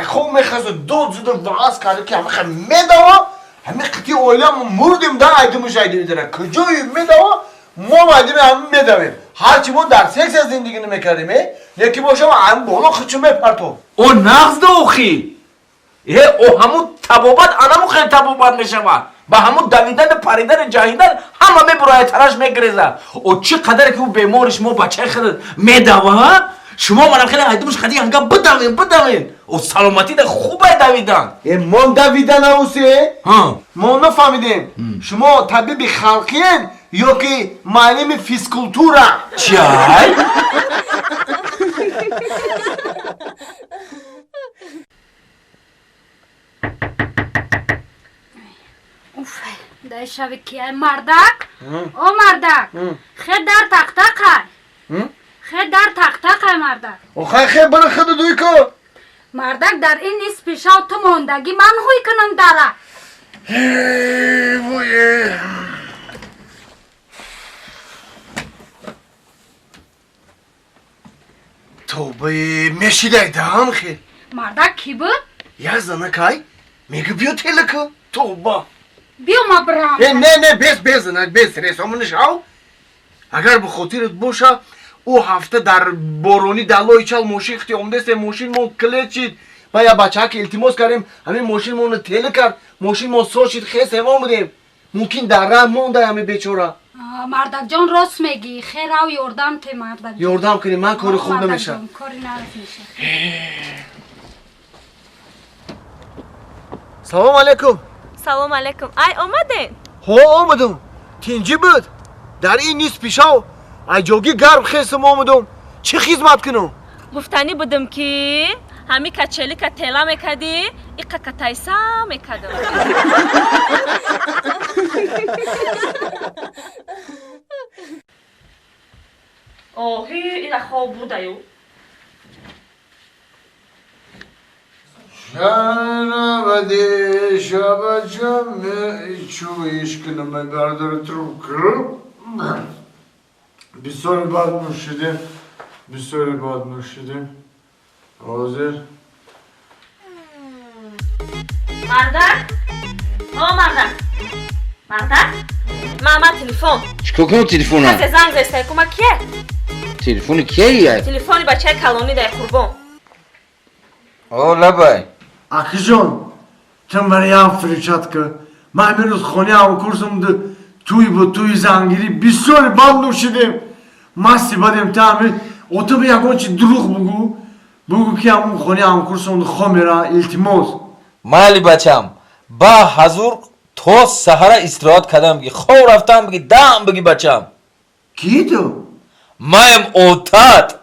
خون میخواه دو زده وعاز کرده که همه خیلی میدوا همین قطعی اویلا مردیم در ایدو مشاهده میداره کجایی میدوا ما مایدیم همین میدویم هرچی ما در سکس زندگی نمیکردیم یکی باشم همین بالا خودشو میپرتو او نغز دو خی او همون تبابت انمو خیلی تبابت میشوه با همون دویدن پریدن جاهیدن همه برای تراش میگریزه او چی قدر که او بیمارش ما بچه خود میدوه شما منم خیلی ایدومش خیلی هنگا بدوین او سلامتی ده خوبه دویدن من دویدن اوسه؟ ما نفهمیدیم شما طبیب خلقین یا که معلم فیزکولتوره چی؟ در شب کیه مردک؟ او مردک خیلی در تق خیلی در تق مردک او خیلی برای خیلی دوی که مردک در این نیست پیشا تو موندگی من خوی کنم داره توبه میشیده دهم خیلی مردک کی بود؟ یا زنه کای میگه بیا تلکه توبه بیا ما برام نه بس رسامون شاو اگر به خاطرت باشه او هفته در بارونی دلای چل ماشین ختی آمده است ماشین مون کلید شید و یا بچه ها که التماس کردیم همین ماشین مون تله کرد ماشین مون سو شید خیلی سوا بودیم ممکن در راه مونده همین بیچاره مردک جان راست میگی خیر او یاردم ته مردک یاردم کنی من کاری خوب نمیشه کاری نمیشه سلام علیکم سلام علیکم ای آمدین ها آمدم تینجی بود در این نیست پیشاو ای جوگی گرم خیستم آمدم چه خدمت کنم گفتنی بودم که همی کچلی که تلا میکدی ایقا کتایسا میکدم اوهی اینا خواب بوده یو شنوده شب جمع چویش کنم بردار تروکر بسیار بعد نوشیدیم حاضر مردک ماما تلفن چیکار کنم تلفنم؟ کسی زنگ زسته کما کیه؟ تلفن کیه؟ تلفنی بچه کلونی ده قربان لبای اخی جان تم برای هم فریچات که من همین روز خونه هم کرسم ده توی زنگیری بسیار بد نوشیدیم مستی بدیم تعمیر اوتو به یکان چی دروغ بگو که همون خونه هم کرسم ده خوامیره التماس مالی بچم با حضور تو سهره استراحت کردم بگی خواه رفتم بگی دم بگی بچم کی تو؟ مایم اوتاد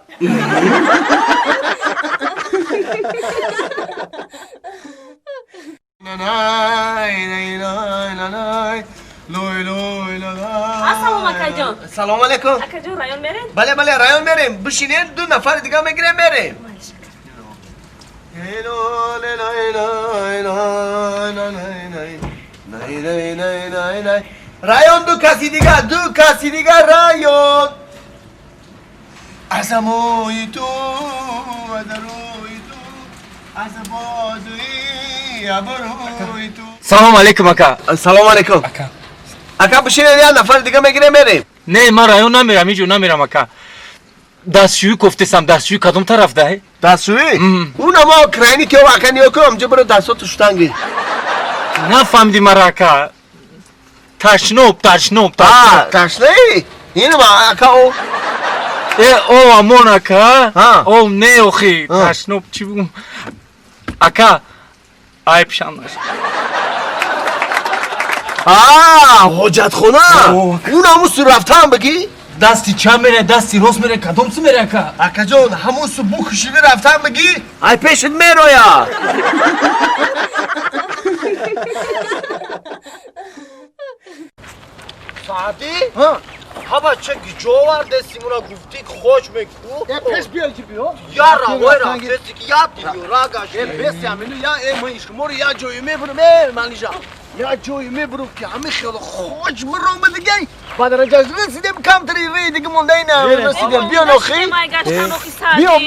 سلام اکا جان سلام علیکم اکا جان رایان میرین؟ بله رایان میریم بشینین 2 نفر دیگه میگیریم میریم نه رایان دو کسی دیگر رایان از اموی تو از روی تو از بازوی ابروی تو. سلام علیکم اکا. سلام علیکم اکا بشینید یا نفر دیگه میگیره میریم. نه من رایون نمیرم اینجور نمیرم اکا. دستشویی گفتم دستشویی کدوم طرف ده؟ دستشویی؟ اون اما کرایانی که واقعا نیو که امجا برو دستاتو شتنگی. نفهمیدی مرا اکا. تشنوب تشنه اینو ما اکا او او امون اکا او نه اوخی تشنوب چی بگم اکا عیب شم نشد حجت خونه اون همون سو رفتم بگی؟ دستی چند میره دستی راست میره کدوم سو میره اکا اکا جان همون سو بو کشیده رفتم بگی؟ ای پیشت میرو یا ساعتی؟ هوا چه جوار دستیمونا گفتی که خوش میکنو؟ پیش بیا که بیا یا روای را دستی که یاد دیدیو را گاشه بسی همینو یا ایمون شمار یا جوی میبرو مالیجا یا جوی میبرو که همه خیلی خوش برو دیگه بعد رجاز رسیدیم کم تری ری دیگه مونده اینه رسیدیم بیا نخی بیا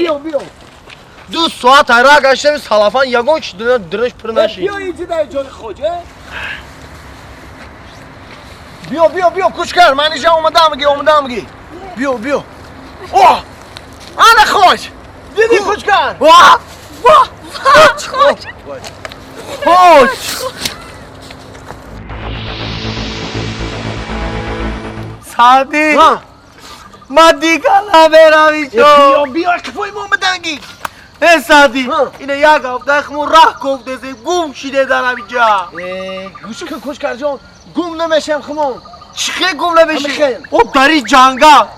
2 ساعت را گشتم سلافان یگون چی درش پر نشی بیا اینجا در جای خوجه بیا کوچکر من اینجا اومدم میگی بیا اوه انا خوش دیدی کوچکر واه خوش سعدی ما دیگه نمیرم اینجا بیا کفای ما بدنگی ای سعدی اینه یک هفته خمون راه گفته گم شیده دارم اینجا گوشی که کوچکر جان گم نمیشم خمون چخه گم نمیشی؟ او داری جنگا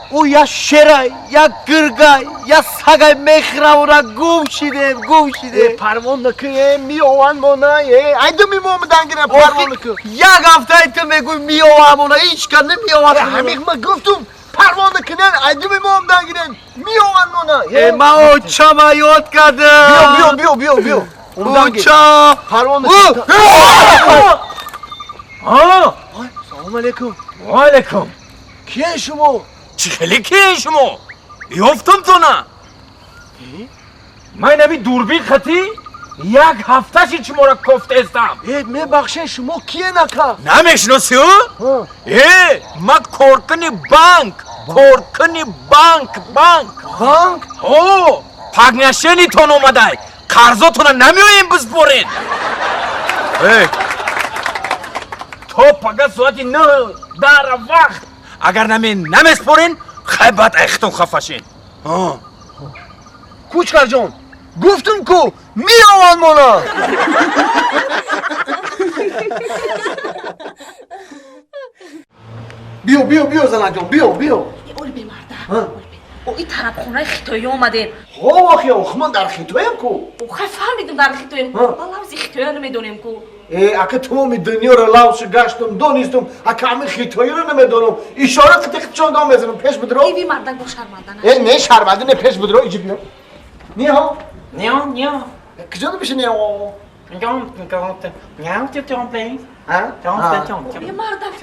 او یا شره یا گرگای یا سگای میخره و را گم شیده پروان نکه میوان مونه ایدو میمون بدنگیره پروان نکه یک هفته ای تو میگوی میوان مونه هیچ کنه میوان همین ما گفتم پروان نکنن ایدو میمون بدنگیره میوان مونه ما او چه ما یاد کرده بیا او چه پروان نکه سلام علیکم و علیکم کیه شما؟ چی خیلی کیه شما؟ یافتم تو نه من نبی دوربین خطی یک هفته شید شما را کفت استم می بخشه شما کیه نکه؟ نمیشناسی او؟ من کورکنی بانک او پاگنشنی تون اومده قرضاتون نمیویم بسپورین تو پگه ساعتی 9 در وقت اگر نمیسپورین خیبت اختون خفشین کوچکر جان گفتم کو میوان مونا بیا زنان جان بیا اولی بیمارده او این طرف خونه خیتایی اومده آخی من در خیتایم کو او خیلی فهمیدم در خیتایم با لوزی خیتایی رو نمیدونیم کو اکه تمامی دنیا رو لوش گشتم دانستم اکه همه خیتایی رو نمیدونم اشاره تک چندان بزنم پیش بدرو ایوی مردک با شرمنده نه شرمنده نه پیش بدرو ایجی بیا نیا کجا میشه نیا یه مردک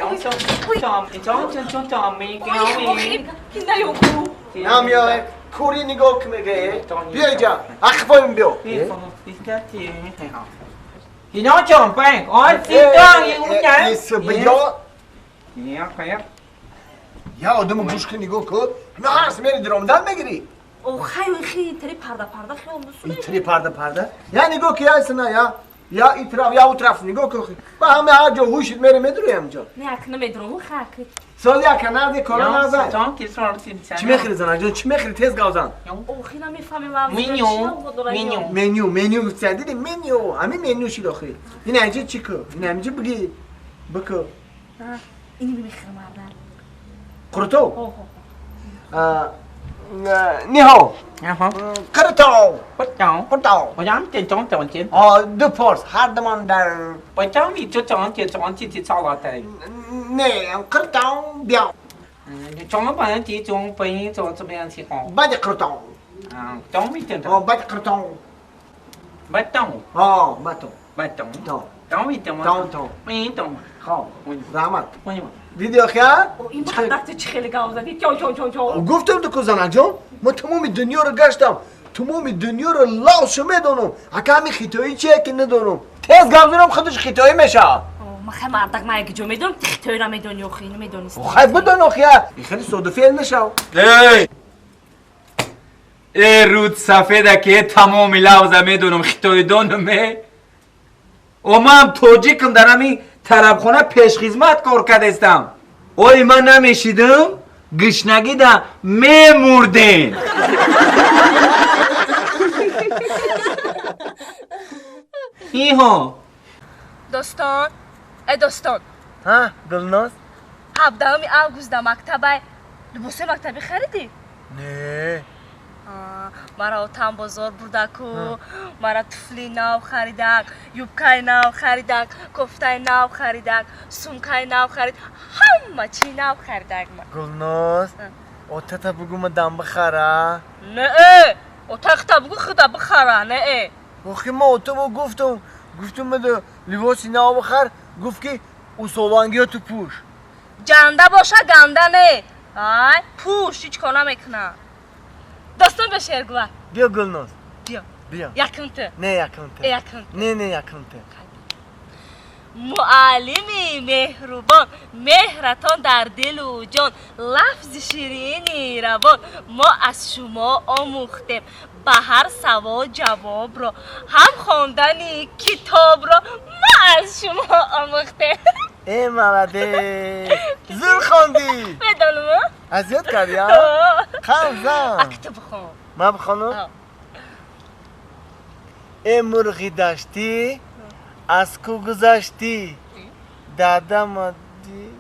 کوری نگاه که میگه بیا اینجا اخفایم بیا اینا جامپنگ یا آدم گوش که نگاه کن نه هرس میری درامدن میگیری او خیلی تری پرده خیلی این تری پرده یا نگاه که هست نه یا این طرف یا اون طرف نگاه کن با همه هر جا هوشید میره میدروی همجا نه اک نمیدرم او خاک سالی اکا نرده کارا نرده چی میخیری زنان جان چی میخیری تیز گازن او خیلی نمیفهمیم منیو دیدی منیو همین منیو چی داخل این اینجا چی که این اینجا بگی بکو اینی میخیرم مردن قرطو نیهو قرطو دو پارس هر دمان در نه قرطو بیا بعد قرطو بعد قرطو خب رحمت ویدیو خیار این مردک چه خیلی گاو زدی چو گفتم تو زنک جان من تمام دنیا رو گشتم تمام دنیا رو لاش میدونم اگه همین خیتایی چیه که ندونم تز گاو خودش خیتایی میشه مخه مردک ما اگه جو میدونم تخیتایی را میدونی و خیلی میدونیست خیلی بدون خیار این خیلی صدفیل نشه ای رود سفیده که تمام لوزه میدونم خیتای دونمه و من هم توجیکم در همی طلبخونه پیش خدمت کار کردستم اوی من نمیشیدم گشنگی ده میمردین ایها دوستان ای دوستان ها گلناز 17 август در مکتبه لباس مکتبی خریدی؟ نه مرا отам бозор бурдаку мара туфли нав харидак юбкаи нав харидак кофтаи нав харидак сумкаи нав харид ҳама чи нав харидак гулноз отата бугу ма дам бихара не отақта бугу худа бихара не охи ма отаба гуфтам мада либоси нав бихар гуфт ки усовангиёту пӯш ҷанда боша ганда не ай пӯш ҳеҷ кор намекунам دوستان به شرگوه بیا گلناز بیا یکمته نه یکمته نه یکمته معلمی مهربان مهرتان در دل و جان لفظ شیرینی روان ما از شما آموختیم به هر سوال جواب را هم خواندن کتاب را ما از شما آموختیم ای مولده زور خواندی بدانم اذیت کردی ها خمزم اکتو بخون من بخونم ای مرغی داشتی از کو گذاشتی دادم دی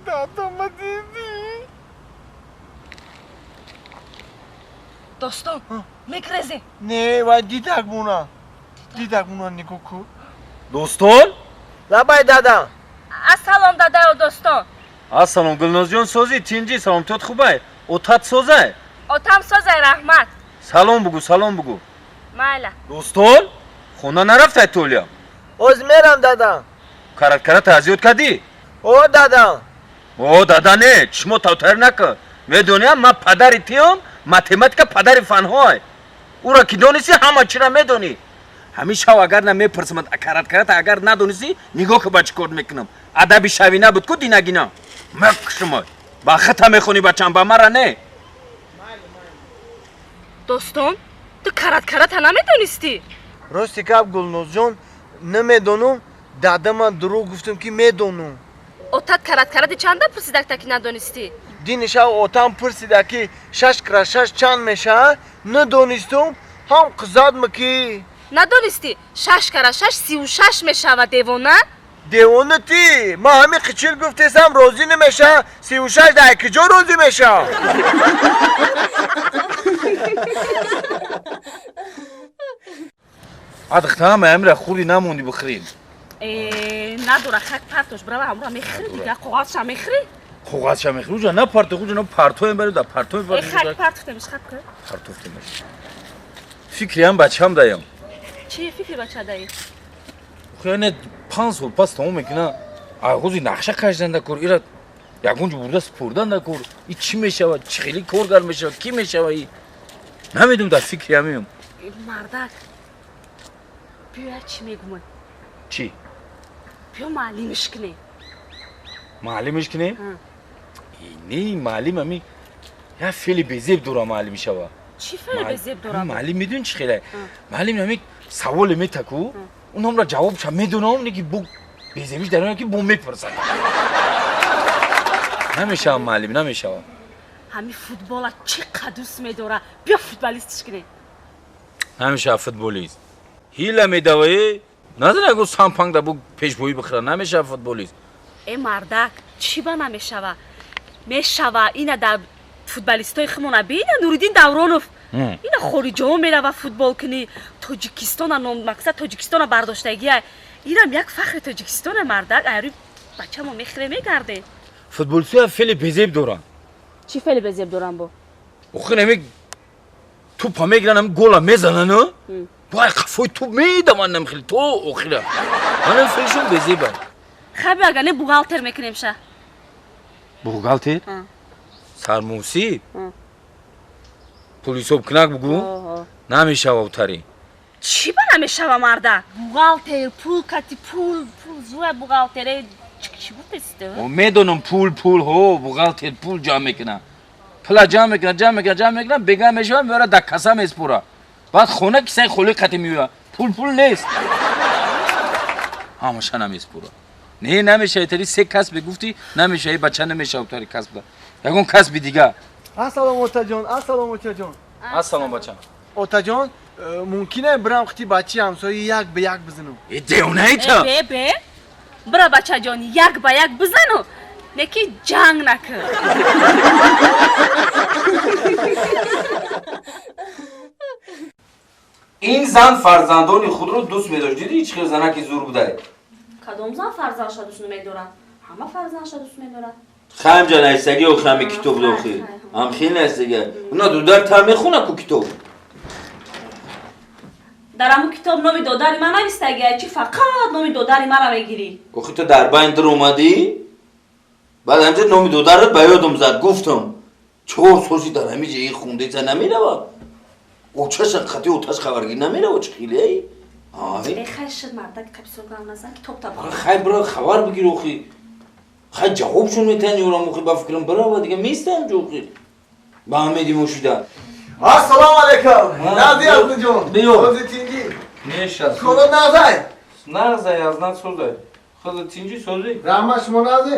دادم دیدی دوستان میکرزی نه وای دیدک مونا نگو کو دوستان لبای دادم السلام دادا و دوستان السلام گلناز جان سازی تینجی سلام توت خوبه اوتات سازه اوتام سازه رحمت سلام بگو مالا دوستان خونه نرفته تولیا از میرم دادم کرت ازیاد کردی او دادا نه چشمو توتر نکن میدونیم من پدری تیم ماتماتیکا پدری فنهای او را که دونیسی همه چی را میدونی همیشه اگر نمیپرسم کرت اگر ندونیسی نگاه که بچه کار میکنم ادبی شوی نبود کو دینگینا مکشم با خطا میخونی بچم با مرا نه دوستان تو کرت نمیدونستی راستی کب گلناز جان نمیدونم دادم درو گفتم که میدونم اوتات کرت چنده پرسیدک تا که ندونستی دینشا اوتام پرسیده که 6 × 6 چند میشه ندونستم هم قزاد مکی ندونستی 6 × 6 36 میشه دیوانه تی ما همین قچیل گفتیم روزی نمیشه 36 در کجا روزی میشه ادختا همه امره خوری نموندی بخریم نداره خک پرتوش برای همراه میخری دیگه قوغازش هم میخری قوغازش هم میخری نه پرتو خوجا نه پرتو هم برید پرتو هم برید خک پرتو تمیش خک کن پرتو تمیش فکری هم بچه هم دایم چی فکری بچه دایی؟ خیانه 5 سال پس تمام میکنه آغوزی نقشه کشیدن دکور ایراد یکونجا برده سپردن دکور ای چی میشه چی خیلی کارگر میشه کی میشه ای نمیدونم در فکری همیم مردک بیا چی میگم چی؟ بیا معلمش کنی معلمش کنی؟ اینی معلم همی یا فعلی بزیب دورا معلم شوا چی فعلی بزیب دورا؟ معلم میدون چی خیلی؟ معلم همی سوال میتکو اونم را جواب شم میدونم نگی بو بزیبش در اون که بو میپرسن نمیشه هم معلم نمیشه همی فوتبال چقدر دوست میداره بیا فوتبالیستش کنی نمیشه فوتبالیست هیله میدوی نداره اگه سامپانگ دا بو پیشبویی بخره نمیشه فوتبالیست ای مردک چی با نمیشوه میشوه اینه در فوتبالیستای خمونه بینه نوریدین دورانوف اینه خارجا میره و فوتبال کنی تاجیکستان نام مقصد تاجیکستان برداشتگیه اینم یک فخر تاجیکستان مردک ایری بچه ما میخره میگرده فوتبالیستی فعلی بزیب دوران چی فعلی بزیب دوران با؟ اخی نمی توپا میگیرن هم گولا میزنن وای قفای تو میدمانم خیلی تو آخیره منم فیشون بزی بر خب اگر نه بوغالتر میکنیم شه بوغالتر؟ سرموسی؟ پول حساب کنک بگو؟ نمیشه اوتری چی با نمیشه مرده؟ بوغالتر پول کتی پول زوه بوغالتره چی بود است؟ میدونم پول هو بوغالتر پول جمع میکنه پلا جمع میکنه بگم میشه میاره در کاسه میسپوره بعد خونه کسی خلی قطع میوه پول نیست همشه نمیسپوره نه نمیشه تری سه کسب گفتی نمیشه ای بچه نمیشه اوتاری کسب یکون کسب دیگه السلام اوتا جان السلام بچه اوتا جان ممکنه برام ختی بچی همسایه یک به یک بزنم دیونه ای تا به برا بچه جان یک به یک بزنو نکی جنگ نکن این زن فرزندان خود رو دوست می‌داشت دیدی هیچ خیلی زنکی زور بوده کدوم زن فرزندش دوست نمی‌دارن همه فرزندش دوست می‌دارن خم جان ایستگی و خمی کتاب دوخی هم خیلی ایستگی اونا دو در تا میخونه کو کتاب در همون کتاب نامی دادری من نویستگی چی فقط نامی دادری من رو میگیری اخی تو در بین در اومدی بعد همجا نامی دادر رو به یادم زد گفتم 4 سوشی در همین جایی خونده چه نمیره با اوچش خطی اوتش خبرگی نمیره و چه خیلی ای خیلی شد مردک کپسول کنم نزن کتاب تا خیلی برای خبر بگیر اخی خیلی جوابشون میتنی اورام اخی بفکرم برای و دیگه میستم جو اخی با همه دیمو شده السلام علیکم نازی از جون بیو تینجی نیشت کلا نازی نازی از نه سوزه خود تینجی سوزی رحمه شما نازی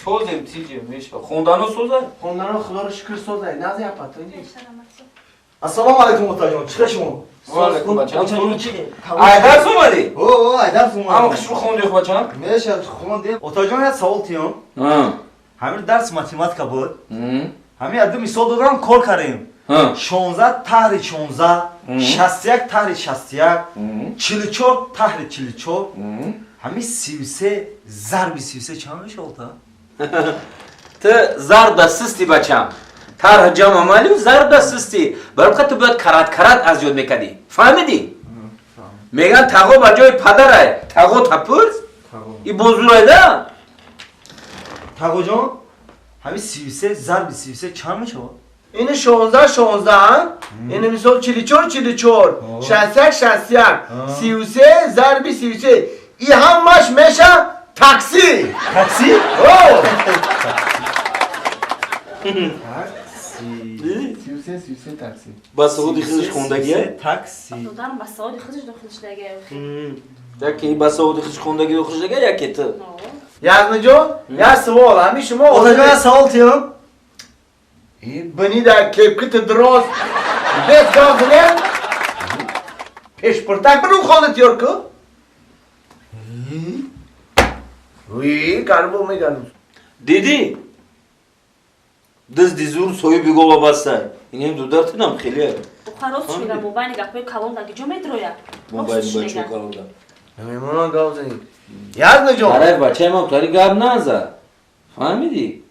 سوزیم تینجی میشه خوندانو سوزه خوندانو خدا رو شکر سوزه نازی اپا تینجی السلام علیکم اوتا جون چیکار شما وعلیکم بچه‌م درس اومدی او درس اومدی اما خشم خوندی خب بچه‌م میشه خوندی اوتا جون یه سوال تیام همین درس ماتماتیکا بود همین ادو مثال دادم کار کردیم 16 تحری 16 61 تحری 61 44 تحری 44 همین 33 ضرب 33 چند میشه اوتا تو زرد دستستی بچه‌م طرح جمع عملی و ضرب دستستی برای تو باید کرات از یاد میکردی فهمیدی؟ میگن تقو با جای پدره تقو تپرز این بزرگه ده تقو جان همین 33 ضرب 33 چند میشه؟ این 16 این مثال 44 61 33 ضرب 33 این همش میشه تاکسی تاکسی؟ اوه 33 تاکسی با سعودی خودش خوندگیه؟ تاکسی دارم با سعودی خودش داخلش دیگه یکی با سعودی خودش خوندگی داخلش دیگه یکی تو یزمه جان یه سوال همین شما اوزا یه سوال تیم بنی در کپکت دراز بیت گازنه پیش پرتک برو خانه تیار که وی کاربو میگن دیدی دست دیزور سوی بیگو با بسته این هم دو درت نم خیلیه خلاص میگم موبایل گپای کلام دادی جو میدرویا موبایل چه کارو داد میمونا گاوزنی یزمه جان برای بچه ما کاری گاب نزد فهمیدی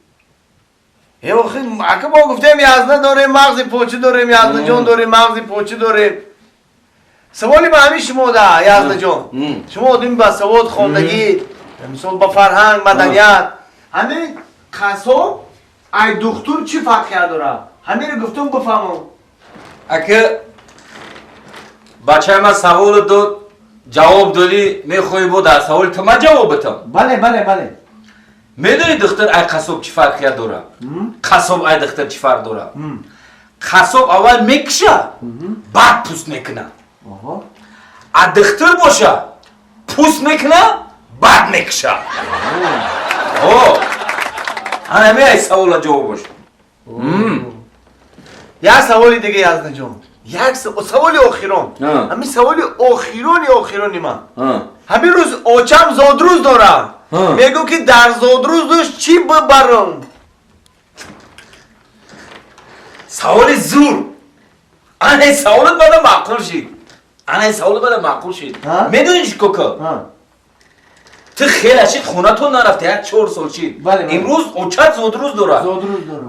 ای وقتی اگه ما گفتیم یزنه داره مغزی پوچی داره یزنه جان داره مغزی پوچی داره سوالی به همین شما ده یزنه جان شما آدمی با سواد خوندگی مثلا با فرهنگ مدنیت همین قصاب ای دکتر چی فرقی داره همین رو گفتم بفهمم اگه بچه ما سوال داد جواب دادی میخوای بود از سوال تو ما جواب بتم بله میدونی دختر ای قصاب چی فرقی داره قصاب ای دختر چی فرق داره قصاب اول میکشه بعد پوست میکنه ای دختر باشه پوست میکنه بعد میکشه همه ای سوال جواب باشه یه سوالی دیگه یزنه جان یک سوالی آخران همین سوالی آخرانی من همین روز اوچم زادروز دارم میگو که در زادروز دوش چی ببرم سوال زور این سوالت بده معقول شید میدونی چی کوکا تو خیلی اشید خونه تو نرفته 4 سال شید امروز اوچت زادروز داره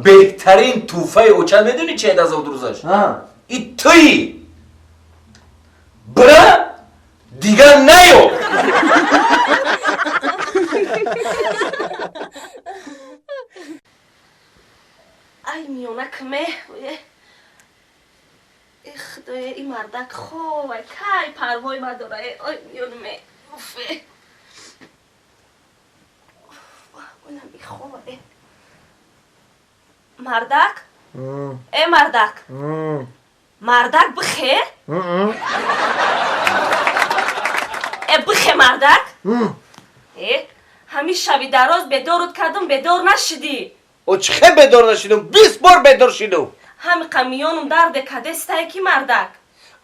بهترین توفه اوچت میدونی چه ده زادروزش این تویی برا دیگر نیو. ای میونکمه ای خدای این مردک خواه کی پروای ما داره ای میونمه اوفه اونم میخواه مردک ای مردک مردک بخیر ای بخیر مردک همین شبی دراز بدارت کردم بدار نشدی او چخه بدار نشیدم 20 بار بدار شیدم همین قمیانم درد کدستای کی مردک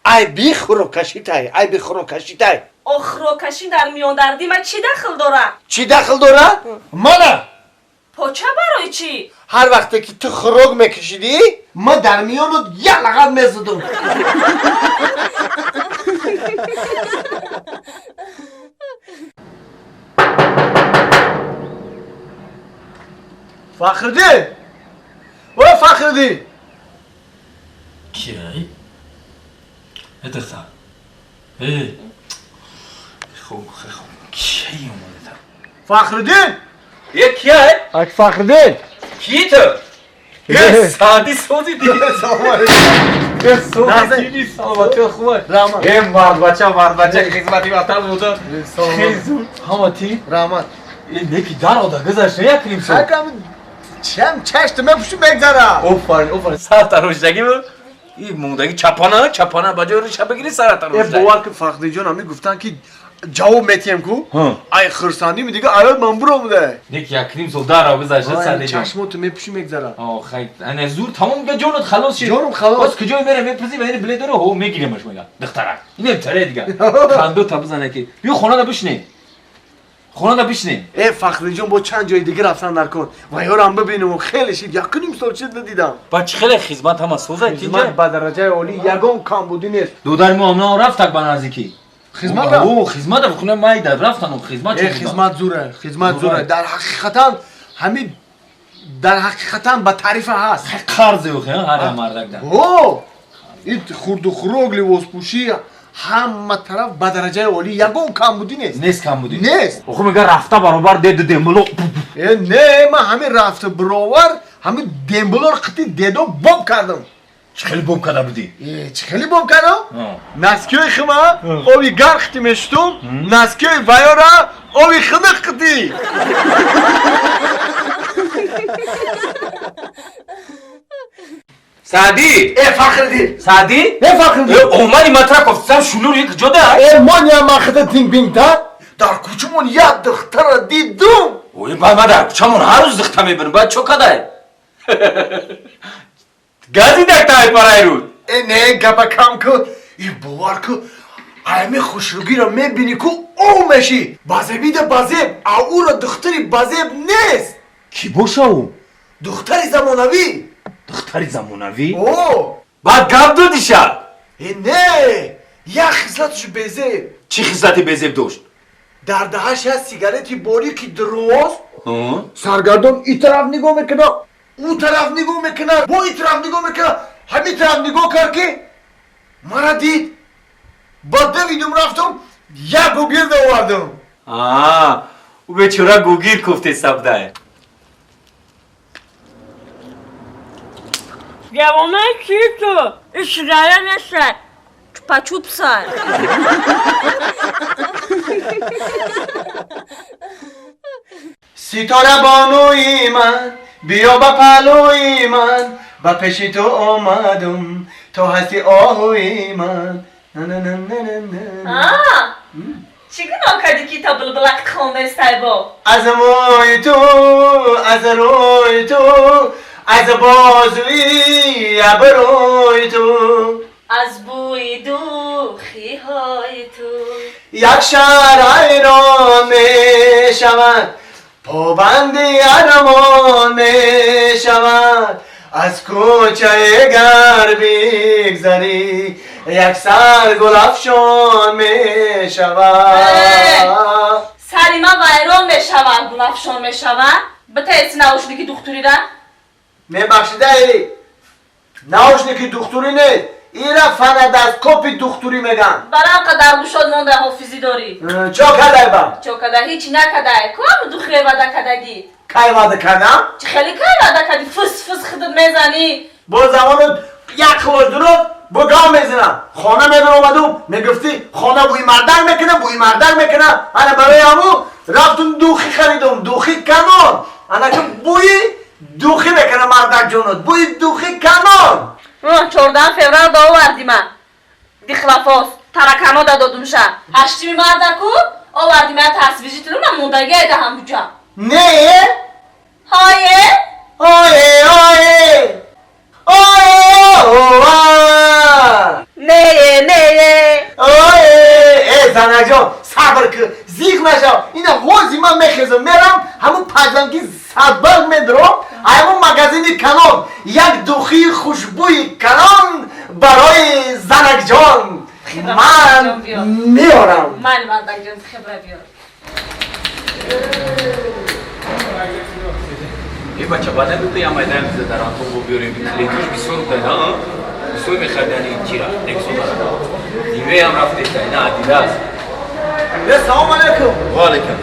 ای بی خورو کشیتای ای بی خورو کشیتای خورو کشی در میان دردی من چی دخل داره چی دخل داره منه پاچه برای چی هر وقتی که تو خروگ میکشیدی ما در میانت یک لغت میزدم فخردین و فخردین کیایی؟ ادرسا خوب کی اومده فخردین یه کیه؟ اک فخردین کی تو؟ یه سادی سوزی دیگه یه سوزی دیگه سلامتی خوبه رحمت یه مرد بچه خدمتی وطن بوده خیلی زود حماتی رحمت این یکی در آده گذاشته یک کریم شد چم چشت میپوشی بگذاره اوفر سر تروشدگی بود این موندگی چپانه بجای رو شب بگیری سر تروشدگی باور که فخردین جان همی گفتن که جواب میتیم کو ای خرسانی می دیگه الان من برو بوده یک کریم سو در آب گذاشته سر چشماتو میپوشی میگذره خیلی انا زور تمام که جونت خلاص شد جونم خلاص باز کجای میره میپرسی و این بلیدو رو هو میگیریمش میگه دختره اینم تره دیگه خندو تا بزنه که بیا خونه دا بشینی ای فخردین جان با چند جای دیگه رفتن در کار و یارم ببینم خیلی شید یک نیم سال چیز ندیدم بچه خیلی خدمت هم سوزه خدمت به درجه عالی یگان کمبودی نیست دو در معامله رفتک به نزدیکی خدمت خدمت خونه مای در رفتن خدمت زوره در حقیقتا همین در حقیقتا به تعریف هست قرض اوخه هر مردک در این خورد و خروگ لباس پوشی همه طرف به درجه عالی یگان کمبودی نیست آخه میگه رفته برابر دمبلو نه من همین رفته برابر همین دمبلو رو قطعی دیدم باب کردم چه خیلی باب کرده بودی؟ چه خیلی باب کردم؟ نسکیوی خما آبی گرختی مشتم نسکیوی ویارا آبی خدختی سعدی فخردین سعدی اومدی مطرح گفتم شلور یک جدا من یا مخدت تینگ بینگتر در کوچمون یک دختر دیدم اوی ما در کوچمون هر روز دختر میبینم باید چو کده گازی دکتر پرای رود نه گبا کم کن این باور کن ایمی خوشروگی را میبینی که او میشی بازیبیده بازیب او را دختری بازیب نیست کی باشه او؟ دختری زمانوی بعد گب دادی شد نه یک خصلتش بزیب چی خصلتی بزیب داشت؟ در دهش هست سیگارتی باری که درست سرگردان ای طرف نگاه میکنه او طرف نگاه میکنه با ای طرف نگاه میکنه همین طرف نگاه کرد که مرا دید با دویدم رفتم یک گوگیر دووردم او بیچاره گوگیر کفته سبده جوامه چی تو؟ اشراره نشد چوپا سر ستاره بانوی من بیا با پلوی من با پیش تو آمدم تو هستی آهوی من چی گناه کردی که تا بلبلک خونده استای با؟ از موی تو از روی تو از بازوی ابروی تو از بوی دوخی های تو یک شهر ایران می شود پابندی ارمان می شود از کوچه گر بگذری یک سر گل افشان می شود سری ما ویران می شود گل افشان می شود بتایسی نوشنی که دختوری را؟ می بخشیده ای نوشنی که دختوری نیست ایرا فندسکوپی دختوری میگن. برام قدر گوشاد مونده حافظی داری. چو کدای با؟ چو کده هیچ نکده. کام دو خیلی وعده کدگی. کی وعده کردم؟ چه خیلی کی وعده کدی فس فس خودت میزنی. با زمان یک خورد درو با گام میزنم. خانه میدون اومدم میگفتی خانه بوی مردک میکنه بوی مردک میکنه. انا برای همو رفتم دوخی خریدم دوخی کنون. انا که بوی دوخی میکنه مردک جونت بوی دوخی کنون. 14 فevral da ovardim man. Di xilafos tarakano da dodumsha. 8 mardaku ovardim man tasvijitunu man mundagi ayda ham buja. Ne? Haye? Haye haye. Neye neye? Oye zanajon sabr kıl zikh nasha ina hozi man mekhizim meram hamu pajdanki sabr medrom aymu magazini kanon yak dukhi khushbuyi kanon baroy zanakjon man miyoram Man mardakjon khibra biyor. بچه بعدا دوتا یا مایدن بیزه در آن تو بیاریم لیتوش بیسور کنه ها بیسور میخردن این چی را نکسو دارم دیوه هم رفته تا اینا عدیده است سلام علیکم و علیکم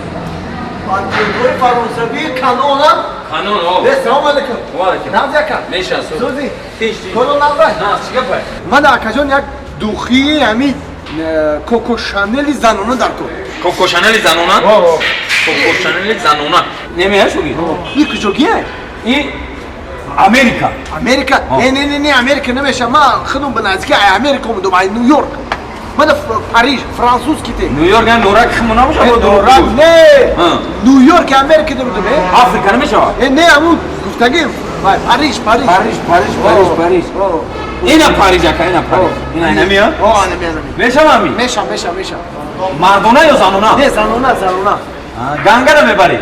پانتیدوی فرانسوی کانون هم کانون ها سلام علیکم و علیکم نام زکر میشن سو سوزی تیشتی کنون نام بای نه چیگه پای من اکجان یک دوخی همی کوکو شانلی زنونه در کن کوکو شانلی زنونه؟ کوکو شانلی زنونه نمیه شوگی؟ این کجاگیه؟ این امریکا امریکا؟ نه امریکا نمیشه من خودم به نزدیکی امریکا اومدم ای نیویورک من پاریس فرانسوز کیته نیویورک هم نورک خمونه باشه با نورک نه نیویورک امریکا نمیدونم آفریقا نمیشه نه همون گفتگیم پاریس اینا پاریس که اینا پاریس اینا میاد؟ آه نمیاد میشه مامی؟ میشه مردونه یا زنونه؟ نه زنونه گنگه رو میبری؟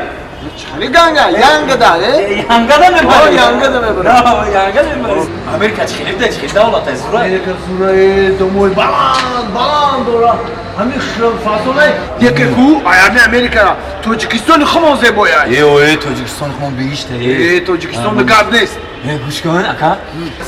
چلی گنگه؟ ینگه داره؟ ینگه رو میبری؟ ینگه رو میبری ینگه رو میبری امریکا چی خیلی دولت است سوره؟ امریکا سوره دوموی بلند داره همین فاصله یکی کو ایران امریکا تاجیکستان خمون زیبایه ای تاجیکستان خمون بیشته تاجیکستان بگرد نیست گوش کن اکا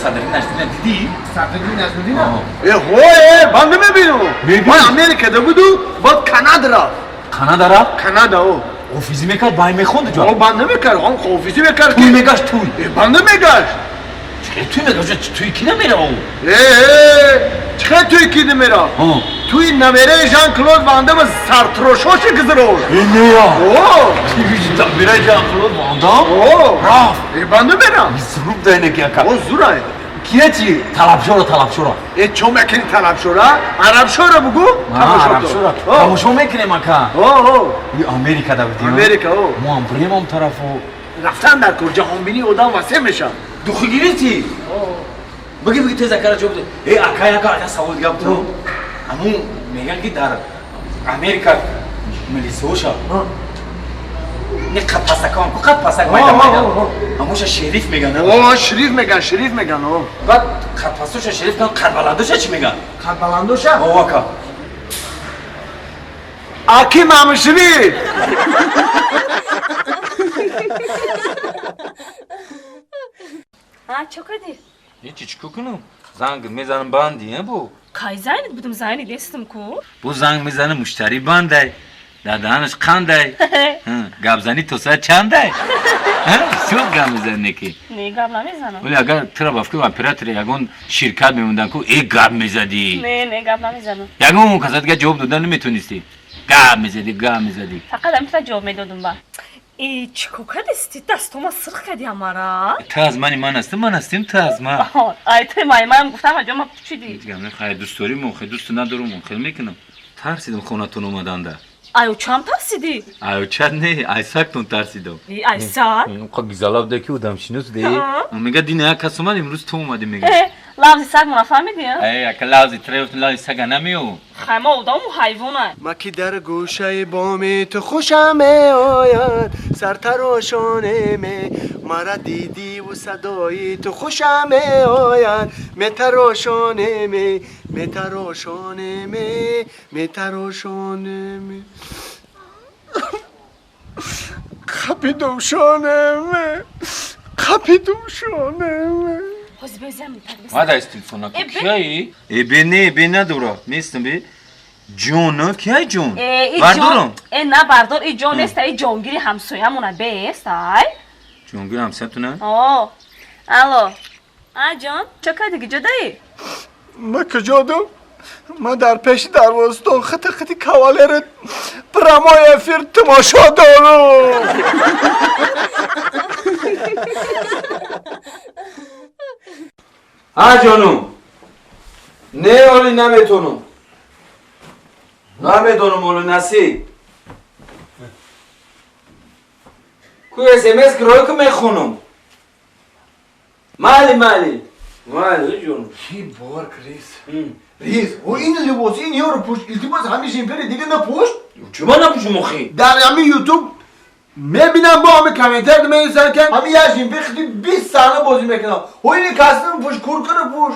صدری نشدیدن دیدی؟ صدری نشدیدن؟ هوه بنده میبینم من امریکا ده بودو باید کانادا را کانادا را؟ کانادا او اوفیزی میکرد بای میخوند جا؟ بنده میکرد هم اوفیزی میکرد توی میگشت توی بنده میگشت توی میگشت توی کی نمیره او؟ چه توی کی نمیره؟ توی نمیره ژان کلود بنده با سرتروشوش گذرون اینه یا؟ نمیره ژان کلود بنده؟ رفت بنده میره زروب دینه که اکا زوره کیه چی؟ طلبشورا چون میکنی طلبشورا؟ عربشورا بگو؟ عربشورا تماشا میکنیم اکا امریکا دا بودیم امریکا ما هم بریم هم طرفو رفتن در کجا هم بینی آدم واسه میشن دوخی گیریتی؟ بگی تیز اکا جو بده ای اکا اکا سوال دیگه بودم همون میگن که در امریکا ملیسوشا نه قپسکان کو قپسک مایدا هموش شریف میگن شریف میگن بعد قپسوش شریف کن قربلندوش چی میگن قربلندوش اکا آکی مام شریف چه کردی؟ هیچی چیکو کنم زنگ میزنم باندی بو کای زنید بودم زنید دستم کو بو زنگ میزنه مشتری بانده دادانش قنده گابزنی تو ساعت چنده سو گام میزنه کی نه گاب نمیزنم ولی اگر ترا بافکی اپراتور یگون شرکت میموندن کو ای گاب میزدی نه گاب نمیزنم یگون کسات که جواب دادن نمیتونستی گاب میزدی فقط هم جواب میدادم با ای چیکو کردی دستم سرخ کردی همارا تو از من هستم تو از من ای تو من گفتم اجا ما چی دی دیگه خیلی دوست داریم و خیلی دوست ندارم خیلی میکنم ترسیدم خونتون اومدن ده آیو چم ترسیدی؟ آیو چت نه ایساکتون ترسیدم ایساک؟ خب گیزالاب ده که بودم شنوس ده میگه دینه کس اومد امروز تو اومدی میگه لازی سگ منفهمیدی؟ اکا لازی تریفت لازی سگ نمیو خیمه اودام و حیوانه ما که در گوشه بام تو خوشم آید سر تراشانه مرا دیدی و صدای تو خوشم آید متراشانه خپیدم شانه خوزی بزن میپرد ما دست تلفن نکن کیایی؟ بی ندورا نیستم بی جون کیای جون؟ بردارم نه بردار ای جون است ای جونگیری همسایه‌مونه بیست ای جونگیر همسایتونه؟ آه الو جان چه کردی جدایی؟ ما کجادم؟ ما در پیش دروازه خطی کاوالر پرامای فیر تماشا دارم جانم نه اولی نمیتونم اولی نسی کوی SMS گروه که میخونم مالی جانم چی بار ریز و این لباس این یارو پوش التماس همیشه این پره دیگه نپوش چما نپوشم اخی در همین یوتیوب میبینم با همه کامنتر می‌نویسن که همین یه جیمپر خیلی 20 سال بازی میکنم و این کاستم پوش کورکر پوش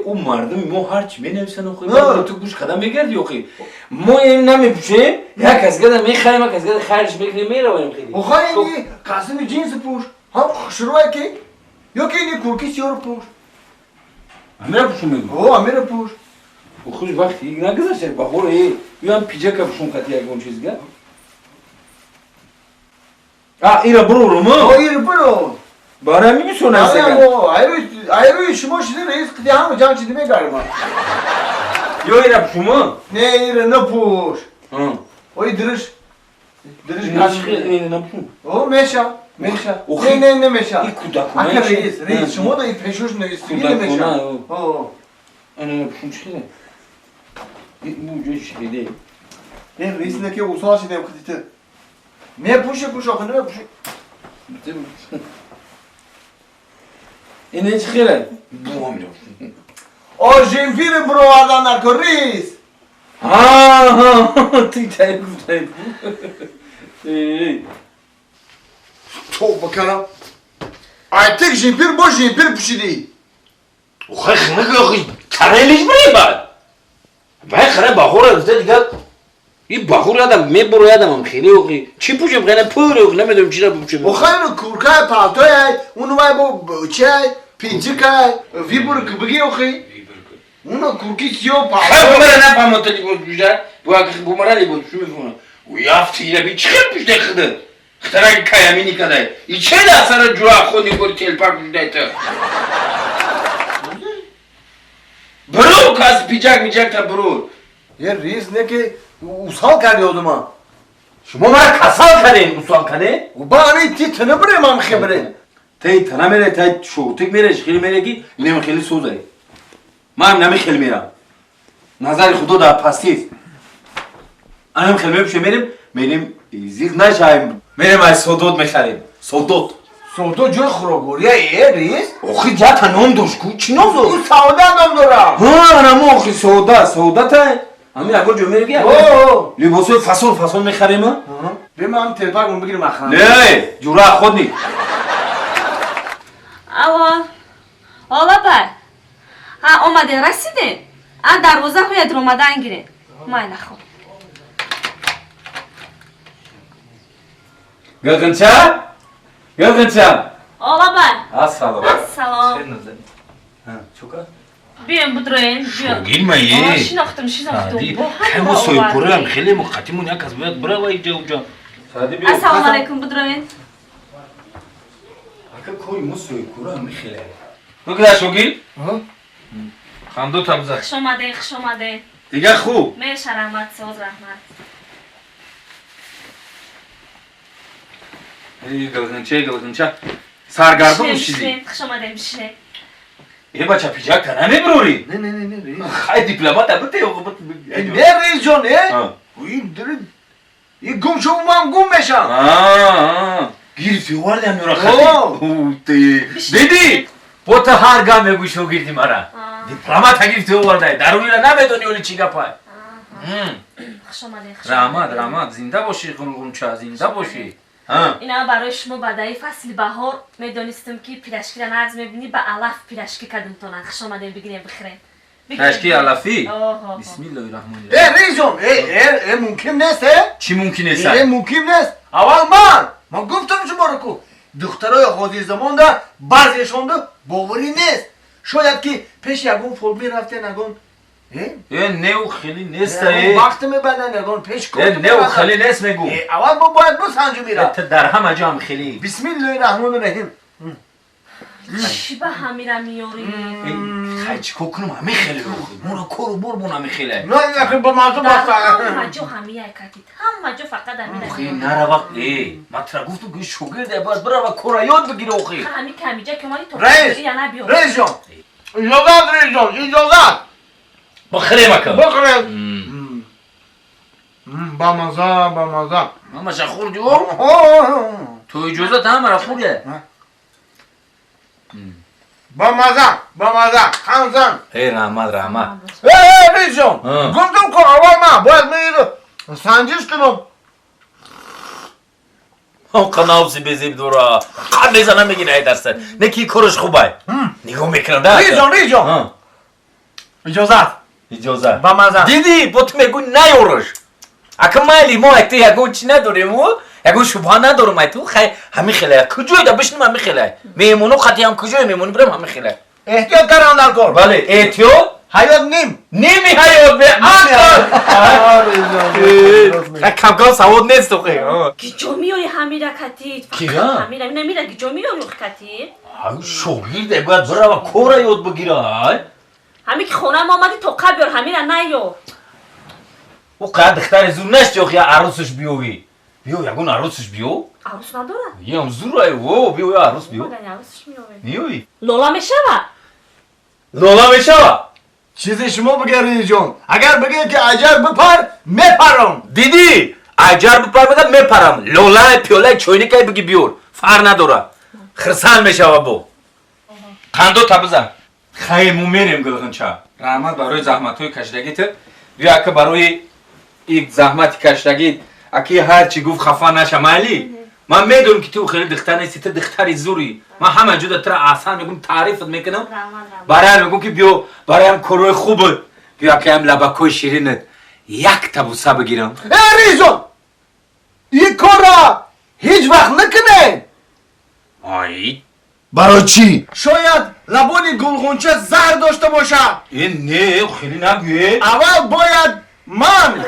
اون مردم ما هرچی می‌نویسن اخی تو گوش قدم میگردی اخی ما این نمیپوشیم یک از گدم میخریم یک از گدم خرج میکنیم میرویم خیلی اخی این کاستم جینس پوش هم شروعه که یا که این کورکی سیار پوش امیر پوشم میگم امیر پوش خوش وقتی یک نگذاشته بخوره بیان پیجه که پوشم خطی یک اون چیز گرد ایره برو ما ایره برو برای همی میسونه ایروی شما شده رئیس قدی همه جان چیزی میگرم یا ایره پوشم نه ایره نپوش اوی درش ایره نپوشم میشه نه میشه این کودکونه اکر رئیس شما دا این پیشوش نویستی نمیشه اینه نپوشم چیه این موجه چیه نه رئیس نکه اصلا شده خدیته میپوشه آخه نمیپوشه اینه چی خیره؟ جیمپیر برو آردن نکن ریز توی تایی گفتایی تو بکنم ایتک جیمپیر با جیمپیر پوشیدی خیلی خیلی ترهلیش بری بعد خیلی بخور دسته دیگه این بخور آدم میبرو آدم هم خیلی اوکی چی پوشم خیلی پوری اوکی نمیدونم چی را پوشم خیلی کورکای پالتوی اونو با چی پیجیکای وی برو که بگی اوکی اونو کورکی سیو پالتوی خیلی بمره نفهم تلیفون پوشده بمره لیبون شو میفونه و یافتی اینه بی چی خیلی پوشده خده خطران کایمی نکده این چه ده سر جوا خودی بر تلپا پوشده تا برو که از پیجک تا برو یه ریز نه که اوسال کردی آدم شما مرا کسال کردین اوسال کردین؟ و با همه تی تنه بره من خبره تی تنه میره تی شورتک میره خیلی میره کی نمی خیلی سوزه من نمی خیلی میرم نظر خدا در پستیست انم خیلی میپوشه میریم زیغ نشایم میریم از سودود میخریم سودود جای خوراگوریه ریز؟ اوخی جا تا نام داشت کو چی نام داشت؟ او سودا نام دارم نمو اوخی سودا تا همین اگر جو میره گیا لباسو فصل میخریم بیم هم تلپاک اون بگیریم اخرام نه جورا خود نی حالا بر اومده رسیده دروازه باید اومدن گیره مای نخون گلگنچه حالا بر سلام چوکا بیایم بدروین شوگیر مایه شناختم کمو سویپوره هم خیلی مقتیمون یک از باید برای وای جا السلام علیکم بدروین اکا کوی مو سویپوره هم خیلی بگذار شوگیر خندو تبزه خوش آمده دیگه خوب میشه رحمت ساز رحمت گلگنچه سرگردون شدی خوش آمده میشه یه بچه پیجک تا نمیبروری نه خیلی دیپلمات بوده نه ریز جان نه این گم شو من گم میشم گیرفتی وارده هم خیلی دیدی با تا هر گام بگوی شو گیردی مرا دیپلمات گیرفتی وارده درونی را نمیدونی ولی چی گپای خوش آمده رحمت زنده باشی قنقنچه زنده باشی اینا برای شما بدای فصل بهار میدونستم که پیرشکی را نرز میبینی به علف پیرشکی کدوم تونن خوش آمدین بگیریم بخیرین پیرشکی علفی؟ بسم الله الرحمن الرحیم ریزم ممکن نیست چی ممکن نیست؟ ممکن نیست من گفتم شما رو کو دخترای قاضی زمان دا بعضیشان دا باوری نیست. شاید که پیش یگون فرمی رفته نگون نه خیلی نیست وقت میبندن نگون پیش کن نه خیلی نیست میگو اول با باید بسنجو میره در همه جا هم خیلی بسم الله الرحمن الرحیم چی به همیره میاری؟ خیلی چی کنم همه خیلی رو مونا کارو برمون همه خیلی نه یکی با مازو بسته همه جا همیه کتید همه جا فقط همیره خیلی نره وقت مطرح گفتم که شوگرده باید برای و کارا یاد بگیره اخی همین کمیجه که مالی تو رئیس رئیس جان اجازت رئیس جان اجازت بخیره مکن بخیره با مزه ماما شا خوردی تو اجازت هم را خورده با مزه خانزن رحمت رئیس جان گفتم که اول من باید میره سنجش کنم قناوسی بزیب دورا قم بزنم بگی نه درست نکی کارش خوبه نگاه میکنم ده رئیس جان اجازت با مزه دیدی با تو میگو نیارش اکا مالی ما اکتی یکو چی نداریم و یکو شبه ندارم ایتو خیلی همه خیلی کجایی دا بشنیم همه خیلی میمونو خطی هم کجایی میمونو برم همه خیلی احتیاط کرم در کار بله احتیاط حیات نیمی حیات به آکار کمکان سواد نیست تو خیلی گیجو میاری همیره کتید کیا؟ همیره نمیره گیجو میاری کتید شوگیر باید برای و کار یاد بگیره همی که خونه ما آمدی تو بیار همیره نیو او قد دختر زور نشتی یا عروسش بیوی بیو یکون عروسش بیو عروس نداره یه هم زور رای و بیو یا عروس بیو عروسش میوی لولا میشوه لولا میشوه چیزی شما بگه رئیس جان اگر بگه که اجر بپر میپرم دیدی اجر بپر بگه میپرم لولا پیوله چوینی که بگی بیور فر نداره خرسان میشوه بو قندو تا بزن خیلی مو میریم گلغن چا رحمت برای زحمت های کشدگیت یا که برای یک زحمت کشدگیت اکی هر چی گفت خفا نشه مالی من میدونم که تو خیلی دختر نیستی تو دختری زوری من همه جدا تر آسان میگم تعریفت میکنم برای هم میگم که بیو برای هم کروی خوبه بیا که هم لبکوی شیرینت یک تبوسه بگیرم رئیس جان این کار را هیچ وقت نکنه آی برای چی؟ شاید لبانی گلغنچه زهر داشته باشه این نه خیلی نگویه اول باید من